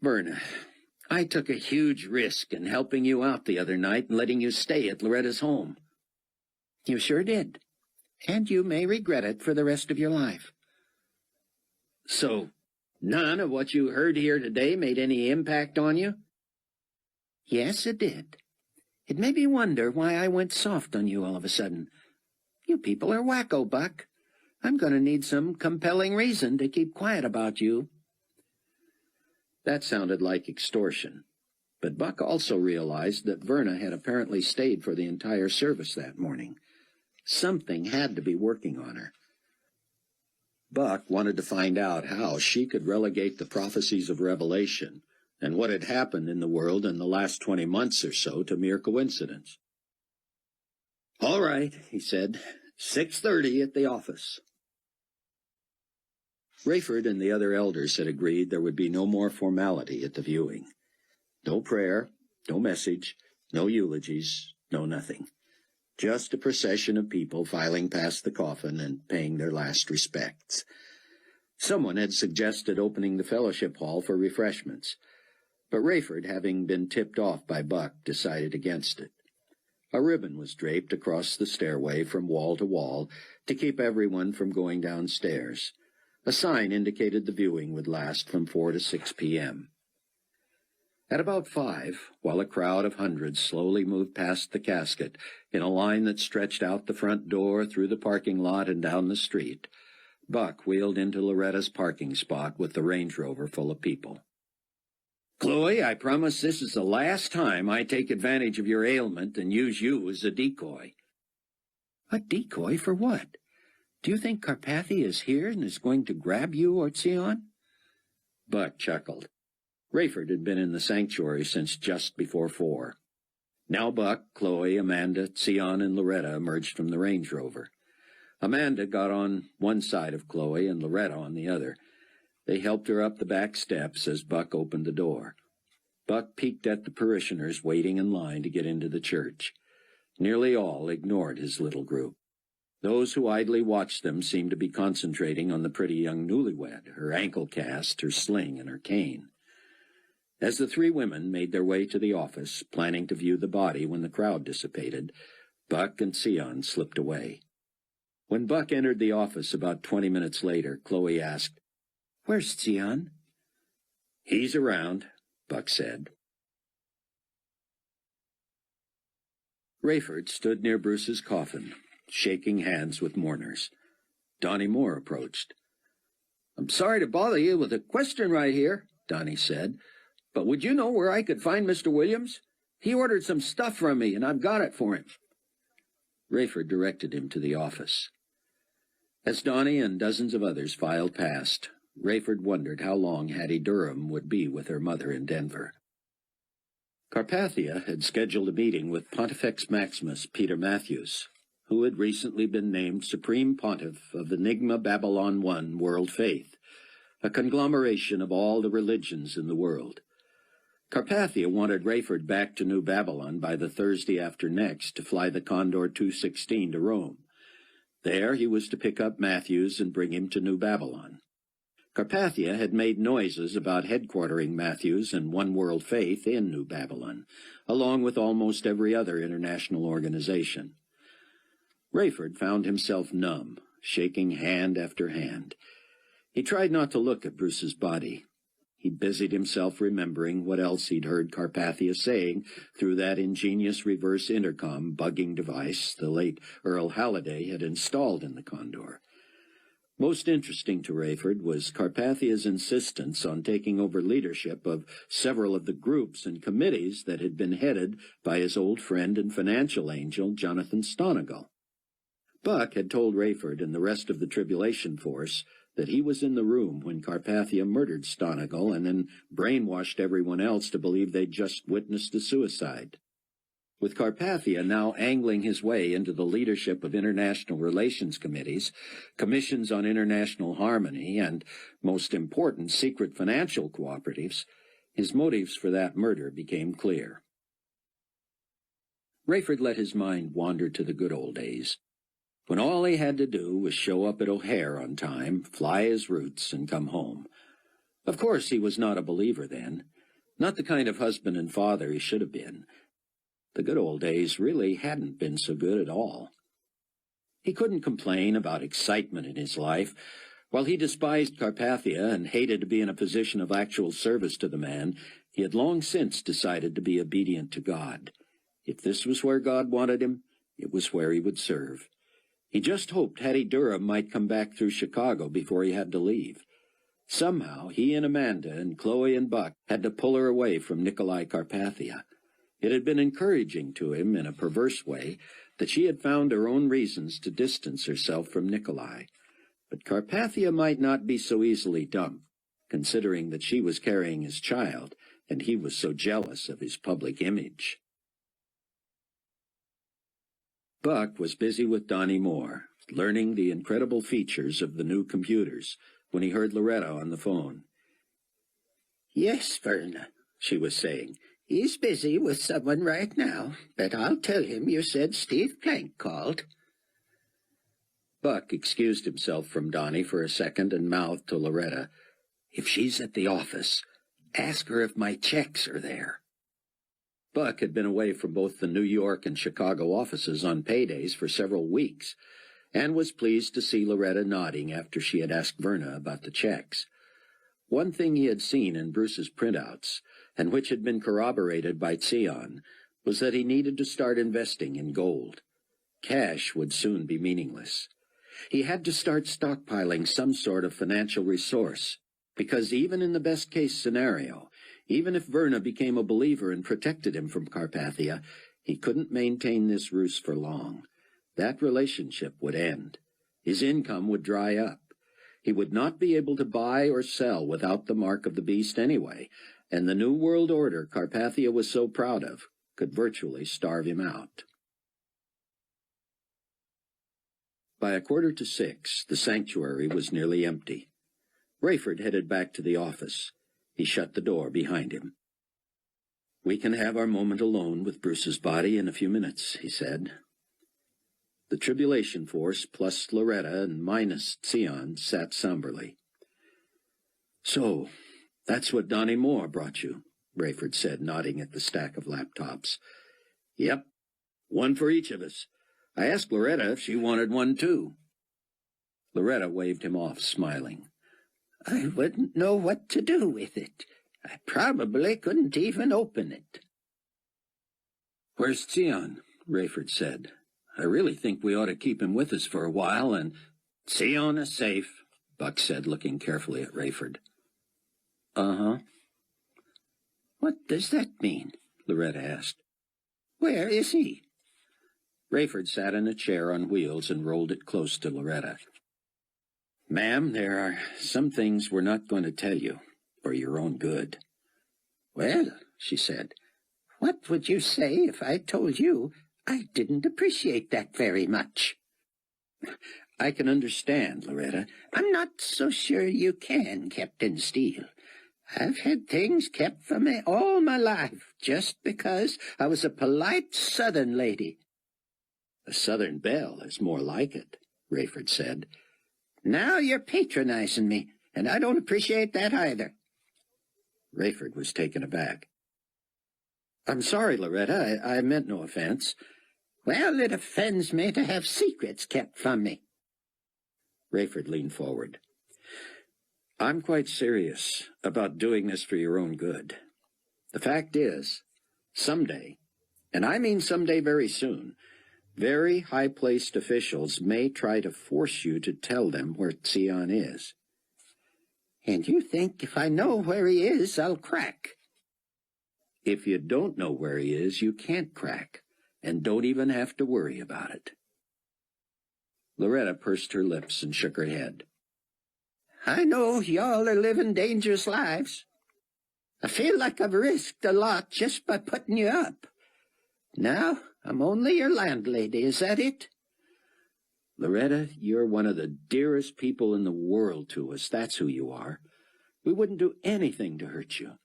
S1: "Verna, I took a huge risk in helping you out the other night and letting you stay at Loretta's home." "You sure did. And you may regret it for the rest of your life." "So none of what you heard here today made any impact on you?" "Yes, it did. It made me wonder why I went soft on you all of a sudden. You people are wacko, Buck. I'm going to need some compelling reason to keep quiet about you." That sounded like extortion, but Buck also realized that Verna had apparently stayed for the entire service that morning. Something had to be working on her. Buck wanted to find out how she could relegate the prophecies of Revelation and what had happened in the world in the last 20 months or so to mere coincidence. "All right," he said, 6:30 at the office. Rayford and the other elders had agreed there would be no more formality at the viewing. No prayer, no message, no eulogies, no nothing. Just a procession of people filing past the coffin and paying their last respects. Someone had suggested opening the fellowship hall for refreshments, but Rayford, having been tipped off by Buck, decided against it. A ribbon was draped across the stairway from wall to wall to keep everyone from going downstairs. A sign indicated the viewing would last from 4 to 6 p.m. At about 5, while a crowd of hundreds slowly moved past the casket in a line that stretched out the front door, through the parking lot, and down the street,
S4: Buck wheeled into Loretta's parking spot with the Range Rover full of people. "Chloe, I promise this is the last time I take advantage of your ailment and use you as a decoy." "A decoy for what? Do you think Carpathia is here and is going to grab you or Sion?" Buck chuckled. Rayford had been in the sanctuary since just before 4. Now Buck, Chloe, Amanda, Sion, and Loretta emerged from the Range Rover. Amanda got on one side of Chloe and Loretta on the other. They helped her up the back steps as Buck opened the door. Buck peeked at the parishioners waiting in line to get into the church. Nearly all ignored his little group. Those who idly watched them seemed to be concentrating on the pretty young newlywed, her ankle cast, her sling, and her cane. As the 3 women made their way to the office, planning to view the body when the crowd dissipated, Buck and Sion slipped away. When Buck entered the office about 20 minutes later, Chloe asked, "Where's Sion?" "He's around," Buck said. Rayford stood near Bruce's coffin, shaking hands with mourners. Donnie Moore approached. "I'm sorry to bother you with a question right here," Donnie said, "but would you know where I could find Mr. Williams? He ordered some stuff from me, and I've got it for him." Rayford directed him to the office. As Donnie and dozens of others filed past, Rayford wondered how long Hattie Durham would be with her mother in Denver. Carpathia had scheduled a meeting with Pontifex Maximus Peter Matthews, who had recently been named Supreme Pontiff of Enigma Babylon I World Faith, a conglomeration of all the religions in the world. Carpathia wanted Rayford back to New Babylon by the Thursday after next to fly the Condor 216 to Rome. There he was to pick up Matthews and bring him to New Babylon. Carpathia had made noises about headquartering Matthews and One World Faith in New Babylon, along with almost every other international organization. Rayford found himself numb, shaking hand after hand. He tried not to look at Bruce's body. He busied himself remembering what else he'd heard Carpathia saying through that ingenious reverse intercom bugging device the late Earl Halliday had installed in the Condor. Most interesting to Rayford was Carpathia's insistence on taking over leadership of several of the groups and committees that had been headed by his old friend and financial angel, Jonathan Stonegal. Buck had told Rayford and the rest of the Tribulation Force that he was in the room when Carpathia murdered Stonegal and then brainwashed everyone else to believe they'd just witnessed a suicide. With Carpathia now angling his way into the leadership of international relations committees, commissions on international harmony, and, most important, secret financial cooperatives, his motives for that murder became clear. Rayford let his mind wander to the good old days, when all he had to do was show up at O'Hare on time, fly his routes, and come home. Of course, he was not a believer then, not the kind of husband and father he should have been. The good old days really hadn't been so good at all. He couldn't complain about excitement in his life. While he despised Carpathia and hated to be in a position of actual service to the man, he had long since decided to be obedient to God. If this was where God wanted him, it was where he would serve. He just hoped Hattie Durham might come back through Chicago before he had to leave. Somehow, he and Amanda and Chloe and Buck had to pull her away from Nicolae Carpathia. It had been encouraging to him, in a perverse way, that she had found her own reasons to distance herself from Nicolae. But Carpathia might not be so easily dumped, considering that she was carrying his child, and he was so jealous of his public image. Buck was busy with Donnie Moore, learning the incredible features of the new computers, when he heard Loretta on the phone.
S3: "Yes, Verna," she was saying. "He's busy with someone right now, but I'll tell him you said Steve Plank called."
S4: Buck excused himself from Donnie for a second and mouthed to Loretta, "If she's at the office, ask her if my checks are there." Buck had been away from both the New York and Chicago offices on paydays for several weeks, and was pleased to see Loretta nodding after she had asked Verna about the checks. One thing he had seen in Bruce's printouts, and which had been corroborated by Sion, was that he needed to start investing in gold. Cash would soon be meaningless. He had to start stockpiling some sort of financial resource, because even in the best-case scenario, even if Verna became a believer and protected him from Carpathia, he couldn't maintain this ruse for long. That relationship would end. His income would dry up. He would not be able to buy or sell without the mark of the beast anyway, and the New World Order Carpathia was so proud of could virtually starve him out. By 5:45, the sanctuary was nearly empty. Rayford headed back to the office. He shut the door behind him. "We can have our moment alone with Bruce's body in a few minutes," he said. The Tribulation Force, plus Loretta and minus Sion, sat somberly. "So, that's what Donnie Moore brought you," Rayford said, nodding at the stack of laptops. "Yep, one for each of us. I asked Loretta if she wanted one too." Loretta waved him off, smiling. "I wouldn't know what to do with it. I probably couldn't even open it." "Where's Sion?" Rayford said. "I really think we ought to keep him with us for a while, and—" "Sion is safe," Buck said, looking carefully at Rayford. "Uh-huh." "What does that mean?" Loretta asked. "Where is he?" Rayford sat in a chair on wheels and rolled it close to Loretta. "Ma'am, there are some things we're not going to tell you, for your own good." "Well," she said, "what would you say if I told you I didn't appreciate that very much?" "I can understand, Loretta." "I'm not so sure you can, Captain Steele. I've had things kept from me all my life, just because I was a polite Southern lady." "A Southern belle is more like it," Rayford said. "Now you're patronizing me, and I don't appreciate that either." Rayford was taken aback. "I'm sorry, Loretta. I meant no offense." "Well, it offends me to have secrets kept from me." Rayford leaned forward. "I'm quite serious about doing this for your own good. The fact is, someday, and I mean someday very soon, very high-placed officials may try to force you to tell them where Sion is." "And you think if I know where he is, I'll crack?" "If you don't know where he is, you can't crack, and don't even have to worry about it." Loretta pursed her lips and shook her head. "I know y'all are living dangerous lives. I feel like I've risked a lot just by putting you up. Now I'm only your landlady, is that it?" "Loretta, you're one of the dearest people in the world to us. That's who you are. We wouldn't do anything to hurt you.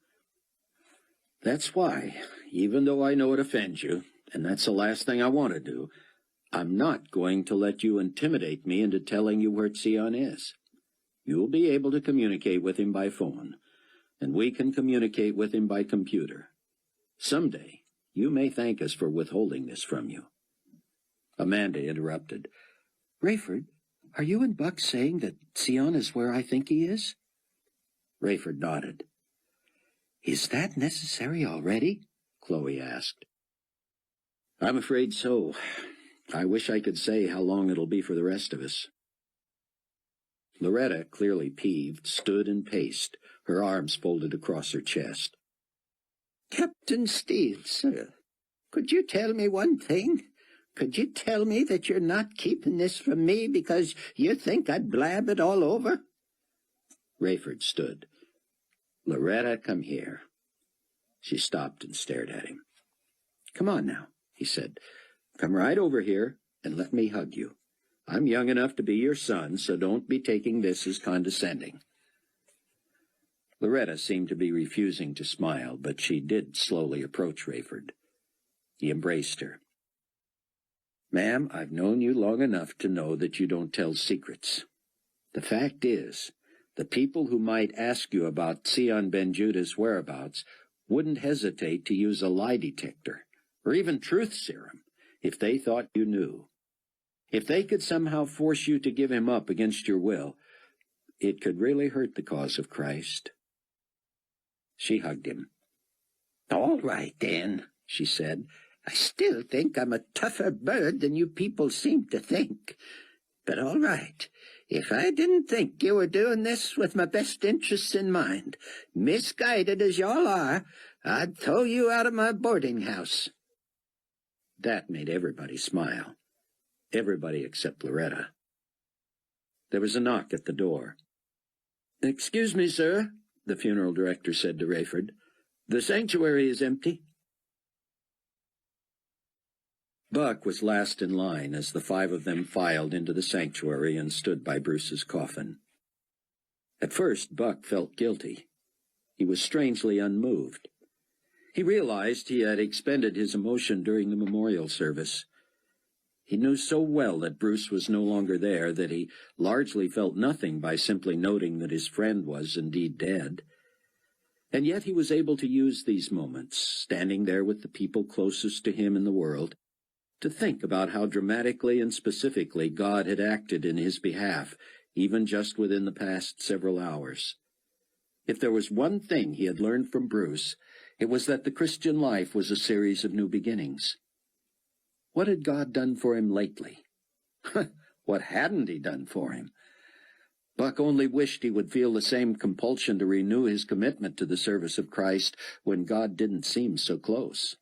S4: That's why, even though I know it offends you, and that's the last thing I want to do, I'm not going to let you intimidate me into telling you where Sion is. You'll be able to communicate with him by phone, and we can communicate with him by computer. Someday, you may thank us for withholding this from you." Amanda interrupted. "Rayford, are you and Buck saying that Sion is where I think he is?" Rayford nodded. "Is that necessary already?" Chloe asked. "I'm afraid so. I wish I could say how long it'll be for the rest of us." Loretta, clearly peeved, stood and paced, her arms folded across her chest. "Captain Steele, sir, could you tell me one thing? Could you tell me that you're not keeping this from me because you think I'd blab it all over?" Rayford stood. "Loretta, come here." She stopped and stared at him. "Come on now," he said. "Come right over here and let me hug you. I'm young enough to be your son, so don't be taking this as condescending." Loretta seemed to be refusing to smile, but she did slowly approach Rayford. He embraced her. "Ma'am, I've known you long enough to know that you don't tell secrets. The fact is, the people who might ask you about Sion Ben Judah's whereabouts wouldn't hesitate to use a lie detector, or even truth serum, if they thought you knew. If they could somehow force you to give him up against your will, it could really hurt the cause of Christ." She hugged him. "All right, then," she said. "I still think I'm a tougher bird than you people seem to think.
S2: But all right, if I didn't think you were doing this with my best interests in mind, misguided as y'all are, I'd throw you out of my boarding house.
S4: That made everybody smile. Everybody except Loretta. There was a knock at the door. "Excuse me, sir," the funeral director said to Rayford. "The sanctuary is empty." Buck was last in line as the 5 of them filed into the sanctuary and stood by Bruce's coffin. At first, Buck felt guilty. He was strangely unmoved. He realized he had expended his emotion during the memorial service. He knew so well that Bruce was no longer there that he largely felt nothing by simply noting that his friend was indeed dead. And yet he was able to use these moments, standing there with the people closest to him in the world, to think about how dramatically and specifically God had acted in his behalf, even just within the past several hours. If there was one thing he had learned from Bruce, it was that the Christian life was a series of new beginnings. What had God done for him lately? What hadn't he done for him? Buck only wished he would feel the same compulsion to renew his commitment to the service of Christ when God didn't seem so close.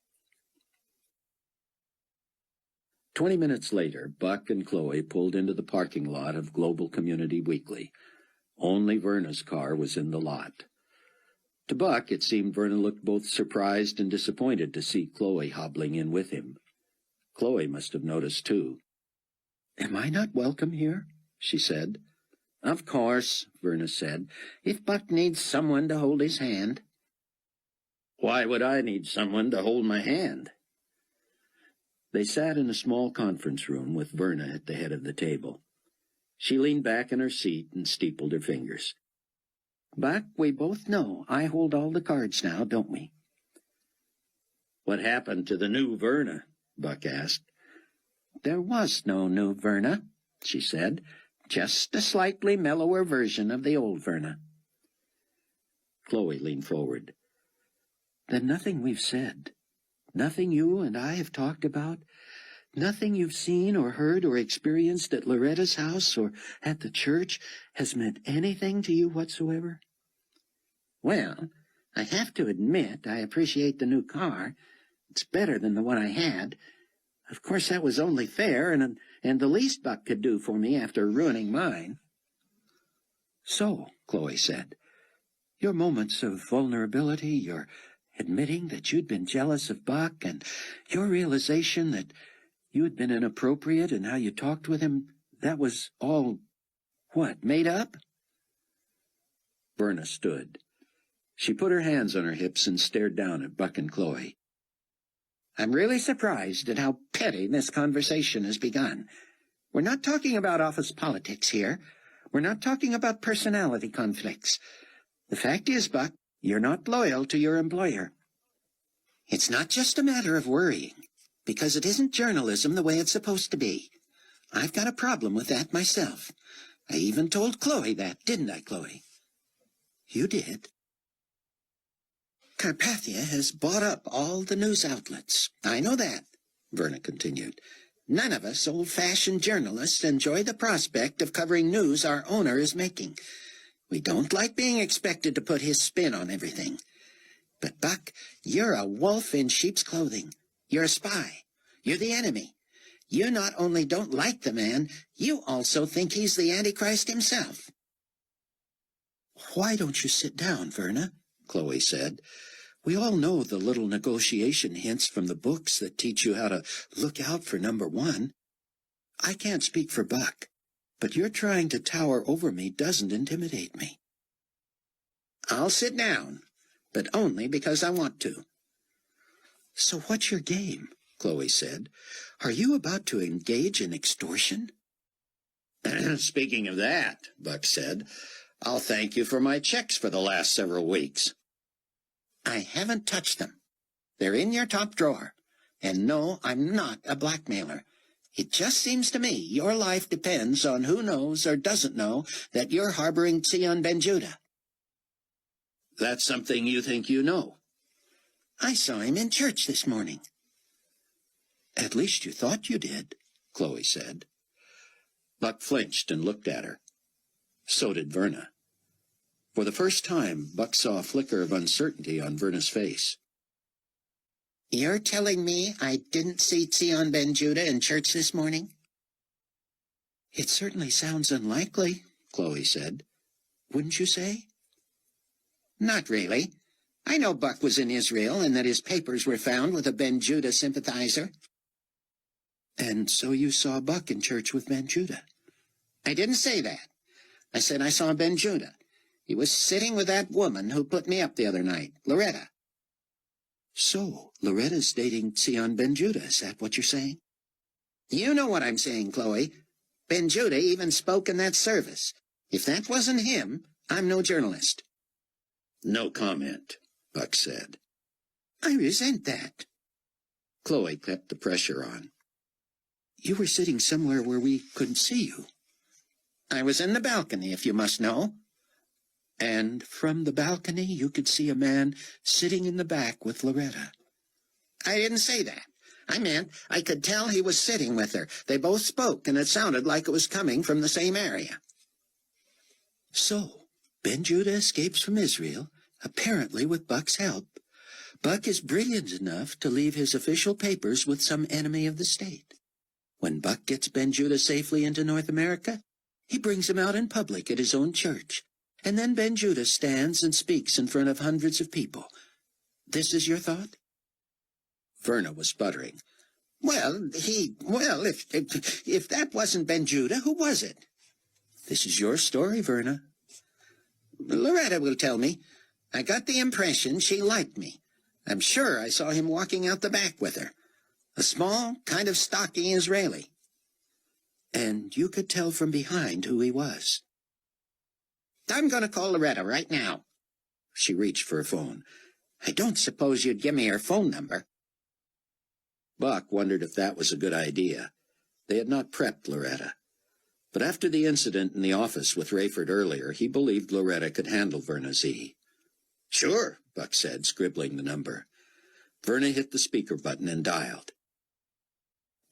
S4: 20 minutes later, Buck and Chloe pulled into the parking lot of Global Community Weekly. Only Verna's car was in the lot. To Buck, it seemed Verna looked both surprised and disappointed to see Chloe hobbling in with him. Chloe must have noticed, too. "Am I not welcome here?" she said. "Of course," Verna said, "if Buck needs someone to hold his hand." "Why would I need someone to hold my hand?" They sat in a small conference room with Verna at the head of the table. She leaned back in her seat and steepled her fingers. "Buck, we both know I hold all the cards now, don't we?" "What happened to the new Verna?" Buck asked. "There was no new Verna," she said. "Just a slightly mellower version of the old Verna." Chloe leaned forward. "Then nothing we've said, nothing you and I have talked about, nothing you've seen or heard or experienced at Loretta's house or at the church has meant anything to you whatsoever?" "Well, I have to admit I appreciate the new car. It's better than the one I had. Of course, that was only fair, and the least Buck could do for me after ruining mine." "So," Chloe said, "your moments of vulnerability, your admitting that you'd been jealous of Buck, and your realization that you had been inappropriate in how you talked with him, that was all, what, made up?" Verna stood. She put her hands on her hips and stared down at Buck and Chloe. "I'm really surprised at how petty this conversation has begun. We're not talking about office politics here. We're not talking about personality conflicts. The fact is, Buck, you're not loyal to your employer. It's not just a matter of worrying, because it isn't journalism the way it's supposed to be. I've got a problem with that myself. I even told Chloe that, didn't I, Chloe?" "You did." "Carpathia has bought up all the news outlets. I know that," Verna continued. "None of us old-fashioned journalists enjoy the prospect of covering news our owner is making. We don't like being expected to put his spin on everything. But, Buck, you're a wolf in sheep's clothing. You're a spy. You're the enemy. You not only don't like the man, you also think he's the Antichrist himself." "Why don't you sit down, Verna?" Chloe said. "We all know the little negotiation hints from the books that teach you how to look out for number one. I can't speak for Buck, but your trying to tower over me doesn't intimidate me." "I'll sit down, but only because I want to." "So what's your game?" Chloe said. "Are you about to engage in extortion?" "Speaking of that," Buck said, "I'll thank you for my checks for the last several weeks." "I haven't touched them. They're in your top drawer. And no, I'm not a blackmailer. It just seems to me your life depends on who knows or doesn't know that you're harboring Tzion Ben-Judah." "That's something you think you know." "I saw him in church this morning." "At least you thought you did," Chloe said. Buck flinched and looked at her. So did Verna. For the first time, Buck saw a flicker of uncertainty on Verna's face.
S3: You're telling me I didn't see Zion Ben Judah in church this morning?
S4: It certainly sounds unlikely, Chloe said. Wouldn't you say?
S3: Not really. I know Buck was in Israel and that his papers were found with a Ben Judah sympathizer.
S4: And so you saw Buck in church with Ben Judah?
S3: I didn't say that. I said I saw Ben Judah. He was sitting with that woman who put me up the other night, Loretta.
S4: So, Loretta's dating Zion Ben Judah, is that what you're saying?
S3: You know what I'm saying, Chloe. Ben Judah even spoke in that service. If that wasn't him, I'm no journalist.
S4: No comment, Buck said.
S3: I resent that.
S4: Chloe kept the pressure on. You were sitting somewhere where we couldn't see you.
S3: I was in the balcony, if you must know.
S4: And from the balcony you could see a man sitting in the back with Loretta.
S3: I didn't say that. I meant I could tell he was sitting with her. They both spoke, and it sounded like it was coming from the same area.
S4: So, Ben Judah escapes from Israel, apparently with Buck's help. Buck is brilliant enough to leave his official papers with some enemy of the state. When Buck gets Ben Judah safely into North America, he brings him out in public at his own church, and then Ben Judah stands and speaks in front of hundreds of people. This is your thought? Verna was sputtering.
S3: If that wasn't Ben Judah, who was it?
S4: This is your story, Verna.
S3: Loretta will tell me. I got the impression she liked me. I'm sure I saw him walking out the back with her. A small, kind of stocky Israeli.
S4: And you could tell from behind who he was.
S3: I'm going to call Loretta right now.
S4: She reached for a phone.
S3: I don't suppose you'd give me her phone number.
S4: Buck wondered if that was a good idea. They had not prepped Loretta. But after the incident in the office with Rayford earlier, he believed Loretta could handle Verna Z. Sure, Buck said, scribbling the number. Verna hit the speaker button and dialed.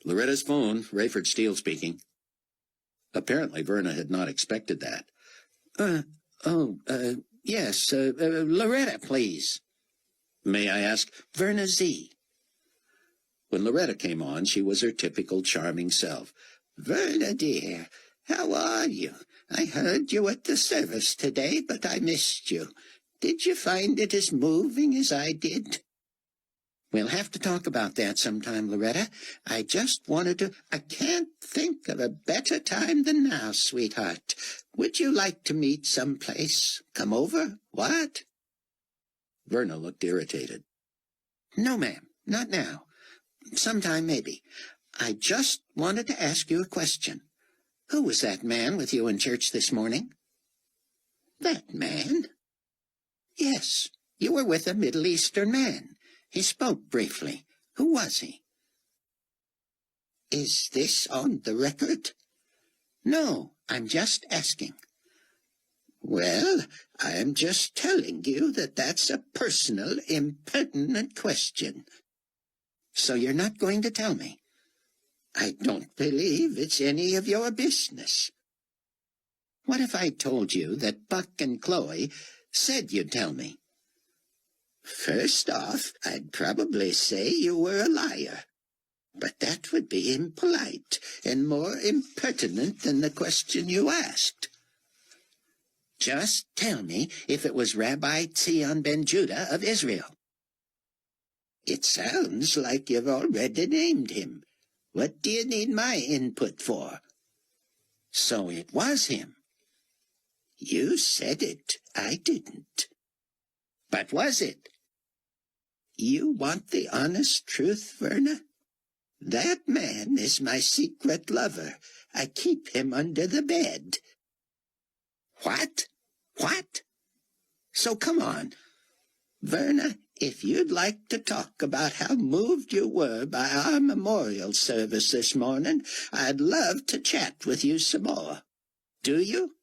S4: Loretta's phone, Rayford Steele speaking. Apparently Verna had not expected that.
S3: Yes, Loretta, please.
S4: May I ask?
S3: Verna Z.
S4: When Loretta came on, she was her typical charming self.
S2: Verna, dear, how are you? I heard you at the service today, but I missed you. Did you find it as moving as I did?
S3: We'll have to talk about that sometime, Loretta. I just wanted to...
S2: I can't think of a better time than now, sweetheart. Would you like to meet someplace? Come over? What?
S4: Verna looked irritated.
S3: No, ma'am, not now. Sometime, maybe. I just wanted to ask you a question. Who was that man with you in church this morning?
S2: That man?
S3: Yes, you were with a Middle Eastern man. He spoke briefly. Who was he?
S2: Is this on the record?
S3: No, I'm just asking.
S2: Well, I'm just telling you that that's a personal, impertinent question.
S3: So you're not going to tell me?
S2: I don't believe it's any of your business.
S3: What if I told you that Buck and Chloe said you'd tell me?
S2: First off, I'd probably say you were a liar. But that would be impolite and more impertinent than the question you asked.
S3: Just tell me if it was Rabbi Zion Ben Judah of Israel.
S2: It sounds like you've already named him. What do you need my input for?
S3: So it was him.
S2: You said it. I didn't.
S3: But was it?
S2: You want the honest truth, Verna? That man is my secret lover. I keep him under the bed.
S3: What? What? So come on.
S2: Verna, if you'd like to talk about how moved you were by our memorial service this morning, I'd love to chat with you some more. Do you?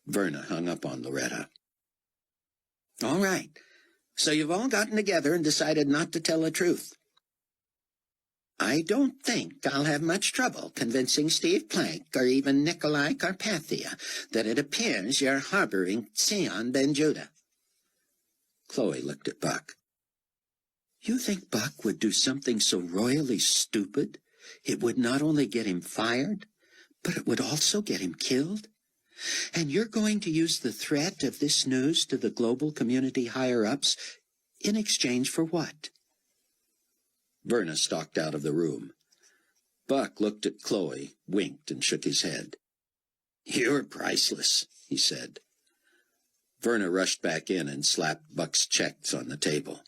S4: Verna hung up on Loretta.
S3: All right. So you've all gotten together and decided not to tell the truth. I don't think I'll have much trouble convincing Steve Plank or even Nicolae Carpathia that it appears you're harboring Sion Ben Judah.
S4: Chloe looked at Buck.
S3: You think Buck would do something so royally stupid? It would not only get him fired, but it would also get him killed? And you're going to use the threat of this news to the global community higher-ups in exchange for what?
S4: Verna stalked out of the room. Buck looked at Chloe, winked, and shook his head.
S2: "You're priceless," he said.
S4: Verna rushed back in and slapped Buck's checks on the table.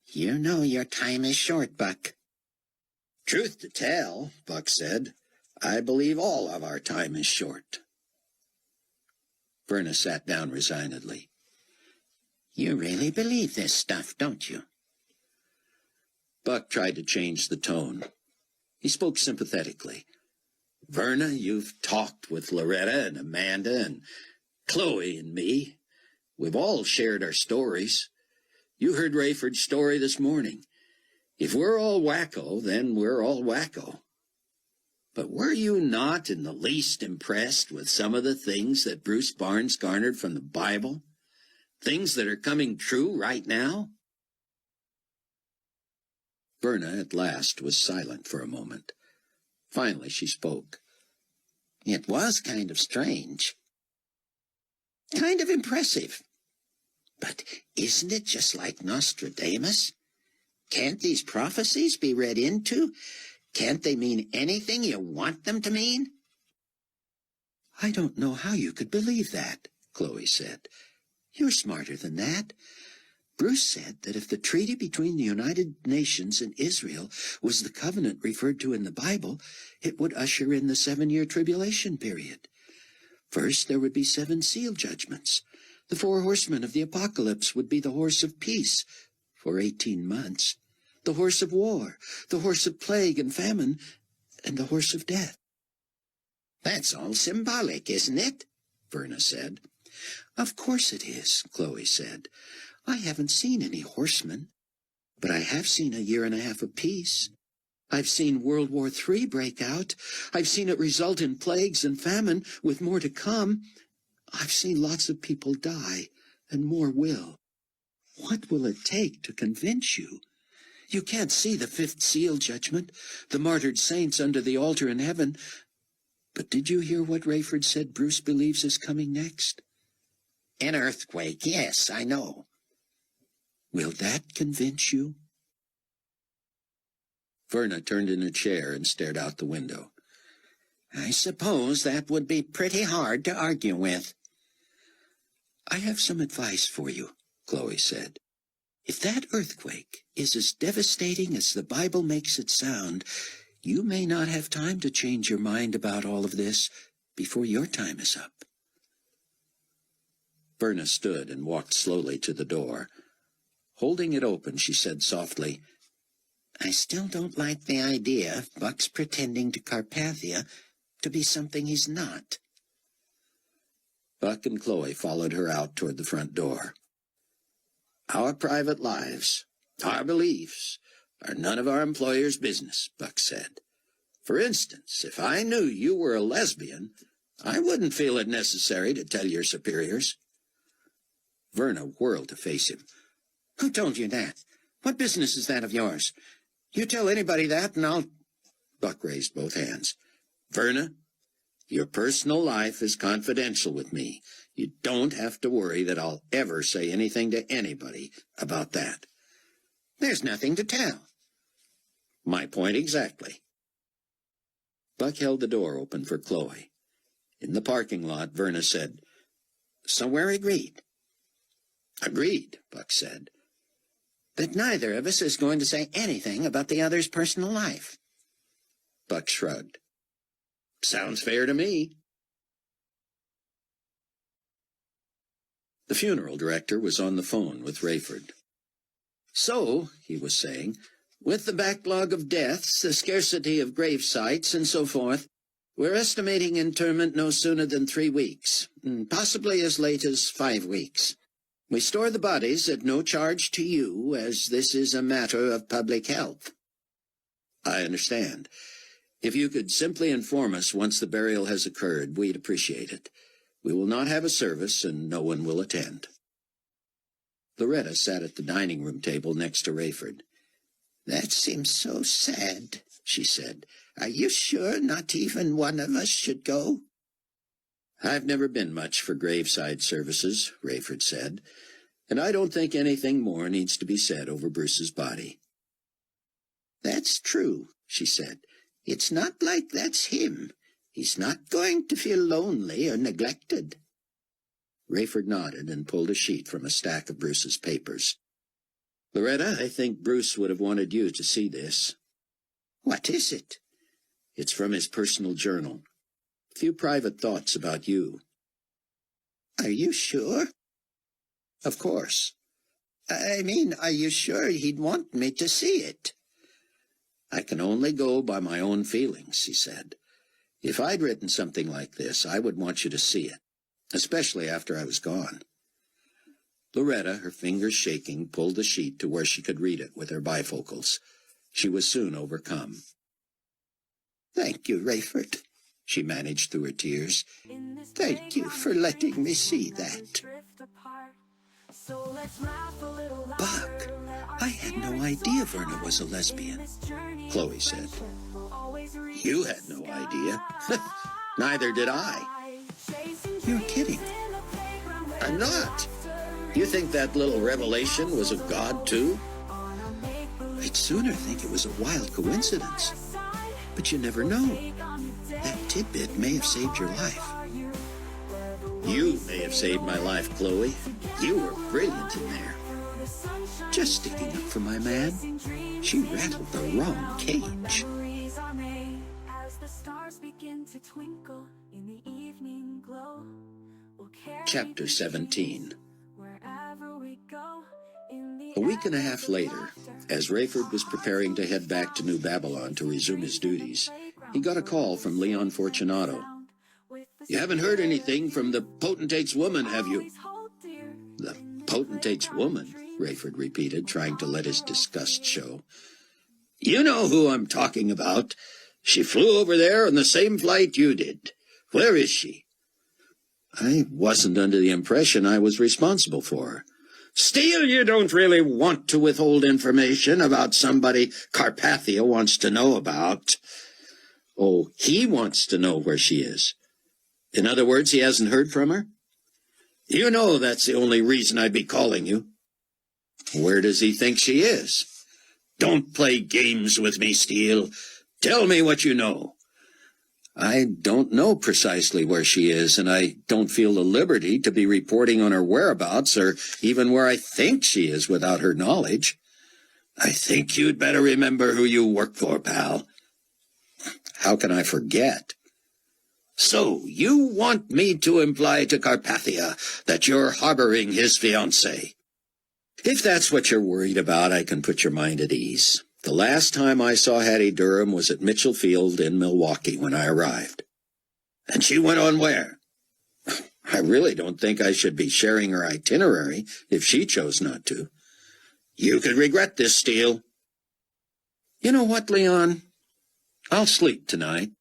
S3: You know your time is short, Buck.
S2: "Truth to tell," Buck said, "I believe all of our time is short."
S4: Verna sat down resignedly.
S3: You really believe this stuff, don't you?
S4: Buck tried to change the tone. He spoke sympathetically. "Verna, you've talked with Loretta and Amanda and Chloe and me. We've all shared our stories. You heard Rayford's story this morning. If we're all wacko, then we're all wacko. But were you not in the least impressed with some of the things that Bruce Barnes garnered from the Bible? Things that are coming true right now?" Verna, at last, was silent for a moment. Finally, she spoke.
S3: It was kind of strange. Kind of impressive. But isn't it just like Nostradamus? Can't these prophecies be read into? Can't they mean anything you want them to mean?
S4: "I don't know how you could believe that," Chloe said. "You're smarter than that. Bruce said that if the treaty between the United Nations and Israel was the covenant referred to in the Bible, it would usher in the 7-year tribulation period. First, there would be 7 seal judgments. The 4 horsemen of the apocalypse would be the horse of peace for 18 months, the horse of war, the horse of plague and famine, and the horse of death."
S3: That's all symbolic, isn't it?
S4: Verna said. "Of course it is," Chloe said. "I haven't seen any horsemen, but I have seen a 1.5 years of peace. I've seen World War III break out. I've seen it result in plagues and famine, with more to come. I've seen lots of people die, and more will. What will it take to convince you? You can't see the 5th seal judgment, the martyred saints under the altar in heaven. But did you hear what Rayford said Bruce believes is coming next?"
S3: An earthquake, yes, I know.
S4: Will that convince you? Verna turned in her chair and stared out the window.
S3: I suppose that would be pretty hard to argue with.
S4: "I have some advice for you," Chloe said. "If that earthquake is as devastating as the Bible makes it sound, you may not have time to change your mind about all of this before your time is up." Verna stood and walked slowly to the door. Holding it open, she said softly,
S3: I still don't like the idea of Buck's pretending to Carpathia to be something he's not.
S4: Buck and Chloe followed her out toward the front door. "Our private lives, our beliefs, are none of our employer's business," Buck said. "For instance, if I knew you were a lesbian, I wouldn't feel it necessary to tell your superiors." Verna whirled to face him.
S3: Who told you that? What business is that of yours? You tell anybody that and I'll...
S4: Buck raised both hands. "Verna, your personal life is confidential with me. You don't have to worry that I'll ever say anything to anybody about that."
S3: There's nothing to tell.
S4: "My point exactly." Buck held the door open for Chloe. In the parking lot, Verna said,
S3: So we're agreed.
S4: "Agreed," Buck said.
S3: That neither of us is going to say anything about the other's personal life.
S4: Buck shrugged. "Sounds fair to me." The funeral director was on the phone with Rayford. "So," he was saying, "with the backlog of deaths, the scarcity of grave sites, and so forth, we're estimating interment no sooner than 3 weeks, possibly as late as 5 weeks. We store the bodies at no charge to you, as this is a matter of public health." I understand. If you could simply inform us once the burial has occurred, we'd appreciate it. We will not have a service, and no one will attend. Loretta sat at the dining room table next to Rayford.
S3: That seems so sad, she said. Are you sure not even one of us should go?
S4: I've never been much for graveside services, Rayford said, and I don't think anything more needs to be said over Bruce's body.
S3: That's true, she said. It's not like that's him. He's not going to feel lonely or neglected.
S4: Rayford nodded and pulled a sheet from a stack of Bruce's papers. Loretta, I think Bruce would have wanted you to see this.
S3: What is it?
S4: It's from his personal journal. A few private thoughts about you.
S3: Are you sure?
S4: Of course.
S3: I mean, are you sure he'd want me to see it?
S4: I can only go by my own feelings, he said. If I'd written something like this, I would want you to see it, especially after I was gone. Loretta, her fingers shaking, pulled the sheet to where she could read it with her bifocals. She was soon overcome.
S3: Thank you, Rayford, she managed through her tears. Thank you for letting me see that.
S4: Buck, I had no idea Verna was a lesbian, Chloe said. You had no idea. Neither did I.
S3: You're kidding.
S4: I'm not. You think that little revelation was of God, too?
S3: I'd sooner think it was a wild coincidence. But you never know. That tidbit may have saved your life.
S4: You may have saved my life, Chloe. You were brilliant in there.
S3: Just sticking up for my man. She rattled the wrong cage.
S4: Chapter 17. A week and a half later, as Rayford was preparing to head back to New Babylon to resume his duties, he got a call from Leon Fortunato. You haven't heard anything from the potentate's woman, have you? The potentate's woman, Rayford repeated, trying to let his disgust show. You know who I'm talking about. She flew over there on the same flight you did. Where is she? I wasn't under the impression I was responsible for her. Still, you don't really want to withhold information about somebody Carpathia wants to know about. Oh, he wants to know where she is. In other words, he hasn't heard from her? You know that's the only reason I'd be calling you. Where does he think she is? Don't play games with me, Steele. Tell me what you know. I don't know precisely where she is, and I don't feel the liberty to be reporting on her whereabouts or even where I think she is without her knowledge. I think you'd better remember who you work for, pal. How can I forget? So, you want me to imply to Carpathia that you're harboring his fiancée? If that's what you're worried about, I can put your mind at ease. The last time I saw Hattie Durham was at Mitchell Field in Milwaukee when I arrived. And she went on where? I really don't think I should be sharing her itinerary if she chose not to. You could regret this, Steele. You know what, Leon? I'll sleep tonight.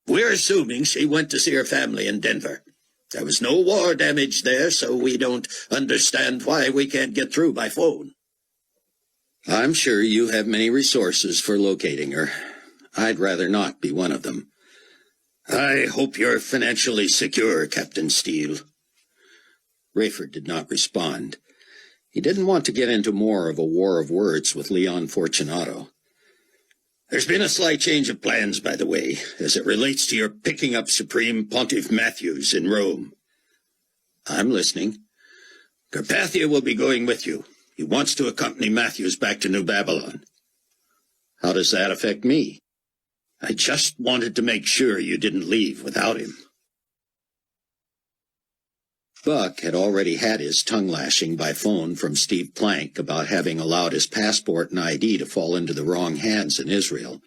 S4: We're assuming she went to see her family in Denver. There was no war damage there, so we don't understand why we can't get through by phone. I'm sure you have many resources for locating her. I'd rather not be one of them. I hope you're financially secure, Captain Steele. Rayford did not respond. He didn't want to get into more of a war of words with Leon Fortunato. There's been a slight change of plans, by the way, as it relates to your picking up Supreme Pontiff Matthews in Rome. I'm listening. Carpathia will be going with you. He wants to accompany Matthews back to New Babylon. How does that affect me? I just wanted to make sure you didn't leave without him. Buck had already had his tongue-lashing by phone from Steve Plank about having allowed his passport and ID to fall into the wrong hands in Israel.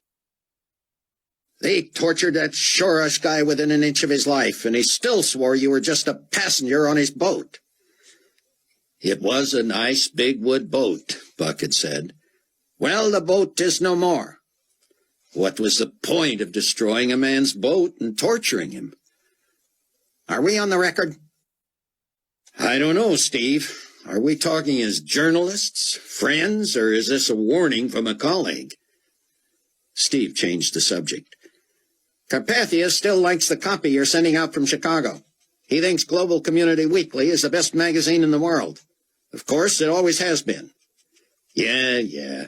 S4: They tortured that Shoresh guy within an inch of his life, and he still swore you were just a passenger on his boat. It was a nice big wood boat, Buck had said. Well, the boat is no more.
S2: What was the point of destroying a man's boat and torturing him?
S4: Are we on the record?
S2: I don't know, Steve. Are we talking as journalists, friends, or is this a warning from a colleague?
S4: Steve changed the subject. Carpathia still likes the copy you're sending out from Chicago. He thinks Global Community Weekly is the best magazine in the world. Of course, it always has been.
S2: Yeah.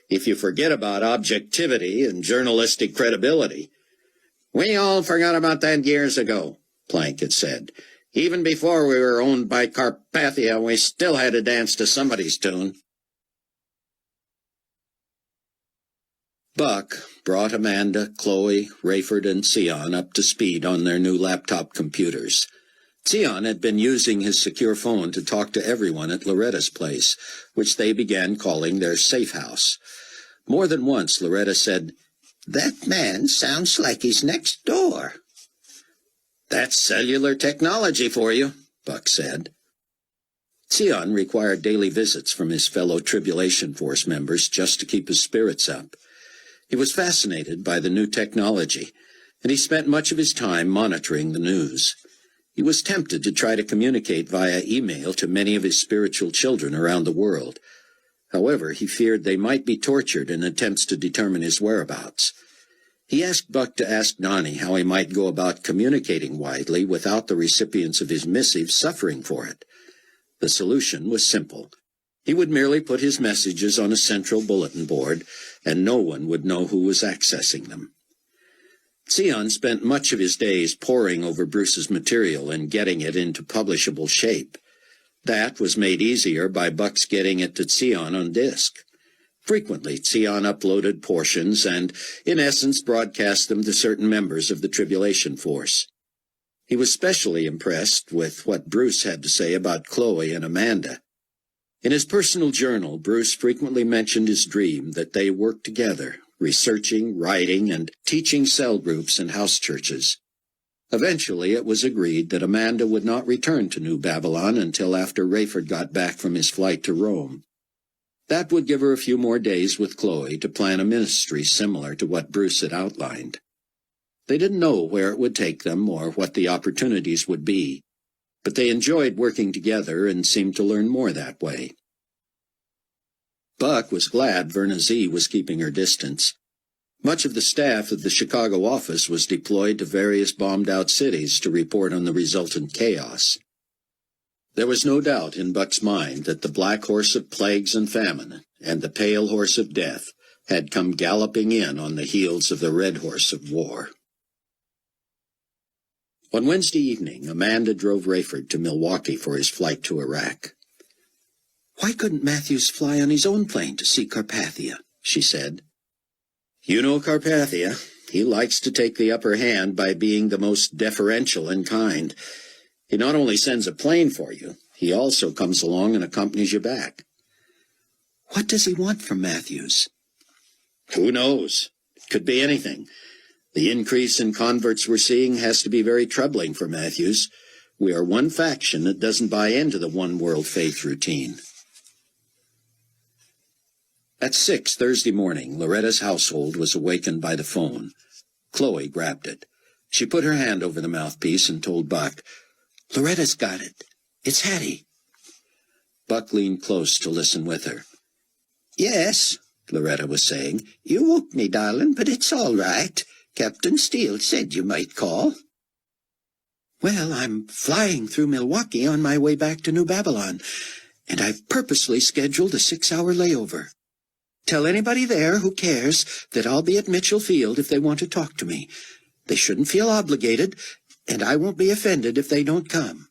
S2: If you forget about objectivity and journalistic credibility.
S4: We all forgot about that years ago, Plank had said. Even before we were owned by Carpathia, we still had to dance to somebody's tune.
S1: Buck brought Amanda, Chloe, Rayford, and Sion up to speed on their new laptop computers. Sion had been using his secure phone to talk to everyone at Loretta's place, which they began calling their safe house. More than once, Loretta said,
S3: "That man sounds like he's next door."
S1: "That's cellular technology for you," Buck said. Sion required daily visits from his fellow Tribulation Force members just to keep his spirits up. He was fascinated by the new technology, and he spent much of his time monitoring the news. He was tempted to try to communicate via email to many of his spiritual children around the world. However, he feared they might be tortured in attempts to determine his whereabouts. He asked Buck to ask Nani how he might go about communicating widely without the recipients of his missive suffering for it. The solution was simple. He would merely put his messages on a central bulletin board, and no one would know who was accessing them. Sion spent much of his days poring over Bruce's material and getting it into publishable shape. That was made easier by Buck's getting it to Sion on disk. Frequently, Sion uploaded portions and, in essence, broadcast them to certain members of the Tribulation Force. He was specially impressed with what Bruce had to say about Chloe and Amanda. In his personal journal, Bruce frequently mentioned his dream that they worked together, researching, writing, and teaching cell groups and house churches. Eventually, it was agreed that Amanda would not return to New Babylon until after Rayford got back from his flight to Rome. That would give her a few more days with Chloe to plan a ministry similar to what Bruce had outlined. They didn't know where it would take them or what the opportunities would be, but they enjoyed working together and seemed to learn more that way. Buck was glad Verna Z was keeping her distance. Much of the staff of the Chicago office was deployed to various bombed-out cities to report on the resultant chaos. There was no doubt in Buck's mind that the black horse of plagues and famine and the pale horse of death had come galloping in on the heels of the red horse of war. On Wednesday evening, Amanda drove Rayford to Milwaukee for his flight to Iraq.
S3: "Why couldn't Matthews fly on his own plane to see Carpathia?" she said.
S1: "You know Carpathia. He likes to take the upper hand by being the most deferential and kind. He not only sends a plane for you, he also comes along and accompanies you back."
S3: "What does he want from Matthews?"
S1: "Who knows? It could be anything. The increase in converts we're seeing has to be very troubling for Matthews. We are one faction that doesn't buy into the one-world faith routine." At 6 Thursday morning, Loretta's household was awakened by the phone. Chloe grabbed it. She put her hand over the mouthpiece and told Buck,
S3: "Loretta's got it. It's Hattie."
S1: Buck leaned close to listen with her.
S3: "Yes," Loretta was saying. "You woke me, darling, but it's all right. Captain Steele said you might call." "Well, I'm flying through Milwaukee on my way back to New Babylon, and I've purposely scheduled a 6-hour layover. Tell anybody there who cares that I'll be at Mitchell Field if they want to talk to me. They shouldn't feel obligated, and I won't be offended if they don't come."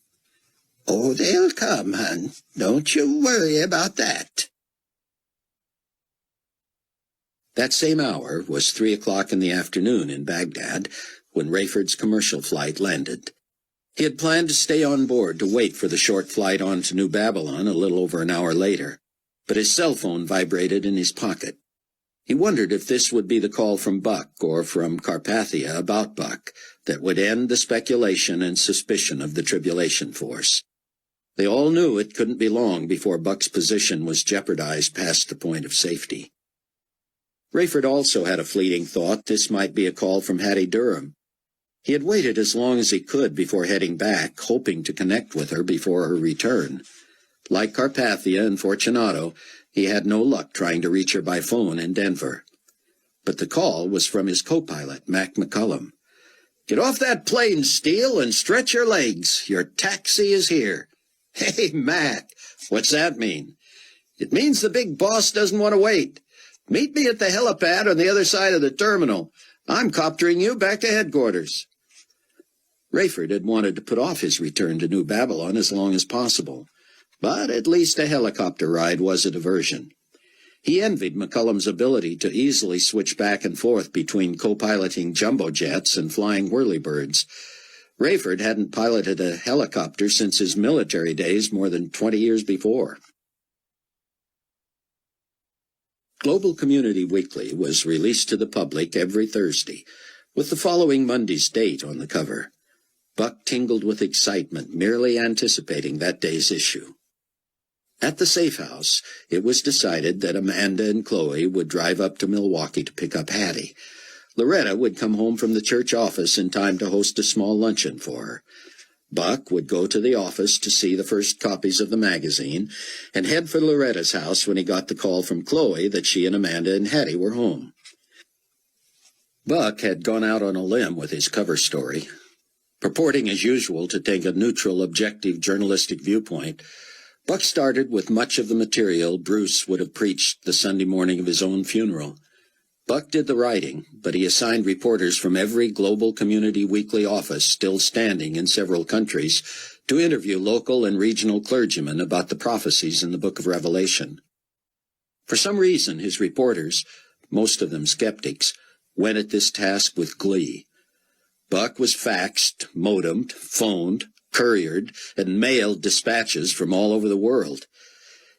S2: "Oh, they'll come, hon. Don't you worry about that."
S1: That same hour was 3 o'clock in the afternoon in Baghdad when Rayford's commercial flight landed. He had planned to stay on board to wait for the short flight on to New Babylon a little over an hour later, but his cell phone vibrated in his pocket. He wondered if this would be the call from Buck or from Carpathia about Buck that would end the speculation and suspicion of the Tribulation Force. They all knew it couldn't be long before Buck's position was jeopardized past the point of safety.
S4: Rayford also had a fleeting thought this might be a call from Hattie Durham. He had waited as long as he could before heading back, hoping to connect with her before her return. Like Carpathia and Fortunato, he had no luck trying to reach her by phone in Denver. But the call was from his co-pilot, Mac McCullum. "Get off that plane, Steele, and stretch your legs. Your taxi is here." "Hey, Mac, what's that mean?" "It means the big boss doesn't want to wait. Meet me at the helipad on the other side of the terminal. I'm coptering you back to headquarters." Rayford had wanted to put off his return to New Babylon as long as possible, but at least a helicopter ride was a diversion. He envied McCullum's ability to easily switch back and forth between co-piloting jumbo jets and flying whirlybirds. Rayford hadn't piloted a helicopter since his military days more than 20 years before. Global Community Weekly was released to the public every Thursday, with the following Monday's date on the cover. Buck tingled with excitement, merely anticipating that day's issue. At the safe house, it was decided that Amanda and Chloe would drive up to Milwaukee to pick up Hattie. Loretta would come home from the church office in time to host a small luncheon for her. Buck would go to the office to see the first copies of the magazine and head for Loretta's house when he got the call from Chloe that she and Amanda and Hattie were home. Buck had gone out on a limb with his cover story. Purporting as usual to take a neutral, objective journalistic viewpoint, Buck started with much of the material Bruce would have preached the Sunday morning of his own funeral. Buck did the writing, but he assigned reporters from every Global Community Weekly office still standing in several countries to interview local and regional clergymen about the prophecies in the Book of Revelation. For some reason, his reporters, most of them skeptics, went at this task with glee. Buck was faxed, modemed, phoned, couriered, and mailed dispatches from all over the world.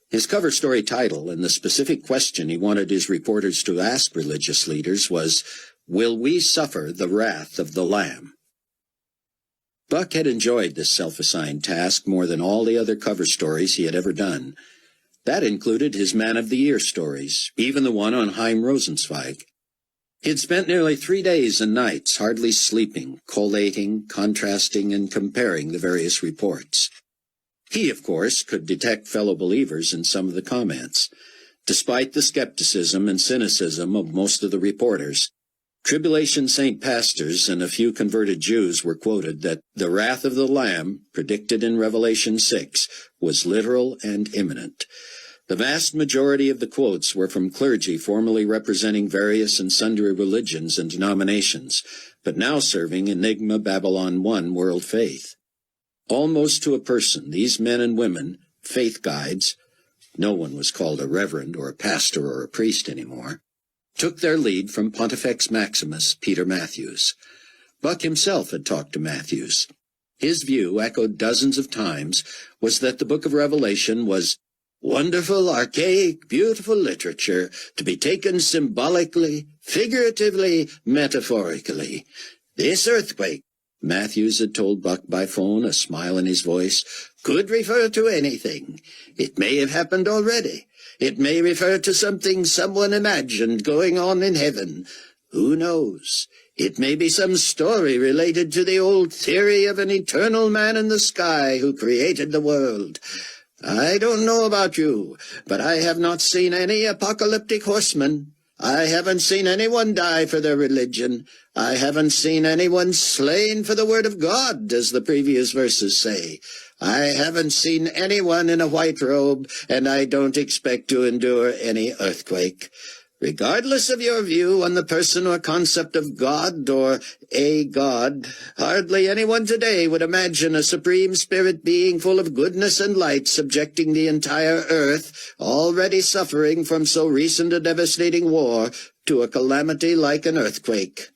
S4: His cover story title and the specific question he wanted his reporters to ask religious leaders was, "Will we suffer the wrath of the Lamb?" Buck had enjoyed this self-assigned task more than all the other cover stories he had ever done. That included his Man of the Year stories, even the one on Chaim Rosenzweig. He had spent nearly 3 days and nights hardly sleeping, collating, contrasting, and comparing the various reports. He, of course, could detect fellow believers in some of the comments. Despite the skepticism and cynicism of most of the reporters, Tribulation Saint pastors and a few converted Jews were quoted that the wrath of the Lamb, predicted in Revelation 6, was literal and imminent. The vast majority of the quotes were from clergy formerly representing various and sundry religions and denominations, but now serving Enigma Babylon 1 world faith. Almost to a person, these men and women, faith guides, no one was called a reverend or a pastor or a priest anymore, took their lead from Pontifex Maximus, Peter Matthews. Buck himself had talked to Matthews. His view, echoed dozens of times, was that the Book of Revelation was wonderful, archaic, beautiful literature to be taken symbolically, figuratively, metaphorically. This earthquake, Matthews had told Buck by phone, a smile in his voice, could refer to anything. It may have happened already. It may refer to something someone imagined going on in heaven. Who knows? It may be some story related to the old theory of an eternal man in the sky who created the world. I don't know about you, but I have not seen any apocalyptic horsemen. I haven't seen anyone die for their religion. I haven't seen anyone slain for the word of God, as the previous verses say. I haven't seen anyone in a white robe, and I don't expect to endure any earthquake. Regardless of your view on the person or concept of God or a God, hardly anyone today would imagine a supreme spirit being full of goodness and light subjecting the entire earth, already suffering from so recent a devastating war, to a calamity like an earthquake.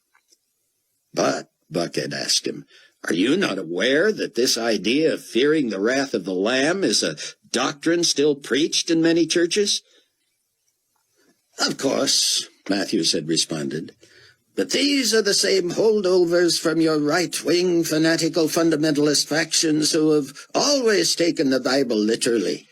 S4: But, Buck had asked him, are you not aware that this idea of fearing the wrath of the Lamb is a doctrine still preached in many churches? Of course, Matthews had responded, but these are the same holdovers from your right-wing fanatical fundamentalist factions who have always taken the Bible literally.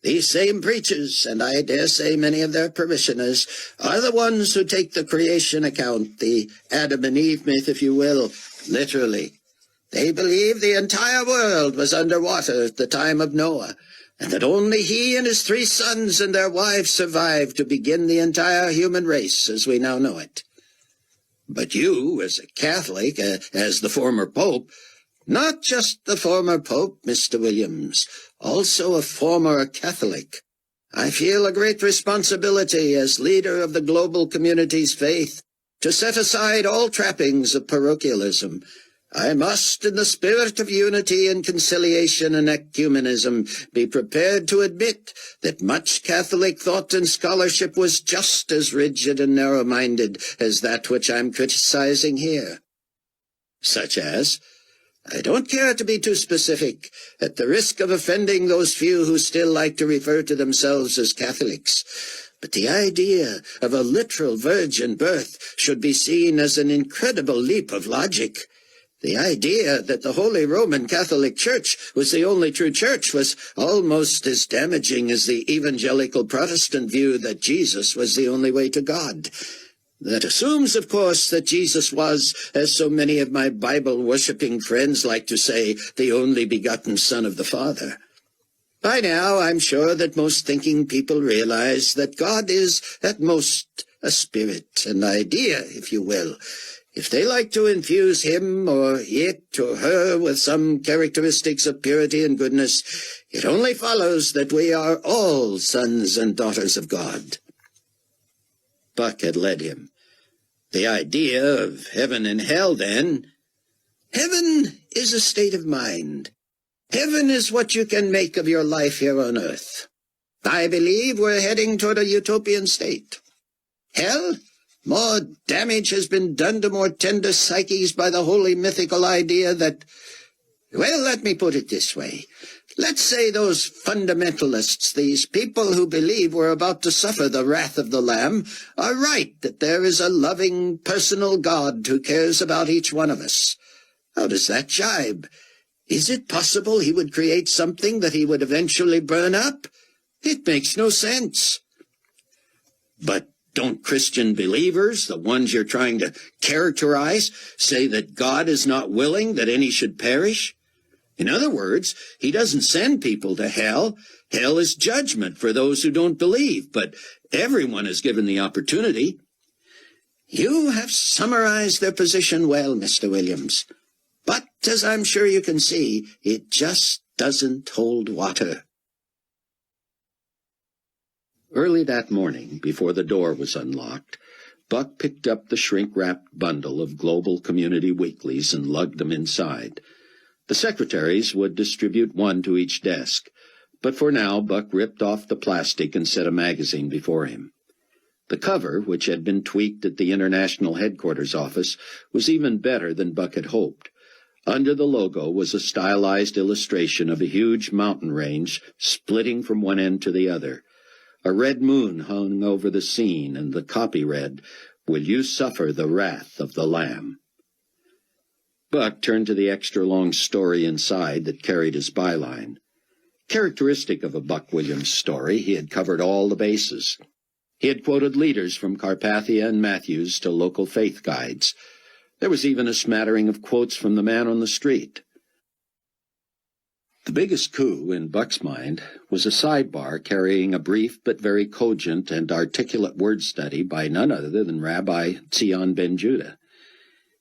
S2: These same preachers, and I dare say many of their parishioners, are the ones who take the creation account, the Adam and Eve myth, if you will, literally. They believe the entire world was under water at the time of Noah, and that only he and his 3 sons and their wives survived to begin the entire human race as we now know it. But you, as a Catholic, as the former Pope, not just the former Pope, Mr. Williams, also a former Catholic, I feel a great responsibility as leader of the global community's faith to set aside all trappings of parochialism. I must, in the spirit of unity and conciliation and ecumenism, be prepared to admit that much Catholic thought and scholarship was just as rigid and narrow-minded as that which I'm criticizing here. Such as, I don't care to be too specific, at the risk of offending those few who still like to refer to themselves as Catholics, but the idea of a literal virgin birth should be seen as an incredible leap of logic. The idea that the Holy Roman Catholic Church was the only true church was almost as damaging as the evangelical Protestant view that Jesus was the only way to God. That assumes, of course, that Jesus was, as so many of my Bible-worshipping friends like to say, the only begotten Son of the Father. By now, I'm sure that most thinking people realize that God is, at most, a spirit, an idea, if you will. If they like to infuse him or it or her with some characteristics of purity and goodness, it only follows that we are all sons and daughters of God. Buck had led him. The idea of heaven and hell, then. Heaven is a state of mind. Heaven is what you can make of your life here on earth. I believe we're heading toward a utopian state. Hell? More damage has been done to more tender psyches by the wholly mythical idea that, well, let me put it this way. Let's say those fundamentalists, these people who believe we're about to suffer the wrath of the Lamb, are right that there is a loving, personal God who cares about each one of us. How does that jibe? Is it possible he would create something that he would eventually burn up? It makes no sense. But don't Christian believers, the ones you're trying to characterize, say that God is not willing that any should perish? In other words, he doesn't send people to hell. Hell is judgment for those who don't believe, but everyone is given the opportunity. You have summarized their position well, Mr. Williams. But, as I'm sure you can see, it just doesn't hold water.
S1: Early that morning, before the door was unlocked, Buck picked up the shrink-wrapped bundle of Global Community Weeklies and lugged them inside. The secretaries would distribute one to each desk, but for now Buck ripped off the plastic and set a magazine before him. The cover, which had been tweaked at the International Headquarters office, was even better than Buck had hoped. Under the logo was a stylized illustration of a huge mountain range splitting from one end to the other. A red moon hung over the scene, and the copy read, "Will you suffer the wrath of the Lamb?" Buck turned to the extra-long story inside that carried his byline. Characteristic of a Buck Williams story, he had covered all the bases. He had quoted leaders from Carpathia and Matthews to local faith guides. There was even a smattering of quotes from the man on the street. The biggest coup in Buck's mind was a sidebar carrying a brief but very cogent and articulate word study by none other than Rabbi Zion ben Judah.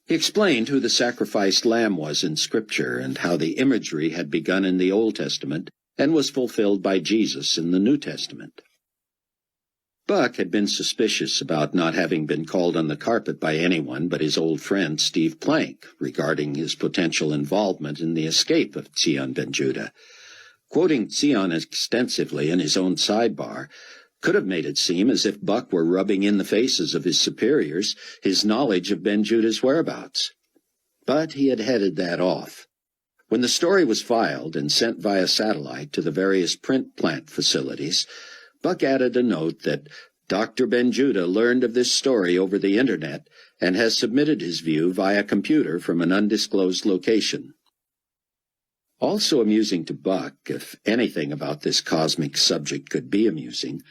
S1: He explained who the sacrificed lamb was in Scripture and how the imagery had begun in the Old Testament and was fulfilled by Jesus in the New Testament. Buck had been suspicious about not having been called on the carpet by anyone but his old friend Steve Plank regarding his potential involvement in the escape of Zion ben Judah. Quoting Zion extensively in his own sidebar could have made it seem as if Buck were rubbing in the faces of his superiors his knowledge of ben Judah's whereabouts. But he had headed that off. When the story was filed and sent via satellite to the various print plant facilities, Buck added a note that Dr. Ben Judah learned of this story over the Internet and has submitted his view via computer from an undisclosed location. Also amusing to Buck, if anything about this cosmic subject could be amusing,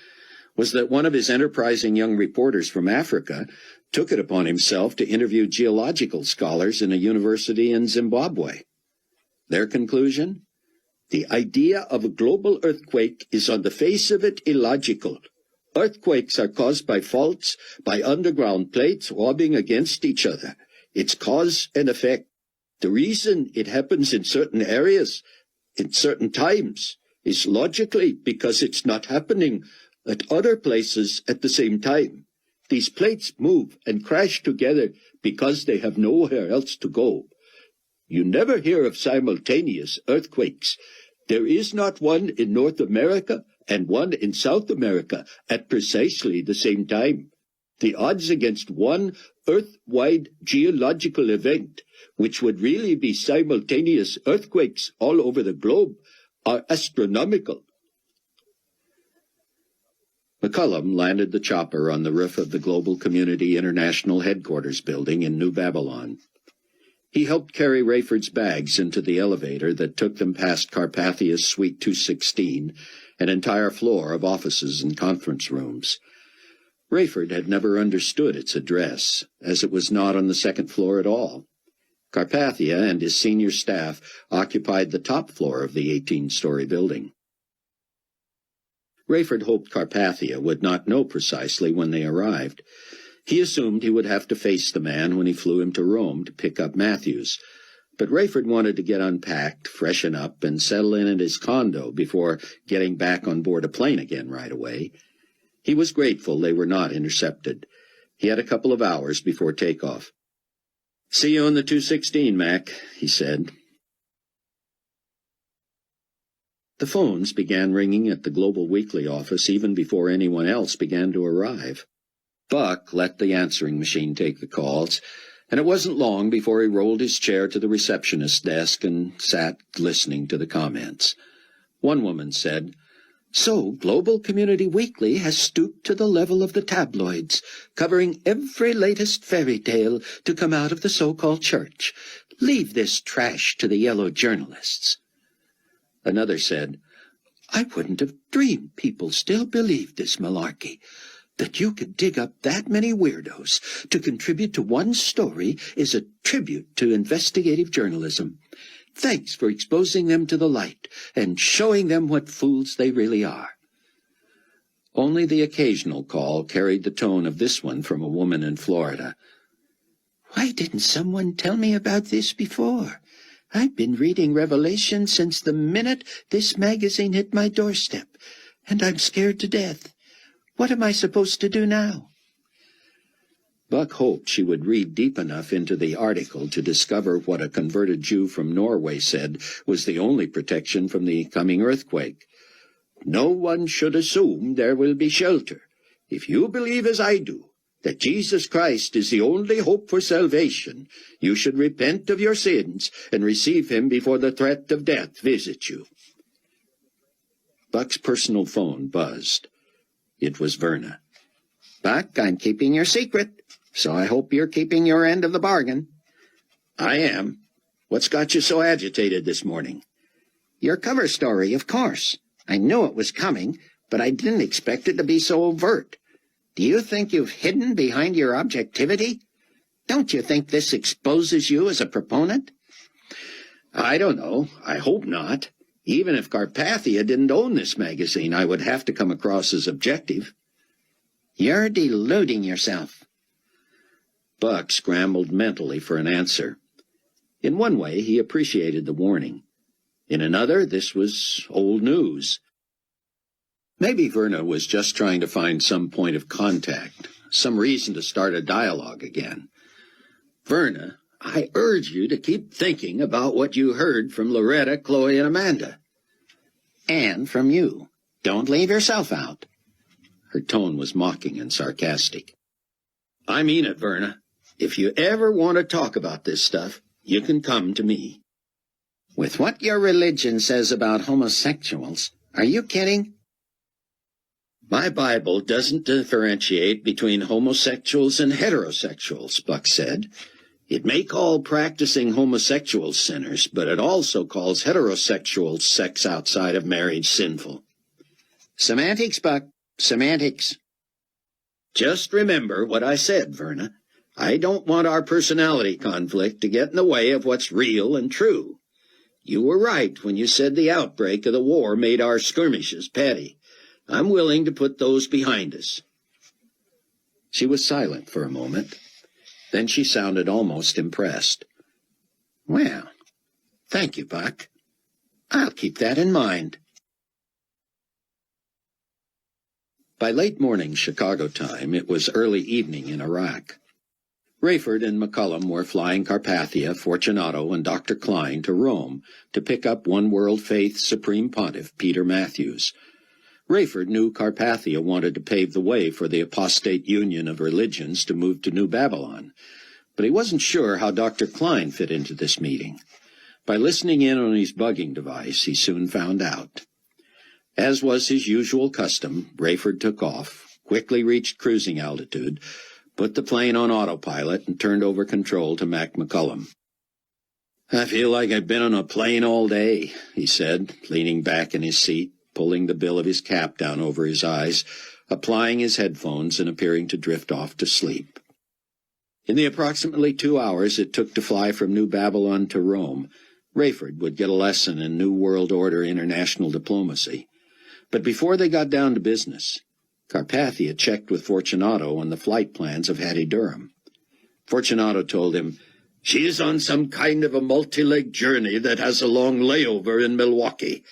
S1: was that one of his enterprising young reporters from Africa took it upon himself to interview geological scholars in a university in Zimbabwe. Their conclusion? The idea of a global earthquake is on the face of it illogical. Earthquakes are caused by faults, by underground plates rubbing against each other. It's cause and effect. The reason it happens in certain areas, in certain times, is logically because it's not happening at other places at the same time. These plates move and crash together because they have nowhere else to go. You never hear of simultaneous earthquakes. There is not one in North America and one in South America at precisely the same time. The odds against one Earth-wide geological event, which would really be simultaneous earthquakes all over the globe, are astronomical. McCullum landed the chopper on the roof of the Global Community International Headquarters building in New Babylon. He helped carry Rayford's bags into the elevator that took them past Carpathia's Suite 216, an entire floor of offices and conference rooms. Rayford had never understood its address, as it was not on the second floor at all. Carpathia and his senior staff occupied the top floor of the 18-story building. Rayford hoped Carpathia would not know precisely when they arrived. He assumed he would have to face the man when he flew him to Rome to pick up Matthews, but Rayford wanted to get unpacked, freshen up, and settle in at his condo before getting back on board a plane again right away. He was grateful they were not intercepted. He had a couple of hours before takeoff. "See you on the 216, Mac," he said. The phones began ringing at the Global Weekly office even before anyone else began to arrive. Buck let the answering machine take the calls, and it wasn't long before he rolled his chair to the receptionist's desk and sat listening to the comments. One woman said, "So, Global Community Weekly has stooped to the level of the tabloids, covering every latest fairy tale to come out of the so-called church. Leave this trash to the yellow journalists." Another said, "I wouldn't have dreamed people still believed this malarkey. That you could dig up that many weirdos to contribute to one story is a tribute to investigative journalism. Thanks for exposing them to the light and showing them what fools they really are." Only the occasional call carried the tone of this one from a woman in Florida. "Why didn't someone tell me about this before? I've been reading Revelation since the minute this magazine hit my doorstep, and I'm scared to death. What am I supposed to do now?" Buck hoped she would read deep enough into the article to discover what a converted Jew from Norway said was the only protection from the coming earthquake. "No one should assume there will be shelter. If you believe as I do, that Jesus Christ is the only hope for salvation, you should repent of your sins and receive him before the threat of death visits you." Buck's personal phone buzzed. It was Verna. "Buck, I'm keeping your secret, so I hope you're keeping your end of the bargain." "I am. What's got you so agitated this morning?" "Your cover story, of course. I knew it was coming, but I didn't expect it to be so overt. Do you think you've hidden behind your objectivity? Don't you think this exposes you as a proponent?" "I don't know. I hope not. Even if Carpathia didn't own this magazine, I would have to come across as objective." "You're deluding yourself." Buck scrambled mentally for an answer. In one way, he appreciated the warning. In another, this was old news. Maybe Verna was just trying to find some point of contact, some reason to start a dialogue again. "Verna, I urge you to keep thinking about what you heard from Loretta, Chloe, and Amanda." "And from you. Don't leave yourself out." Her tone was mocking and sarcastic. "I mean it, Verna. If you ever want to talk about this stuff, you can come to me." "With what your religion says about homosexuals, are you kidding?" "My Bible doesn't differentiate between homosexuals and heterosexuals," Buck said.
S2: It may call practicing homosexuals sinners, but it also calls heterosexual sex outside of marriage sinful.
S4: Semantics, Buck. Semantics.
S2: Just remember what I said, Verna. I don't want our personality conflict to get in the way of what's real and true. You were right when you said the outbreak of the war made our skirmishes petty. I'm willing to put those behind us.
S1: She was silent for a moment. Then she sounded almost impressed.
S3: Well, thank you, Buck. I'll keep that in mind.
S1: By late morning Chicago time, it was early evening in Iraq. Rayford and McCullum were flying Carpathia, Fortunato, and Dr. Klein to Rome to pick up One World Faith's Supreme Pontiff, Peter Matthews. Rayford knew Carpathia wanted to pave the way for the apostate union of religions to move to New Babylon, but he wasn't sure how Dr. Klein fit into this meeting. By listening in on his bugging device, he soon found out. As was his usual custom, Rayford took off, quickly reached cruising altitude, put the plane on autopilot, and turned over control to Mac McCullum.
S2: I feel like I've been on a plane all day, he said, leaning back in his seat, pulling the bill of his cap down over his eyes, applying his headphones and appearing to drift off to sleep. In the approximately 2 hours it took to fly from New Babylon to Rome, Rayford would get a lesson in New World Order international diplomacy. But before they got down to business, Carpathia checked with Fortunato on the flight plans of Hattie Durham. Fortunato told him, "She is on some kind of a multi-leg journey that has a long layover in Milwaukee,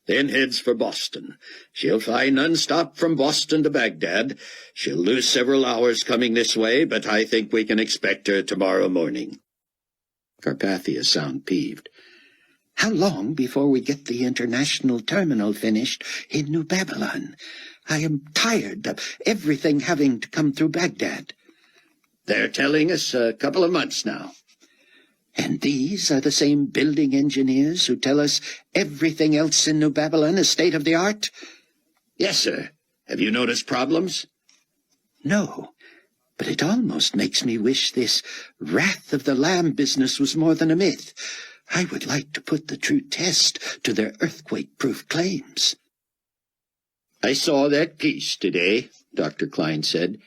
S2: then heads for Boston. She'll fly non-stop from Boston to Baghdad. She'll lose several hours coming this way, but I think we can expect her tomorrow morning."
S1: Carpathia sounded peeved.
S3: How long before we get the international terminal finished in New Babylon? I am tired of everything having to come through Baghdad.
S2: They're telling us a couple of months now.
S3: And these are the same building engineers who tell us everything else in New Babylon is state-of-the-art?
S2: Yes, sir. Have you noticed problems?
S3: No, but it almost makes me wish this Wrath of the Lamb business was more than a myth. I would like to put the true test to their earthquake-proof claims.
S2: I saw that piece today, Dr. Klein said.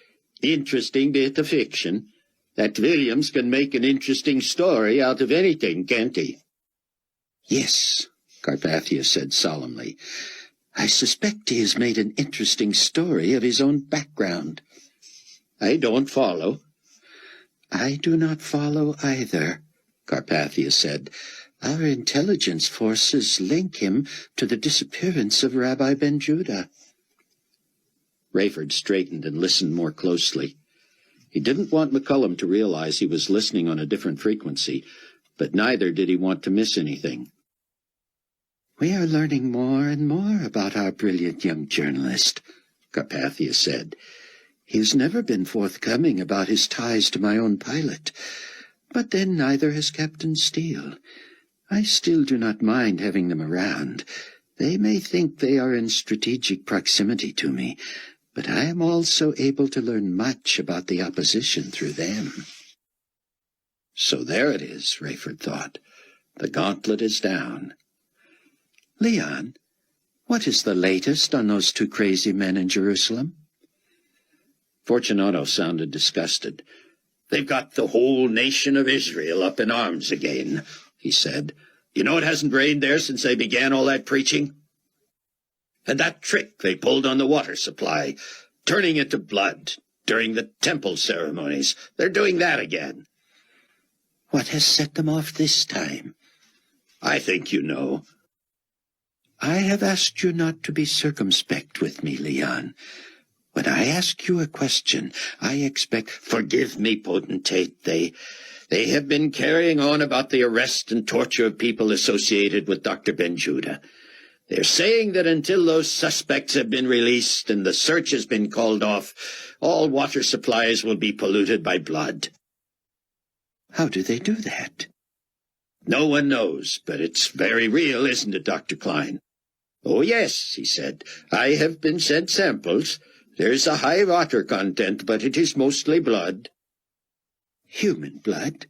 S2: Interesting bit of fiction. That Williams can make an interesting story out of anything, can't he?
S3: Yes, Carpathia said solemnly. I suspect he has made an interesting story of his own background.
S2: I don't follow.
S3: I do not follow either, Carpathia said. Our intelligence forces link him to the disappearance of Rabbi Ben Judah.
S1: Rayford straightened and listened more closely. He didn't want McCullum to realize he was listening on a different frequency, but neither did he want to miss anything.
S3: We are learning more and more about our brilliant young journalist, Carpathia said. He has never been forthcoming about his ties to my own pilot, but then neither has Captain Steele. I still do not mind having them around. They may think they are in strategic proximity to me, but I am also able to learn much about the opposition through them.
S1: So there it is, Rayford thought. The gauntlet is down.
S3: Leon, what is the latest on those two crazy men in Jerusalem?
S1: Fortunato sounded disgusted.
S2: They've got the whole nation of Israel up in arms again, he said. You know it hasn't rained there since they began all that preaching? And that trick they pulled on the water supply, turning it to blood during the temple ceremonies, they're doing that again.
S3: What has set them off this time?
S2: I think you know.
S3: I have asked you not to be circumspect with me, Leon. When I ask you a question, I expect—
S2: Forgive me, potentate. They have been carrying on about the arrest and torture of people associated with Dr. Ben Judah. They're saying that until those suspects have been released and the search has been called off, all water supplies will be polluted by blood.
S3: How do they do that?
S2: No one knows, but it's very real, isn't it, Dr. Klein? Oh, yes, he said. I have been sent samples. There's a high water content, but it is mostly blood.
S3: Human blood?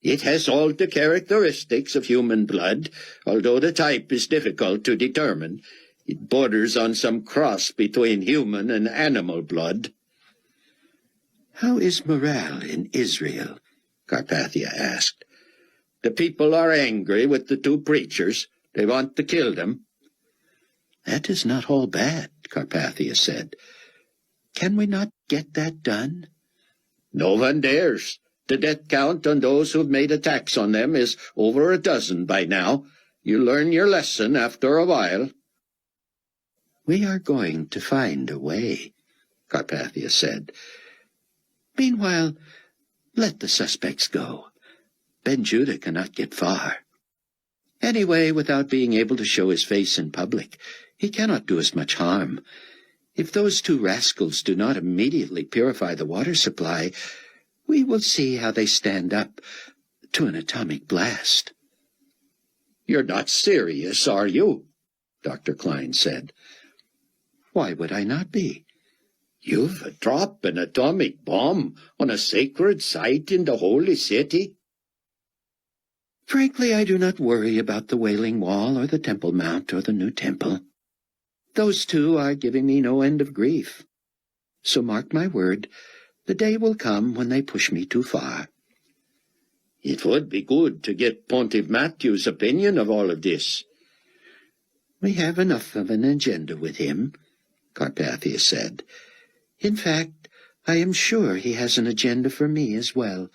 S2: It has all the characteristics of human blood, although the type is difficult to determine. It borders on some cross between human and animal blood.
S3: How is morale in Israel? Carpathia asked.
S2: The people are angry with the two preachers. They want to kill them.
S3: That is not all bad, Carpathia said. Can we not get that done?
S2: No one dares. The death count on those who've made attacks on them is over a dozen by now. You learn your lesson after a while.
S3: We are going to find a way, Carpathia said. Meanwhile, let the suspects go. Ben-Judah cannot get far. Anyway, without being able to show his face in public, he cannot do us much harm. If those two rascals do not immediately purify the water supply, we will see how they stand up to an atomic blast.
S2: You're not serious, are you? Dr. Klein said.
S3: Why would I not be?
S2: You've dropped an atomic bomb on a sacred site in the holy city?
S3: Frankly, I do not worry about the Wailing Wall or the Temple Mount or the New Temple. Those two are giving me no end of grief. So mark my word, the day will come when they push me too far.
S2: It would be good to get Pontiff Matthew's opinion of all of this.
S3: We have enough of an agenda with him, Carpathia said. In fact, I am sure he has an agenda for me as well,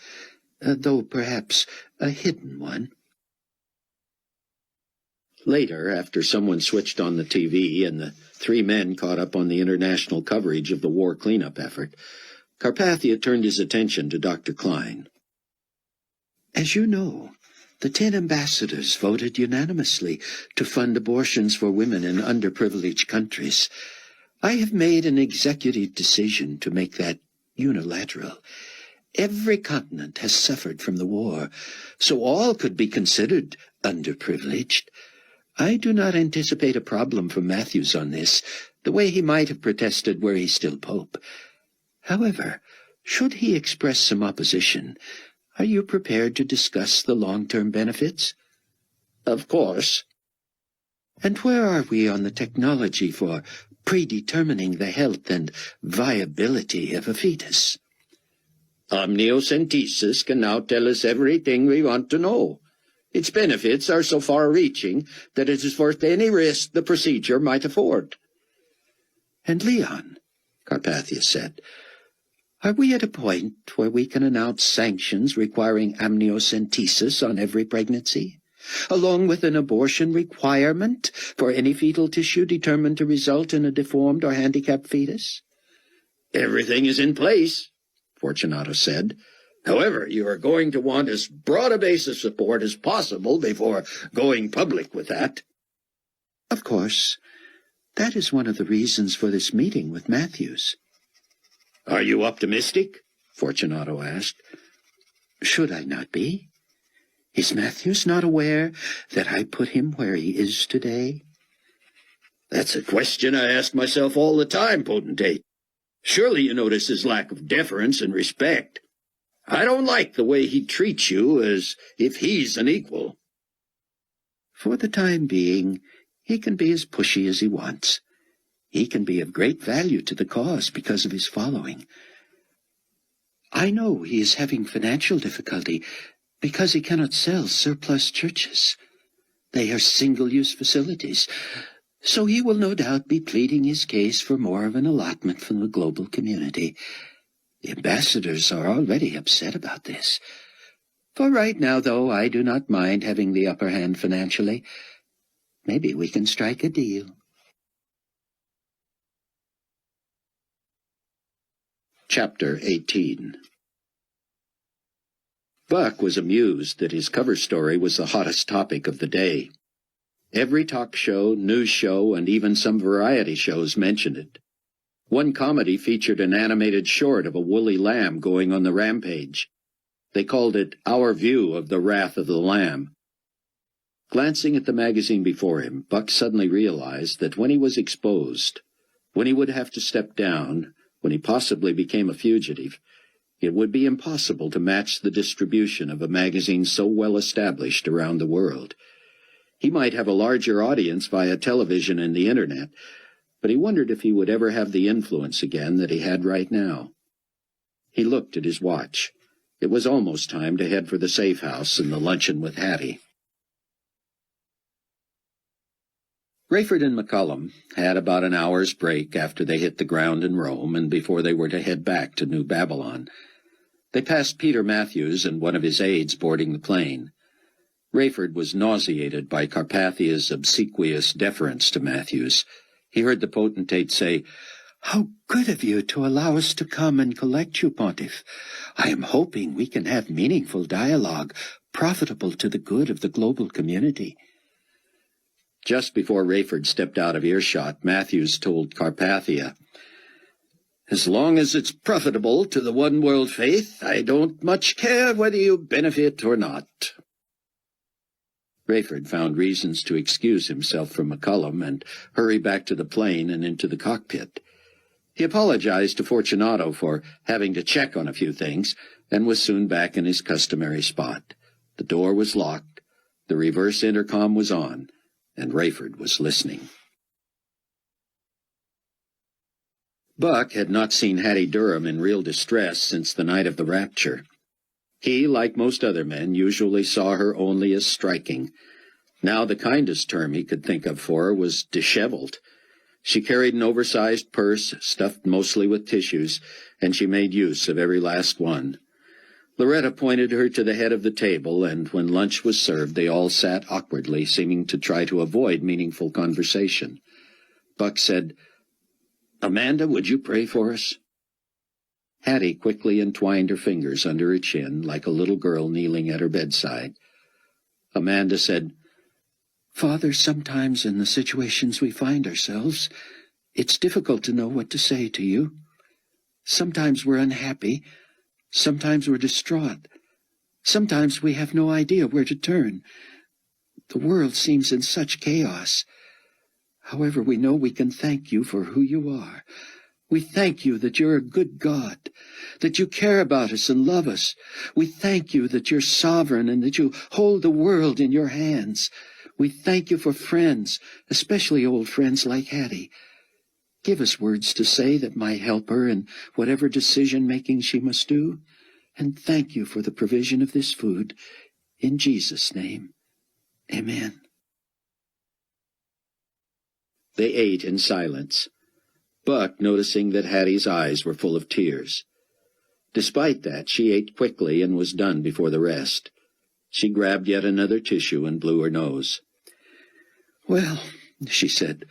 S3: though perhaps a hidden one.
S1: Later, after someone switched on the TV and the three men caught up on the international coverage of the war cleanup effort, Carpathia turned his attention to Dr. Klein.
S3: As you know, the 10 ambassadors voted unanimously to fund abortions for women in underprivileged countries. I have made an executive decision to make that unilateral. Every continent has suffered from the war, so all could be considered underprivileged. I do not anticipate a problem from Matthews on this, the way he might have protested were he still Pope. However, should he express some opposition, are you prepared to discuss the long-term benefits?
S2: Of course.
S3: And where are we on the technology for predetermining the health and viability of a fetus?
S2: Amniocentesis can now tell us everything we want to know. Its benefits are so far-reaching that it is worth any risk the procedure might afford.
S3: And Leon, Carpathia said, are we at a point where we can announce sanctions requiring amniocentesis on every pregnancy, along with an abortion requirement for any fetal tissue determined to result in a deformed or handicapped fetus?
S2: Everything is in place, Fortunato said. However, you are going to want as broad a base of support as possible before going public with that.
S3: Of course. That is one of the reasons for this meeting with Matthews.
S2: Are you optimistic? Fortunato asked.
S3: Should I not be? Is Matthews not aware that I put him where he is today?
S2: That's a question I ask myself all the time, Potentate. Surely you notice his lack of deference and respect. I don't like the way he treats you as if he's an equal.
S3: For the time being, he can be as pushy as he wants. He can be of great value to the cause because of his following. I know he is having financial difficulty because he cannot sell surplus churches. They are single-use facilities, so he will no doubt be pleading his case for more of an allotment from the global community. The ambassadors are already upset about this. For right now, though, I do not mind having the upper hand financially. Maybe we can strike a deal.
S1: Chapter 18. Buck was amused that his cover story was the hottest topic of the day. Every talk show, news show, and even some variety shows mentioned it. One comedy featured an animated short of a woolly lamb going on the rampage. They called it Our View of the Wrath of the Lamb. Glancing at the magazine before him, Buck suddenly realized that when he was exposed, when he would have to step down, when he possibly became a fugitive, It would be impossible to match the distribution of a magazine so well established around the world. He might have a larger audience via television and the internet, but he wondered if he would ever have the influence again that he had right now. He looked at his watch. It was almost time to head for the safe house and the luncheon with Hattie. Rayford and McCullum had about an hour's break after they hit the ground in Rome and before they were to head back to New Babylon. They passed Peter Matthews and one of his aides boarding the plane. Rayford was nauseated by Carpathia's obsequious deference to Matthews. He heard the potentate say,
S3: "How good of you to allow us to come and collect you, Pontiff. I am hoping we can have meaningful dialogue, profitable to the good of the global community."
S1: Just before Rayford stepped out of earshot, Matthews told Carpathia, "As long as it's profitable to the one-world faith, I don't much care whether you benefit or not." Rayford found reasons to excuse himself from McCullum and hurry back to the plane and into the cockpit. He apologized to Fortunato for having to check on a few things and was soon back in his customary spot. The door was locked, the reverse intercom was on, and Rayford was listening. Buck had not seen Hattie Durham in real distress since the night of the rapture. He, like most other men, usually saw her only as striking. Now the kindest term he could think of for her was disheveled. She carried an oversized purse, stuffed mostly with tissues, and she made use of every last one. Loretta pointed her to the head of the table, and when lunch was served, they all sat awkwardly, seeming to try to avoid meaningful conversation. Buck said, "Amanda, would you pray for us?" Hattie quickly entwined her fingers under her chin, like a little girl kneeling at her bedside. Amanda said,
S3: "Father, sometimes in the situations we find ourselves, it's difficult to know what to say to you. Sometimes we're unhappy. Sometimes we're distraught. Sometimes we have no idea where to turn. The world seems in such chaos. However, we know we can thank you for who you are. We thank you that you're a good God, that you care about us and love us. We thank you that you're sovereign and that you hold the world in your hands. We thank you for friends, especially old friends like Hattie. Give us words to say that might help her in whatever decision-making she must do. And thank you for the provision of this food. In Jesus' name, amen."
S1: They ate in silence, Buck noticing that Hattie's eyes were full of tears. Despite that, she ate quickly and was done before the rest. She grabbed yet another tissue and blew her nose.
S3: "Well," she said,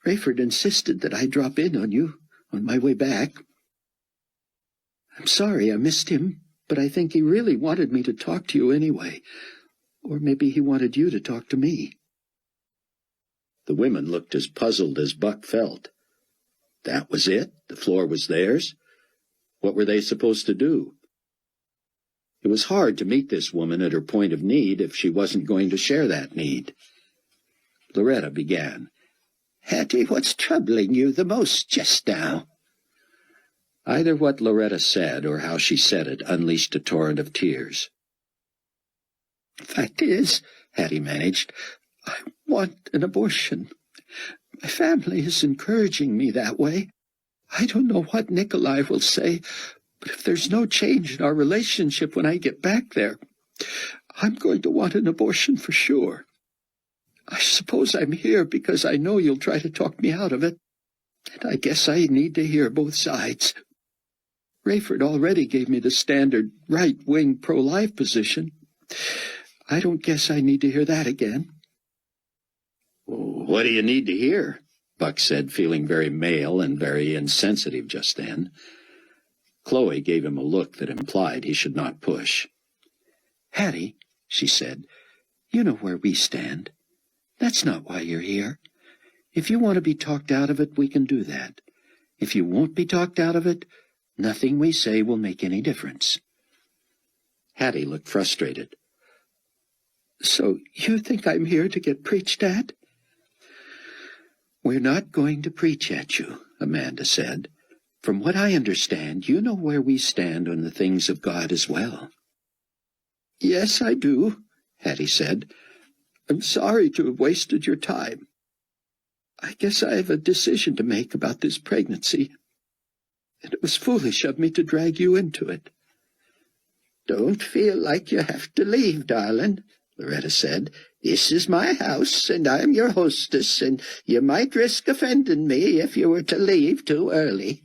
S3: "Rayford insisted that I drop in on you on my way back. I'm sorry I missed him, but I think he really wanted me to talk to you anyway. Or maybe he wanted you to talk to me."
S1: The women looked as puzzled as Buck felt. That was it? The floor was theirs? What were they supposed to do? It was hard to meet this woman at her point of need if she wasn't going to share that need. Loretta began.
S3: "Hattie, what's troubling you the most just now?"
S1: Either what Loretta said or how she said it unleashed a torrent of tears.
S3: "Fact is," Hattie managed, "I want an abortion. My family is encouraging me that way. I don't know what Nicolae will say, but if there's no change in our relationship when I get back there, I'm going to want an abortion for sure. I suppose I'm here because I know you'll try to talk me out of it, and I guess I need to hear both sides. Rayford already gave me the standard right-wing pro-life position. I don't guess I need to hear that again."
S1: "What do you need to hear?" Buck said, feeling very male and very insensitive just then. Chloe gave him a look that implied he should not push.
S3: "Hattie," she said, "you know where we stand. That's not why you're here. If you want to be talked out of it, we can do that. If you won't be talked out of it, nothing we say will make any difference."
S1: Hattie looked frustrated.
S3: "So you think I'm here to get preached at?" "We're not going to preach at you," Amanda said. From what I understand, you know where we stand on the things of God as well.
S4: Yes, I do, Hattie said. I'm sorry to have wasted your time. I guess I have a decision to make about this pregnancy, and it was foolish of me to drag you into it.
S2: Don't feel like you have to leave, darling, Loretta said. This is my house, and I'm your hostess, and you might risk offending me if you were to leave too early.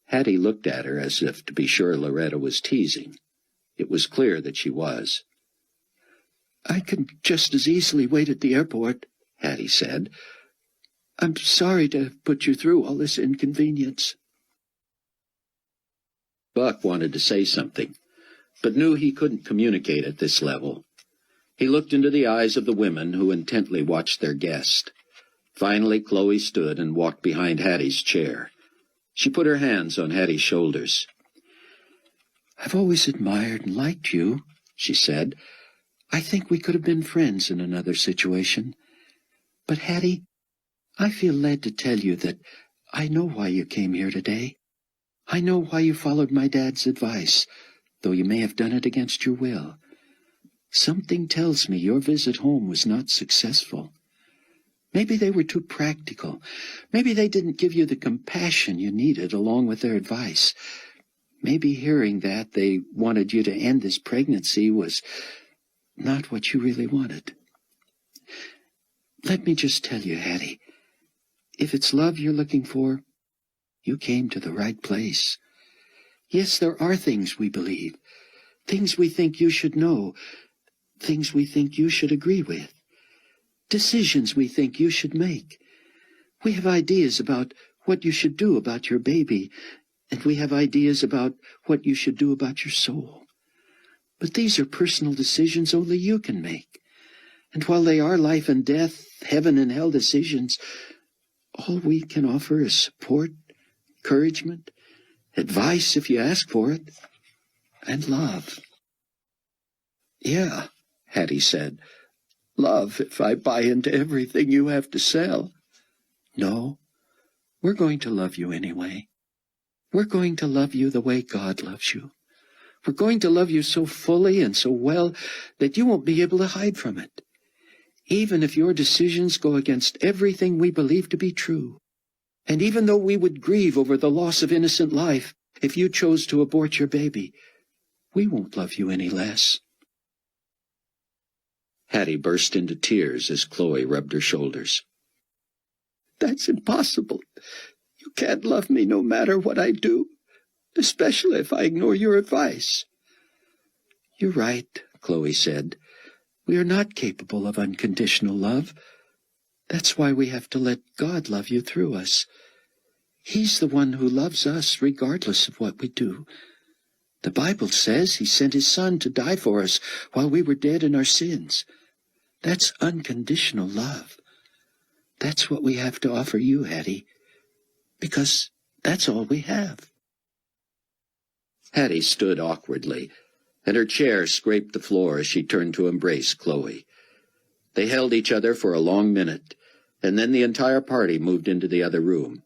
S1: Hattie looked at her as if to be sure Loretta was teasing. It was clear that she was.
S4: I can just as easily wait at the airport, Hattie said. I'm sorry to have put you through all this inconvenience.
S1: Buck wanted to say something, but knew he couldn't communicate at this level. He looked into the eyes of the women who intently watched their guest. Finally, Chloe stood and walked behind Hattie's chair. She put her hands on Hattie's shoulders.
S3: I've always admired and liked you, she said. I think we could have been friends in another situation. But, Hattie, I feel led to tell you that I know why you came here today. I know why you followed my dad's advice, though you may have done it against your will. Something tells me your visit home was not successful. Maybe they were too practical. Maybe they didn't give you the compassion you needed along with their advice. Maybe hearing that they wanted you to end this pregnancy was not what you really wanted. Let me just tell you, Hattie, if it's love you're looking for, you came to the right place. Yes, there are things we believe, things we think you should know, things we think you should agree with. Decisions we think you should make. We have ideas about what you should do about your baby, and we have ideas about what you should do about your soul. But these are personal decisions only you can make. And while they are life and death, heaven and hell decisions, all we can offer is support, encouragement, advice if you ask for it, and love.
S4: Yeah, Hattie said. Love if I buy into everything you have to sell.
S3: No, we're going to love you anyway. We're going to love you the way God loves you. We're going to love you so fully and so well that you won't be able to hide from it. Even if your decisions go against everything we believe to be true, and even though we would grieve over the loss of innocent life if you chose to abort your baby, we won't love you any less.
S1: Hattie burst into tears as Chloe rubbed her shoulders.
S4: That's impossible. You can't love me no matter what I do, especially if I ignore your advice.
S3: You're right, Chloe said. We are not capable of unconditional love. That's why we have to let God love you through us. He's the one who loves us regardless of what we do. The Bible says he sent his Son to die for us while we were dead in our sins. That's unconditional love. That's what we have to offer you, Hattie, because that's all we have.
S1: Hattie stood awkwardly, and her chair scraped the floor as she turned to embrace Chloe. They held each other for a long minute, and then the entire party moved into the other room.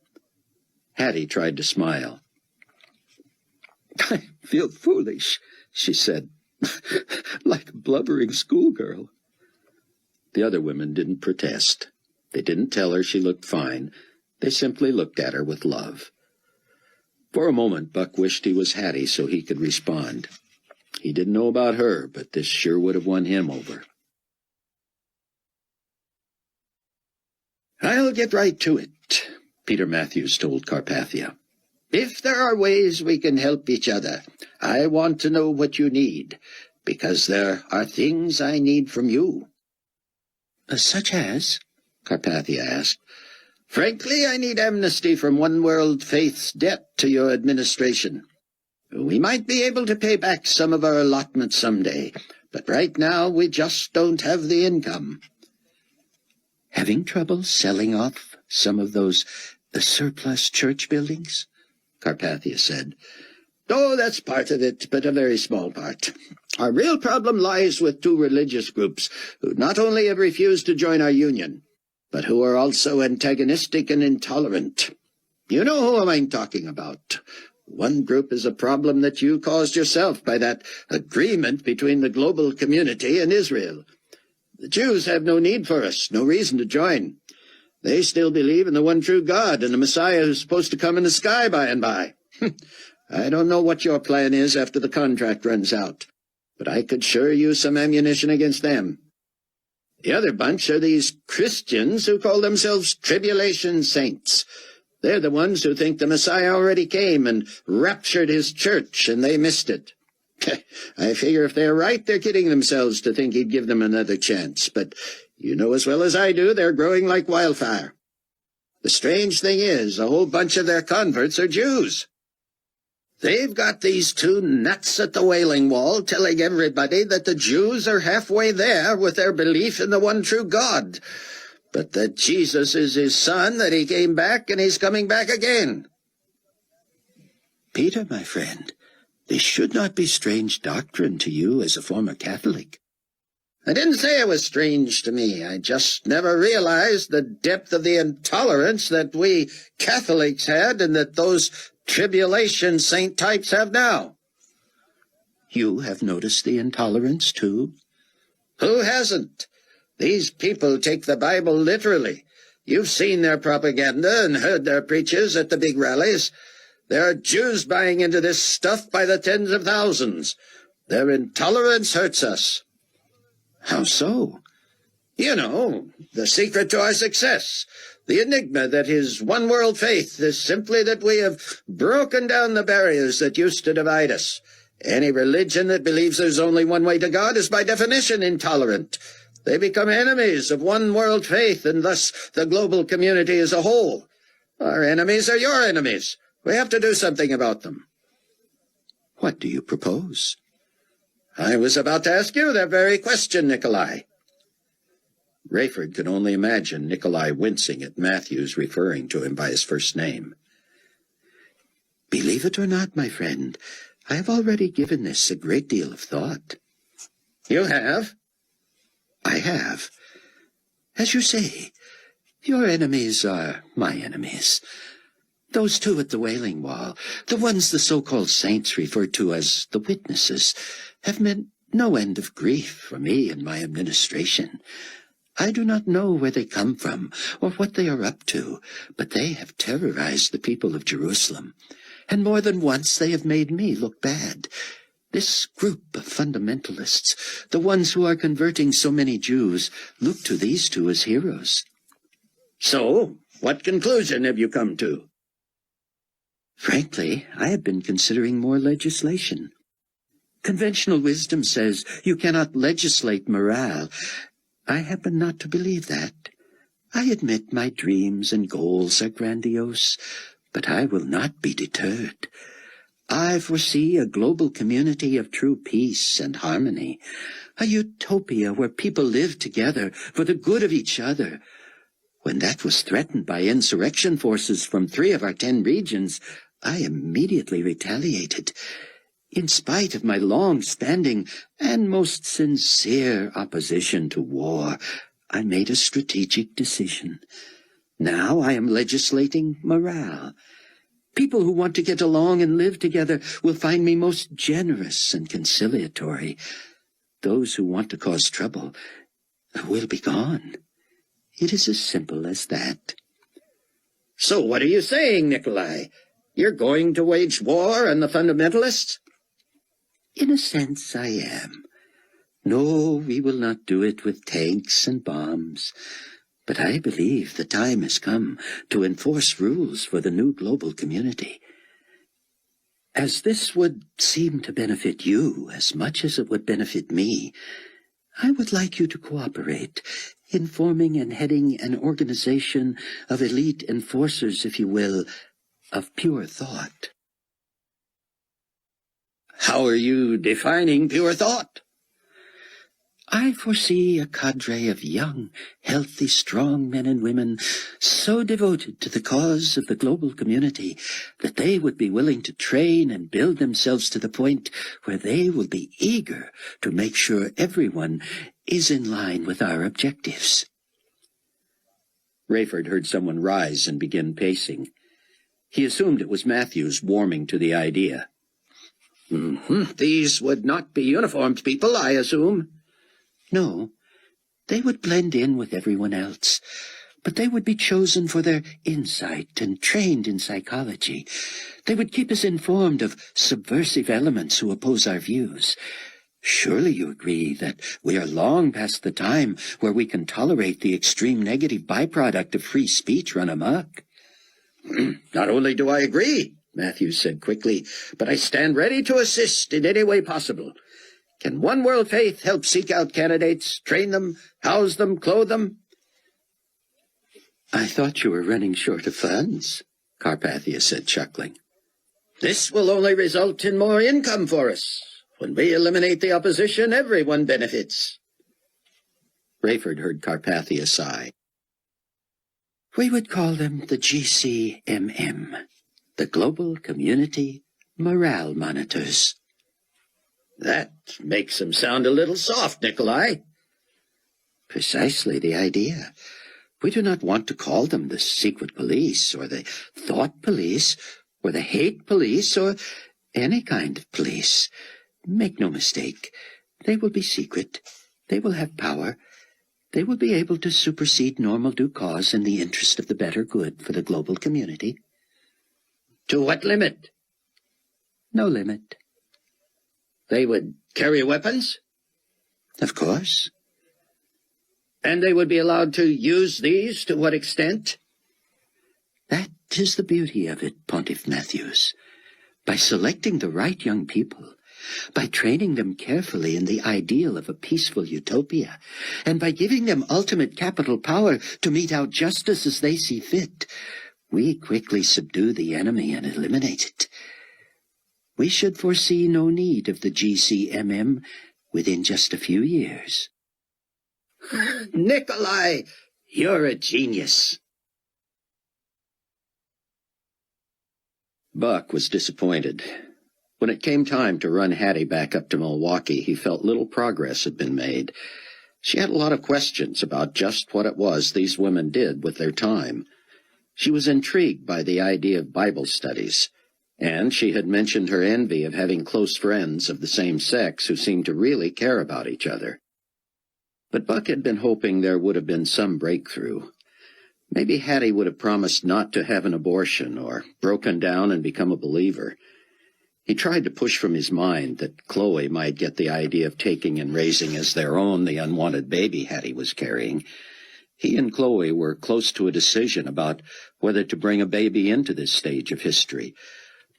S1: Hattie tried to smile.
S4: I feel foolish, she said, like a blubbering schoolgirl.
S1: The other women didn't protest. They didn't tell her she looked fine. They simply looked at her with love. For a moment, Buck wished he was Hattie so he could respond. He didn't know about her, but this sure would have won him over.
S2: I'll get right to it,
S1: Peter Matthews told Carpathia.
S2: If there are ways we can help each other, I want to know what you need, because there are things I need from you.
S3: Such as?
S2: Carpathia asked. Frankly, I need amnesty from One World Faith's debt to your administration. We might be able to pay back some of our allotment someday, but right now we just don't have the income.
S3: Having trouble selling off some of those surplus church buildings?
S2: Carpathia said. Oh, that's part of it, but a very small part. Our real problem lies with two religious groups who not only have refused to join our union, but who are also antagonistic and intolerant. You know who I'm talking about. One group is a problem that you caused yourself by that agreement between the global community and Israel. The Jews have no need for us, no reason to join. They still believe in the one true God and the Messiah who's supposed to come in the sky by and by. I don't know what your plan is after the contract runs out, but I could sure use some ammunition against them. The other bunch are these Christians who call themselves Tribulation Saints. They're the ones who think the Messiah already came and raptured his church, and they missed it. I figure if they're right, they're kidding themselves to think he'd give them another chance, but you know as well as I do, they're growing like wildfire. The strange thing is, a whole bunch of their converts are Jews. They've got these two nuts at the Wailing Wall telling everybody that the Jews are halfway there with their belief in the one true God, but that Jesus is his son, that he came back, and he's coming back again.
S3: Peter, my friend, this should not be strange doctrine to you as a former Catholic.
S2: I didn't say it was strange to me. I just never realized the depth of the intolerance that we Catholics had and that those tribulation saint types have now.
S3: You have noticed the intolerance, too?
S2: Who hasn't? These people take the Bible literally. You've seen their propaganda and heard their preachers at the big rallies. There are Jews buying into this stuff by the tens of thousands. Their intolerance hurts us.
S3: How so?
S2: You know, the secret to our success. The enigma that is one world faith is simply that we have broken down the barriers that used to divide us. Any religion that believes there's only one way to God is by definition intolerant. They become enemies of one world faith and thus the global community as a whole. Our enemies are your enemies. We have to do something about them.
S3: What do you propose?
S2: I was about to ask you that very question, Nicolae.
S4: Rayford could only imagine Nicolae wincing at Matthews referring to him by his first name.
S3: Believe it or not, my friend, I have already given this a great deal of thought.
S2: You have?
S3: I have. As you say, your enemies are my enemies. Those two at the Wailing Wall, the ones the so-called saints refer to as the witnesses, have meant no end of grief for me and my administration. I do not know where they come from or what they are up to, but they have terrorized the people of Jerusalem, and more than once they have made me look bad. This group of fundamentalists, the ones who are converting so many Jews, look to these two as heroes.
S2: So, what conclusion have you come to?
S3: Frankly, I have been considering more legislation. Conventional wisdom says you cannot legislate morale. I happen not to believe that. I admit my dreams and goals are grandiose, but I will not be deterred. I foresee a global community of true peace and harmony, a utopia where people live together for the good of each other. When that was threatened by insurrection forces from 3 of our 10 regions, I immediately retaliated. In spite of my long-standing and most sincere opposition to war, I made a strategic decision. Now I am legislating morale. People who want to get along and live together will find me most generous and conciliatory. Those who want to cause trouble will be gone. It is as simple as that.
S2: So what are you saying, Nicolae? You're going to wage war on the fundamentalists?
S3: In a sense, I am. No, we will not do it with tanks and bombs. But I believe the time has come to enforce rules for the new global community. As this would seem to benefit you as much as it would benefit me, I would like you to cooperate in forming and heading an organization of elite enforcers, if you will, of pure thought.
S2: How are you defining pure thought?
S3: I foresee a cadre of young, healthy, strong men and women so devoted to the cause of the global community that they would be willing to train and build themselves to the point where they will be eager to make sure everyone is in line with our objectives.
S4: Rayford heard someone rise and begin pacing. He assumed it was Matthews warming to the idea.
S2: These would not be uniformed people, I assume.
S3: No, they would blend in with everyone else, but they would be chosen for their insight and trained in psychology. They would keep us informed of subversive elements who oppose our views. Surely you agree that we are long past the time where we can tolerate the extreme negative byproduct of free speech run amok.
S2: Not only do I agree, Matthews said quickly, but I stand ready to assist in any way possible. Can One World Faith help seek out candidates, train them, house them, clothe them?
S3: I thought you were running short of funds, Carpathia said, chuckling.
S2: This will only result in more income for us. When we eliminate the opposition, everyone benefits.
S4: Rayford heard Carpathia sigh.
S3: We would call them the GCMM, the Global Community Morale Monitors.
S2: That makes them sound a little soft, Nicolae.
S3: Precisely the idea. We do not want to call them the secret police, or the thought police, or the hate police, or any kind of police. Make no mistake, they will be secret. They will have power. They will be able to supersede normal due cause in the interest of the better good for the global community.
S2: To what limit?
S3: No limit.
S2: They would carry weapons?
S3: Of course.
S2: And they would be allowed to use these to what extent?
S3: That is the beauty of it, Pontiff Matthews. By selecting the right young people, by training them carefully in the ideal of a peaceful utopia, and by giving them ultimate capital power to mete out justice as they see fit, we quickly subdue the enemy and eliminate it. We should foresee no need of the GCMM within just a few years.
S2: Nicolae, you're a genius.
S4: Buck was disappointed. When it came time to run Hattie back up to Milwaukee, he felt little progress had been made. She had a lot of questions about just what it was these women did with their time. She was intrigued by the idea of Bible studies, and she had mentioned her envy of having close friends of the same sex who seemed to really care about each other. But Buck had been hoping there would have been some breakthrough. Maybe Hattie would have promised not to have an abortion or broken down and become a believer. He tried to push from his mind that Chloe might get the idea of taking and raising as their own the unwanted baby Hattie was carrying. He and Chloe were close to a decision about whether to bring a baby into this stage of history,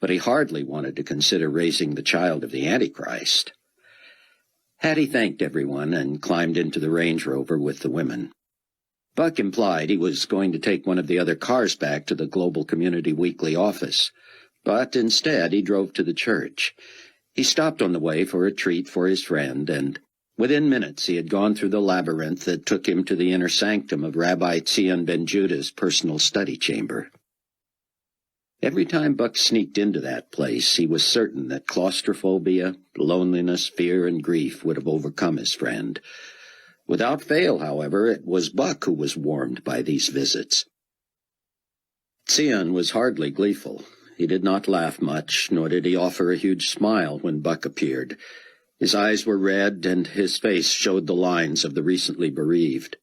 S4: but he hardly wanted to consider raising the child of the Antichrist. Hattie thanked everyone and climbed into the Range Rover with the women. Buck implied he was going to take one of the other cars back to the Global Community Weekly office, but instead he drove to the church. He stopped on the way for a treat for his friend, and within minutes he had gone through the labyrinth that took him to the inner sanctum of Rabbi Tzion ben Judah's personal study chamber. Every time Buck sneaked into that place, he was certain that claustrophobia, loneliness, fear, and grief would have overcome his friend. Without fail, however, it was Buck who was warmed by these visits. Tzion was hardly gleeful. He did not laugh much, nor did he offer a huge smile when Buck appeared. His eyes were red, and his face showed the lines of the recently bereaved.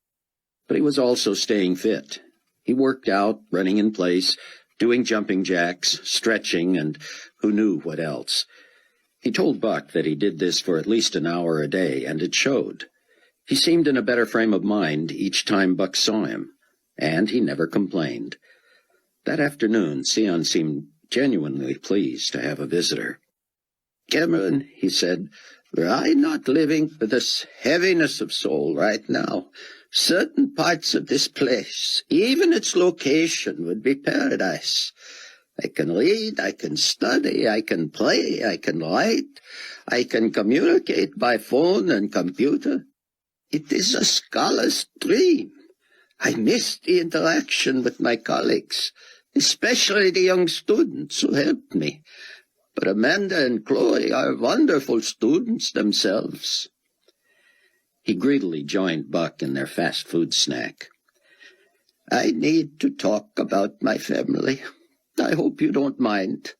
S4: But he was also staying fit. He worked out, running in place, doing jumping jacks, stretching, and who knew what else. He told Buck that he did this for at least an hour a day, and it showed. He seemed in a better frame of mind each time Buck saw him, and he never complained. That afternoon, Tzion seemed genuinely pleased to have a visitor.
S2: "Cameron," he said, "I'm not living with this heaviness of soul right now. Certain parts of this place, even its location, would be paradise. I can read, I can study, I can play, I can write, I can communicate by phone and computer. It is a scholar's dream. I miss the interaction with my colleagues, especially the young students who helped me. But Amanda and Chloe are wonderful students themselves."
S4: He greedily joined Buck in their fast food snack.
S2: "I need to talk about my family. I hope you don't mind.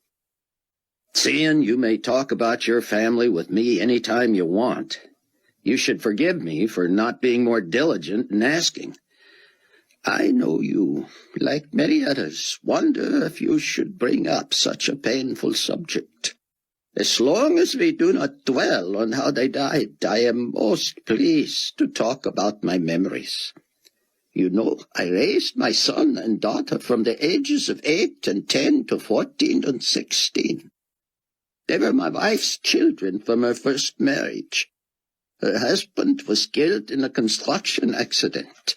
S2: Seeing you may talk about your family with me any time you want. You should forgive me for not being more diligent in asking. I know you, like many others, wonder if you should bring up such a painful subject. As long as we do not dwell on how they died, I am most pleased to talk about my memories. You know, I raised my son and daughter from the ages of 8 and 10 to 14 and 16. They were my wife's children from her first marriage. Her husband was killed in a construction accident.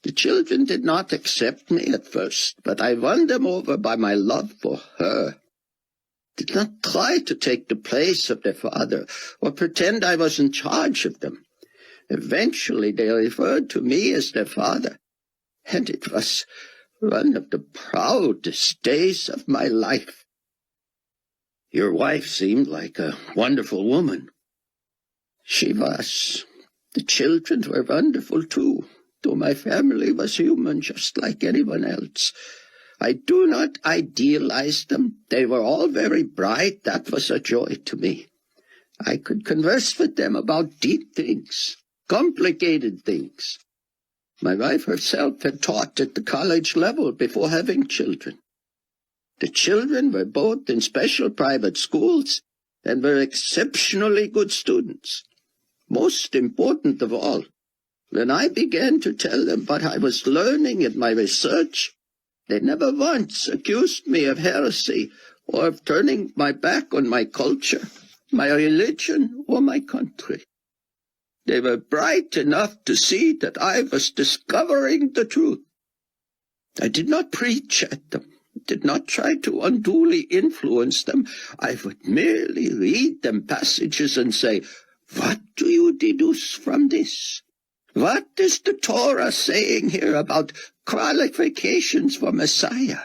S2: The children did not accept me at first, but I won them over by my love for her. Did not try to take the place of their father or pretend I was in charge of them. Eventually they referred to me as their father, and it was one of the proudest days of my life. Your wife seemed like a wonderful woman. She was. The children were wonderful too, though my family was human just like anyone else. I do not idealize them. They were all very bright. That was a joy to me. I could converse with them about deep things, complicated things. My wife herself had taught at the college level before having children. The children were both in special private schools and were exceptionally good students. Most important of all, when I began to tell them what I was learning in my research, they never once accused me of heresy or of turning my back on my culture, my religion, or my country. They were bright enough to see that I was discovering the truth. I did not preach at them, did not try to unduly influence them. I would merely read them passages and say, "What do you deduce from this? What is the Torah saying here about qualifications for Messiah?"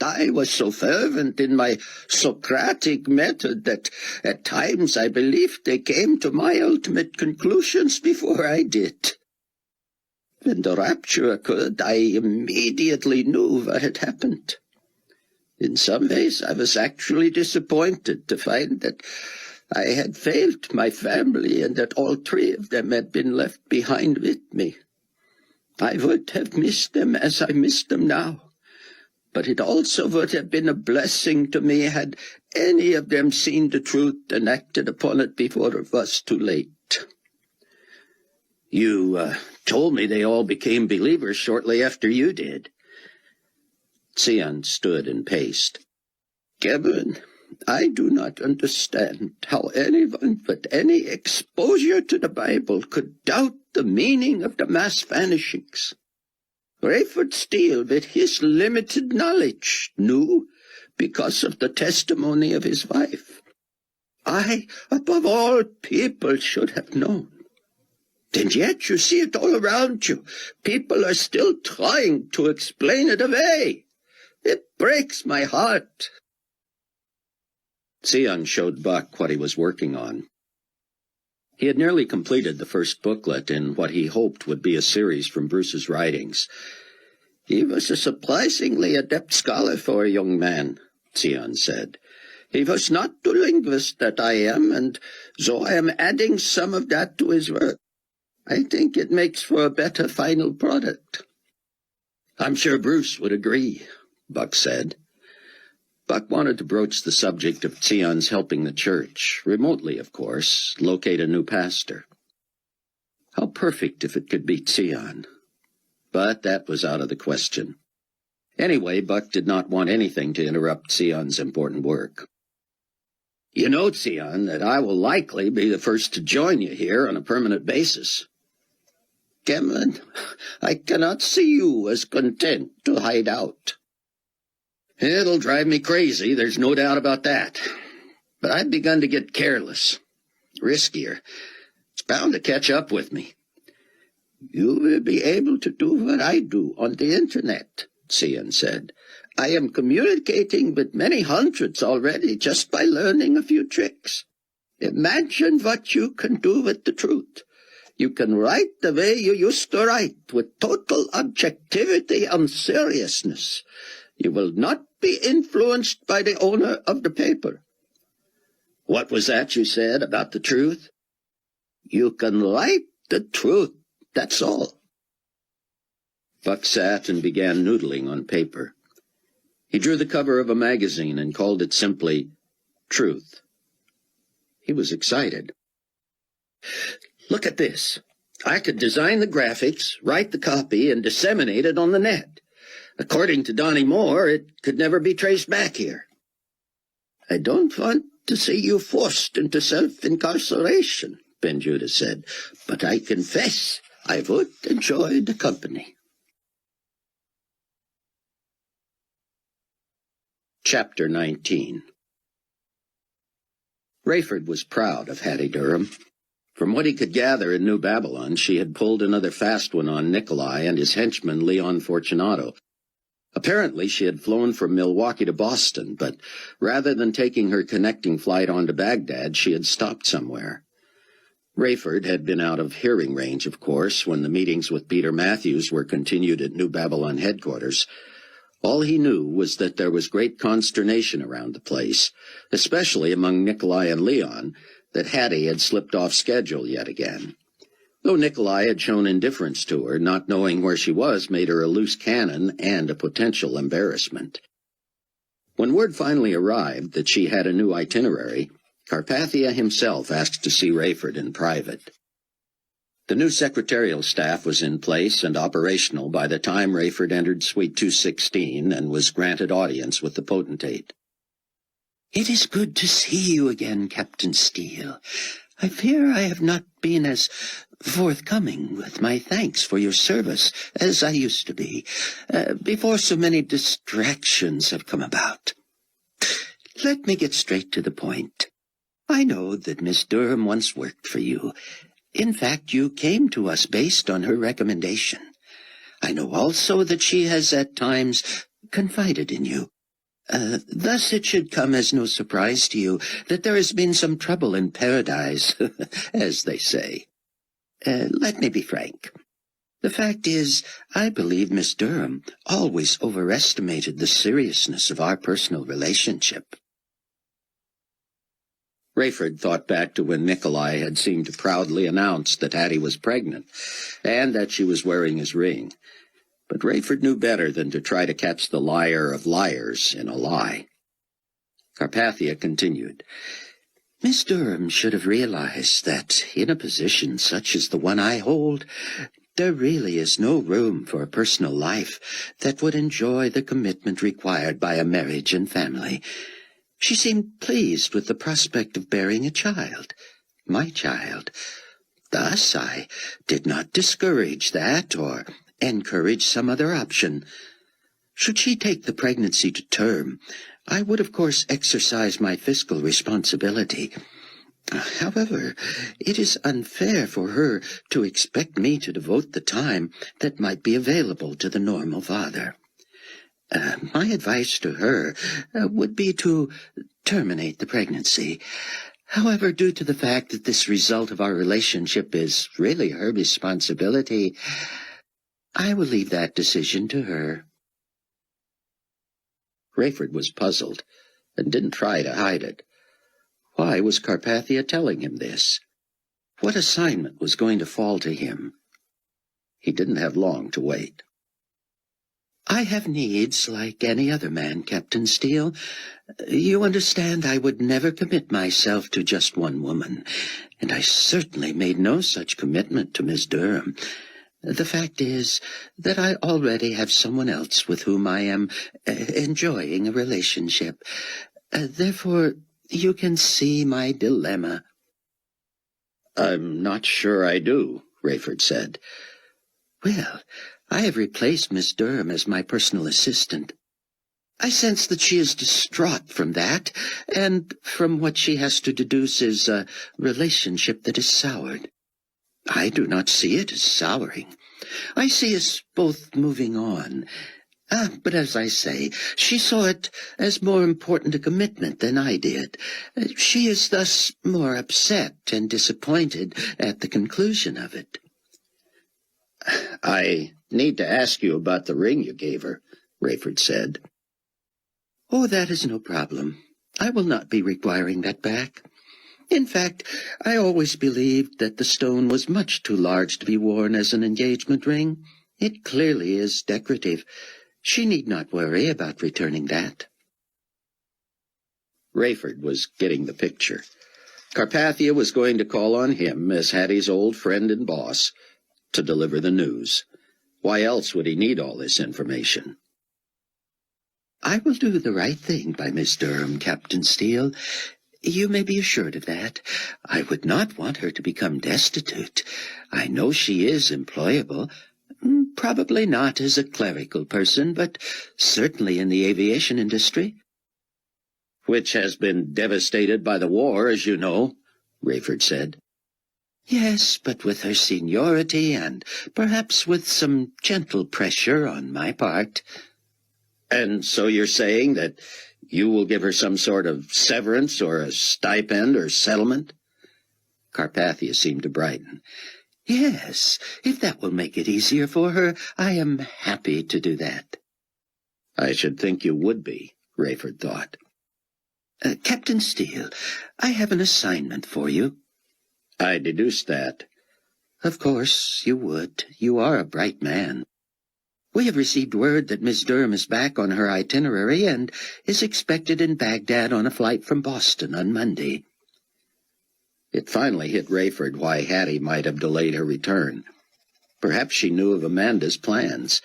S2: I was so fervent in my Socratic method that at times I believed they came to my ultimate conclusions before I did. When the rapture occurred, I immediately knew what had happened. In some ways, I was actually disappointed to find that I had failed my family and that all 3 of them had been left behind with me. I would have missed them as I miss them now, but it also would have been a blessing to me had any of them seen the truth and acted upon it before it was too late. You told me they all became believers shortly after you did. Sion stood and paced. Kevin, I do not understand how anyone with any exposure to the Bible could doubt the meaning of the mass vanishings. Rayford Steele, with his limited knowledge, knew because of the testimony of his wife. I, above all people, should have known. And yet you see it all around you. People are still trying to explain it away. It breaks my heart. Sion showed Buck what he was working on. He had nearly completed the first booklet in what he hoped would be a series from Bruce's writings. He was a surprisingly adept scholar for a young man, Sion said. He was not the linguist that I am, and so I am adding some of that to his work. I think it makes for a better final product. I'm sure Bruce would agree, Buck said. Buck wanted to broach the subject of Sion's helping the church, remotely, of course, locate a new pastor. How perfect if it could be Sion. But that was out of the question. Anyway, Buck did not want anything to interrupt Sion's important work. You know, Sion, that I will likely be the first to join you here on a permanent basis. Cameron, I cannot see you as content to hide out. It'll drive me crazy, there's no doubt about that. But I've begun to get careless, riskier. It's bound to catch up with me. You will be able to do what I do on the internet, Sion said. I am communicating with many hundreds already just by learning a few tricks. Imagine what you can do with the truth. You can write the way you used to write, with total objectivity and seriousness. You will not be influenced by the owner of the paper. What was that you said about the truth? You can write the truth, that's all. Buck sat and began noodling on paper. He drew the cover of a magazine and called it simply Truth. He was excited. Look at this. I could design the graphics, write the copy, and disseminate it on the net. According to Donnie Moore, it could never be traced back here. I don't want to see you forced into self-incarceration, Ben Judah said, but I confess I would enjoy the company.
S1: Chapter 19. Rayford was proud of Hattie Durham. From what he could gather in New Babylon, she had pulled another fast one on Nicolae and his henchman Leon Fortunato. Apparently she had flown from Milwaukee to Boston, but rather than taking her connecting flight on to Baghdad, she had stopped somewhere. Rayford had been out of hearing range, of course, when the meetings with Peter Matthews were continued at New Babylon headquarters. All he knew was that there was great consternation around the place, especially among Nicolae and Leon, that Hattie had slipped off schedule yet again. Though Nicolae had shown indifference to her, not knowing where she was made her a loose cannon and a potential embarrassment. When word finally arrived that she had a new itinerary, Carpathia himself asked to see Rayford in private. The new secretarial staff was in place and operational by the time Rayford entered Suite 216 and was granted audience with the potentate.
S3: "It is good to see you again, Captain Steele. I fear I have not been as forthcoming with my thanks for your service as I used to be, before so many distractions have come about. Let me get straight to the point. I know that Miss Durham once worked for you. In fact, you came to us based on her recommendation. I know also that she has at times confided in you. Thus it should come as no surprise to you that there has been some trouble in paradise, as they say. Let me be frank. The fact is, I believe Miss Durham always overestimated the seriousness of our personal relationship."
S1: Rayford thought back to when Nicolae had seemed to proudly announce that Hattie was pregnant, and that she was wearing his ring. But Rayford knew better than to try to catch the liar of liars in a lie. Carpathia continued,
S3: "Miss Durham should have realized that in a position such as the one I hold, there really is no room for a personal life that would enjoy the commitment required by a marriage and family. She seemed pleased with the prospect of bearing a child, my child. Thus I did not discourage that or encourage some other option. Should she take the pregnancy to term, I would of course exercise my fiscal responsibility. However, it is unfair for her to expect me to devote the time that might be available to the normal father. My advice to her would be to terminate the pregnancy. However, due to the fact that this result of our relationship is really her responsibility, I will leave that decision to her."
S1: Rayford was puzzled, and didn't try to hide it. Why was Carpathia telling him this? What assignment was going to fall to him? He didn't have long to wait.
S3: "I have needs like any other man, Captain Steele. You understand I would never commit myself to just one woman, and I certainly made no such commitment to Miss Durham. The fact is that I already have someone else with whom I am enjoying a relationship. Therefore, you can see my dilemma."
S1: "I'm not sure I do," Rayford said.
S3: "Well, I have replaced Miss Durham as my personal assistant. I sense that she is distraught from that, and from what she has to deduce is a relationship that is soured. I do not see it as souring. I see us both moving on. But as I say, she saw it as more important a commitment than I did. She is thus more upset and disappointed at the conclusion of it."
S1: "I need to ask you about the ring you gave her," Rayford said.
S3: Oh, that is no problem. I will not be requiring that back. In fact, I always believed that the stone was much too large to be worn as an engagement ring. It clearly is decorative. She need not worry about returning that.
S4: Rayford was getting the picture. Carpathia was going to call on him as Hattie's old friend and boss to deliver the news. Why else would he need all this information?
S3: I will do the right thing by Miss Durham, Captain Steele. You may be assured of that. I would not want her to become destitute. I know she is employable. Probably not as a clerical person, but certainly in the aviation industry.
S4: Which has been devastated by the war, as you know, Rayford said.
S3: Yes, but with her seniority and perhaps with some gentle pressure on my part.
S4: And so you're saying that you will give her some sort of severance or a stipend or settlement? Carpathia seemed to brighten.
S3: Yes, if that will make it easier for her, I am happy to do that.
S4: I should think you would be, Rayford thought.
S3: Captain Steele, I have an assignment for you.
S4: I deduced that.
S3: Of course you would. You are a bright man. We have received word that Miss Durham is back on her itinerary and is expected in Baghdad on a flight from Boston on Monday.
S4: It finally hit Rayford why Hattie might have delayed her return. Perhaps she knew of Amanda's plans.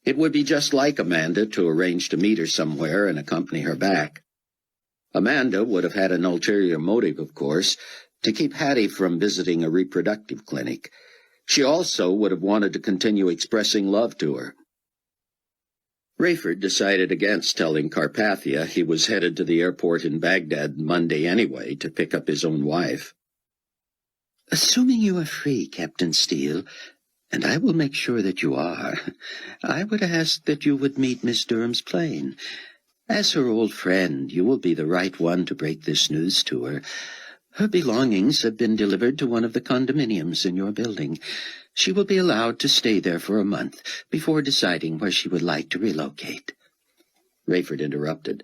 S4: It would be just like Amanda to arrange to meet her somewhere and accompany her back. Amanda would have had an ulterior motive, of course, to keep Hattie from visiting a reproductive clinic. She also would have wanted to continue expressing love to her. Rayford decided against telling Carpathia he was headed to the airport in Baghdad Monday anyway to pick up his own wife.
S3: Assuming you are free, Captain Steele, and I will make sure that you are, I would ask that you would meet Miss Durham's plane. As her old friend, you will be the right one to break this news to her. Her belongings have been delivered to one of the condominiums in your building. She will be allowed to stay there for a month before deciding where she would like to relocate.
S4: Rayford interrupted.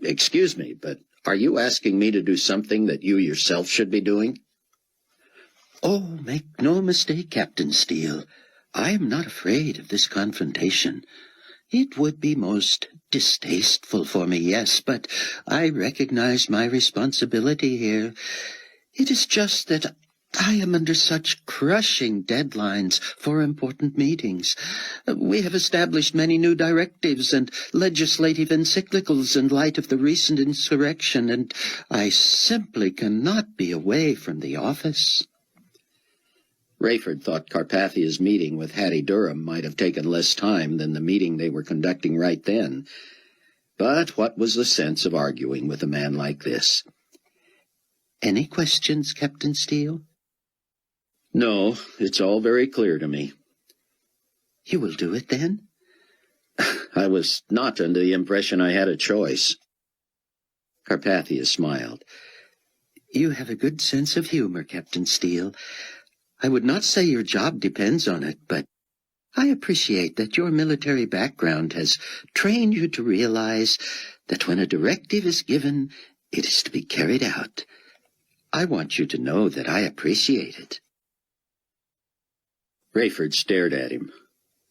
S4: Excuse me, but are you asking me to do something that you yourself should be doing?
S3: Oh, make no mistake, Captain Steele. I am not afraid of this confrontation. It would be most distasteful for me, yes, but I recognize my responsibility here. It is just that I am under such crushing deadlines for important meetings. We have established many new directives and legislative encyclicals in light of the recent insurrection, and I simply cannot be away from the office.
S4: Rayford thought Carpathia's meeting with Hattie Durham might have taken less time than the meeting they were conducting right then. But what was the sense of arguing with a man like this?
S3: Any questions, Captain Steele?
S4: No, it's all very clear to me.
S3: You will do it, then?
S4: I was not under the impression I had a choice. Carpathia smiled.
S3: You have a good sense of humor, Captain Steele. I would not say your job depends on it, but I appreciate that your military background has trained you to realize that when a directive is given, it is to be carried out. I want you to know that I appreciate it.
S4: Rayford stared at him.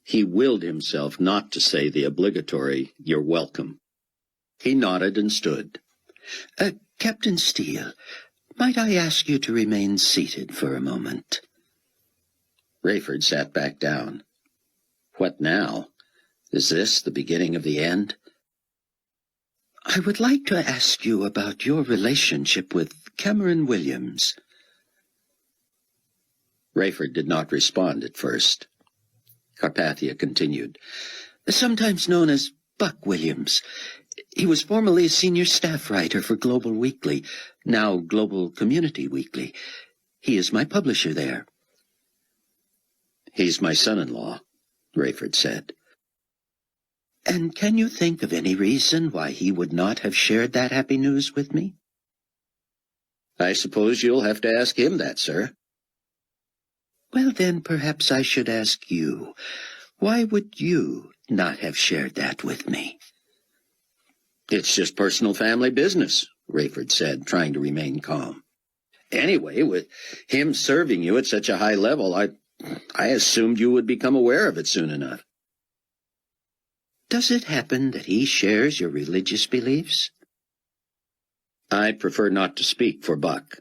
S4: He willed himself not to say the obligatory, "You're welcome." He nodded and stood.
S3: Captain Steele, might I ask you to remain seated for a moment?
S4: Rayford sat back down. What now? Is this the beginning of the end?
S3: I would like to ask you about your relationship with Cameron Williams.
S4: Rayford did not respond at first. Carpathia continued.
S3: Sometimes known as Buck Williams. He was formerly a senior staff writer for Global Weekly, now Global Community Weekly. He is my publisher there.
S4: He's my son-in-law, Rayford said.
S3: And can you think of any reason why he would not have shared that happy news with me?
S4: I suppose you'll have to ask him that, sir.
S3: Well, then, perhaps I should ask you, why would you not have shared that with me?
S4: It's just personal family business, Rayford said, trying to remain calm. Anyway, with him serving you at such a high level, I assumed you would become aware of it soon enough.
S3: Does it happen that he shares your religious beliefs?
S4: I prefer not to speak for Buck.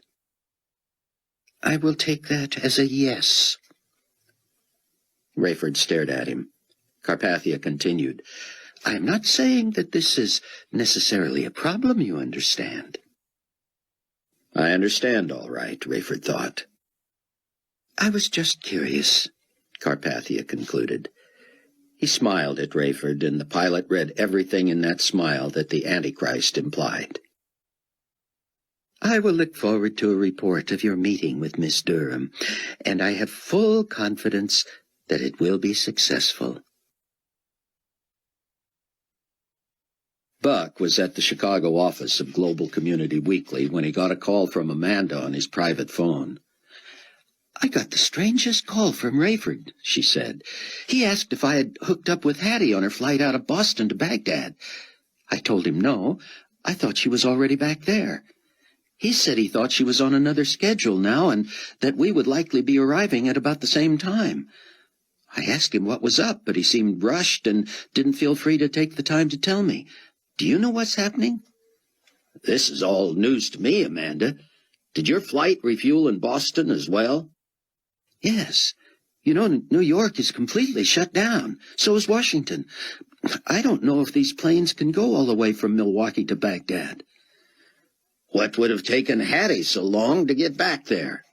S3: I will take that as a yes.
S4: Rayford stared at him. Carpathia continued,
S3: I am not saying that this is necessarily a problem, you understand.
S4: I understand, all right, Rayford thought.
S3: I was just curious,
S4: Carpathia concluded. He smiled at Rayford, and the pilot read everything in that smile that the Antichrist implied.
S3: I will look forward to a report of your meeting with Miss Durham, and I have full confidence that it will be successful.
S4: Buck was at the Chicago office of Global Community Weekly when he got a call from Amanda on his private phone.
S3: I got the strangest call from Rayford, she said. He asked if I had hooked up with Hattie on her flight out of Boston to Baghdad. I told him no. I thought she was already back there. He said he thought she was on another schedule now and that we would likely be arriving at about the same time. I asked him what was up, but he seemed rushed and didn't feel free to take the time to tell me. Do you know what's happening?
S4: This is all news to me, Amanda. Did your flight refuel in Boston as well?
S3: Yes. You know, New York is completely shut down. So is Washington. I don't know if these planes can go all the way from Milwaukee to Baghdad.
S4: What would have taken Hattie so long to get back there?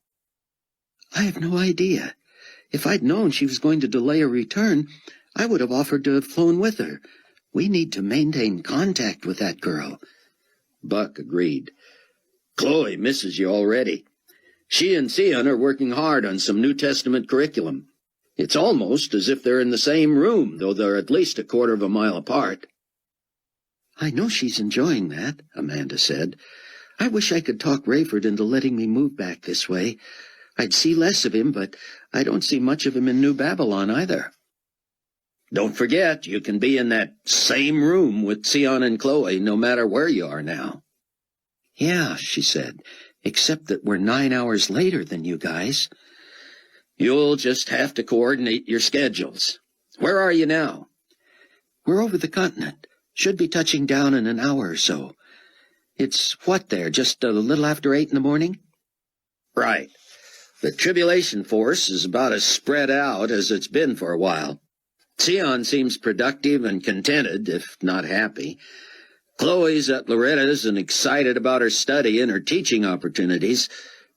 S3: I have no idea. If I'd known she was going to delay her return, I would have offered to have flown with her. We need to maintain contact with that girl.
S4: Buck agreed. Chloe misses you already. She and Sion are working hard on some New Testament curriculum. It's almost as if they're in the same room, though they're at least a quarter of a mile apart.
S3: I know she's enjoying that, Amanda said. I wish I could talk Rayford into letting me move back this way. I'd see less of him, but I don't see much of him in New Babylon either.
S4: Don't forget, you can be in that same room with Sion and Chloe no matter where you are now.
S3: Yeah, she said, except that we're 9 hours later than you guys.
S4: You'll just have to coordinate your schedules. Where are you now?
S3: We're over the continent. Should be touching down in an hour or so. It's what there, just a little after 8 in the morning?
S4: Right. The Tribulation Force is about as spread out as it's been for a while. Sion seems productive and contented, if not happy. Chloe's at Loretta's and excited about her study and her teaching opportunities,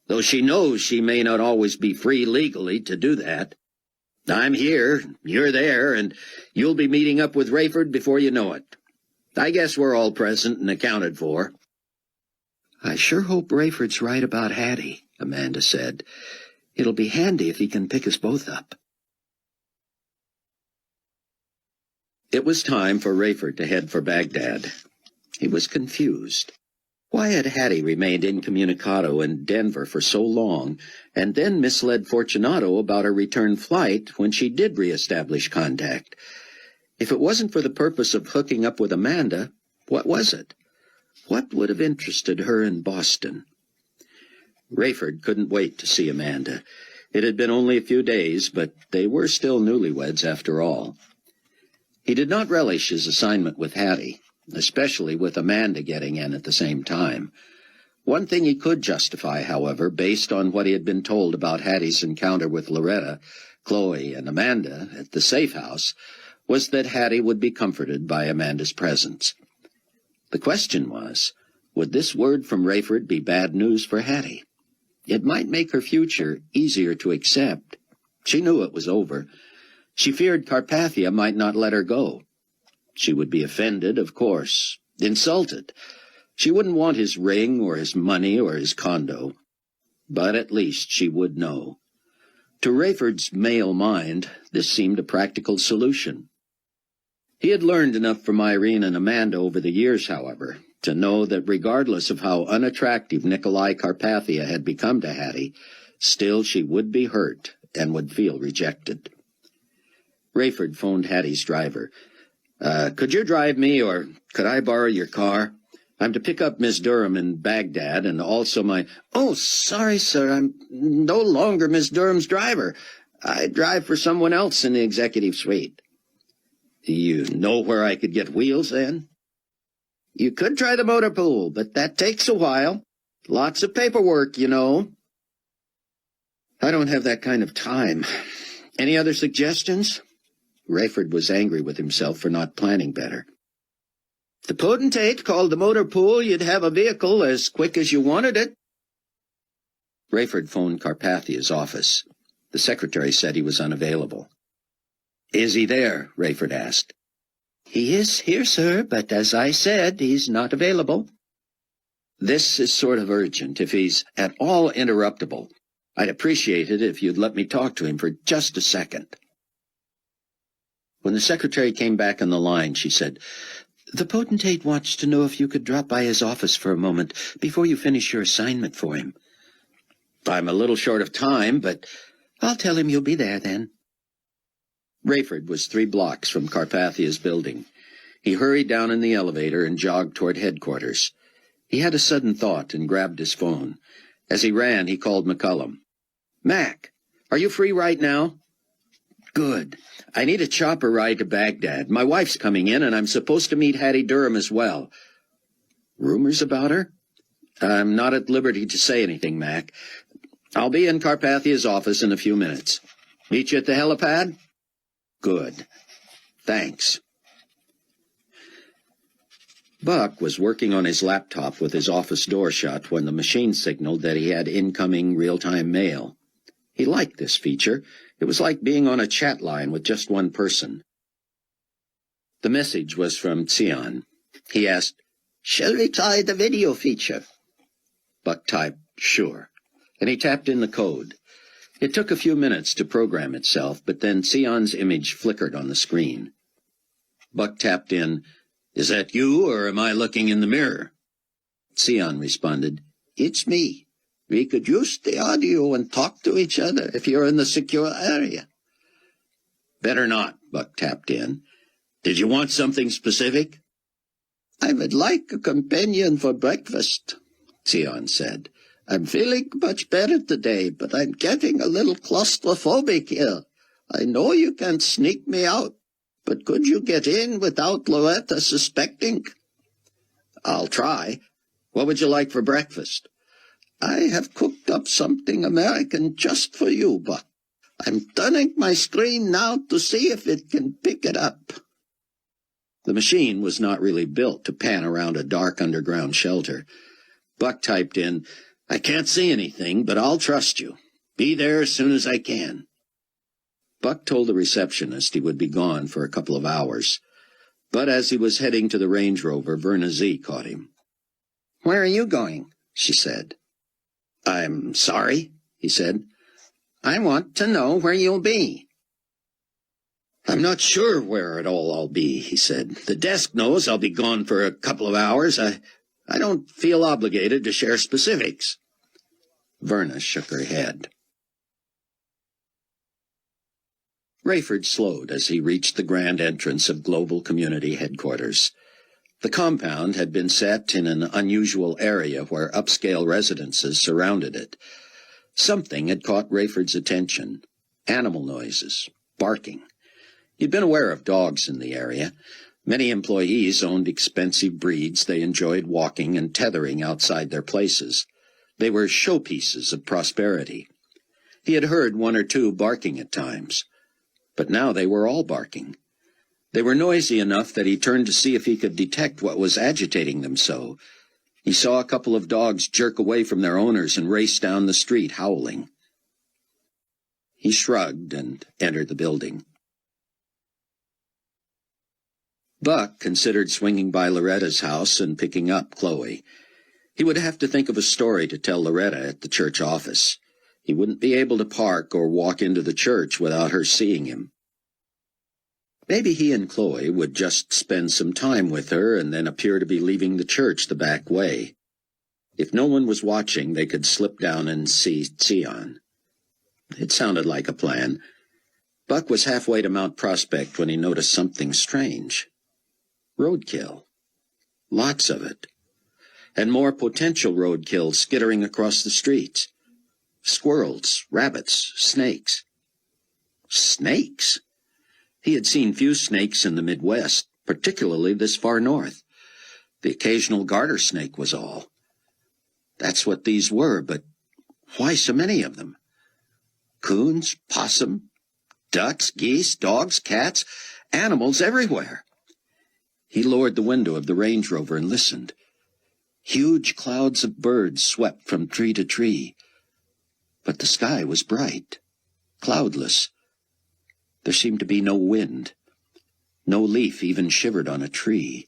S4: though she knows she may not always be free legally to do that. I'm here, you're there, and you'll be meeting up with Rayford before you know it. I guess we're all present and accounted for.
S3: I sure hope Rayford's right about Hattie, Amanda said. It'll be handy if he can pick us both up.
S4: It was time for Rayford to head for Baghdad. He was confused. Why had Hattie remained incommunicado in Denver for so long, and then misled Fortunato about her return flight when she did reestablish contact? If it wasn't for the purpose of hooking up with Amanda, what was it? What would have interested her in Boston? Rayford couldn't wait to see Amanda. It had been only a few days, but they were still newlyweds after all. He did not relish his assignment with Hattie, especially with Amanda getting in at the same time. One thing he could justify, however, based on what he had been told about Hattie's encounter with Loretta, Chloe, and Amanda at the safe house, was that Hattie would be comforted by Amanda's presence. The question was, would this word from Rayford be bad news for Hattie? It might make her future easier to accept. She knew it was over. She feared Carpathia might not let her go. She would be offended, of course, insulted. She wouldn't want his ring or his money or his condo. But at least she would know. To Rayford's male mind, this seemed a practical solution. He had learned enough from Irene and Amanda over the years, however, to know that regardless of how unattractive Nicolae Carpathia had become to Hattie, still she would be hurt and would feel rejected. Rayford phoned Hattie's driver. Could you drive me, or Could I borrow your car? I'm to pick up Miss Durham in Baghdad, and also my— Oh, sorry, sir, I'm no longer Miss Durham's driver. I drive for someone else in the executive suite. You know where I could get wheels, then? You could try the motor pool, but that takes a while. Lots of paperwork, you know. I don't have that kind of time. Any other suggestions? Rayford was angry with himself for not planning better. The potentate called the motor pool. You'd have a vehicle as quick as you wanted it. Rayford phoned Carpathia's office. The secretary said he was unavailable. Is he there? Rayford asked. He is here, sir, but as I said, he's not available. This is sort of urgent. If he's at all interruptible, I'd appreciate it if you'd let me talk to him for just a second. When the secretary came back on the line, she said, The potentate wants to know if you could drop by his office for a moment before you finish your assignment for him. I'm a little short of time, but I'll tell him you'll be there then. Rayford was 3 blocks from Carpathia's building. He hurried down in the elevator and jogged toward headquarters. He had a sudden thought and grabbed his phone. As he ran, he called McCullum. Mac, are you free right now? Good. I need a chopper ride to Baghdad. My wife's coming in, and I'm supposed to meet Hattie Durham as well. Rumors about her? I'm not at liberty to say anything, Mac. I'll be in Carpathia's office in a few minutes. Meet you at the helipad? Good. Thanks. Buck was working on his laptop with his office door shut when the machine signaled that he had incoming real-time mail. He liked this feature. It was like being on a chat line with just one person. The message was from Sion. He asked, Shall we try the video feature? Buck typed, Sure, and he tapped in the code. It took a few minutes to program itself, but then Sion's image flickered on the screen. Buck tapped in, Is that you, or am I looking in the mirror? Sion responded, It's me. We could use the audio and talk to each other if you're in the secure area. Better not, Buck tapped in. Did you want something specific? I would like a companion for breakfast, Sion said. I'm feeling much better today, but I'm getting a little claustrophobic here. I know you can't sneak me out, but could you get in without Loretta suspecting? I'll try. What would you like for breakfast? I have cooked up something American just for you, Buck. I'm turning my screen now to see if it can pick it up. The machine was not really built to pan around a dark underground shelter. Buck typed in, I can't see anything, but I'll trust you. Be there as soon as I can. Buck told the receptionist he would be gone for a couple of hours. But as he was heading to the Range Rover, Verna Z caught him. Where are you going? She said. I'm sorry, he said. I want to know where you'll be. I'm not sure where at all I'll be, he said. The desk knows I'll be gone for a couple of hours. I don't feel obligated to share specifics. Verna shook her head. Rayford slowed as he reached the grand entrance of Global Community Headquarters. The compound had been set in an unusual area where upscale residences surrounded it. Something had caught Rayford's attention. Animal noises, barking. He'd been aware of dogs in the area. Many employees owned expensive breeds they enjoyed walking and tethering outside their places. They were showpieces of prosperity. He had heard 1 or 2 barking at times, but now they were all barking. They were noisy enough that he turned to see if he could detect what was agitating them so. He saw a couple of dogs jerk away from their owners and race down the street howling. He shrugged and entered the building. Buck considered swinging by Loretta's house and picking up Chloe. He would have to think of a story to tell Loretta at the church office. He wouldn't be able to park or walk into the church without her seeing him. Maybe he and Chloe would just spend some time with her and then appear to be leaving the church the back way. If no one was watching, they could slip down and see Sion. It sounded like a plan. Buck was halfway to Mount Prospect when he noticed something strange. Roadkill.
S2: lots of it. And more potential roadkill skittering across the streets. Squirrels, rabbits, snakes. Snakes? He had seen few snakes in the Midwest, particularly this far north. The occasional garter snake was all. That's what these were, but why so many of them? Coons, possum, ducks, geese, dogs, cats, animals everywhere. He lowered the window of the Range Rover and listened. Huge clouds of birds swept from tree to tree. But the sky was bright, cloudless. There seemed to be no wind. No leaf even shivered on a tree.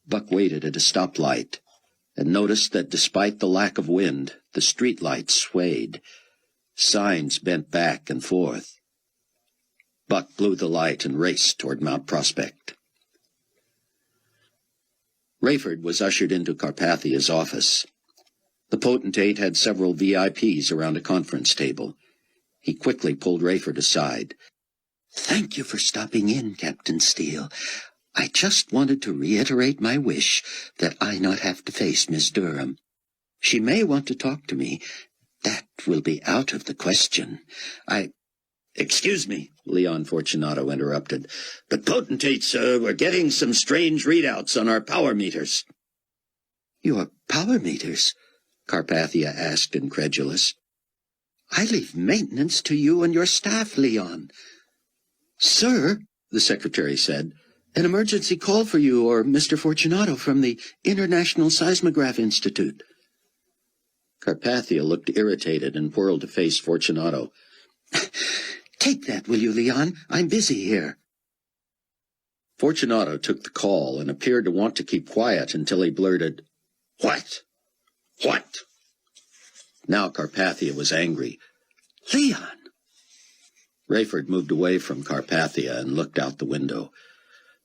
S2: Buck waited at a stoplight and noticed that despite the lack of wind, the streetlights swayed. Signs bent back and forth. Buck blew the light and raced toward Mount Prospect. Rayford was ushered into Carpathia's office. The potentate had several VIPs around a conference table. He quickly pulled Rayford aside.
S3: "Thank you for stopping in, Captain Steele. I just wanted to reiterate my wish that I not have to face Miss Durham. She may want to talk to me. That will be out of the question.
S2: Excuse me, Leon Fortunato interrupted, but potentate, sir, we're getting some strange readouts on our power meters.
S3: Your power meters? Carpathia asked, incredulous. I leave maintenance to you and your staff, Leon. Sir, the secretary said, an emergency call for you or Mr. Fortunato from the International Seismograph Institute.
S2: Carpathia looked irritated and whirled to face Fortunato.
S3: Take that, will you, Leon? I'm busy here.
S2: Fortunato took the call and appeared to want to keep quiet until he blurted, What? What? Now Carpathia was angry.
S3: Leon!
S2: Rayford moved away from Carpathia and looked out the window.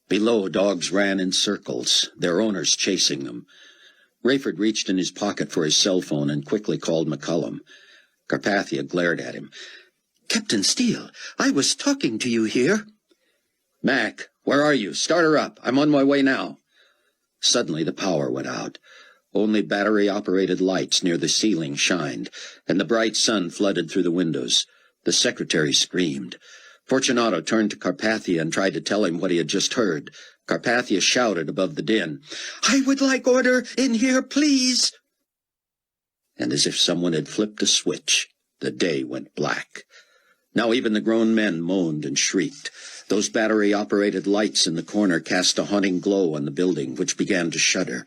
S2: Below, dogs ran in circles, their owners chasing them. Rayford reached in his pocket for his cell phone and quickly called McCullum. Carpathia glared at him.
S3: Captain Steele, I was talking to you here.
S2: Mac, where are you? Start her up. I'm on my way now. Suddenly the power went out. Only battery-operated lights near the ceiling shined, and the bright sun flooded through the windows. The secretary screamed. Fortunato turned to Carpathia and tried to tell him what he had just heard. Carpathia shouted above the din,
S3: I would like order in here, please.
S2: And as if someone had flipped a switch, the day went black. Now even the grown men moaned and shrieked. Those battery-operated lights in the corner cast a haunting glow on the building, which began to shudder.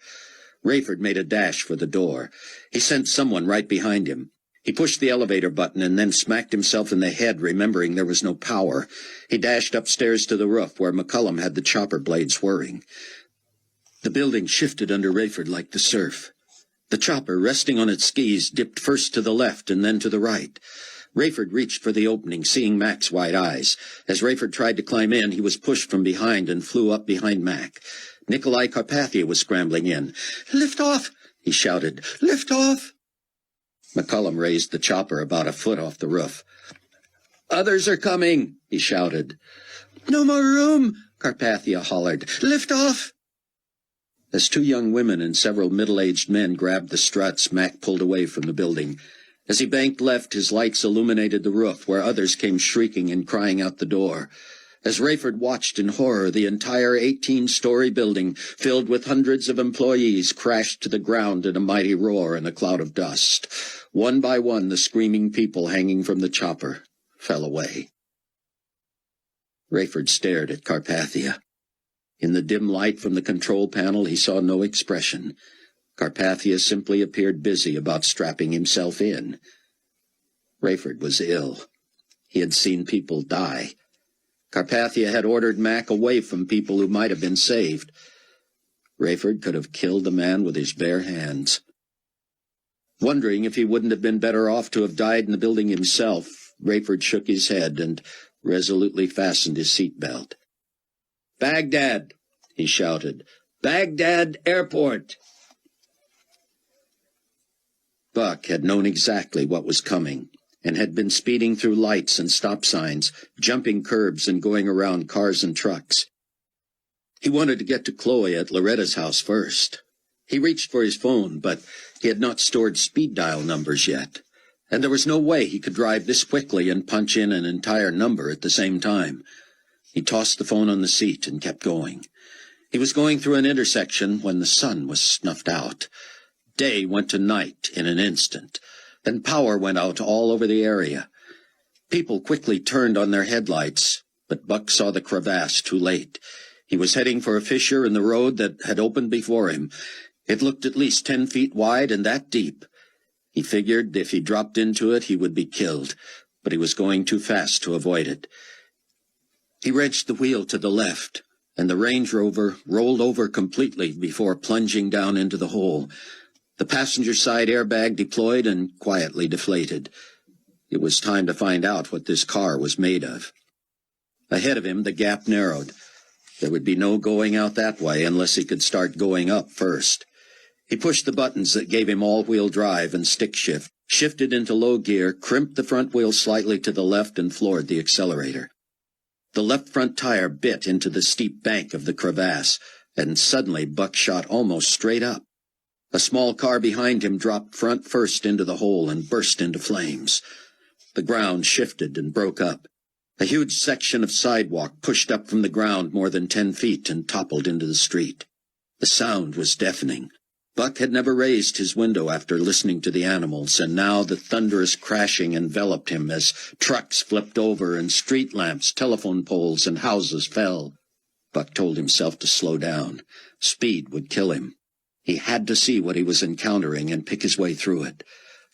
S2: Rayford made a dash for the door. He sent someone right behind him. He pushed the elevator button and then smacked himself in the head, remembering there was no power. He dashed upstairs to the roof, where McCullum had the chopper blades whirring. The building shifted under Rayford like the surf. The chopper, resting on its skis, dipped first to the left and then to the right. Rayford reached for the opening, seeing Mac's wide eyes. As Rayford tried to climb in, he was pushed from behind and flew up behind Mac. Nicolae Carpathia was scrambling in.
S3: Lift off!
S2: He shouted.
S3: Lift off!
S2: McCullum raised the chopper about a foot off the roof. Others are coming, he shouted.
S3: No more room, Carpathia hollered. Lift off!
S2: As two young women and several middle-aged men grabbed the struts, Mac pulled away from the building. As he banked left, his lights illuminated the roof, where others came shrieking and crying out the door. As Rayford watched in horror, the entire 18-story building, filled with hundreds of employees, crashed to the ground in a mighty roar and a cloud of dust. One by one, the screaming people hanging from the chopper fell away. Rayford stared at Carpathia. In the dim light from the control panel, he saw no expression. Carpathia simply appeared busy about strapping himself in. Rayford was ill. He had seen people die. Carpathia had ordered Mac away from people who might have been saved. Rayford could have killed the man with his bare hands. Wondering if he wouldn't have been better off to have died in the building himself, Rayford shook his head and resolutely fastened his seatbelt. Baghdad, he shouted. Baghdad Airport. Buck had known exactly what was coming, and had been speeding through lights and stop signs, jumping curbs and going around cars and trucks.
S4: He wanted to get to Chloe at Loretta's house first. He reached for his phone, but he had not stored speed dial numbers yet, and there was no way he could drive this quickly and punch in an entire number at the same time. He tossed the phone on the seat and kept going. He was going through an intersection when the sun was snuffed out. Day went to night in an instant. Then power went out all over the area. People quickly turned on their headlights, but Buck saw the crevasse too late. He was heading for a fissure in the road that had opened before him. It looked at least 10 feet wide and that deep. He figured if he dropped into it, he would be killed, but he was going too fast to avoid it. He wrenched the wheel to the left, and the Range Rover rolled over completely before plunging down into the hole. The passenger side airbag deployed and quietly deflated. It was time to find out what this car was made of. Ahead of him, the gap narrowed. There would be no going out that way unless he could start going up first. He pushed the buttons that gave him all-wheel drive and stick shift, shifted into low gear, crimped the front wheel slightly to the left, and floored the accelerator. The left front tire bit into the steep bank of the crevasse, and suddenly Buck shot almost straight up. A small car behind him dropped front first into the hole and burst into flames. The ground shifted and broke up. A huge section of sidewalk pushed up from the ground more than 10 feet and toppled into the street. The sound was deafening. Buck had never raised his window after listening to the animals, and now the thunderous crashing enveloped him as trucks flipped over and street lamps, telephone poles, and houses fell. Buck told himself to slow down. Speed would kill him. He had to see what he was encountering and pick his way through it.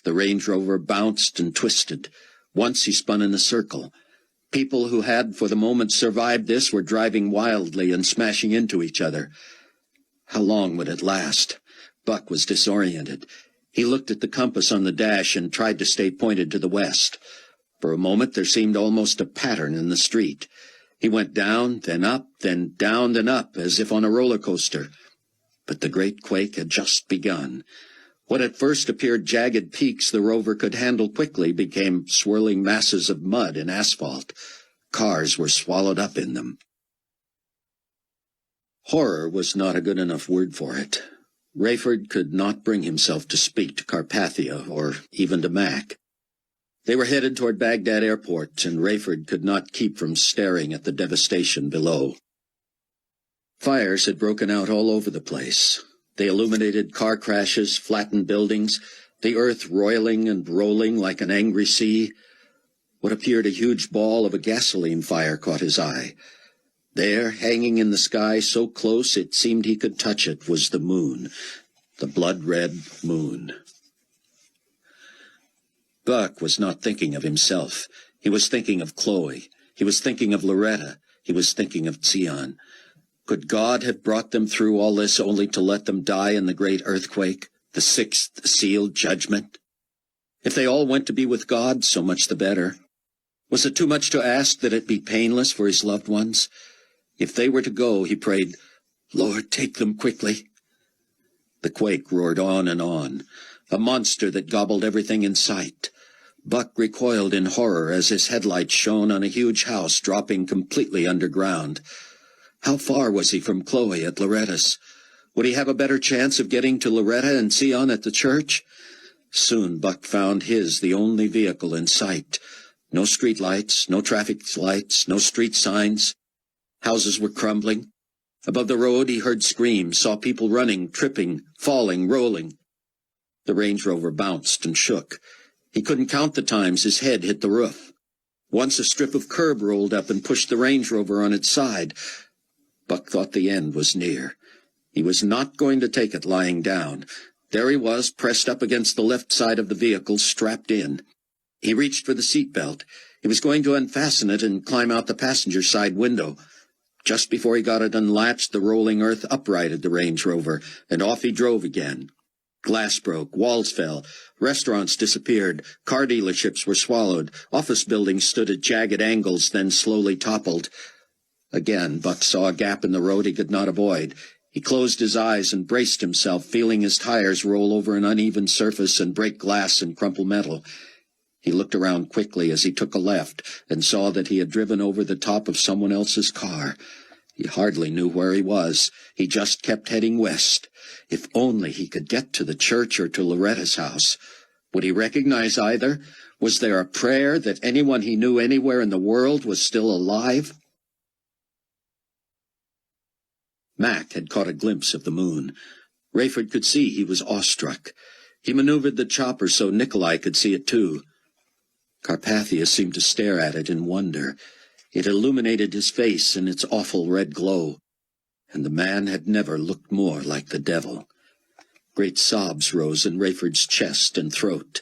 S4: The Range Rover bounced and twisted. Once he spun in a circle. People who had, for the moment, survived this were driving wildly and smashing into each other. How long would it last? Buck was disoriented. He looked at the compass on the dash and tried to stay pointed to the west. For a moment there seemed almost a pattern in the street. He went down, then up, then down, then up, as if on a roller coaster. But the great quake had just begun. What at first appeared jagged peaks the rover could handle quickly became swirling masses of mud and asphalt. Cars were swallowed up in them. Horror was not a good enough word for it. Rayford could not bring himself to speak to Carpathia or even to Mac. They were headed toward Baghdad Airport, and Rayford could not keep from staring at the devastation below. Fires had broken out all over the place. They illuminated car crashes, flattened buildings, the earth roiling and rolling like an angry sea. What appeared a huge ball of a gasoline fire caught his eye. There, hanging in the sky so close it seemed he could touch it, was the moon, the blood-red moon. Buck was not thinking of himself. He was thinking of Chloe. He was thinking of Loretta. He was thinking of Zion. Could God have brought them through all this only to let them die in the great earthquake, the sixth sealed judgment? If they all went to be with God, so much the better. Was it too much to ask that it be painless for his loved ones? If they were to go, he prayed, Lord, take them quickly. The quake roared on, a monster that gobbled everything in sight. Buck recoiled in horror as his headlights shone on a huge house dropping completely underground. How far was he from Chloe at Loretta's? Would he have a better chance of getting to Loretta and Zion at the church? Soon Buck found his the only vehicle in sight. No street lights, no traffic lights, no street signs. Houses were crumbling. Above the road he heard screams, saw people running, tripping, falling, rolling. The Range Rover bounced and shook. He couldn't count the times his head hit the roof. Once a strip of curb rolled up and pushed the Range Rover on its side. Buck thought the end was near. He was not going to take it lying down. There he was, pressed up against the left side of the vehicle, strapped in. He reached for the seatbelt. He was going to unfasten it and climb out the passenger side window. Just before he got it unlatched, the rolling earth uprighted the Range Rover, and off he drove again. Glass broke, walls fell, restaurants disappeared, car dealerships were swallowed, office buildings stood at jagged angles, then slowly toppled. Again, Buck saw a gap in the road he could not avoid. He closed his eyes and braced himself, feeling his tires roll over an uneven surface and break glass and crumple metal. He looked around quickly as he took a left and saw that he had driven over the top of someone else's car. He hardly knew where he was. He just kept heading west. If only he could get to the church or to Loretta's house. Would he recognize either? Was there a prayer that anyone he knew anywhere in the world was still alive? Mac had caught a glimpse of the moon. Rayford could see he was awestruck. He maneuvered the chopper so Nicolae could see it too. Carpathia seemed to stare at it in wonder. It illuminated his face in its awful red glow, and the man had never looked more like the devil. Great sobs rose in Rayford's chest and throat.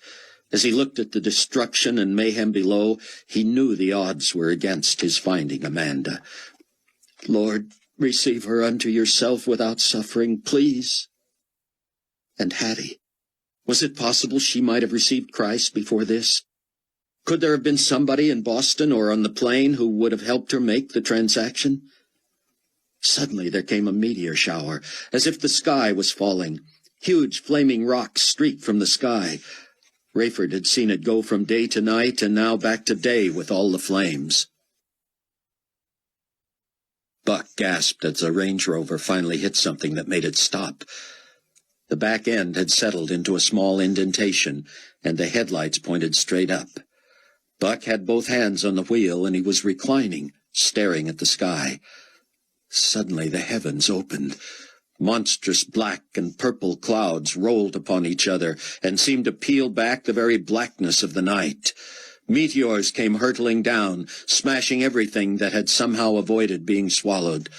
S4: As he looked at the destruction and mayhem below, he knew the odds were against his finding Amanda. "Lord, receive her unto yourself without suffering, please." And Hattie. Was it possible she might have received Christ before this? Could there have been somebody in Boston or on the plane who would have helped her make the transaction? Suddenly there came a meteor shower, as if the sky was falling. Huge flaming rocks streaked from the sky. Rayford had seen it go from day to night and now back to day with all the flames. Buck gasped as the Range Rover finally hit something that made it stop. The back end had settled into a small indentation, and the headlights pointed straight up. Buck had both hands on the wheel, and he was reclining, staring at the sky. Suddenly the heavens opened. Monstrous black and purple clouds rolled upon each other and seemed to peel back the very blackness of the night. Meteors came hurtling down, smashing everything that had somehow avoided being swallowed.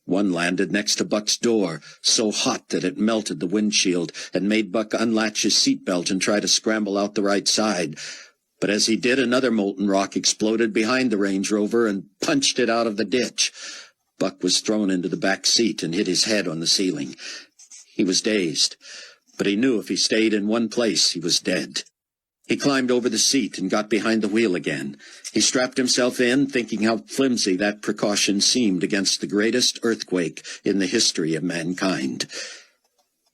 S4: One landed next to Buck's door, so hot that it melted the windshield and made Buck unlatch his seatbelt and try to scramble out the right side. But as he did, another molten rock exploded behind the Range Rover and punched it out of the ditch. Buck was thrown into the back seat and hit his head on the ceiling. He was dazed, but he knew if he stayed in one place, he was dead. He climbed over the seat and got behind the wheel again. He strapped himself in, thinking how flimsy that precaution seemed against the greatest earthquake in the history of mankind.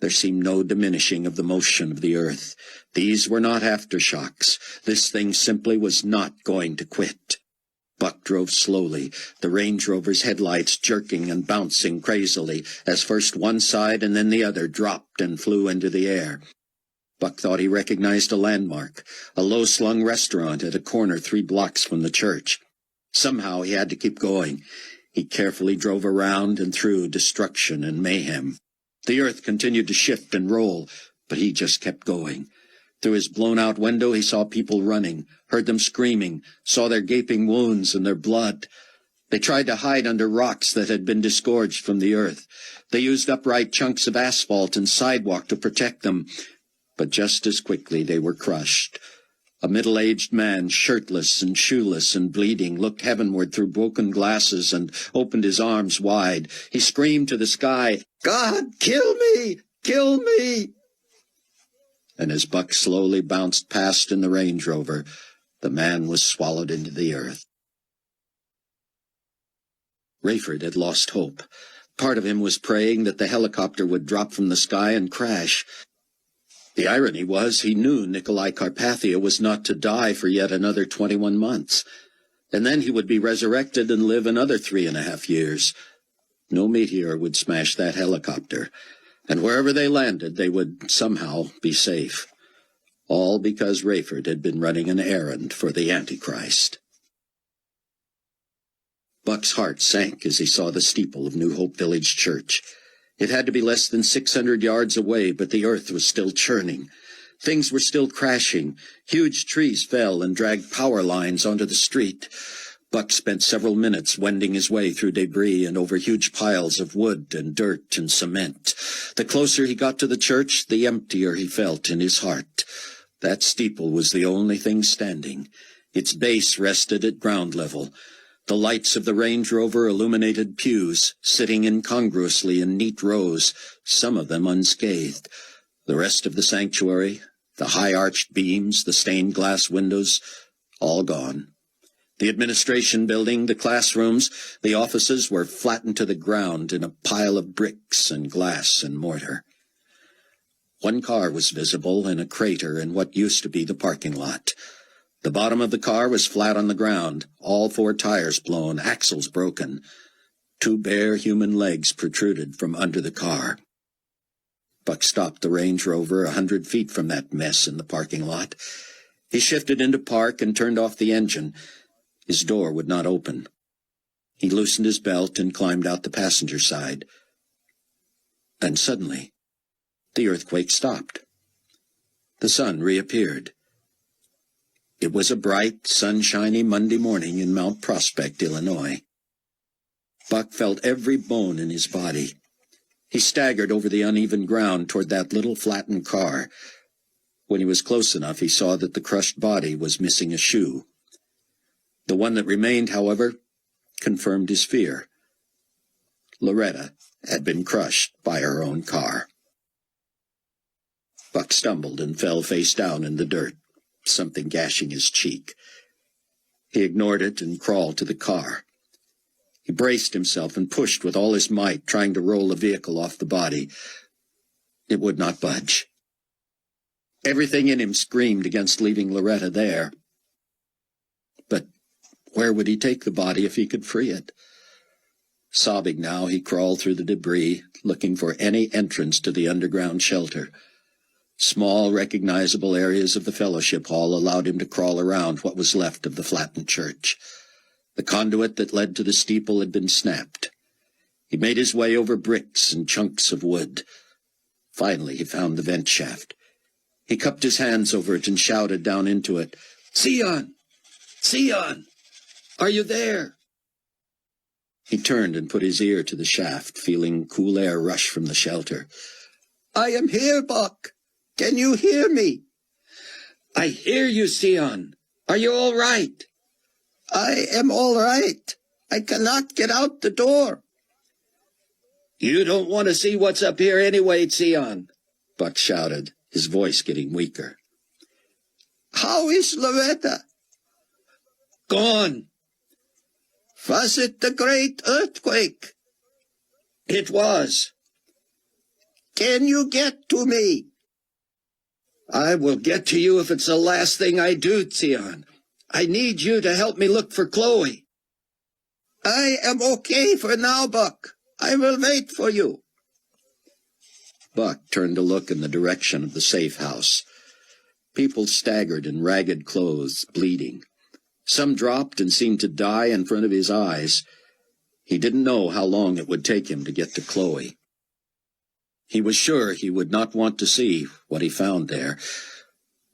S4: There seemed no diminishing of the motion of the earth. These were not aftershocks. This thing simply was not going to quit. Buck drove slowly, the Range Rover's headlights jerking and bouncing crazily, as first one side and then the other dropped and flew into the air. Buck thought he recognized a landmark, a low-slung restaurant at a corner 3 blocks from the church. Somehow he had to keep going. He carefully drove around and through destruction and mayhem. The earth continued to shift and roll, but he just kept going. Through his blown-out window he saw people running, heard them screaming, saw their gaping wounds and their blood. They tried to hide under rocks that had been disgorged from the earth. They used upright chunks of asphalt and sidewalk to protect them, but just as quickly they were crushed. A middle-aged man, shirtless and shoeless and bleeding, looked heavenward through broken glasses and opened his arms wide. He screamed to the sky, "God, kill me! Kill me!" And as Buck slowly bounced past in the Range Rover, the man was swallowed into the earth. Rayford had lost hope. Part of him was praying that the helicopter would drop from the sky and crash. The irony was he knew Nicolae Carpathia was not to die for yet another 21 months, and then he would be resurrected and live another 3.5 years. No meteor would smash that helicopter, and wherever they landed they would somehow be safe. All because Rayford had been running an errand for the Antichrist. Buck's heart sank as he saw the steeple of New Hope Village Church. It had to be less than 600 yards away, but the earth was still churning. Things were still crashing. Huge trees fell and dragged power lines onto the street. Buck spent several minutes wending his way through debris and over huge piles of wood and dirt and cement. The closer he got to the church, the emptier he felt in his heart. That steeple was the only thing standing. Its base rested at ground level. The lights of the Range Rover illuminated pews, sitting incongruously in neat rows, some of them unscathed. The rest of the sanctuary, the high-arched beams, the stained-glass windows, all gone. The administration building, the classrooms, the offices were flattened to the ground in a pile of bricks and glass and mortar. One car was visible in a crater in what used to be the parking lot. The bottom of the car was flat on the ground, all 4 tires blown, axles broken. Two bare human legs protruded from under the car. Buck stopped the Range Rover 100 feet from that mess in the parking lot. He shifted into park and turned off the engine. His door would not open. He loosened his belt and climbed out the passenger side. And suddenly, the earthquake stopped. The sun reappeared. It was a bright, sunshiny Monday morning in Mount Prospect, Illinois. Buck felt every bone in his body. He staggered over the uneven ground toward that little flattened car. When he was close enough, he saw that the crushed body was missing a shoe. The one that remained, however, confirmed his fear. Loretta had been crushed by her own car. Buck stumbled and fell face down in the dirt, something gashing his cheek. He ignored it and crawled to the car. He braced himself and pushed with all his might, trying to roll the vehicle off the body. It would not budge. Everything in him screamed against leaving Loretta there. But where would he take the body if he could free it? Sobbing now, he crawled through the debris, looking for any entrance to the underground shelter. Small, recognizable areas of the fellowship hall allowed him to crawl around what was left of the flattened church. The conduit that led to the steeple had been snapped. He made his way over bricks and chunks of wood. Finally, he found the vent shaft. He cupped his hands over it and shouted down into it, "Sion! Sion! Are you there?" He turned and put his ear to the shaft, feeling cool air rush from the shelter. "I am here, Buck. Can you hear me?" "I hear you, Sion. Are you all right?" "I am all right. I cannot get out the door." "You don't want to see what's up here anyway, Sion," Buck shouted, his voice getting weaker. "How is Loretta?" "Gone." "Was it the great earthquake?" "It was." "Can you get to me?" "I will get to you if it's the last thing I do, Sion. I need you to help me look for Chloe." "I am okay for now, Buck. I will wait for you." Buck turned to look in the direction of the safe house. People staggered in ragged clothes, bleeding. Some dropped and seemed to die in front of his eyes. He didn't know how long it would take him to get to Chloe. He was sure he would not want to see what he found there,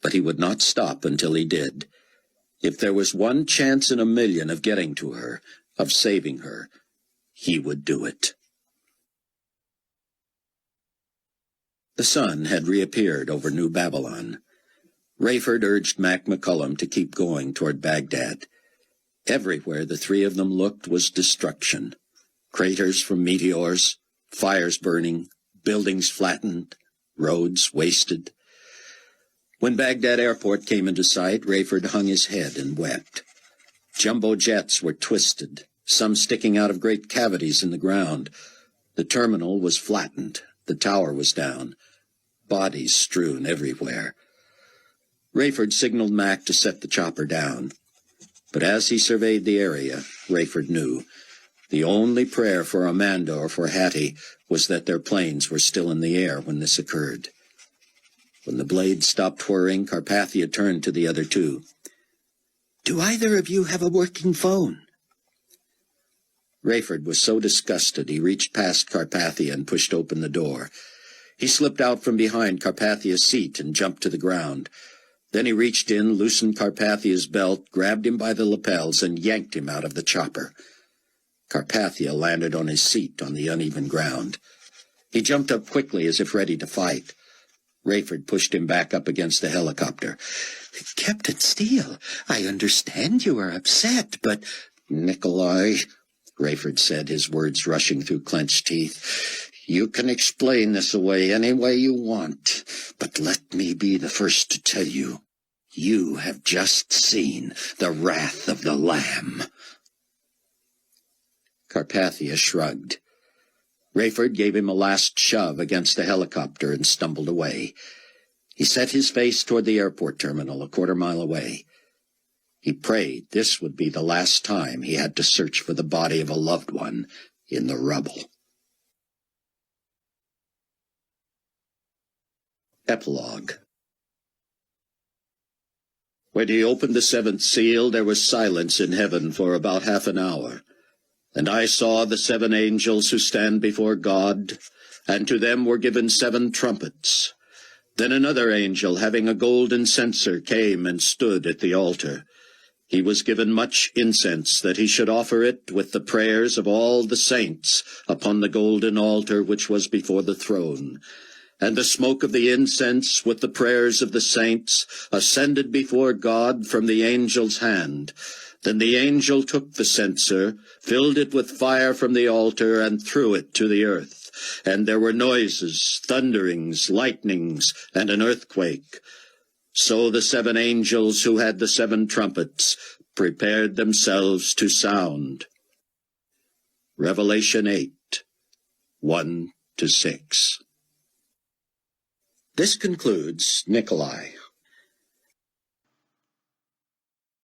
S4: but he would not stop until he did. If there was one chance in a million of getting to her, of saving her, he would do it. The sun had reappeared over New Babylon. Rayford urged Mac McCullum to keep going toward Baghdad. Everywhere the three of them looked was destruction. Craters from meteors, fires burning, buildings flattened, roads wasted. When Baghdad Airport came into sight, Rayford hung his head and wept. Jumbo jets were twisted, some sticking out of great cavities in the ground. The terminal was flattened, the tower was down, bodies strewn everywhere. Rayford signaled Mac to set the chopper down. But as he surveyed the area, Rayford knew the only prayer for Amanda or for Hattie was that their planes were still in the air when this occurred. When the blade stopped whirring, Carpathia turned to the other two. "Do either of you have a working phone?" Rayford was so disgusted he reached past Carpathia and pushed open the door. He slipped out from behind Carpathia's seat and jumped to the ground. Then he reached in, loosened Carpathia's belt, grabbed him by the lapels, and yanked him out of the chopper. Carpathia landed on his seat on the uneven ground. He jumped up quickly as if ready to fight. Rayford pushed him back up against the helicopter. "Captain Steele, I understand you are upset, but—" "Nicolae," Rayford said, his words rushing through clenched teeth, "you can explain this away any way you want, but let me be the first to tell you, you have just seen the wrath of the Lamb." Carpathia shrugged. Rayford gave him a last shove against the helicopter and stumbled away. He set his face toward the airport terminal a quarter-mile away. He prayed this would be the last time he had to search for the body of a loved one
S2: in the rubble.
S1: Epilogue. When he opened the seventh seal, there was silence in heaven for about half an hour. And I saw the 7 angels who stand before God, and to them were given 7 trumpets. Then another angel, having a golden censer, came and stood at the altar. He was given much incense, that he should offer it with the prayers of all the saints upon the golden altar which was before the throne. And the smoke of the incense with the prayers of the saints ascended before God from the angel's hand. Then the angel took the censer, filled it with fire from the altar, and threw it to the earth. And there were noises, thunderings, lightnings, and an earthquake. So the 7 angels who had the 7 trumpets prepared themselves to sound. Revelation 8, 1-6. This concludes Nicolae.